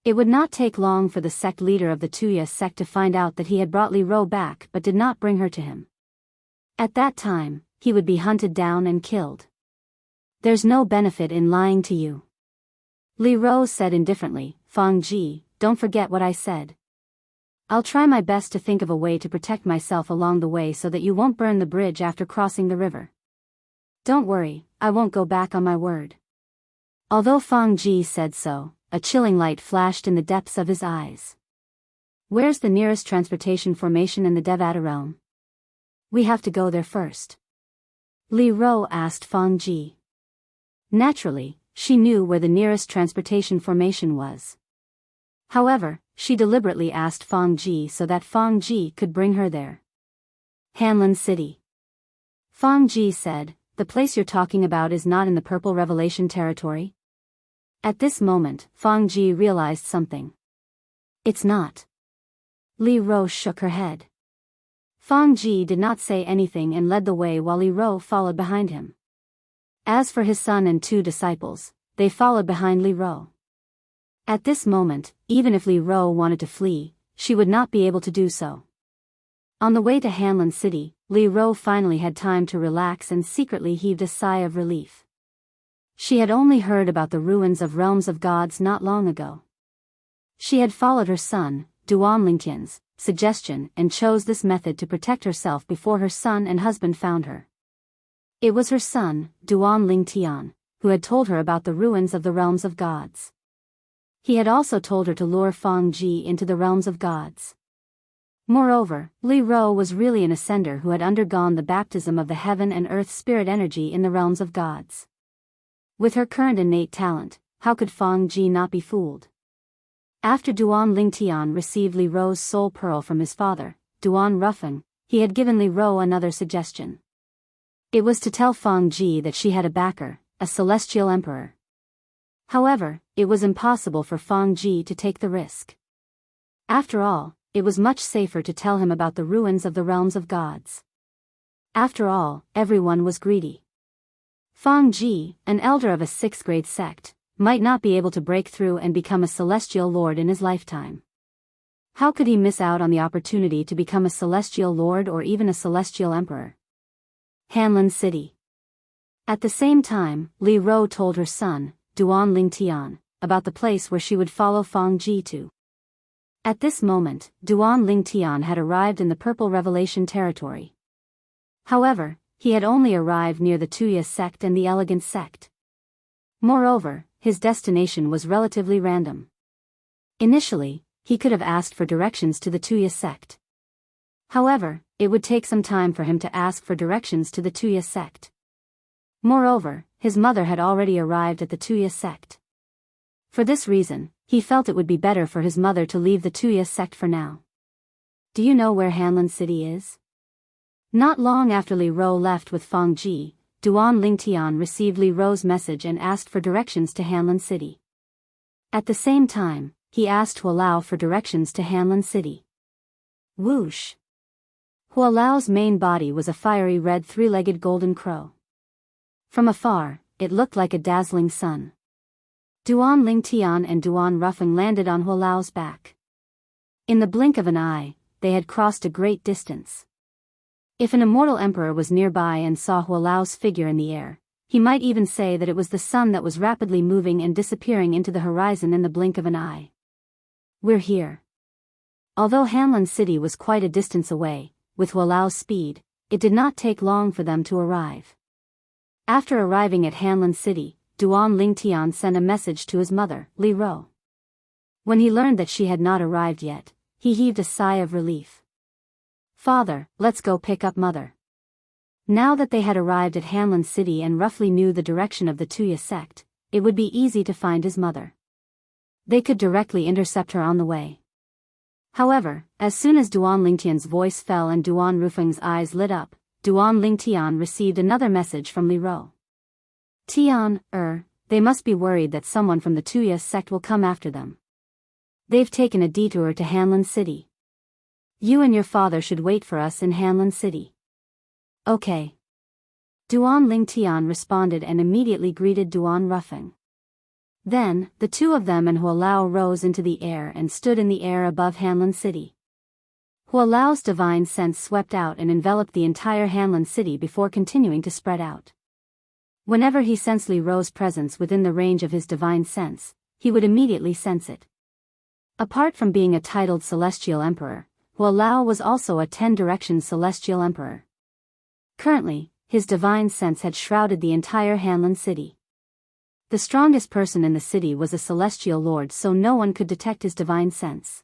It would not take long for the sect leader of the Tuya sect to find out that he had brought Li Ro back but did not bring her to him. At that time, he would be hunted down and killed. There's no benefit in lying to you. Li Ro said indifferently, Fang Ji, don't forget what I said. I'll try my best to think of a way to protect myself along the way so that you won't burn the bridge after crossing the river. Don't worry, I won't go back on my word. Although Fang Ji said so, a chilling light flashed in the depths of his eyes. Where's the nearest transportation formation in the Devata realm? We have to go there first. Li Ro asked Fang Ji. Naturally, she knew where the nearest transportation formation was. However, she deliberately asked Fang Ji so that Fang Ji could bring her there. Hanlin City. Fang Ji said, the place you're talking about is not in the Purple Revelation territory? At this moment, Fang Ji realized something. It's not. Li Ro shook her head. Fang Ji did not say anything and led the way while Li Ro followed behind him. As for his son and 2 disciples, they followed behind Li Ro. At this moment, even if Li Ro wanted to flee, she would not be able to do so. On the way to Hanlin City, Li Ro finally had time to relax and secretly heaved a sigh of relief. She had only heard about the ruins of realms of gods not long ago. She had followed her son, Duan Lingtian's, suggestion and chose this method to protect herself before her son and husband found her. It was her son, Duan Lingtian, who had told her about the ruins of the realms of gods. He had also told her to lure Fang Ji into the realms of gods. Moreover, Li Ro was really an ascender who had undergone the baptism of the heaven and earth spirit energy in the realms of gods. With her current innate talent, how could Fang Ji not be fooled? After Duan Lingtian received Li Ro's soul pearl from his father, Duan Ruffeng, he had given Li Ro another suggestion. It was to tell Fang Ji that she had a backer, a celestial emperor. However, it was impossible for Fang Ji to take the risk. After all, it was much safer to tell him about the ruins of the realms of gods. After all, everyone was greedy. Fang Ji, an elder of a 6th-grade sect, might not be able to break through and become a celestial lord in his lifetime. How could he miss out on the opportunity to become a celestial lord or even a celestial emperor? Hanlin City. At the same time, Li Ro told her son, Duan Lingtian, about the place where she would follow Fang Ji to. At this moment, Duan Lingtian had arrived in the Purple Revelation territory. However, he had only arrived near the Tuya sect and the Elegant sect. Moreover, his destination was relatively random. Initially, he could have asked for directions to the Tuya sect. However, it would take some time for him to ask for directions to the Tuya sect. Moreover, his mother had already arrived at the Tuya sect. For this reason, he felt it would be better for his mother to leave the Tuya sect for now. Do you know where Hanlin City is? Not long after Li Ro left with Fang Ji, Duan Lingtian received Li Ro's message and asked for directions to Hanlin City. At the same time, he asked Hualao for directions to Hanlin City. Whoosh! Hualao's main body was a fiery red 3-legged golden crow. From afar, it looked like a dazzling sun. Duan Lingtian and Duan Ruffeng landed on Hualao's back. In the blink of an eye, they had crossed a great distance. If an immortal emperor was nearby and saw Hualao's figure in the air, he might even say that it was the sun that was rapidly moving and disappearing into the horizon in the blink of an eye. We're here. Although Hanlin City was quite a distance away, with Hualao's speed, it did not take long for them to arrive. After arriving at Hanlin City, Duan Lingtian sent a message to his mother, Li Ro. When he learned that she had not arrived yet, he heaved a sigh of relief. "Father, let's go pick up Mother." Now that they had arrived at Hanlin City and roughly knew the direction of the Tuya sect, it would be easy to find his mother. They could directly intercept her on the way. However, as soon as Duan Lingtian's voice fell and Duan Rufeng's eyes lit up, Duan Lingtian received another message from Li Ro. "Tian, they must be worried that someone from the Tuya sect will come after them. They've taken a detour to Hanlin City. You and your father should wait for us in Hanlin City." "Okay." Duan Lingtian responded and immediately greeted Duan Rufeng. Then, the two of them and Hualao rose into the air and stood in the air above Hanlin City. Hualao's divine sense swept out and enveloped the entire Hanlin City before continuing to spread out. Whenever he sensed Li Ro's presence within the range of his divine sense, he would immediately sense it. Apart from being a titled Celestial Emperor, Hualao was also a 10-direction Celestial Emperor. Currently, his divine sense had shrouded the entire Hanlin City. The strongest person in the city was a Celestial Lord, so no one could detect his divine sense.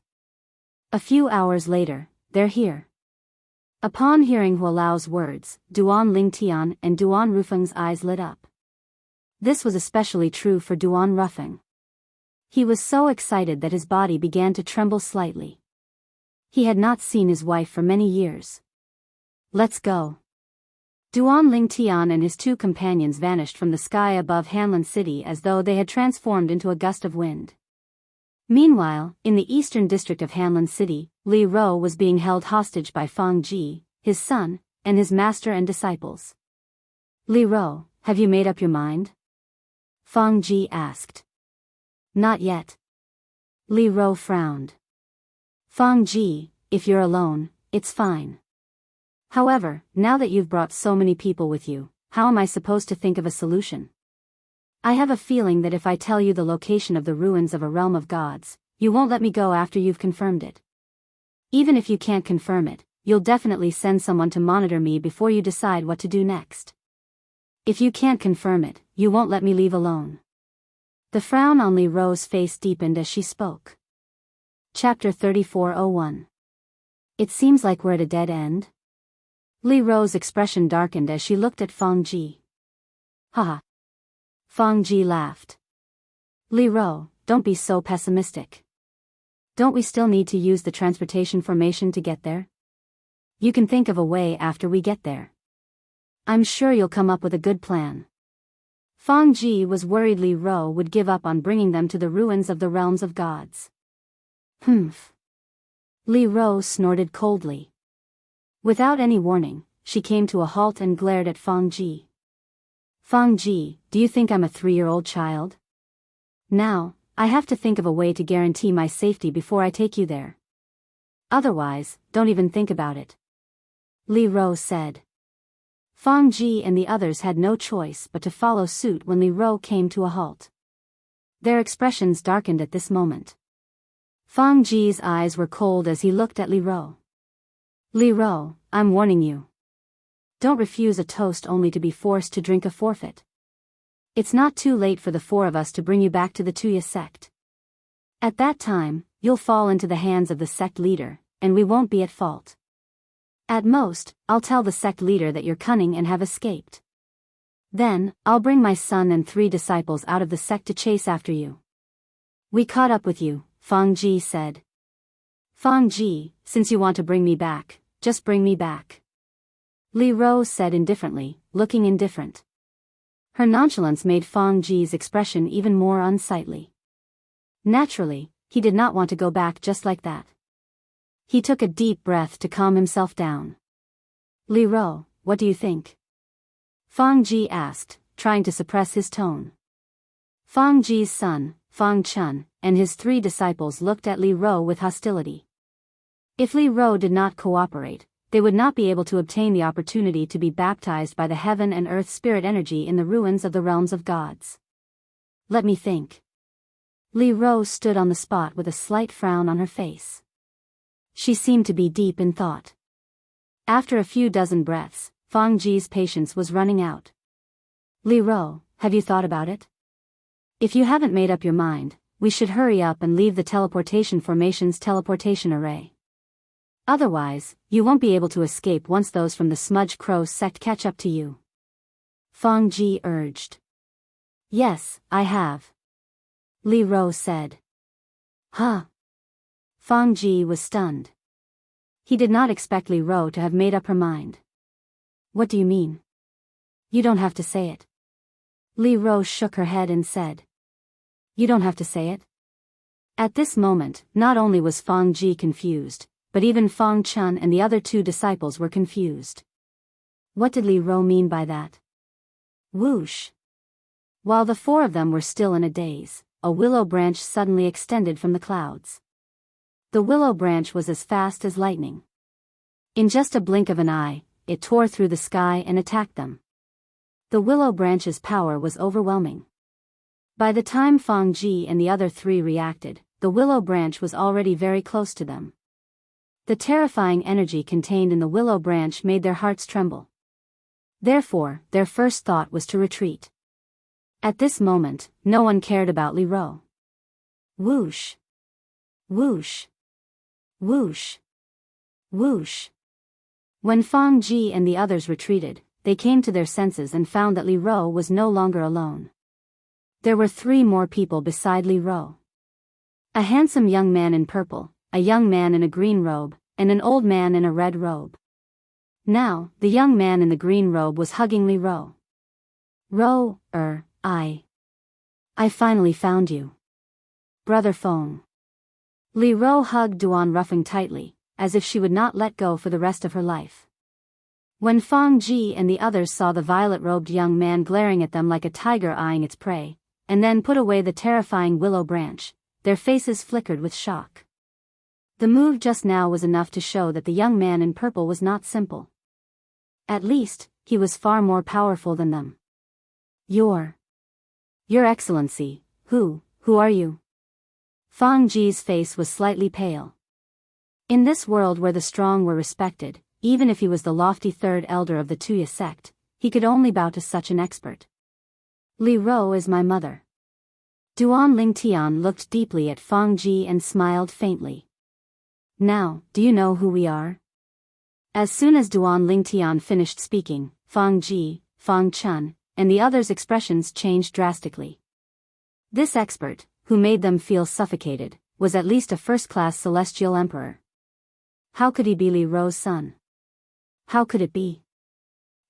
A few hours later, they're here. Upon hearing Hualao's words, Duan Lingtian and Duan Rufeng's eyes lit up. This was especially true for Duan Rufeng. He was so excited that his body began to tremble slightly. He had not seen his wife for many years. "Let's go." Duan Lingtian and his two companions vanished from the sky above Hanlin City as though they had transformed into a gust of wind. Meanwhile, in the eastern district of Hanlin City, Li Ro was being held hostage by Fang Ji, his son, and his master and disciples. "Li Ro, have you made up your mind?" Fang Ji asked. "Not yet." Li Ro frowned. "Fang Ji, if you're alone, it's fine. However, now that you've brought so many people with you, how am I supposed to think of a solution? I have a feeling that if I tell you the location of the ruins of a realm of gods, you won't let me go after you've confirmed it. Even if you can't confirm it, you'll definitely send someone to monitor me before you decide what to do next. If you can't confirm it, you won't let me leave alone." The frown on Li Ro's face deepened as she spoke. Chapter 3401. It seems like we're at a dead end. Li Ro's expression darkened as she looked at Fang Ji. "Haha." Fang Ji laughed. "Li Ro, don't be so pessimistic. Don't we still need to use the transportation formation to get there? You can think of a way after we get there. I'm sure you'll come up with a good plan." Fang Ji was worried Li Ro would give up on bringing them to the ruins of the realms of gods. "Humph." Li Ro snorted coldly. Without any warning, she came to a halt and glared at Fang Ji. "Fang Ji, do you think I'm a 3-year-old child? Now, I have to think of a way to guarantee my safety before I take you there. Otherwise, don't even think about it," Li Ro said. Fang Ji and the others had no choice but to follow suit when Li Ro came to a halt. Their expressions darkened at this moment. Fang Ji's eyes were cold as he looked at Li Ro. "Li Ro, I'm warning you. Don't refuse a toast only to be forced to drink a forfeit. It's not too late for the 4 of us to bring you back to the Tuya sect. At that time, you'll fall into the hands of the sect leader, and we won't be at fault. At most, I'll tell the sect leader that you're cunning and have escaped. Then, I'll bring my son and 3 disciples out of the sect to chase after you." "We caught up with you," Fang Ji said. "Fang Ji, since you want to bring me back, just bring me back," Li Ro said indifferently, looking indifferent. Her nonchalance made Fang Ji's expression even more unsightly. Naturally, he did not want to go back just like that. He took a deep breath to calm himself down. "Li Ro, what do you think?" Fang Ji asked, trying to suppress his tone. Fang Ji's son, Fang Chun, and his 3 disciples looked at Li Ro with hostility. If Li Ro did not cooperate, they would not be able to obtain the opportunity to be baptized by the heaven and earth spirit energy in the ruins of the realms of gods. "Let me think." Li Ro stood on the spot with a slight frown on her face. She seemed to be deep in thought. After a few dozen breaths, Fang Ji's patience was running out. Li Ro, have you thought about it? If you haven't made up your mind, we should hurry up and leave the teleportation formation's teleportation array. Otherwise, you won't be able to escape once those from the Smudge Crow sect catch up to you. Fang Ji urged. Yes, I have. Li Ro said. Huh? Fang Ji was stunned. He did not expect Li Ro to have made up her mind. What do you mean? You don't have to say it. Li Ro shook her head and said. You don't have to say it. At this moment, not only was Fang Ji confused, but even Fang Chun and the other two disciples were confused. What did Li Ro mean by that? Whoosh! While the four of them were still in a daze, a willow branch suddenly extended from the clouds. The willow branch was as fast as lightning. In just a blink of an eye, it tore through the sky and attacked them. The willow branch's power was overwhelming. By the time Fang Ji and the other three reacted, the willow branch was already very close to them. The terrifying energy contained in the willow branch made their hearts tremble. Therefore, their first thought was to retreat. At this moment, no one cared about Li Ro. Whoosh! Whoosh! Whoosh! Whoosh! When Fang Ji and the others retreated, they came to their senses and found that Li Ro was no longer alone. There were 3 more people beside Li Ro. A handsome young man in purple, a young man in a green robe, and an old man in a red robe. Now, the young man in the green robe was hugging Li Ro. I finally found you. Brother Feng. Li Ro hugged Duan Ruffing tightly, as if she would not let go for the rest of her life. When Fang Ji and the others saw the violet-robed young man glaring at them like a tiger eyeing its prey, and then put away the terrifying willow branch, their faces flickered with shock. The move just now was enough to show that the young man in purple was not simple. At least, he was far more powerful than them. Your Excellency, who are you? Fang Ji's face was slightly pale. In this world where the strong were respected, even if he was the lofty third elder of the Tuya sect, he could only bow to such an expert. Li Ro is my mother. Duan Lingtian looked deeply at Fang Ji and smiled faintly. Now, do you know who we are? As soon as Duan Lingtian finished speaking, Fang Ji, Fang Chun, and the others' expressions changed drastically. This expert, who made them feel suffocated, was at least a first-class celestial emperor. How could he be Li Ro's son? How could it be?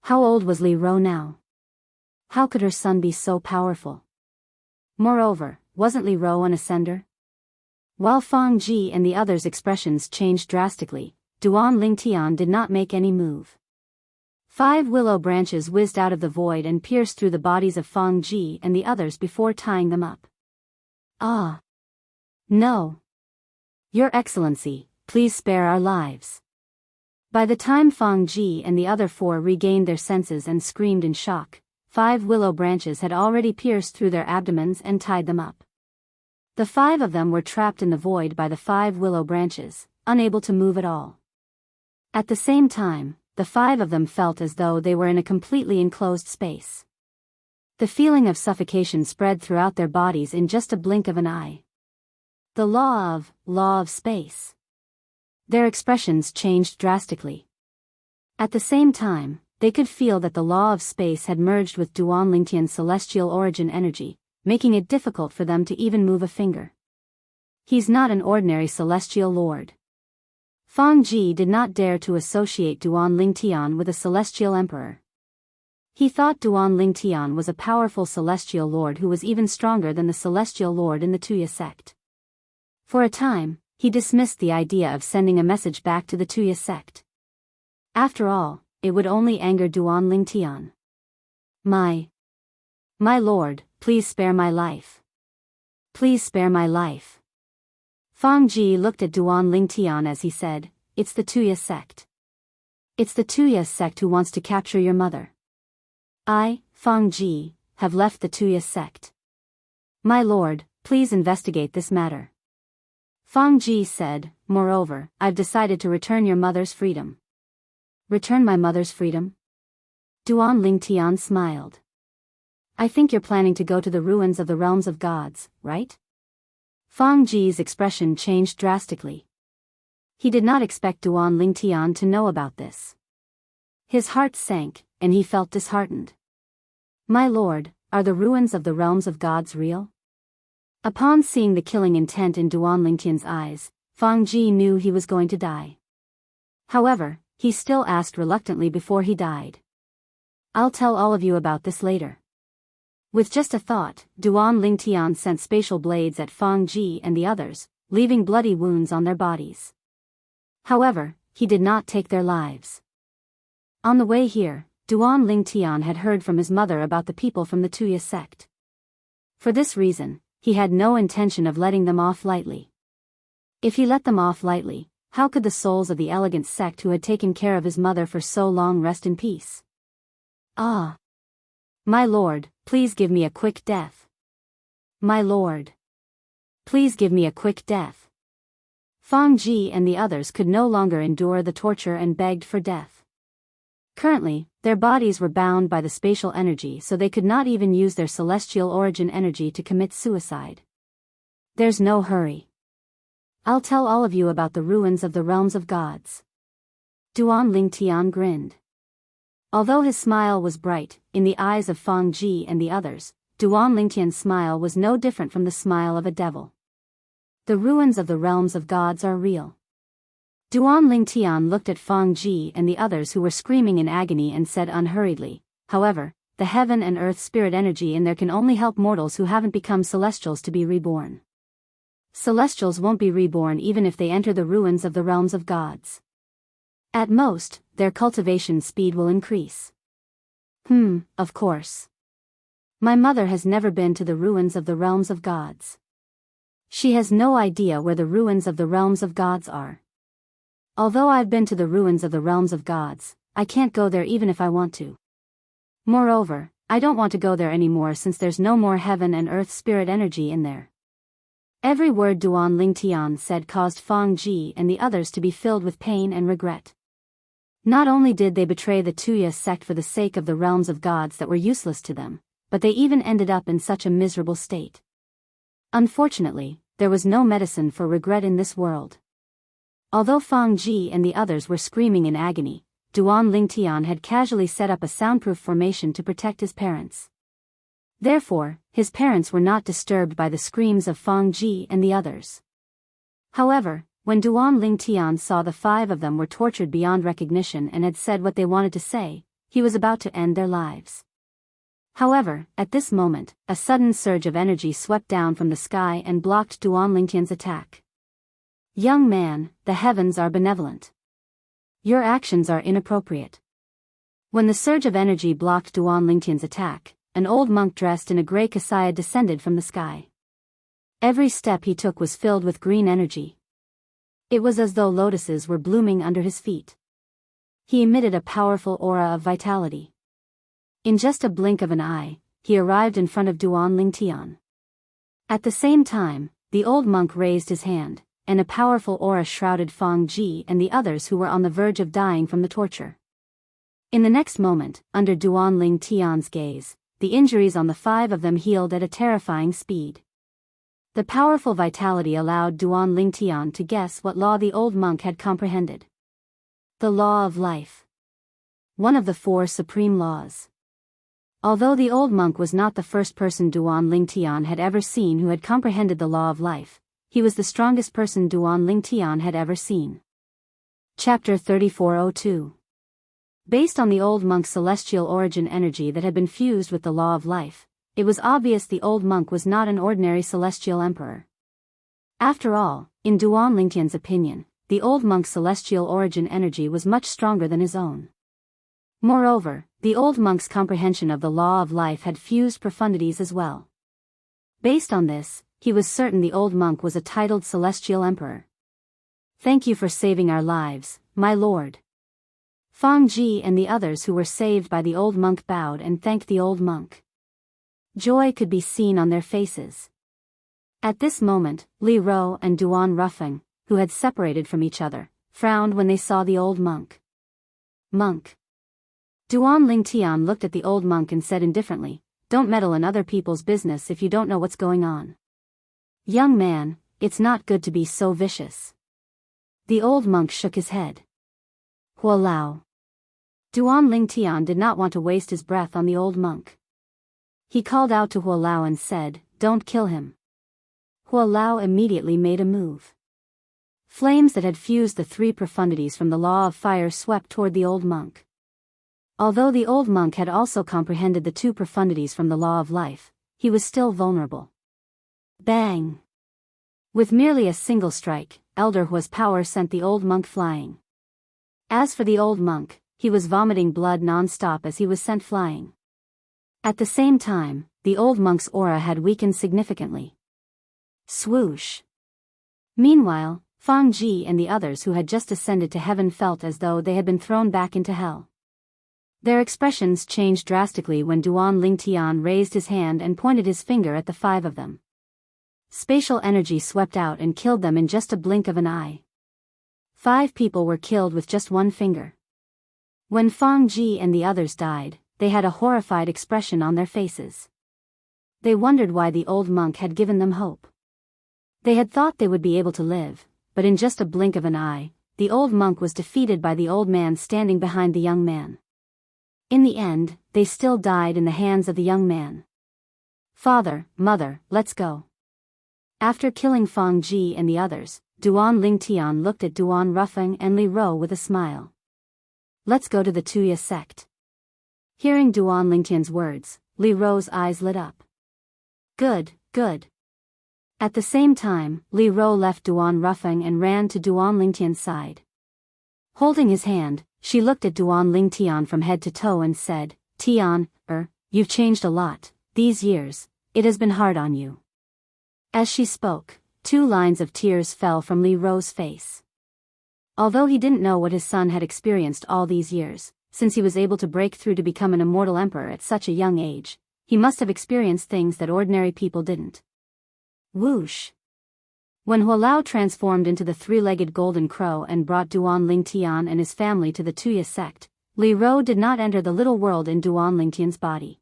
How old was Li Ro now? How could her son be so powerful? Moreover, wasn't Li Ro an ascender? While Fang Ji and the others' expressions changed drastically, Duan Lingtian did not make any move. 5 willow branches whizzed out of the void and pierced through the bodies of Fang Ji and the others before tying them up. Ah! No! Your Excellency, please spare our lives. By the time Fang Ji and the other 4 regained their senses and screamed in shock, 5 willow branches had already pierced through their abdomens and tied them up. The 5 of them were trapped in the void by the 5 willow branches, unable to move at all. At the same time, the 5 of them felt as though they were in a completely enclosed space. The feeling of suffocation spread throughout their bodies in just a blink of an eye. The law of space. Their expressions changed drastically. At the same time, they could feel that the law of space had merged with Duan Lingtian's celestial origin energy, making it difficult for them to even move a finger. He's not an ordinary celestial lord. Fang Ji did not dare to associate Duan Lingtian with a celestial emperor. He thought Duan Lingtian was a powerful celestial lord who was even stronger than the celestial lord in the Tuya sect. For a time, he dismissed the idea of sending a message back to the Tuya sect. After all, it would only anger Duan Lingtian. My lord, please spare my life. Please spare my life. Fang Ji looked at Duan Lingtian as he said, It's the Tuya sect. It's the Tuya sect who wants to capture your mother. I, Fang Ji, have left the Tuya sect. My lord, please investigate this matter. Fang Ji said, "Moreover, I've decided to return your mother's freedom." "Return my mother's freedom?" Duan Lingtian smiled. "I think you're planning to go to the ruins of the realms of gods, right?" Fang Ji's expression changed drastically. He did not expect Duan Lingtian to know about this. His heart sank, and he felt disheartened. "My lord, are the ruins of the realms of gods real?" Upon seeing the killing intent in Duan Lingtian's eyes, Fang Ji knew he was going to die. However, he still asked reluctantly before he died. "I'll tell all of you about this later." With just a thought, Duan Lingtian sent spatial blades at Fang Ji and the others, leaving bloody wounds on their bodies. However, he did not take their lives. On the way here, Duan Lingtian had heard from his mother about the people from the Tuya sect. For this reason, he had no intention of letting them off lightly. If he let them off lightly, how could the souls of the elegant sect who had taken care of his mother for so long rest in peace? "Ah! My lord, please give me a quick death. My lord. Please give me a quick death." Fang Ji and the others could no longer endure the torture and begged for death. Currently, their bodies were bound by the spatial energy, so they could not even use their celestial origin energy to commit suicide. "There's no hurry. I'll tell all of you about the ruins of the realms of gods." Duan Lingtian grinned. Although his smile was bright, in the eyes of Fang Ji and the others, Duan Lingtian's smile was no different from the smile of a devil. "The ruins of the realms of gods are real." Duan Lingtian looked at Fang Ji and the others who were screaming in agony and said unhurriedly, "However, the heaven and earth spirit energy in there can only help mortals who haven't become celestials to be reborn. Celestials won't be reborn even if they enter the ruins of the realms of gods. At most, their cultivation speed will increase." Of course. My mother has never been to the ruins of the realms of gods. She has no idea where the ruins of the realms of gods are. Although I've been to the ruins of the realms of gods, I can't go there even if I want to. Moreover, I don't want to go there anymore since there's no more heaven and earth spirit energy in there. Every word Duan Lingtian said caused Fang Ji and the others to be filled with pain and regret. Not only did they betray the Tuya sect for the sake of the realms of gods that were useless to them, but they even ended up in such a miserable state. Unfortunately, there was no medicine for regret in this world. Although Fang Ji and the others were screaming in agony, Duan Lingtian had casually set up a soundproof formation to protect his parents. Therefore, his parents were not disturbed by the screams of Fang Ji and the others. However, when Duan Lingtian saw the 5 of them were tortured beyond recognition and had said what they wanted to say, he was about to end their lives. However, at this moment, a sudden surge of energy swept down from the sky and blocked Duan Lingtian's attack. "Young man, the heavens are benevolent. Your actions are inappropriate." When the surge of energy blocked Duan Lingtian's attack, an old monk dressed in a grey kasaya descended from the sky. Every step he took was filled with green energy. It was as though lotuses were blooming under his feet. He emitted a powerful aura of vitality. In just a blink of an eye, he arrived in front of Duan Lingtian. At the same time, the old monk raised his hand, and a powerful aura shrouded Fang Ji and the others who were on the verge of dying from the torture. In the next moment, under Duan Lingtian's gaze, the injuries on the 5 of them healed at a terrifying speed. The powerful vitality allowed Duan Lingtian to guess what law the old monk had comprehended. The law of life. One of the 4 supreme laws. Although the old monk was not the first person Duan Lingtian had ever seen who had comprehended the law of life, he was the strongest person Duan Lingtian had ever seen. Chapter 3402. Based on the old monk's celestial origin energy that had been fused with the law of life, it was obvious the old monk was not an ordinary celestial emperor. After all, in Duan Lingtian's opinion, the old monk's celestial origin energy was much stronger than his own. Moreover, the old monk's comprehension of the law of life had fused profundities as well. Based on this, he was certain the old monk was a titled celestial emperor. "Thank you for saving our lives, my lord." Fang Ji and the others who were saved by the old monk bowed and thanked the old monk. Joy could be seen on their faces. At this moment, Li Ro and Duan Ruffing, who had separated from each other, frowned when they saw the old monk. Monk. Duan Lingtian looked at the old monk and said indifferently, "Don't meddle in other people's business if you don't know what's going on. Young man, it's not good to be so vicious." The old monk shook his head. Hua Lao. Duan Lingtian did not want to waste his breath on the old monk. He called out to Hua Lao and said, "Don't kill him." Hua Lao immediately made a move. Flames that had fused the three profundities from the law of fire swept toward the old monk. Although the old monk had also comprehended the two profundities from the law of life, he was still vulnerable. Bang! With merely a single strike, Elder Hua's power sent the old monk flying. As for the old monk, he was vomiting blood non-stop as he was sent flying. At the same time, the old monk's aura had weakened significantly. Swoosh! Meanwhile, Fang Ji and the others who had just ascended to heaven felt as though they had been thrown back into hell. Their expressions changed drastically when Duan Lingtian raised his hand and pointed his finger at the five of them. Spatial energy swept out and killed them in just a blink of an eye. 5 people were killed with just one finger. When Fang Ji and the others died, they had a horrified expression on their faces. They wondered why the old monk had given them hope. They had thought they would be able to live, but in just a blink of an eye, the old monk was defeated by the old man standing behind the young man. In the end, they still died in the hands of the young man. "Father, mother, let's go." After killing Fang Ji and the others, Duan Lingtian looked at Duan Ruffing and Li Ro with a smile. "Let's go to the Tuya sect." Hearing Duan Lingtian's words, Li Ro's eyes lit up. Good, good. At the same time, Li Ro left Duan Ruffing and ran to Duan Lingtian's side. Holding his hand, she looked at Duan Lingtian from head to toe and said, "Tian, you've changed a lot, these years, it has been hard on you." As she spoke, 2 lines of tears fell from Li Ro's face. Although he didn't know what his son had experienced all these years, since he was able to break through to become an immortal emperor at such a young age, he must have experienced things that ordinary people didn't. Whoosh! When Hua Lao transformed into the 3-legged golden crow and brought Duan Lingtian and his family to the Tuya sect, Li Ro did not enter the little world in Duan Lingtian's body.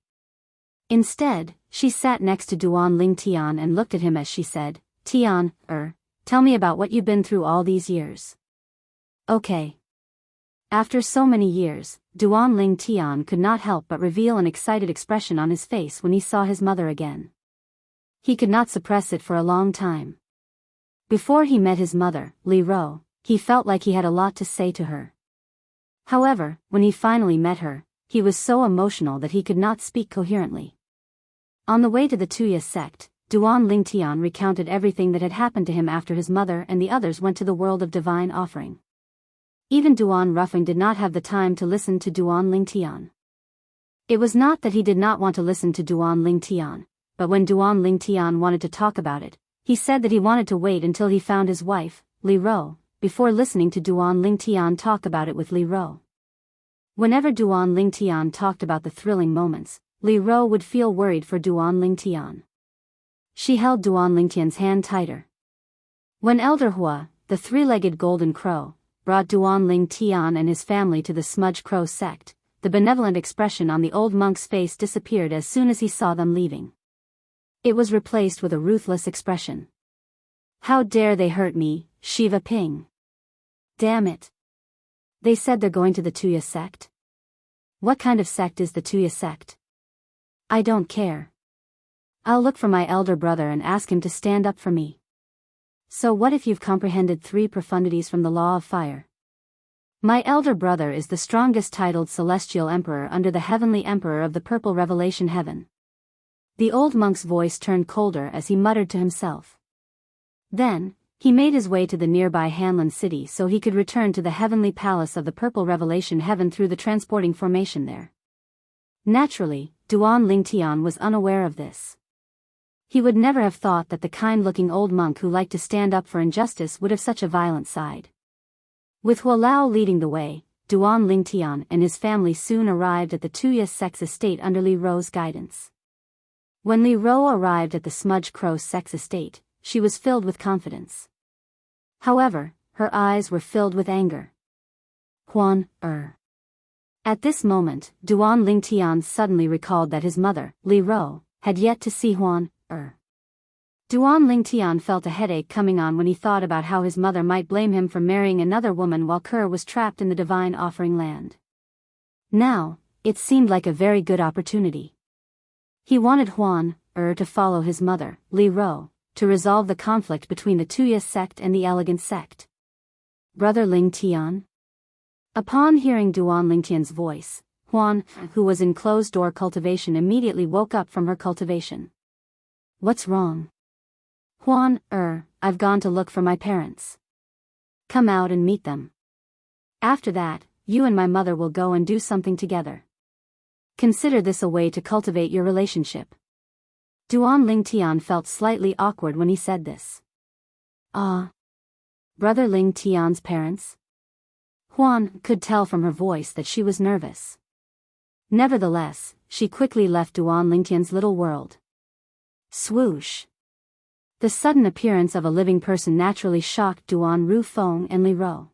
Instead, she sat next to Duan Lingtian and looked at him as she said, "Tian, tell me about what you've been through all these years." Okay. After so many years, Duan Lingtian could not help but reveal an excited expression on his face when he saw his mother again. He could not suppress it for a long time. Before he met his mother, Li Ro, he felt like he had a lot to say to her. However, when he finally met her, he was so emotional that he could not speak coherently. On the way to the Tuya sect, Duan Lingtian recounted everything that had happened to him after his mother and the others went to the world of divine offering. Even Duan Ruffing did not have the time to listen to Duan Lingtian. It was not that he did not want to listen to Duan Lingtian, but when Duan Lingtian wanted to talk about it, he said that he wanted to wait until he found his wife, Li Ro, before listening to Duan Lingtian talk about it with Li Ro. Whenever Duan Lingtian talked about the thrilling moments, Li Ro would feel worried for Duan Lingtian. She held Duan Lingtian's hand tighter. When Elder Hua, the 3-legged golden crow, brought Duan Lingtian and his family to the Smudge Crow sect, the benevolent expression on the old monk's face disappeared as soon as he saw them leaving. It was replaced with a ruthless expression. "How dare they hurt me, Shiva Ping? Damn it. They said they're going to the Tuya sect? What kind of sect is the Tuya sect? I don't care. I'll look for my elder brother and ask him to stand up for me." So what if you've comprehended 3 profundities from the law of fire? My elder brother is the strongest titled celestial emperor under the heavenly emperor of the purple revelation heaven. The old monk's voice turned colder as he muttered to himself. Then, he made his way to the nearby Hanlin city so he could return to the heavenly palace of the purple revelation heaven through the transporting formation there. Naturally, Duan Lingtian was unaware of this. He would never have thought that the kind-looking old monk who liked to stand up for injustice would have such a violent side. With Hua Lao leading the way, Duan Lingtian and his family soon arrived at the Tuya sect's estate under Li Ro's guidance. When Li Ro arrived at the Smudge Crow sect's estate, she was filled with confidence. However, her eyes were filled with anger. Huan. At this moment, Duan Lingtian suddenly recalled that his mother, Li Ro, had yet to see Huan. Duan Lingtian felt a headache coming on when he thought about how his mother might blame him for marrying another woman while Kerr was trapped in the Divine Offering Land. Now, it seemed like a very good opportunity. He wanted Huan to follow his mother, Li Ro, to resolve the conflict between the Tuya sect and the Elegant sect. Brother Ling Tian? Upon hearing Duan Lingtian's voice, Huan, who was in closed-door cultivation, immediately woke up from her cultivation. What's wrong? Huan, I've gone to look for my parents. Come out and meet them. After that, you and my mother will go and do something together. Consider this a way to cultivate your relationship. Duan Lingtian felt slightly awkward when he said this. Brother Ling Tian's parents? Huan could tell from her voice that she was nervous. Nevertheless, she quickly left Duan Lingtian's little world. Swoosh! The sudden appearance of a living person naturally shocked Duan Rufeng and Li Ro.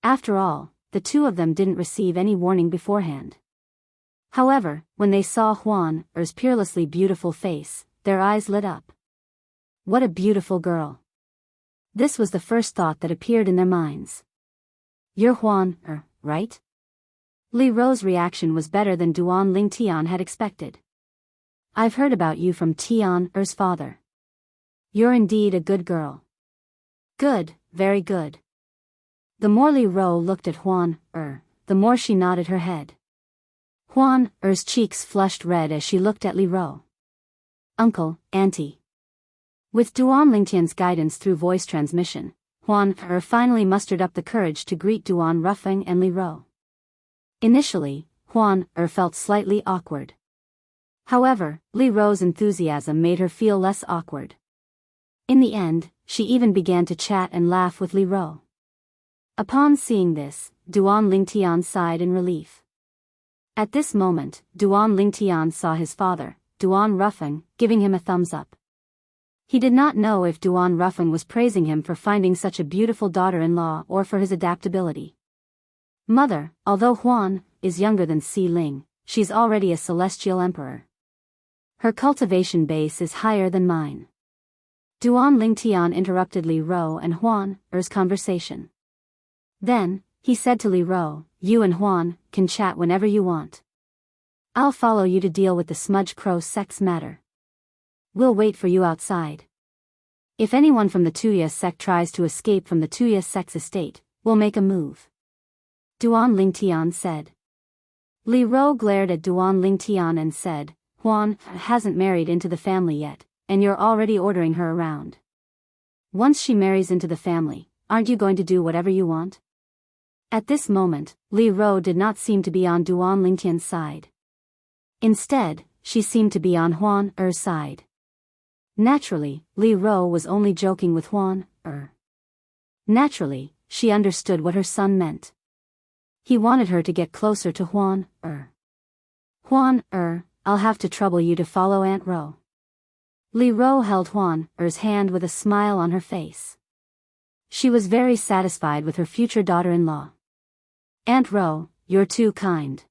After all, the two of them didn't receive any warning beforehand. However, when they saw Huan's peerlessly beautiful face, their eyes lit up. What a beautiful girl! This was the first thought that appeared in their minds. You're Huan, right? Li Ro's reaction was better than Duan Lingtian had expected. I've heard about you from Tian's father. You're indeed a good girl. Good, very good. The more Li Ro looked at Huan, the more she nodded her head. Huan's cheeks flushed red as she looked at Li Ro. Uncle, Auntie. With Duan Lingtian's guidance through voice transmission, Huan finally mustered up the courage to greet Duan Rufeng and Li Ro. Initially, Huan felt slightly awkward. However, Li Ro's enthusiasm made her feel less awkward. In the end, she even began to chat and laugh with Li Ro. Upon seeing this, Duan Lingtian sighed in relief. At this moment, Duan Lingtian saw his father, Duan Rufeng, giving him a thumbs up. He did not know if Duan Rufeng was praising him for finding such a beautiful daughter-in-law or for his adaptability. Mother, although Huan is younger than Si Ling, she's already a celestial emperor. Her cultivation base is higher than mine. Duan Lingtian interrupted Li Ro and Huan's conversation. Then, he said to Li Ro, you and Huan can chat whenever you want. I'll follow you to deal with the Smudge Crow sect's matter. We'll wait for you outside. If anyone from the Tuya sect tries to escape from the Tuya sect's estate, we'll make a move. Duan Lingtian said. Li Ro glared at Duan Lingtian and said, Huan hasn't married into the family yet, and you're already ordering her around. Once she marries into the family, aren't you going to do whatever you want? At this moment, Li Ro did not seem to be on Duan Lingtian's side. Instead, she seemed to be on Huan's side. Naturally, Li Ro was only joking with Huan. Naturally, she understood what her son meant. He wanted her to get closer to Huan. Huan, I'll have to trouble you to follow Aunt Ro. Li Ro held Huan's hand with a smile on her face. She was very satisfied with her future daughter-in-law. Aunt Ro, you're too kind.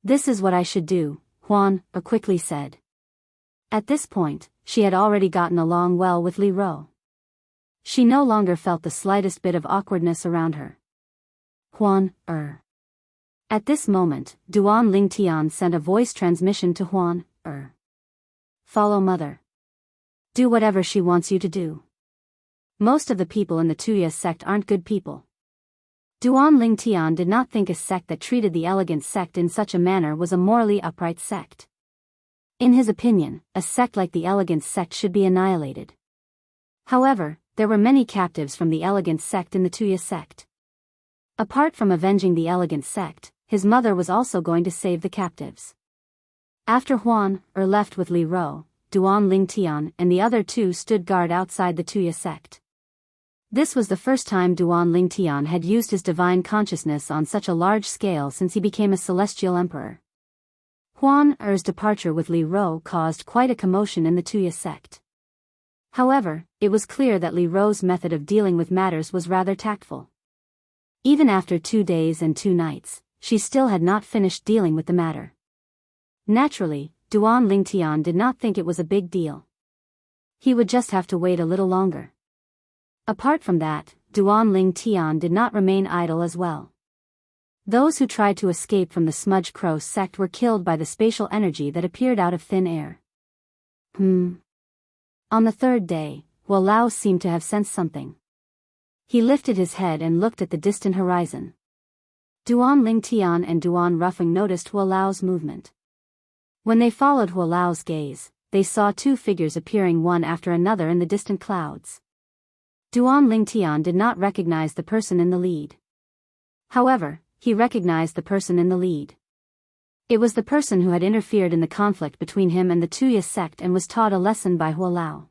This is what I should do, Huan quickly said. At this point, she had already gotten along well with Li Ro. She no longer felt the slightest bit of awkwardness around her. Huan, At this moment, Duan Lingtian sent a voice transmission to Huan, Follow mother. Do whatever she wants you to do. Most of the people in the Tuya sect aren't good people. Duan Lingtian did not think a sect that treated the Elegant sect in such a manner was a morally upright sect. In his opinion, a sect like the Elegant sect should be annihilated. However, there were many captives from the Elegant sect in the Tuya sect. Apart from avenging the Elegant sect, his mother was also going to save the captives. After Huan left with Li Ro, Duan Lingtian and the other two stood guard outside the Tuya sect. This was the first time Duan Lingtian had used his divine consciousness on such a large scale since he became a celestial emperor. Huan's departure with Li Ro caused quite a commotion in the Tuya sect. However, it was clear that Li Ro's method of dealing with matters was rather tactful. Even after 2 days and 2 nights, she still had not finished dealing with the matter. Naturally, Duan Lingtian did not think it was a big deal. He would just have to wait a little longer. Apart from that, Duan Lingtian did not remain idle as well. Those who tried to escape from the Smudge Crow sect were killed by the spatial energy that appeared out of thin air. On the 3rd day, Hua Lao seemed to have sensed something. He lifted his head and looked at the distant horizon. Duan Lingtian and Duan Ruffing noticed Hua Lao's movement. When they followed Hua Lao's gaze, they saw 2 figures appearing one after another in the distant clouds. Duan Lingtian did not recognize the person in the lead. However, he recognized the person in the lead. It was the person who had interfered in the conflict between him and the Tuya sect and was taught a lesson by Hua Lao.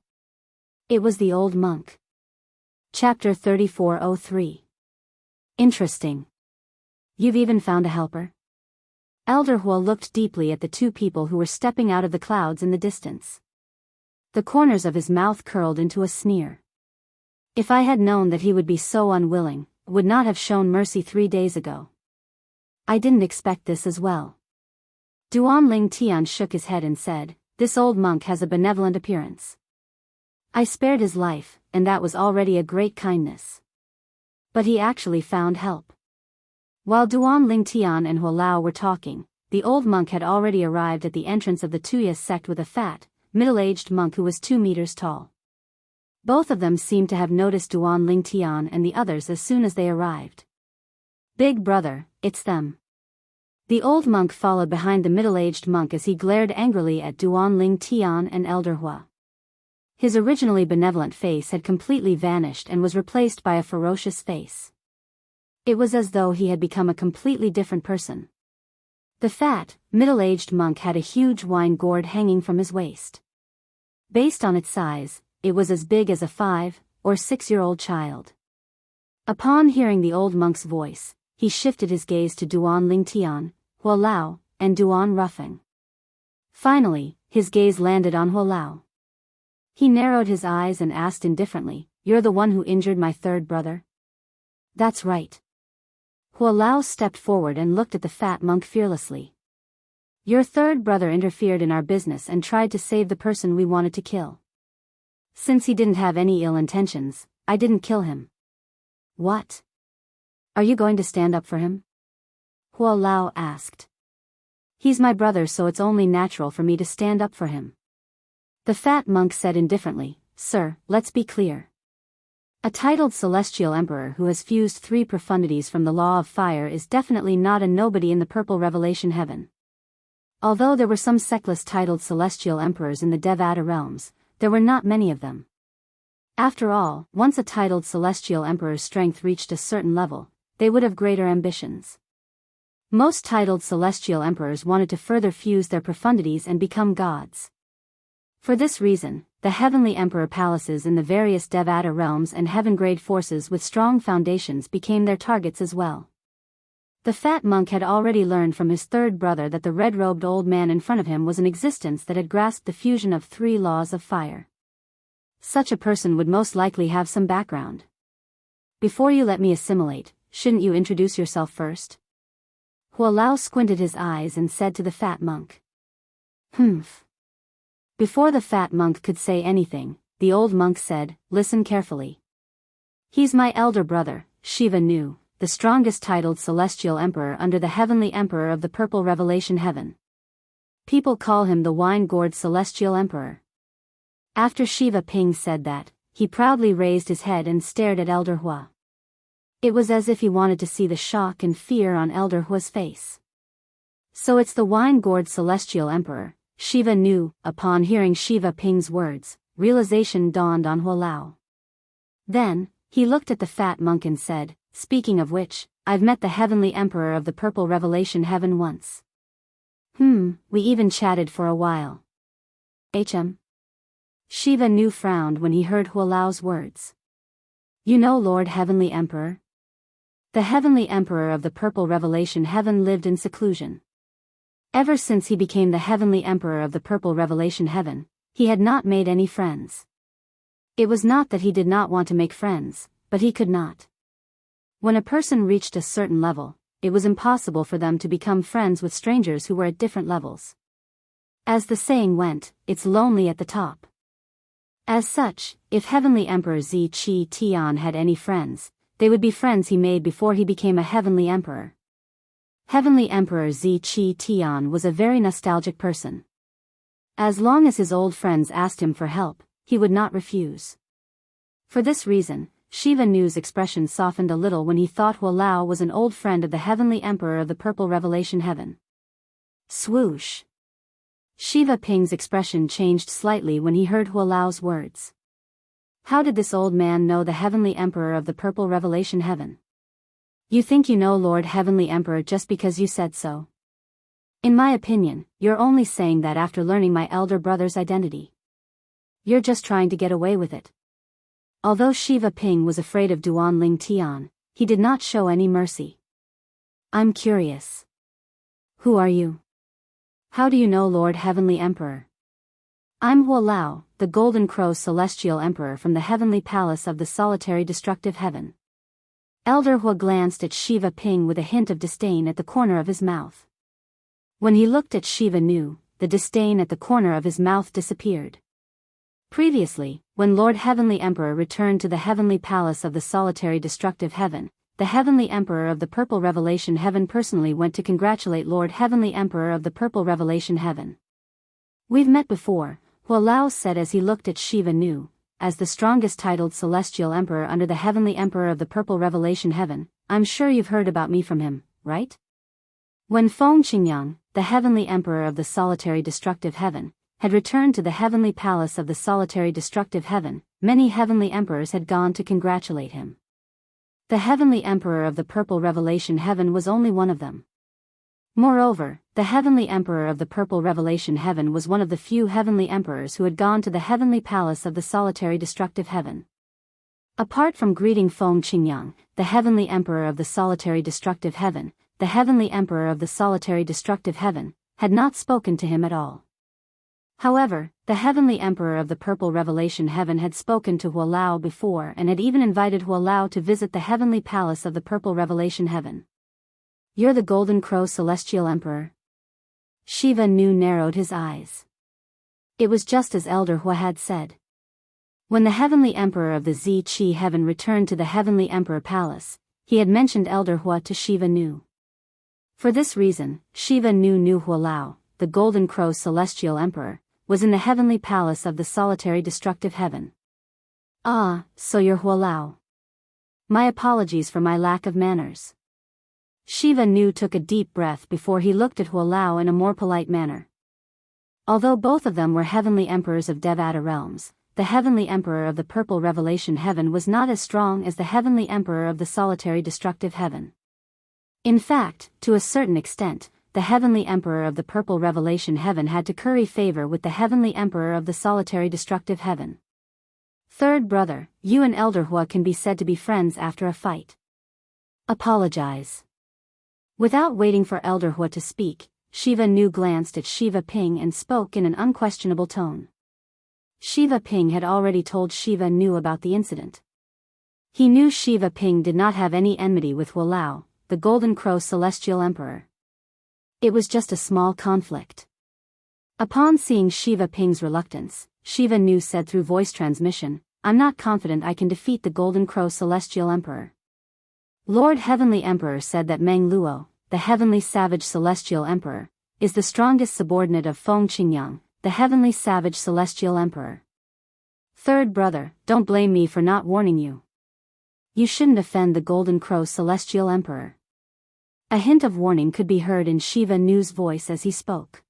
It was the old monk. Chapter 3403. Interesting. You've even found a helper? Elder Hua looked deeply at the 2 people who were stepping out of the clouds in the distance. The corners of his mouth curled into a sneer. If I had known that he would be so unwilling, would not have shown mercy 3 days ago. I didn't expect this as well. Duan Lingtian shook his head and said, "This old monk has a benevolent appearance. I spared his life, and that was already a great kindness. But he actually found help." While Duan Lingtian and Hua Lao were talking, the old monk had already arrived at the entrance of the Tuya sect with a fat, middle-aged monk who was 2 meters tall. Both of them seemed to have noticed Duan Lingtian and the others as soon as they arrived. "Big brother, it's them." The old monk followed behind the middle-aged monk as he glared angrily at Duan Lingtian and Elder Hua. His originally benevolent face had completely vanished and was replaced by a ferocious face. It was as though he had become a completely different person. The fat, middle-aged monk had a huge wine gourd hanging from his waist. Based on its size, it was as big as a 5 or 6-year-old child. Upon hearing the old monk's voice, he shifted his gaze to Duan Lingtian, Hua Lao, and Duan Ruffing. Finally, his gaze landed on Hua Lao. He narrowed his eyes and asked indifferently, "You're the one who injured my 3rd brother?" "That's right." Hua Lao stepped forward and looked at the fat monk fearlessly. "Your 3rd brother interfered in our business and tried to save the person we wanted to kill. Since he didn't have any ill intentions, I didn't kill him." "What? Are you going to stand up for him?" Hua Lao asked. "He's my brother, so it's only natural for me to stand up for him." The fat monk said indifferently, "Sir, let's be clear. A titled celestial emperor who has fused 3 profundities from the law of fire is definitely not a nobody in the purple revelation heaven. Although there were some sectless titled celestial emperors in the Devata realms, there were not many of them. After all, once a titled celestial emperor's strength reached a certain level, they would have greater ambitions. Most titled celestial emperors wanted to further fuse their profundities and become gods. For this reason, the heavenly emperor palaces in the various Devata realms and heaven-grade forces with strong foundations became their targets as well. The fat monk had already learned from his 3rd brother that the red-robed old man in front of him was an existence that had grasped the fusion of 3 laws of fire. Such a person would most likely have some background. "Before you let me assimilate, shouldn't you introduce yourself first?" Hua Lao squinted his eyes and said to the fat monk. "Humph." Before the fat monk could say anything, the old monk said, "Listen carefully. He's my elder brother, Shiva Nu, the strongest titled celestial emperor under the heavenly emperor of the purple revelation heaven. People call him the wine-gourd celestial emperor." After Shiva Ping said that, he proudly raised his head and stared at Elder Hua. It was as if he wanted to see the shock and fear on Elder Hua's face. "So it's the wine-gourd celestial emperor, Shiva Nu." Upon hearing Shiva Ping's words, realization dawned on Hua Lao. Then, he looked at the fat monk and said, "Speaking of which, I've met the heavenly emperor of the purple revelation heaven once. We even chatted for a while." Shiva Nu frowned when he heard Hua Lao's words. "You know Lord Heavenly Emperor?" The heavenly emperor of the purple revelation heaven lived in seclusion. Ever since he became the heavenly emperor of the purple revelation heaven, he had not made any friends. It was not that he did not want to make friends, but he could not. When a person reached a certain level, it was impossible for them to become friends with strangers who were at different levels. As the saying went, it's lonely at the top. As such, if Heavenly Emperor Zi Qi Tian had any friends, they would be friends he made before he became a Heavenly Emperor. Heavenly Emperor Zi Qi Tian was a very nostalgic person. As long as his old friends asked him for help, he would not refuse. For this reason, Shiva Nu's expression softened a little when he thought Hua Lao was an old friend of the Heavenly Emperor of the Purple Revelation Heaven. Swoosh! Shiva Ping's expression changed slightly when he heard Hua Lao's words. How did this old man know the Heavenly Emperor of the Purple Revelation Heaven? You think you know Lord Heavenly Emperor just because you said so? In my opinion, you're only saying that after learning my elder brother's identity. You're just trying to get away with it. Although Shiva Ping was afraid of Duan Ling Tian, he did not show any mercy. I'm curious. Who are you? How do you know Lord Heavenly Emperor? I'm Hua Lao, the Golden Crow Celestial Emperor from the Heavenly Palace of the Solitary Destructive Heaven. Elder Hua glanced at Shiva Ping with a hint of disdain at the corner of his mouth. When he looked at Shiva Nu, the disdain at the corner of his mouth disappeared. Previously, when Lord Heavenly Emperor returned to the Heavenly Palace of the Solitary Destructive Heaven, the Heavenly Emperor of the Purple Revelation Heaven personally went to congratulate Lord Heavenly Emperor of the Purple Revelation Heaven. We've met before, Hua Lao said as he looked at Shiva Nu, as the strongest titled Celestial Emperor under the Heavenly Emperor of the Purple Revelation Heaven. I'm sure you've heard about me from him, right? When Feng Qingyang, the Heavenly Emperor of the Solitary Destructive Heaven, had returned to the Heavenly Palace of the Solitary Destructive Heaven, many Heavenly Emperors had gone to congratulate him. The Heavenly Emperor of the Purple Revelation Heaven was only one of them. Moreover, the Heavenly Emperor of the Purple Revelation Heaven was one of the few Heavenly Emperors who had gone to the Heavenly Palace of the Solitary Destructive Heaven. Apart from greeting Feng Qingyang, the Heavenly Emperor of the Solitary Destructive Heaven, the Heavenly Emperor of the Solitary Destructive Heaven had not spoken to him at all. However, the Heavenly Emperor of the Purple Revelation Heaven had spoken to Hua Lao before and had even invited Hua Lao to visit the Heavenly Palace of the Purple Revelation Heaven. You're the Golden Crow Celestial Emperor? Shiva Nu narrowed his eyes. It was just as Elder Hua had said. When the Heavenly Emperor of the Zi Qi Heaven returned to the Heavenly Emperor Palace, he had mentioned Elder Hua to Shiva Nu. For this reason, Shiva Nu knew Hua Lao, the Golden Crow Celestial Emperor, was in the Heavenly Palace of the Solitary Destructive Heaven. Ah, so you're Hua Lao. My apologies for my lack of manners. Shiva Nu took a deep breath before he looked at Hua Lao in a more polite manner. Although both of them were Heavenly Emperors of Devata realms, the Heavenly Emperor of the Purple Revelation Heaven was not as strong as the Heavenly Emperor of the Solitary Destructive Heaven. In fact, to a certain extent, the Heavenly Emperor of the Purple Revelation Heaven had to curry favor with the Heavenly Emperor of the Solitary Destructive Heaven. Third brother, you and Elder Hua can be said to be friends after a fight. Apologize. Without waiting for Elder Hua to speak, Shiva Nu glanced at Shiva Ping and spoke in an unquestionable tone. Shiva Ping had already told Shiva Nu about the incident. He knew Shiva Ping did not have any enmity with Hua Lao, the Golden Crow Celestial Emperor. It was just a small conflict. Upon seeing Shiva Ping's reluctance, Shiva Nu said through voice transmission, I'm not confident I can defeat the Golden Crow Celestial Emperor. Lord Heavenly Emperor said that Meng Luo, the Heavenly Savage Celestial Emperor, is the strongest subordinate of Feng Qingyang, the Heavenly Savage Celestial Emperor. Third brother, don't blame me for not warning you. You shouldn't offend the Golden Crow Celestial Emperor. A hint of warning could be heard in Shiva Nu's voice as he spoke.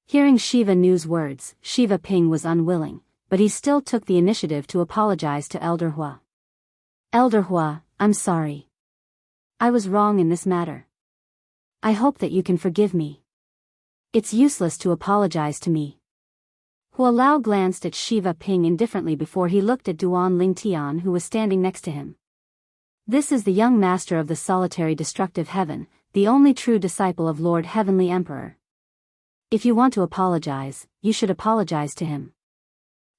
Hearing Shiva Nu's words, Shiva Ping was unwilling, but he still took the initiative to apologize to Elder Hua. Elder Hua, I'm sorry. I was wrong in this matter. I hope that you can forgive me. It's useless to apologize to me. Hua Lao glanced at Shiva Ping indifferently before he looked at Duan Ling Tian who was standing next to him. This is the young master of the Solitary Destructive Heaven, the only true disciple of Lord Heavenly Emperor. If you want to apologize, you should apologize to him.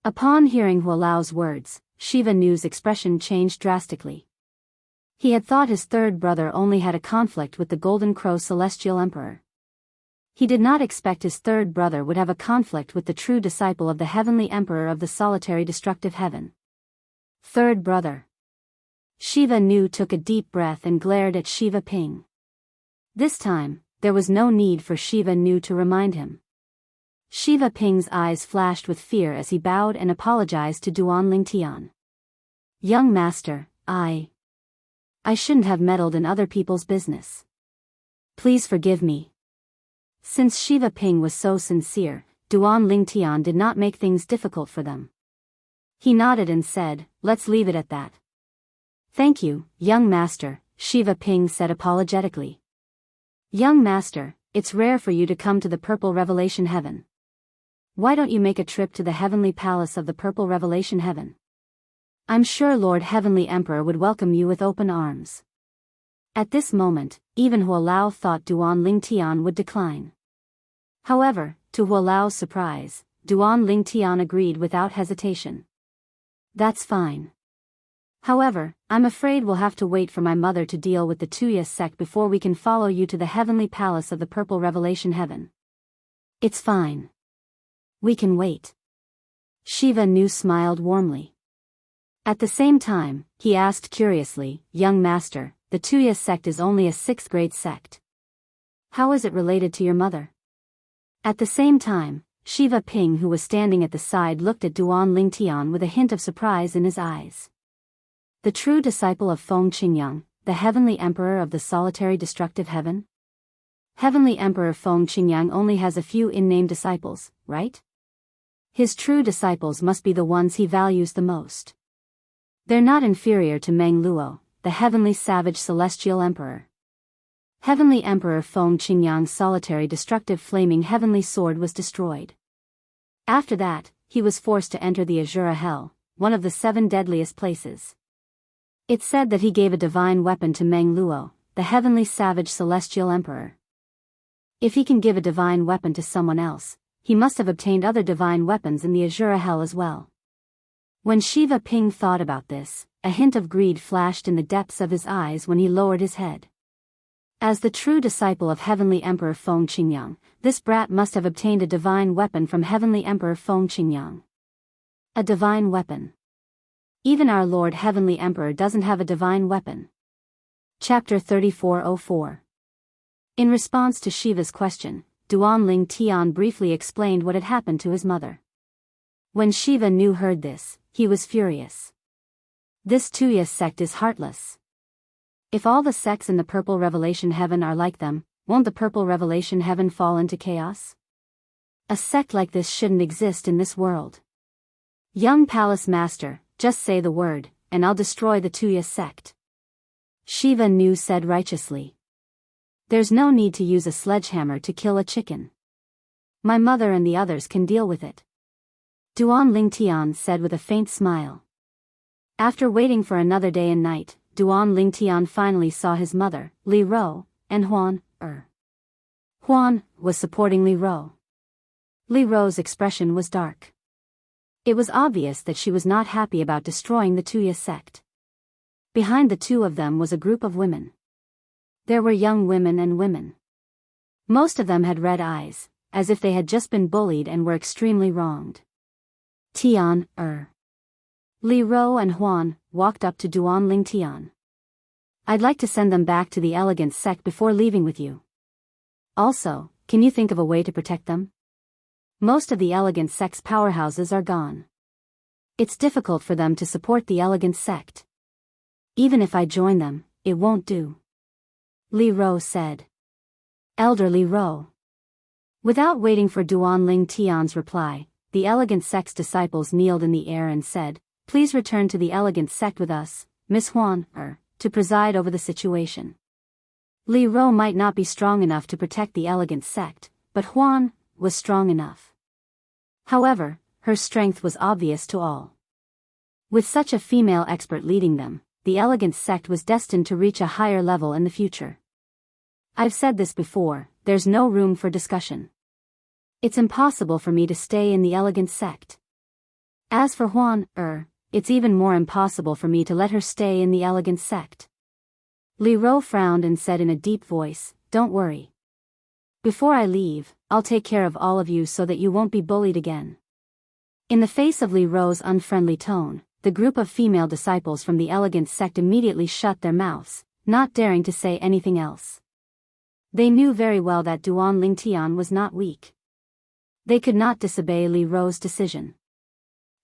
Upon hearing Hualao's words, Shiva Nu's expression changed drastically. He had thought his third brother only had a conflict with the Golden Crow Celestial Emperor. He did not expect his third brother would have a conflict with the true disciple of the Heavenly Emperor of the solitary destructive heaven. Third brother. Shiva Nu took a deep breath and glared at Shiva Ping. This time, there was no need for Shiva Nu to remind him. Shiva Ping's eyes flashed with fear as he bowed and apologized to Duan Lingtian. Young master, I shouldn't have meddled in other people's business. Please forgive me. Since Shiva Ping was so sincere, Duan Lingtian did not make things difficult for them. He nodded and said, let's leave it at that. Thank you, young master, Shiva Ping said apologetically. Young master, it's rare for you to come to the Purple Revelation Heaven. Why don't you make a trip to the heavenly palace of the Purple Revelation Heaven? I'm sure Lord Heavenly Emperor would welcome you with open arms. At this moment, even Hualao thought Duan Lingtian would decline. However, to Hualao's surprise, Duan Lingtian agreed without hesitation. That's fine. However, I'm afraid we'll have to wait for my mother to deal with the Tuya sect before we can follow you to the heavenly palace of the Purple Revelation Heaven. It's fine. We can wait. Shiva Nu smiled warmly. At the same time, he asked curiously, young master, the Tuya sect is only a 6th grade sect. How is it related to your mother? At the same time, Shiva Ping, who was standing at the side, looked at Duan Lingtian with a hint of surprise in his eyes. The true disciple of Feng Qingyang, the heavenly emperor of the solitary destructive heaven? Heavenly Emperor Feng Qingyang only has a few in-name disciples, right? His true disciples must be the ones he values the most. They're not inferior to Meng Luo, the heavenly savage celestial emperor. Heavenly Emperor Feng Qingyang's solitary destructive flaming heavenly sword was destroyed. After that, he was forced to enter the Azura Hell, one of the 7 deadliest places. It's said that he gave a divine weapon to Meng Luo, the heavenly savage celestial emperor. If he can give a divine weapon to someone else, he must have obtained other divine weapons in the Azura Hell as well. When Shiva Ping thought about this, a hint of greed flashed in the depths of his eyes when he lowered his head. As the true disciple of Heavenly Emperor Feng Qingyang, this brat must have obtained a divine weapon from Heavenly Emperor Feng Qingyang. A divine weapon. Even our Lord Heavenly Emperor doesn't have a divine weapon. Chapter 3404. In response to Shiva's question, Duan Lingtian briefly explained what had happened to his mother. When Shiva Nu heard this, he was furious. This Tuya sect is heartless. If all the sects in the Purple Revelation Heaven are like them, won't the Purple Revelation Heaven fall into chaos? A sect like this shouldn't exist in this world. Young Palace Master, just say the word, and I'll destroy the Tuya sect. Shiva Nu said righteously. There's no need to use a sledgehammer to kill a chicken. My mother and the others can deal with it. Duan Lingtian said with a faint smile. After waiting for another day and night, Duan Lingtian finally saw his mother, Li Ro, and Huan. Huan was supporting Li Ro. Li Ro's expression was dark. It was obvious that she was not happy about destroying the Tuya sect. Behind the two of them was a group of women. There were young women and women. Most of them had red eyes, as if they had just been bullied and were extremely wronged. Tian, Li Ro and Huan walked up to Duan Lingtian. I'd like to send them back to the elegant sect before leaving with you. Also, can you think of a way to protect them? Most of the elegant sect's powerhouses are gone. It's difficult for them to support the elegant sect. Even if I join them, it won't do. Li Ro said. Elder Li Ro. Without waiting for Duan Lingtian's reply, the elegant sect's disciples kneeled in the air and said, Please return to the elegant sect with us, Miss Huan, to preside over the situation. Li Ro might not be strong enough to protect the elegant sect, but Huan was strong enough. However, her strength was obvious to all. With such a female expert leading them, the elegant sect was destined to reach a higher level in the future. I've said this before, there's no room for discussion. It's impossible for me to stay in the elegant sect. As for Huan, it's even more impossible for me to let her stay in the elegant sect. Li Ro frowned and said in a deep voice, "Don't worry. Before I leave, I'll take care of all of you so that you won't be bullied again." In the face of Li Ro's unfriendly tone, the group of female disciples from the elegant sect immediately shut their mouths, not daring to say anything else. They knew very well that Duan Lingtian was not weak. They could not disobey Li Ro's decision.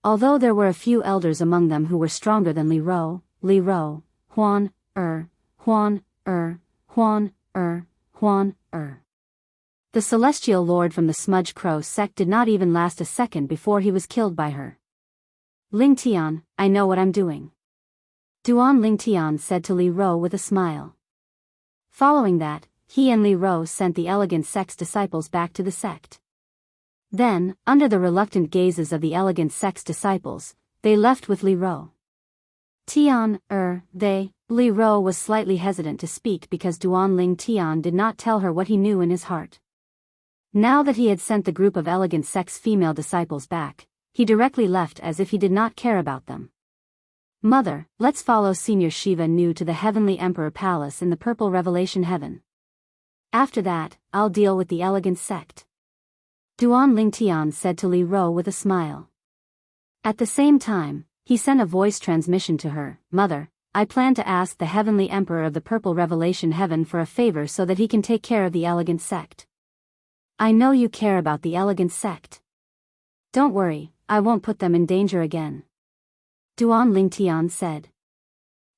Although there were a few elders among them who were stronger than Li Ro, Huan, Huan, Huan, Huan, The celestial lord from the Smudge Crow sect did not even last a second before he was killed by her. "Lingtian, I know what I'm doing," Duan Lingtian said to Li Ro with a smile. Following that, he and Li Ro sent the elegant sect's disciples back to the sect. Then, under the reluctant gazes of the elegant sect's disciples, they left with Li Ro. Li Ro was slightly hesitant to speak because Duan Lingtian did not tell her what he knew in his heart. Now that he had sent the group of elegant sect's female disciples back, he directly left as if he did not care about them. "Mother, let's follow Senior Shiva Nu to the Heavenly Emperor Palace in the Purple Revelation Heaven. After that, I'll deal with the elegant sect," Duan Lingtian said to Li Ro with a smile. At the same time, he sent a voice transmission to her, "Mother, I plan to ask the Heavenly Emperor of the Purple Revelation Heaven for a favor so that he can take care of the elegant sect. I know you care about the elegant sect. Don't worry, I won't put them in danger again," Duan Lingtian said.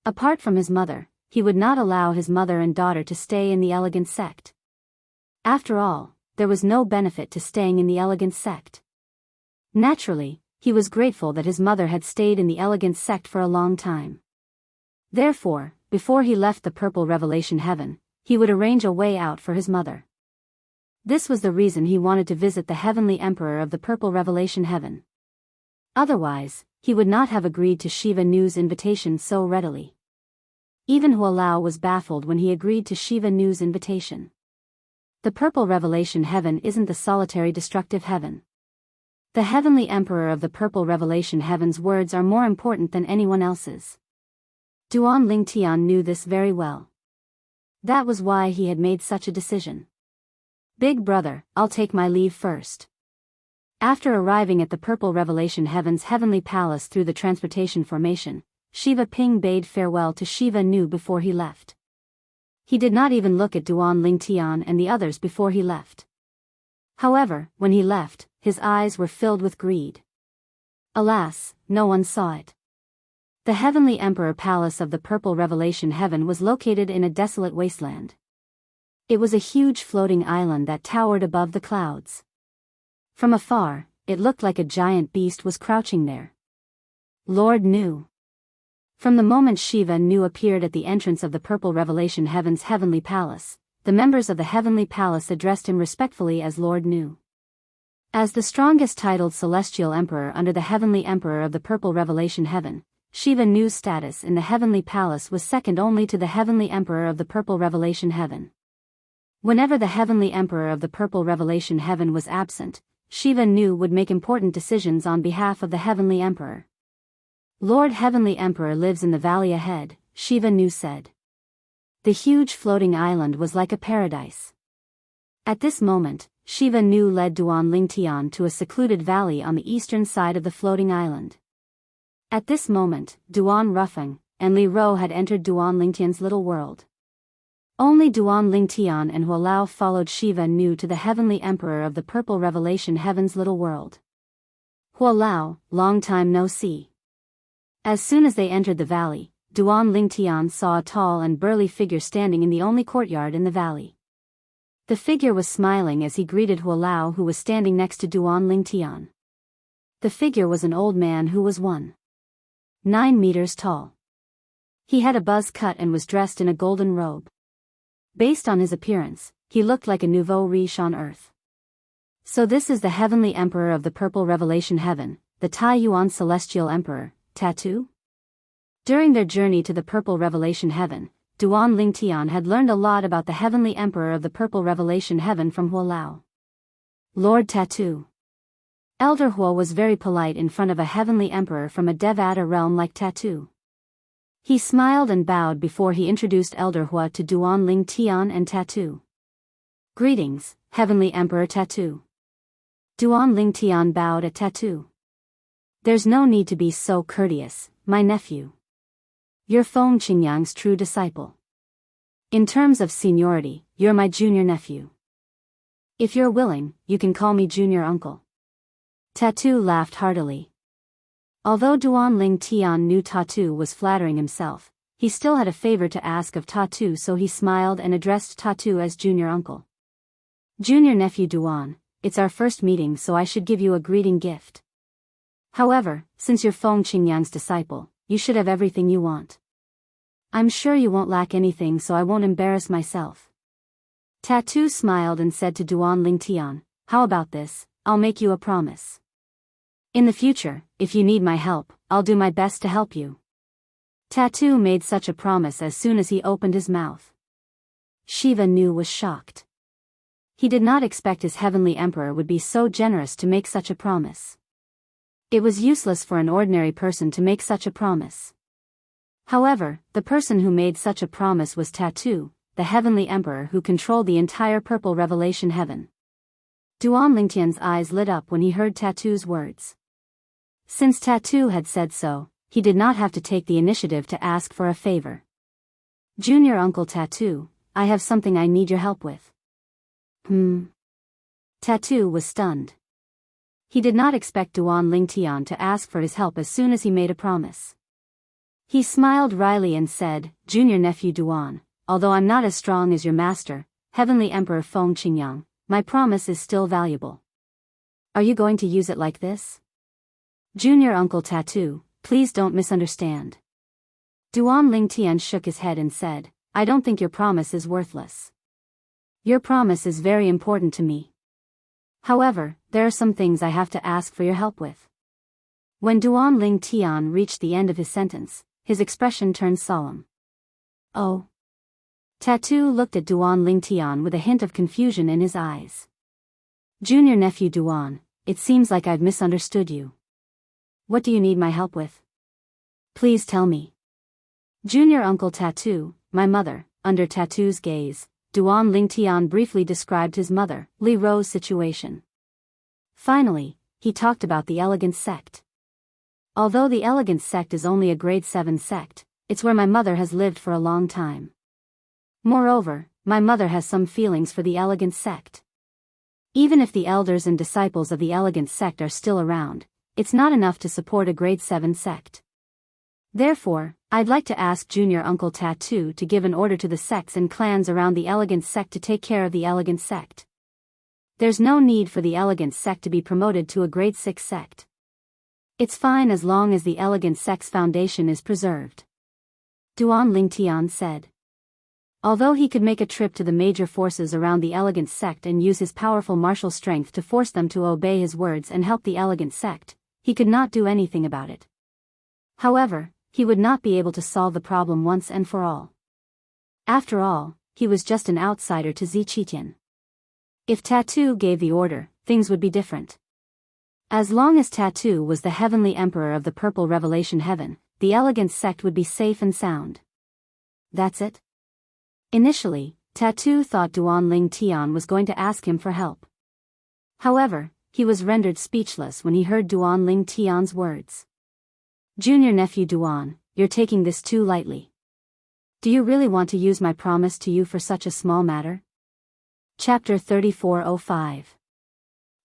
Apart from his mother, he would not allow his mother and daughter to stay in the elegant sect. After all, there was no benefit to staying in the elegant sect. Naturally, he was grateful that his mother had stayed in the elegant sect for a long time. Therefore, before he left the Purple Revelation Heaven, he would arrange a way out for his mother. This was the reason he wanted to visit the Heavenly Emperor of the Purple Revelation Heaven. Otherwise, he would not have agreed to Shiva Nu's invitation so readily. Even Hualao was baffled when he agreed to Shiva Nu's invitation. The Purple Revelation Heaven isn't the solitary destructive heaven. The Heavenly Emperor of the Purple Revelation Heaven's words are more important than anyone else's. Duan Lingtian knew this very well. That was why he had made such a decision. "Big brother, I'll take my leave first." After arriving at the Purple Revelation Heaven's heavenly palace through the transportation formation, Shiva Ping bade farewell to Shiva Nu before he left. He did not even look at Duan Lingtian and the others before he left. However, when he left, his eyes were filled with greed. Alas, no one saw it. The Heavenly Emperor Palace of the Purple Revelation Heaven was located in a desolate wasteland. It was a huge floating island that towered above the clouds. From afar, it looked like a giant beast was crouching there. Lord Nu. From the moment Shiva Nu appeared at the entrance of the Purple Revelation Heaven's heavenly palace, the members of the heavenly palace addressed him respectfully as Lord Nu. As the strongest titled celestial emperor under the Heavenly Emperor of the Purple Revelation Heaven, Shiva Nu's status in the heavenly palace was second only to the Heavenly Emperor of the Purple Revelation Heaven. Whenever the Heavenly Emperor of the Purple Revelation Heaven was absent, Shiva Nu would make important decisions on behalf of the Heavenly Emperor. "Lord Heavenly Emperor lives in the valley ahead," Shiva Nu said. The huge floating island was like a paradise. At this moment, Shiva Nu led Duan Lingtian to a secluded valley on the eastern side of the floating island. At this moment, Duan Rufeng and Li Ro had entered Duan Lingtian's little world. Only Duan Lingtian and Hualao followed Shiva Nu to the Heavenly Emperor of the Purple Revelation Heaven's little world. "Hualao, long time no see." As soon as they entered the valley, Duan Lingtian saw a tall and burly figure standing in the only courtyard in the valley. The figure was smiling as he greeted Hualao, who was standing next to Duan Lingtian. The figure was an old man who was 1.9 meters tall. He had a buzz cut and was dressed in a golden robe. Based on his appearance, he looked like a nouveau riche on earth. "So this is the Heavenly Emperor of the Purple Revelation Heaven, the Tai Yuan Celestial Emperor, Tattoo?" During their journey to the Purple Revelation Heaven, Duan Lingtian had learned a lot about the Heavenly Emperor of the Purple Revelation Heaven from Hualao. "Lord Tattoo." Elder Hua was very polite in front of a heavenly emperor from a Devata realm like Tattoo. He smiled and bowed before he introduced Elder Hua to Duan Ling Tian and Tattoo. Greetings, Heavenly Emperor Tattoo. Duan Ling Tian bowed at Tattoo. There's no need to be so courteous, my nephew. You're Feng Qingyang's true disciple. In terms of seniority, you're my junior nephew. If you're willing, you can call me junior uncle. Tattoo laughed heartily. Although Duan Ling Tian knew Tattoo was flattering himself, he still had a favor to ask of Tattoo, so he smiled and addressed Tattoo as junior uncle. Junior nephew Duan, it's our first meeting, so I should give you a greeting gift. However, since you're Feng Qingyang's disciple, you should have everything you want. I'm sure you won't lack anything, so I won't embarrass myself. Tattoo smiled and said to Duan Ling Tian, how about this, I'll make you a promise. In the future, if you need my help, I'll do my best to help you. Tattoo made such a promise as soon as he opened his mouth. Shiva Nu was shocked. He did not expect his heavenly emperor would be so generous to make such a promise. It was useless for an ordinary person to make such a promise. However, the person who made such a promise was Tattoo, the heavenly emperor who controlled the entire purple revelation heaven. Duan Lingtian's eyes lit up when he heard Tattoo's words. Since Tattoo had said so, he did not have to take the initiative to ask for a favor. Junior Uncle Tattoo, I have something I need your help with. Tattoo was stunned. He did not expect Duan Lingtian to ask for his help as soon as he made a promise. He smiled wryly and said, Junior nephew Duan, although I'm not as strong as your master, Heavenly Emperor Feng Qingyang, my promise is still valuable. Are you going to use it like this? Junior Uncle Tattoo, please don't misunderstand. Duan Lingtian shook his head and said, I don't think your promise is worthless. Your promise is very important to me. However, there are some things I have to ask for your help with. When Duan Ling Tian reached the end of his sentence, his expression turned solemn. Oh. Tattoo looked at Duan Ling Tian with a hint of confusion in his eyes. Junior nephew Duan, it seems like I've misunderstood you. What do you need my help with? Please tell me. Junior Uncle Tattoo, my mother. Under Tattoo's gaze, Duan Ling Tian briefly described his mother, Li Ro's situation. Finally, he talked about the Elegant Sect. Although the Elegant Sect is only a grade 7 sect, it's where my mother has lived for a long time. Moreover, my mother has some feelings for the Elegant Sect. Even if the elders and disciples of the Elegant Sect are still around, it's not enough to support a grade 7 sect. Therefore, I'd like to ask Junior Uncle Tattoo to give an order to the sects and clans around the Elegant Sect to take care of the Elegant Sect. There's no need for the Elegant Sect to be promoted to a grade 6 sect. It's fine as long as the Elegant Sect's foundation is preserved. Duan Lingtian said. Although he could make a trip to the major forces around the Elegant Sect and use his powerful martial strength to force them to obey his words and help the Elegant Sect, he could not do anything about it. However, he would not be able to solve the problem once and for all. After all, he was just an outsider to Ziqitian. If Tattoo gave the order, things would be different. As long as Tattoo was the heavenly emperor of the purple revelation heaven, the Elegant Sect would be safe and sound. That's it? Initially, Tattoo thought Duan Ling Tian was going to ask him for help. However, he was rendered speechless when he heard Duan Ling Tian's words. Junior nephew Duan, you're taking this too lightly. Do you really want to use my promise to you for such a small matter? Chapter 3405.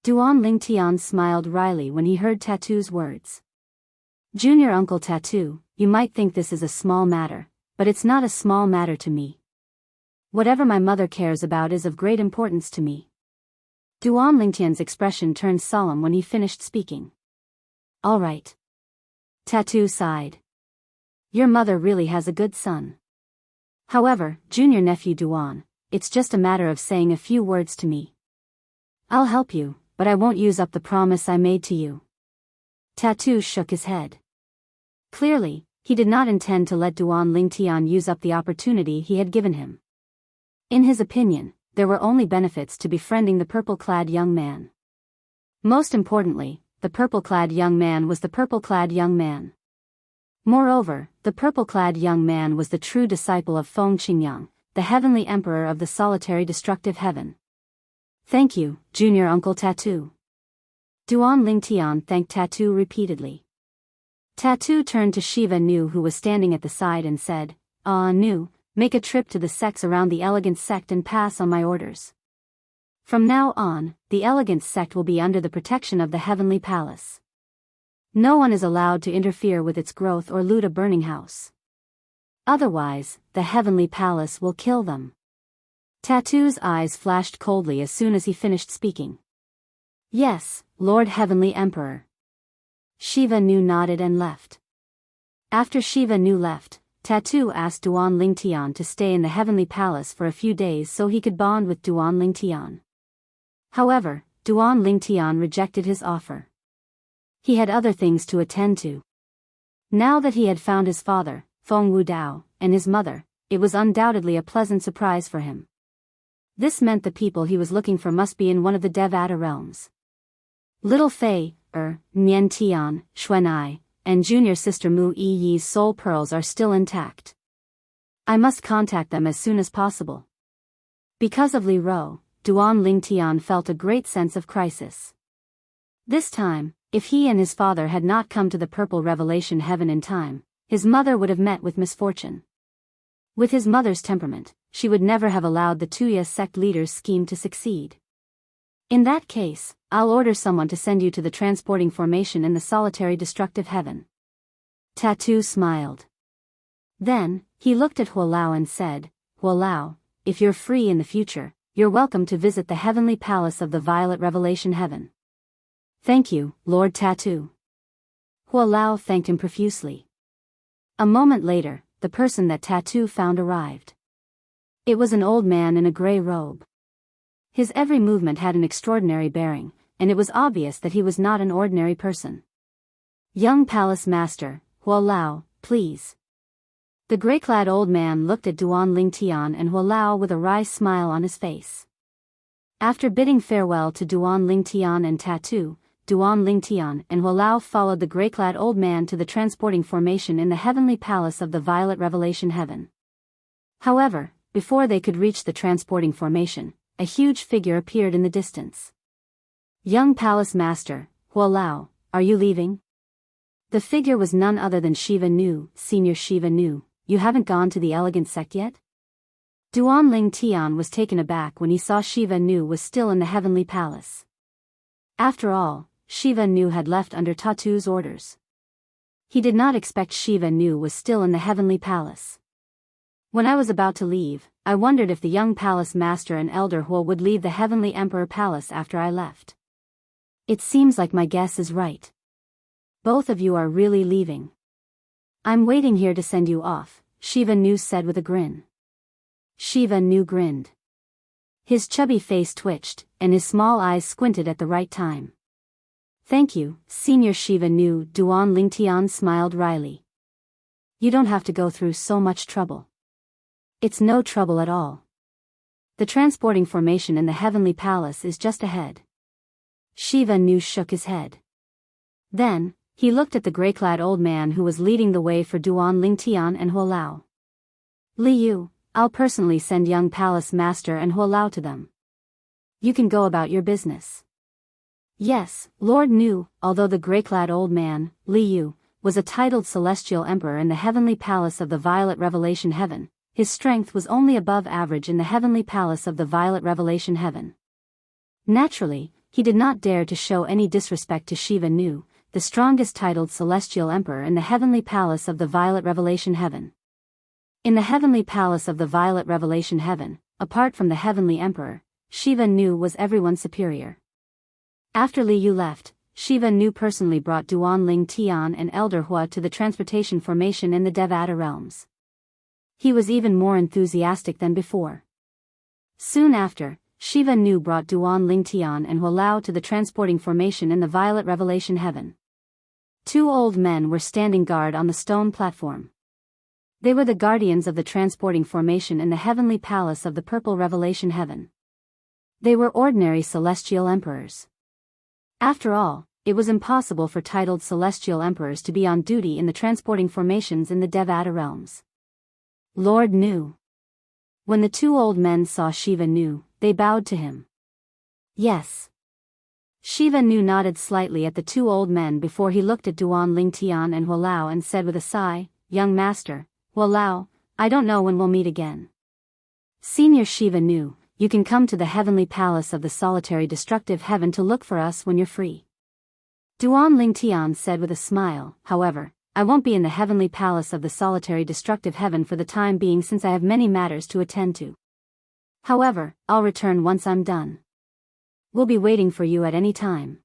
Duan Ling Tian smiled wryly when he heard Tattoo's words. Junior Uncle Tattoo, you might think this is a small matter, but it's not a small matter to me. Whatever my mother cares about is of great importance to me. Duan Lingtian's expression turned solemn when he finished speaking. All right. Tattoo sighed. Your mother really has a good son. However, junior nephew Duan, it's just a matter of saying a few words to me. I'll help you, but I won't use up the promise I made to you. Tattoo shook his head. Clearly, he did not intend to let Duan Lingtian use up the opportunity he had given him. In his opinion, there were only benefits to befriending the purple-clad young man. Most importantly, the purple-clad young man was the purple-clad young man. Moreover, the purple-clad young man was the true disciple of Feng Qingyang, the heavenly emperor of the solitary destructive heaven. Thank you, junior uncle Tattoo. Duan Lingtian thanked Tattoo repeatedly. Tattoo turned to Shiva Nu, who was standing at the side, and said, Nu, make a trip to the sects around the Elegant sect and pass on my orders. From now on, the Elegant sect will be under the protection of the Heavenly Palace. No one is allowed to interfere with its growth or loot a burning house. Otherwise, the Heavenly Palace will kill them. Tattoo's eyes flashed coldly as soon as he finished speaking. Yes, Lord Heavenly Emperor. Shiva Nu nodded and left. After Shiva Nu left, Tattoo asked Duan Lingtian to stay in the Heavenly Palace for a few days so he could bond with Duan Lingtian. However, Duan Lingtian rejected his offer. He had other things to attend to. Now that he had found his father, Feng Wudao, and his mother, it was undoubtedly a pleasant surprise for him. This meant the people he was looking for must be in one of the Devata realms. Little Fei, Nian Tian, Xuanai, and junior sister Mu Yi's soul pearls are still intact. I must contact them as soon as possible. Because of Li Ro, Duan Lingtian felt a great sense of crisis. This time, if he and his father had not come to the Purple Revelation Heaven in time, his mother would have met with misfortune. With his mother's temperament, she would never have allowed the Tuya sect leader's scheme to succeed. In that case, I'll order someone to send you to the transporting formation in the solitary destructive heaven. Tattoo smiled. Then, he looked at Huolao and said, Huolao, if you're free in the future, you're welcome to visit the heavenly palace of the Violet Revelation Heaven. Thank you, Lord Tattoo. Huolao thanked him profusely. A moment later, the person that Tattoo found arrived. It was an old man in a gray robe. His every movement had an extraordinary bearing, and it was obvious that he was not an ordinary person. Young Palace Master, Huolao, please. The gray-clad old man looked at Duan Lingtian and Huolao with a wry smile on his face. After bidding farewell to Duan Lingtian and Tattoo, Duan Lingtian and Huolao followed the gray-clad old man to the transporting formation in the heavenly palace of the Violet Revelation Heaven. However, before they could reach the transporting formation, a huge figure appeared in the distance. Young Palace Master, Huolao, are you leaving? The figure was none other than Shiva Nu, Senior Shiva Nu. You haven't gone to the Elegant sect yet? Duan Lingtian was taken aback when he saw Shiva Nu was still in the heavenly palace. After all, Shiva Nu had left under Tattoo's orders. He did not expect Shiva Nu was still in the heavenly palace. When I was about to leave, I wondered if the young palace master and elder Huo would leave the heavenly emperor palace after I left. It seems like my guess is right. Both of you are really leaving. I'm waiting here to send you off, Shiva Nu said with a grin. Shiva Nu grinned. His chubby face twitched, and his small eyes squinted at the right time. Thank you, Senior Shiva Nu. Duan Lingtian smiled wryly. You don't have to go through so much trouble. It's no trouble at all. The transporting formation in the heavenly palace is just ahead. Shiva Nu shook his head. Then, he looked at the gray-clad old man who was leading the way for Duan Lingtian and Huolao. Li Yu, I'll personally send young palace master and Huolao to them. You can go about your business. Yes, Lord Nu. Although the gray-clad old man, Li Yu, was a titled celestial emperor in the heavenly palace of the Violet Revelation Heaven, his strength was only above average in the heavenly palace of the Violet Revelation Heaven. Naturally, he did not dare to show any disrespect to Shiva Nu, the strongest titled celestial emperor in the heavenly palace of the Violet Revelation Heaven. In the heavenly palace of the Violet Revelation Heaven, apart from the heavenly emperor, Shiva Nu was everyone's superior. After Li Yu left, Shiva Nu personally brought Duan Lingtian and Elder Hua to the transportation formation in the Devata realms. He was even more enthusiastic than before. Soon after, Shiva Nu brought Duan Lingtian and Huolao to the transporting formation in the Violet Revelation Heaven. Two old men were standing guard on the stone platform. They were the guardians of the transporting formation in the heavenly palace of the Purple Revelation Heaven. They were ordinary celestial emperors. After all, it was impossible for titled celestial emperors to be on duty in the transporting formations in the Devata realms. Lord Nu. When the two old men saw Shiva Nu, they bowed to him. Yes. Shiva Nu nodded slightly at the two old men before he looked at Duan Lingtian and Hualao and said with a sigh, "Young master, Hualao, I don't know when we'll meet again. Senior Shiva Nu, you can come to the heavenly palace of the solitary destructive heaven to look for us when you're free." Duan Lingtian said with a smile, "However, I won't be in the heavenly palace of the solitary destructive heaven for the time being since I have many matters to attend to. However, I'll return once I'm done. We'll be waiting for you at any time."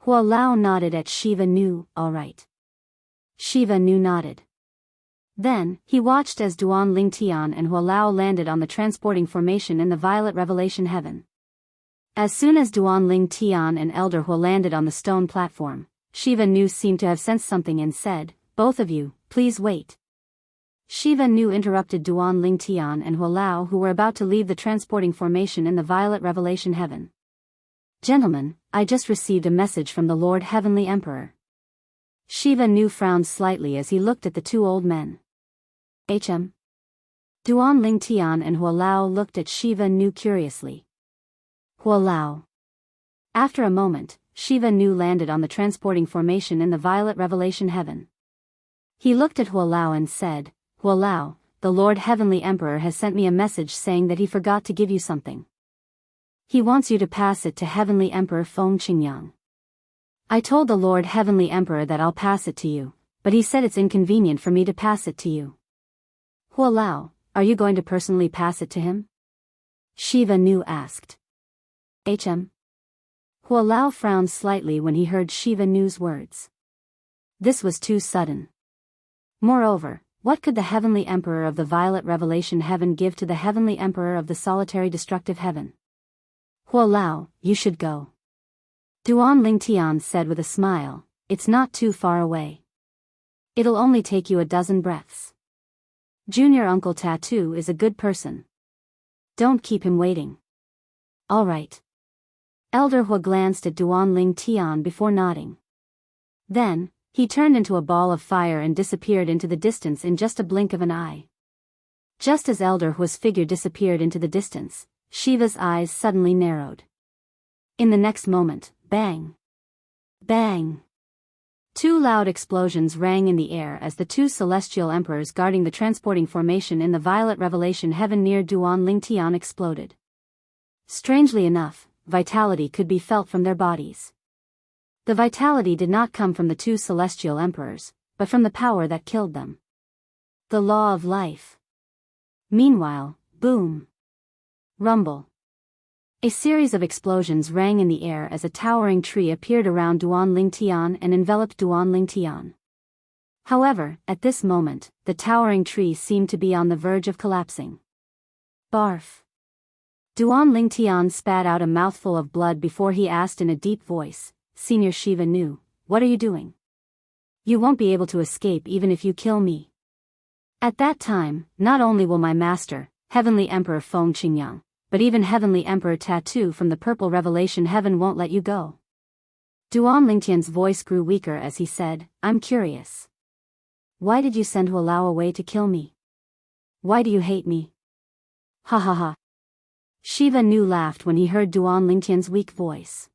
Hualao nodded at Shiva Nu, "All right." Shiva Nu nodded. Then, he watched as Duan Lingtian and Hualao landed on the transporting formation in the violet revelation heaven. As soon as Duan Lingtian and Elder Hua landed on the stone platform, Shiva Nu seemed to have sensed something and said, "Both of you, please wait." Shiva Nu interrupted Duan Lingtian and Hualao who were about to leave the transporting formation in the violet revelation heaven. "Gentlemen, I just received a message from the Lord Heavenly Emperor." Shiva Nu frowned slightly as he looked at the two old men. "Hm?" Duan Lingtian and Hualao looked at Shiva Nu curiously. Hualao. After a moment, Shiva Nu landed on the transporting formation in the violet revelation heaven. He looked at Hualao and said, "Hualao, the Lord Heavenly Emperor has sent me a message saying that he forgot to give you something. He wants you to pass it to Heavenly Emperor Feng Qingyang. I told the Lord Heavenly Emperor that I'll pass it to you, but he said it's inconvenient for me to pass it to you. Hualao, are you going to personally pass it to him?" Shiva Nu asked. "Hm?" Hualao frowned slightly when he heard Shiva Nu's words. This was too sudden. Moreover, what could the Heavenly Emperor of the Violet Revelation Heaven give to the Heavenly Emperor of the Solitary Destructive Heaven? "Hualao, you should go." Duan Lingtian said with a smile, "It's not too far away. It'll only take you a dozen breaths. Junior Uncle Tattoo is a good person. Don't keep him waiting." "All right." Elder Hua glanced at Duan Lingtian before nodding. Then, he turned into a ball of fire and disappeared into the distance in just a blink of an eye. Just as Elder Hua's figure disappeared into the distance, Shiva's eyes suddenly narrowed. In the next moment, bang! Bang! Two loud explosions rang in the air as the two celestial emperors guarding the transporting formation in the violet revelation heaven near Duan Lingtian exploded. Strangely enough, vitality could be felt from their bodies. The vitality did not come from the two celestial emperors, but from the power that killed them. The law of life. Meanwhile, boom! Rumble. A series of explosions rang in the air as a towering tree appeared around Duan Lingtian and enveloped Duan Lingtian. However, at this moment, the towering tree seemed to be on the verge of collapsing. Barf. Duan Lingtian spat out a mouthful of blood before he asked in a deep voice, "Senior Shiva Nu, what are you doing? You won't be able to escape even if you kill me. At that time, not only will my master, Heavenly Emperor Feng Qingyang, but even Heavenly Emperor Tattoo from the Purple Revelation Heaven won't let you go." Duan Lingtian's voice grew weaker as he said, "I'm curious. Why did you send Hualao away to kill me? Why do you hate me?" "Ha ha ha." Shiva Nu laughed when he heard Duan Lingtian's weak voice.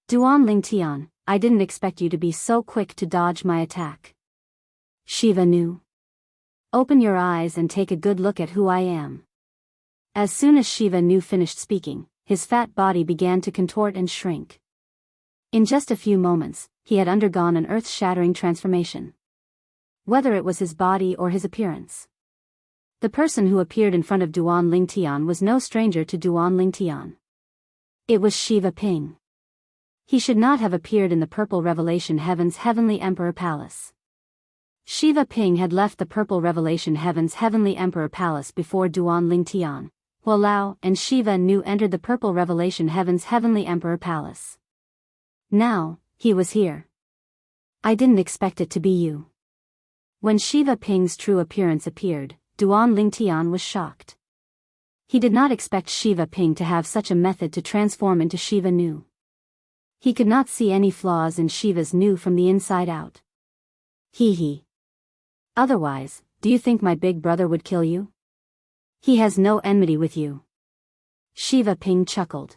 "Duan Lingtian, I didn't expect you to be so quick to dodge my attack." "Shiva Nu. Open your eyes and take a good look at who I am." As soon as Shiva Nu finished speaking, his fat body began to contort and shrink. In just a few moments, he had undergone an earth-shattering transformation. Whether it was his body or his appearance. The person who appeared in front of Duan Lingtian was no stranger to Duan Lingtian. It was Shiva Ping. He should not have appeared in the Purple Revelation Heaven's Heavenly Emperor Palace. Shiva Ping had left the Purple Revelation Heaven's Heavenly Emperor Palace before Duan Lingtian, Hualao and Shiva Nu entered the Purple Revelation Heaven's Heavenly Emperor Palace. Now, he was here. "I didn't expect it to be you." When Shiva Ping's true appearance appeared, Duan Lingtian was shocked. He did not expect Shiva Ping to have such a method to transform into Shiva Nu. He could not see any flaws in Shiva's new from the inside out. Hee hee. Otherwise, do you think my big brother would kill you? He has no enmity with you. Shiva Ping chuckled.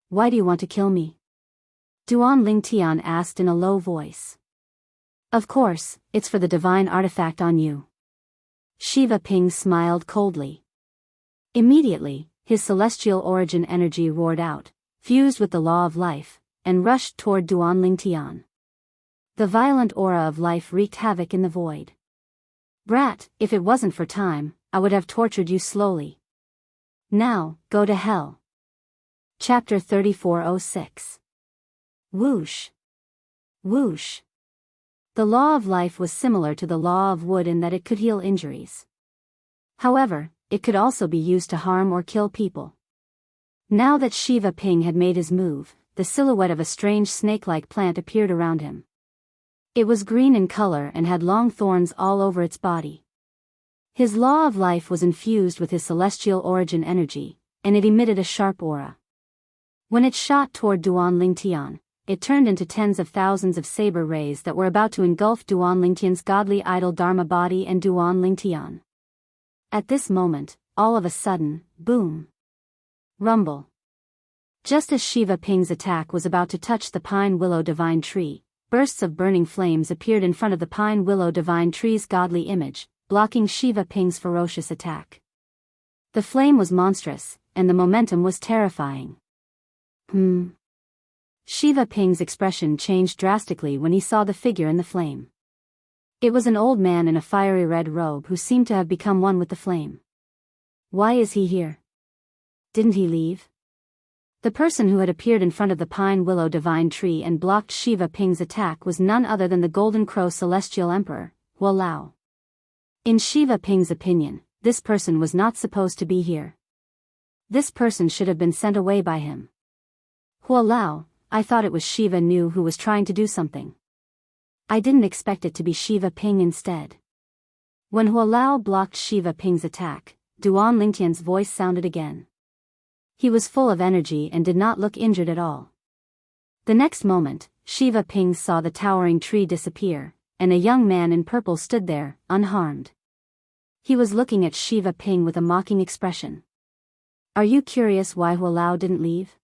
Why do you want to kill me? Duan Lingtian asked in a low voice. Of course, it's for the divine artifact on you. Shiva Ping smiled coldly. Immediately, his celestial origin energy roared out, fused with the law of life, and rushed toward Duan Lingtian. The violent aura of life wreaked havoc in the void. Brat, if it wasn't for time, I would have tortured you slowly. Now, go to hell. Chapter 3406. Whoosh. Whoosh. The law of life was similar to the law of wood in that it could heal injuries. However, it could also be used to harm or kill people. Now that Shiva Ping had made his move, the silhouette of a strange snake-like plant appeared around him. It was green in color and had long thorns all over its body. His law of life was infused with his celestial origin energy, and it emitted a sharp aura. When it shot toward Duan Lingtian, it turned into tens of thousands of saber rays that were about to engulf Duan Lingtian's godly idol Dharma body and Duan Lingtian. At this moment, all of a sudden, boom. Rumble. Just as Shiva Ping's attack was about to touch the pine willow divine tree, bursts of burning flames appeared in front of the pine willow divine tree's godly image, blocking Shiva Ping's ferocious attack. The flame was monstrous, and the momentum was terrifying. Shiva Ping's expression changed drastically when he saw the figure in the flame. It was an old man in a fiery red robe who seemed to have become one with the flame. Why is he here? Didn't he leave? The person who had appeared in front of the pine willow divine tree and blocked Shiva Ping's attack was none other than the Golden Crow Celestial Emperor, Hua Lao. In Shiva Ping's opinion, this person was not supposed to be here. This person should have been sent away by him. Hua Lao, I thought it was Shiva Nu who was trying to do something. I didn't expect it to be Shiva Ping instead. When Hua Lao blocked Shiva Ping's attack, Duan Lingtian's voice sounded again. He was full of energy and did not look injured at all. The next moment, Shiva Ping saw the towering tree disappear, and a young man in purple stood there, unharmed. He was looking at Shiva Ping with a mocking expression. Are you curious why Hua Lao didn't leave?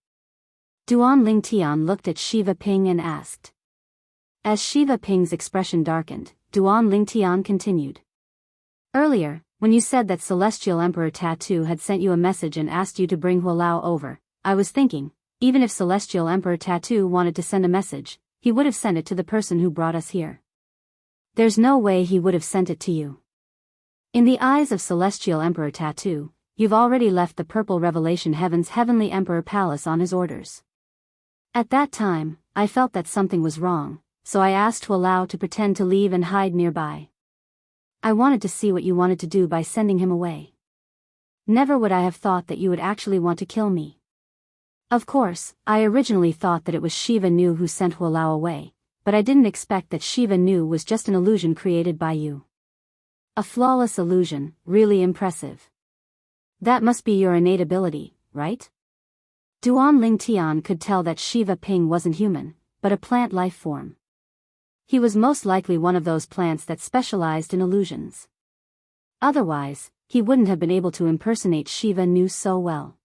Duan Lingtian looked at Shiva Ping and asked. As Shiva Ping's expression darkened, Duan Lingtian continued. Earlier, when you said that Celestial Emperor Tattoo had sent you a message and asked you to bring Hua Lao over, I was thinking, even if Celestial Emperor Tattoo wanted to send a message, he would have sent it to the person who brought us here. There's no way he would have sent it to you. In the eyes of Celestial Emperor Tattoo, you've already left the Purple Revelation Heaven's Heavenly Emperor Palace on his orders. At that time, I felt that something was wrong, so I asked Hua Lao to pretend to leave and hide nearby. I wanted to see what you wanted to do by sending him away. Never would I have thought that you would actually want to kill me. Of course, I originally thought that it was Shiva Nu who sent Hua Lao away, but I didn't expect that Shiva Nu was just an illusion created by you. A flawless illusion, really impressive. That must be your innate ability, right? Duan Lingtian could tell that Shiva Ping wasn't human, but a plant life form. He was most likely one of those plants that specialized in illusions. Otherwise, he wouldn't have been able to impersonate Shiva Nu so well.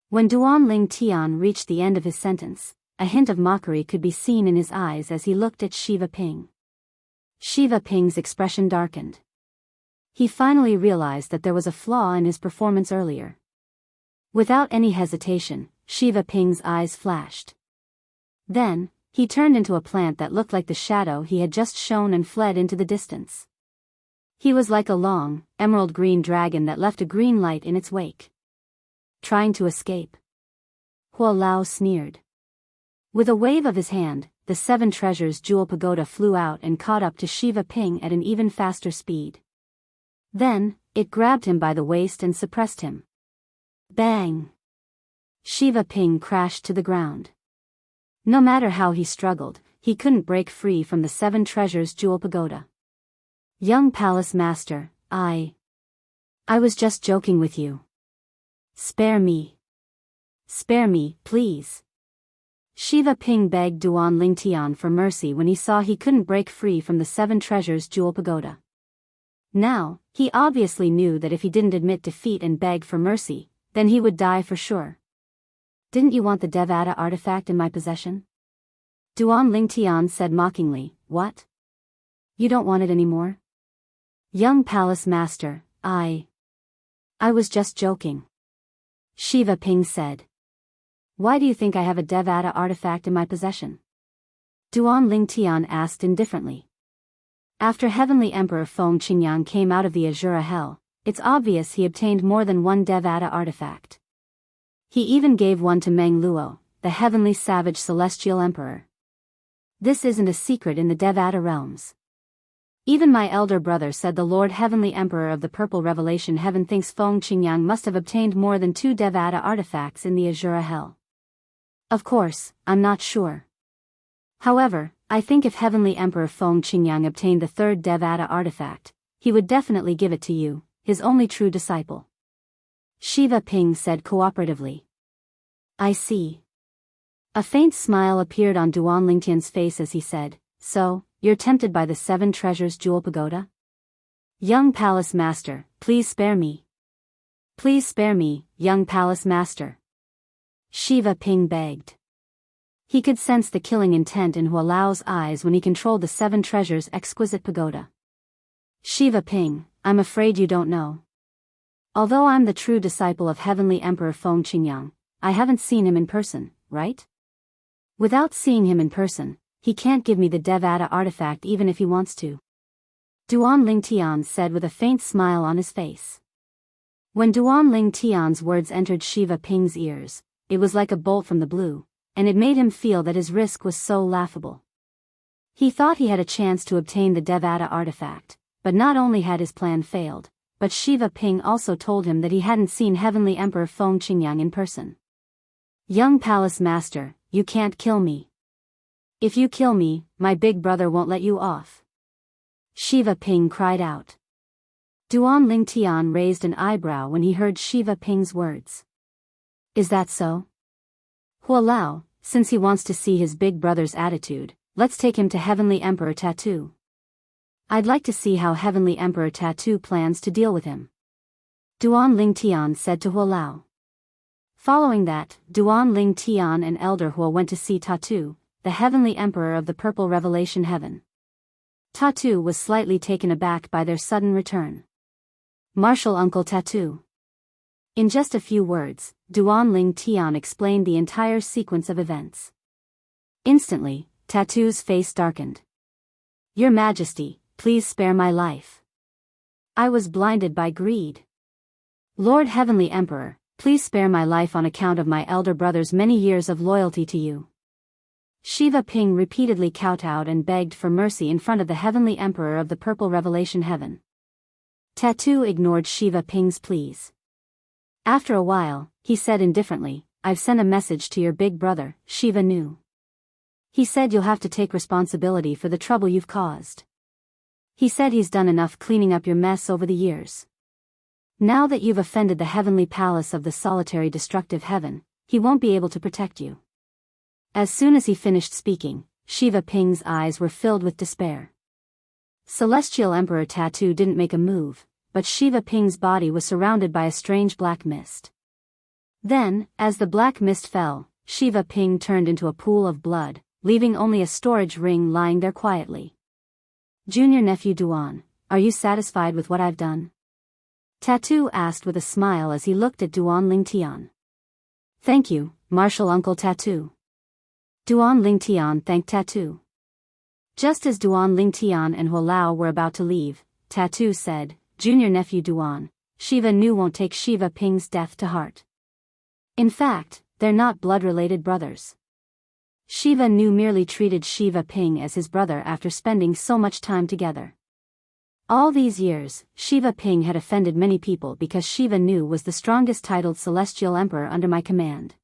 When Duan Lingtian reached the end of his sentence, a hint of mockery could be seen in his eyes as he looked at Shiva Ping. Shiva Ping's expression darkened. He finally realized that there was a flaw in his performance earlier. Without any hesitation, Shiva Ping's eyes flashed. Then, he turned into a plant that looked like the shadow he had just shown and fled into the distance. He was like a long, emerald-green dragon that left a green light in its wake. Trying to escape? Hua Lao sneered. With a wave of his hand, the 7 treasures jewel pagoda flew out and caught up to Shiva Ping at an even faster speed. Then, it grabbed him by the waist and suppressed him. Bang! Shiva Ping crashed to the ground. No matter how he struggled, he couldn't break free from the 7 treasures jewel pagoda. Young palace master, I was just joking with you. Spare me. Spare me, please. Shiva Ping begged Duan Lingtian for mercy when he saw he couldn't break free from the Seven Treasures Jewel Pagoda. Now, he obviously knew that if he didn't admit defeat and beg for mercy, then he would die for sure. Didn't you want the Devata artifact in my possession? Duan Lingtian said mockingly. What? You don't want it anymore? Young palace master, I was just joking. Shiva Ping said. Why do you think I have a Devata artifact in my possession? Duan Lingtian asked indifferently. After Heavenly Emperor Feng Qingyang came out of the Azura Hell, it's obvious he obtained more than one Devata artifact. He even gave one to Meng Luo, the heavenly savage celestial emperor. This isn't a secret in the Devata realms. Even my elder brother said the Lord Heavenly Emperor of the Purple Revelation Heaven thinks Feng Qingyang must have obtained more than 2 Devata artifacts in the Azura Hell. Of course, I'm not sure. However, I think if Heavenly Emperor Feng Qingyang obtained the 3rd Devata artifact, he would definitely give it to you, his only true disciple. Shiva Ping said cooperatively. I see. A faint smile appeared on Duan Lingtian's face as he said, So, you're tempted by the 7 Treasures Jewel Pagoda? Young Palace Master, please spare me. Please spare me, young Palace Master. Shiva Ping begged. He could sense the killing intent in Hualao's eyes when he controlled the 7 Treasures exquisite pagoda. Shiva Ping, I'm afraid you don't know. Although I'm the true disciple of Heavenly Emperor Feng Qingyang, I haven't seen him in person, right? Without seeing him in person, he can't give me the Devata artifact even if he wants to. Duan Lingtian said with a faint smile on his face. When Duan Lingtian's words entered Shiva Ping's ears, it was like a bolt from the blue, and it made him feel that his risk was so laughable. He thought he had a chance to obtain the Devata artifact, but not only had his plan failed, but Shiva Ping also told him that he hadn't seen Heavenly Emperor Feng Qingyang in person. Young Palace Master, you can't kill me. If you kill me, my big brother won't let you off. Shiva Ping cried out. Duan Lingtian raised an eyebrow when he heard Shiva Ping's words. Is that so? Hualao, since he wants to see his big brother's attitude, let's take him to Heavenly Emperor Tattoo. I'd like to see how Heavenly Emperor Tattoo plans to deal with him. Duan Lingtian said to Hualao. Following that, Duan Lingtian and Elder Hua went to see Tattoo, the Heavenly Emperor of the Purple Revelation Heaven. Tattoo was slightly taken aback by their sudden return. Martial Uncle Tattoo. In just a few words, Duan Lingtian explained the entire sequence of events. Instantly, Tattoo's face darkened. Your Majesty, please spare my life. I was blinded by greed. Lord Heavenly Emperor, please spare my life on account of my elder brother's many years of loyalty to you. Shiva Ping repeatedly kowtowed and begged for mercy in front of the Heavenly Emperor of the Purple Revelation Heaven. Tattoo ignored Shiva Ping's pleas. After a while, he said indifferently, I've sent a message to your big brother, Shiva Nu. He said you'll have to take responsibility for the trouble you've caused. He said he's done enough cleaning up your mess over the years. Now that you've offended the heavenly palace of the solitary destructive heaven, he won't be able to protect you. As soon as he finished speaking, Shiva Ping's eyes were filled with despair. Celestial Emperor Tattoo didn't make a move, but Shiva Ping's body was surrounded by a strange black mist. Then, as the black mist fell, Shiva Ping turned into a pool of blood, leaving only a storage ring lying there quietly. Junior nephew Duan, are you satisfied with what I've done? Tattoo asked with a smile as he looked at Duan Lingtian. Thank you, Martial Uncle Tattoo. Duan Lingtian thanked Tattoo. Just as Duan Lingtian and Hualao were about to leave, Tattoo said, Junior nephew Duan, Shiva Nu won't take Shiva Ping's death to heart. In fact, they're not blood-related brothers. Shiva Nu merely treated Shiva Ping as his brother after spending so much time together. All these years, Shiva Ping had offended many people because Shiva Nu was the strongest titled celestial emperor under my command.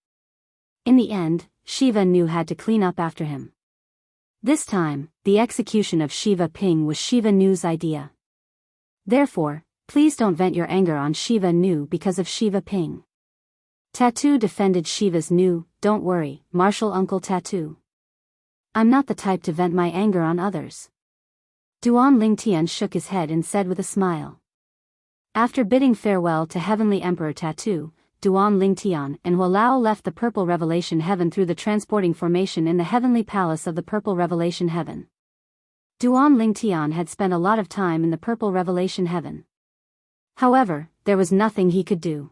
In the end, Shiva Nu had to clean up after him. This time, the execution of Shiva Ping was Shiva Nu's idea. Therefore, please don't vent your anger on Shiva Nu because of Shiva Ping. Tattoo defended Shiva's new, "Don't worry, martial uncle Tattoo. I'm not the type to vent my anger on others." Duan Lingtian shook his head and said with a smile. After bidding farewell to Heavenly Emperor Tattoo, Duan Lingtian and Hualao left the Purple Revelation Heaven through the transporting formation in the Heavenly Palace of the Purple Revelation Heaven. Duan Lingtian had spent a lot of time in the Purple Revelation Heaven. However, there was nothing he could do.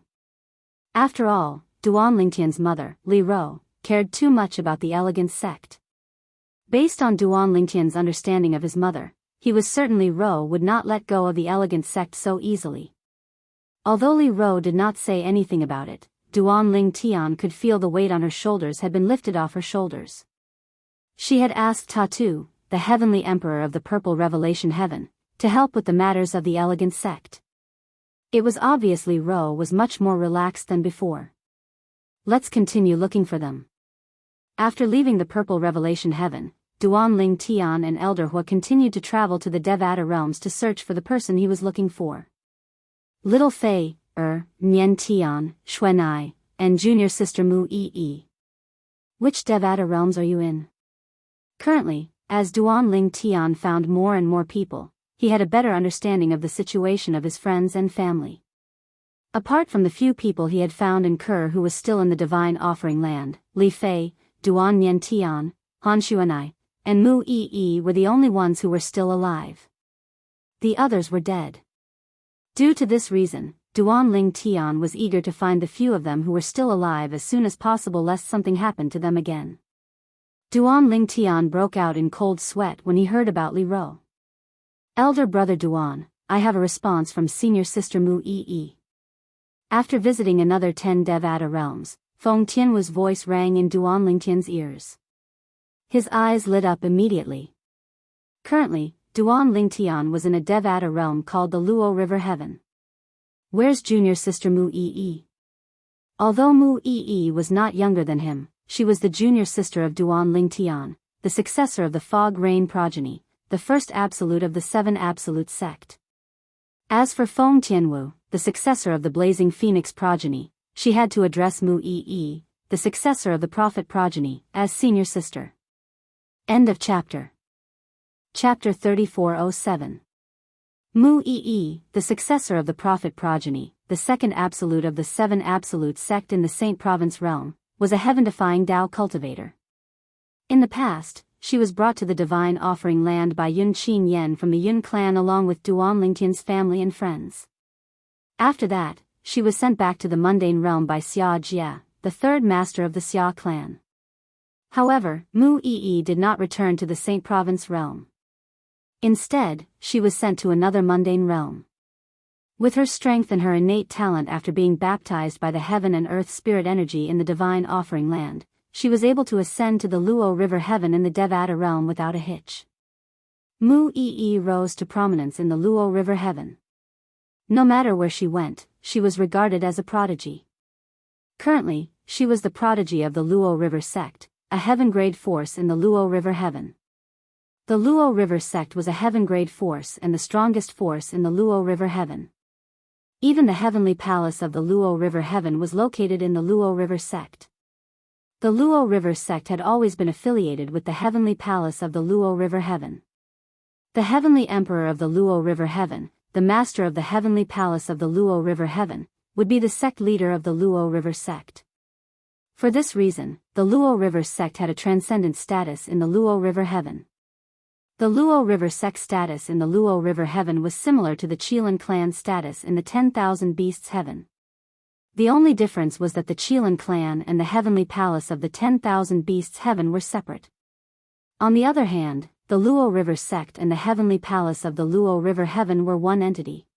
After all, Duan Lingtian's mother, Li Ro, cared too much about the elegant sect. Based on Duan Lingtian's understanding of his mother, he was certain Li Ro would not let go of the elegant sect so easily. Although Li Ro did not say anything about it, Duan Lingtian could feel the weight on her shoulders had been lifted off her shoulders. She had asked Tattoo, the Heavenly Emperor of the Purple Revelation Heaven, to help with the matters of the elegant sect. It was obvious Li Ro was much more relaxed than before. Let's continue looking for them. After leaving the Purple Revelation Heaven, Duan Lingtian and Elder Hua continued to travel to the Devata realms to search for the person he was looking for. Little Fei, Nian Tian, Xuanai, and junior sister Mu Yi. Which Devata realms are you in? Currently, as Duan Lingtian found more and more people, he had a better understanding of the situation of his friends and family. Apart from the few people he had found in Kur who was still in the Divine Offering Land, Li Fei, Duan Nian Tian, Han Xuanai, and Mu Yi were the only ones who were still alive. The others were dead. Due to this reason, Duan Lingtian was eager to find the few of them who were still alive as soon as possible lest something happened to them again. Duan Lingtian broke out in cold sweat when he heard about Li Ro. Elder brother Duan, I have a response from senior sister Mu Yi. After visiting another 10 Devata realms, Feng Tianwu's voice rang in Duan Lingtian's ears. His eyes lit up immediately. Currently, Duan Lingtian was in a Devata realm called the Luo River Heaven. Where's junior sister Mu Yi? Although Mu Yi was not younger than him, she was the junior sister of Duan Lingtian, the successor of the Fog Rain progeny, the first absolute of the 7 absolute sect. As for Feng Tianwu, the successor of the Blazing Phoenix progeny, she had to address Mu Yi, the successor of the Prophet progeny, as senior sister. End of chapter. Chapter 3407. Mu Yi, the successor of the Prophet progeny, the second absolute of the 7 absolute sect in the Saint Province realm, was a heaven-defying Dao cultivator. In the past, she was brought to the Divine Offering Land by Yun Qin Yen from the Yun clan along with Duan Lingtian's family and friends. After that, she was sent back to the mundane realm by Xia Jia, the third master of the Xia clan. However, Mu Yi did not return to the Saint Province realm. Instead, she was sent to another mundane realm. With her strength and her innate talent after being baptized by the heaven and earth spirit energy in the Divine Offering Land, she was able to ascend to the Luo River Heaven in the Devata realm without a hitch. Mu Yi rose to prominence in the Luo River Heaven. No matter where she went, she was regarded as a prodigy. Currently, she was the prodigy of the Luo River sect, a heaven-grade force in the Luo River Heaven. The Luo River sect was a heaven-grade force and the strongest force in the Luo River Heaven. Even the heavenly palace of the Luo River Heaven was located in the Luo River sect. The Luo River sect had always been affiliated with the heavenly palace of the Luo River Heaven. The heavenly emperor of the Luo River Heaven, the master of the heavenly palace of the Luo River Heaven, would be the sect leader of the Luo River sect. For this reason, the Luo River sect had a transcendent status in the Luo River Heaven. The Luo River sect status in the Luo River Heaven was similar to the Qilin clan status in the 10,000 Beasts Heaven. The only difference was that the Qilin clan and the heavenly palace of the 10,000 Beasts Heaven were separate. On the other hand, the Luo River sect and the heavenly palace of the Luo River Heaven were one entity.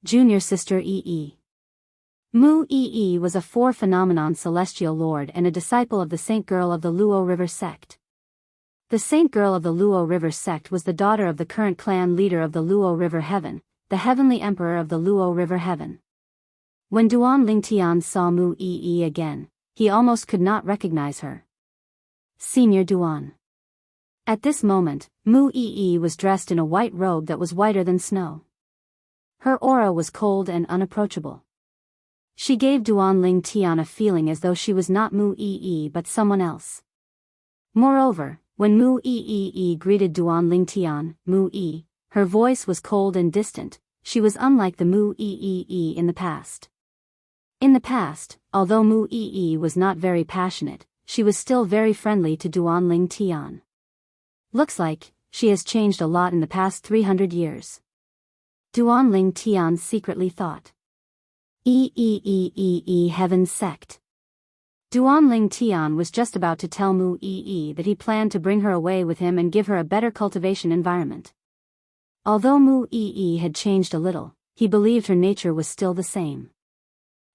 Junior sister Yi. Mu Yi was a 4-phenomenon celestial lord and a disciple of the Saint Girl of the Luo River sect. The Saint Girl of the Luo River sect was the daughter of the current clan leader of the Luo River Heaven, the heavenly emperor of the Luo River Heaven. When Duan Lingtian saw Mu Yi again, he almost could not recognize her. Senior Duan. At this moment, Mu Yi was dressed in a white robe that was whiter than snow. Her aura was cold and unapproachable. She gave Duan Ling Tian a feeling as though she was not Mu Yi but someone else. Moreover, when Mu Yi greeted Duan Ling Tian, Mu Yi, her voice was cold and distant. She was unlike the Mu Yi in the past. In the past, although Mu Yi was not very passionate, she was still very friendly to Duan Ling Tian. Looks like she has changed a lot in the past 300 years. Duan Ling Tian secretly thought. Heaven's sect. Duan Ling Tian was just about to tell Mu Yi that he planned to bring her away with him and give her a better cultivation environment. Although Mu Yi had changed a little, he believed her nature was still the same.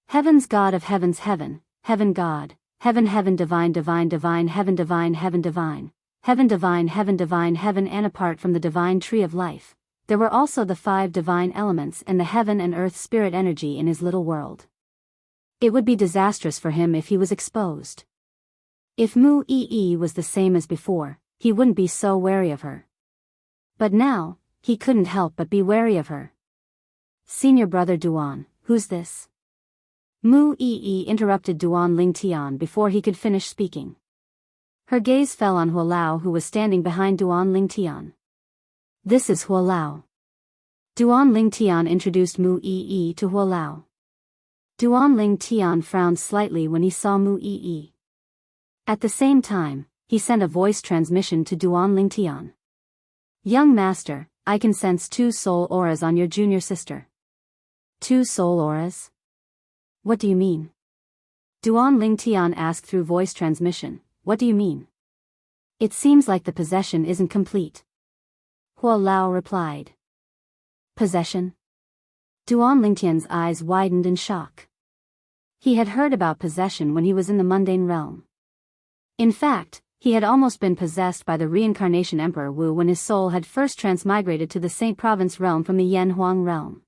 Heaven's God of heavens, heaven, heaven God, heaven heaven divine divine divine heaven divine heaven divine, heaven divine heaven divine heaven. And apart from the divine tree of life, there were also the 5 divine elements and the heaven and earth spirit energy in his little world. It would be disastrous for him if he was exposed. If Mu Yi was the same as before, he wouldn't be so wary of her. But now, he couldn't help but be wary of her. Senior brother Duan, who's this? Mu Yi interrupted Duan Ling Tian before he could finish speaking. Her gaze fell on Hua Lao, who was standing behind Duan Ling Tian. This is Hua Lao. Duan Ling Tian introduced Mu Yi to Hua Lao. Duan Ling Tian frowned slightly when he saw Mu Yi. At the same time, he sent a voice transmission to Duan Ling Tian. Young master, I can sense 2 soul auras on your junior sister. 2 soul auras? What do you mean? Duan Ling Tian asked through voice transmission. What do you mean? It seems like the possession isn't complete. Hua Lao replied. Possession? Duan Ling Tian's eyes widened in shock. He had heard about possession when he was in the mundane realm. In fact, he had almost been possessed by the reincarnation Emperor Wu when his soul had first transmigrated to the Saint Province realm from the Yan Huang realm.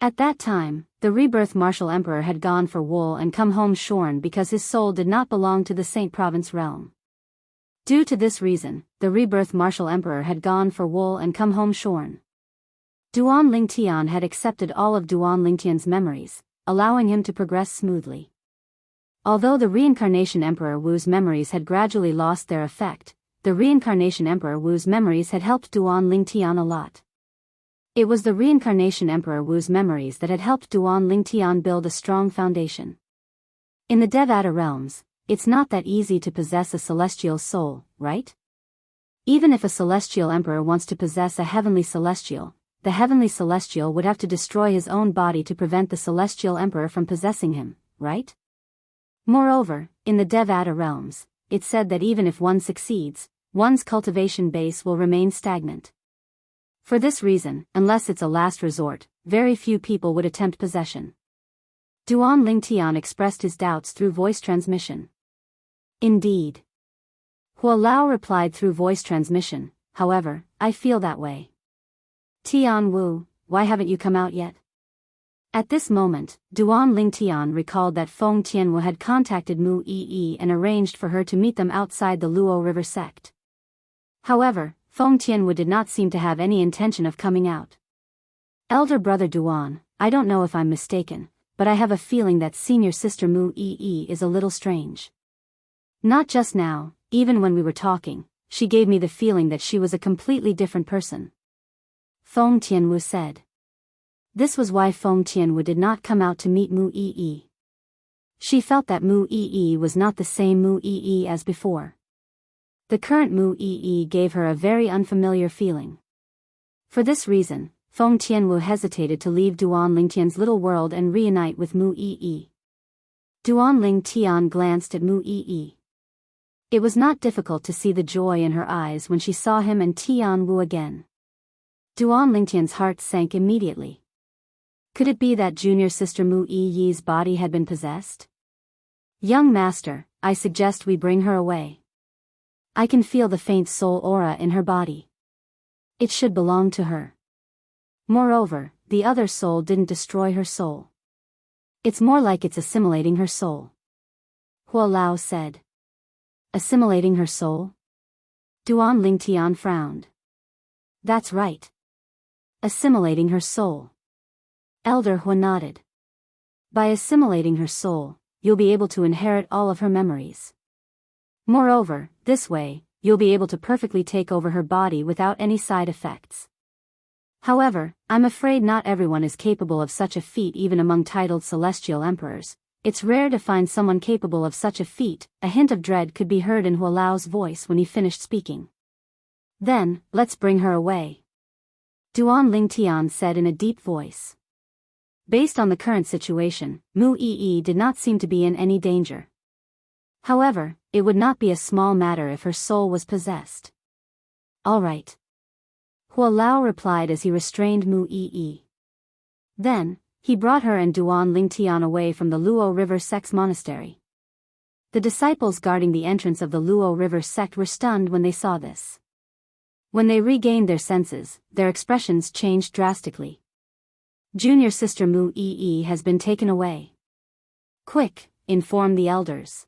At that time, the rebirth martial emperor had gone for wool and come home shorn because his soul did not belong to the Saint Province realm. Due to this reason, the rebirth martial emperor had gone for wool and come home shorn. Duan Ling Tian had accepted all of Duan Ling Tian's memories, allowing him to progress smoothly. Although the reincarnation Emperor Wu's memories had gradually lost their effect, the reincarnation Emperor Wu's memories had helped Duan Ling Tian a lot. It was the reincarnation Emperor Wu's memories that had helped Duan Ling Tian build a strong foundation. In the Devata realms, it's not that easy to possess a celestial soul, right? Even if a celestial emperor wants to possess a heavenly celestial, the heavenly celestial would have to destroy his own body to prevent the celestial emperor from possessing him, right? Moreover, in the Devata realms, it's said that even if one succeeds, one's cultivation base will remain stagnant. For this reason, unless it's a last resort, very few people would attempt possession. Duan Ling Tian expressed his doubts through voice transmission. Indeed. Hua Lao replied through voice transmission, however, I feel that way. Tian Wu, why haven't you come out yet? At this moment, Duan Ling Tian recalled that Feng Tianwu had contacted Mu Yi and arranged for her to meet them outside the Luo River sect. However, Feng Tianwu did not seem to have any intention of coming out. Elder brother Duan, I don't know if I'm mistaken, but I have a feeling that senior sister Mu Yi is a little strange. Not just now, even when we were talking, she gave me the feeling that she was a completely different person. Feng Tianwu said. This was why Feng Tianwu did not come out to meet Mu Yi. She felt that Mu Yi was not the same Mu Yi as before. The current Mu Yi gave her a very unfamiliar feeling. For this reason, Feng Tianwu hesitated to leave Duan Ling Tian's little world and reunite with Mu Yi. Duan Ling Tian glanced at Mu Yi. It was not difficult to see the joy in her eyes when she saw him and Tian Wu again. Duan Ling Tian's heart sank immediately. Could it be that junior sister Mu Yi's body had been possessed? Young master, I suggest we bring her away. I can feel the faint soul aura in her body. It should belong to her. Moreover, the other soul didn't destroy her soul. It's more like it's assimilating her soul. Hua Lao said. Assimilating her soul? Duan Ling Tian frowned. That's right. Assimilating her soul. Elder Hua nodded. By assimilating her soul, you'll be able to inherit all of her memories. Moreover, this way, you'll be able to perfectly take over her body without any side effects. However, I'm afraid not everyone is capable of such a feat even among titled celestial emperors. It's rare to find someone capable of such a feat. A hint of dread could be heard in Hualao's voice when he finished speaking. Then, let's bring her away, Duan Lingtian said in a deep voice. Based on the current situation, Mu Yi did not seem to be in any danger. However, it would not be a small matter if her soul was possessed. All right, Hualao replied as he restrained Mu Yi. Then, he brought her and Duan Lingtian away from the Luo River Sect's monastery. The disciples guarding the entrance of the Luo River Sect were stunned when they saw this. When they regained their senses, their expressions changed drastically. Junior sister Mu Yi has been taken away. Quick, inform the elders.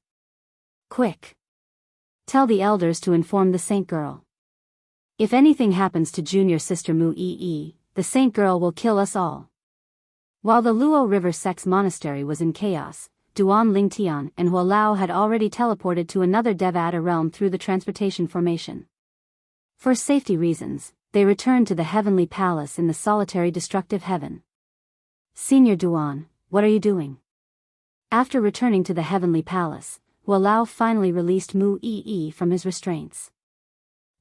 Quick. Tell the elders to inform the saint girl. If anything happens to junior sister Mu Yi, the saint girl will kill us all. While the Luo River Sect's monastery was in chaos, Duan Lingtian and Hualao had already teleported to another Devata realm through the transportation formation. For safety reasons, they returned to the heavenly palace in the solitary destructive heaven. Senior Duan, what are you doing? After returning to the heavenly palace, Hualao finally released Mu Yi from his restraints.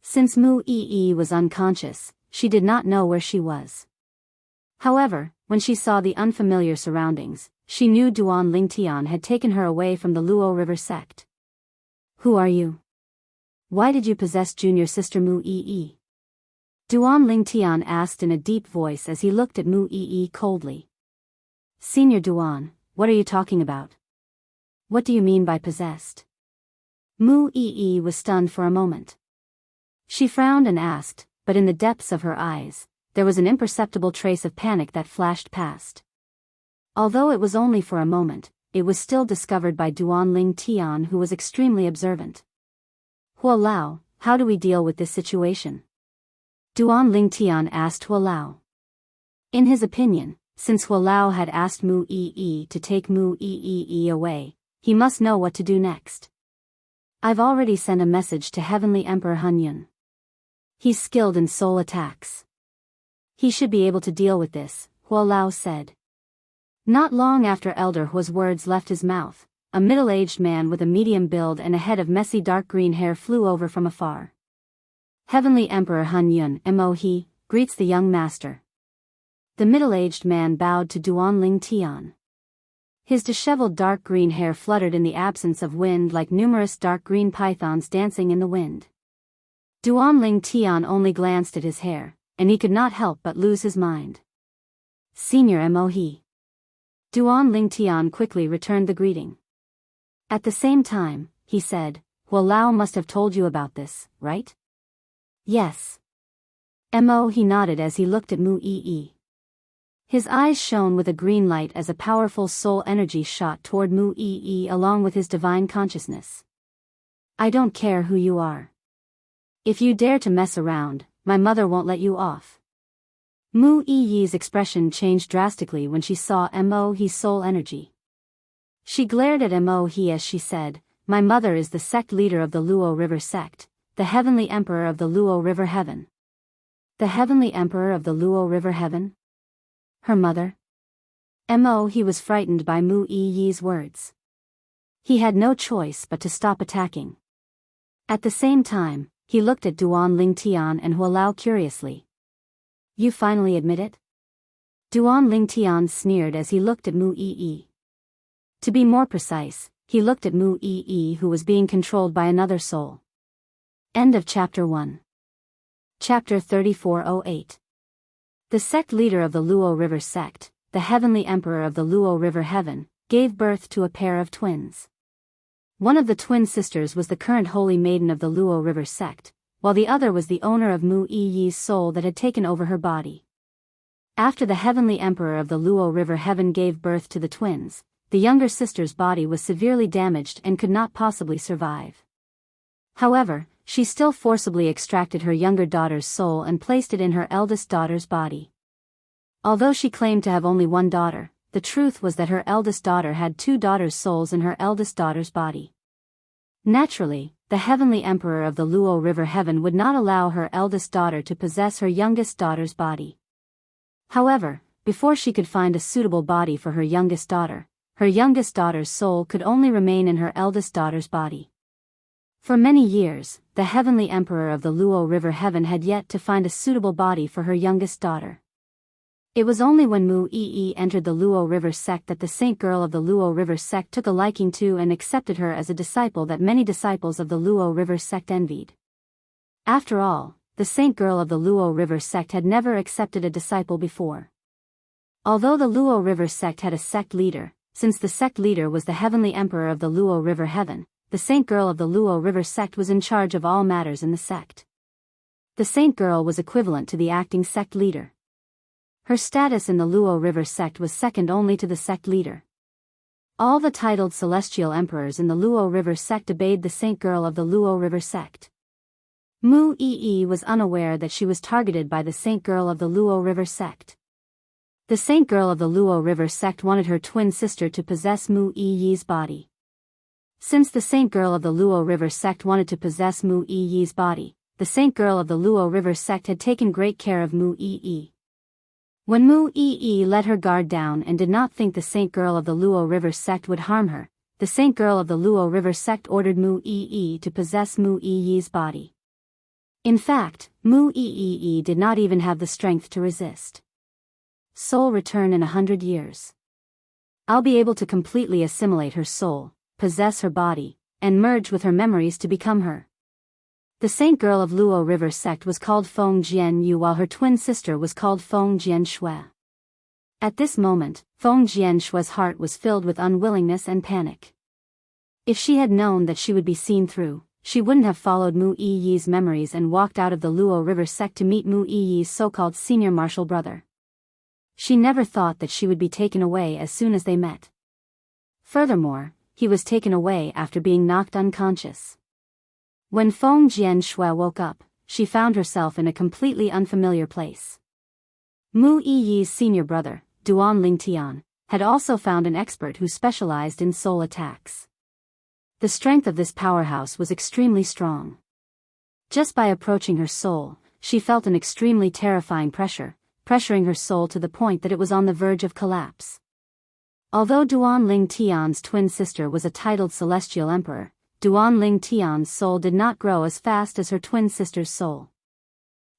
Since Mu Yi was unconscious, she did not know where she was. However, when she saw the unfamiliar surroundings, she knew Duan Lingtian had taken her away from the Luo River Sect. Who are you? Why did you possess junior sister Mu Yi? Duan Lingtian asked in a deep voice as he looked at Mu Yi coldly. Senior Duan, what are you talking about? What do you mean by possessed? Mu Yi was stunned for a moment. She frowned and asked, but in the depths of her eyes, there was an imperceptible trace of panic that flashed past. Although it was only for a moment, it was still discovered by Duan Lingtian, who was extremely observant. Hualao, how do we deal with this situation? Duan Lingtian asked Hualao. In his opinion, since Hualao had asked Mu Yi to take Mu Yi away, he must know what to do next. I've already sent a message to Heavenly Emperor Hunyun. He's skilled in soul attacks. He should be able to deal with this, Hualao said. Not long after Elder Hua's words left his mouth, a middle-aged man with a medium build and a head of messy dark green hair flew over from afar. Heavenly Emperor Hunyun Mo greets the young master. The middle-aged man bowed to Duan Lingtian. His disheveled dark green hair fluttered in the absence of wind like numerous dark green pythons dancing in the wind. Duan Lingtian only glanced at his hair, and he could not help but lose his mind. Senior Mo Duan Lingtian quickly returned the greeting. At the same time, he said, Hualao must have told you about this, right? Yes. Mo nodded as he looked at Mu Yi. His eyes shone with a green light as a powerful soul energy shot toward Mu Yi along with his divine consciousness. I don't care who you are. If you dare to mess around, my mother won't let you off. Mu Yi's expression changed drastically when she saw Mo's soul energy. She glared at Mo as she said, My mother is the sect leader of the Luo River Sect, the heavenly emperor of the Luo River Heaven. The heavenly emperor of the Luo River Heaven? Her mother? Mo was frightened by Mu Yi's words. He had no choice but to stop attacking. At the same time, he looked at Duan Lingtian and Hualao curiously. You finally admit it? Duan Lingtian sneered as he looked at Mu Yi. To be more precise, he looked at Mu Yi, who was being controlled by another soul. End of Chapter 1. Chapter 3408. The sect leader of the Luo River Sect, the heavenly emperor of the Luo River Heaven, gave birth to a pair of twins. One of the twin sisters was the current holy maiden of the Luo River Sect, while the other was the owner of Mu Yi's soul that had taken over her body. After the heavenly emperor of the Luo River Heaven gave birth to the twins, the younger sister's body was severely damaged and could not possibly survive. However, she still forcibly extracted her younger daughter's soul and placed it in her eldest daughter's body. Although she claimed to have only one daughter, the truth was that her eldest daughter had two daughters' souls in her eldest daughter's body. Naturally, the heavenly emperor of the Luo River Heaven would not allow her eldest daughter to possess her youngest daughter's body. However, before she could find a suitable body for her youngest daughter's soul could only remain in her eldest daughter's body. For many years, the heavenly emperor of the Luo River Heaven had yet to find a suitable body for her youngest daughter. It was only when Mu Yi entered the Luo River sect that the saint girl of the Luo River sect took a liking to and accepted her as a disciple that many disciples of the Luo River sect envied. After all, the saint girl of the Luo River sect had never accepted a disciple before. Although the Luo River sect had a sect leader, since the sect leader was the heavenly emperor of the Luo River Heaven, the saint girl of the Luo River sect was in charge of all matters in the sect. The saint girl was equivalent to the acting sect leader. Her status in the Luo River sect was second only to the sect leader. All the titled celestial emperors in the Luo River sect obeyed the saint girl of the Luo River sect. Mu Yi was unaware that she was targeted by the saint girl of the Luo River sect. The saint girl of the Luo River sect wanted her twin sister to possess Mu Yi's body. Since the saint girl of the Luo River sect wanted to possess Mu Yi's body, the saint girl of the Luo River sect had taken great care of Mu Yi. When Mu Yi let her guard down and did not think the saint girl of the Luo River sect would harm her, the saint girl of the Luo River sect ordered Mu Yi to possess Mu Yi's body. In fact, Mu Yi did not even have the strength to resist. Soul return in 100 years. I'll be able to completely assimilate her soul, possess her body, and merge with her memories to become her. The saint girl of Luo River sect was called Feng Jianyu while her twin sister was called Feng Jianshui. At this moment, Feng Jianshui's heart was filled with unwillingness and panic. If she had known that she would be seen through, she wouldn't have followed Mu Yi's memories and walked out of the Luo River sect to meet Mu Yi's so-called senior martial brother. She never thought that she would be taken away as soon as they met. Furthermore, he was taken away after being knocked unconscious. When Feng Jianshui woke up, she found herself in a completely unfamiliar place. Mu Yi's senior brother, Duan Lingtian, had also found an expert who specialized in soul attacks. The strength of this powerhouse was extremely strong. Just by approaching her soul, she felt an extremely terrifying pressure, pressuring her soul to the point that it was on the verge of collapse. Although Duan Lingtian's twin sister was a titled celestial emperor, Duan Lingtian's soul did not grow as fast as her twin sister's soul.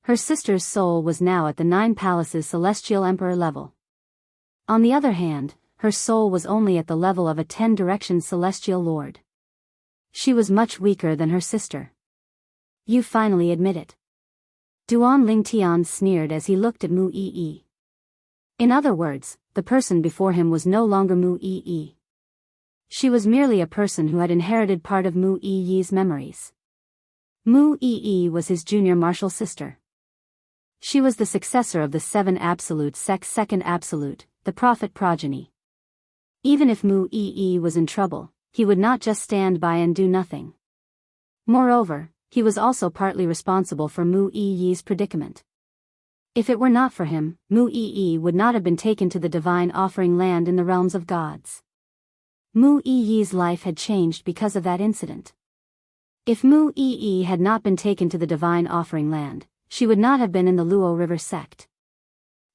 Her sister's soul was now at the 9 Palaces celestial emperor level. On the other hand, her soul was only at the level of a 10 Directions celestial lord. She was much weaker than her sister. You finally admit it. Duan Lingtian sneered as he looked at Mu Yi. In other words, the person before him was no longer Mu Yi. She was merely a person who had inherited part of Mu Yi's memories. Mu Yi was his junior martial sister. She was the successor of the 7 Absolute Sect's second Absolute, the Prophet progeny. Even if Mu Yi was in trouble, he would not just stand by and do nothing. Moreover, he was also partly responsible for Mu Yi's predicament. If it were not for him, Mu Yi would not have been taken to the divine offering land in the realms of gods. Mu Yi's life had changed because of that incident. If Mu Yi had not been taken to the divine offering land, she would not have been in the Luo River sect.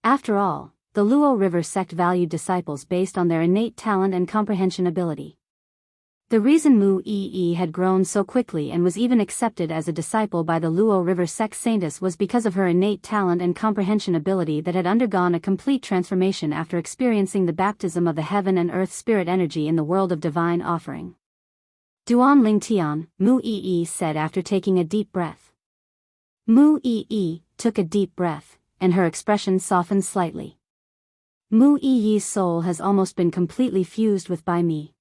After all, the Luo River sect valued disciples based on their innate talent and comprehension ability. The reason Mu Yi had grown so quickly and was even accepted as a disciple by the Luo River sect saintess was because of her innate talent and comprehension ability that had undergone a complete transformation after experiencing the baptism of the heaven and earth spirit energy in the world of divine offering. Duan Lingtian, Mu Yi said after taking a deep breath. Mu Yi took a deep breath, and her expression softened slightly. Mu Yi's soul has almost been completely fused with by me.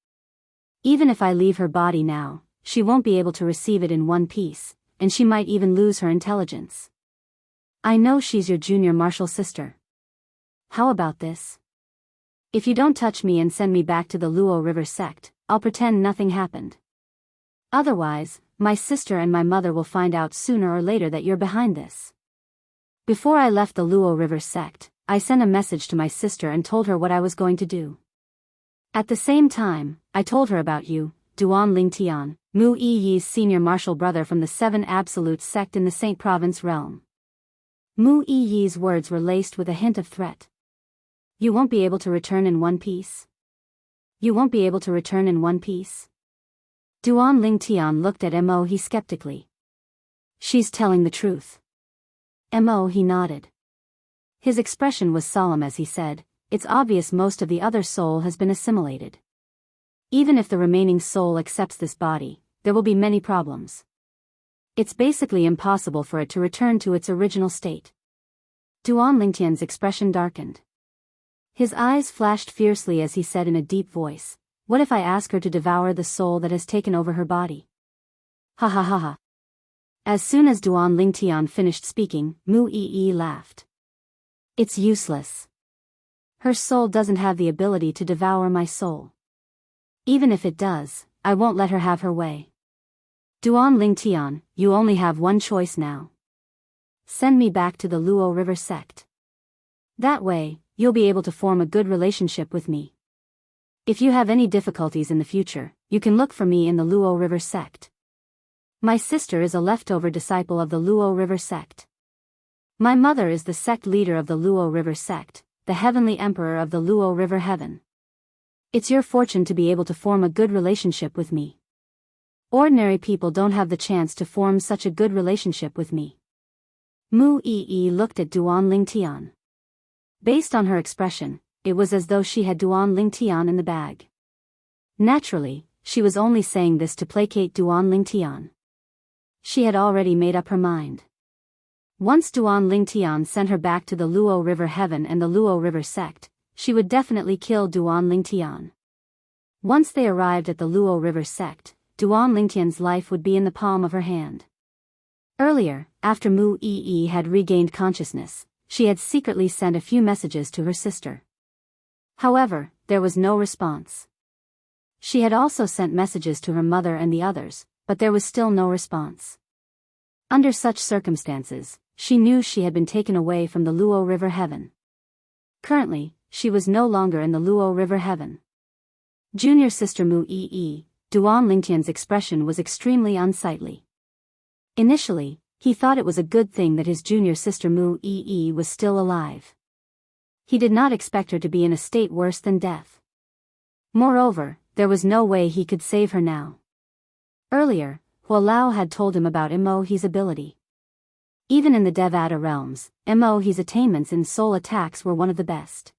Even if I leave her body now, she won't be able to receive it in one piece, and she might even lose her intelligence. I know she's your junior martial sister. How about this? If you don't touch me and send me back to the Luo River sect, I'll pretend nothing happened. Otherwise, my sister and my mother will find out sooner or later that you're behind this. Before I left the Luo River sect, I sent a message to my sister and told her what I was going to do. At the same time, I told her about you, Duan Lingtian, Mu Yi's senior martial brother from the Seven Absolutes sect in the Saint Province realm. Mu Yi's words were laced with a hint of threat. You won't be able to return in one piece? You won't be able to return in one piece? Duan Lingtian looked at Mo He skeptically. She's telling the truth. Mo He nodded. His expression was solemn as he said, it's obvious most of the other soul has been assimilated. Even if the remaining soul accepts this body, there will be many problems. It's basically impossible for it to return to its original state. Duan Lingtian's expression darkened. His eyes flashed fiercely as he said in a deep voice, what if I ask her to devour the soul that has taken over her body? Ha ha ha ha. As soon as Duan Lingtian finished speaking, Mu Yi laughed. It's useless. Her soul doesn't have the ability to devour my soul. Even if it does, I won't let her have her way. Duan Lingtian, you only have one choice now. Send me back to the Luo River sect. That way, you'll be able to form a good relationship with me. If you have any difficulties in the future, you can look for me in the Luo River sect. My sister is a leftover disciple of the Luo River sect. My mother is the sect leader of the Luo River sect, the heavenly emperor of the Luo River heaven. It's your fortune to be able to form a good relationship with me. Ordinary people don't have the chance to form such a good relationship with me. Mu Yi looked at Duan Lingtian. Based on her expression, it was as though she had Duan Lingtian in the bag. Naturally, she was only saying this to placate Duan Lingtian. She had already made up her mind. Once Duan Lingtian sent her back to the Luo River heaven and the Luo River sect, she would definitely kill Duan Lingtian. Once they arrived at the Luo River sect, Duan Lingtian's life would be in the palm of her hand. Earlier, after Mu Yi had regained consciousness, she had secretly sent a few messages to her sister. However, there was no response. She had also sent messages to her mother and the others, but there was still no response. Under such circumstances, she knew she had been taken away from the Luo River heaven. Currently, she was no longer in the Luo River heaven. Junior sister Mu Yi, Duan Lingtian's expression was extremely unsightly. Initially, he thought it was a good thing that his junior sister Mu Yi was still alive. He did not expect her to be in a state worse than death. Moreover, there was no way he could save her now. Earlier, Hua Lao had told him about Mo He's ability. Even in the Devata realms, Mo He's attainments in soul attacks were one of the best.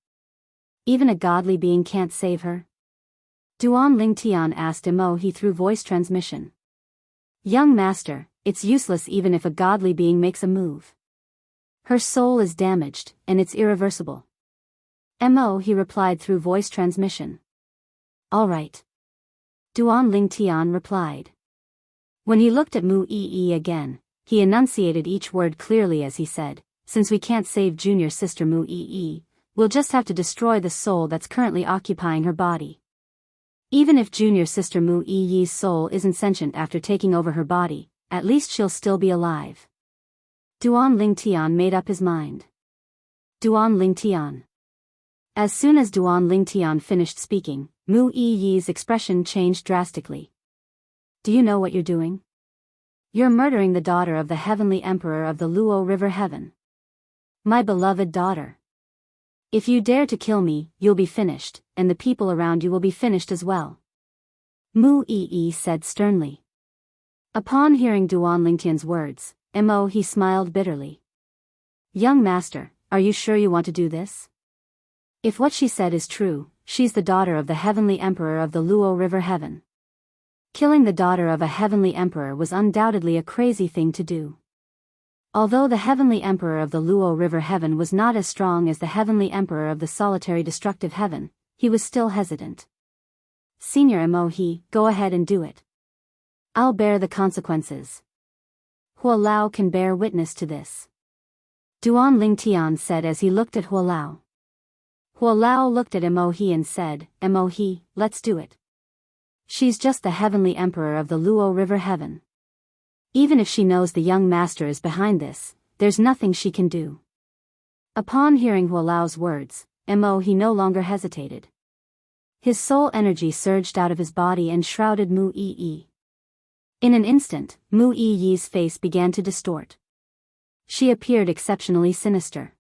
Even a godly being can't save her? Duan Lingtian asked Mo He through voice transmission. Young master, it's useless even if a godly being makes a move. Her soul is damaged, and it's irreversible. Mo He replied through voice transmission. All right. Duan Lingtian replied. When he looked at Mu Yi again, he enunciated each word clearly as he said, since we can't save junior sister Mu Yi, we'll just have to destroy the soul that's currently occupying her body. Even if junior sister Mu Yi's soul isn't sentient after taking over her body, at least she'll still be alive. Duan Lingtian made up his mind. Duan Lingtian. As soon as Duan Lingtian finished speaking, Mu Yi's expression changed drastically. Do you know what you're doing? You're murdering the daughter of the heavenly emperor of the Luo River heaven. My beloved daughter. If you dare to kill me, you'll be finished, and the people around you will be finished as well. Mu Yi said sternly. Upon hearing Duan Lingtian's words, Mo He smiled bitterly. Young master, are you sure you want to do this? If what she said is true, she's the daughter of the heavenly emperor of the Luo River heaven. Killing the daughter of a heavenly emperor was undoubtedly a crazy thing to do. Although the heavenly emperor of the Luo River heaven was not as strong as the heavenly emperor of the solitary destructive heaven, he was still hesitant. Senior Mo He, go ahead and do it. I'll bear the consequences. Hua Lao can bear witness to this. Duan Lingtian said as he looked at Hua Lao. Hua Lao looked at Mo He and said, Mo He, let's do it. She's just the heavenly emperor of the Luo River heaven. Even if she knows the young master is behind this, there's nothing she can do. Upon hearing Hualao's words, he no longer hesitated. His soul energy surged out of his body and shrouded Mu Yi. In an instant, Mu Yi's face began to distort. She appeared exceptionally sinister.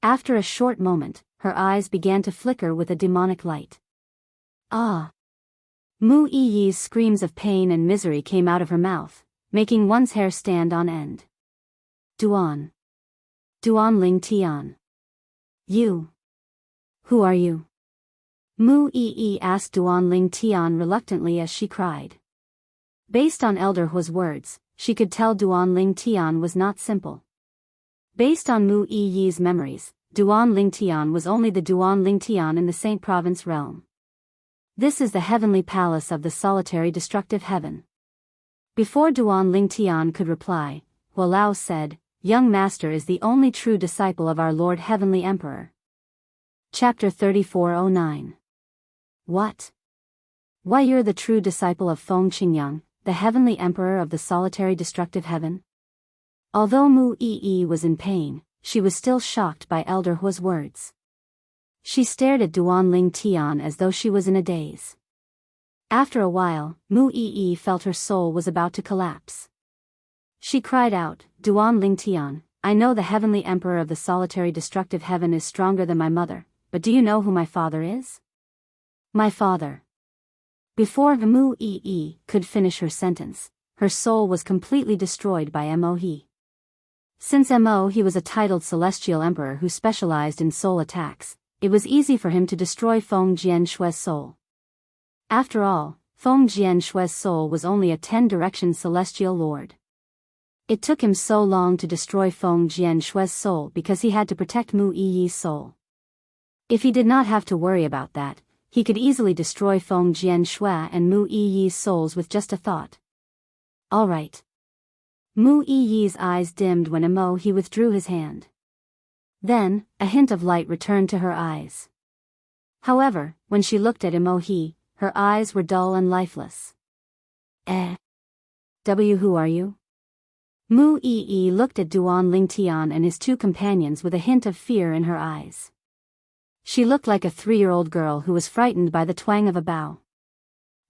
After a short moment, her eyes began to flicker with a demonic light. Ah! Mu Yi's screams of pain and misery came out of her mouth, making one's hair stand on end. Duan. Duan Ling Tian. You. Who are you? Mu Yi asked Duan Ling Tian reluctantly as she cried. Based on Elder Hua's words, she could tell Duan Ling Tian was not simple. Based on Mu Yi's memories, Duan Ling Tian was only the Duan Ling Tian in the Saint Province realm. This is the heavenly palace of the solitary destructive heaven. Before Duan Ling Tian could reply, Hualao said, Young Master is the only true disciple of our Lord Heavenly Emperor. Chapter 3409. What? Why you're the true disciple of Feng Qingyang, the Heavenly Emperor of the solitary destructive heaven? Although Mu Yi was in pain, she was still shocked by Elder Hua's words. She stared at Duan Ling Tian as though she was in a daze. After a while, Mu Yi felt her soul was about to collapse. She cried out, Duan Ling Tian, I know the Heavenly Emperor of the solitary destructive heaven is stronger than my mother, but do you know who my father is? My father. Before Mu Yi could finish her sentence, her soul was completely destroyed by Mo He. Since he was a titled celestial emperor who specialized in soul attacks, it was easy for him to destroy Feng Jianshui's soul. After all, Feng Jianshui's soul was only a 10-direction celestial lord. It took him so long to destroy Feng Jianshui's soul because he had to protect Mu Yi's soul. If he did not have to worry about that, he could easily destroy Feng Jianshui and Mu Yi's souls with just a thought. All right. Mu Yi's eyes dimmed when he withdrew his hand. Then, a hint of light returned to her eyes. However, when she looked at He, her eyes were dull and lifeless. Who are you? Mu Yi looked at Duan Ling Tian and his two companions with a hint of fear in her eyes. She looked like a 3-year-old girl who was frightened by the twang of a bow.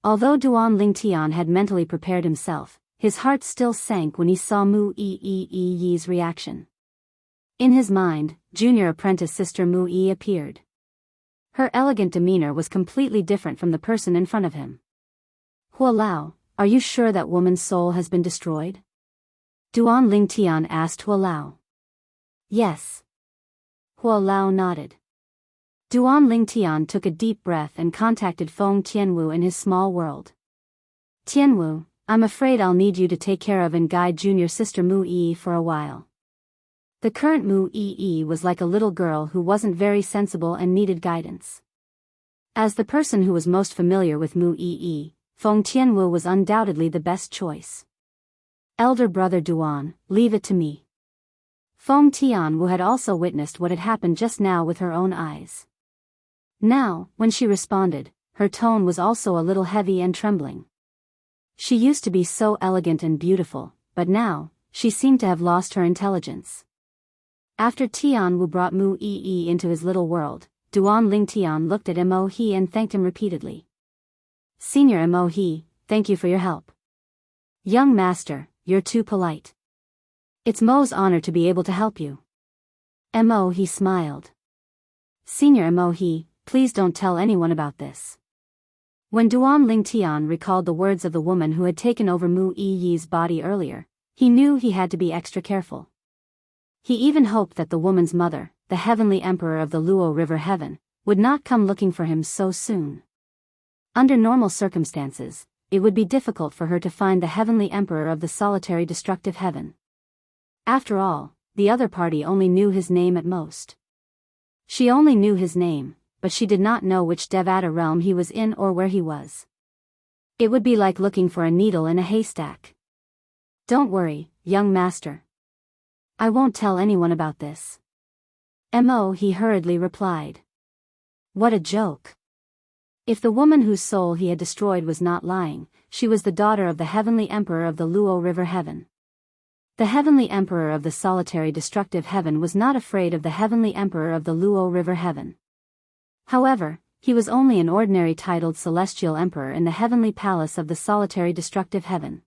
Although Duan Ling Tian had mentally prepared himself, his heart still sank when he saw Mu Yi's reaction. In his mind, junior apprentice sister Mu Yi appeared. Her elegant demeanor was completely different from the person in front of him. Hualao, are you sure that woman's soul has been destroyed? Duan Ling Tian asked Hualao. Yes. Hualao nodded. Duan Ling Tian took a deep breath and contacted Feng Tianwu in his small world. Tianwu, I'm afraid I'll need you to take care of and guide junior sister Mu Yi for a while. The current Mu Yi was like a little girl who wasn't very sensible and needed guidance. As the person who was most familiar with Mu Yi, Feng Tianwu was undoubtedly the best choice. Elder brother Duan, leave it to me. Feng Tianwu had also witnessed what had happened just now with her own eyes. Now, when she responded, her tone was also a little heavy and trembling. She used to be so elegant and beautiful, but now, she seemed to have lost her intelligence. After Tianwu brought Mu Yi into his little world, Duan Ling Tian looked at He and thanked him repeatedly. Senior He, thank you for your help. Young master, you're too polite. It's Mo's honor to be able to help you. He smiled. Senior He, please don't tell anyone about this. When Duan Ling Tian recalled the words of the woman who had taken over Mu Yi's body earlier, he knew he had to be extra careful. He even hoped that the woman's mother, the heavenly emperor of the Luo River Heaven, would not come looking for him so soon. Under normal circumstances, it would be difficult for her to find the heavenly emperor of the solitary destructive heaven. After all, the other party only knew his name at most. She only knew his name, but she did not know which Devata realm he was in or where he was. It would be like looking for a needle in a haystack. Don't worry, young master. I won't tell anyone about this. He hurriedly replied. What a joke. If the woman whose soul he had destroyed was not lying, she was the daughter of the heavenly emperor of the Luo River Heaven. The heavenly emperor of the solitary destructive heaven was not afraid of the heavenly emperor of the Luo River heaven. However, he was only an ordinary titled celestial emperor in the heavenly palace of the solitary destructive heaven.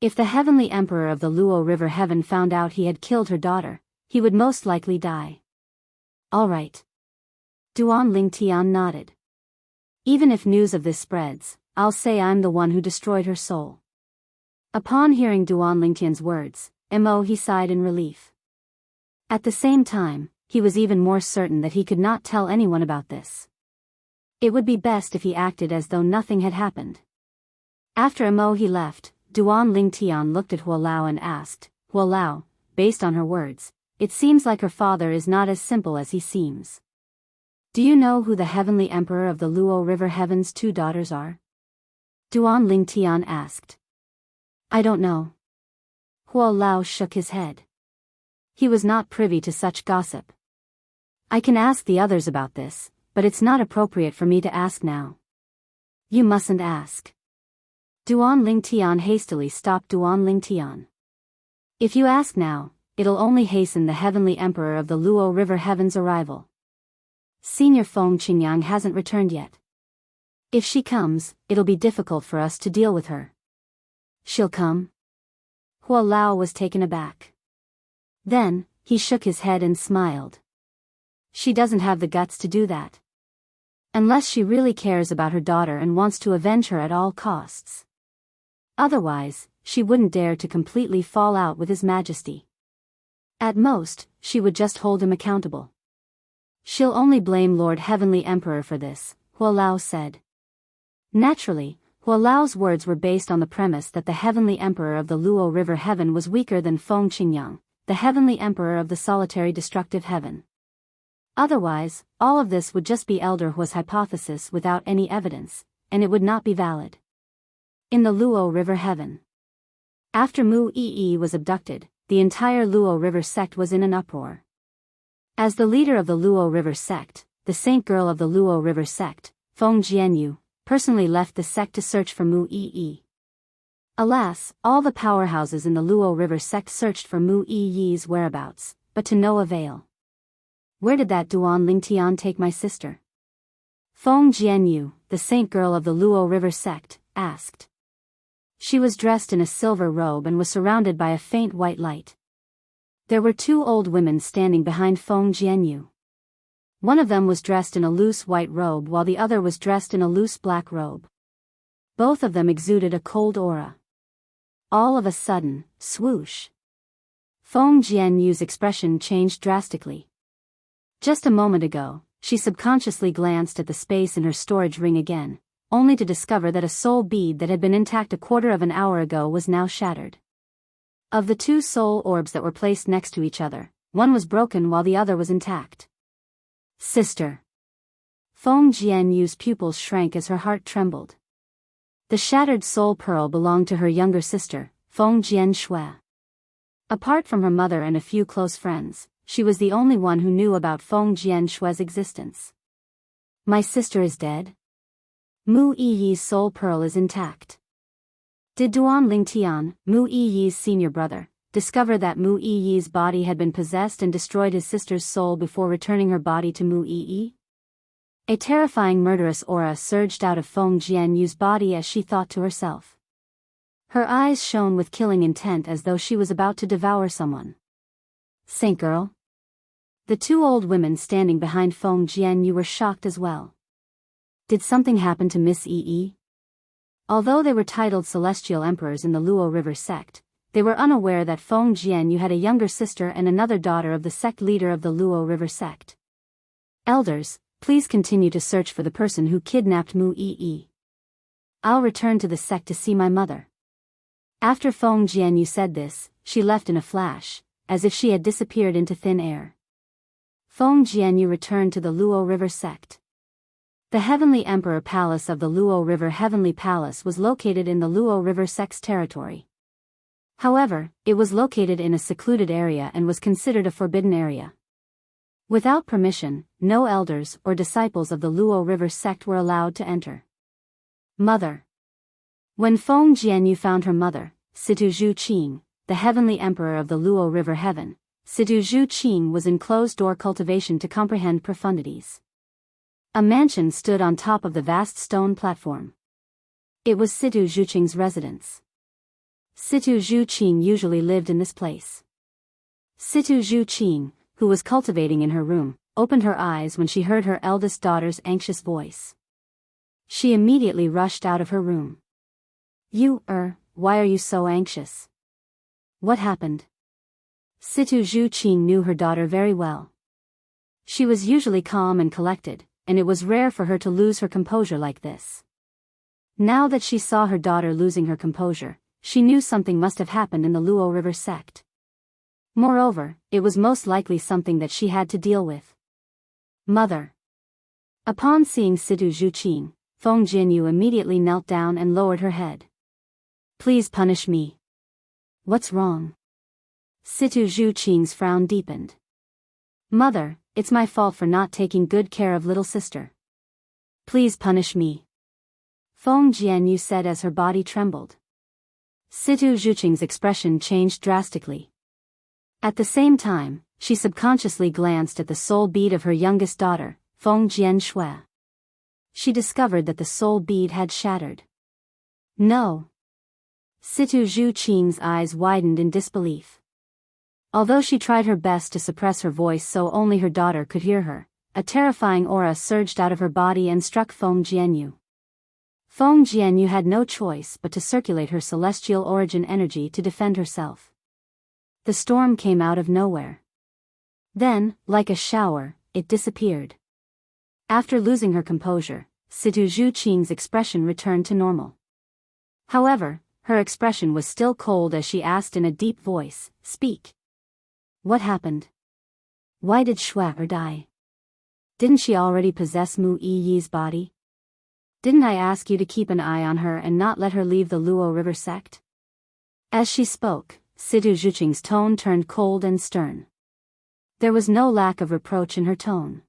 If the heavenly emperor of the Luo River heaven found out he had killed her daughter, he would most likely die. All right. Duan Lingtian nodded. Even if news of this spreads, I'll say I'm the one who destroyed her soul. Upon hearing Duan Lingtian's words, he sighed in relief. At the same time, he was even more certain that he could not tell anyone about this. It would be best if he acted as though nothing had happened. After he left, Duan Lingtian looked at Huolao and asked, Huolao, based on her words, it seems like her father is not as simple as he seems. Do you know who the heavenly emperor of the Luo River heaven's 2 daughters are? Duan Lingtian asked. I don't know. Huolao shook his head. He was not privy to such gossip. I can ask the others about this, but it's not appropriate for me to ask now. You mustn't ask. Duan Lingtian hastily stopped Duan Lingtian. If you ask now, it'll only hasten the heavenly emperor of the Luo River heaven's arrival. Senior Feng Qingyang hasn't returned yet. If she comes, it'll be difficult for us to deal with her. She'll come? Huolao was taken aback. Then, he shook his head and smiled. She doesn't have the guts to do that. Unless she really cares about her daughter and wants to avenge her at all costs. Otherwise, she wouldn't dare to completely fall out with His Majesty. At most, she would just hold him accountable. She'll only blame Lord Heavenly Emperor for this, Huolao said. Naturally, Huolao's words were based on the premise that the heavenly emperor of the Luo River heaven was weaker than Feng Qingyang, the heavenly emperor of the solitary destructive heaven. Otherwise, all of this would just be Elder Hua's hypothesis without any evidence, and it would not be valid. In the Luo River heaven. After Mu Yi was abducted, the entire Luo River sect was in an uproar. As the leader of the Luo River sect, the saint girl of the Luo River sect, Feng Jianyu, personally left the sect to search for Mu Yi. Alas, all the powerhouses in the Luo River sect searched for Mu Yi's whereabouts, but to no avail. Where did that Duan Lingtian take my sister? Feng Jianyu, the saint girl of the Luo River sect, asked. She was dressed in a silver robe and was surrounded by a faint white light. There were 2 old women standing behind Feng Jianyu. One of them was dressed in a loose white robe while the other was dressed in a loose black robe. Both of them exuded a cold aura. All of a sudden, swoosh. Feng Jianyu's expression changed drastically. Just a moment ago, she subconsciously glanced at the space in her storage ring again, only to discover that a soul bead that had been intact a quarter of an hour ago was now shattered. Of the 2 soul orbs that were placed next to each other, one was broken while the other was intact. Sister. Feng Jianyu's pupils shrank as her heart trembled. The shattered soul pearl belonged to her younger sister, Feng Jianshui. Apart from her mother and a few close friends, she was the only one who knew about Feng Jianshui's existence. My sister is dead? Mu Yi's soul pearl is intact. Did Duan Lingtian, Mu Yi's senior brother, discover that Mu Yi's body had been possessed and destroyed his sister's soul before returning her body to Mu Yi? A terrifying murderous aura surged out of Feng Jianyu's body as she thought to herself. Her eyes shone with killing intent as though she was about to devour someone. Saint girl? The 2 old women standing behind Feng Jianyu were shocked as well. Did something happen to Miss Yi? Although they were titled celestial emperors in the Luo River sect, they were unaware that Feng Jianyu had a younger sister and another daughter of the sect leader of the Luo River sect. Elders, please continue to search for the person who kidnapped Mu Yi. I'll return to the sect to see my mother. After Feng Jianyu said this, she left in a flash, as if she had disappeared into thin air. Feng Jianyu returned to the Luo River sect. The Heavenly Emperor Palace of the Luo River Heavenly Palace was located in the Luo River sect's territory. However, it was located in a secluded area and was considered a forbidden area. Without permission, no elders or disciples of the Luo River sect were allowed to enter. Mother. When Feng Jianyu found her mother, Situ Zhu Qing, the heavenly emperor of the Luo River Heaven, Situ Zhu Qing was in closed-door cultivation to comprehend profundities. A mansion stood on top of the vast stone platform. It was Situ Zhu Qing's residence. Situ Zhu Qing usually lived in this place. Situ Zhu Qing, who was cultivating in her room, opened her eyes when she heard her eldest daughter's anxious voice. She immediately rushed out of her room. Why are you so anxious? What happened? Situ Zhu Qing knew her daughter very well. She was usually calm and collected, and it was rare for her to lose her composure like this. Now that she saw her daughter losing her composure, she knew something must have happened in the Luo River sect. Moreover, it was most likely something that she had to deal with. Mother. Upon seeing Situ Zhu Qing, Feng Jianyu immediately knelt down and lowered her head. Please punish me. What's wrong? Situ Zhu Qing's frown deepened. Mother, it's my fault for not taking good care of little sister. Please punish me. Feng Jianyu said as her body trembled. Situ Zhu Qing's expression changed drastically. At the same time, she subconsciously glanced at the soul bead of her youngest daughter, Feng Jianshui. She discovered that the soul bead had shattered. No. Situ Zhu Qing's eyes widened in disbelief. Although she tried her best to suppress her voice so only her daughter could hear her, a terrifying aura surged out of her body and struck Feng Jianyu. Feng Jianyu had no choice but to circulate her celestial origin energy to defend herself. The storm came out of nowhere. Then, like a shower, it disappeared. After losing her composure, Situ Zhu Qing's expression returned to normal. However, her expression was still cold as she asked in a deep voice, "Speak. What happened? Why did Shui die? Didn't she already possess Mu Yi's body? Didn't I ask you to keep an eye on her and not let her leave the Luo River sect?" As she spoke, Situ Zhu Qing's tone turned cold and stern. There was no lack of reproach in her tone.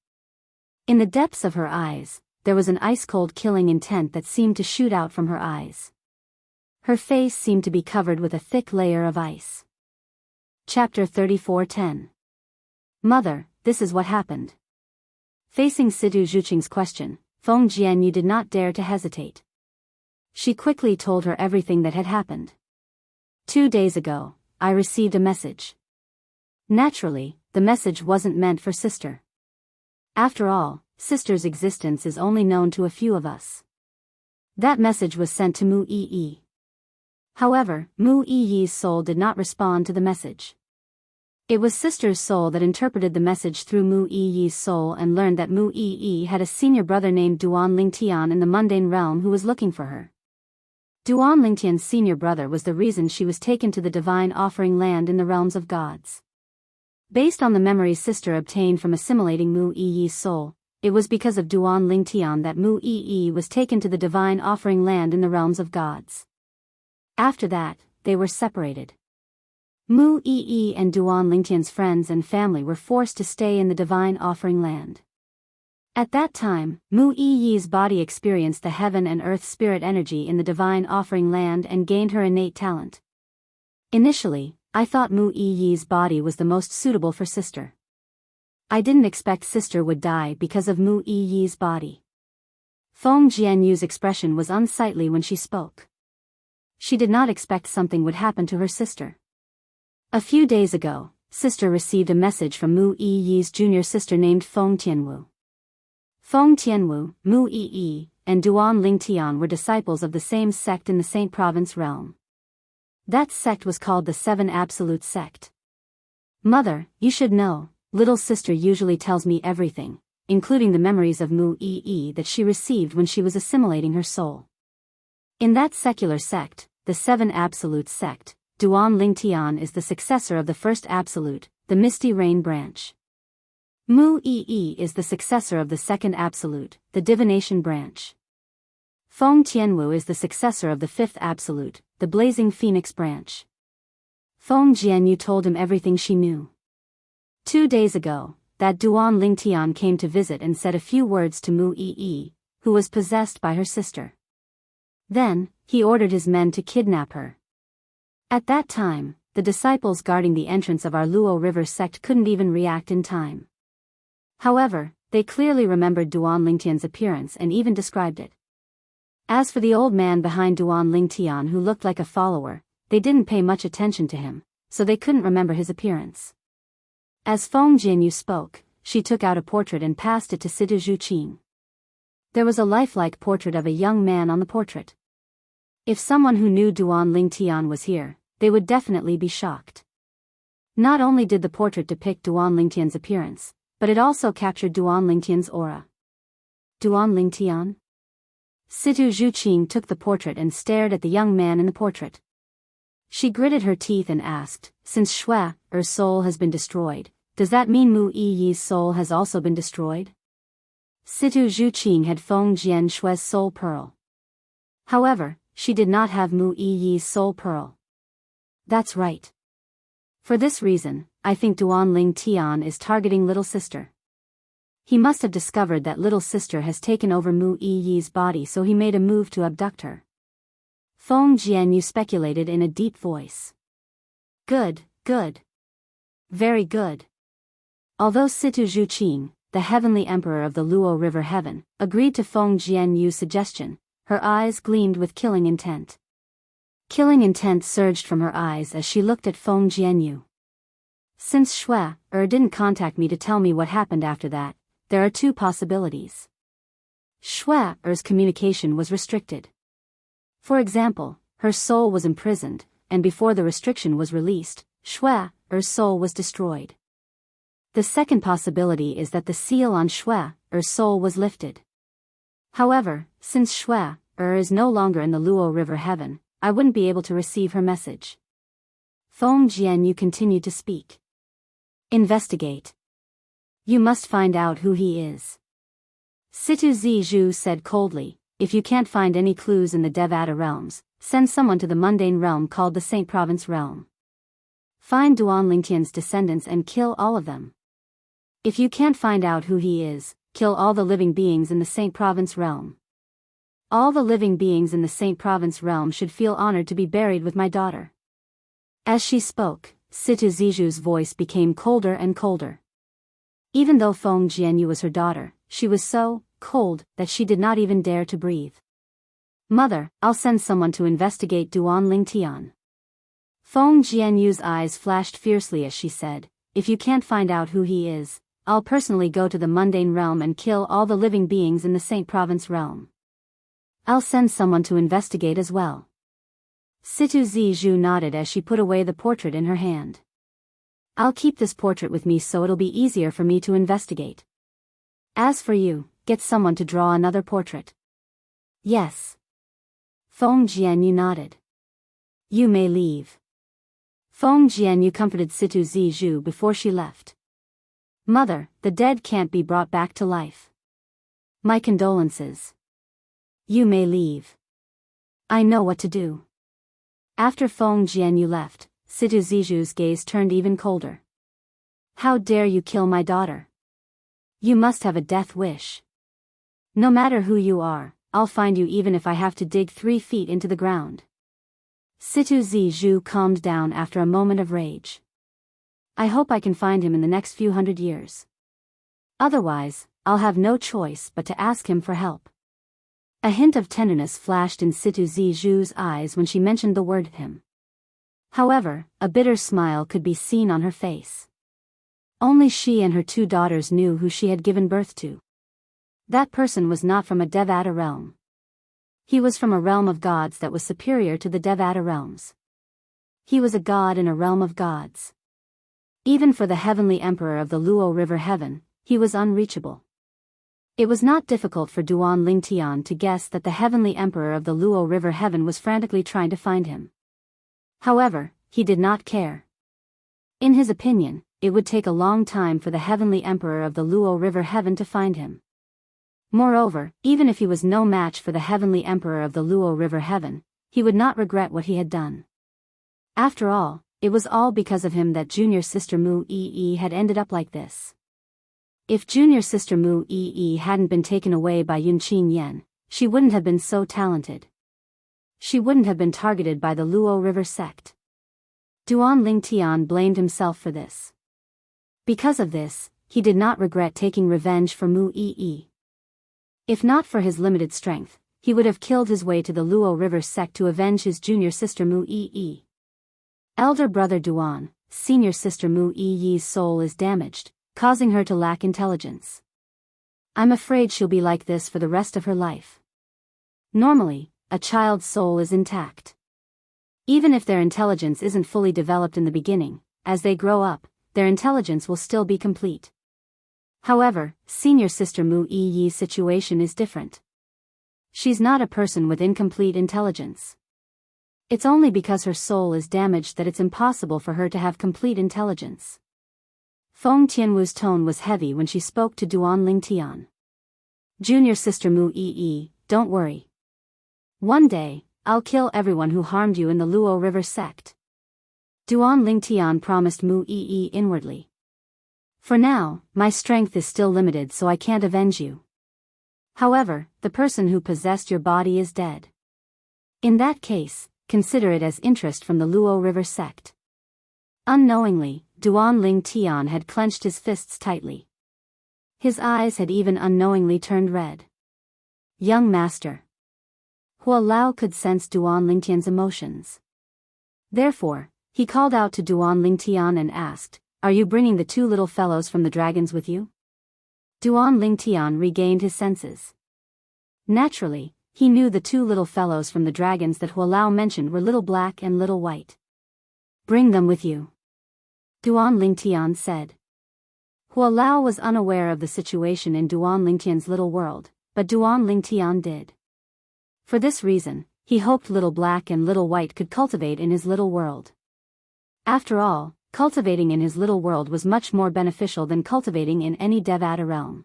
In the depths of her eyes, there was an ice-cold killing intent that seemed to shoot out from her eyes. Her face seemed to be covered with a thick layer of ice. Chapter 34:10. Mother, this is what happened. Facing Situ Zhu Qing's question, Feng Jianyu did not dare to hesitate. She quickly told her everything that had happened. 2 days ago, I received a message. Naturally, the message wasn't meant for sister. After all, sister's existence is only known to a few of us. That message was sent to Mu Yi. However, Mu Yi's soul did not respond to the message. It was sister's soul that interpreted the message through Mu Yi's soul and learned that Mu Yi had a senior brother named Duan Lingtian in the mundane realm who was looking for her. Duan Lingtian's senior brother was the reason she was taken to the divine offering land in the realms of gods. Based on the memories sister obtained from assimilating Mu Yi's soul, it was because of Duan Lingtian that Mu Yi was taken to the divine offering land in the realms of gods. After that, they were separated. Mu Yi and Duan Lingtian's friends and family were forced to stay in the divine offering land. At that time, Mu Yi's body experienced the heaven and earth spirit energy in the divine offering land and gained her innate talent. Initially, I thought Mu Yi's body was the most suitable for sister. I didn't expect sister would die because of Mu Yi's body. Feng Jianyu's expression was unsightly when she spoke. She did not expect something would happen to her sister. A few days ago, sister received a message from Mu Yi's junior sister named Feng Tianwu. Feng Tianwu, Mu Yi, and Duan Lingtian were disciples of the same sect in the Saint Province realm. That sect was called the Seven Absolute Sect. Mother, you should know, little sister usually tells me everything, including the memories of Mu Yi that she received when she was assimilating her soul. In that secular sect, the Seven Absolute Sect, Duan Lingtian is the successor of the First Absolute, the Misty Rain branch. Mu Yi is the successor of the Second Absolute, the Divination branch. Feng Tianwu is the successor of the Fifth Absolute, the Blazing Phoenix branch. Feng Jianyu told him everything she knew. 2 days ago, that Duan Lingtian came to visit and said a few words to Mu Yi, who was possessed by her sister. Then, he ordered his men to kidnap her. At that time, the disciples guarding the entrance of our Luo River sect couldn't even react in time. However, they clearly remembered Duan Lingtian's appearance and even described it. As for the old man behind Duan Lingtian who looked like a follower, they didn't pay much attention to him, so they couldn't remember his appearance. As Feng Jianyu spoke, she took out a portrait and passed it to Situ Zhuqing. There was a lifelike portrait of a young man on the portrait. If someone who knew Duan Lingtian was here, they would definitely be shocked. Not only did the portrait depict Duan Lingtian's appearance, but it also captured Duan Lingtian's aura. Duan Lingtian? Situ Zhuqing took the portrait and stared at the young man in the portrait. She gritted her teeth and asked, since Shue's soul has been destroyed, does that mean Mu Yi's soul has also been destroyed? Situ Zhuqing had Feng Jian Shue's soul pearl. However, she did not have Mu Yi's soul pearl. That's right. For this reason, I think Duan Lingtian is targeting little sister. He must have discovered that little sister has taken over Mu Yi's body, so he made a move to abduct her. Feng Jianyu speculated in a deep voice. Good, good. Very good. Although Situ Zhuqing, the heavenly emperor of the Luo River Heaven, agreed to Feng Jianyu's suggestion, her eyes gleamed with killing intent. Killing intent surged from her eyes as she looked at Feng Jianyu. Since Shui didn't contact me to tell me what happened after that, there are two possibilities. Shui's communication was restricted. For example, her soul was imprisoned, and before the restriction was released, Shui's soul was destroyed. The second possibility is that the seal on Shui's soul was lifted. However, since Shui is no longer in the Luo River Heaven, I wouldn't be able to receive her message. Feng Jianyu continued to speak. Investigate. You must find out who he is. Situ Zizhu said coldly, if you can't find any clues in the Devata realms, send someone to the mundane realm called the Saint Province realm. Find Duan Lingtian's descendants and kill all of them. If you can't find out who he is, kill all the living beings in the Saint Province realm. All the living beings in the Saint Province realm should feel honored to be buried with my daughter. As she spoke, Situ Zizhu's voice became colder and colder. Even though Feng Jianyu was her daughter, she was so cold that she did not even dare to breathe. Mother, I'll send someone to investigate Duan Lingtian. Feng Jianyu's eyes flashed fiercely as she said, if you can't find out who he is, I'll personally go to the mundane realm and kill all the living beings in the Saint Province realm. I'll send someone to investigate as well. Situ Zizhu nodded as she put away the portrait in her hand. I'll keep this portrait with me so it'll be easier for me to investigate. As for you, get someone to draw another portrait. Yes. Feng Jianyu nodded. You may leave. Feng Jianyu comforted Situ Zizhu before she left. Mother, the dead can't be brought back to life. My condolences. You may leave. I know what to do. After Feng Jianyu left, Situ Zizhu's gaze turned even colder. How dare you kill my daughter? You must have a death wish. No matter who you are, I'll find you even if I have to dig 3 feet into the ground. Situ Zizhu calmed down after a moment of rage. I hope I can find him in the next few hundred years. Otherwise, I'll have no choice but to ask him for help. A hint of tenderness flashed in Situ Zizhu's eyes when she mentioned the word him. However, a bitter smile could be seen on her face. Only she and her 2 daughters knew who she had given birth to. That person was not from a Devata realm. He was from a realm of gods that was superior to the Devata realms. He was a god in a realm of gods. Even for the heavenly emperor of the Luo River Heaven, he was unreachable. It was not difficult for Duan Lingtian to guess that the heavenly emperor of the Luo River Heaven was frantically trying to find him. However, he did not care. In his opinion, it would take a long time for the heavenly emperor of the Luo River Heaven to find him. Moreover, even if he was no match for the heavenly emperor of the Luo River Heaven, he would not regret what he had done. After all, it was all because of him that junior sister Mu Yi had ended up like this. If junior sister Mu Yi hadn't been taken away by Yunqin Yan, she wouldn't have been so talented. She wouldn't have been targeted by the Luo River sect. Duan Lingtian blamed himself for this. Because of this, he did not regret taking revenge for Mu Yi. If not for his limited strength, he would have killed his way to the Luo River sect to avenge his junior sister Mu Yi. Elder brother Duan, senior sister Mu Yi's soul is damaged, causing her to lack intelligence. I'm afraid she'll be like this for the rest of her life. Normally, a child's soul is intact. Even if their intelligence isn't fully developed in the beginning, as they grow up, their intelligence will still be complete. However, senior sister Mu Yi's situation is different. She's not a person with incomplete intelligence. It's only because her soul is damaged that it's impossible for her to have complete intelligence. Feng Tianwu's tone was heavy when she spoke to Duan Lingtian. Junior sister Mu Yi, don't worry. One day, I'll kill everyone who harmed you in the Luo River sect. Duan Lingtian promised Mu Yi inwardly. For now, my strength is still limited, so I can't avenge you. However, the person who possessed your body is dead. In that case, consider it as interest from the Luo River sect. Unknowingly, Duan Lingtian had clenched his fists tightly. His eyes had even unknowingly turned red. Young master. Hua Lao could sense Duan Lingtian's emotions. Therefore, he called out to Duan Lingtian and asked, "Are you bringing the two little fellows from the dragons with you?" Duan Lingtian regained his senses. Naturally, he knew the two little fellows from the dragons that Hua Lao mentioned were Little Black and Little White. "Bring them with you," Duan Lingtian said. Hua Lao was unaware of the situation in Duan Lingtian's little world, but Duan Lingtian did. For this reason, he hoped Little Black and Little White could cultivate in his little world. After all, cultivating in his little world was much more beneficial than cultivating in any Devata realm.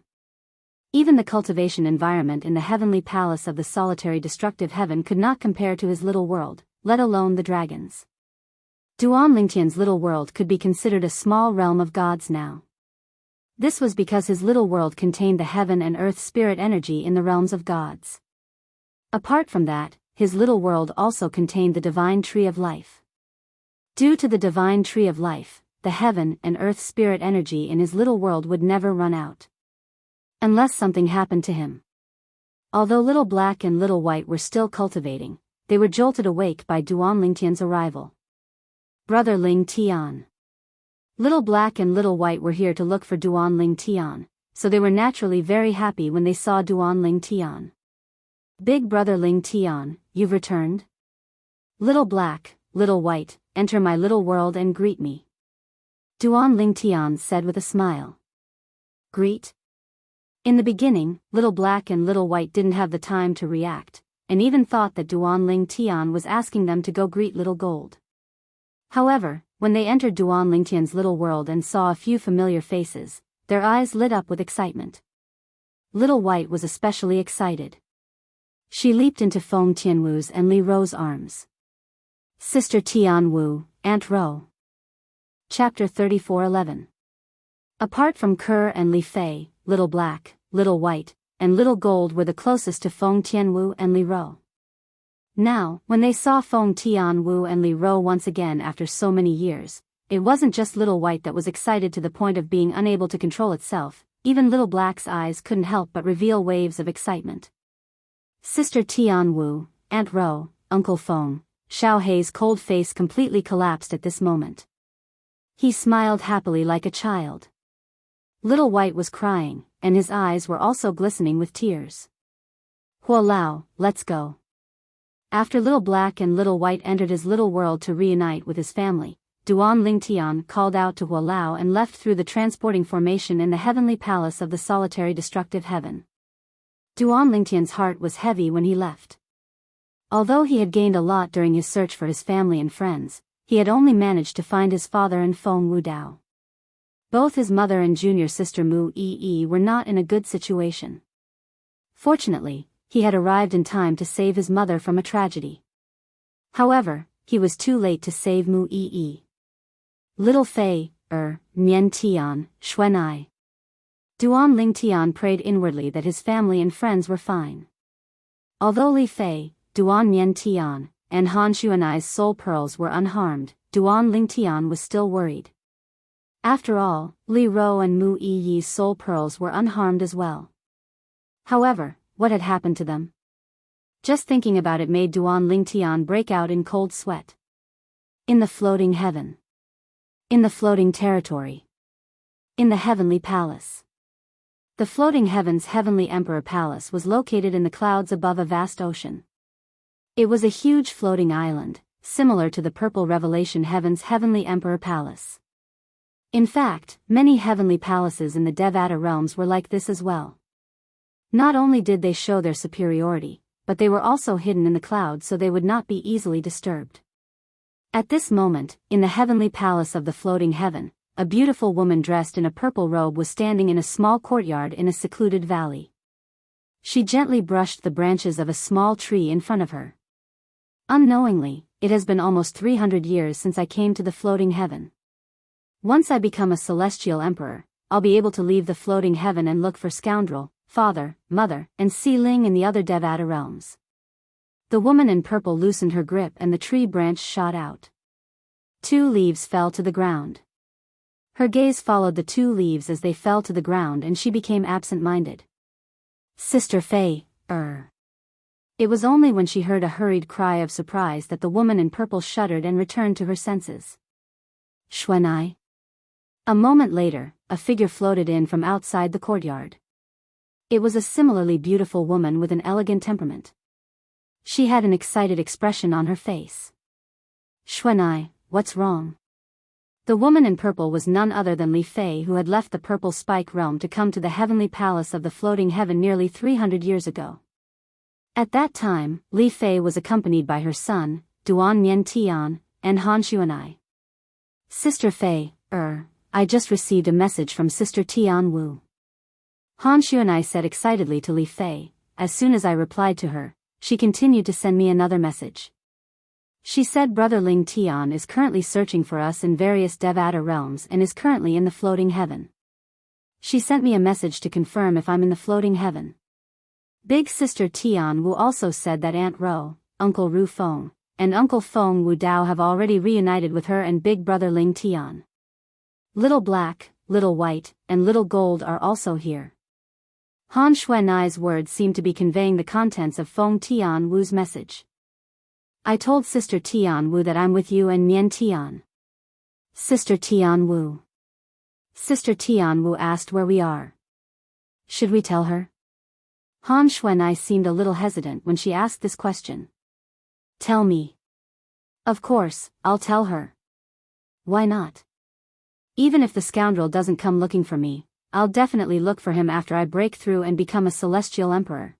Even the cultivation environment in the heavenly palace of the solitary destructive heaven could not compare to his little world, let alone the dragons. Duan Lingtian's little world could be considered a small realm of gods now. This was because his little world contained the heaven and earth spirit energy in the realms of gods. Apart from that, his little world also contained the divine tree of life. Due to the divine tree of life, the heaven and earth spirit energy in his little world would never run out. Unless something happened to him. Although Little Black and Little White were still cultivating, they were jolted awake by Duan Lingtian's arrival. Brother Lingtian. Little Black and Little White were here to look for Duan Lingtian, so they were naturally very happy when they saw Duan Lingtian. Big brother Lingtian, you've returned? Little Black, Little White, enter my little world and greet me. Duan Lingtian said with a smile. Greet? In the beginning, Little Black and Little White didn't have the time to react, and even thought that Duan Lingtian was asking them to go greet Little Gold. However, when they entered Duan Lingtian's little world and saw a few familiar faces, their eyes lit up with excitement. Little White was especially excited. She leaped into Feng Tianwu's and Li Ro's arms. Sister Tianwu, Aunt Ro. Chapter 34:11. Apart from Ke and Li Fei, Little Black, Little White, and Little Gold were the closest to Feng Tianwu and Li Ro. Now, when they saw Feng Tianwu and Li Ro once again after so many years, it wasn't just Little White that was excited to the point of being unable to control itself, even Little Black's eyes couldn't help but reveal waves of excitement. Sister Tianwu, Aunt Ro, Uncle Feng, Xiao Hei's cold face completely collapsed at this moment. He smiled happily like a child. Little White was crying, and his eyes were also glistening with tears. Hua Lao, let's go. After Little Black and Little White entered his little world to reunite with his family, Duan Lingtian called out to Hua Lao and left through the transporting formation in the heavenly palace of the solitary destructive heaven. Duan Lingtian's heart was heavy when he left. Although he had gained a lot during his search for his family and friends, he had only managed to find his father and Feng Wudao. Both his mother and junior sister Mu Yi were not in a good situation. Fortunately, he had arrived in time to save his mother from a tragedy. However, he was too late to save Mu Yi. Little Fei, Nian Tian, Xuanai. Duan Lingtian prayed inwardly that his family and friends were fine. Although Li Fei, Duan Nian Tian, and Han Xuanai's soul pearls were unharmed, Duan Lingtian was still worried. After all, Li Ro and Mu Yi's soul pearls were unharmed as well. However, what had happened to them? Just thinking about it made Duan Lingtian break out in cold sweat. In the floating heaven. In the floating territory. In the heavenly palace. The floating heaven's heavenly emperor palace was located in the clouds above a vast ocean. It was a huge floating island, similar to the purple revelation heaven's heavenly emperor palace. In fact, many heavenly palaces in the Devata realms were like this as well. Not only did they show their superiority, but they were also hidden in the clouds so they would not be easily disturbed. At this moment, in the heavenly palace of the floating heaven, a beautiful woman dressed in a purple robe was standing in a small courtyard in a secluded valley. She gently brushed the branches of a small tree in front of her. Unknowingly, it has been almost 300 years since I came to the floating heaven. Once I become a celestial emperor, I'll be able to leave the floating heaven and look for scoundrel, father, mother, and Si Ling in the other Devata realms. The woman in purple loosened her grip and the tree branch shot out. 2 leaves fell to the ground. Her gaze followed the 2 leaves as they fell to the ground and she became absent-minded. Sister Fei, It was only when she heard a hurried cry of surprise that the woman in purple shuddered and returned to her senses. Xuanai. A moment later, a figure floated in from outside the courtyard. It was a similarly beautiful woman with an elegant temperament. She had an excited expression on her face. Xuanai, what's wrong? The woman in purple was none other than Li Fei, who had left the purple spike realm to come to the heavenly palace of the floating heaven nearly 300 years ago. At that time, Li Fei was accompanied by her son, Duan Niantian, and Han Xuanai. Sister Fei, I just received a message from Sister Tian Wu. Han Xuanai said excitedly to Li Fei. As soon as I replied to her, she continued to send me another message. She said Brother Ling Tian is currently searching for us in various Devata realms and is currently in the floating heaven. She sent me a message to confirm if I'm in the floating heaven. Big Sister Tian Wu also said that Aunt Ro, Uncle Ru Feng, and Uncle Feng Wu Dao have already reunited with her and Big Brother Ling Tian. Little Black, Little White, and Little Gold are also here. Han Xuanai's words seemed to be conveying the contents of Feng Tian Wu's message. I told Sister Tian Wu that I'm with you and Nian Tian. Sister Tian Wu. Sister Tian Wu asked where we are. Should we tell her? Han Xuanai seemed a little hesitant when she asked this question. Tell me. Of course, I'll tell her. Why not? Even if the scoundrel doesn't come looking for me, I'll definitely look for him after I break through and become a celestial emperor.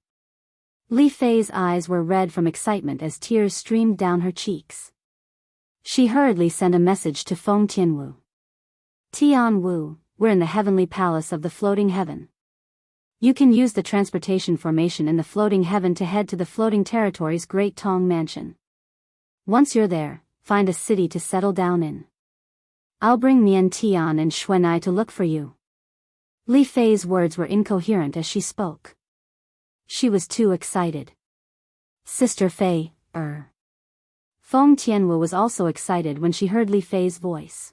Li Fei's eyes were red from excitement as tears streamed down her cheeks. She hurriedly sent a message to Feng Tianwu. Tian Wu, we're in the heavenly palace of the floating heaven. You can use the transportation formation in the floating heaven to head to the floating territory's Great Tong Mansion. Once you're there, find a city to settle down in. I'll bring Nian Tian and Xuanai to look for you. Li Fei's words were incoherent as she spoke. She was too excited. Sister Fei, Feng Tianwu was also excited when she heard Li Fei's voice.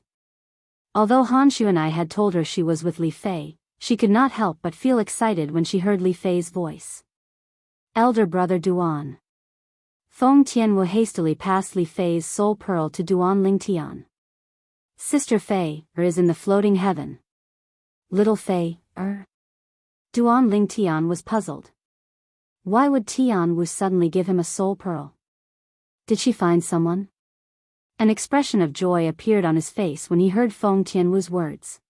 Although Han Xuanai had told her she was with Li Fei, she could not help but feel excited when she heard Li Fei's voice. Elder brother Duan. Feng Tianwu hastily passed Li Fei's soul pearl to Duan Lingtian. Sister Fei, is in the floating heaven. Little Fei, Duan Lingtian was puzzled. Why would Tian Wu suddenly give him a soul pearl? Did she find someone? An expression of joy appeared on his face when he heard Feng Tianwu's words.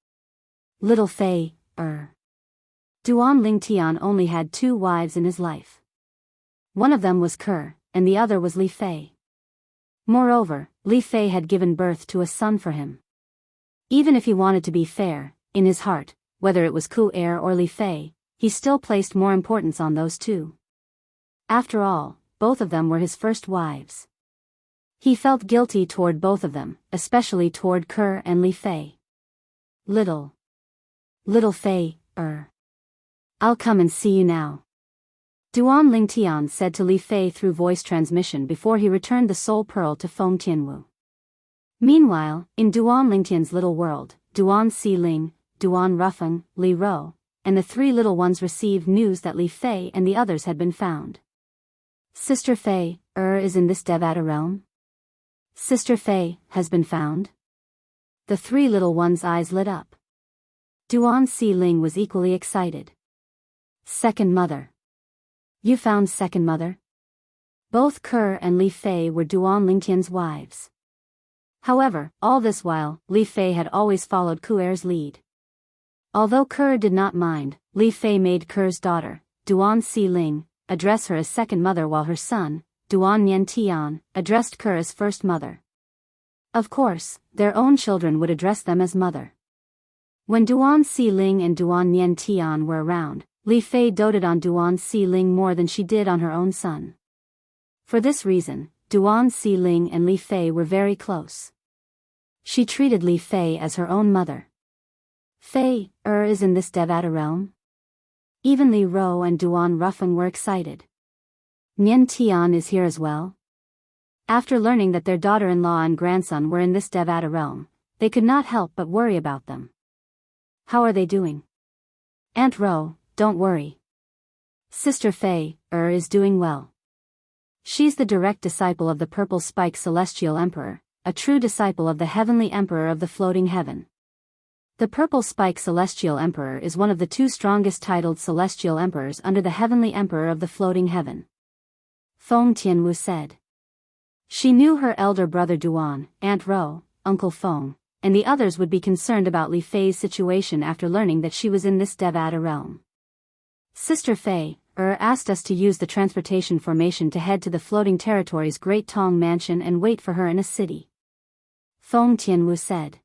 Little Fei, Duan Lingtian only had 2 wives in his life. One of them was Ke, and the other was Li Fei. Moreover, Li Fei had given birth to a son for him. Even if he wanted to be fair, in his heart, whether it was Ku or Li Fei, he still placed more importance on those 2. After all, both of them were his first wives. He felt guilty toward both of them, especially toward Ke and Li Fei. Little Fei, I'll come and see you now. Duan Lingtian said to Li Fei through voice transmission before he returned the soul pearl to Feng Tianwu. Meanwhile, in Duan Lingtian's little world, Duan Xiling, Duan Rufeng, Li Ro, and the three little ones received news that Li Fei and the others had been found. Sister Fei, is in this Devata realm? Sister Fei has been found? The three little ones' eyes lit up. Duan Xiling was equally excited. Second mother. You found second mother? Both Ke and Li Fei were Duan Lingtian's wives. However, all this while, Li Fei had always followed Kuer's lead. Although Ke did not mind, Li Fei made Ke's daughter, Duan Xiling, address her as second mother while her son, Duan Niantian, addressed Ke as first mother. Of course, their own children would address them as mother. When Duan Xiling and Duan Niantian were around, Li Fei doted on Duan Xiling more than she did on her own son. For this reason, Duan Xiling and Li Fei were very close. She treated Li Fei as her own mother. Fei, is in this Devata realm? Even Li Ro and Duan Rufeng were excited. Nian Tian is here as well? After learning that their daughter-in-law and grandson were in this Devata realm, they could not help but worry about them. How are they doing? Aunt Ro, don't worry. Sister Fei, is doing well. She's the direct disciple of the Purple Spike Celestial Emperor, a true disciple of the Heavenly Emperor of the Floating Heaven. The Purple Spike Celestial Emperor is one of the two strongest titled Celestial Emperors under the Heavenly Emperor of the Floating Heaven. Feng Tianwu said. She knew her elder brother Duan, Aunt Ro, Uncle Feng, and the others would be concerned about Li Fei's situation after learning that she was in this Devata realm. Sister Fei, asked us to use the transportation formation to head to the Floating Territory's Great Tong Mansion and wait for her in a city. Feng Tianwu said.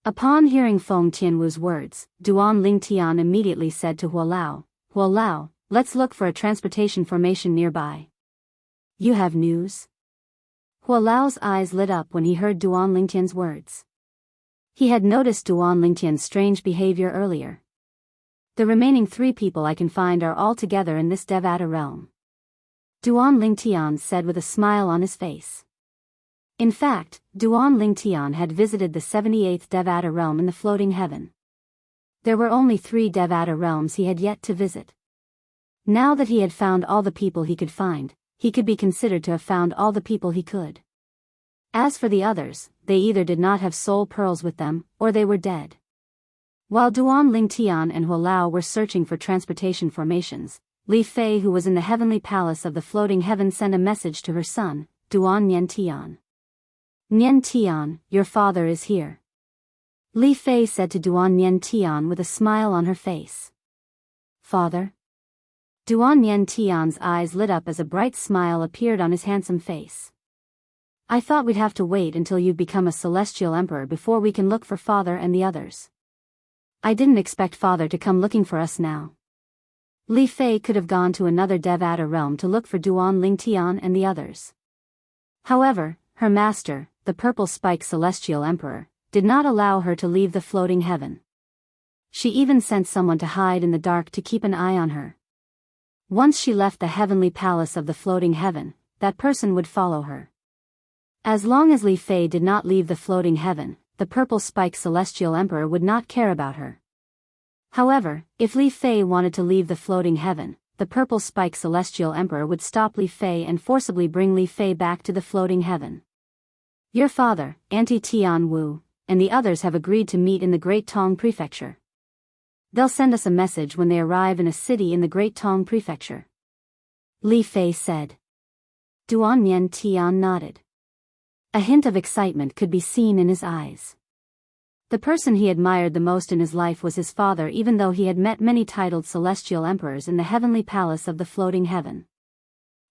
Upon hearing Feng Tianwu's words, Duan Lingtian immediately said to Huolao, Huolao, let's look for a transportation formation nearby. You have news? Huolao's eyes lit up when he heard Duan Lingtian's words. He had noticed Duan Lingtian's strange behavior earlier. The remaining three people I can find are all together in this Devata realm. Duan Lingtian said with a smile on his face. In fact, Duan Lingtian had visited the 78th Devata realm in the Floating Heaven. There were only 3 Devata realms he had yet to visit. Now that he had found all the people he could find, he could be considered to have found all the people he could. As for the others, they either did not have soul pearls with them, or they were dead. While Duan Lingtian and Huolao were searching for transportation formations, Li Fei, who was in the heavenly palace of the Floating Heaven, sent a message to her son, Duan Niantian. Niantian, your father is here. Li Fei said to Duan Niantian with a smile on her face. Father? Duan Niantian's eyes lit up as a bright smile appeared on his handsome face. I thought we'd have to wait until you've become a celestial emperor before we can look for father and the others. I didn't expect father to come looking for us now. Li Fei could have gone to another Devata realm to look for Duan Lingtian and the others. However, her master, the Purple Spike Celestial Emperor, did not allow her to leave the Floating Heaven. She even sent someone to hide in the dark to keep an eye on her. Once she left the heavenly palace of the Floating Heaven, that person would follow her. As long as Li Fei did not leave the Floating Heaven, the Purple Spike Celestial Emperor would not care about her. However, if Li Fei wanted to leave the Floating Heaven, the Purple Spike Celestial Emperor would stop Li Fei and forcibly bring Li Fei back to the Floating Heaven. Your father, Auntie Tian Wu, and the others have agreed to meet in the Great Tong Prefecture. They'll send us a message when they arrive in a city in the Great Tong Prefecture. Li Fei said. Duan Niantian nodded. A hint of excitement could be seen in his eyes. The person he admired the most in his life was his father, even though he had met many titled celestial emperors in the heavenly palace of the Floating Heaven.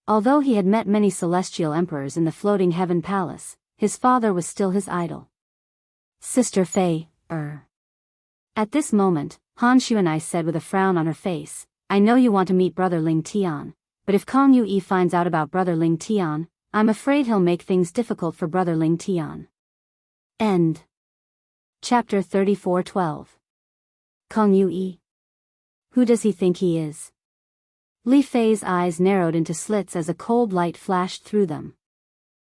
Although he had met many celestial emperors in the Floating Heaven palace, his father was still his idol. Sister Fei, At this moment, Han Xuanai said with a frown on her face, I know you want to meet Brother Ling Tian, but if Kong Yue finds out about Brother Ling Tian, I'm afraid he'll make things difficult for Brother Ling Tian. End. Chapter 34:12. Kong Yue. Who does he think he is? Li Fei's eyes narrowed into slits as a cold light flashed through them.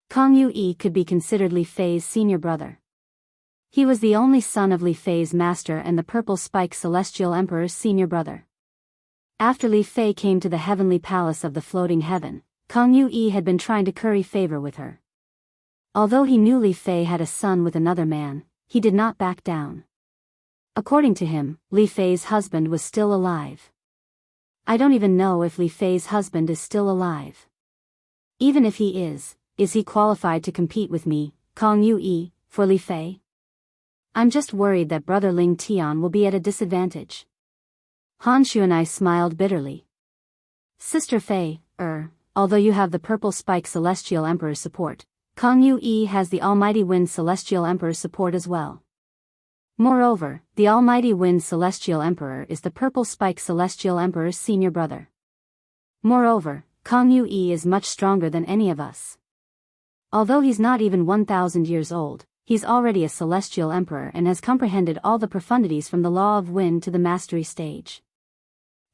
Kang Yue could be considered Li Fei's senior brother. He was the only son of Li Fei's master and the Purple Spike Celestial Emperor's senior brother. After Li Fei came to the heavenly palace of the floating heaven, Kang Yue had been trying to curry favor with her. Although he knew Li Fei had a son with another man, he did not back down. According to him, Li Fei's husband was still alive. I don't even know if Li Fei's husband is still alive. Even if he is he qualified to compete with me, Kang Yue, for Li Fei? I'm just worried that brother Ling Tian will be at a disadvantage. Han Xuanai smiled bitterly. Sister Fei, although you have the Purple Spike Celestial Emperor's support, Kang Yue has the Almighty Wind Celestial Emperor's support as well. Moreover, the Almighty Wind Celestial Emperor is the Purple Spike Celestial Emperor's senior brother. Moreover, Kang Yue is much stronger than any of us. Although he's not even 1,000 years old, he's already a Celestial Emperor and has comprehended all the profundities from the Law of Wind to the Mastery stage.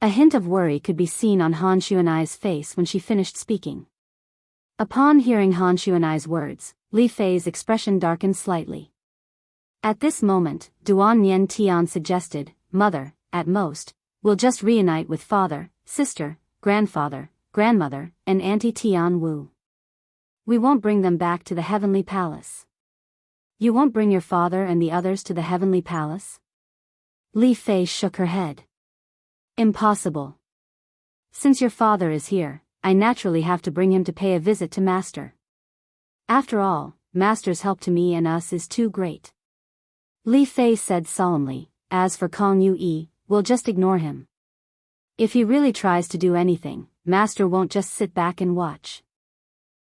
A hint of worry could be seen on Han Xuanai's face when she finished speaking. Upon hearing Han Xuanai's words, Li Fei's expression darkened slightly. At this moment, Duan Yen Tian suggested, "Mother, at most, we'll just reunite with father, sister, grandfather, grandmother, and Auntie Tian Wu. We won't bring them back to the heavenly palace." "You won't bring your father and the others to the heavenly palace?" Li Fei shook her head. "Impossible. Since your father is here, I naturally have to bring him to pay a visit to Master. After all, Master's help to me and us is too great." Li Fei said solemnly, "As for Kang Yue, we'll just ignore him. If he really tries to do anything, Master won't just sit back and watch."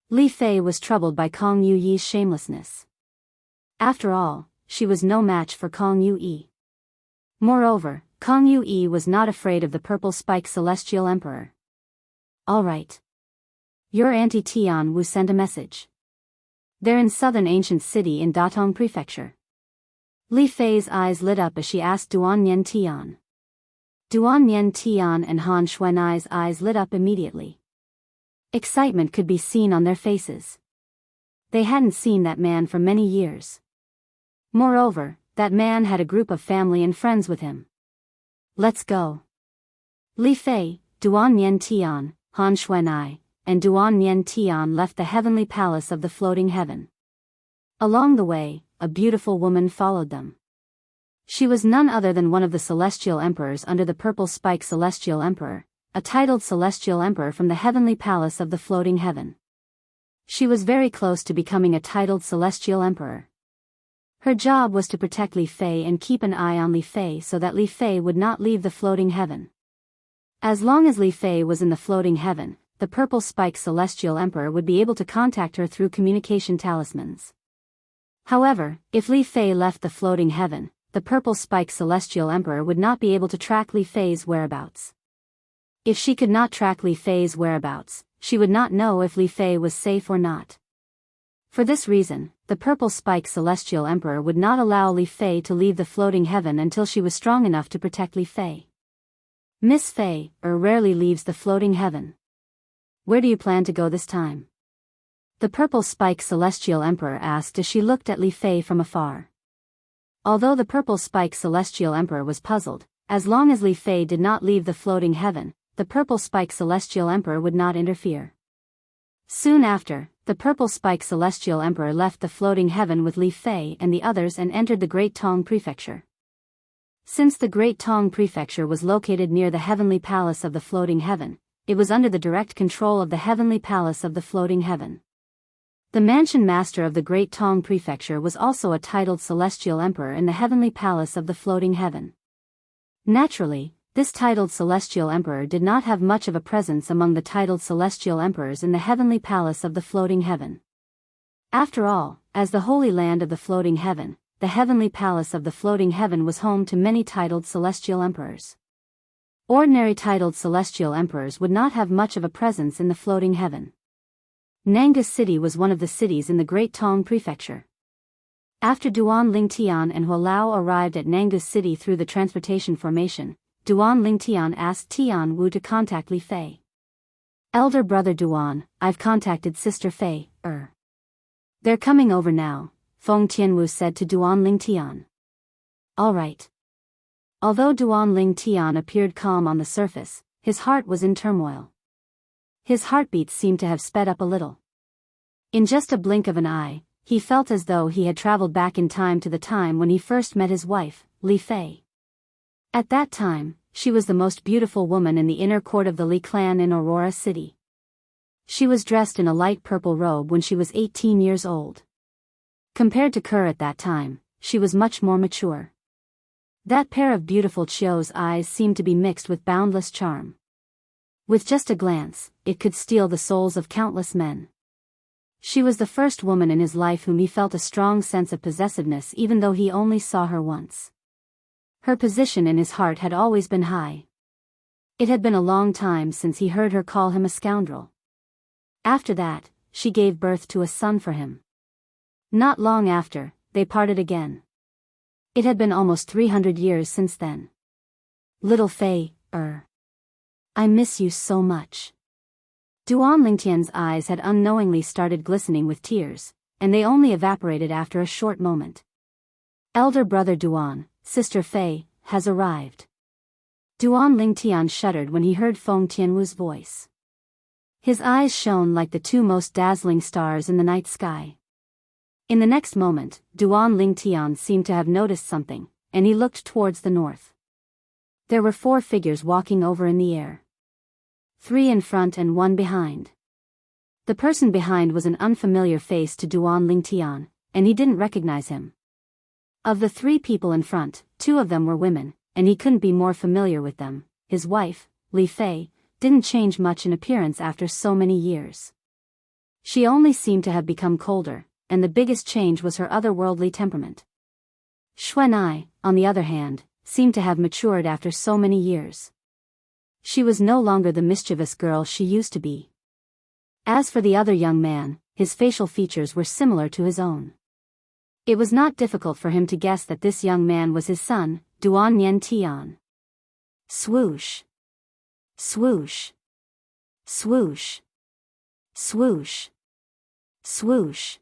Li Fei was troubled by Kang Yue's shamelessness. After all, she was no match for Kang Yue. Moreover, Kang Yue was not afraid of the Purple Spike Celestial Emperor. "All right. Your Auntie Tian Wu sent a message. They're in southern ancient city in Datong Prefecture." Li Fei's eyes lit up as she asked Duan Yen Tian. Duan Yen Tian and Han Xuanai's eyes lit up immediately. Excitement could be seen on their faces. They hadn't seen that man for many years. Moreover, that man had a group of family and friends with him. "Let's go." Li Fei, Duan Yen Tian, Han Xuanai, and Duan Yen Tian left the heavenly palace of the floating heaven. Along the way, a beautiful woman followed them. She was none other than one of the celestial emperors under the Purple Spike Celestial Emperor, a titled celestial emperor from the heavenly palace of the floating heaven. She was very close to becoming a titled celestial emperor. Her job was to protect Li Fei and keep an eye on Li Fei so that Li Fei would not leave the floating heaven. As long as Li Fei was in the floating heaven, the Purple Spike Celestial Emperor would be able to contact her through communication talismans. However, if Li Fei left the floating heaven, the Purple Spike Celestial Emperor would not be able to track Li Fei's whereabouts. If she could not track Li Fei's whereabouts, she would not know if Li Fei was safe or not. For this reason, the Purple Spike Celestial Emperor would not allow Li Fei to leave the floating heaven until she was strong enough to protect Li Fei. Miss Fei rarely leaves the floating heaven. "Where do you plan to go this time?" the Purple Spike Celestial Emperor asked as she looked at Li Fei from afar. Although the Purple Spike Celestial Emperor was puzzled, as long as Li Fei did not leave the floating heaven, the Purple Spike Celestial Emperor would not interfere. Soon after, the Purple Spike Celestial Emperor left the floating heaven with Li Fei and the others and entered the Great Tong Prefecture. Since the Great Tong Prefecture was located near the heavenly palace of the floating heaven, it was under the direct control of the heavenly palace of the floating heaven. The mansion master of the Great Tong Prefecture was also a titled celestial emperor in the heavenly palace of the floating heaven. Naturally, this titled celestial emperor did not have much of a presence among the titled celestial emperors in the heavenly palace of the floating heaven. After all, as the holy land of the floating heaven, the heavenly palace of the floating heaven was home to many titled celestial emperors. Ordinary titled celestial emperors would not have much of a presence in the floating heaven. Nangus City was one of the cities in the Great Tong Prefecture. After Duan Lingtian and Hualao arrived at Nangus City through the transportation formation, Duan Lingtian asked Tian Wu to contact Li Fei. Elder brother Duan, I've contacted Sister Fei, They're coming over now, Feng Tianwu said to Duan Ling Tian. All right. Although Duan Ling Tian appeared calm on the surface, his heart was in turmoil. His heartbeats seemed to have sped up a little. In just a blink of an eye, he felt as though he had traveled back in time to the time when he first met his wife, Li Fei. At that time, she was the most beautiful woman in the inner court of the Li clan in Aurora City. She was dressed in a light purple robe when she was 18 years old. Compared to Kerr at that time, she was much more mature. That pair of beautiful Chio's eyes seemed to be mixed with boundless charm. With just a glance, it could steal the souls of countless men. She was the first woman in his life whom he felt a strong sense of possessiveness even though he only saw her once. Her position in his heart had always been high. It had been a long time since he heard her call him a scoundrel. After that, she gave birth to a son for him. Not long after, they parted again. It had been almost 300 years since then. Little Fei, I miss you so much. Duan Lingtian's eyes had unknowingly started glistening with tears, and they only evaporated after a short moment. Elder brother Duan, Sister Fei, has arrived. Duan Lingtian shuddered when he heard Feng Tianwu's voice. His eyes shone like the two most dazzling stars in the night sky. In the next moment, Duan Lingtian seemed to have noticed something, and he looked towards the north. There were 4 figures walking over in the air. 3 in front and 1 behind. The person behind was an unfamiliar face to Duan Lingtian, and he didn't recognize him. Of the 3 people in front, 2 of them were women, and he couldn't be more familiar with them. His wife, Li Fei, didn't change much in appearance after so many years. She only seemed to have become colder, and the biggest change was her otherworldly temperament. Xuanai, on the other hand, seemed to have matured after so many years. She was no longer the mischievous girl she used to be. As for the other young man, his facial features were similar to his own. It was not difficult for him to guess that this young man was his son, Duan Yen Tian. Swoosh. Swoosh. Swoosh. Swoosh. Swoosh.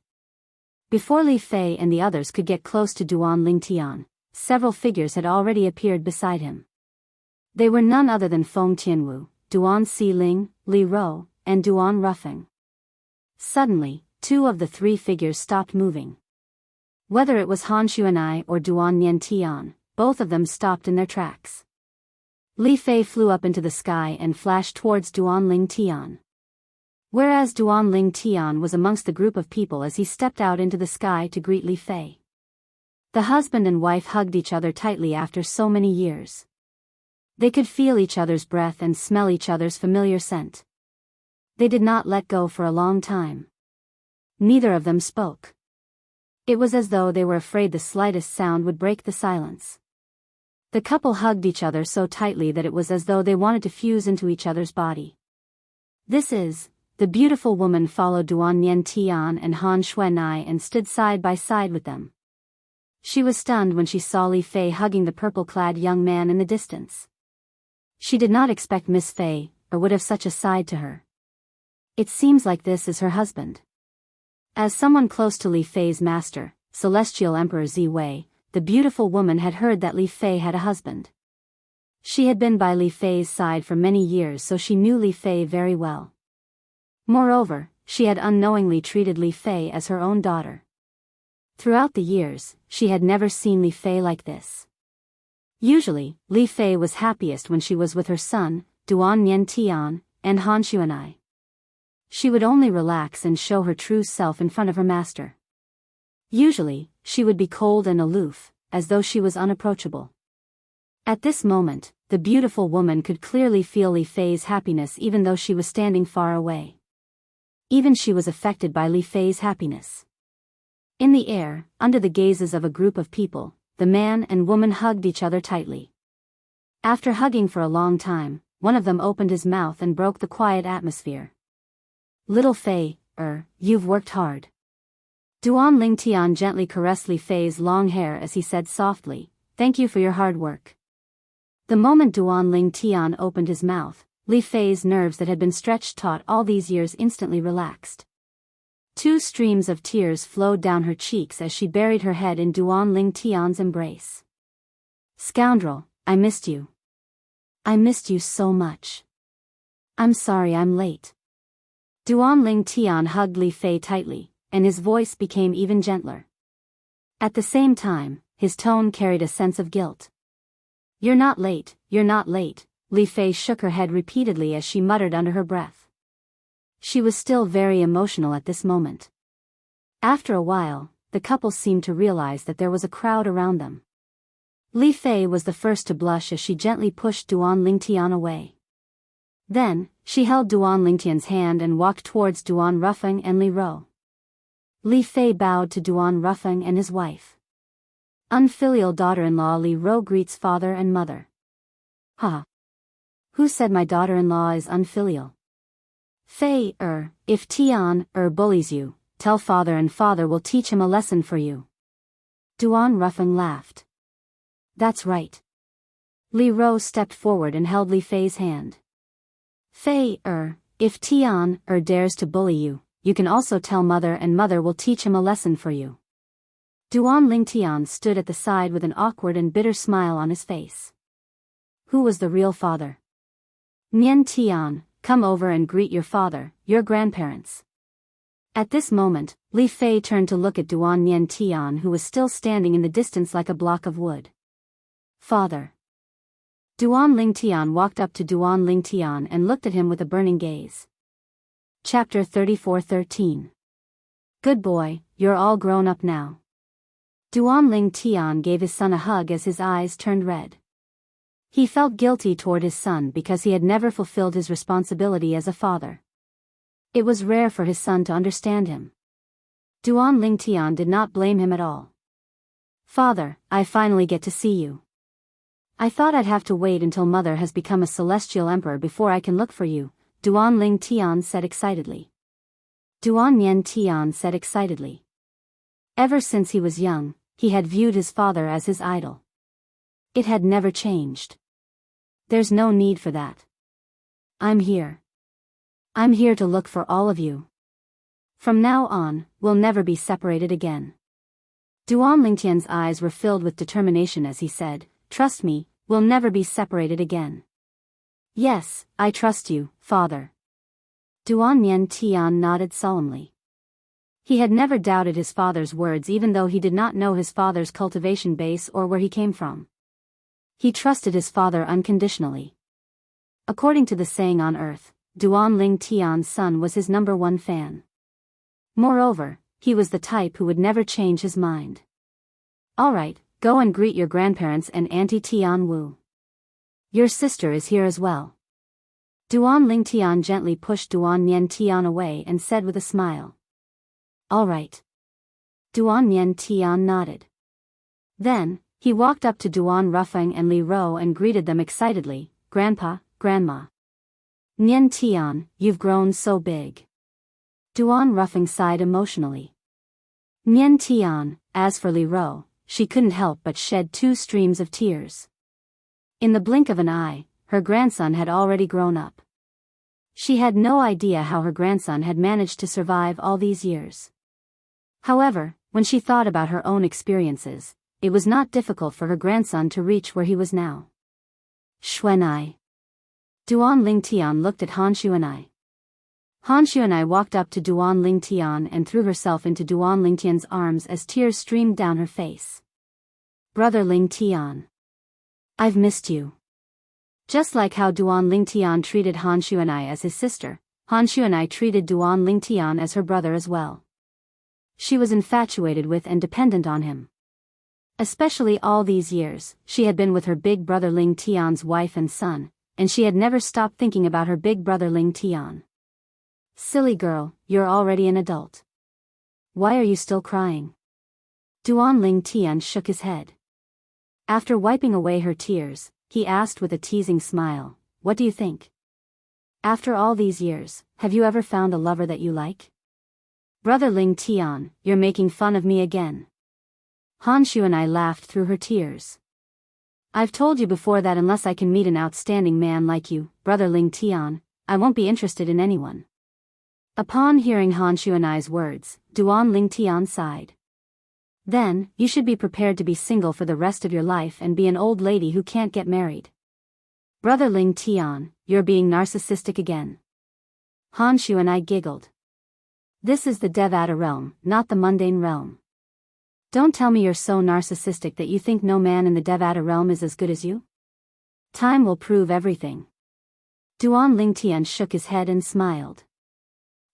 Before Li Fei and the others could get close to Duan Lingtian, several figures had already appeared beside him. They were none other than Feng Tianwu, Duan Xiling, Li Rou, and Duan Ruffing. Suddenly, 2 of the 3 figures stopped moving. Whether it was Han Xuanai or Duan Yen Tian, both of them stopped in their tracks. Li Fei flew up into the sky and flashed towards Duan Ling Tian. Whereas Duan Ling Tian was amongst the group of people as he stepped out into the sky to greet Li Fei. The husband and wife hugged each other tightly after so many years. They could feel each other's breath and smell each other's familiar scent. They did not let go for a long time. Neither of them spoke. It was as though they were afraid the slightest sound would break the silence. The couple hugged each other so tightly that it was as though they wanted to fuse into each other's body. The beautiful woman followed Duan Yen Tian and Han Xuanai and stood side by side with them. She was stunned when she saw Li Fei hugging the purple-clad young man in the distance. She did not expect Miss Fei, or would have such a side to her. It seems like this is her husband. As someone close to Li Fei's master, Celestial Emperor Zi Wei, the beautiful woman had heard that Li Fei had a husband. She had been by Li Fei's side for many years, so she knew Li Fei very well. Moreover, she had unknowingly treated Li Fei as her own daughter. Throughout the years, she had never seen Li Fei like this. Usually, Li Fei was happiest when she was with her son, Duan Yen Tian, and Han Xuanai. She would only relax and show her true self in front of her master. Usually, she would be cold and aloof, as though she was unapproachable. At this moment, the beautiful woman could clearly feel Li Fei's happiness even though she was standing far away. Even she was affected by Li Fei's happiness. In the air, under the gazes of a group of people, the man and woman hugged each other tightly. After hugging for a long time, one of them opened his mouth and broke the quiet atmosphere. Little Fei, you've worked hard. Duan Lingtian gently caressed Li Fei's long hair as he said softly, "Thank you for your hard work." The moment Duan Lingtian opened his mouth, Li Fei's nerves that had been stretched taut all these years instantly relaxed. 2 streams of tears flowed down her cheeks as she buried her head in Duan Ling Tian's embrace. Scoundrel, I missed you. I missed you so much. I'm sorry I'm late. Duan Ling Tian hugged Li Fei tightly, and his voice became even gentler. At the same time, his tone carried a sense of guilt. You're not late, you're not late, Li Fei shook her head repeatedly as she muttered under her breath. She was still very emotional at this moment. After a while, the couple seemed to realize that there was a crowd around them. Li Fei was the first to blush as she gently pushed Duan Lingtian away. Then, she held Duan Lingtian's hand and walked towards Duan Rufeng and Li Ro. Li Fei bowed to Duan Rufeng and his wife. Unfilial daughter-in-law Li Ro greets father and mother. Ha! Who said my daughter-in-law is unfilial? Fei, if Tian, bullies you, tell father and father will teach him a lesson for you. Duan Rufeng laughed. That's right. Li Ro stepped forward and held Li Fei's hand. Fei, if Tian, dares to bully you, you can also tell mother and mother will teach him a lesson for you. Duan Lingtian stood at the side with an awkward and bitter smile on his face. Who was the real father? Nian Tian, come over and greet your father, your grandparents. At this moment, Li Fei turned to look at Duan Nian Tian who was still standing in the distance like a block of wood. Father. Duan Lingtian walked up to Duan Lingtian and looked at him with a burning gaze. Chapter 34:13. Good boy, you're all grown up now. Duan Lingtian gave his son a hug as his eyes turned red. He felt guilty toward his son because he had never fulfilled his responsibility as a father. It was rare for his son to understand him. Duan Lingtian did not blame him at all. Father, I finally get to see you. I thought I'd have to wait until mother has become a celestial emperor before I can look for you, Duan Lingtian said excitedly. Duan Nian Tian said excitedly. Ever since he was young, he had viewed his father as his idol. It had never changed. There's no need for that. I'm here. I'm here to look for all of you. From now on, we'll never be separated again. Duan Lingtian's eyes were filled with determination as he said, Trust me, we'll never be separated again. Yes, I trust you, father. Duan Nian Tian nodded solemnly. He had never doubted his father's words even though he did not know his father's cultivation base or where he came from. He trusted his father unconditionally. According to the saying on earth, Duan Ling Tian's son was his #1 fan. Moreover, he was the type who would never change his mind. Alright, go and greet your grandparents and Auntie Tian Wu. Your sister is here as well. Duan Ling Tian gently pushed Duan Nian Tian away and said with a smile. Alright. Duan Nian Tian nodded. Then, he walked up to Duan Rufeng and Li Ro and greeted them excitedly, Grandpa, Grandma. Nian Tian, you've grown so big. Duan Rufeng sighed emotionally. Nian Tian, as for Li Ro, she couldn't help but shed 2 streams of tears. In the blink of an eye, her grandson had already grown up. She had no idea how her grandson had managed to survive all these years. However, when she thought about her own experiences, it was not difficult for her grandson to reach where he was now. Xuanai. Duan Lingtian looked at Han Xuanai. Han Xuanai walked up to Duan Lingtian and threw herself into Duan Lingtian's arms as tears streamed down her face. Brother Lingtian. I've missed you. Just like how Duan Lingtian treated Han Xuanai as his sister, Han Xuanai treated Duan Lingtian as her brother as well. She was infatuated with and dependent on him. Especially all these years, she had been with her big brother Ling Tian's wife and son, and she had never stopped thinking about her big brother Ling Tian. Silly girl, you're already an adult. Why are you still crying? Duan Ling Tian shook his head. After wiping away her tears, he asked with a teasing smile, What do you think? After all these years, have you ever found a lover that you like? Brother Ling Tian, you're making fun of me again. Han Xuanai laughed through her tears. I've told you before that unless I can meet an outstanding man like you, Brother Ling Tian, I won't be interested in anyone. Upon hearing Han Xuanai's words, Duan Ling Tian sighed. Then, you should be prepared to be single for the rest of your life and be an old lady who can't get married. Brother Ling Tian, you're being narcissistic again. Han Xuanai giggled. This is the Devata realm, not the mundane realm. Don't tell me you're so narcissistic that you think no man in the Devata realm is as good as you? Time will prove everything. Duan Ling Tian shook his head and smiled.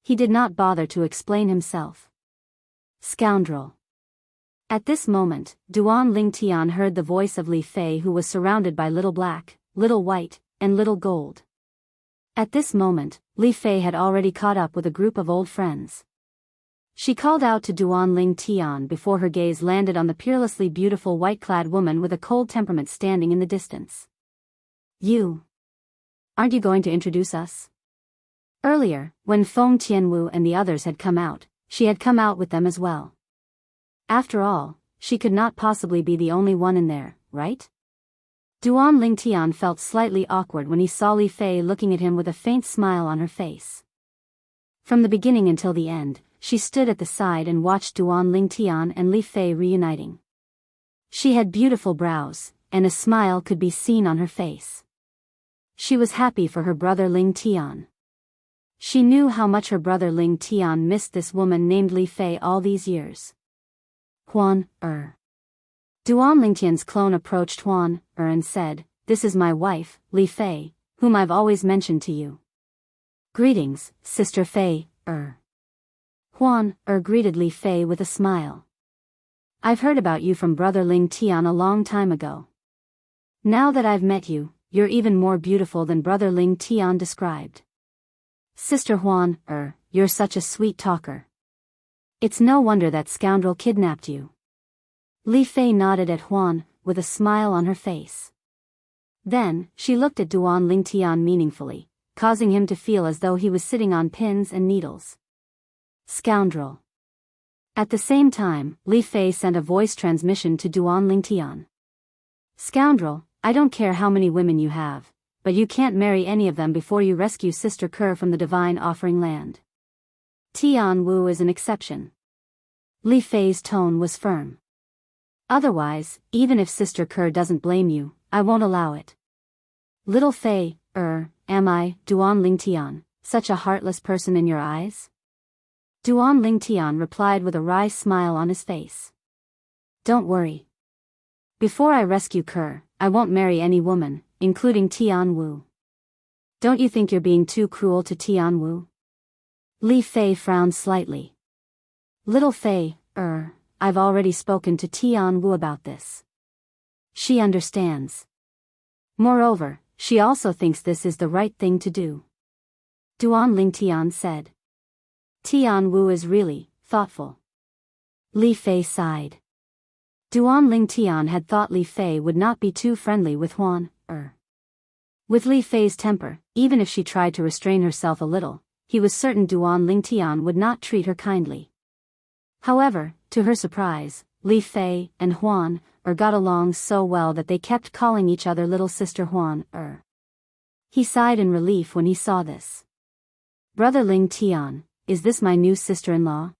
He did not bother to explain himself. Scoundrel. At this moment, Duan Ling Tian heard the voice of Li Fei, who was surrounded by Little Black, Little White, and Little Gold. At this moment, Li Fei had already caught up with a group of old friends. She called out to Duan Ling Tian before her gaze landed on the peerlessly beautiful white-clad woman with a cold temperament standing in the distance. You. Aren't you going to introduce us? Earlier, when Feng Tianwu and the others had come out, she had come out with them as well. After all, she could not possibly be the only one in there, right? Duan Ling Tian felt slightly awkward when he saw Li Fei looking at him with a faint smile on her face. From the beginning until the end, she stood at the side and watched Duan Ling Tian and Li Fei reuniting. She had beautiful brows, and a smile could be seen on her face. She was happy for her brother Ling Tian. She knew how much her brother Ling Tian missed this woman named Li Fei all these years. Duan Ling Tian's clone approached Huan and said, "This is my wife, Li Fei, whom I've always mentioned to you." "Greetings, Sister Fei, Huan greeted Li Fei with a smile. "I've heard about you from Brother Ling Tian a long time ago. Now that I've met you, you're even more beautiful than Brother Ling Tian described. Sister Huan, you're such a sweet talker. It's no wonder that scoundrel kidnapped you." Li Fei nodded at Huan, with a smile on her face. Then, she looked at Duan Ling Tian meaningfully, causing him to feel as though he was sitting on pins and needles. Scoundrel. At the same time, Li Fei sent a voice transmission to Duan Ling Tian. "Scoundrel, I don't care how many women you have, but you can't marry any of them before you rescue Sister Kerr from the divine offering land. Tian Wu is an exception." Li Fei's tone was firm. "Otherwise, even if Sister Kerr doesn't blame you, I won't allow it." "Little Fei, am I, Duan Ling Tian, such a heartless person in your eyes?" Duan Ling Tian replied with a wry smile on his face. "Don't worry. Before I rescue Kerr, I won't marry any woman, including Tian Wu." "Don't you think you're being too cruel to Tian Wu?" Li Fei frowned slightly. "Little Fei, I've already spoken to Tian Wu about this. She understands. Moreover, she also thinks this is the right thing to do." Duan Ling Tian said. "Tian Wu is really thoughtful." Li Fei sighed. Duan Ling Tian had thought Li Fei would not be too friendly with Huan. With Li Fei's temper, even if she tried to restrain herself a little, he was certain Duan Ling Tian would not treat her kindly. However, to her surprise, Li Fei and Huan got along so well that they kept calling each other Little Sister Huan. He sighed in relief when he saw this. "Brother Ling Tian, is this my new sister-in-law?"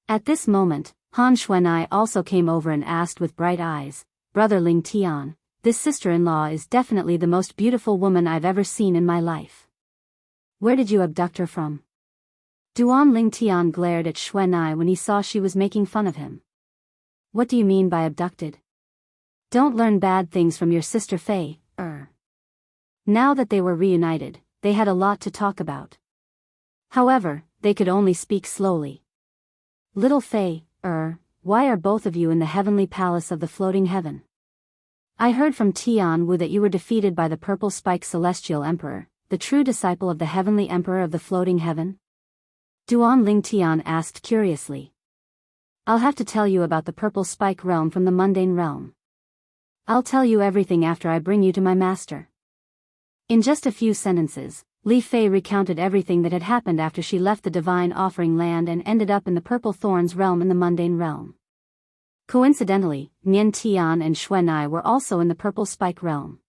At this moment, Han Xuanai also came over and asked with bright eyes, "Brother Ling Tian, this sister-in-law is definitely the most beautiful woman I've ever seen in my life. Where did you abduct her from?" Duan Ling Tian glared at Xuanai when he saw she was making fun of him. "What do you mean by abducted? Don't learn bad things from your sister Fei, Now that they were reunited, they had a lot to talk about. However, they could only speak slowly. "Little Fei, why are both of you in the heavenly palace of the floating heaven? I heard from Tian Wu that you were defeated by the Purple Spike Celestial Emperor, the true disciple of the Heavenly Emperor of the Floating Heaven?" Duan Ling Tian asked curiously. "I'll have to tell you about the Purple Spike realm from the mundane realm. I'll tell you everything after I bring you to my master." In just a few sentences, Li Fei recounted everything that had happened after she left the divine offering land and ended up in the Purple Thorns realm in the mundane realm. Coincidentally, Nian Tian and Xuanai were also in the purple spike realm.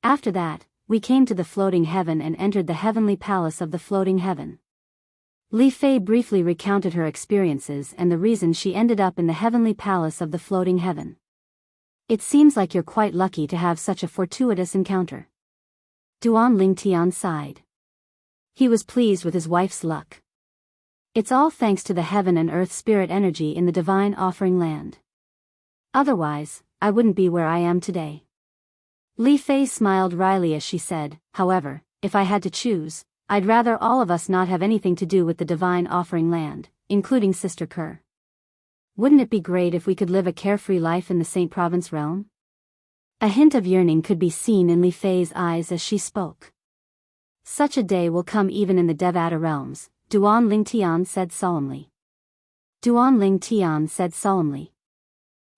After that, we came to the floating heaven and entered the heavenly palace of the floating heaven. Li Fei briefly recounted her experiences and the reason she ended up in the heavenly palace of the floating heaven. It seems like you're quite lucky to have such a fortuitous encounter. Duan Lingtian sighed. He was pleased with his wife's luck. It's all thanks to the heaven and earth spirit energy in the divine offering land. Otherwise, I wouldn't be where I am today. Li Fei smiled wryly as she said, however, if I had to choose, I'd rather all of us not have anything to do with the divine offering land, including Sister Kerr. Wouldn't it be great if we could live a carefree life in the Saint Province realm? A hint of yearning could be seen in Li Fei's eyes as she spoke. Such a day will come even in the Devata realms, Duan Lingtian said solemnly. Duan Lingtian said solemnly.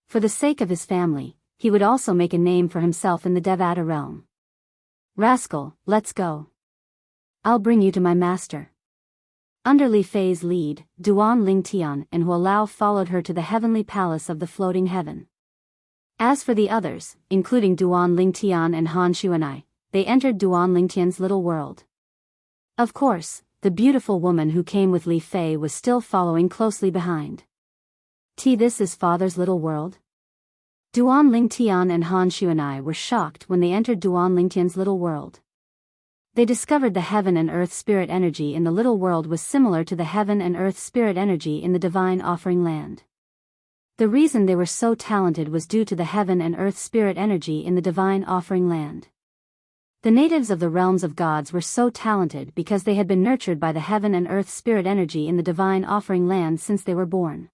For the sake of his family, he would also make a name for himself in the Devata realm. Rascal, let's go. I'll bring you to my master. Under Li Fei's lead, Duan Lingtian and Hualao followed her to the heavenly palace of the floating heaven. As for the others, including Duan Lingtian and Han Xuanai, they entered Duan Lingtian's little world. Of course, the beautiful woman who came with Li Fei was still following closely behind. This is father's little world? Duan Lingtian and Han Xuanai were shocked when they entered Duan Lingtian's little world. They discovered the heaven and earth spirit energy in the little world was similar to the heaven and earth spirit energy in the divine offering land. The reason they were so talented was due to the heaven and earth spirit energy in the divine offering land. The natives of the realms of gods were so talented because they had been nurtured by the heaven and earth spirit energy in the divine offering land since they were born.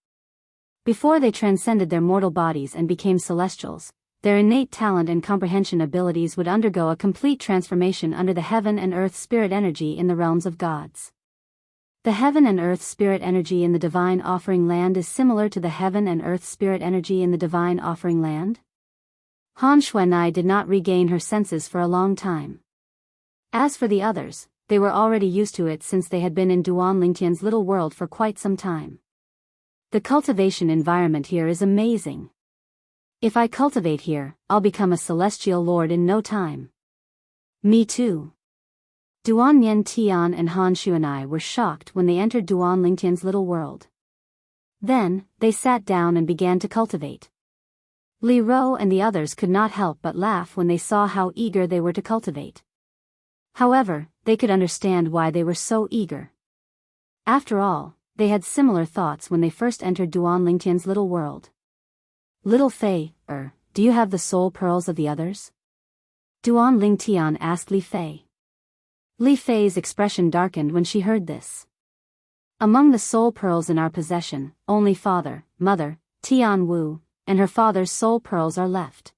Before they transcended their mortal bodies and became celestials, their innate talent and comprehension abilities would undergo a complete transformation under the heaven and earth spirit energy in the realms of gods. The heaven and earth spirit energy in the divine offering land is similar to the heaven and earth spirit energy in the divine offering land? Han Xuanai did not regain her senses for a long time. As for the others, they were already used to it since they had been in Duan Lingtian's little world for quite some time. The cultivation environment here is amazing. If I cultivate here, I'll become a celestial lord in no time. Me too. Duan Yen Tian and Han Xuanai were shocked when they entered Duan Lingtian's little world. Then, they sat down and began to cultivate. Li Ro and the others could not help but laugh when they saw how eager they were to cultivate. However, they could understand why they were so eager. After all, they had similar thoughts when they first entered Duan Lingtian's little world. Little Fei, do you have the soul pearls of the others? Duan Lingtian asked Li Fei. Li Fei's expression darkened when she heard this. Among the soul pearls in our possession, only father, mother, Tian Wu, and her father's soul pearls are left.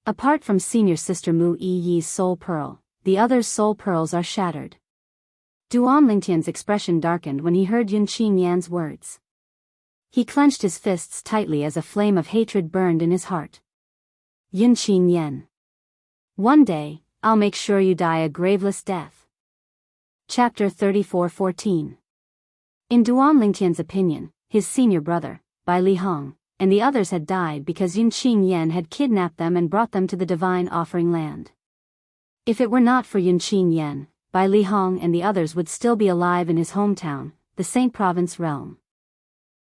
Apart from senior sister Mu Yi's soul pearl, the others' soul pearls are shattered. Duan Lingtian's expression darkened when he heard Yunqing Yan's words. He clenched his fists tightly as a flame of hatred burned in his heart. Yunqing Yan. One day, I'll make sure you die a graveless death. Chapter 34:14. In Duan Lingtian's opinion, his senior brother, Bai Li Hong, and the others had died because Yunqing Yan had kidnapped them and brought them to the divine offering land. If it were not for Yunqing Yan, Bai Li Hong and the others would still be alive in his hometown, the Saint Province realm.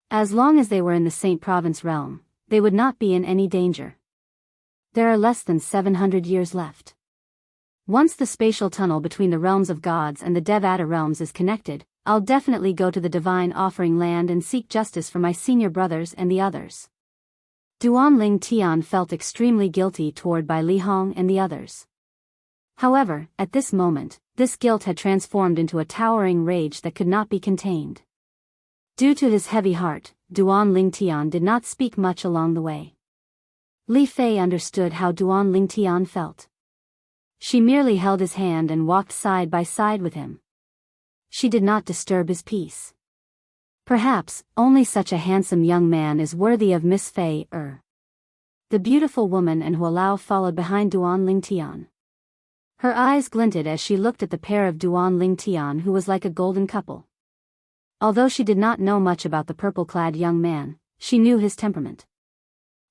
As long as they were in the Saint Province realm, they would not be in any danger. There are less than 700 years left. Once the spatial tunnel between the realms of gods and the Devata realms is connected, I'll definitely go to the divine offering land and seek justice for my senior brothers and the others. Duan Lingtian felt extremely guilty toward Bai Li Hong and the others. However, at this moment, this guilt had transformed into a towering rage that could not be contained. Due to his heavy heart, Duan Lingtian did not speak much along the way. Li Fei understood how Duan Lingtian felt. She merely held his hand and walked side by side with him. She did not disturb his peace. Perhaps, only such a handsome young man is worthy of Miss Fei. The beautiful woman and Hualao followed behind Duan Lingtian. Her eyes glinted as she looked at the pair of Duan Lingtian who was like a golden couple. Although she did not know much about the purple-clad young man, she knew his temperament.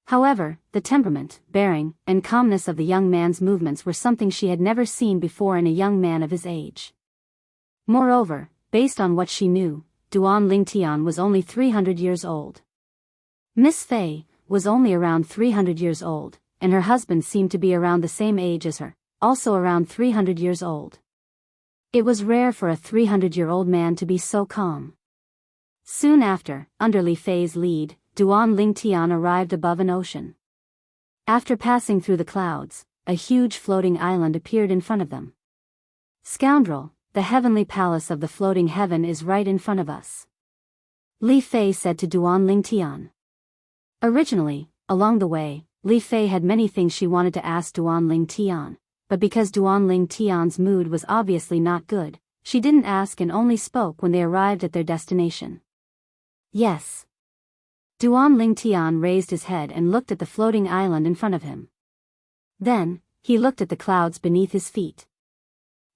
However, the temperament, bearing, and calmness of the young man's movements were something she had never seen before in a young man of his age. Moreover, based on what she knew, Duan Lingtian was only 300 years old. Miss Fei was only around 300 years old, and her husband seemed to be around the same age as her, also around 300 years old. It was rare for a 300-year-old man to be so calm. Soon after, under Li Fei's lead, Duan Lingtian arrived above an ocean. After passing through the clouds, a huge floating island appeared in front of them. "Scoundrel, the heavenly palace of the floating heaven is right in front of us," Li Fei said to Duan Lingtian. Originally, along the way, Li Fei had many things she wanted to ask Duan Lingtian, but because Duan Lingtian's mood was obviously not good, she didn't ask and only spoke when they arrived at their destination. "Yes." Duan Lingtian raised his head and looked at the floating island in front of him. Then, he looked at the clouds beneath his feet.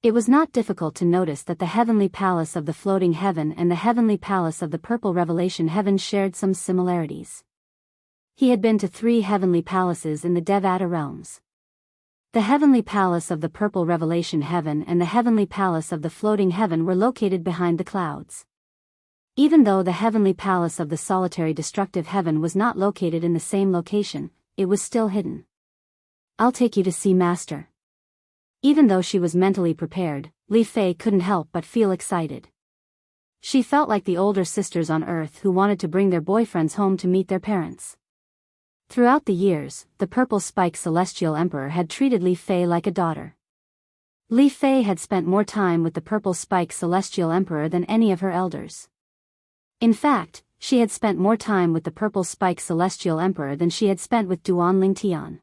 It was not difficult to notice that the heavenly palace of the floating heaven and the heavenly palace of the purple revelation heaven shared some similarities. He had been to 3 heavenly palaces in the Devata realms. The heavenly palace of the purple revelation heaven and the heavenly palace of the floating heaven were located behind the clouds. Even though the heavenly palace of the solitary destructive heaven was not located in the same location, it was still hidden. "I'll take you to see Master." Even though she was mentally prepared, Li Fei couldn't help but feel excited. She felt like the older sisters on Earth who wanted to bring their boyfriends home to meet their parents. Throughout the years, the Purple Spike Celestial Emperor had treated Li Fei like a daughter. Li Fei had spent more time with the Purple Spike Celestial Emperor than any of her elders. In fact, she had spent more time with the Purple Spike Celestial Emperor than she had spent with Duan Lingtian.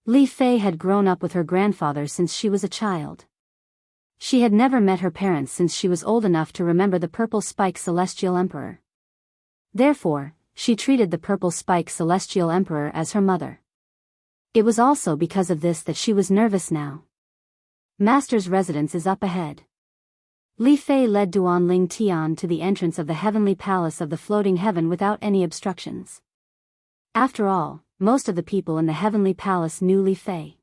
Li Fei had grown up with her grandfather since she was a child. She had never met her parents since she was old enough to remember the Purple Spike Celestial Emperor. Therefore, she treated the Purple Spike Celestial Emperor as her mother. It was also because of this that she was nervous now. Master's residence is up ahead. Li Fei led Duan Lingtian to the entrance of the heavenly palace of the floating heaven without any obstructions. After all, most of the people in the heavenly palace knew Li Fei.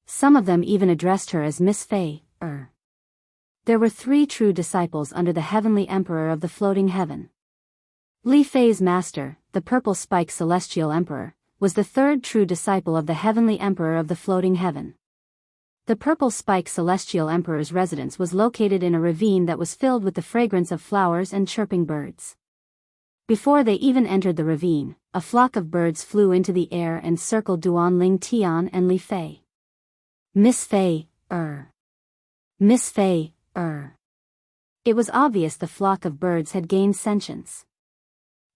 Some of them even addressed her as Miss Fei. There were 3 true disciples under the heavenly emperor of the floating heaven. Li Fei's master, the Purple Spike Celestial Emperor, was the 3rd true disciple of the heavenly emperor of the floating heaven. The Purple Spike Celestial Emperor's residence was located in a ravine that was filled with the fragrance of flowers and chirping birds. Before they even entered the ravine, a flock of birds flew into the air and circled Duan Lingtian and Li Fei. "Miss Fei, Miss Fei, It was obvious the flock of birds had gained sentience.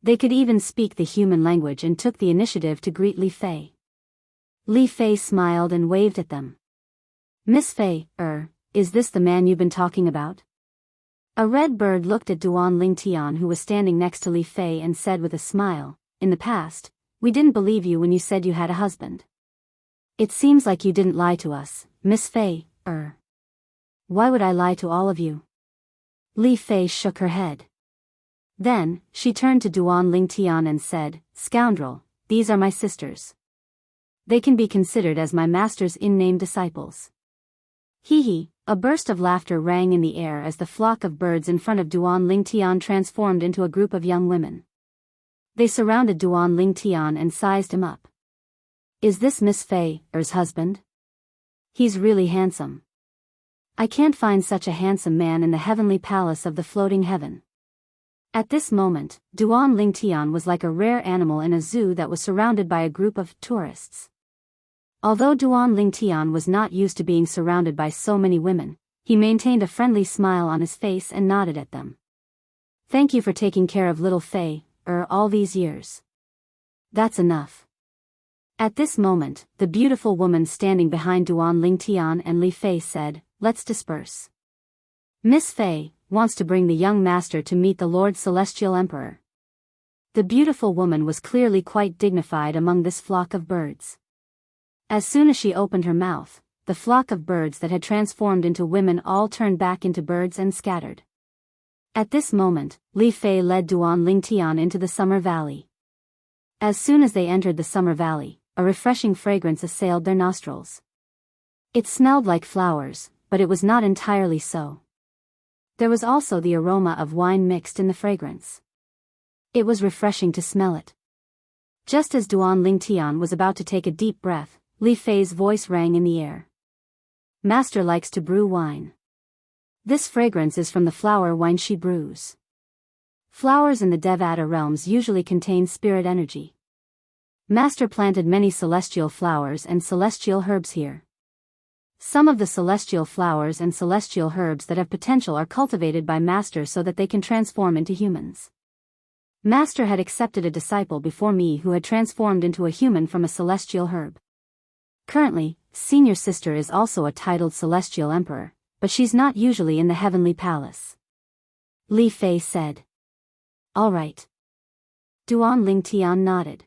They could even speak the human language and took the initiative to greet Li Fei. Li Fei smiled and waved at them. "Miss Fei, is this the man you've been talking about?" A red bird looked at Duan Lingtian who was standing next to Li Fei and said with a smile, "In the past, we didn't believe you when you said you had a husband. It seems like you didn't lie to us, Miss Fei, Why would I lie to all of you?" Li Fei shook her head. Then, she turned to Duan Lingtian and said, "Scoundrel, these are my sisters. They can be considered as my master's in-name disciples." Hee, a burst of laughter rang in the air as the flock of birds in front of Duan Lingtian transformed into a group of young women. They surrounded Duan Lingtian and sized him up. "Is this Miss Fei's husband? He's really handsome. I can't find such a handsome man in the heavenly palace of the floating heaven." At this moment, Duan Lingtian was like a rare animal in a zoo that was surrounded by a group of tourists. Although Duan Lingtian was not used to being surrounded by so many women, he maintained a friendly smile on his face and nodded at them. "Thank you for taking care of little Fei, all these years. That's enough." At this moment, the beautiful woman standing behind Duan Lingtian and Li Fei said, "Let's disperse. Miss Fei wants to bring the young master to meet the Lord Celestial Emperor." The beautiful woman was clearly quite dignified among this flock of birds. As soon as she opened her mouth, the flock of birds that had transformed into women all turned back into birds and scattered. At this moment, Li Fei led Duan Lingtian into the summer valley. As soon as they entered the summer valley, a refreshing fragrance assailed their nostrils. It smelled like flowers, but it was not entirely so. There was also the aroma of wine mixed in the fragrance. It was refreshing to smell it. Just as Duan Lingtian was about to take a deep breath, Li Fei's voice rang in the air. Master likes to brew wine. This fragrance is from the flower wine she brews. Flowers in the Devata realms usually contain spirit energy. Master planted many celestial flowers and celestial herbs here. Some of the celestial flowers and celestial herbs that have potential are cultivated by Master so that they can transform into humans. Master had accepted a disciple before me who had transformed into a human from a celestial herb. Currently, senior sister is also a titled celestial emperor, but she's not usually in the heavenly palace. Li Fei said. All right. Duan Lingtian nodded.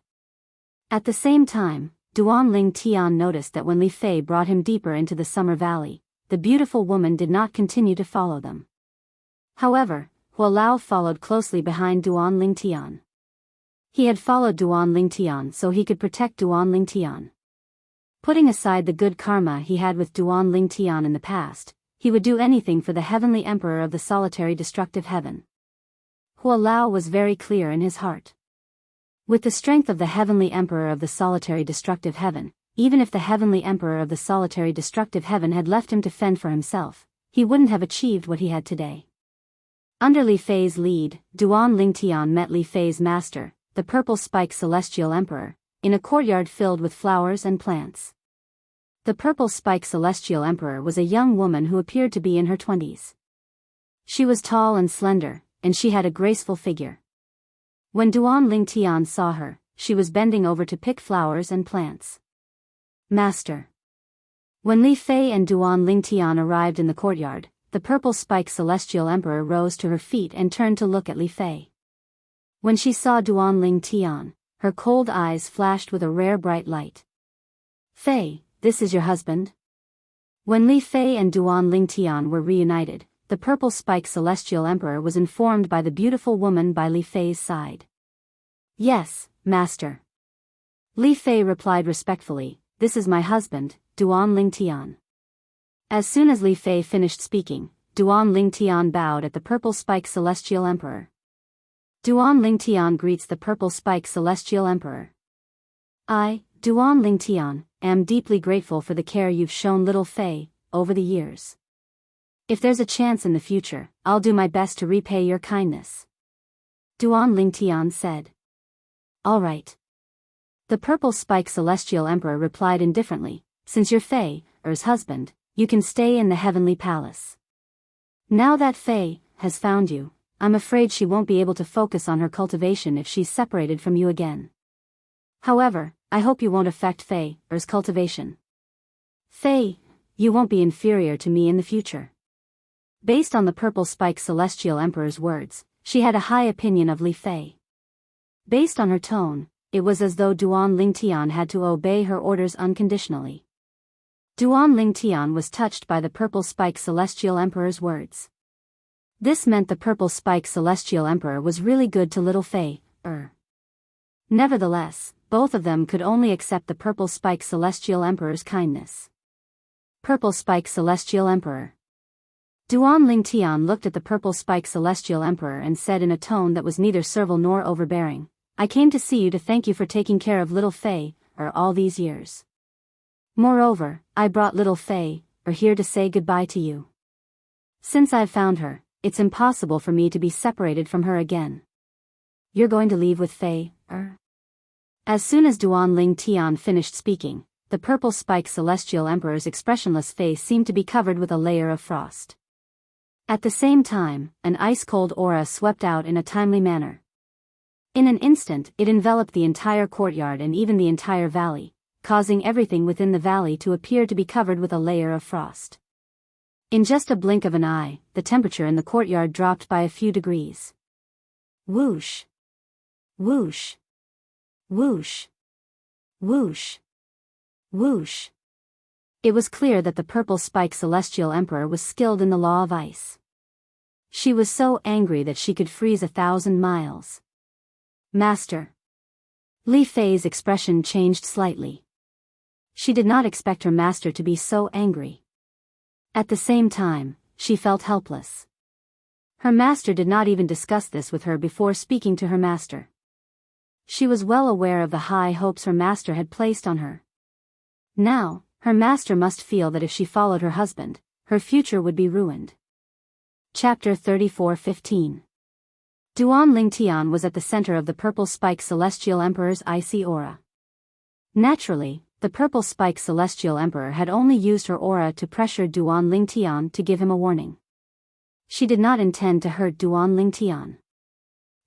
At the same time, Duan Lingtian noticed that when Li Fei brought him deeper into the summer valley, the beautiful woman did not continue to follow them. However, Hua Lao followed closely behind Duan Lingtian. He had followed Duan Lingtian so he could protect Duan Lingtian. Putting aside the good karma he had with Duan Lingtian in the past, he would do anything for the heavenly emperor of the solitary destructive heaven. Hua Lao was very clear in his heart. With the strength of the heavenly emperor of the solitary destructive heaven, even if the heavenly emperor of the solitary destructive heaven had left him to fend for himself, he wouldn't have achieved what he had today. Under Li Fei's lead, Duan Lingtian met Li Fei's master, the purple spike celestial emperor, in a courtyard filled with flowers and plants. The purple spike celestial emperor was a young woman who appeared to be in her 20s. She was tall and slender, and she had a graceful figure. When Duan Lingtian saw her, she was bending over to pick flowers and plants. Master. When Li Fei and Duan Lingtian arrived in the courtyard, the purple spike celestial emperor rose to her feet and turned to look at Li Fei. When she saw Duan Lingtian, her cold eyes flashed with a rare bright light. Fei, this is your husband? When Li Fei and Duan Lingtian were reunited, the purple spike celestial emperor was informed by the beautiful woman by Li Fei's side. Yes, master. Li Fei replied respectfully, this is my husband, Duan Lingtian. As soon as Li Fei finished speaking, Duan Lingtian bowed at the purple spike celestial emperor. Duan Lingtian greets the purple spike celestial emperor. I, Duan Lingtian, am deeply grateful for the care you've shown little Fei over the years. If there's a chance in the future, I'll do my best to repay your kindness. Duan Lingtian said. All right. The purple spike celestial emperor replied indifferently, since you're Fei's husband, you can stay in the heavenly palace. Now that Fei has found you, I'm afraid she won't be able to focus on her cultivation if she's separated from you again. However, I hope you won't affect Fei's cultivation. Fei, you won't be inferior to me in the future. Based on the purple spike celestial emperor's words, she had a high opinion of Li Fei. Based on her tone, it was as though Duan Lingtian had to obey her orders unconditionally. Duan Lingtian was touched by the purple spike celestial emperor's words. This meant the purple spike celestial emperor was really good to little Fei. Nevertheless, both of them could only accept the purple spike celestial emperor's kindness. Purple spike celestial emperor. Duan Lingtian looked at the purple spike celestial emperor and said in a tone that was neither servile nor overbearing, I came to see you to thank you for taking care of little Fei all these years. Moreover, I brought little Fei here to say goodbye to you. Since I've found her, it's impossible for me to be separated from her again. You're going to leave with Fei? As soon as Duan Lingtian finished speaking, the purple spike celestial emperor's expressionless face seemed to be covered with a layer of frost. At the same time, an ice-cold aura swept out in a timely manner. In an instant, it enveloped the entire courtyard and even the entire valley, causing everything within the valley to appear to be covered with a layer of frost. In just a blink of an eye, the temperature in the courtyard dropped by a few degrees. Whoosh! Whoosh! Whoosh! Whoosh! Whoosh! It was clear that the purple spike celestial emperor was skilled in the law of ice. She was so angry that she could freeze 1,000 miles. Master! Li Fei's expression changed slightly. She did not expect her master to be so angry. At the same time, she felt helpless. Her master did not even discuss this with her before speaking to her master. She was well aware of the high hopes her master had placed on her. Now, her master must feel that if she followed her husband, her future would be ruined. Chapter 34:15. Duan Lingtian was at the center of the purple spike celestial emperor's icy aura. Naturally, the purple spike celestial emperor had only used her aura to pressure Duan Lingtian to give him a warning. She did not intend to hurt Duan Lingtian.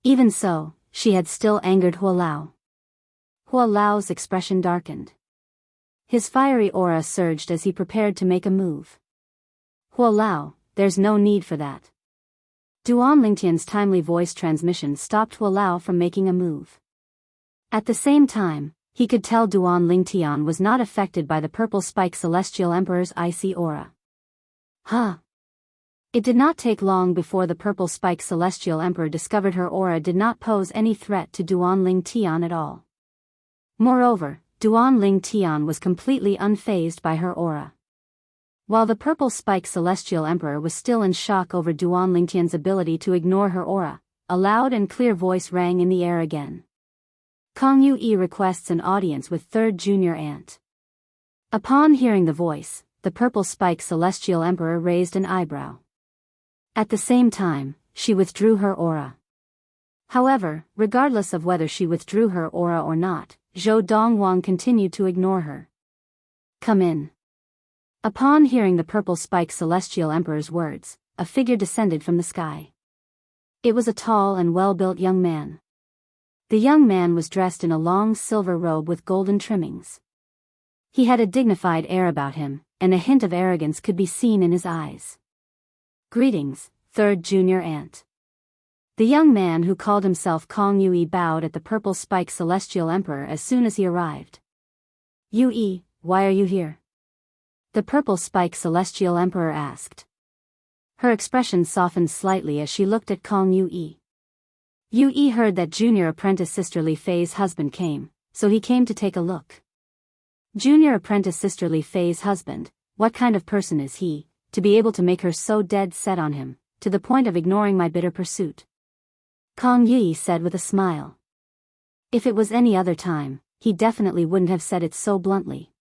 Even so, she had still angered Hua Lao. Hua Lao's expression darkened. His fiery aura surged as he prepared to make a move. Hua Lao, there's no need for that. Duan Lingtian's timely voice transmission stopped Hua Lao from making a move. At the same time, he could tell Duan Lingtian was not affected by the purple spike celestial emperor's icy aura. Huh. It did not take long before the purple spike celestial emperor discovered her aura did not pose any threat to Duan Lingtian at all. Moreover, Duan Lingtian was completely unfazed by her aura. While the purple spike celestial emperor was still in shock over Duan Lingtian's ability to ignore her aura, a loud and clear voice rang in the air again. Kong Yue requests an audience with third junior aunt. Upon hearing the voice, the purple spike celestial emperor raised an eyebrow. At the same time, she withdrew her aura. However, regardless of whether she withdrew her aura or not, Zhou Dongwang continued to ignore her. Come in. Upon hearing the purple spike celestial emperor's words, a figure descended from the sky. It was a tall and well-built young man. The young man was dressed in a long silver robe with golden trimmings. He had a dignified air about him, and a hint of arrogance could be seen in his eyes. Greetings, third junior aunt. The young man who called himself Kong Yue bowed at the purple spike celestial emperor as soon as he arrived. Yue, why are you here? The purple spike celestial emperor asked. Her expression softened slightly as she looked at Kong Yue. Yue heard that junior apprentice sister Li Fei's husband came, so he came to take a look. Junior apprentice sister Li Fei's husband, what kind of person is he, to be able to make her so dead set on him, to the point of ignoring my bitter pursuit? Kong Yue said with a smile. If it was any other time, he definitely wouldn't have said it so bluntly.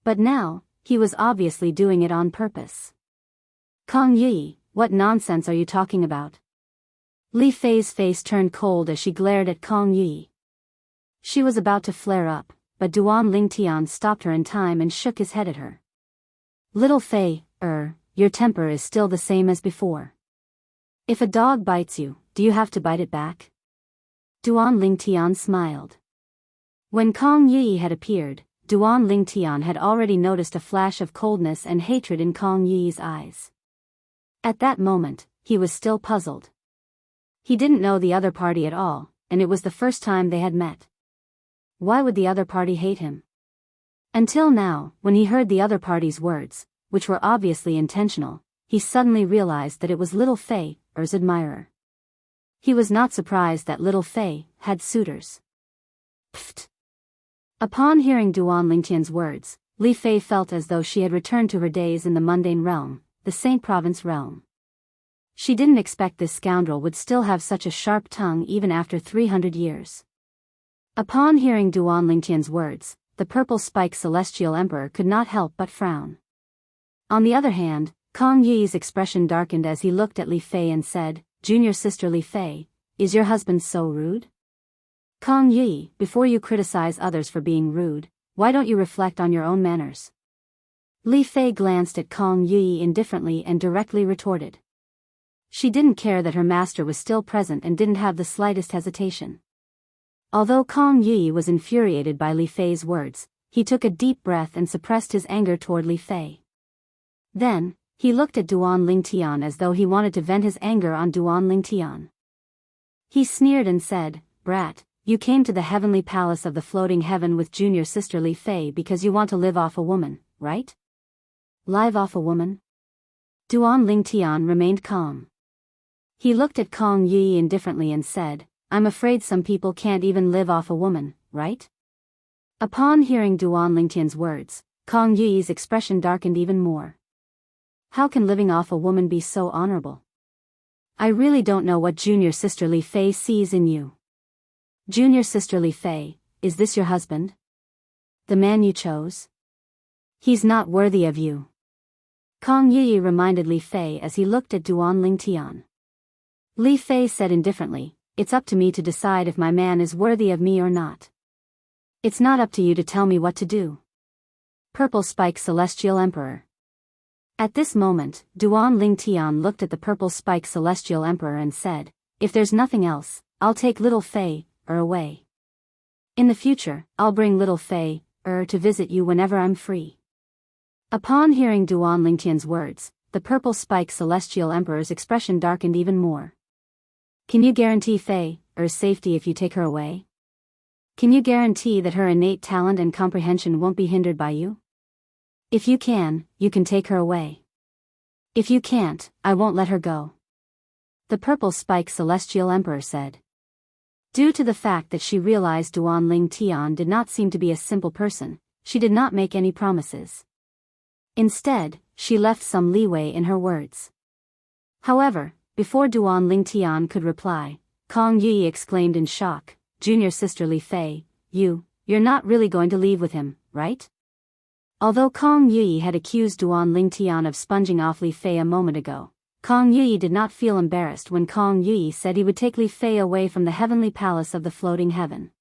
But now, he was obviously doing it on purpose. Kong Yue, what nonsense are you talking about? Li Fei's face turned cold as she glared at Kong Yue. She was about to flare up, but Duan Lingtian stopped her in time and shook his head at her. Little Fei, your temper is still the same as before. If a dog bites you, do you have to bite it back? Duan Lingtian smiled. When Kong Yue had appeared, Duan Lingtian had already noticed a flash of coldness and hatred in Kong Yue's eyes. At that moment, he was still puzzled. He didn't know the other party at all, and it was the first time they had met. Why would the other party hate him? Until now, when he heard the other party's words, which were obviously intentional, he suddenly realized that it was Little Fei's admirer. He was not surprised that Little Fei had suitors. Pfft. Upon hearing Duan Lingtian's words, Li Fei felt as though she had returned to her days in the mundane realm, the Saint Province realm. She didn't expect this scoundrel would still have such a sharp tongue even after 300 years. Upon hearing Duan Lingtian's words, the purple spike celestial emperor could not help but frown. On the other hand, Kong Yue's expression darkened as he looked at Li Fei and said, Junior sister Li Fei, is your husband so rude? Kong Yue, before you criticize others for being rude, why don't you reflect on your own manners? Li Fei glanced at Kong Yue indifferently and directly retorted. She didn't care that her master was still present and didn't have the slightest hesitation. Although Kong Yue was infuriated by Li Fei's words, he took a deep breath and suppressed his anger toward Li Fei. Then, he looked at Duan Lingtian as though he wanted to vent his anger on Duan Lingtian. He sneered and said, Brat, you came to the heavenly palace of the floating heaven with junior sister Li Fei because you want to live off a woman, right? Live off a woman? Duan Lingtian remained calm. He looked at Kong Yue indifferently and said, I'm afraid some people can't even live off a woman, right? Upon hearing Duan Lingtian's words, Kong Yuyi's expression darkened even more. How can living off a woman be so honorable? I really don't know what junior sister Li Fei sees in you. Junior sister Li Fei, is this your husband? The man you chose? He's not worthy of you. Kong Yuyi reminded Li Fei as he looked at Duan Lingtian. Li Fei said indifferently, it's up to me to decide if my man is worthy of me or not. It's not up to you to tell me what to do. Purple Spike Celestial Emperor. At this moment, Duan Lingtian looked at the Purple Spike Celestial Emperor and said, if there's nothing else, I'll take little Fei, away. In the future, I'll bring little Fei, to visit you whenever I'm free. Upon hearing Duan Lingtian's words, the Purple Spike Celestial Emperor's expression darkened even more. Can you guarantee Fei's safety if you take her away? Can you guarantee that her innate talent and comprehension won't be hindered by you? If you can take her away. If you can't, I won't let her go. The Purple Spike Celestial Emperor said. Due to the fact that she realized Duan Lingtian did not seem to be a simple person, she did not make any promises. Instead, she left some leeway in her words. However, before Duan Lingtian could reply, Kong Yuyi exclaimed in shock, Junior sister Li Fei, you're not really going to leave with him, right? Although Kong Yuyi had accused Duan Lingtian of sponging off Li Fei a moment ago, Kong Yuyi did not feel embarrassed when Kong Yuyi said he would take Li Fei away from the heavenly palace of the floating heaven.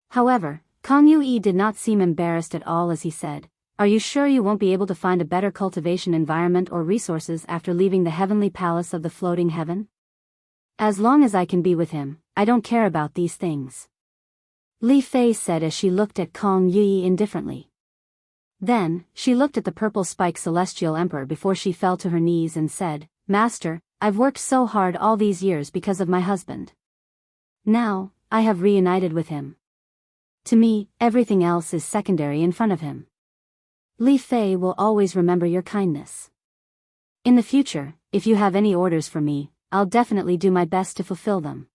However, Kong Yuyi did not seem embarrassed at all as he said, are you sure you won't be able to find a better cultivation environment or resources after leaving the heavenly palace of the floating heaven? As long as I can be with him, I don't care about these things. Li Fei said as she looked at Kong Yuyi indifferently. Then, she looked at the Purple Spike Celestial Emperor before she fell to her knees and said, Master, I've worked so hard all these years because of my husband. Now, I have reunited with him. To me, everything else is secondary in front of him. Li Fei will always remember your kindness. In the future, if you have any orders for me, I'll definitely do my best to fulfill them.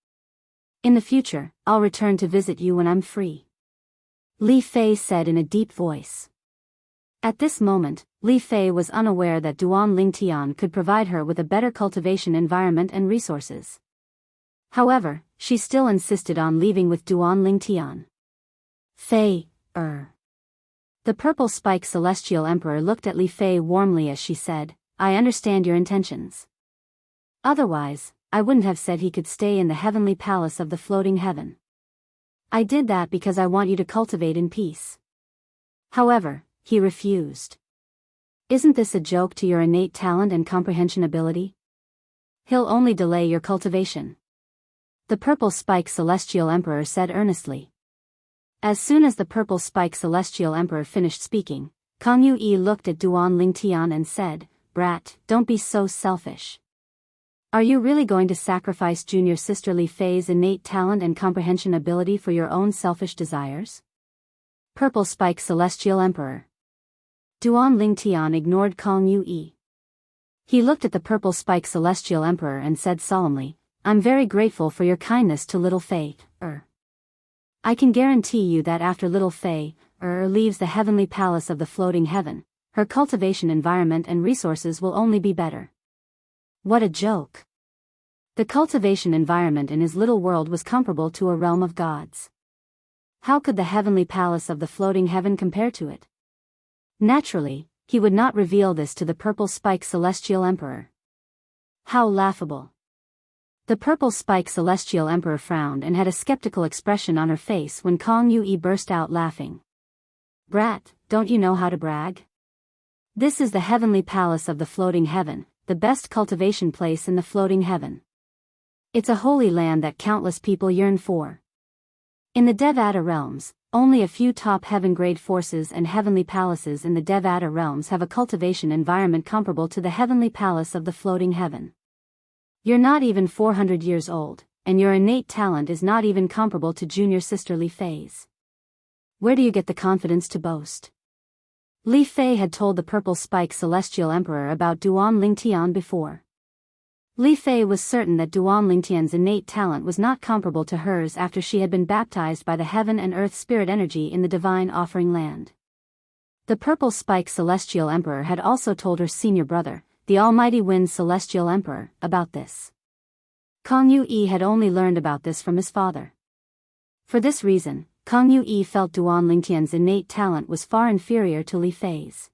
In the future, I'll return to visit you when I'm free. Li Fei said in a deep voice. At this moment, Li Fei was unaware that Duan Lingtian could provide her with a better cultivation environment and resources. However, she still insisted on leaving with Duan Lingtian. Fei, The Purple Spike Celestial Emperor looked at Li Fei warmly as she said, I understand your intentions. Otherwise, I wouldn't have said he could stay in the heavenly palace of the floating heaven. I did that because I want you to cultivate in peace. However, he refused. Isn't this a joke to your innate talent and comprehension ability? He'll only delay your cultivation. The Purple Spike Celestial Emperor said earnestly. As soon as the Purple Spike Celestial Emperor finished speaking, Kong Yuyi looked at Duan Lingtian and said, Brat, don't be so selfish. Are you really going to sacrifice junior sister Li Fei's innate talent and comprehension ability for your own selfish desires? Purple Spike Celestial Emperor. Duan Lingtian ignored Kong Yuyi. He looked at the Purple Spike Celestial Emperor and said solemnly, I'm very grateful for your kindness to little Fei, I can guarantee you that after little Fei, leaves the heavenly palace of the floating heaven, her cultivation environment and resources will only be better. What a joke. The cultivation environment in his little world was comparable to a realm of gods. How could the heavenly palace of the floating heaven compare to it? Naturally, he would not reveal this to the Purple Spike Celestial Emperor. How laughable. The Purple Spike Celestial Emperor frowned and had a skeptical expression on her face when Kong Yuyi burst out laughing. Brat, don't you know how to brag? This is the heavenly palace of the floating heaven, the best cultivation place in the floating heaven. It's a holy land that countless people yearn for. In the Devata realms, only a few top heaven-grade forces and heavenly palaces in the Devata realms have a cultivation environment comparable to the heavenly palace of the floating heaven. You're not even 400 years old, and your innate talent is not even comparable to junior sister Li Fei's. Where do you get the confidence to boast? Li Fei had told the Purple Spike Celestial Emperor about Duan Lingtian before. Li Fei was certain that Duan Lingtian's innate talent was not comparable to hers after she had been baptized by the heaven and earth spirit energy in the divine offering land. The Purple Spike Celestial Emperor had also told her senior brother, the Almighty Wind Celestial Emperor, about this. Kang Yu had only learned about this from his father. For this reason, Kang Yu felt Duan Lingtian's innate talent was far inferior to Li Fei's.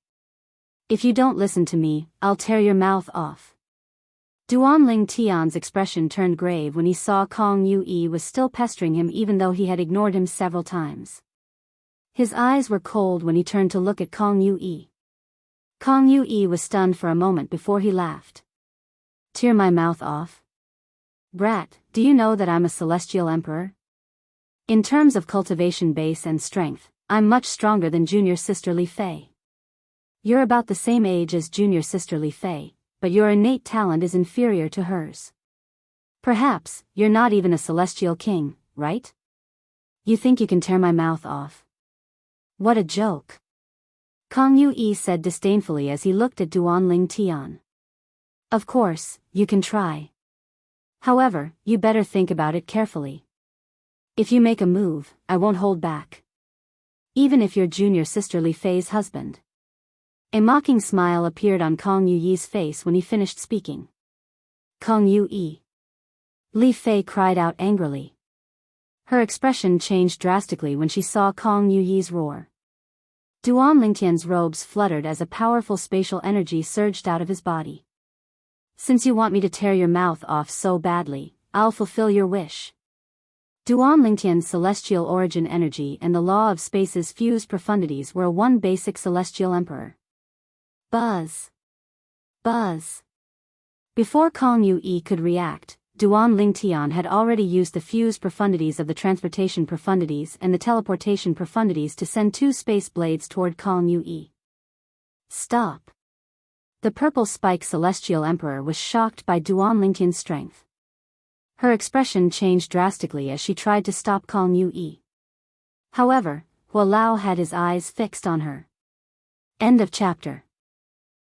If you don't listen to me, I'll tear your mouth off. Duan Lingtian's expression turned grave when he saw Kang Yu was still pestering him even though he had ignored him several times. His eyes were cold when he turned to look at Kang Yu. Kang Yu was stunned for a moment before he laughed. Tear my mouth off? Brat, do you know that I'm a celestial emperor? In terms of cultivation base and strength, I'm much stronger than junior sister Li Fei. You're about the same age as junior sister Li Fei, but your innate talent is inferior to hers. Perhaps, you're not even a celestial king, right? You think you can tear my mouth off? What a joke. Kang Yu said disdainfully as he looked at Duan Lingtian. Of course, you can try. However, you better think about it carefully. If you make a move, I won't hold back. Even if you're junior sister Li Fei's husband. A mocking smile appeared on Kang Yu's face when he finished speaking. Kang Yu. Li Fei cried out angrily. Her expression changed drastically when she saw Kang Yu's roar. Duan Lingtian's robes fluttered as a powerful spatial energy surged out of his body. Since you want me to tear your mouth off so badly, I'll fulfill your wish. Duan Lingtian's celestial origin energy and the law of space's fused profundities were one basic celestial emperor. Buzz. Buzz. Before Kang Yu could react, Duan Lingtian had already used the fused profundities of the transportation profundities and the teleportation profundities to send two space blades toward Kang Yu. Stop. The Purple Spike Celestial Emperor was shocked by Duan Lingtian's strength. Her expression changed drastically as she tried to stop Kang Yu. However, Hua Lao had his eyes fixed on her. End of chapter.